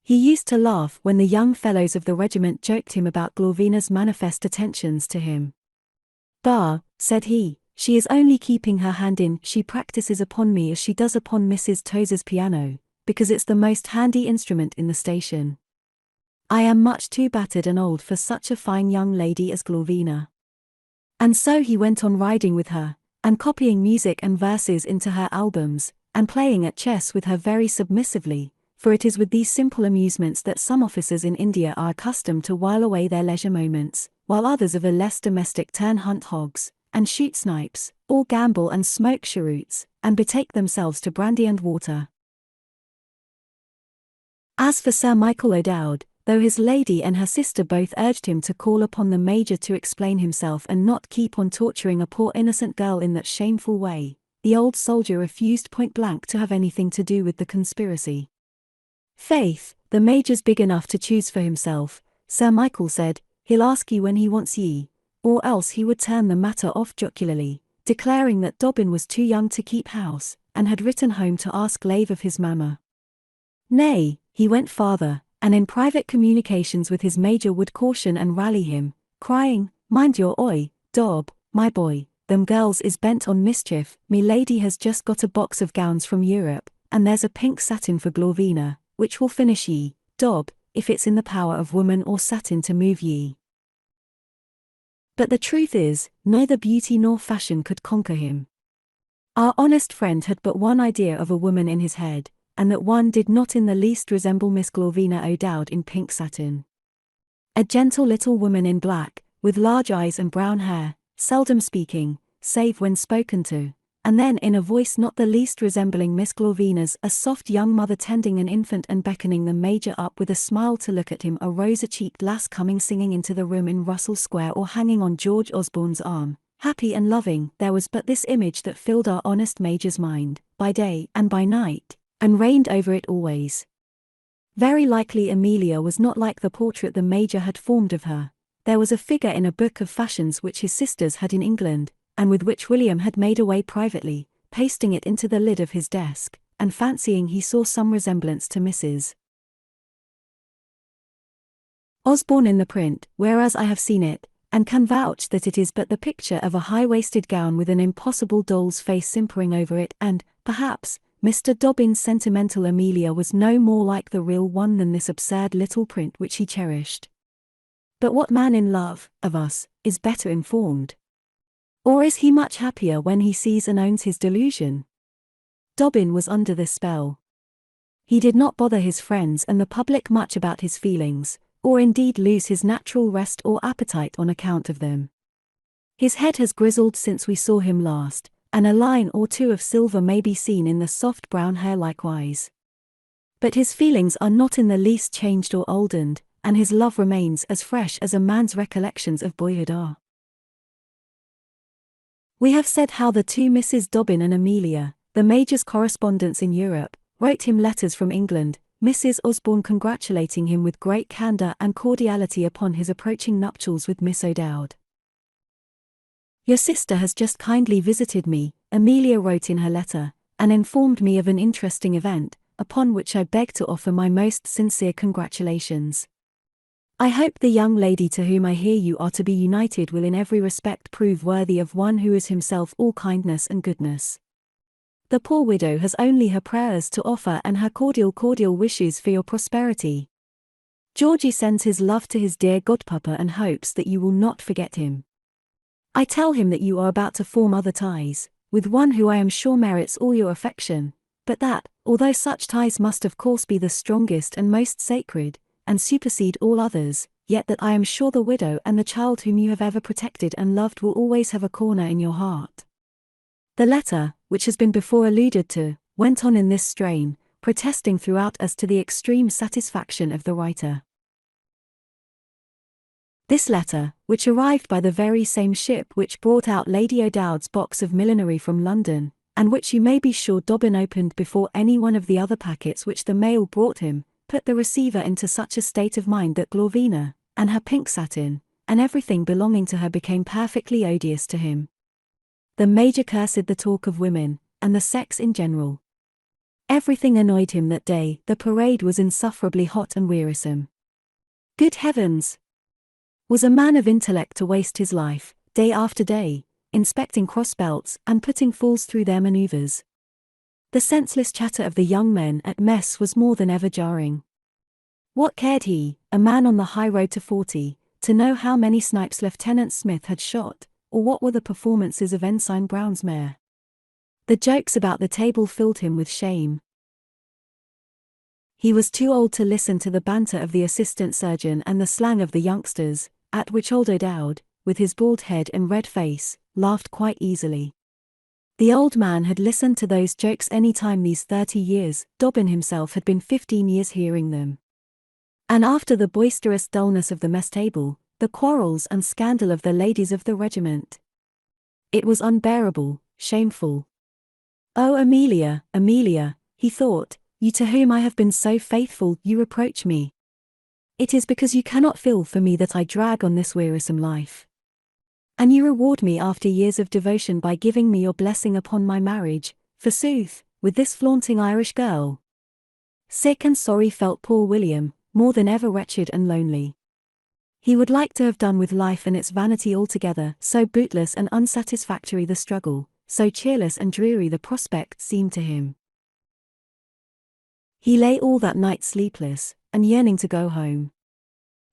He used to laugh when the young fellows of the regiment joked him about Glorvina's manifest attentions to him. "Bah," said he, "she is only keeping her hand in. She practices upon me as she does upon Mrs. Tozer's piano, because it's the most handy instrument in the station. I am much too battered and old for such a fine young lady as Glorvina." And so he went on riding with her, and copying music and verses into her albums, and playing at chess with her very submissively, for it is with these simple amusements that some officers in India are accustomed to while away their leisure moments, while others of a less domestic turn hunt hogs, and shoot snipes, or gamble and smoke cheroots, and betake themselves to brandy and water. As for Sir Michael O'Dowd, though his lady and her sister both urged him to call upon the Major to explain himself and not keep on torturing a poor innocent girl in that shameful way, the old soldier refused point-blank to have anything to do with the conspiracy. "Faith, the Major's big enough to choose for himself," Sir Michael said. "He'll ask ye when he wants ye," or else he would turn the matter off jocularly, declaring that Dobbin was too young to keep house, and had written home to ask leave of his mamma. Nay, he went farther, and in private communications with his Major would caution and rally him, crying, "Mind your oi, Dob, my boy, them girls is bent on mischief. Me lady has just got a box of gowns from Europe, and there's a pink satin for Glorvina, which will finish ye, Dob, if it's in the power of woman or satin to move ye." But the truth is, neither beauty nor fashion could conquer him. Our honest friend had but one idea of a woman in his head, and that one did not in the least resemble Miss Glorvina O'Dowd in pink satin. A gentle little woman in black, with large eyes and brown hair, seldom speaking, save when spoken to, and then in a voice not the least resembling Miss Glorvina's, a soft young mother tending an infant and beckoning the Major up with a smile to look at him, a rosy-cheeked lass coming singing into the room in Russell Square or hanging on George Osborne's arm, happy and loving. There was but this image that filled our honest Major's mind, by day and by night, and reigned over it always. Very likely Amelia was not like the portrait the Major had formed of her. There was a figure in a book of fashions which his sisters had in England, and with which William had made away privately, pasting it into the lid of his desk, and fancying he saw some resemblance to Mrs. Osborne in the print, whereas I have seen it, and can vouch that it is but the picture of a high-waisted gown with an impossible doll's face simpering over it, and, perhaps, Mr. Dobbin's sentimental Amelia was no more like the real one than this absurd little print which he cherished. But what man in love, of us, is better informed? Or is he much happier when he sees and owns his delusion? Dobbin was under this spell. He did not bother his friends and the public much about his feelings, or indeed lose his natural rest or appetite on account of them. His head has grizzled since we saw him last, and a line or two of silver may be seen in the soft brown hair likewise. But his feelings are not in the least changed or oldened, and his love remains as fresh as a man's recollections of boyhood are. We have said how the two Misses Dobbin and Amelia, the Major's correspondents in Europe, wrote him letters from England, Mrs. Osborne congratulating him with great candour and cordiality upon his approaching nuptials with Miss O'Dowd. "Your sister has just kindly visited me," Amelia wrote in her letter, "and informed me of an interesting event, upon which I beg to offer my most sincere congratulations. I hope the young lady to whom I hear you are to be united will in every respect prove worthy of one who is himself all kindness and goodness. The poor widow has only her prayers to offer and her cordial wishes for your prosperity. Georgie sends his love to his dear godpapa and hopes that you will not forget him. I tell him that you are about to form other ties, with one who I am sure merits all your affection, but that, although such ties must of course be the strongest and most sacred, and supersede all others, yet that I am sure the widow and the child whom you have ever protected and loved will always have a corner in your heart. The letter, which has been before alluded to, went on in this strain, protesting throughout as to the extreme satisfaction of the writer. This letter, which arrived by the very same ship which brought out Lady O'Dowd's box of millinery from London, and which you may be sure Dobbin opened before any one of the other packets which the mail brought him, put the receiver into such a state of mind that Glorvina, and her pink satin, and everything belonging to her became perfectly odious to him. The Major cursed the talk of women, and the sex in general. Everything annoyed him that day. The parade was insufferably hot and wearisome. Good heavens! Was a man of intellect to waste his life, day after day, inspecting cross-belts and putting fools through their manoeuvres? The senseless chatter of the young men at mess was more than ever jarring. What cared he, a man on the high road to 40, to know how many snipes Lieutenant Smith had shot, or what were the performances of Ensign Brown's mare? The jokes about the table filled him with shame. He was too old to listen to the banter of the assistant surgeon and the slang of the youngsters, at which old O'Dowd, with his bald head and red face, laughed quite easily. The old man had listened to those jokes any time these 30 years. Dobbin himself had been 15 years hearing them. And after the boisterous dullness of the mess table, the quarrels and scandal of the ladies of the regiment, it was unbearable, shameful. Oh, Amelia, Amelia, he thought, you to whom I have been so faithful, you reproach me. It is because you cannot feel for me that I drag on this wearisome life. And you reward me after years of devotion by giving me your blessing upon my marriage, forsooth, with this flaunting Irish girl. Sick and sorry felt poor William, more than ever wretched and lonely. He would like to have done with life and its vanity altogether, so bootless and unsatisfactory the struggle, so cheerless and dreary the prospect seemed to him. He lay all that night sleepless, and yearning to go home.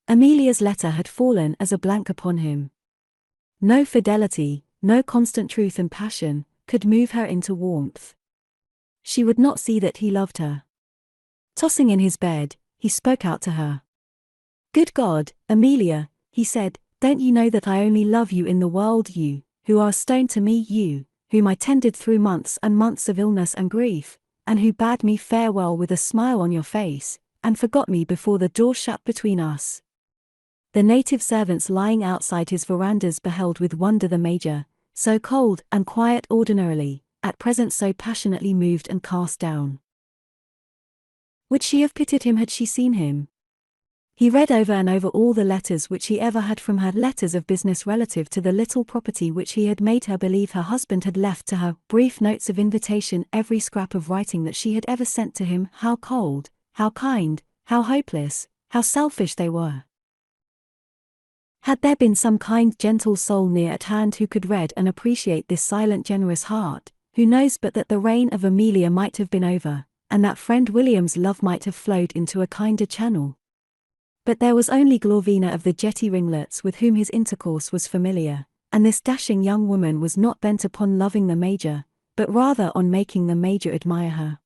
Amelia's letter had fallen as a blank upon him. No fidelity, no constant truth and passion, could move her into warmth. She would not see that he loved her. Tossing in his bed, he spoke out to her. Good God, Amelia, he said, don't you know that I only love you in the world, you, who are a stone to me, you, whom I tended through months and months of illness and grief, and who bade me farewell with a smile on your face, and forgot me before the door shut between us. The native servants lying outside his verandas beheld with wonder the Major, so cold and quiet ordinarily, at present so passionately moved and cast down. Would she have pitied him had she seen him? He read over and over all the letters which he ever had from her, letters of business relative to the little property which he had made her believe her husband had left to her, brief notes of invitation, every scrap of writing that she had ever sent to him. How cold, how kind, how hopeless, how selfish they were. Had there been some kind gentle soul near at hand who could read and appreciate this silent generous heart, who knows but that the reign of Amelia might have been over, and that friend William's love might have flowed into a kinder channel? But there was only Glorvina of the jetty ringlets with whom his intercourse was familiar, and this dashing young woman was not bent upon loving the Major, but rather on making the Major admire her.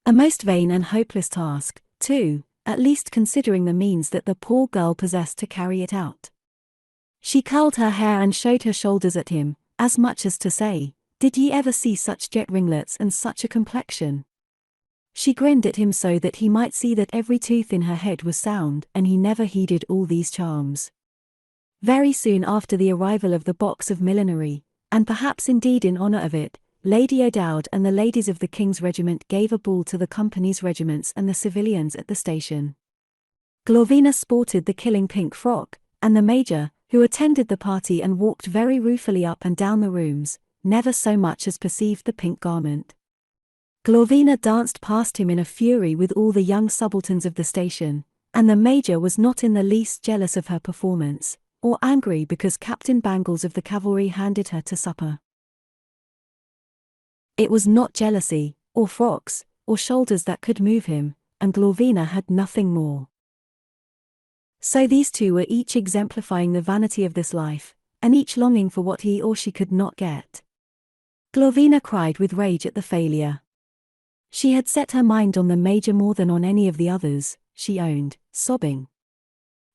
A most vain and hopeless task, too, at least considering the means that the poor girl possessed to carry it out. She curled her hair and showed her shoulders at him, as much as to say, did ye ever see such jet ringlets and such a complexion? She grinned at him so that he might see that every tooth in her head was sound, and he never heeded all these charms. Very soon after the arrival of the box of millinery, and perhaps indeed in honour of it, Lady O'Dowd and the ladies of the King's Regiment gave a ball to the company's regiments and the civilians at the station. Glorvina sported the killing pink frock, and the Major, who attended the party and walked very ruefully up and down the rooms, never so much as perceived the pink garment. Glorvina danced past him in a fury with all the young subalterns of the station, and the Major was not in the least jealous of her performance, or angry because Captain Bangles of the cavalry handed her to supper. It was not jealousy, or frocks, or shoulders that could move him, and Glorvina had nothing more. So these two were each exemplifying the vanity of this life, and each longing for what he or she could not get. Glorvina cried with rage at the failure. She had set her mind on the Major more than on any of the others, she owned, sobbing.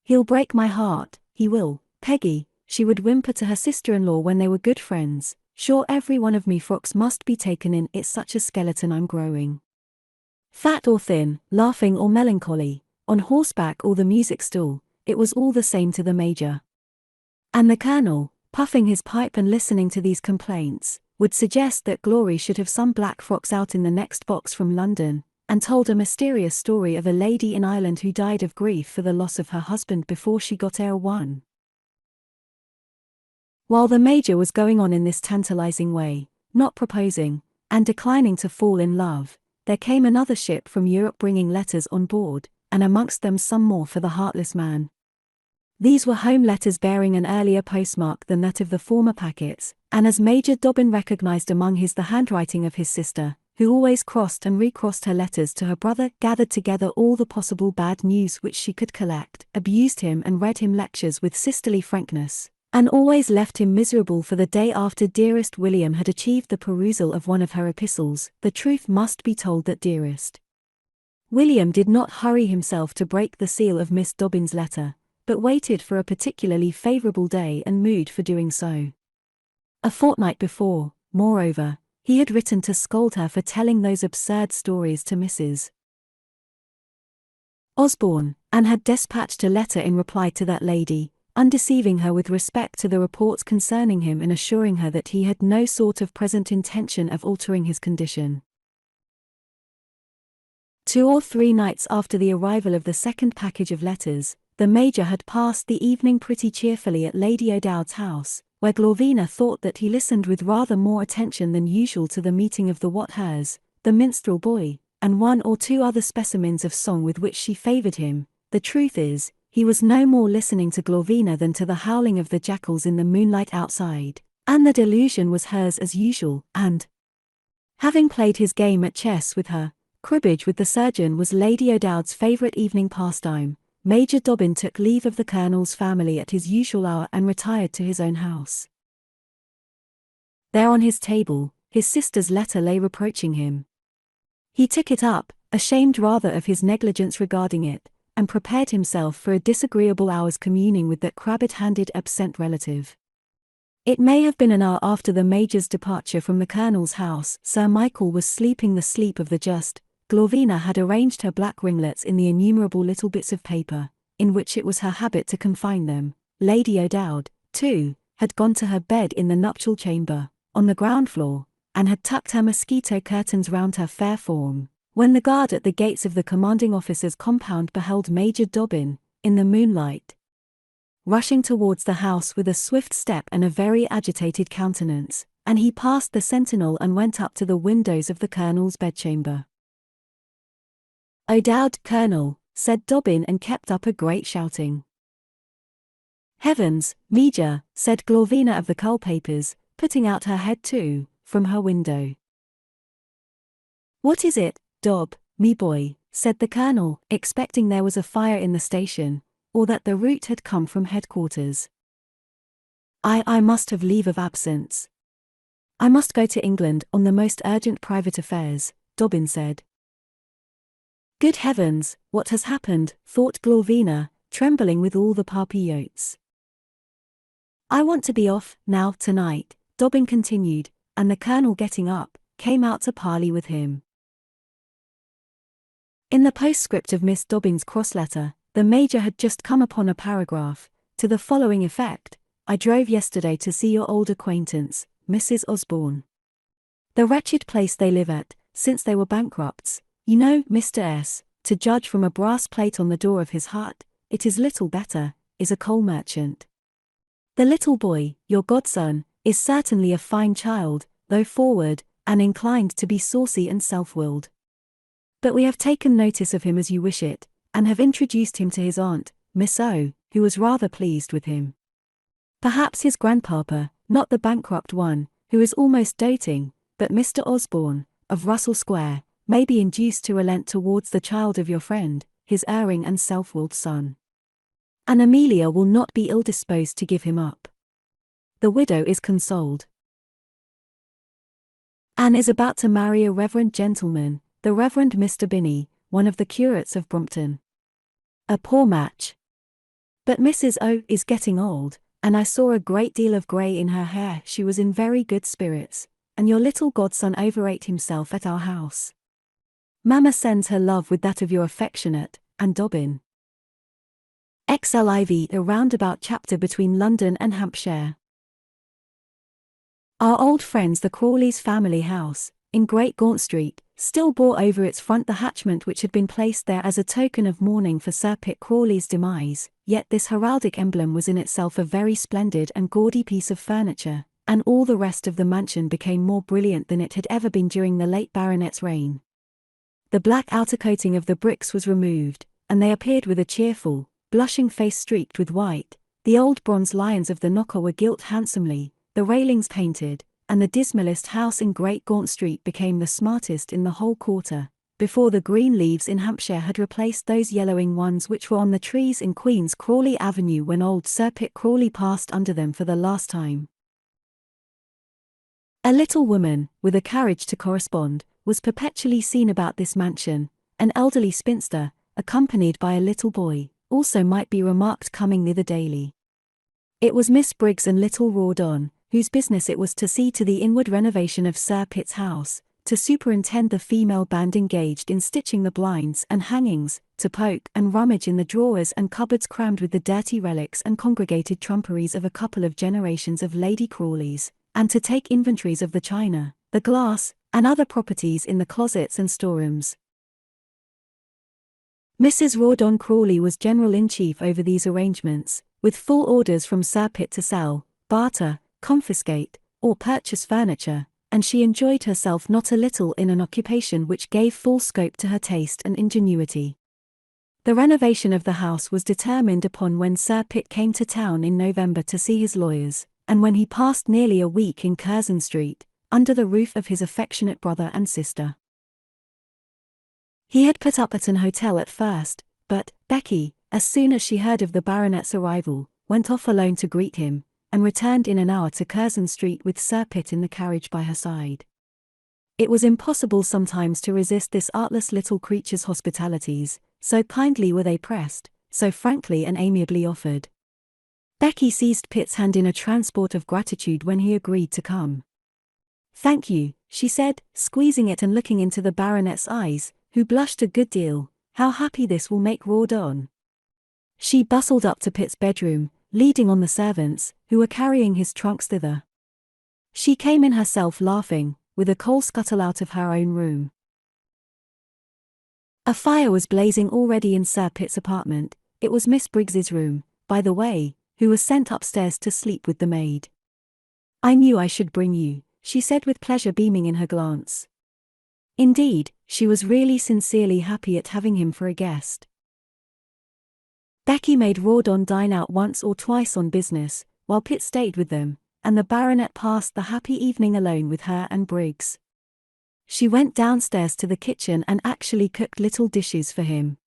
"He'll break my heart, he will, Peggy," she would whimper to her sister-in-law when they were good friends. "Sure every one of me frocks must be taken in, it's such a skeleton I'm growing. Fat or thin, laughing or melancholy, on horseback or the music stool, it was all the same to the Major." And the Colonel, puffing his pipe and listening to these complaints, would suggest that Glory should have some black frocks out in the next box from London, and told a mysterious story of a lady in Ireland who died of grief for the loss of her husband before she got one. While the Major was going on in this tantalizing way, not proposing, and declining to fall in love, there came another ship from Europe bringing letters on board, and amongst them some more for the heartless man. These were home letters bearing an earlier postmark than that of the former packets, and as Major Dobbin recognized among his the handwriting of his sister, who always crossed and recrossed her letters to her brother, gathered together all the possible bad news which she could collect, abused him and read him lectures with sisterly frankness, and always left him miserable for the day after dearest William had achieved the perusal of one of her epistles. The truth must be told that dearest William did not hurry himself to break the seal of Miss Dobbin's letter, but waited for a particularly favourable day and mood for doing so. A fortnight before, moreover, he had written to scold her for telling those absurd stories to Mrs. Osborne, and had despatched a letter in reply to that lady, undeceiving her with respect to the reports concerning him and assuring her that he had no sort of present intention of altering his condition. 2 or 3 nights after the arrival of the second package of letters, the Major had passed the evening pretty cheerfully at Lady O'Dowd's house, where Glorvina thought that he listened with rather more attention than usual to the meeting of the What-Hers, the minstrel boy, and 1 or 2 other specimens of song with which she favoured him. The truth is, he was no more listening to Glorvina than to the howling of the jackals in the moonlight outside, and the delusion was hers as usual, and, having played his game at chess with her, cribbage with the surgeon was Lady O'Dowd's favourite evening pastime. Major Dobbin took leave of the Colonel's family at his usual hour and retired to his own house. There on his table, his sister's letter lay reproaching him. He took it up, ashamed rather of his negligence regarding it, and prepared himself for a disagreeable hour's communing with that crabbed-handed absent relative. It may have been an hour after the Major's departure from the Colonel's house. Sir Michael was sleeping the sleep of the just. Glorvina had arranged her black ringlets in the innumerable little bits of paper, in which it was her habit to confine them. Lady O'Dowd, too, had gone to her bed in the nuptial chamber, on the ground floor, and had tucked her mosquito curtains round her fair form, when the guard at the gates of the commanding officer's compound beheld Major Dobbin, in the moonlight, rushing towards the house with a swift step and a very agitated countenance, and he passed the sentinel and went up to the windows of the Colonel's bedchamber. "O'Dowd, Colonel," said Dobbin, and kept up a great shouting. "Heavens, Major," said Glorvina of the Culpapers, putting out her head too, from her window. "What is it, Dob, me boy?" said the Colonel, expecting there was a fire in the station, or that the route had come from headquarters. I must have leave of absence. I must go to England on the most urgent private affairs," Dobbin said. "Good heavens, what has happened?" thought Glorvina, trembling with all the papillotes. "I want to be off, now, tonight," Dobbin continued, and the Colonel, getting up, came out to parley with him. In the postscript of Miss Dobbin's cross-letter, the Major had just come upon a paragraph, to the following effect: "I drove yesterday to see your old acquaintance, Mrs. Osborne. The wretched place they live at, since they were bankrupts, you know, Mr. S., to judge from a brass plate on the door of his hut, it is little better, is a coal merchant. The little boy, your godson, is certainly a fine child, though forward, and inclined to be saucy and self-willed. But we have taken notice of him as you wish it, and have introduced him to his aunt, Miss O., who was rather pleased with him. Perhaps his grandpapa, not the bankrupt one, who is almost doting, but Mr. Osborne, of Russell Square, may be induced to relent towards the child of your friend, his erring and self-willed son. And Amelia will not be ill-disposed to give him up. The widow is consoled. Anne is about to marry a reverend gentleman, the Reverend Mr. Binney, one of the curates of Brompton. A poor match. But Mrs. O is getting old, and I saw a great deal of grey in her hair. She was in very good spirits, and your little godson overate himself at our house. Mamma sends her love with that of your affectionate, and Dobbin. XLIV. A roundabout chapter between London and Hampshire. Our old friends the Crawleys' family house, in Great Gaunt Street, still bore over its front the hatchment which had been placed there as a token of mourning for Sir Pitt Crawley's demise, yet this heraldic emblem was in itself a very splendid and gaudy piece of furniture, and all the rest of the mansion became more brilliant than it had ever been during the late baronet's reign. The black outer coating of the bricks was removed, and they appeared with a cheerful, blushing face streaked with white. The old bronze lions of the knocker were gilt handsomely, the railings painted, and the dismalest house in Great Gaunt Street became the smartest in the whole quarter, before the green leaves in Hampshire had replaced those yellowing ones which were on the trees in Queen's Crawley Avenue when old Sir Pitt Crawley passed under them for the last time. A little woman, with a carriage to correspond, was perpetually seen about this mansion. An elderly spinster, accompanied by a little boy, also might be remarked coming thither daily. It was Miss Briggs and little Rawdon, whose business it was to see to the inward renovation of Sir Pitt's house, to superintend the female band engaged in stitching the blinds and hangings, to poke and rummage in the drawers and cupboards crammed with the dirty relics and congregated trumperies of a couple of generations of Lady Crawleys, and to take inventories of the china, the glass, and other properties in the closets and storerooms. Mrs. Rawdon Crawley was general-in-chief over these arrangements, with full orders from Sir Pitt to sell, barter, confiscate, or purchase furniture, and she enjoyed herself not a little in an occupation which gave full scope to her taste and ingenuity. The renovation of the house was determined upon when Sir Pitt came to town in November to see his lawyers, and when he passed nearly a week in Curzon Street, under the roof of his affectionate brother and sister. He had put up at an hotel at first, but Becky, as soon as she heard of the baronet's arrival, went off alone to greet him, and returned in an hour to Curzon Street with Sir Pitt in the carriage by her side. It was impossible sometimes to resist this artless little creature's hospitalities, so kindly were they pressed, so frankly and amiably offered. Becky seized Pitt's hand in a transport of gratitude when he agreed to come. "Thank you," she said, squeezing it and looking into the baronet's eyes, who blushed a good deal. "How happy this will make Rawdon." She bustled up to Pitt's bedroom, leading on the servants, who were carrying his trunks thither. She came in herself laughing, with a coal scuttle out of her own room. A fire was blazing already in Sir Pitt's apartment. It was Miss Briggs's room, by the way, who was sent upstairs to sleep with the maid. "I knew I should bring you," she said with pleasure beaming in her glance. Indeed, she was really sincerely happy at having him for a guest. Becky made Rawdon dine out once or twice on business, while Pitt stayed with them, and the baronet passed the happy evening alone with her and Briggs. She went downstairs to the kitchen and actually cooked little dishes for him.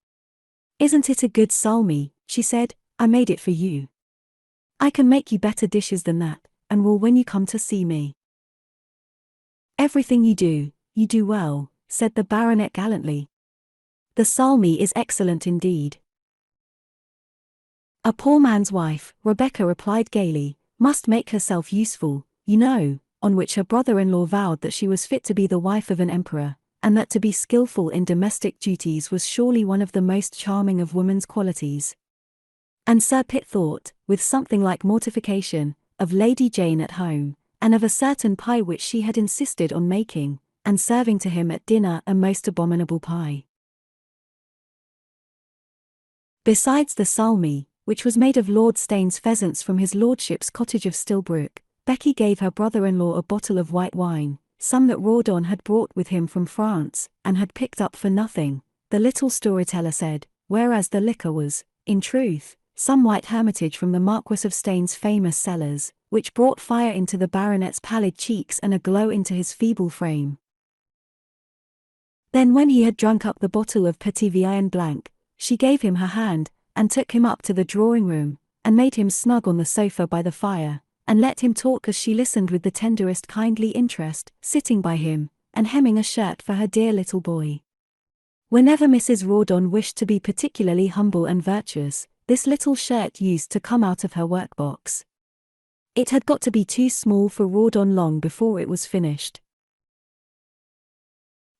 "Isn't it a good salmi?" she said. "I made it for you. I can make you better dishes than that, and will when you come to see me." "Everything you do well," said the baronet gallantly. "The salmi is excellent indeed." "A poor man's wife," Rebecca replied gaily, "must make herself useful, you know," on which her brother-in-law vowed that she was fit to be the wife of an emperor, and that to be skillful in domestic duties was surely one of the most charming of woman's qualities. And Sir Pitt thought, with something like mortification, of Lady Jane at home, and of a certain pie which she had insisted on making, and serving to him at dinner, a most abominable pie. Besides the salmi, which was made of Lord Steyne's pheasants from his lordship's cottage of Stilbrook, Becky gave her brother-in-law a bottle of white wine, some that Rawdon had brought with him from France, and had picked up for nothing, the little storyteller said, whereas the liquor was, in truth, some white hermitage from the Marquis of Steyne's famous cellars, which brought fire into the baronet's pallid cheeks and a glow into his feeble frame. Then when he had drunk up the bottle of Petit Vin Blanc, she gave him her hand, and took him up to the drawing-room, and made him snug on the sofa by the fire, and let him talk as she listened with the tenderest kindly interest, sitting by him, and hemming a shirt for her dear little boy. Whenever Mrs. Rawdon wished to be particularly humble and virtuous, this little shirt used to come out of her workbox. It had got to be too small for Rawdon long before it was finished.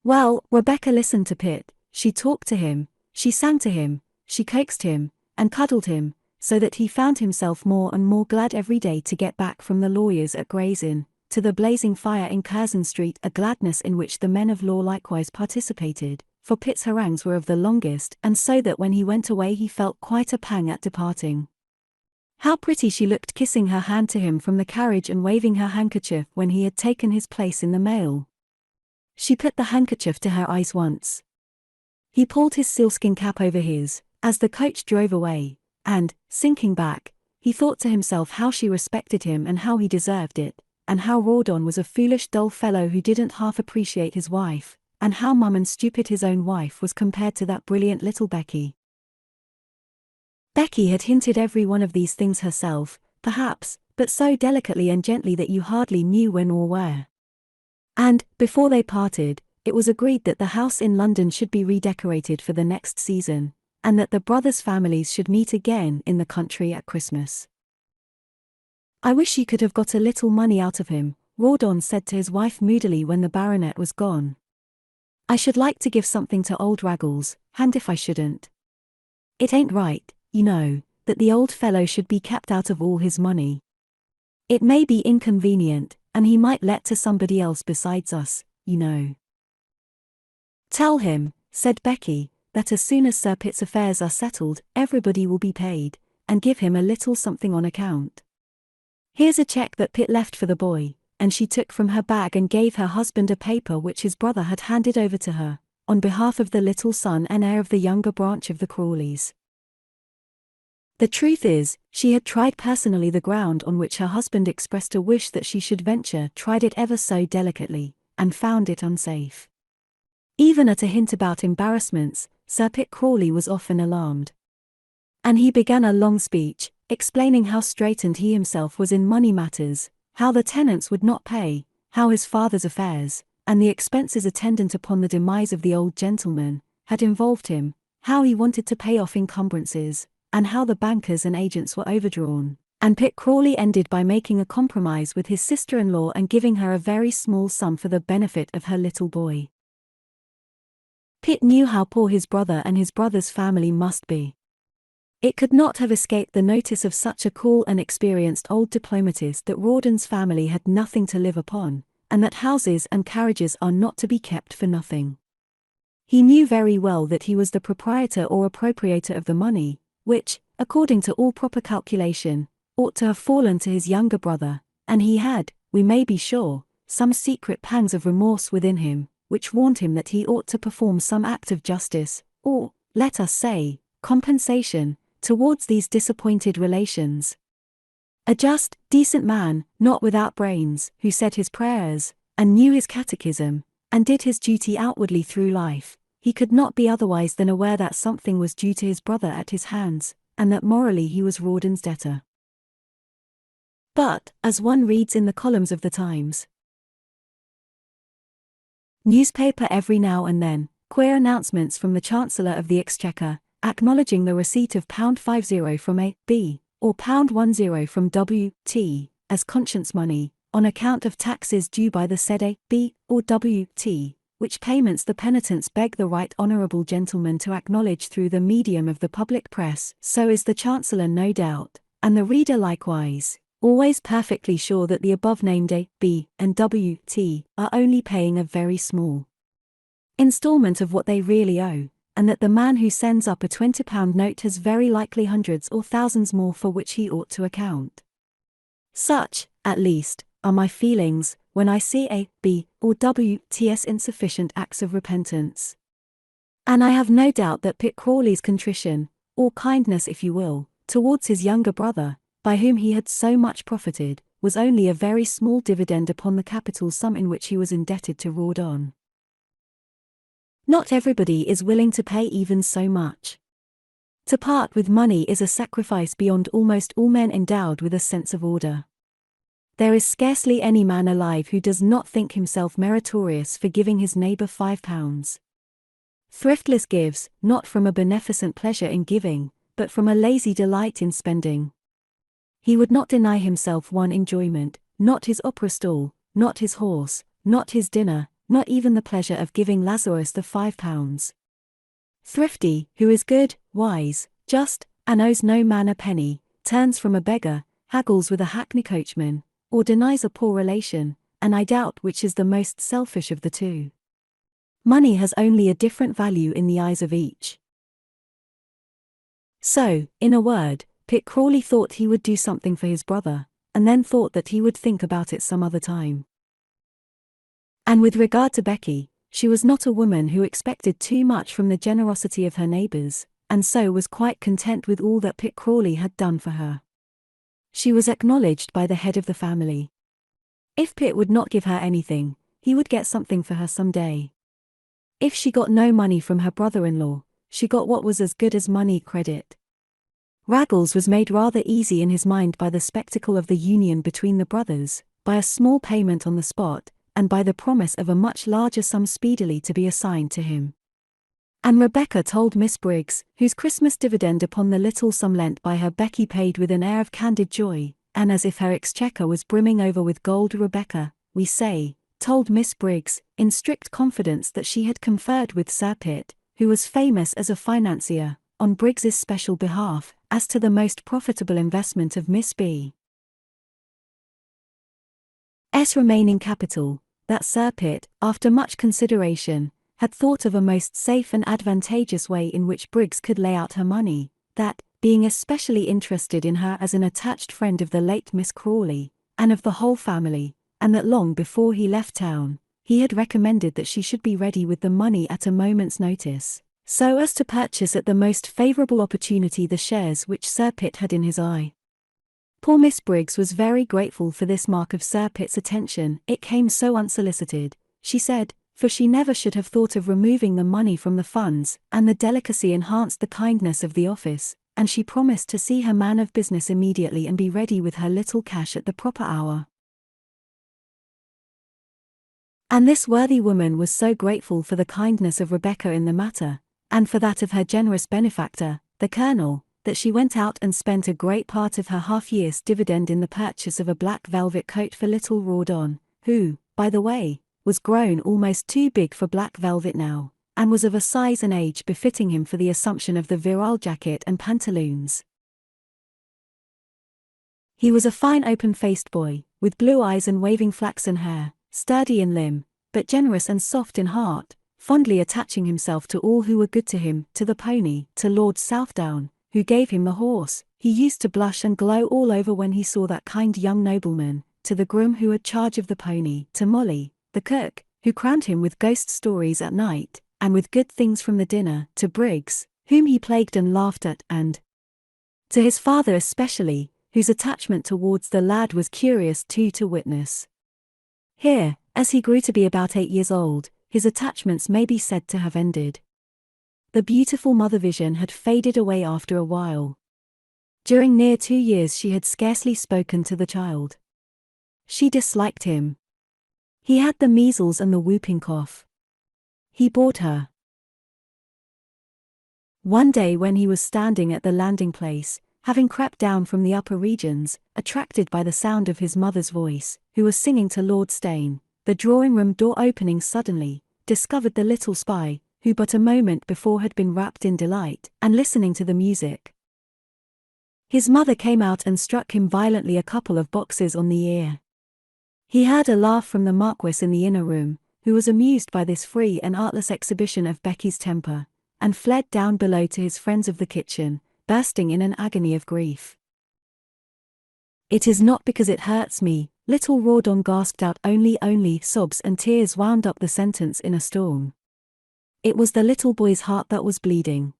Well, Rebecca listened to Pitt, she talked to him, she sang to him, she coaxed him, and cuddled him, so that he found himself more and more glad every day to get back from the lawyers at Gray's Inn, to the blazing fire in Curzon Street, a gladness in which the men of law likewise participated, for Pitt's harangues were of the longest, and so that when he went away he felt quite a pang at departing. How pretty she looked kissing her hand to him from the carriage and waving her handkerchief when he had taken his place in the mail. She put the handkerchief to her eyes once. He pulled his sealskin cap over his, as the coach drove away, and, sinking back, he thought to himself how she respected him and how he deserved it, and how Rawdon was a foolish dull fellow who didn't half appreciate his wife, and how mum and stupid his own wife was compared to that brilliant little Becky. Becky had hinted every one of these things herself, perhaps, but so delicately and gently that you hardly knew when or where. And, before they parted, it was agreed that the house in London should be redecorated for the next season, and that the brothers' families should meet again in the country at Christmas. "I wish you could have got a little money out of him," Rawdon said to his wife moodily when the baronet was gone. "I should like to give something to old Raggles, hanged if I shouldn't. It ain't right, you know, that the old fellow should be kept out of all his money. It may be inconvenient, and he might let to somebody else besides us, you know." "Tell him," said Becky, "that as soon as Sir Pitt's affairs are settled, everybody will be paid, and give him a little something on account. Here's a cheque that Pitt left for the boy," and she took from her bag and gave her husband a paper which his brother had handed over to her, on behalf of the little son and heir of the younger branch of the Crawleys. The truth is, she had tried personally the ground on which her husband expressed a wish that she should venture, tried it ever so delicately, and found it unsafe. Even at a hint about embarrassments, Sir Pitt Crawley was often alarmed. And he began a long speech, explaining how straitened he himself was in money matters, how the tenants would not pay, how his father's affairs, and the expenses attendant upon the demise of the old gentleman, had involved him, how he wanted to pay off encumbrances, and how the bankers and agents were overdrawn, and Pitt Crawley ended by making a compromise with his sister-in-law and giving her a very small sum for the benefit of her little boy. Pitt knew how poor his brother and his brother's family must be. It could not have escaped the notice of such a cool and experienced old diplomatist that Rawdon's family had nothing to live upon, and that houses and carriages are not to be kept for nothing. He knew very well that he was the proprietor or appropriator of the money, which, according to all proper calculation, ought to have fallen to his younger brother, and he had, we may be sure, some secret pangs of remorse within him, which warned him that he ought to perform some act of justice, or, let us say, compensation, towards these disappointed relations. A just, decent man, not without brains, who said his prayers, and knew his catechism, and did his duty outwardly through life, he could not be otherwise than aware that something was due to his brother at his hands, and that morally he was Rawdon's debtor. But, as one reads in the columns of the Times newspaper every now and then, queer announcements from the Chancellor of the Exchequer, acknowledging the receipt of £50 from A. B., or £10 from W. T., as conscience money, on account of taxes due by the said A. B., or W. T., which payments the penitents beg the right honourable gentleman to acknowledge through the medium of the public press. So is the Chancellor, no doubt, and the reader likewise, always perfectly sure that the above-named A, B, and W, T, are only paying a very small instalment of what they really owe, and that the man who sends up a £20 note has very likely hundreds or thousands more for which he ought to account. Such, at least, are my feelings, when I see A, B, or W, T's insufficient acts of repentance. And I have no doubt that Pitt Crawley's contrition, or kindness if you will, towards his younger brother, by whom he had so much profited, was only a very small dividend upon the capital sum in which he was indebted to Rawdon. Not everybody is willing to pay even so much. To part with money is a sacrifice beyond almost all men endowed with a sense of order. There is scarcely any man alive who does not think himself meritorious for giving his neighbour £5. Thriftless gives, not from a beneficent pleasure in giving, but from a lazy delight in spending. He would not deny himself one enjoyment, not his opera stall, not his horse, not his dinner, not even the pleasure of giving Lazarus the £5. Thrifty, who is good, wise, just, and owes no man a penny, turns from a beggar, haggles with a hackney coachman, or denies a poor relation, and I doubt which is the most selfish of the two. Money has only a different value in the eyes of each. So, in a word, Pitt Crawley thought he would do something for his brother, and then thought that he would think about it some other time. And with regard to Becky, she was not a woman who expected too much from the generosity of her neighbours, and so was quite content with all that Pitt Crawley had done for her. She was acknowledged by the head of the family. If Pitt would not give her anything, he would get something for her some day. If she got no money from her brother-in-law, she got what was as good as money credit. Raggles was made rather easy in his mind by the spectacle of the union between the brothers, by a small payment on the spot, and by the promise of a much larger sum speedily to be assigned to him. And Rebecca told Miss Briggs, whose Christmas dividend upon the little sum lent by her Becky paid with an air of candid joy, and as if her exchequer was brimming over with gold. Rebecca, we say, told Miss Briggs, in strict confidence, that she had conferred with Sir Pitt, who was famous as a financier, on Briggs's special behalf, as to the most profitable investment of Miss B.'s remaining capital, that Sir Pitt, after much consideration, had thought of a most safe and advantageous way in which Briggs could lay out her money, that, being especially interested in her as an attached friend of the late Miss Crawley, and of the whole family, and that long before he left town, he had recommended that she should be ready with the money at a moment's notice, so as to purchase at the most favourable opportunity the shares which Sir Pitt had in his eye. Poor Miss Briggs was very grateful for this mark of Sir Pitt's attention. It came so unsolicited, she said, for she never should have thought of removing the money from the funds, and the delicacy enhanced the kindness of the office, and she promised to see her man of business immediately and be ready with her little cash at the proper hour. And this worthy woman was so grateful for the kindness of Rebecca in the matter, and for that of her generous benefactor, the Colonel, that she went out and spent a great part of her half-year's dividend in the purchase of a black velvet coat for little Rawdon, who, by the way, was grown almost too big for black velvet now, and was of a size and age befitting him for the assumption of the virile jacket and pantaloons. He was a fine open-faced boy, with blue eyes and waving flaxen hair, sturdy in limb, but generous and soft in heart, fondly attaching himself to all who were good to him, to the pony, to Lord Southdown, who gave him the horse. He used to blush and glow all over when he saw that kind young nobleman, to the groom who had charge of the pony, to Molly, the cook, who crowned him with ghost stories at night, and with good things from the dinner, to Briggs, whom he plagued and laughed at, and to his father especially, whose attachment towards the lad was curious too to witness. Here, as he grew to be about 8 years old, his attachments may be said to have ended. The beautiful mother vision had faded away after a while. During near 2 years she had scarcely spoken to the child. She disliked him. He had the measles and the whooping cough. He bored her. One day when he was standing at the landing place, having crept down from the upper regions, attracted by the sound of his mother's voice, who was singing to Lord Steyne, the drawing-room door opening suddenly, discovered the little spy, who but a moment before had been wrapped in delight, and listening to the music. His mother came out and struck him violently a couple of boxes on the ear. He heard a laugh from the Marquis in the inner room, who was amused by this free and artless exhibition of Becky's temper, and fled down below to his friends of the kitchen, bursting in an agony of grief. "It is not because it hurts me," little Rawdon gasped out, only sobs and tears wound up the sentence in a storm. It was the little boy's heart that was bleeding.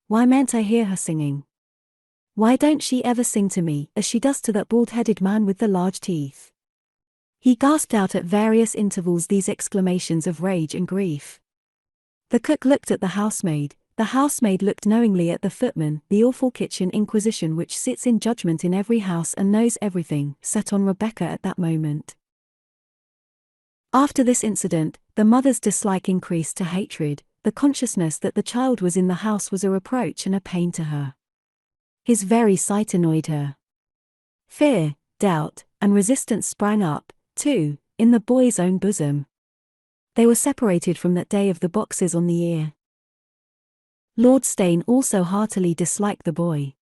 Why mayn't I hear her singing? Why don't she ever sing to me as she does to that bald-headed man with the large teeth?" He gasped out at various intervals these exclamations of rage and grief. The cook looked at the housemaid looked knowingly at the footman. The awful kitchen inquisition which sits in judgment in every house and knows everything set on Rebecca at that moment. After this incident, the mother's dislike increased to hatred. The consciousness that the child was in the house was a reproach and a pain to her. His very sight annoyed her. Fear, doubt, and resistance sprang up, too, in the boy's own bosom. They were separated from that day of the boxes on the ear. Lord Steyne also heartily disliked the boy.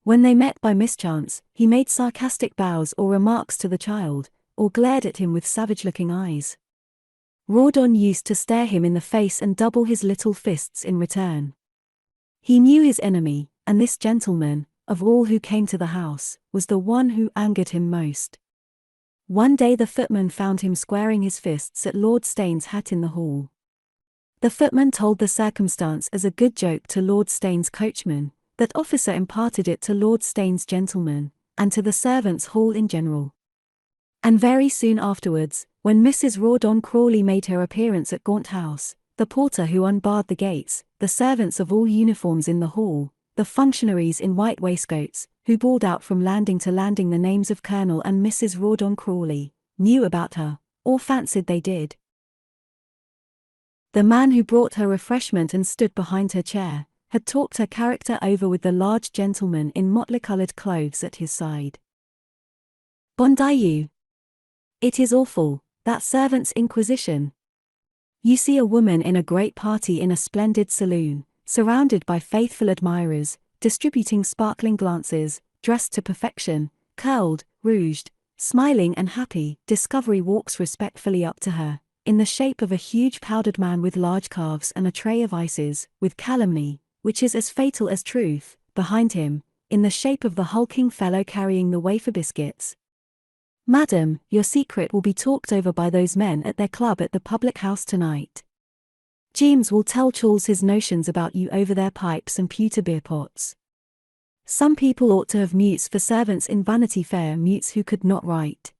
When they met by mischance, he made sarcastic bows or remarks to the child, or glared at him with savage-looking eyes. Rawdon used to stare him in the face and double his little fists in return. He knew his enemy, and this gentleman, of all who came to the house, was the one who angered him most. One day the footman found him squaring his fists at Lord Steyne's hat in the hall. The footman told the circumstance as a good joke to Lord Steyne's coachman. That officer imparted it to Lord Steyne's gentleman, and to the servants' hall in general. And very soon afterwards, when Mrs. Rawdon Crawley made her appearance at Gaunt House, the porter who unbarred the gates, the servants of all uniforms in the hall, the functionaries in white waistcoats, who bawled out from landing to landing the names of Colonel and Mrs. Rawdon Crawley, knew about her, or fancied they did. The man who brought her refreshment and stood behind her chair, had talked her character over with the large gentleman in motley-coloured clothes at his side. Bon Dieu! It is awful, that servant's inquisition. You see a woman in a great party in a splendid saloon, surrounded by faithful admirers, distributing sparkling glances, dressed to perfection, curled, rouged, smiling and happy. Discovery walks respectfully up to her, in the shape of a huge powdered man with large calves and a tray of ices, with calumny, which is as fatal as truth, behind him, in the shape of the hulking fellow carrying the wafer biscuits. Madam, your secret will be talked over by those men at their club at the public house tonight. James will tell Charles his notions about you over their pipes and pewter beer pots. Some people ought to have mutes for servants in Vanity Fair, mutes who could not write.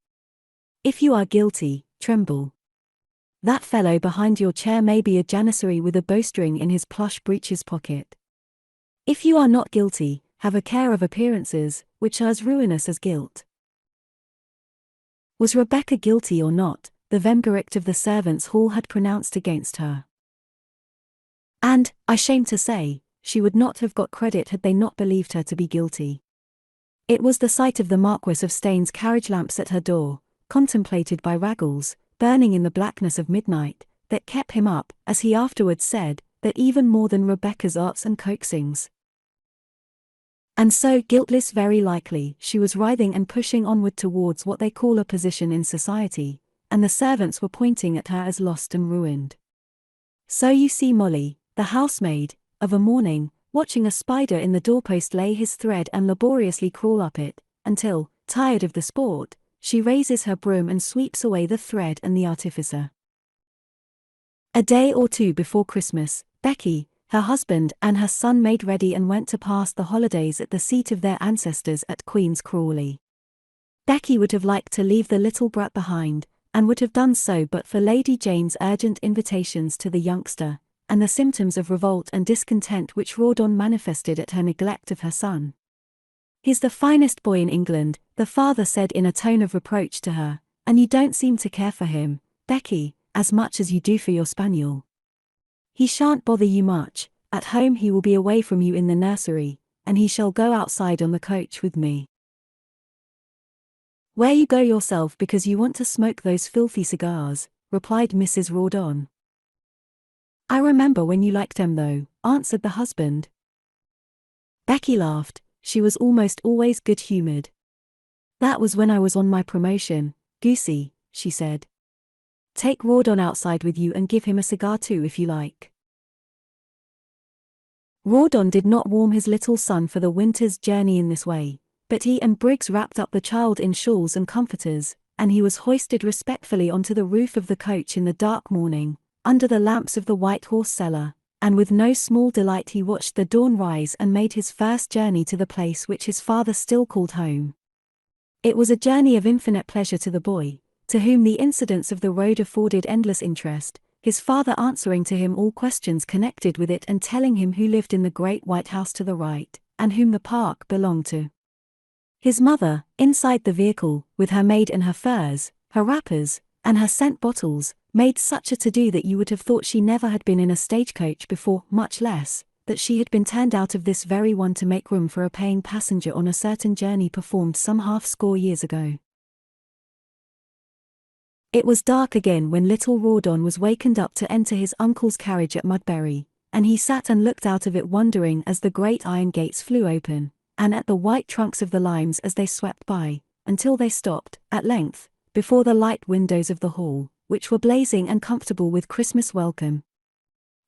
If you are guilty, tremble. That fellow behind your chair may be a janissary with a bowstring in his plush breeches pocket. If you are not guilty, have a care of appearances, which are as ruinous as guilt. Was Rebecca guilty or not, the verdict of the servants' hall had pronounced against her. And, I shame to say, she would not have got credit had they not believed her to be guilty. It was the sight of the Marquis of Steyne's carriage lamps at her door, contemplated by Raggles, burning in the blackness of midnight, that kept him up, as he afterwards said, that even more than Rebecca's arts and coaxings. And so, guiltless very likely, she was writhing and pushing onward towards what they call a position in society, and the servants were pointing at her as lost and ruined. So you see Molly, the housemaid, of a morning, watching a spider in the doorpost lay his thread and laboriously crawl up it, until, tired of the sport, she raises her broom and sweeps away the thread and the artificer. A day or two before Christmas, Becky, her husband and her son made ready and went to pass the holidays at the seat of their ancestors at Queen's Crawley. Becky would have liked to leave the little brat behind, and would have done so but for Lady Jane's urgent invitations to the youngster, and the symptoms of revolt and discontent which Rawdon manifested at her neglect of her son. "He's the finest boy in England," the father said in a tone of reproach to her, "and you don't seem to care for him, Becky, as much as you do for your spaniel. He shan't bother you much, at home he will be away from you in the nursery, and he shall go outside on the coach with me." "Where you go yourself because you want to smoke those filthy cigars," replied Mrs. Rawdon. "I remember when you liked them though," answered the husband. Becky laughed. She was almost always good-humoured. "That was when I was on my promotion, Goosey," she said. "Take Rawdon outside with you and give him a cigar too if you like." Rawdon did not warm his little son for the winter's journey in this way, but he and Briggs wrapped up the child in shawls and comforters, and he was hoisted respectfully onto the roof of the coach in the dark morning, under the lamps of the White Horse Cellar, and with no small delight he watched the dawn rise and made his first journey to the place which his father still called home. It was a journey of infinite pleasure to the boy, to whom the incidents of the road afforded endless interest, his father answering to him all questions connected with it and telling him who lived in the great white house to the right, and whom the park belonged to. His mother, inside the vehicle, with her maid and her furs, her wrappers, and her scent bottles, made such a to-do that you would have thought she never had been in a stagecoach before, much less, that she had been turned out of this very one to make room for a paying passenger on a certain journey performed some 60 years ago. It was dark again when little Rawdon was wakened up to enter his uncle's carriage at Mudbury, and he sat and looked out of it wondering as the great iron gates flew open, and at the white trunks of the limes as they swept by, until they stopped, at length, before the light windows of the hall, which were blazing and comfortable with Christmas welcome.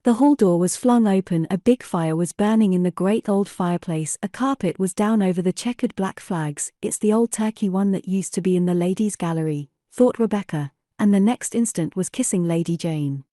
The hall door was flung open, a big fire was burning in the great old fireplace, a carpet was down over the checkered black flags. "It's the old turkey one that used to be in the ladies' gallery," thought Rebecca, and the next instant was kissing Lady Jane.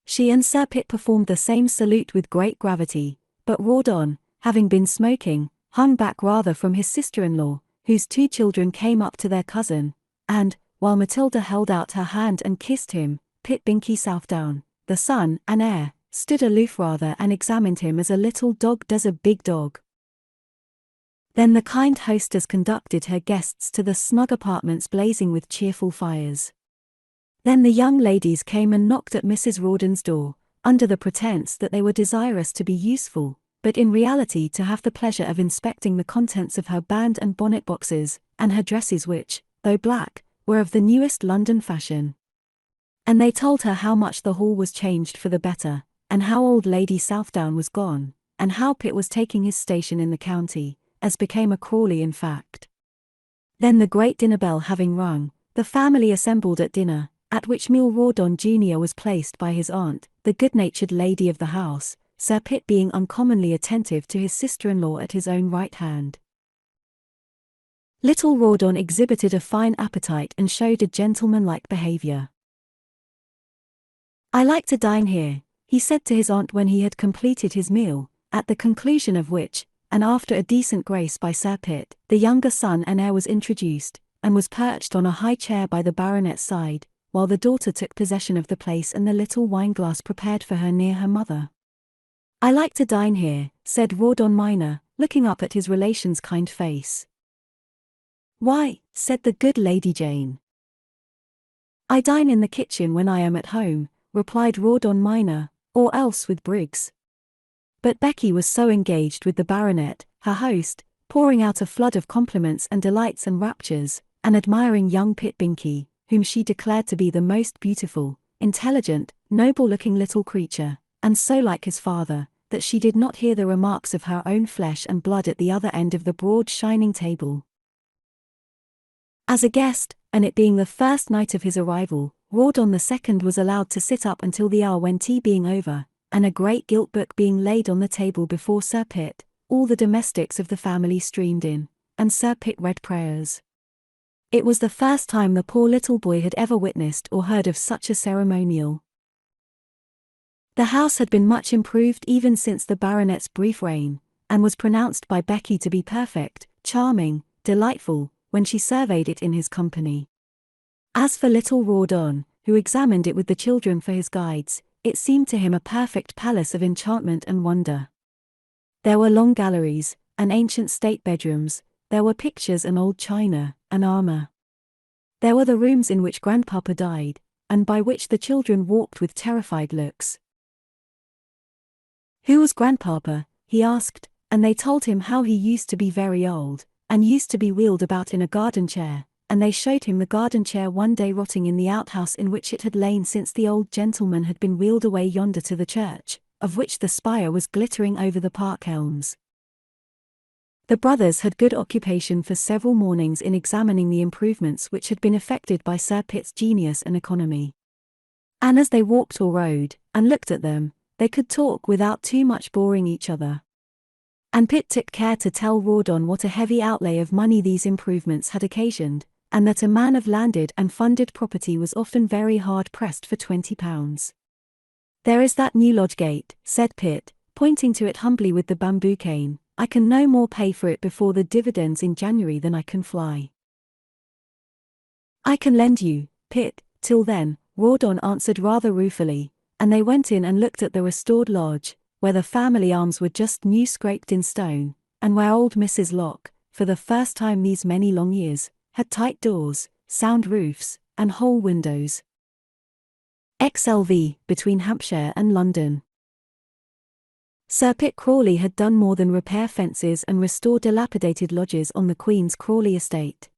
She and Sir Pitt performed the same salute with great gravity, but Rawdon, having been smoking, hung back rather from his sister-in-law, whose 2 children came up to their cousin, and, while Matilda held out her hand and kissed him, Pitt Binkie Southdown, the son and heir, stood aloof rather and examined him as a little dog does a big dog. Then the kind hostess conducted her guests to the snug apartments blazing with cheerful fires. Then the young ladies came and knocked at Mrs. Rawdon's door, under the pretence that they were desirous to be useful, but in reality to have the pleasure of inspecting the contents of her band and bonnet boxes, and her dresses which, though black, were of the newest London fashion. And they told her how much the hall was changed for the better, and how old Lady Southdown was gone, and how Pitt was taking his station in the county, as became a Crawley in fact. Then the great dinner bell having rung, the family assembled at dinner, at which meal Rawdon Jr. was placed by his aunt, the good-natured lady of the house, Sir Pitt being uncommonly attentive to his sister-in-law at his own right hand. Little Rawdon exhibited a fine appetite and showed a gentlemanlike behavior. "I like to dine here," he said to his aunt when he had completed his meal, at the conclusion of which, and after a decent grace by Sir Pitt, the younger son and heir was introduced, and was perched on a high chair by the baronet's side, while the daughter took possession of the place and the little wine-glass prepared for her near her mother. "I like to dine here," said Rawdon minor, looking up at his relation's kind face. "Why," said the good Lady Jane. "I dine in the kitchen when I am at home," replied Rawdon minor, "or else with Briggs." But Becky was so engaged with the baronet, her host, pouring out a flood of compliments and delights and raptures, and admiring young Pitt Binkie, whom she declared to be the most beautiful, intelligent, noble-looking little creature, and so like his father, that she did not hear the remarks of her own flesh and blood at the other end of the broad shining table. As a guest, and it being the first night of his arrival, Rawdon II was allowed to sit up until the hour when tea being over, and a great gilt book being laid on the table before Sir Pitt, all the domestics of the family streamed in, and Sir Pitt read prayers. It was the first time the poor little boy had ever witnessed or heard of such a ceremonial. The house had been much improved even since the baronet's brief reign, and was pronounced by Becky to be perfect, charming, delightful, when she surveyed it in his company. As for little Rawdon, who examined it with the children for his guides, it seemed to him a perfect palace of enchantment and wonder. There were long galleries, and ancient state bedrooms, there were pictures and old china, and armor. There were the rooms in which Grandpapa died, and by which the children walked with terrified looks. Who was Grandpapa? He asked, and they told him how he used to be very old, and used to be wheeled about in a garden chair, and they showed him the garden chair one day rotting in the outhouse in which it had lain since the old gentleman had been wheeled away yonder to the church, of which the spire was glittering over the park elms. The brothers had good occupation for several mornings in examining the improvements which had been effected by Sir Pitt's genius and economy. And as they walked or rode, and looked at them, they could talk without too much boring each other. And Pitt took care to tell Rawdon what a heavy outlay of money these improvements had occasioned, and that a man of landed and funded property was often very hard pressed for £20. "There is that new lodge gate," said Pitt, pointing to it humbly with the bamboo cane. "I can no more pay for it before the dividends in January than I can fly." "I can lend you, Pitt, till then," Rawdon answered rather ruefully, and they went in and looked at the restored lodge, where the family arms were just new scraped in stone, and where old Mrs. Locke, for the first time these many long years, had tight doors, sound roofs, and whole windows. XLV, between Hampshire and London. Sir Pitt Crawley had done more than repair fences and restore dilapidated lodges on the Queen's Crawley estate.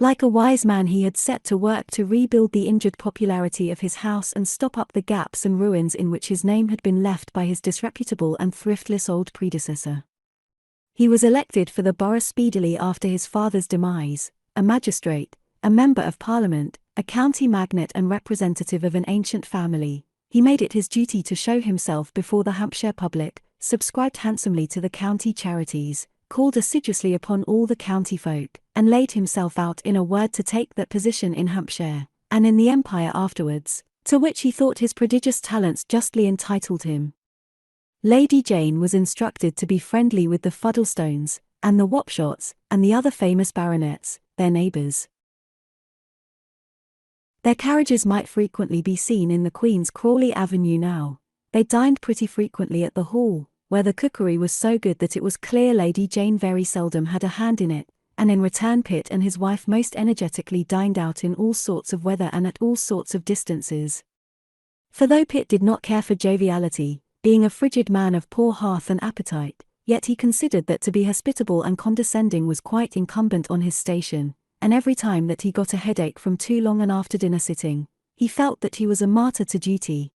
Like a wise man, he had set to work to rebuild the injured popularity of his house and stop up the gaps and ruins in which his name had been left by his disreputable and thriftless old predecessor. He was elected for the borough speedily after his father's demise, a magistrate, a member of Parliament, a county magnate and representative of an ancient family. He made it his duty to show himself before the Hampshire public, subscribed handsomely to the county charities, called assiduously upon all the county folk, and laid himself out in a word to take that position in Hampshire, and in the Empire afterwards, to which he thought his prodigious talents justly entitled him. Lady Jane was instructed to be friendly with the Fuddlestones, and the Wapshots, and the other famous baronets, their neighbours. Their carriages might frequently be seen in the Queen's Crawley Avenue now. They dined pretty frequently at the Hall, where the cookery was so good that it was clear Lady Jane very seldom had a hand in it, and in return Pitt and his wife most energetically dined out in all sorts of weather and at all sorts of distances. For though Pitt did not care for joviality, being a frigid man of poor hearth and appetite, yet he considered that to be hospitable and condescending was quite incumbent on his station, and every time that he got a headache from too long an after-dinner sitting, he felt that he was a martyr to duty.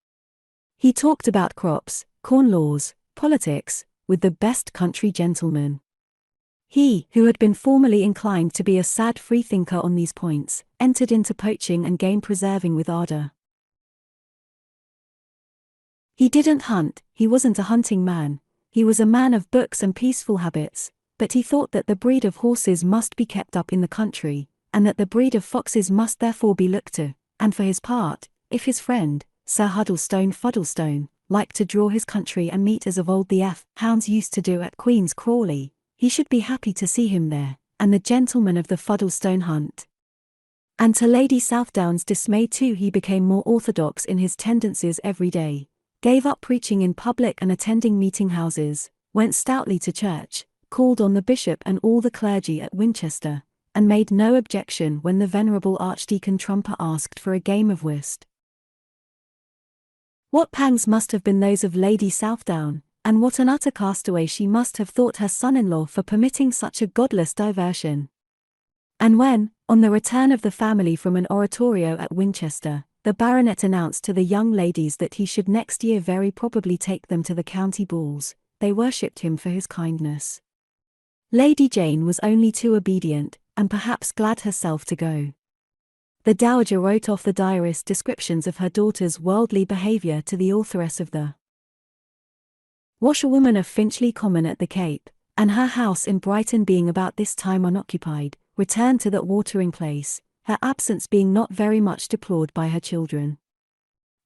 He talked about crops, corn laws, politics, with the best country gentlemen. He, who had been formerly inclined to be a sad freethinker on these points, entered into poaching and game preserving with ardor. He didn't hunt, he wasn't a hunting man, he was a man of books and peaceful habits, but he thought that the breed of horses must be kept up in the country, and that the breed of foxes must therefore be looked to, and for his part, if his friend, Sir Huddlestone Fuddlestone, liked to draw his country and meet as of old the hounds used to do at Queen's Crawley, he should be happy to see him there, and the gentleman of the Fuddlestone hunt. And to Lady Southdown's dismay too, he became more orthodox in his tendencies every day, gave up preaching in public and attending meeting houses, went stoutly to church, called on the bishop and all the clergy at Winchester, and made no objection when the venerable Archdeacon Trumper asked for a game of whist. What pangs must have been those of Lady Southdown, and what an utter castaway she must have thought her son-in-law for permitting such a godless diversion. And when, on the return of the family from an oratorio at Winchester, the baronet announced to the young ladies that he should next year very probably take them to the county balls, they worshipped him for his kindness. Lady Jane was only too obedient, and perhaps glad herself to go. The dowager wrote off the diarist descriptions of her daughter's worldly behaviour to the authoress of the Washerwoman of Finchley Common at the Cape, and her house in Brighton being about this time unoccupied, returned to that watering place, her absence being not very much deplored by her children.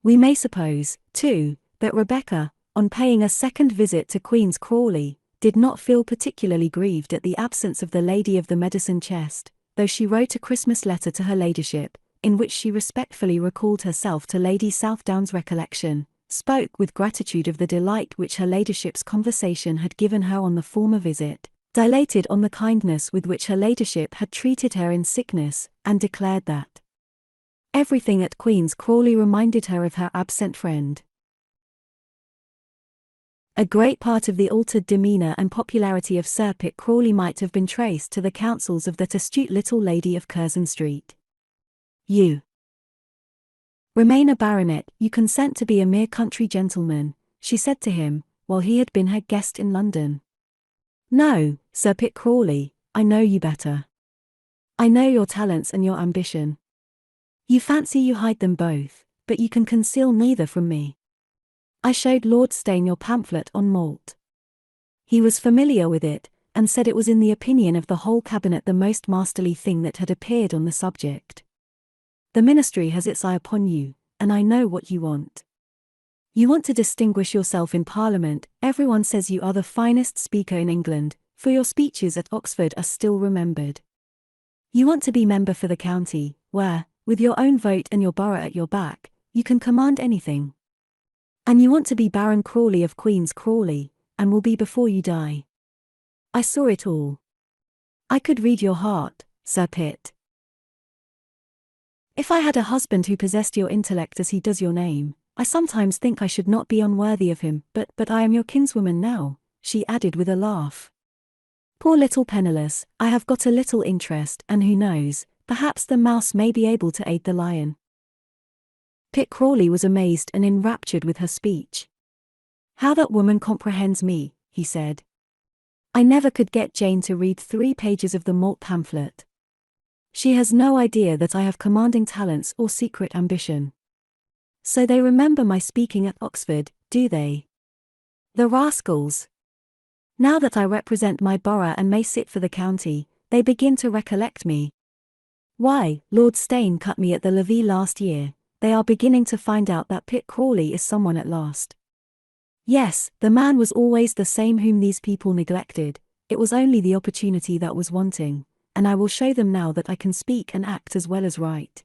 We may suppose, too, that Rebecca, on paying a second visit to Queen's Crawley, did not feel particularly grieved at the absence of the lady of the medicine chest, though she wrote a Christmas letter to her ladyship, in which she respectfully recalled herself to Lady Southdown's recollection, spoke with gratitude of the delight which her ladyship's conversation had given her on the former visit, dilated on the kindness with which her ladyship had treated her in sickness, and declared that everything at Queen's Crawley reminded her of her absent friend. A great part of the altered demeanour and popularity of Sir Pitt Crawley might have been traced to the counsels of that astute little lady of Curzon Street. You remain a baronet, you consent to be a mere country gentleman, she said to him, while he had been her guest in London. No, Sir Pitt Crawley, I know you better. I know your talents and your ambition. You fancy you hide them both, but you can conceal neither from me. I showed Lord Steyne your pamphlet on malt. He was familiar with it, and said it was in the opinion of the whole cabinet the most masterly thing that had appeared on the subject. The ministry has its eye upon you, and I know what you want. You want to distinguish yourself in Parliament. Everyone says you are the finest speaker in England, for your speeches at Oxford are still remembered. You want to be member for the county, where, with your own vote and your borough at your back, you can command anything. And you want to be Baron Crawley of Queen's Crawley, and will be before you die. I saw it all. I could read your heart, Sir Pitt. If I had a husband who possessed your intellect as he does your name, I sometimes think I should not be unworthy of him, but I am your kinswoman now, she added with a laugh. Poor little penniless, I have got a little interest, and who knows, perhaps the mouse may be able to aid the lion. Pitt Crawley was amazed and enraptured with her speech. How that woman comprehends me, he said. I never could get Jane to read 3 pages of the malt pamphlet. She has no idea that I have commanding talents or secret ambition. So they remember my speaking at Oxford, do they? The rascals! Now that I represent my borough and may sit for the county, they begin to recollect me. Why, Lord Steyne cut me at the levee last year. They are beginning to find out that Pitt Crawley is someone at last. Yes, the man was always the same whom these people neglected, it was only the opportunity that was wanting, and I will show them now that I can speak and act as well as write.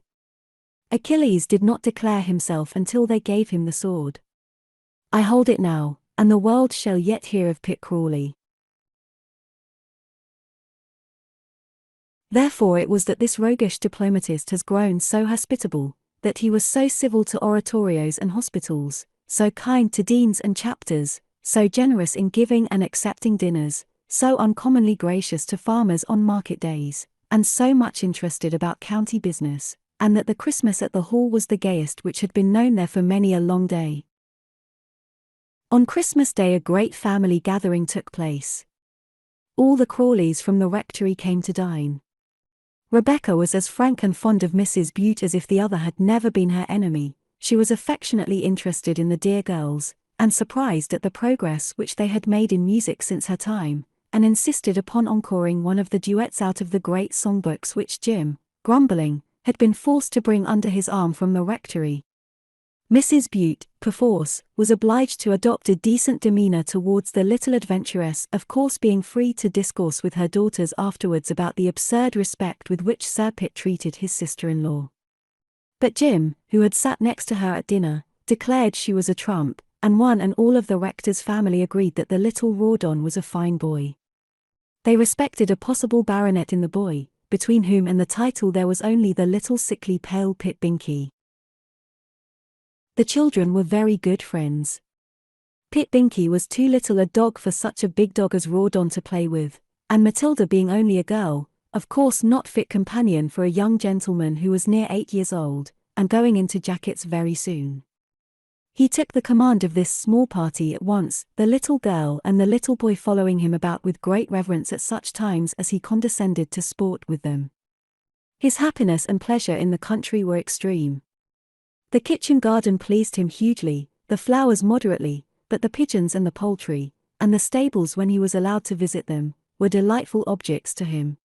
Achilles did not declare himself until they gave him the sword. I hold it now, and the world shall yet hear of Pitt Crawley. Therefore it was that this roguish diplomatist has grown so hospitable, that he was so civil to oratorios and hospitals, so kind to deans and chapters, so generous in giving and accepting dinners, so uncommonly gracious to farmers on market days, and so much interested about county business, and that the Christmas at the Hall was the gayest which had been known there for many a long day. On Christmas Day a great family gathering took place. All the Crawleys from the rectory came to dine. Rebecca was as frank and fond of Mrs. Bute as if the other had never been her enemy. She was affectionately interested in the dear girls, and surprised at the progress which they had made in music since her time, and insisted upon encoring one of the duets out of the great songbooks which Jim, grumbling, had been forced to bring under his arm from the rectory. Mrs. Bute, perforce, was obliged to adopt a decent demeanour towards the little adventuress, of course being free to discourse with her daughters afterwards about the absurd respect with which Sir Pitt treated his sister-in-law. But Jim, who had sat next to her at dinner, declared she was a trump, and one and all of the rector's family agreed that the little Rawdon was a fine boy. They respected a possible baronet in the boy, between whom and the title there was only the little sickly pale Pitt Binkie. The children were very good friends. Pitt Binkie was too little a dog for such a big dog as Rawdon to play with, and Matilda being only a girl, of course not fit companion for a young gentleman who was near 8 years old, and going into jackets very soon. He took the command of this small party at once, the little girl and the little boy following him about with great reverence at such times as he condescended to sport with them. His happiness and pleasure in the country were extreme. The kitchen garden pleased him hugely, the flowers moderately, but the pigeons and the poultry, and the stables when he was allowed to visit them, were delightful objects to him.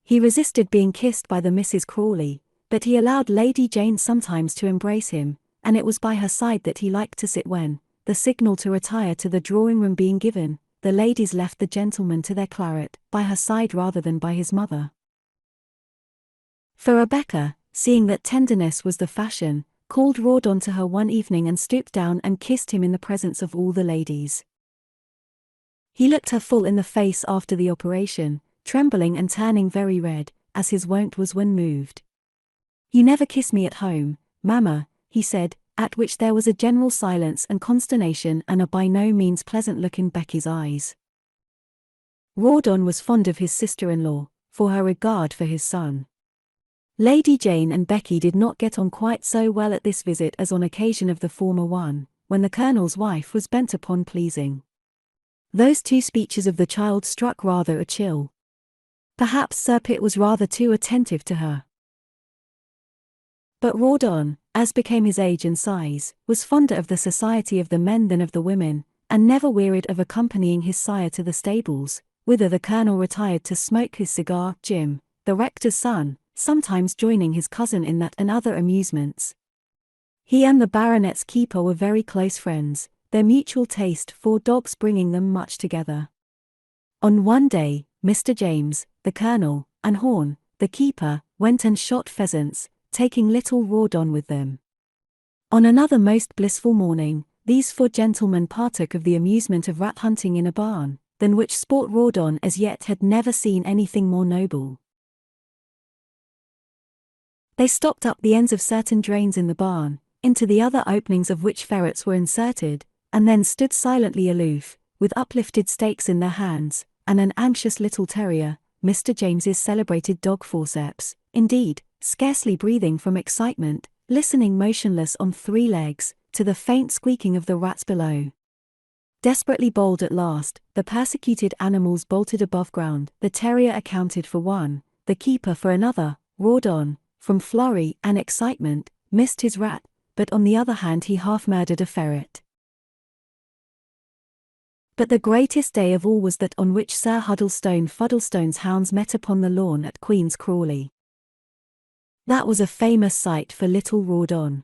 He resisted being kissed by the Mrs. Crawley, but he allowed Lady Jane sometimes to embrace him, and it was by her side that he liked to sit when, the signal to retire to the drawing-room being given, the ladies left the gentlemen to their claret, by her side rather than by his mother. For Rebecca, seeing that tenderness was the fashion, called Rawdon to her one evening and stooped down and kissed him in the presence of all the ladies. He looked her full in the face after the operation, trembling and turning very red, as his wont was when moved. "You never kiss me at home, mamma," he said, at which there was a general silence and consternation and a by no means pleasant look in Becky's eyes. Rawdon was fond of his sister-in-law, for her regard for his son. Lady Jane and Becky did not get on quite so well at this visit as on occasion of the former one, when the Colonel's wife was bent upon pleasing. Those 2 speeches of the child struck rather a chill. Perhaps Sir Pitt was rather too attentive to her. But Rawdon, as became his age and size, was fonder of the society of the men than of the women, and never wearied of accompanying his sire to the stables, whither the Colonel retired to smoke his cigar, Jim, the rector's son, sometimes joining his cousin in that and other amusements. He and the baronet's keeper were very close friends, their mutual taste for dogs bringing them much together. On one day, Mr. James, the colonel, and Horn, the keeper, went and shot pheasants, taking little Rawdon with them. On another most blissful morning, these four gentlemen partook of the amusement of rat hunting in a barn, than which sport Rawdon as yet had never seen anything more noble. They stopped up the ends of certain drains in the barn, into the other openings of which ferrets were inserted, and then stood silently aloof, with uplifted stakes in their hands, and an anxious little terrier, Mr. James's celebrated dog Forceps, indeed, scarcely breathing from excitement, listening motionless on three legs, to the faint squeaking of the rats below. Desperately bold at last, the persecuted animals bolted above ground, the terrier accounted for one, the keeper for another. Rawdon, from flurry and excitement, missed his rat, but on the other hand he half-murdered a ferret. But the greatest day of all was that on which Sir Huddlestone Fuddlestone's hounds met upon the lawn at Queen's Crawley. That was a famous sight for little Rawdon.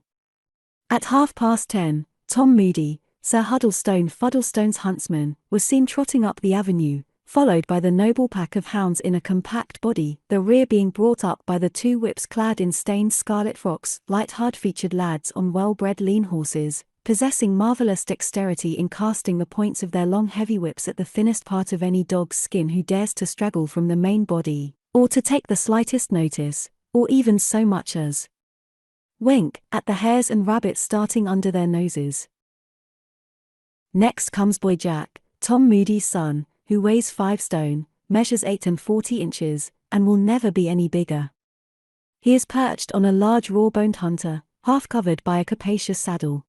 At 10:30, Tom Moody, Sir Huddlestone Fuddlestone's huntsman, was seen trotting up the avenue, followed by the noble pack of hounds in a compact body, the rear being brought up by the two whips clad in stained scarlet frocks, light hard-featured lads on well-bred lean horses, possessing marvellous dexterity in casting the points of their long heavy whips at the thinnest part of any dog's skin who dares to straggle from the main body, or to take the slightest notice, or even so much as wink at the hares and rabbits starting under their noses. Next comes Boy Jack, Tom Moody's son, who weighs 5 stone, measures 8 inches, and will never be any bigger. He is perched on a large raw-boned hunter, half covered by a capacious saddle.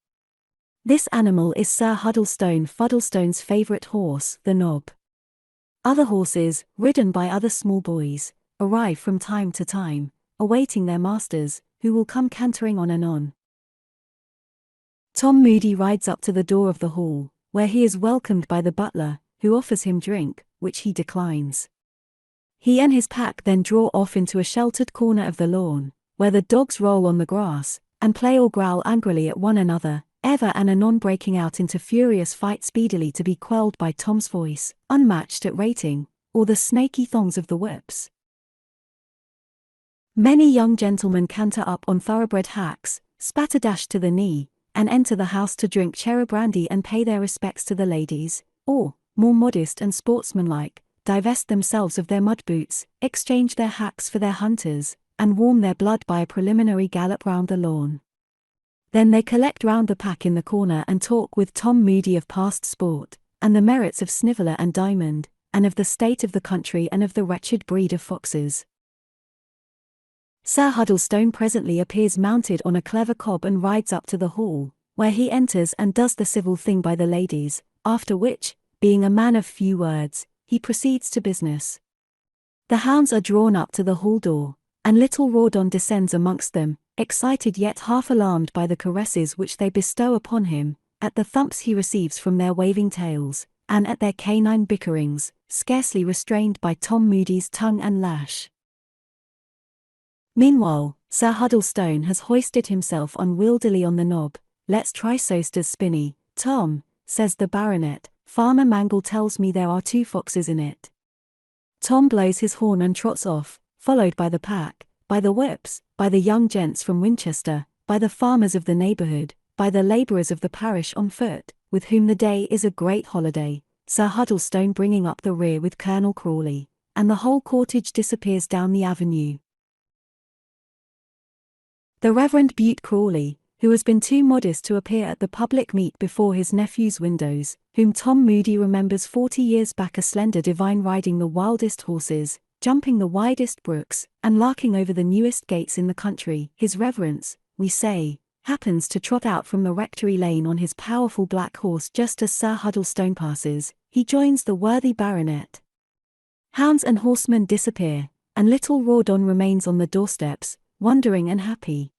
This animal is Sir Huddlestone Fuddlestone's favourite horse, the Knob. Other horses, ridden by other small boys, arrive from time to time, awaiting their masters, who will come cantering on and on. Tom Moody rides up to the door of the hall, where he is welcomed by the butler, who offers him drink, which he declines. He and his pack then draw off into a sheltered corner of the lawn, where the dogs roll on the grass, and play or growl angrily at one another, ever and anon breaking out into furious fight speedily to be quelled by Tom's voice, unmatched at rating, or the snaky thongs of the whips. Many young gentlemen canter up on thoroughbred hacks, spatter-dash to the knee, and enter the house to drink cherry brandy and pay their respects to the ladies, or, more modest and sportsmanlike, divest themselves of their mud boots, exchange their hacks for their hunters, and warm their blood by a preliminary gallop round the lawn. Then they collect round the pack in the corner and talk with Tom Moody of past sport, and the merits of Sniveller and Diamond, and of the state of the country and of the wretched breed of foxes. Sir Huddlestone presently appears mounted on a clever cob and rides up to the hall, where he enters and does the civil thing by the ladies, after which, being a man of few words, he proceeds to business. The hounds are drawn up to the hall door, and little Rawdon descends amongst them, excited yet half alarmed by the caresses which they bestow upon him, at the thumps he receives from their waving tails, and at their canine bickerings, scarcely restrained by Tom Moody's tongue and lash. Meanwhile, Sir Huddlestone has hoisted himself unwieldily on the knob. "Let's try Soster's spinney, Tom," says the baronet. "Farmer Mangle tells me there are 2 foxes in it." Tom blows his horn and trots off, followed by the pack, by the whips, by the young gents from Winchester, by the farmers of the neighbourhood, by the labourers of the parish on foot, with whom the day is a great holiday, Sir Huddlestone bringing up the rear with Colonel Crawley, and the whole cortege disappears down the avenue. The Reverend Bute Crawley, who has been too modest to appear at the public meet before his nephew's windows, whom Tom Moody remembers 40 years back a slender divine riding the wildest horses, jumping the widest brooks, and larking over the newest gates in the country, his reverence, we say, happens to trot out from the rectory lane on his powerful black horse just as Sir Huddlestone passes. He joins the worthy baronet. Hounds and horsemen disappear, and little Rawdon remains on the doorsteps, wondering and happy.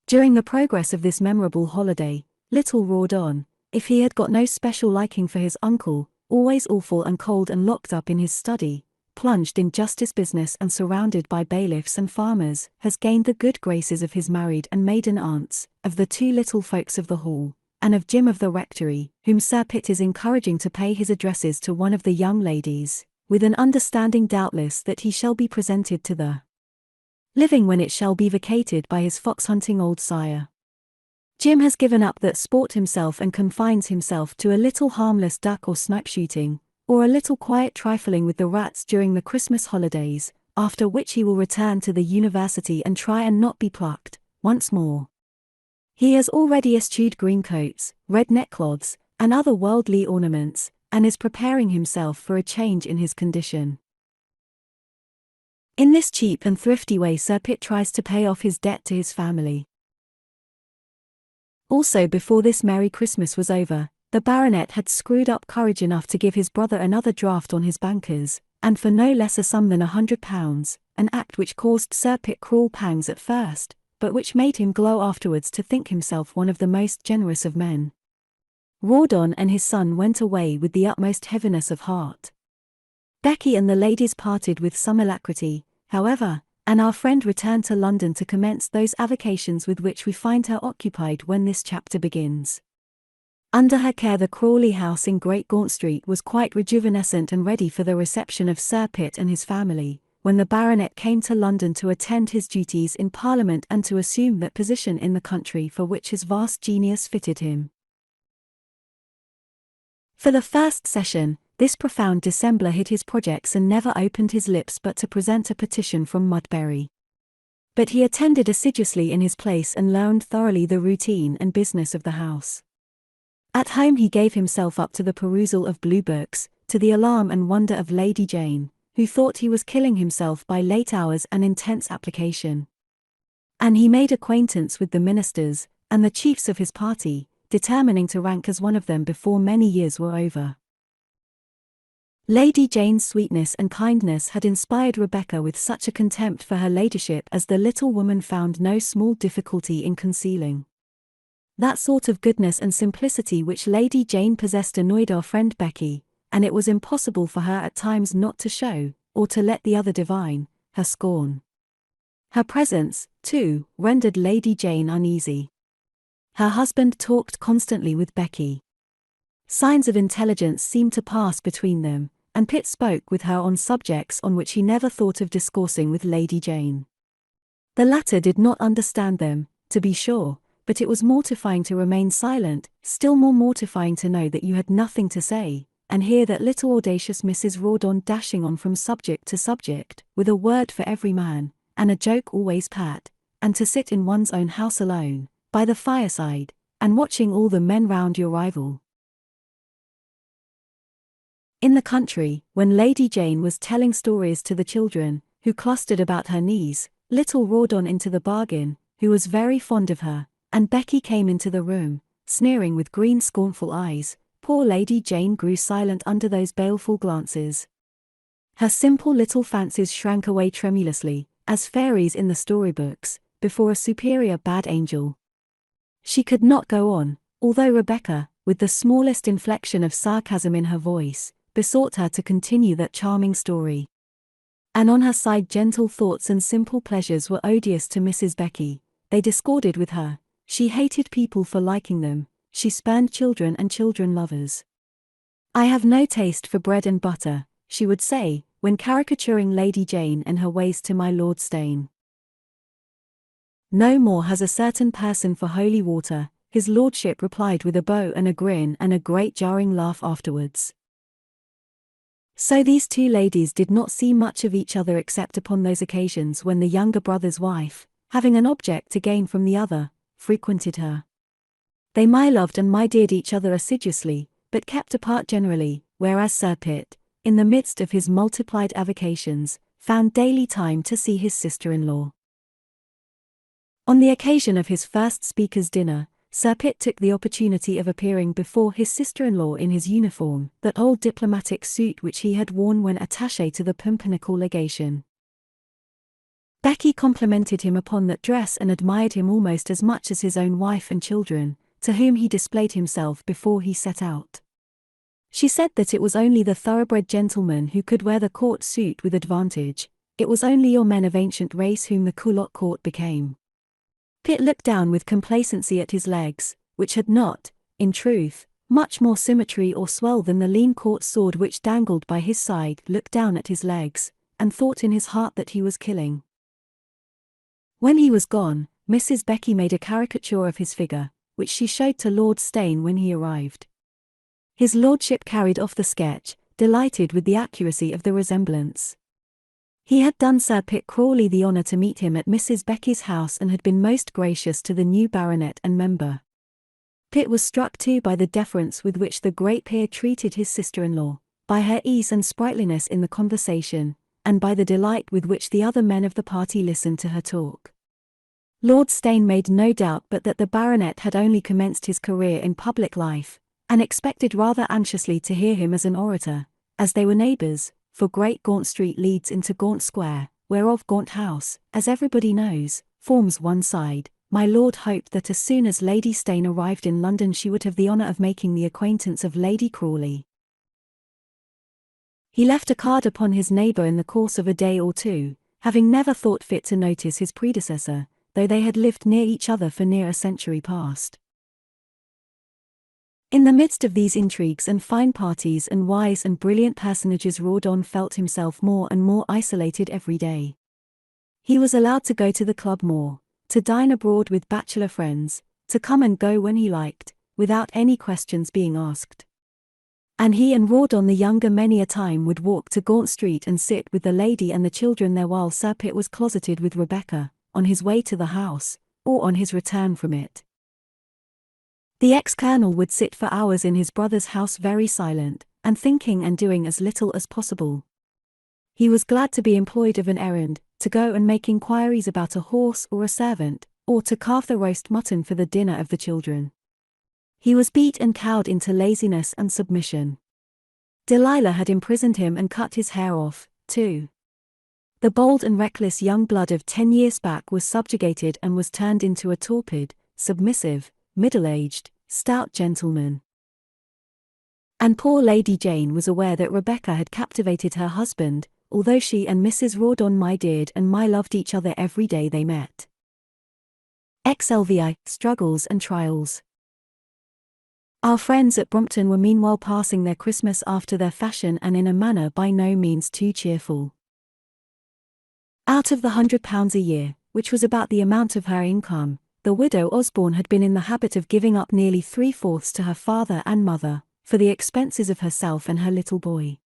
During the progress of this memorable holiday, little Rawdon, if he had got no special liking for his uncle, always awful and cold and locked up in his study, plunged in justice business and surrounded by bailiffs and farmers, has gained the good graces of his married and maiden aunts, of the two little folks of the hall, and of Jim of the rectory, whom Sir Pitt is encouraging to pay his addresses to one of the young ladies, with an understanding doubtless that he shall be presented to the living when it shall be vacated by his fox-hunting old sire. Jim has given up that sport himself and confines himself to a little harmless duck or snipe shooting, or a little quiet trifling with the rats during the Christmas holidays, after which he will return to the university and try and not be plucked, once more. He has already eschewed green coats, red neckcloths, and other worldly ornaments, and is preparing himself for a change in his condition. In this cheap and thrifty way Sir Pitt tries to pay off his debt to his family. Also, before this merry Christmas was over, the baronet had screwed up courage enough to give his brother another draft on his bankers, and for no less a sum than £100, an act which caused Sir Pitt cruel pangs at first, but which made him glow afterwards to think himself one of the most generous of men. Rawdon and his son went away with the utmost heaviness of heart. Becky and the ladies parted with some alacrity, however, and our friend returned to London to commence those avocations with which we find her occupied when this chapter begins. Under her care the Crawley house in Great Gaunt Street was quite rejuvenescent and ready for the reception of Sir Pitt and his family, when the baronet came to London to attend his duties in Parliament and to assume that position in the country for which his vast genius fitted him. For the first session, this profound dissembler hid his projects and never opened his lips but to present a petition from Mudbury. But he attended assiduously in his place and learned thoroughly the routine and business of the house. At home he gave himself up to the perusal of blue books, to the alarm and wonder of Lady Jane, who thought he was killing himself by late hours and intense application. And he made acquaintance with the ministers, and the chiefs of his party, determining to rank as one of them before many years were over. Lady Jane's sweetness and kindness had inspired Rebecca with such a contempt for her ladyship as the little woman found no small difficulty in concealing. That sort of goodness and simplicity which Lady Jane possessed annoyed our friend Becky, and it was impossible for her at times not to show, or to let the other divine, her scorn. Her presence, too, rendered Lady Jane uneasy. Her husband talked constantly with Becky. Signs of intelligence seemed to pass between them, and Pitt spoke with her on subjects on which he never thought of discoursing with Lady Jane. The latter did not understand them, to be sure, but it was mortifying to remain silent, still more mortifying to know that you had nothing to say, and hear that little audacious Mrs. Rawdon dashing on from subject to subject, with a word for every man, and a joke always pat, and to sit in one's own house alone, by the fireside, and watching all the men round your rival. In the country, when Lady Jane was telling stories to the children, who clustered about her knees, little Rawdon into the bargain, who was very fond of her, and Becky came into the room, sneering with green scornful eyes, poor Lady Jane grew silent under those baleful glances. Her simple little fancies shrank away tremulously, as fairies in the storybooks, before a superior bad angel. She could not go on, although Rebecca, with the smallest inflection of sarcasm in her voice, besought her to continue that charming story. And on her side gentle thoughts and simple pleasures were odious to Mrs. Becky, they discorded with her, she hated people for liking them, she spurned children and children lovers. I have no taste for bread and butter, she would say, when caricaturing Lady Jane and her ways to my Lord Steyne. No more has a certain person for holy water, his lordship replied with a bow and a grin and a great jarring laugh afterwards. So these two ladies did not see much of each other except upon those occasions when the younger brother's wife, having an object to gain from the other, frequented her. They my-loved and my-deared each other assiduously, but kept apart generally, whereas Sir Pitt, in the midst of his multiplied avocations, found daily time to see his sister-in-law. On the occasion of his first speaker's dinner, Sir Pitt took the opportunity of appearing before his sister-in-law in his uniform, that old diplomatic suit which he had worn when attaché to the Pumpernickel legation. Becky complimented him upon that dress and admired him almost as much as his own wife and children, to whom he displayed himself before he set out. She said that it was only the thoroughbred gentleman who could wear the court suit with advantage. It was only your men of ancient race whom the culotte court became. Pitt looked down with complacency at his legs, which had not, in truth, much more symmetry or swell than the lean court sword which dangled by his side, looked down at his legs, and thought in his heart that he was killing. When he was gone, Mrs. Becky made a caricature of his figure, which she showed to Lord Steyne when he arrived. His lordship carried off the sketch, delighted with the accuracy of the resemblance. He had done Sir Pitt Crawley the honour to meet him at Mrs. Becky's house and had been most gracious to the new baronet and member. Pitt was struck too by the deference with which the great peer treated his sister-in-law, by her ease and sprightliness in the conversation, and by the delight with which the other men of the party listened to her talk. Lord Steyne made no doubt but that the baronet had only commenced his career in public life, and expected rather anxiously to hear him as an orator, as they were neighbours, for Great Gaunt Street leads into Gaunt Square, whereof Gaunt House, as everybody knows, forms one side. My lord hoped that as soon as Lady Steyne arrived in London she would have the honour of making the acquaintance of Lady Crawley. He left a card upon his neighbour in the course of a day or two, having never thought fit to notice his predecessor, though they had lived near each other for near a century past. In the midst of these intrigues and fine parties and wise and brilliant personages, Rawdon felt himself more and more isolated every day. He was allowed to go to the club more, to dine abroad with bachelor friends, to come and go when he liked, without any questions being asked. And he and Rawdon the younger many a time would walk to Gaunt Street and sit with the lady and the children there while Sir Pitt was closeted with Rebecca, on his way to the house, or on his return from it. The ex-colonel would sit for hours in his brother's house very silent, and thinking and doing as little as possible. He was glad to be employed of an errand, to go and make inquiries about a horse or a servant, or to carve the roast mutton for the dinner of the children. He was beat and cowed into laziness and submission. Delilah had imprisoned him and cut his hair off, too. The bold and reckless young blood of 10 years back was subjugated and was turned into a torpid, submissive, middle-aged, stout gentleman. And poor Lady Jane was aware that Rebecca had captivated her husband, although she and Mrs. Rawdon my-deared and my-loved each other every day they met. XLVI, Struggles and Trials. Our friends at Brompton were meanwhile passing their Christmas after their fashion and in a manner by no means too cheerful. Out of the £100 a year, which was about the amount of her income, the widow Osborne had been in the habit of giving up nearly 3/4 to her father and mother, for the expenses of herself and her little boy.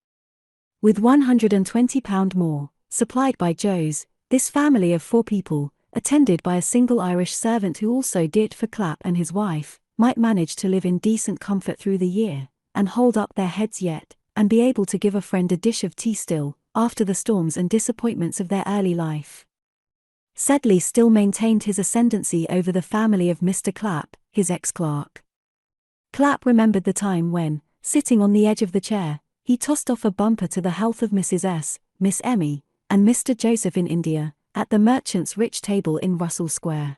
With £120 more, supplied by Joe's, this family of 4 people, attended by a single Irish servant who also did for Clapp and his wife, might manage to live in decent comfort through the year, and hold up their heads yet, and be able to give a friend a dish of tea still, after the storms and disappointments of their early life. Sedley still maintained his ascendancy over the family of Mr. Clapp, his ex-clerk. Clapp remembered the time when, sitting on the edge of the chair, he tossed off a bumper to the health of Mrs. S., Miss Emmy, and Mr. Joseph in India, at the merchant's rich table in Russell Square.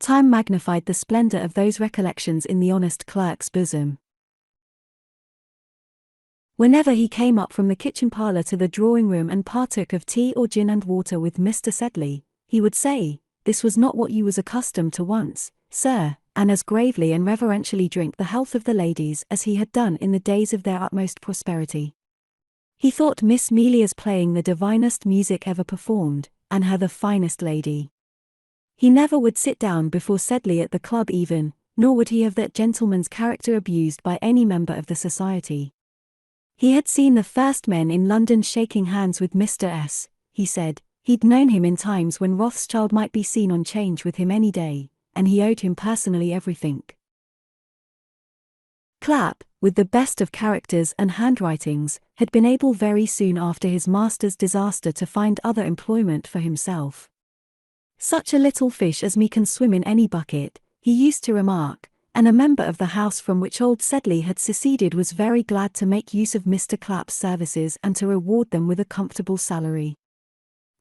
Time magnified the splendour of those recollections in the honest clerk's bosom. Whenever he came up from the kitchen parlour to the drawing-room and partook of tea or gin and water with Mr. Sedley, he would say, "This was not what you was accustomed to once, sir," and as gravely and reverentially drink the health of the ladies as he had done in the days of their utmost prosperity. He thought Miss Melia's playing the divinest music ever performed, and her the finest lady. He never would sit down before Sedley at the club even, nor would he have that gentleman's character abused by any member of the society. He had seen the first men in London shaking hands with Mr. S., he said. He'd known him in times when Rothschild might be seen on 'Change with him any day, and he owed him personally everything. Clapp, with the best of characters and handwritings, had been able very soon after his master's disaster to find other employment for himself. "Such a little fish as me can swim in any bucket," he used to remark, and a member of the house from which old Sedley had seceded was very glad to make use of Mr. Clapp's services and to reward them with a comfortable salary.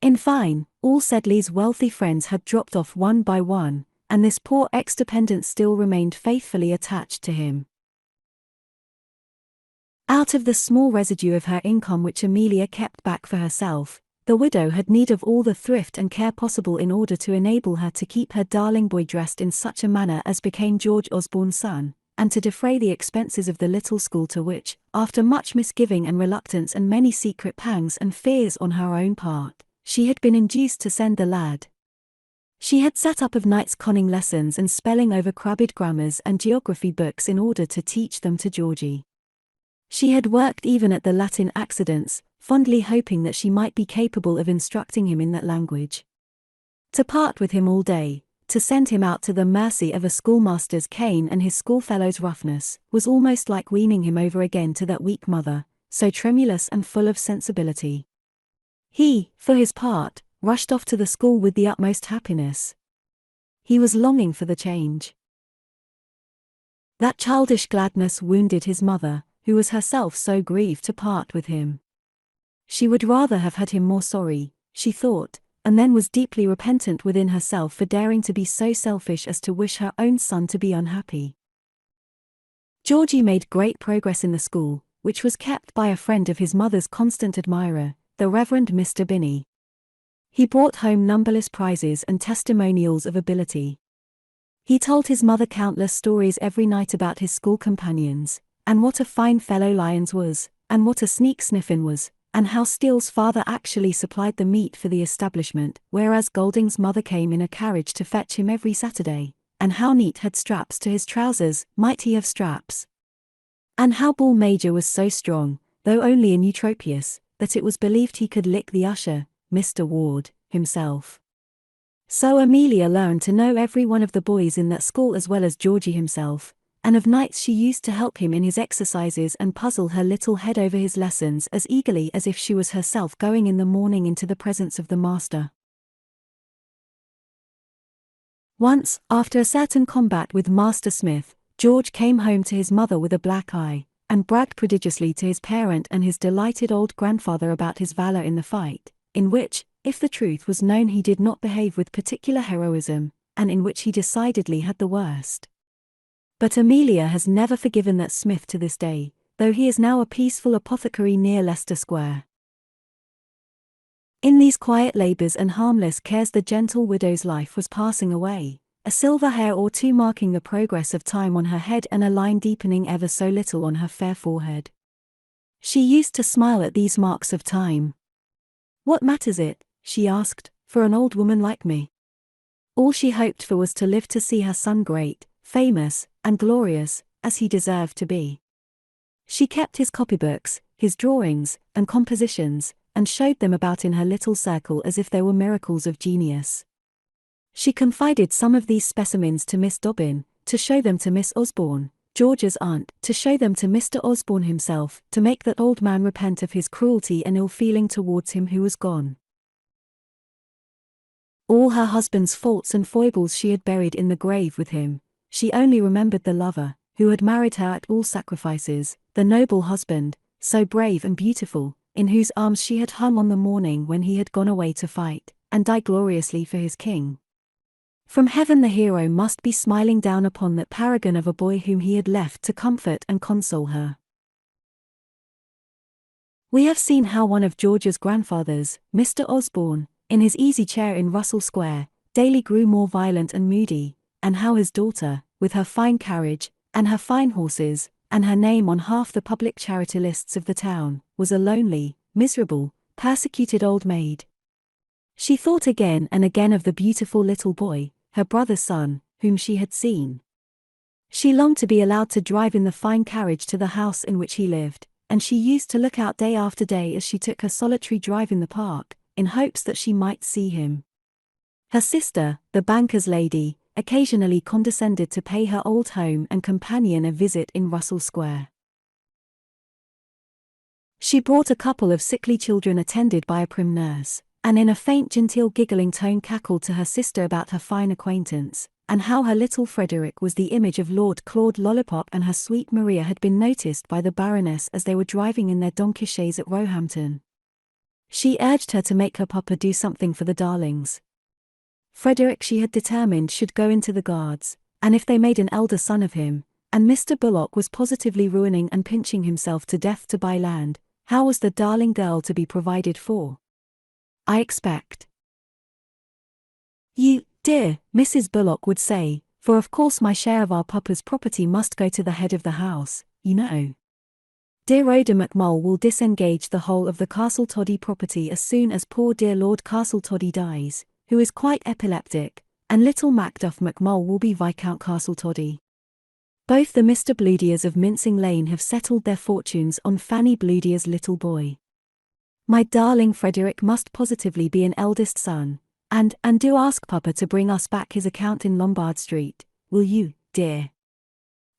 In fine, all Sedley's wealthy friends had dropped off one by one, and this poor ex-dependent still remained faithfully attached to him. Out of the small residue of her income which Amelia kept back for herself, the widow had need of all the thrift and care possible in order to enable her to keep her darling boy dressed in such a manner as became George Osborne's son, and to defray the expenses of the little school to which, after much misgiving and reluctance and many secret pangs and fears on her own part, she had been induced to send the lad. She had set up of nights conning lessons and spelling over crabbed grammars and geography books in order to teach them to Georgie. She had worked even at the Latin accidents, fondly hoping that she might be capable of instructing him in that language. To part with him all day, to send him out to the mercy of a schoolmaster's cane and his schoolfellow's roughness, was almost like weaning him over again to that weak mother, so tremulous and full of sensibility. He, for his part, rushed off to the school with the utmost happiness. He was longing for the change. That childish gladness wounded his mother, who was herself so grieved to part with him. She would rather have had him more sorry, she thought, and then was deeply repentant within herself for daring to be so selfish as to wish her own son to be unhappy. Georgie made great progress in the school, which was kept by a friend of his mother's constant admirer, the Reverend Mr. Binney. He brought home numberless prizes and testimonials of ability. He told his mother countless stories every night about his school companions, and what a fine fellow Lyons was, and what a sneak Sniffin was, and how Steele's father actually supplied the meat for the establishment, whereas Golding's mother came in a carriage to fetch him every Saturday, and how Neat had straps to his trousers, might he have straps? And how Bull Major was so strong, though only in Eutropius, that it was believed he could lick the usher, Mr. Ward, himself. So Amelia learned to know every one of the boys in that school as well as Georgie himself, and of nights she used to help him in his exercises and puzzle her little head over his lessons as eagerly as if she was herself going in the morning into the presence of the master. Once, after a certain combat with Master Smith, George came home to his mother with a black eye, and bragged prodigiously to his parent and his delighted old grandfather about his valor in the fight, in which, if the truth was known, he did not behave with particular heroism, and in which he decidedly had the worst. But Amelia has never forgiven that Smith to this day, though he is now a peaceful apothecary near Leicester Square. In these quiet labours and harmless cares the gentle widow's life was passing away, a silver hair or two marking the progress of time on her head and a line deepening ever so little on her fair forehead. She used to smile at these marks of time. "What matters it," she asked, "for an old woman like me?" All she hoped for was to live to see her son great, famous, and glorious, as he deserved to be. She kept his copybooks, his drawings, and compositions, and showed them about in her little circle as if they were miracles of genius. She confided some of these specimens to Miss Dobbin, to show them to Miss Osborne, George's aunt, to show them to Mr. Osborne himself, to make that old man repent of his cruelty and ill-feeling towards him who was gone. All her husband's faults and foibles she had buried in the grave with him. She only remembered the lover, who had married her at all sacrifices, the noble husband, so brave and beautiful, in whose arms she had hung on the morning when he had gone away to fight, and die gloriously for his king. From heaven the hero must be smiling down upon that paragon of a boy whom he had left to comfort and console her. We have seen how one of George's grandfathers, Mr. Osborne, in his easy chair in Russell Square, daily grew more violent and moody, and how his daughter, with her fine carriage, and her fine horses, and her name on half the public charity lists of the town, was a lonely, miserable, persecuted old maid. She thought again and again of the beautiful little boy, her brother's son, whom she had seen. She longed to be allowed to drive in the fine carriage to the house in which he lived, and she used to look out day after day as she took her solitary drive in the park, in hopes that she might see him. Her sister, the banker's lady, occasionally condescended to pay her old home and companion a visit in Russell Square. She brought a couple of sickly children attended by a prim nurse, and in a faint genteel giggling tone cackled to her sister about her fine acquaintance, and how her little Frederick was the image of Lord Claude Lollipop and her sweet Maria had been noticed by the Baroness as they were driving in their donkey chaise at Roehampton. She urged her to make her papa do something for the darlings. Frederick she had determined should go into the Guards, and if they made an elder son of him, and Mr. Bullock was positively ruining and pinching himself to death to buy land. How was the darling girl to be provided for? I expect you, dear, Mrs. Bullock would say, for of course my share of our papa's property must go to the head of the house, you know. Dear Rhoda McMull will disengage the whole of the Castletoddy property as soon as poor dear Lord Castletoddy dies, who is quite epileptic, and little Macduff McMull will be Viscount Castletoddy. Both the Mr. Bludiers of Mincing Lane have settled their fortunes on Fanny Bludier's little boy. My darling Frederick must positively be an eldest son, and do ask Papa to bring us back his account in Lombard Street, will you, dear?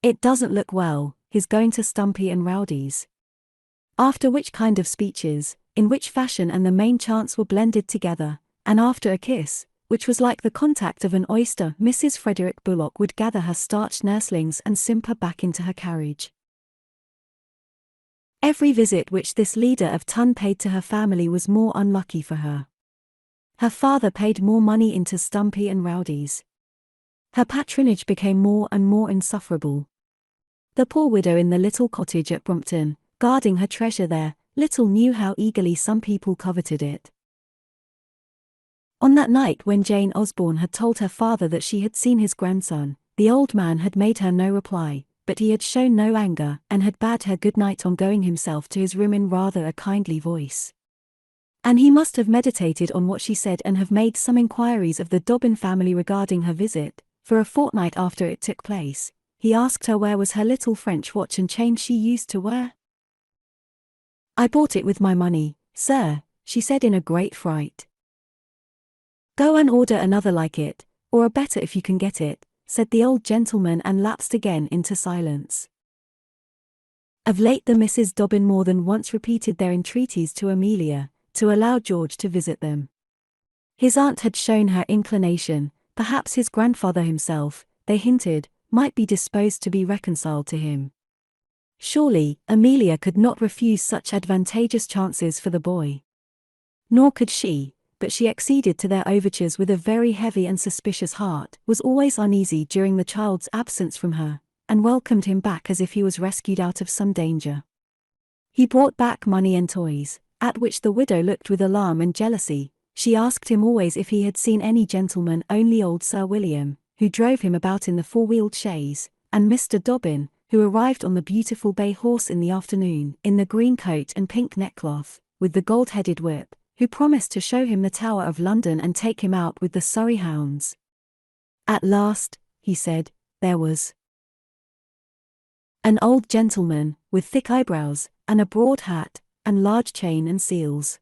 It doesn't look well, his going to Stumpy and Rowdy's. After which kind of speeches, in which fashion and the main chance were blended together, and after a kiss, which was like the contact of an oyster, Mrs. Frederick Bullock would gather her starched nurslings and simper back into her carriage. Every visit which this leader of ton paid to her family was more unlucky for her. Her father paid more money into Stumpy and Rowdy's. Her patronage became more and more insufferable. The poor widow in the little cottage at Brompton, guarding her treasure there, little knew how eagerly some people coveted it. On that night when Jane Osborne had told her father that she had seen his grandson, the old man had made her no reply, but he had shown no anger and had bade her good night on going himself to his room in rather a kindly voice. And he must have meditated on what she said and have made some inquiries of the Dobbin family regarding her visit, for a fortnight after it took place, he asked her where was her little French watch and chain she used to wear. "I bought it with my money, sir," she said in a great fright. "Go and order another like it, or a better if you can get it," said the old gentleman and lapsed again into silence. Of late the Misses Dobbin more than once repeated their entreaties to Amelia, to allow George to visit them. His aunt had shown her inclination, perhaps his grandfather himself, they hinted, might be disposed to be reconciled to him. Surely, Amelia could not refuse such advantageous chances for the boy. Nor could she, but she acceded to their overtures with a very heavy and suspicious heart, was always uneasy during the child's absence from her, and welcomed him back as if he was rescued out of some danger. He brought back money and toys, at which the widow looked with alarm and jealousy. She asked him always if he had seen any gentleman, only old Sir William, who drove him about in the four-wheeled chaise, and Mr. Dobbin, who arrived on the beautiful bay horse in the afternoon, in the green coat and pink neckcloth, with the gold-headed whip, who promised to show him the Tower of London and take him out with the Surrey hounds. At last, he said, there was an old gentleman, with thick eyebrows, and a broad hat, and large chain and seals.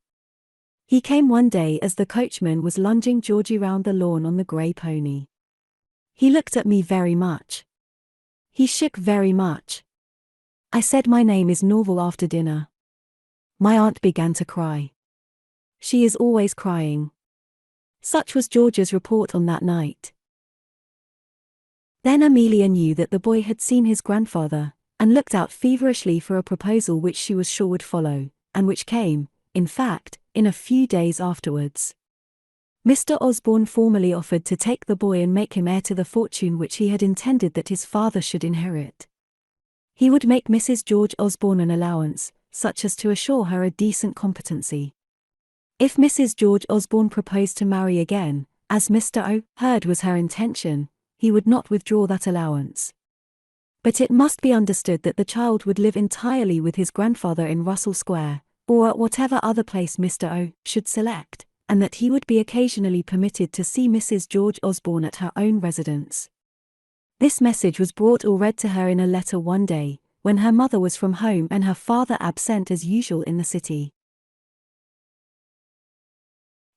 He came one day as the coachman was lunging Georgie round the lawn on the grey pony. He looked at me very much. He shook very much. I said my name is Norval after dinner. My aunt began to cry. She is always crying. Such was George's report on that night. Then Amelia knew that the boy had seen his grandfather, and looked out feverishly for a proposal which she was sure would follow, and which came, in fact, in a few days afterwards. Mr. Osborne formally offered to take the boy and make him heir to the fortune which he had intended that his father should inherit. He would make Mrs. George Osborne an allowance, such as to assure her a decent competency. If Mrs. George Osborne proposed to marry again, as Mr. O. heard was her intention, he would not withdraw that allowance. But it must be understood that the child would live entirely with his grandfather in Russell Square, or at whatever other place Mr. O. should select, and that he would be occasionally permitted to see Mrs. George Osborne at her own residence. This message was brought or read to her in a letter one day, when her mother was from home and her father absent as usual in the city.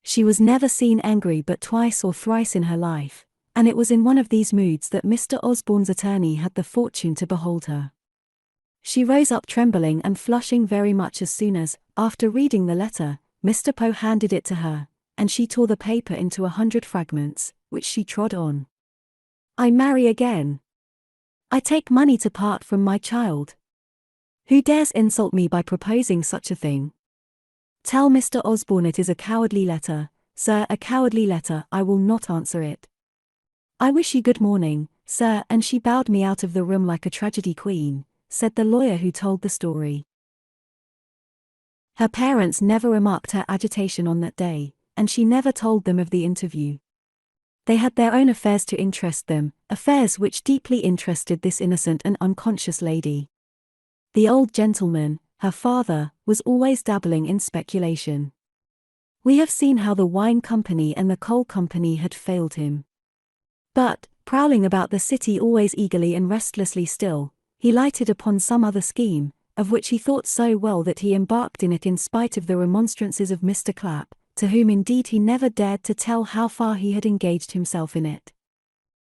She was never seen angry but twice or thrice in her life, and it was in one of these moods that Mr. Osborne's attorney had the fortune to behold her. She rose up trembling and flushing very much as soon as, after reading the letter, Mr. Poe handed it to her, and she tore the paper into 100 fragments, which she trod on. I marry again. I take money to part from my child. Who dares insult me by proposing such a thing? Tell Mr. Osborne it is a cowardly letter, sir, a cowardly letter. I will not answer it. I wish you good morning, sir, and she bowed me out of the room like a tragedy queen," said the lawyer who told the story. Her parents never remarked her agitation on that day, and she never told them of the interview. They had their own affairs to interest them, affairs which deeply interested this innocent and unconscious lady. The old gentleman, her father, was always dabbling in speculation. We have seen how the wine company and the coal company had failed him. But, prowling about the city always eagerly and restlessly still, he lighted upon some other scheme, of which he thought so well that he embarked in it in spite of the remonstrances of Mr. Clapp, to whom indeed he never dared to tell how far he had engaged himself in it.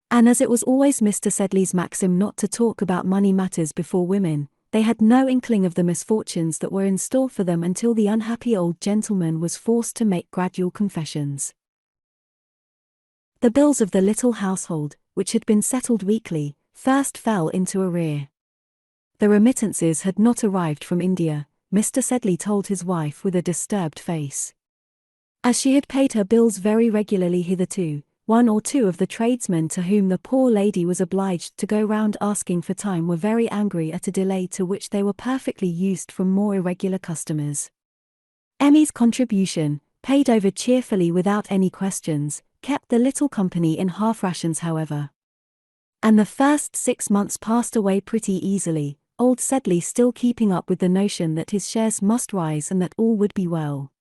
And as it was always Mr. Sedley's maxim not to talk about money matters before women, they had no inkling of the misfortunes that were in store for them until the unhappy old gentleman was forced to make gradual confessions. The bills of the little household, which had been settled weekly, first fell into arrear. The remittances had not arrived from India, Mr. Sedley told his wife with a disturbed face. As she had paid her bills very regularly hitherto, one or two of the tradesmen to whom the poor lady was obliged to go round asking for time were very angry at a delay to which they were perfectly used from more irregular customers. Emmy's contribution, paid over cheerfully without any questions, kept the little company in half rations however. And the first 6 months passed away pretty easily, old Sedley still keeping up with the notion that his shares must rise and that all would be well.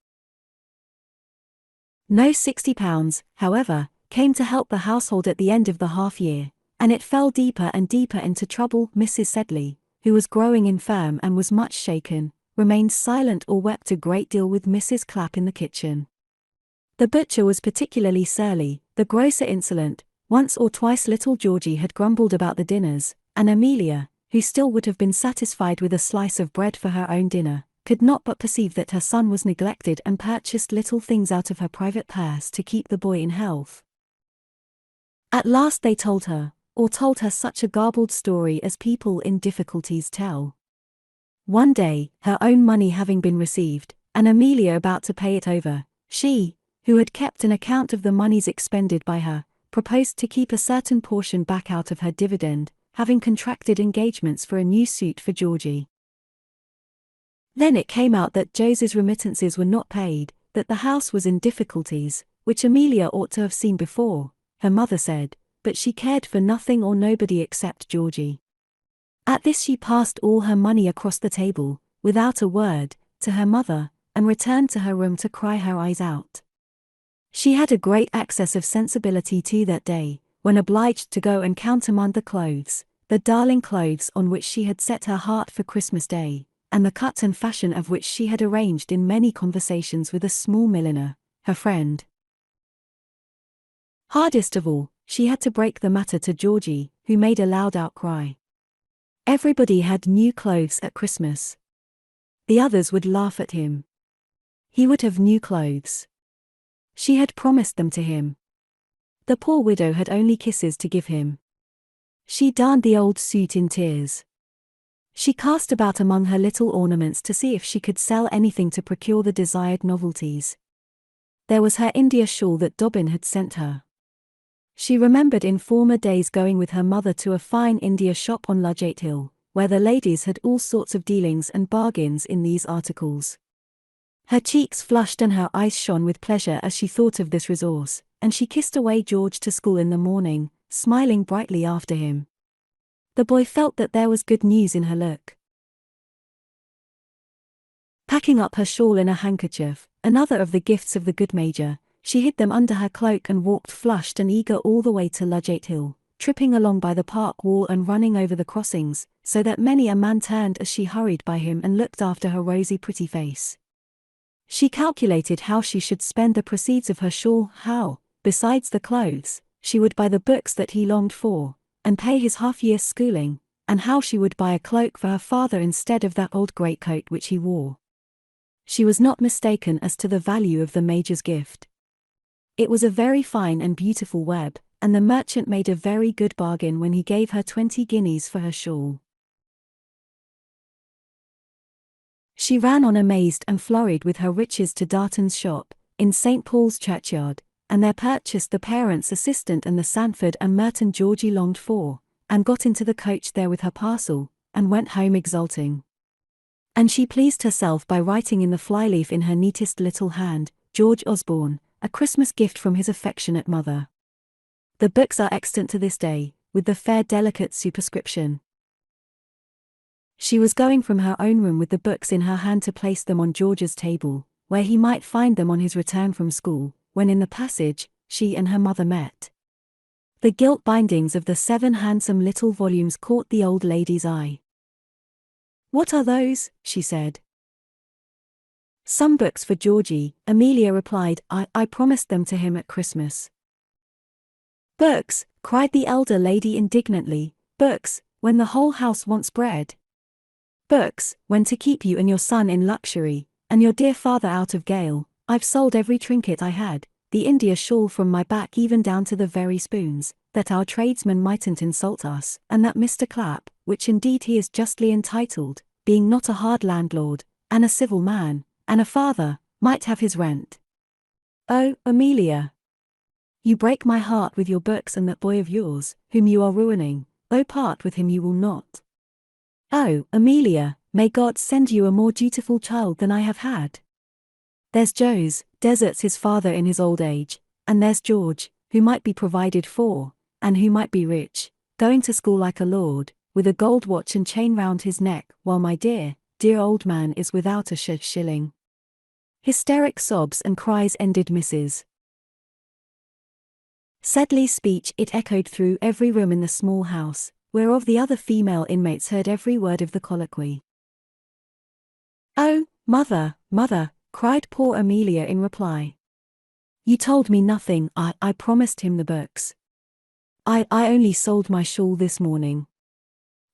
No £60, however, came to help the household at the end of the half-year, and it fell deeper and deeper into trouble. Mrs. Sedley, who was growing infirm and was much shaken, remained silent or wept a great deal with Mrs. Clapp in the kitchen. The butcher was particularly surly, the grocer insolent. Once or twice little Georgie had grumbled about the dinners, and Amelia, who still would have been satisfied with a slice of bread for her own dinner, could not but perceive that her son was neglected and purchased little things out of her private purse to keep the boy in health. At last they told her such a garbled story as people in difficulties tell. One day, her own money having been received, and Amelia about to pay it over, she, who had kept an account of the moneys expended by her, proposed to keep a certain portion back out of her dividend, having contracted engagements for a new suit for Georgie. Then it came out that Josie's remittances were not paid, that the house was in difficulties, which Amelia ought to have seen before, her mother said, but she cared for nothing or nobody except Georgie. At this she passed all her money across the table, without a word, to her mother, and returned to her room to cry her eyes out. She had a great access of sensibility too that day, when obliged to go and countermand the clothes, the darling clothes on which she had set her heart for Christmas Day, and the cut and fashion of which she had arranged in many conversations with a small milliner, her friend. Hardest of all, she had to break the matter to Georgie, who made a loud outcry. Everybody had new clothes at Christmas. The others would laugh at him. He would have new clothes. She had promised them to him. The poor widow had only kisses to give him. She darned the old suit in tears. She cast about among her little ornaments to see if she could sell anything to procure the desired novelties. There was her India shawl that Dobbin had sent her. She remembered in former days going with her mother to a fine India shop on Ludgate Hill, where the ladies had all sorts of dealings and bargains in these articles. Her cheeks flushed and her eyes shone with pleasure as she thought of this resource, and she kissed away George to school in the morning, smiling brightly after him. The boy felt that there was good news in her look. Packing up her shawl in a handkerchief, another of the gifts of the good Major, she hid them under her cloak and walked flushed and eager all the way to Ludgate Hill, tripping along by the park wall and running over the crossings, so that many a man turned as she hurried by him and looked after her rosy pretty face. She calculated how she should spend the proceeds of her shawl, how, besides the clothes, she would buy the books that he longed for, and pay his half-year's schooling, and how she would buy a cloak for her father instead of that old greatcoat which he wore. She was not mistaken as to the value of the Major's gift. It was a very fine and beautiful web, and the merchant made a very good bargain when he gave her 20 guineas for her shawl. She ran on amazed and flurried with her riches to Darton's shop, in St. Paul's churchyard, and there purchased the parents' assistant and the Sanford and Merton Georgie longed for, and got into the coach there with her parcel, and went home exulting. And she pleased herself by writing in the flyleaf in her neatest little hand, George Osborne, a Christmas gift from his affectionate mother. The books are extant to this day, with the fair delicate superscription. She was going from her own room with the books in her hand to place them on George's table, where he might find them on his return from school, when in the passage, she and her mother met. The gilt bindings of the 7 handsome little volumes caught the old lady's eye. "What are those?" she said. "Some books for Georgie," Amelia replied. I promised them to him at Christmas." "Books!" cried the elder lady indignantly. "Books, when the whole house wants bread! Books, when to keep you and your son in luxury, and your dear father out of gale, I've sold every trinket I had, the India shawl from my back even down to the very spoons, that our tradesmen mightn't insult us, and that Mr. Clapp, which indeed he is justly entitled, being not a hard landlord, and a civil man, and a father, might have his rent." "Oh, Amelia! You break my heart with your books and that boy of yours, whom you are ruining. Oh, part with him you will not." "Oh, Amelia, may God send you a more dutiful child than I have had. There's Joe's, deserts his father in his old age, and there's George, who might be provided for, and who might be rich, going to school like a lord, with a gold watch and chain round his neck, while my dear, dear old man is without a shilling." Hysteric sobs and cries ended Mrs. Sedley's speech. It echoed through every room in the small house, whereof the other female inmates heard every word of the colloquy. "Oh, mother, mother," cried poor Amelia in reply. "You told me nothing. I promised him the books. I only sold my shawl this morning.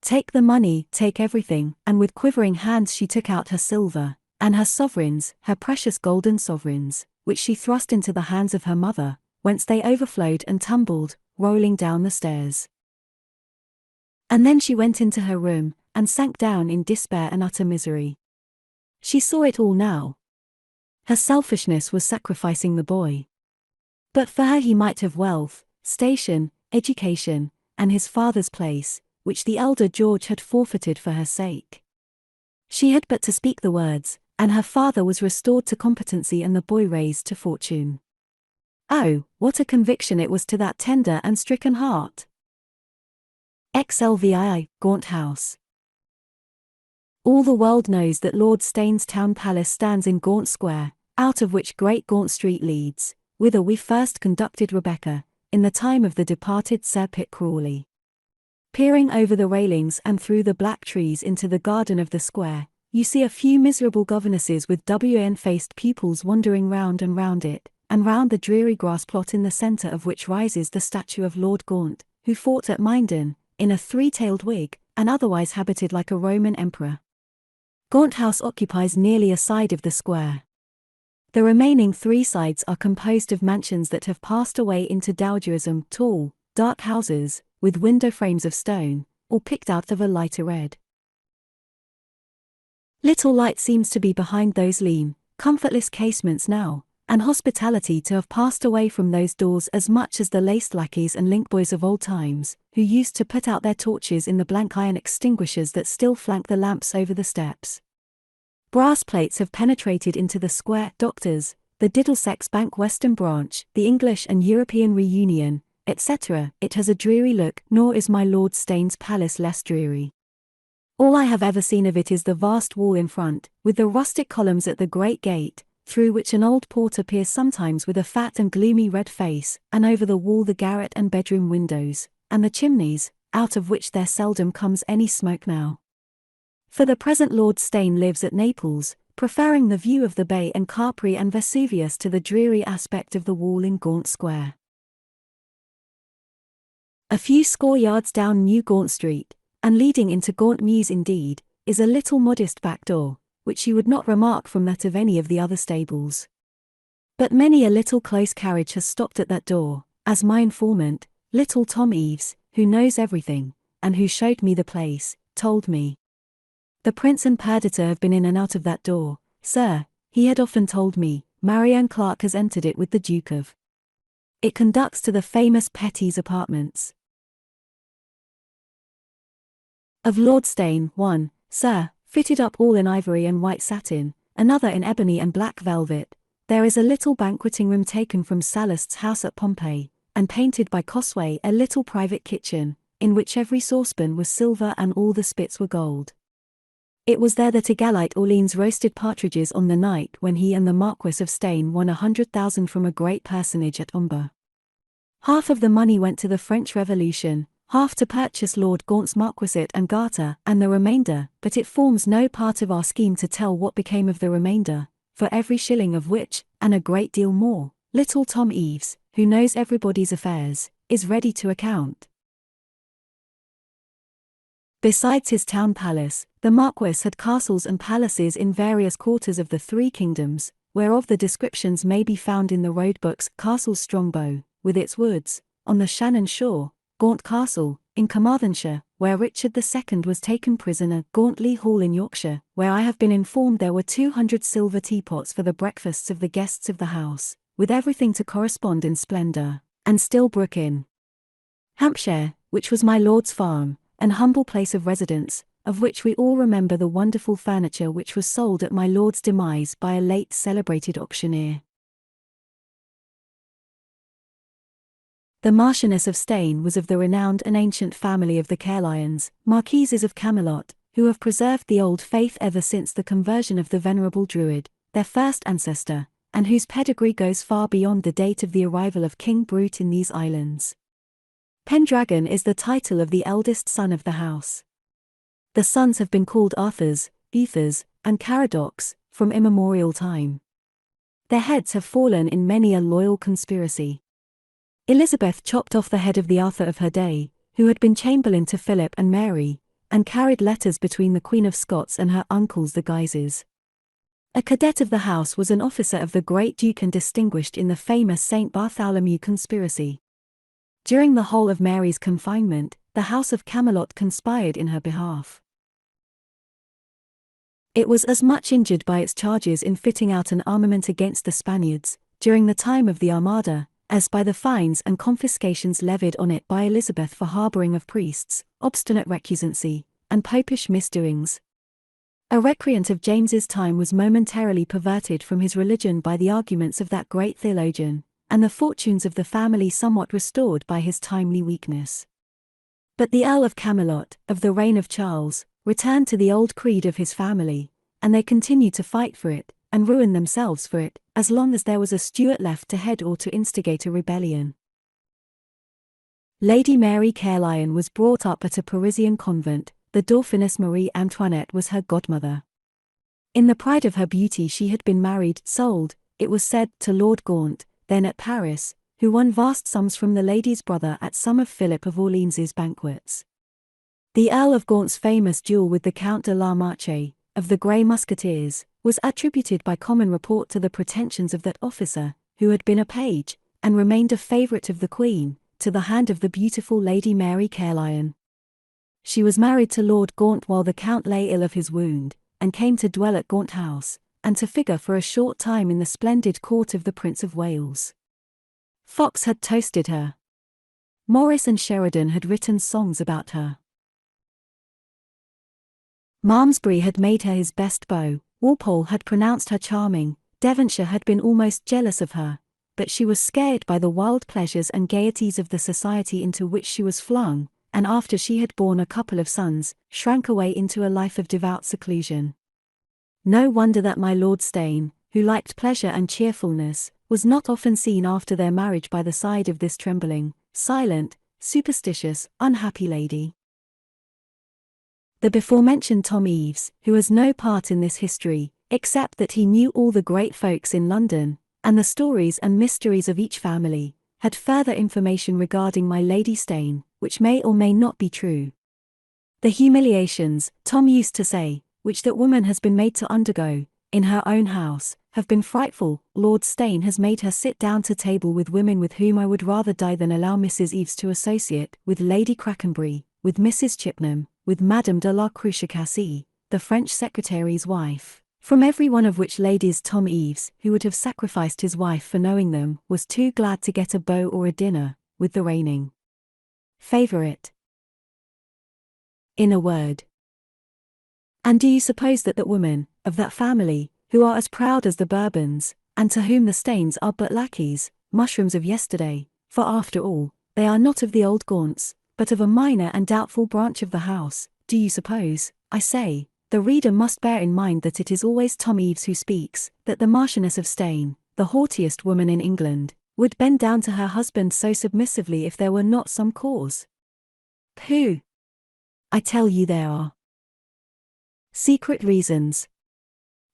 Take the money, take everything," and with quivering hands she took out her silver, and her sovereigns, her precious golden sovereigns, which she thrust into the hands of her mother, whence they overflowed and tumbled, rolling down the stairs. And then she went into her room, and sank down in despair and utter misery. She saw it all now. Her selfishness was sacrificing the boy. But for her he might have wealth, station, education, and his father's place, which the elder George had forfeited for her sake. She had but to speak the words, and her father was restored to competency and the boy raised to fortune. Oh, what a conviction it was to that tender and stricken heart! XLVII, Gaunt House. All the world knows that Lord Steyne's town palace stands in Gaunt Square, out of which Great Gaunt Street leads, whither we first conducted Rebecca, in the time of the departed Sir Pitt Crawley. Peering over the railings and through the black trees into the garden of the square, you see a few miserable governesses with wn-faced pupils wandering round and round it, and round the dreary grass plot in the centre of which rises the statue of Lord Gaunt, who fought at Minden, in a 3-tailed wig, and otherwise habited like a Roman emperor. Gaunt House occupies nearly a side of the square. The remaining 3 sides are composed of mansions that have passed away into dowagerism, tall, dark houses, with window frames of stone, or picked out of a lighter red. Little light seems to be behind those lean, comfortless casements now, and hospitality to have passed away from those doors as much as the laced lackeys and linkboys of old times, who used to put out their torches in the blank iron extinguishers that still flank the lamps over the steps. Brass plates have penetrated into the square, Doctors, the Diddlesex Bank Western Branch, the English and European Reunion, etc. It has a dreary look, nor is my Lord Steyne's palace less dreary. All I have ever seen of it is the vast wall in front, with the rustic columns at the great gate, through which an old porter peers sometimes with a fat and gloomy red face, and over the wall the garret and bedroom windows, and the chimneys, out of which there seldom comes any smoke now. For the present Lord Steyne lives at Naples, preferring the view of the bay and Capri and Vesuvius to the dreary aspect of the wall in Gaunt Square. A few score yards down New Gaunt Street, and leading into Gaunt Mews indeed, is a little modest back door, which you would not remark from that of any of the other stables. But many a little close carriage has stopped at that door, as my informant, little Tom Eves, who knows everything, and who showed me the place, told me. The Prince and Perdita have been in and out of that door, sir, he had often told me. Marianne Clark has entered it with the Duke of It conducts to the famous Petty's apartments. Of Lord Steyne, one, Sir, fitted up all in ivory and white satin, another in ebony and black velvet. There is a little banqueting room taken from Sallust's house at Pompeii, and painted by Cosway, a little private kitchen, in which every saucepan was silver and all the spits were gold. It was there that Egalite Orleans roasted partridges on the night when he and the Marquis of Steyne won 100,000 from a great personage at Umber. Half of the money went to the French Revolution, half to purchase Lord Gaunt's marquisate and garter, and the remainder, but it forms no part of our scheme to tell what became of the remainder, for every shilling of which, and a great deal more, little Tom Eves, who knows everybody's affairs, is ready to account. Besides his town palace, the Marquis had castles and palaces in various quarters of the three kingdoms, whereof the descriptions may be found in the road books. Castle Strongbow, with its woods, on the Shannon shore; Gaunt Castle, in Carmarthenshire, where Richard II was taken prisoner; Gauntley Hall in Yorkshire, where I have been informed there were 200 silver teapots for the breakfasts of the guests of the house, with everything to correspond in splendour; and Stilbrook in Hampshire, which was my lord's farm, an humble place of residence, of which we all remember the wonderful furniture which was sold at my lord's demise by a late celebrated auctioneer. The Marchioness of Steyne was of the renowned and ancient family of the Caerlyons, Marquises of Camelot, who have preserved the old faith ever since the conversion of the venerable Druid, their first ancestor, and whose pedigree goes far beyond the date of the arrival of King Brute in these islands. Pendragon is the title of the eldest son of the house. The sons have been called Arthurs, Ethers, and Caradocs, from immemorial time. Their heads have fallen in many a loyal conspiracy. Elizabeth chopped off the head of the Arthur of her day, who had been chamberlain to Philip and Mary, and carried letters between the Queen of Scots and her uncles the Guises. A cadet of the house was an officer of the Great Duke and distinguished in the famous St. Bartholomew conspiracy. During the whole of Mary's confinement, the House of Camelot conspired in her behalf. It was as much injured by its charges in fitting out an armament against the Spaniards, during the time of the Armada, as by the fines and confiscations levied on it by Elizabeth for harbouring of priests, obstinate recusancy, and popish misdoings. A recreant of James's time was momentarily perverted from his religion by the arguments of that great theologian, and the fortunes of the family somewhat restored by his timely weakness. But the Earl of Camelot, of the reign of Charles, returned to the old creed of his family, and they continued to fight for it, and ruin themselves for it, as long as there was a Stuart left to head or to instigate a rebellion. Lady Mary Caerlyon was brought up at a Parisian convent. The Dauphiness Marie Antoinette was her godmother. In the pride of her beauty she had been married, sold, it was said, to Lord Gaunt, then at Paris, who won vast sums from the lady's brother at some of Philip of Orleans's banquets. The Earl of Gaunt's famous duel with the Count de la Marche, of the Grey Musketeers, was attributed by common report to the pretensions of that officer, who had been a page, and remained a favourite of the Queen, to the hand of the beautiful Lady Mary Caerlyon. She was married to Lord Gaunt while the Count lay ill of his wound, and came to dwell at Gaunt House, and to figure for a short time in the splendid court of the Prince of Wales. Fox had toasted her. Morris and Sheridan had written songs about her. Malmesbury had made her his best beau, Walpole had pronounced her charming, Devonshire had been almost jealous of her, but she was scared by the wild pleasures and gaieties of the society into which she was flung, and after she had borne a couple of sons, shrank away into a life of devout seclusion. No wonder that my Lord Steyne, who liked pleasure and cheerfulness, was not often seen after their marriage by the side of this trembling, silent, superstitious, unhappy lady. The before-mentioned Tom Eves, who has no part in this history, except that he knew all the great folks in London, and the stories and mysteries of each family, had further information regarding my Lady Steyne, which may or may not be true. The humiliations, Tom used to say, which that woman has been made to undergo, in her own house, have been frightful. Lord Steyne has made her sit down to table with women with whom I would rather die than allow Mrs. Eves to associate, with Lady Crackenbury, with Mrs. Chipnam, with Madame de la Cruchecassee, the French secretary's wife, From every one of which ladies Tom Eves, who would have sacrificed his wife for knowing them, was too glad to get a beau or a dinner, with the reigning favourite. In a word. And do you suppose that women, of that family, who are as proud as the Bourbons, and to whom the Staines are but lackeys, mushrooms of yesterday, for after all, they are not of the old Gaunts, but of a minor and doubtful branch of the house, do you suppose, I say, the reader must bear in mind that it is always Tom Eves who speaks, that the Marchioness of Steyne, the haughtiest woman in England, would bend down to her husband so submissively if there were not some cause? Pooh! I tell you there are secret reasons.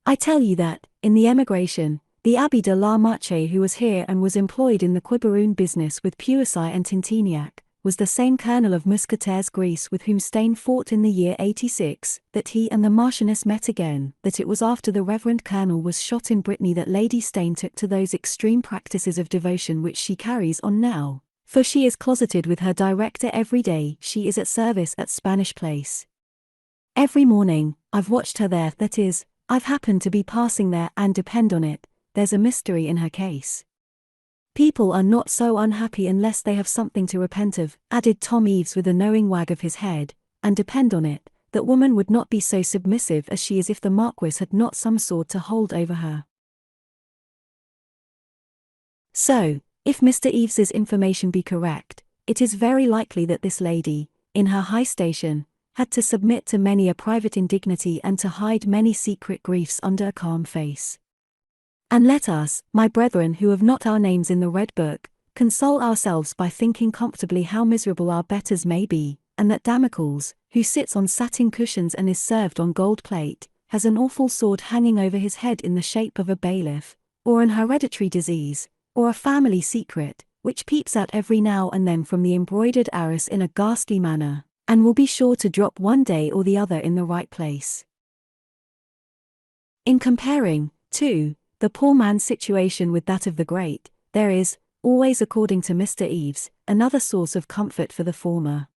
I tell you that, in the emigration, the Abbé de la Marche, who was here and was employed in the Quiberoon business with Puisy and Tintignac, was the same colonel of Musketeers Greece with whom Steyne fought in the year 86, that he and the Marchioness met again, that it was after the Reverend Colonel was shot in Brittany that Lady Steyne took to those extreme practices of devotion which she carries on now, for she is closeted with her director every day she is at service at Spanish Place. Every morning, I've watched her there, that is, I've happened to be passing there, and depend on it, there's a mystery in her case. People are not so unhappy unless they have something to repent of, added Tom Eves with a knowing wag of his head, and depend on it, that woman would not be so submissive as she is if the Marquis had not some sword to hold over her. So, if Mr. Eves's information be correct, it is very likely that this lady, in her high station, had to submit to many a private indignity and to hide many secret griefs under a calm face. And let us, my brethren who have not our names in the Red Book, console ourselves by thinking comfortably how miserable our betters may be, and that Damocles, who sits on satin cushions and is served on gold plate, has an awful sword hanging over his head in the shape of a bailiff, or an hereditary disease, or a family secret, which peeps out every now and then from the embroidered arras in a ghastly manner, and will be sure to drop one day or the other in the right place. In comparing, too, the poor man's situation with that of the great, there is, always according to Mr. Eves, another source of comfort for the former.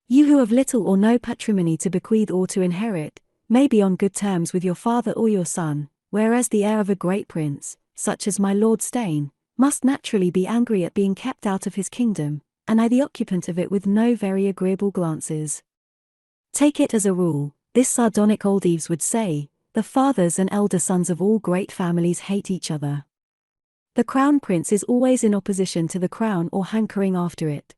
You who have little or no patrimony to bequeath or to inherit, may be on good terms with your father or your son, whereas the heir of a great prince, such as my Lord Steyne, must naturally be angry at being kept out of his kingdom, and I the occupant of it with no very agreeable glances. Take it as a rule, this sardonic old Eves would say, the fathers and elder sons of all great families hate each other. The crown prince is always in opposition to the crown or hankering after it.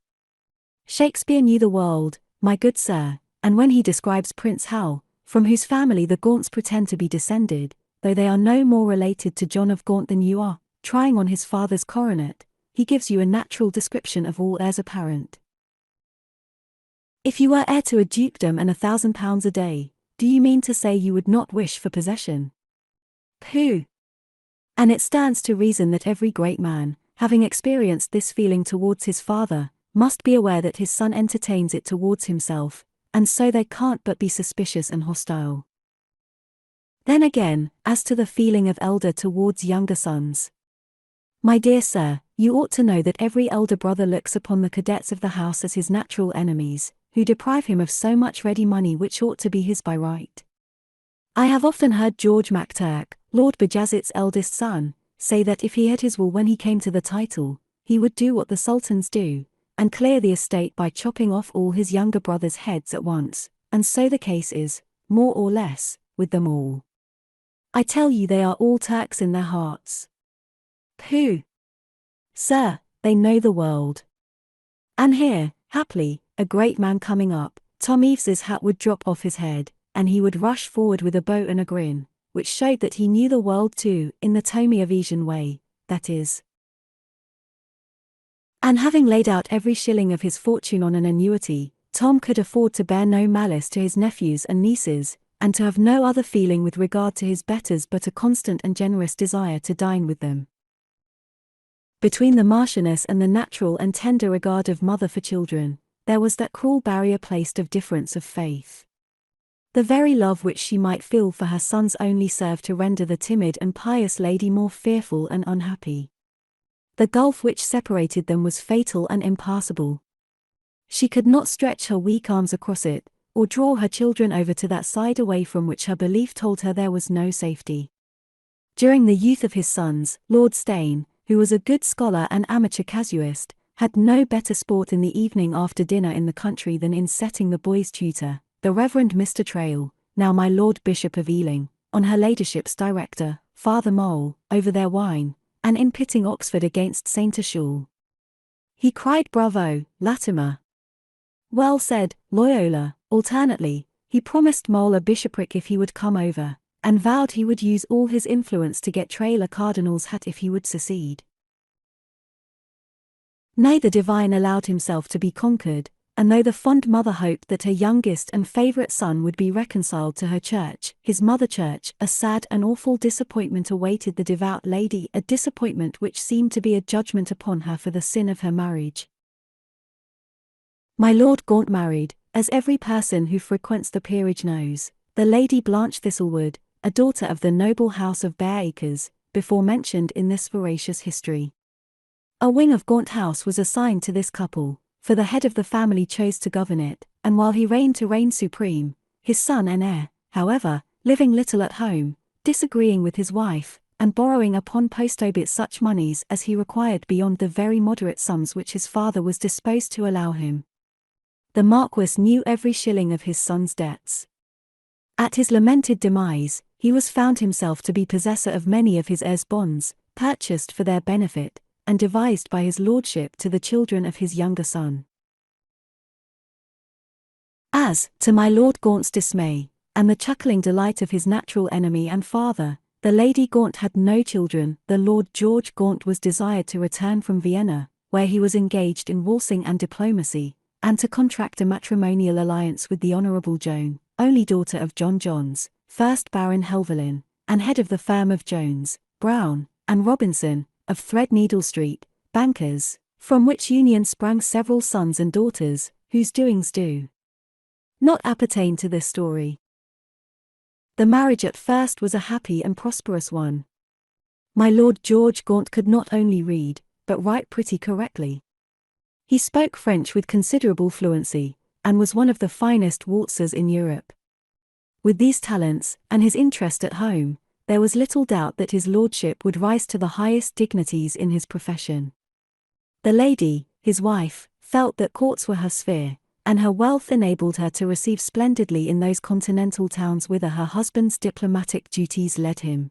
Shakespeare knew the world, my good sir, and when he describes Prince Hal, from whose family the Gaunts pretend to be descended, though they are no more related to John of Gaunt than you are, trying on his father's coronet, he gives you a natural description of all heirs apparent. If you were heir to a dukedom and £1,000 a day, do you mean to say you would not wish for possession? Pooh! And it stands to reason that every great man, having experienced this feeling towards his father, must be aware that his son entertains it towards himself, and so they can't but be suspicious and hostile. Then again, as to the feeling of elder towards younger sons. My dear sir, you ought to know that every elder brother looks upon the cadets of the house as his natural enemies, who deprive him of so much ready money which ought to be his by right. I have often heard George Makepeace, Lord Bajazet's eldest son, say that if he had his will when he came to the title, he would do what the sultans do, and clear the estate by chopping off all his younger brothers' heads at once, and so the case is, more or less, with them all. I tell you they are all Turks in their hearts. Pooh! Sir, they know the world. And here, haply, a great man coming up, Tom Eves's hat would drop off his head, and he would rush forward with a bow and a grin, which showed that he knew the world too, in the Tommy-Ovesian way, that is. And having laid out every shilling of his fortune on an annuity, Tom could afford to bear no malice to his nephews and nieces, and to have no other feeling with regard to his betters but a constant and generous desire to dine with them. Between the Marchioness and the natural and tender regard of mother for children, there was that cruel barrier placed of difference of faith. The very love which she might feel for her sons only served to render the timid and pious lady more fearful and unhappy. The gulf which separated them was fatal and impassable. She could not stretch her weak arms across it, or draw her children over to that side away from which her belief told her there was no safety. During the youth of his sons, Lord Steyne, who was a good scholar and amateur casuist, had no better sport in the evening after dinner in the country than in setting the boy's tutor, the Reverend Mr. Trail, now my Lord Bishop of Ealing, on her ladyship's director, Father Mole, over their wine, and in pitting Oxford against St. Ashul. He cried bravo, Latimer. Well said, Loyola. Alternately, he promised Mole a bishopric if he would come over, and vowed he would use all his influence to get Trail a cardinal's hat if he would secede. Nay, the divine allowed himself to be conquered, and though the fond mother hoped that her youngest and favourite son would be reconciled to her church, his mother church, a sad and awful disappointment awaited the devout lady, a disappointment which seemed to be a judgment upon her for the sin of her marriage. My Lord Gaunt married, as every person who frequents the peerage knows, the Lady Blanche Thistlewood, a daughter of the noble house of Bareacres, before mentioned in this veracious history. A wing of Gaunt House was assigned to this couple, for the head of the family chose to govern it, and while he reigned to reign supreme, his son and heir, however, living little at home, disagreeing with his wife, and borrowing upon post obit such moneys as he required beyond the very moderate sums which his father was disposed to allow him. The Marquess knew every shilling of his son's debts. At his lamented demise, he was found himself to be possessor of many of his heirs' bonds, purchased for their benefit, and devised by his lordship to the children of his younger son. As, to my Lord Gaunt's dismay, and the chuckling delight of his natural enemy and father, the Lady Gaunt had no children, the Lord George Gaunt was desired to return from Vienna, where he was engaged in waltzing and diplomacy, and to contract a matrimonial alliance with the Honourable Joan, only daughter of John Johns, 1st Baron Helvellyn, and head of the firm of Jones, Brown, and Robinson, of Threadneedle Street, bankers, from which union sprang several sons and daughters, whose doings do not appertain to this story. The marriage at first was a happy and prosperous one. My Lord George Gaunt could not only read, but write pretty correctly. He spoke French with considerable fluency, and was one of the finest waltzers in Europe. With these talents, and his interest at home, there was little doubt that his lordship would rise to the highest dignities in his profession. The lady, his wife, felt that courts were her sphere, and her wealth enabled her to receive splendidly in those continental towns whither her husband's diplomatic duties led him.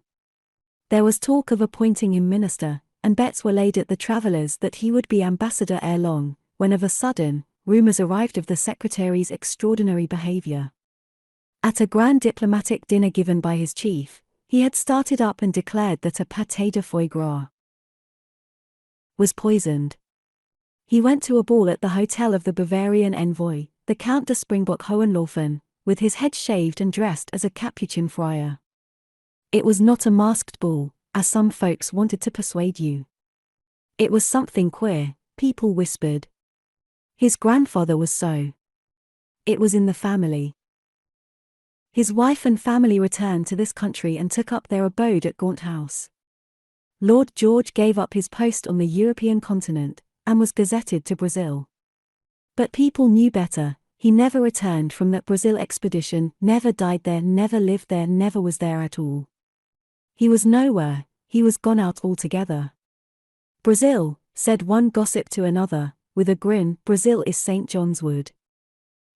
There was talk of appointing him minister, and bets were laid at the travellers that he would be ambassador ere long, when of a sudden, rumours arrived of the secretary's extraordinary behaviour. At a grand diplomatic dinner given by his chief, he had started up and declared that a pâté de foie gras was poisoned. He went to a ball at the hotel of the Bavarian envoy, the Count de Springbok Hohenlofen, with his head shaved and dressed as a Capuchin friar. It was not a masked ball, as some folks wanted to persuade you. It was something queer, people whispered. His grandfather was so. It was in the family. His wife and family returned to this country and took up their abode at Gaunt House. Lord George gave up his post on the European continent, and was gazetted to Brazil. But people knew better. He never returned from that Brazil expedition, never died there, never lived there, never was there at all. He was nowhere, he was gone out altogether. Brazil, said one gossip to another, with a grin, Brazil is St. John's Wood.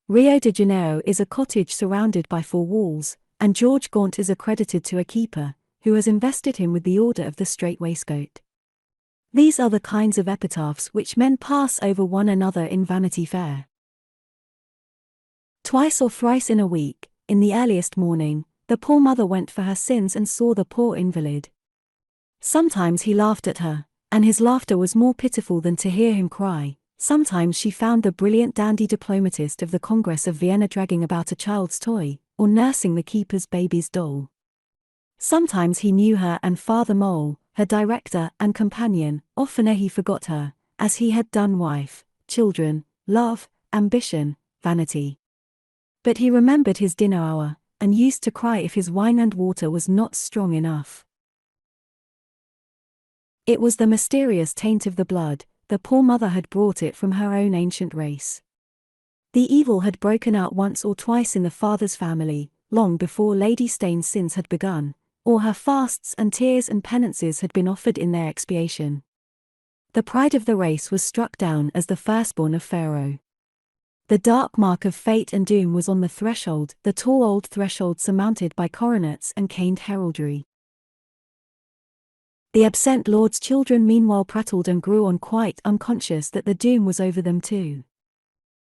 Rio de Janeiro is a cottage surrounded by 4 walls, and George Gaunt is accredited to a keeper, who has invested him with the Order of the Strait Waistcoat. These are the kinds of epitaphs which men pass over one another in Vanity Fair. Twice or thrice in a week, in the earliest morning, the poor mother went for her sins and saw the poor invalid. Sometimes he laughed at her, and his laughter was more pitiful than to hear him cry. Sometimes she found the brilliant dandy diplomatist of the Congress of Vienna dragging about a child's toy, or nursing the keeper's baby's doll. Sometimes he knew her and Father Mole, her director and companion, oftener he forgot her, as he had done wife, children, love, ambition, vanity. But he remembered his dinner hour, and used to cry if his wine and water was not strong enough. It was the mysterious taint of the blood. The poor mother had brought it from her own ancient race. The evil had broken out once or twice in the father's family, long before Lady Stane's sins had begun, or her fasts and tears and penances had been offered in their expiation. The pride of the race was struck down as the firstborn of Pharaoh. The dark mark of fate and doom was on the threshold, the tall old threshold surmounted by coronets and caned heraldry. The absent lord's children meanwhile prattled and grew on, quite unconscious that the doom was over them too.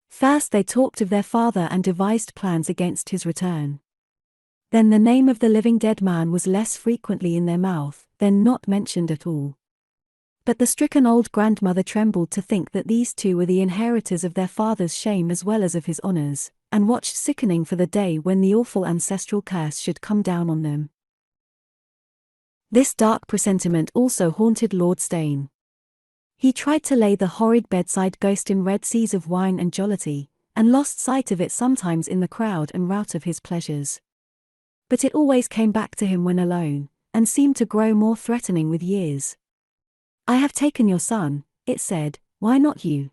First they talked of their father and devised plans against his return. Then the name of the living dead man was less frequently in their mouth, then not mentioned at all. But the stricken old grandmother trembled to think that these two were the inheritors of their father's shame as well as of his honors, and watched sickening for the day when the awful ancestral curse should come down on them. This dark presentiment also haunted Lord Steyne. He tried to lay the horrid bedside ghost in red seas of wine and jollity, and lost sight of it sometimes in the crowd and rout of his pleasures. But it always came back to him when alone, and seemed to grow more threatening with years. "I have taken your son," it said, "why not you?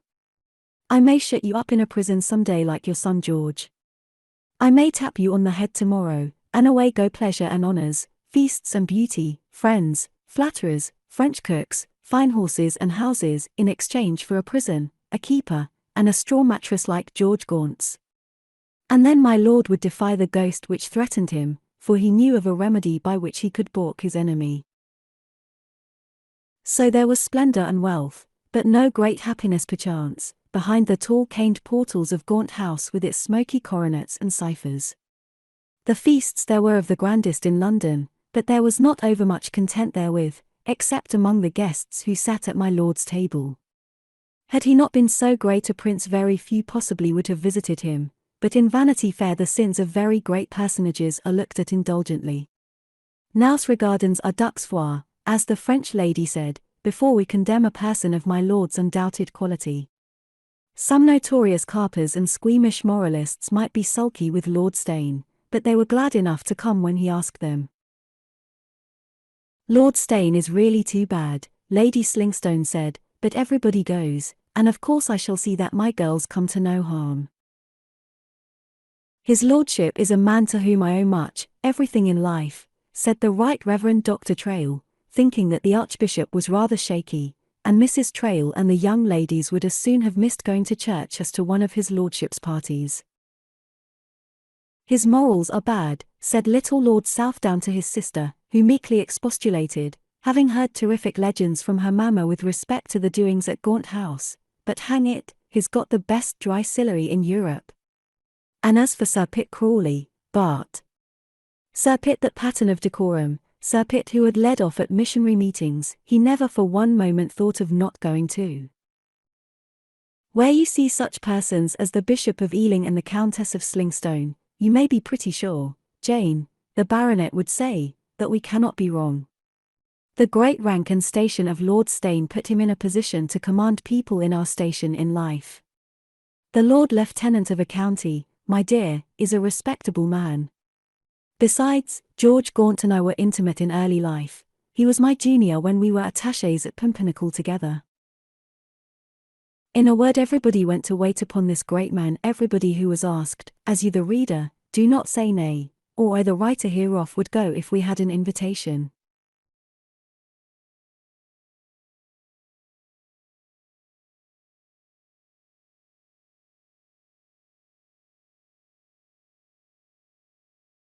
I may shut you up in a prison some day like your son George. I may tap you on the head tomorrow, and away go pleasure and honors, feasts and beauty, friends, flatterers, French cooks, fine horses and houses, in exchange for a prison, a keeper, and a straw mattress like George Gaunt's." And then my lord would defy the ghost which threatened him, for he knew of a remedy by which he could balk his enemy. So there was splendor and wealth, but no great happiness perchance, behind the tall caned portals of Gaunt House with its smoky coronets and ciphers. The feasts there were of the grandest in London, but there was not overmuch content therewith, except among the guests who sat at my lord's table. Had he not been so great a prince very few possibly would have visited him, but in Vanity Fair the sins of very great personages are looked at indulgently. Nous regardons à deux fois, as the French lady said, before we condemn a person of my lord's undoubted quality. Some notorious carpers and squeamish moralists might be sulky with Lord Steyne, but they were glad enough to come when he asked them. "Lord Steyne is really too bad," Lady Slingstone said, "but everybody goes, and of course I shall see that my girls come to no harm. His lordship is a man to whom I owe much, everything in life," said the Right Reverend Dr. Trail, thinking that the Archbishop was rather shaky, and Mrs. Trail and the young ladies would as soon have missed going to church as to one of his lordship's parties. "His morals are bad," said little Lord Southdown to his sister, who meekly expostulated, having heard terrific legends from her mamma with respect to the doings at Gaunt House, "but hang it, he's got the best dry sillery in Europe. And as for Sir Pitt Crawley, Bart. Sir Pitt, that pattern of decorum, Sir Pitt who had led off at missionary meetings, he never for one moment thought of not going to. Where you see such persons as the Bishop of Ealing and the Countess of Slingstone, you may be pretty sure, Jane," the baronet would say, "that we cannot be wrong." The great rank and station of Lord Steyne put him in a position to command people in our station in life. The Lord Lieutenant of a county, my dear, is a respectable man. Besides, George Gaunt and I were intimate in early life. He was my junior when we were attachés at Pumpernickel together. In a word, everybody went to wait upon this great man, everybody who was asked, as you the reader, do not say nay, or I the writer hereof would go if we had an invitation.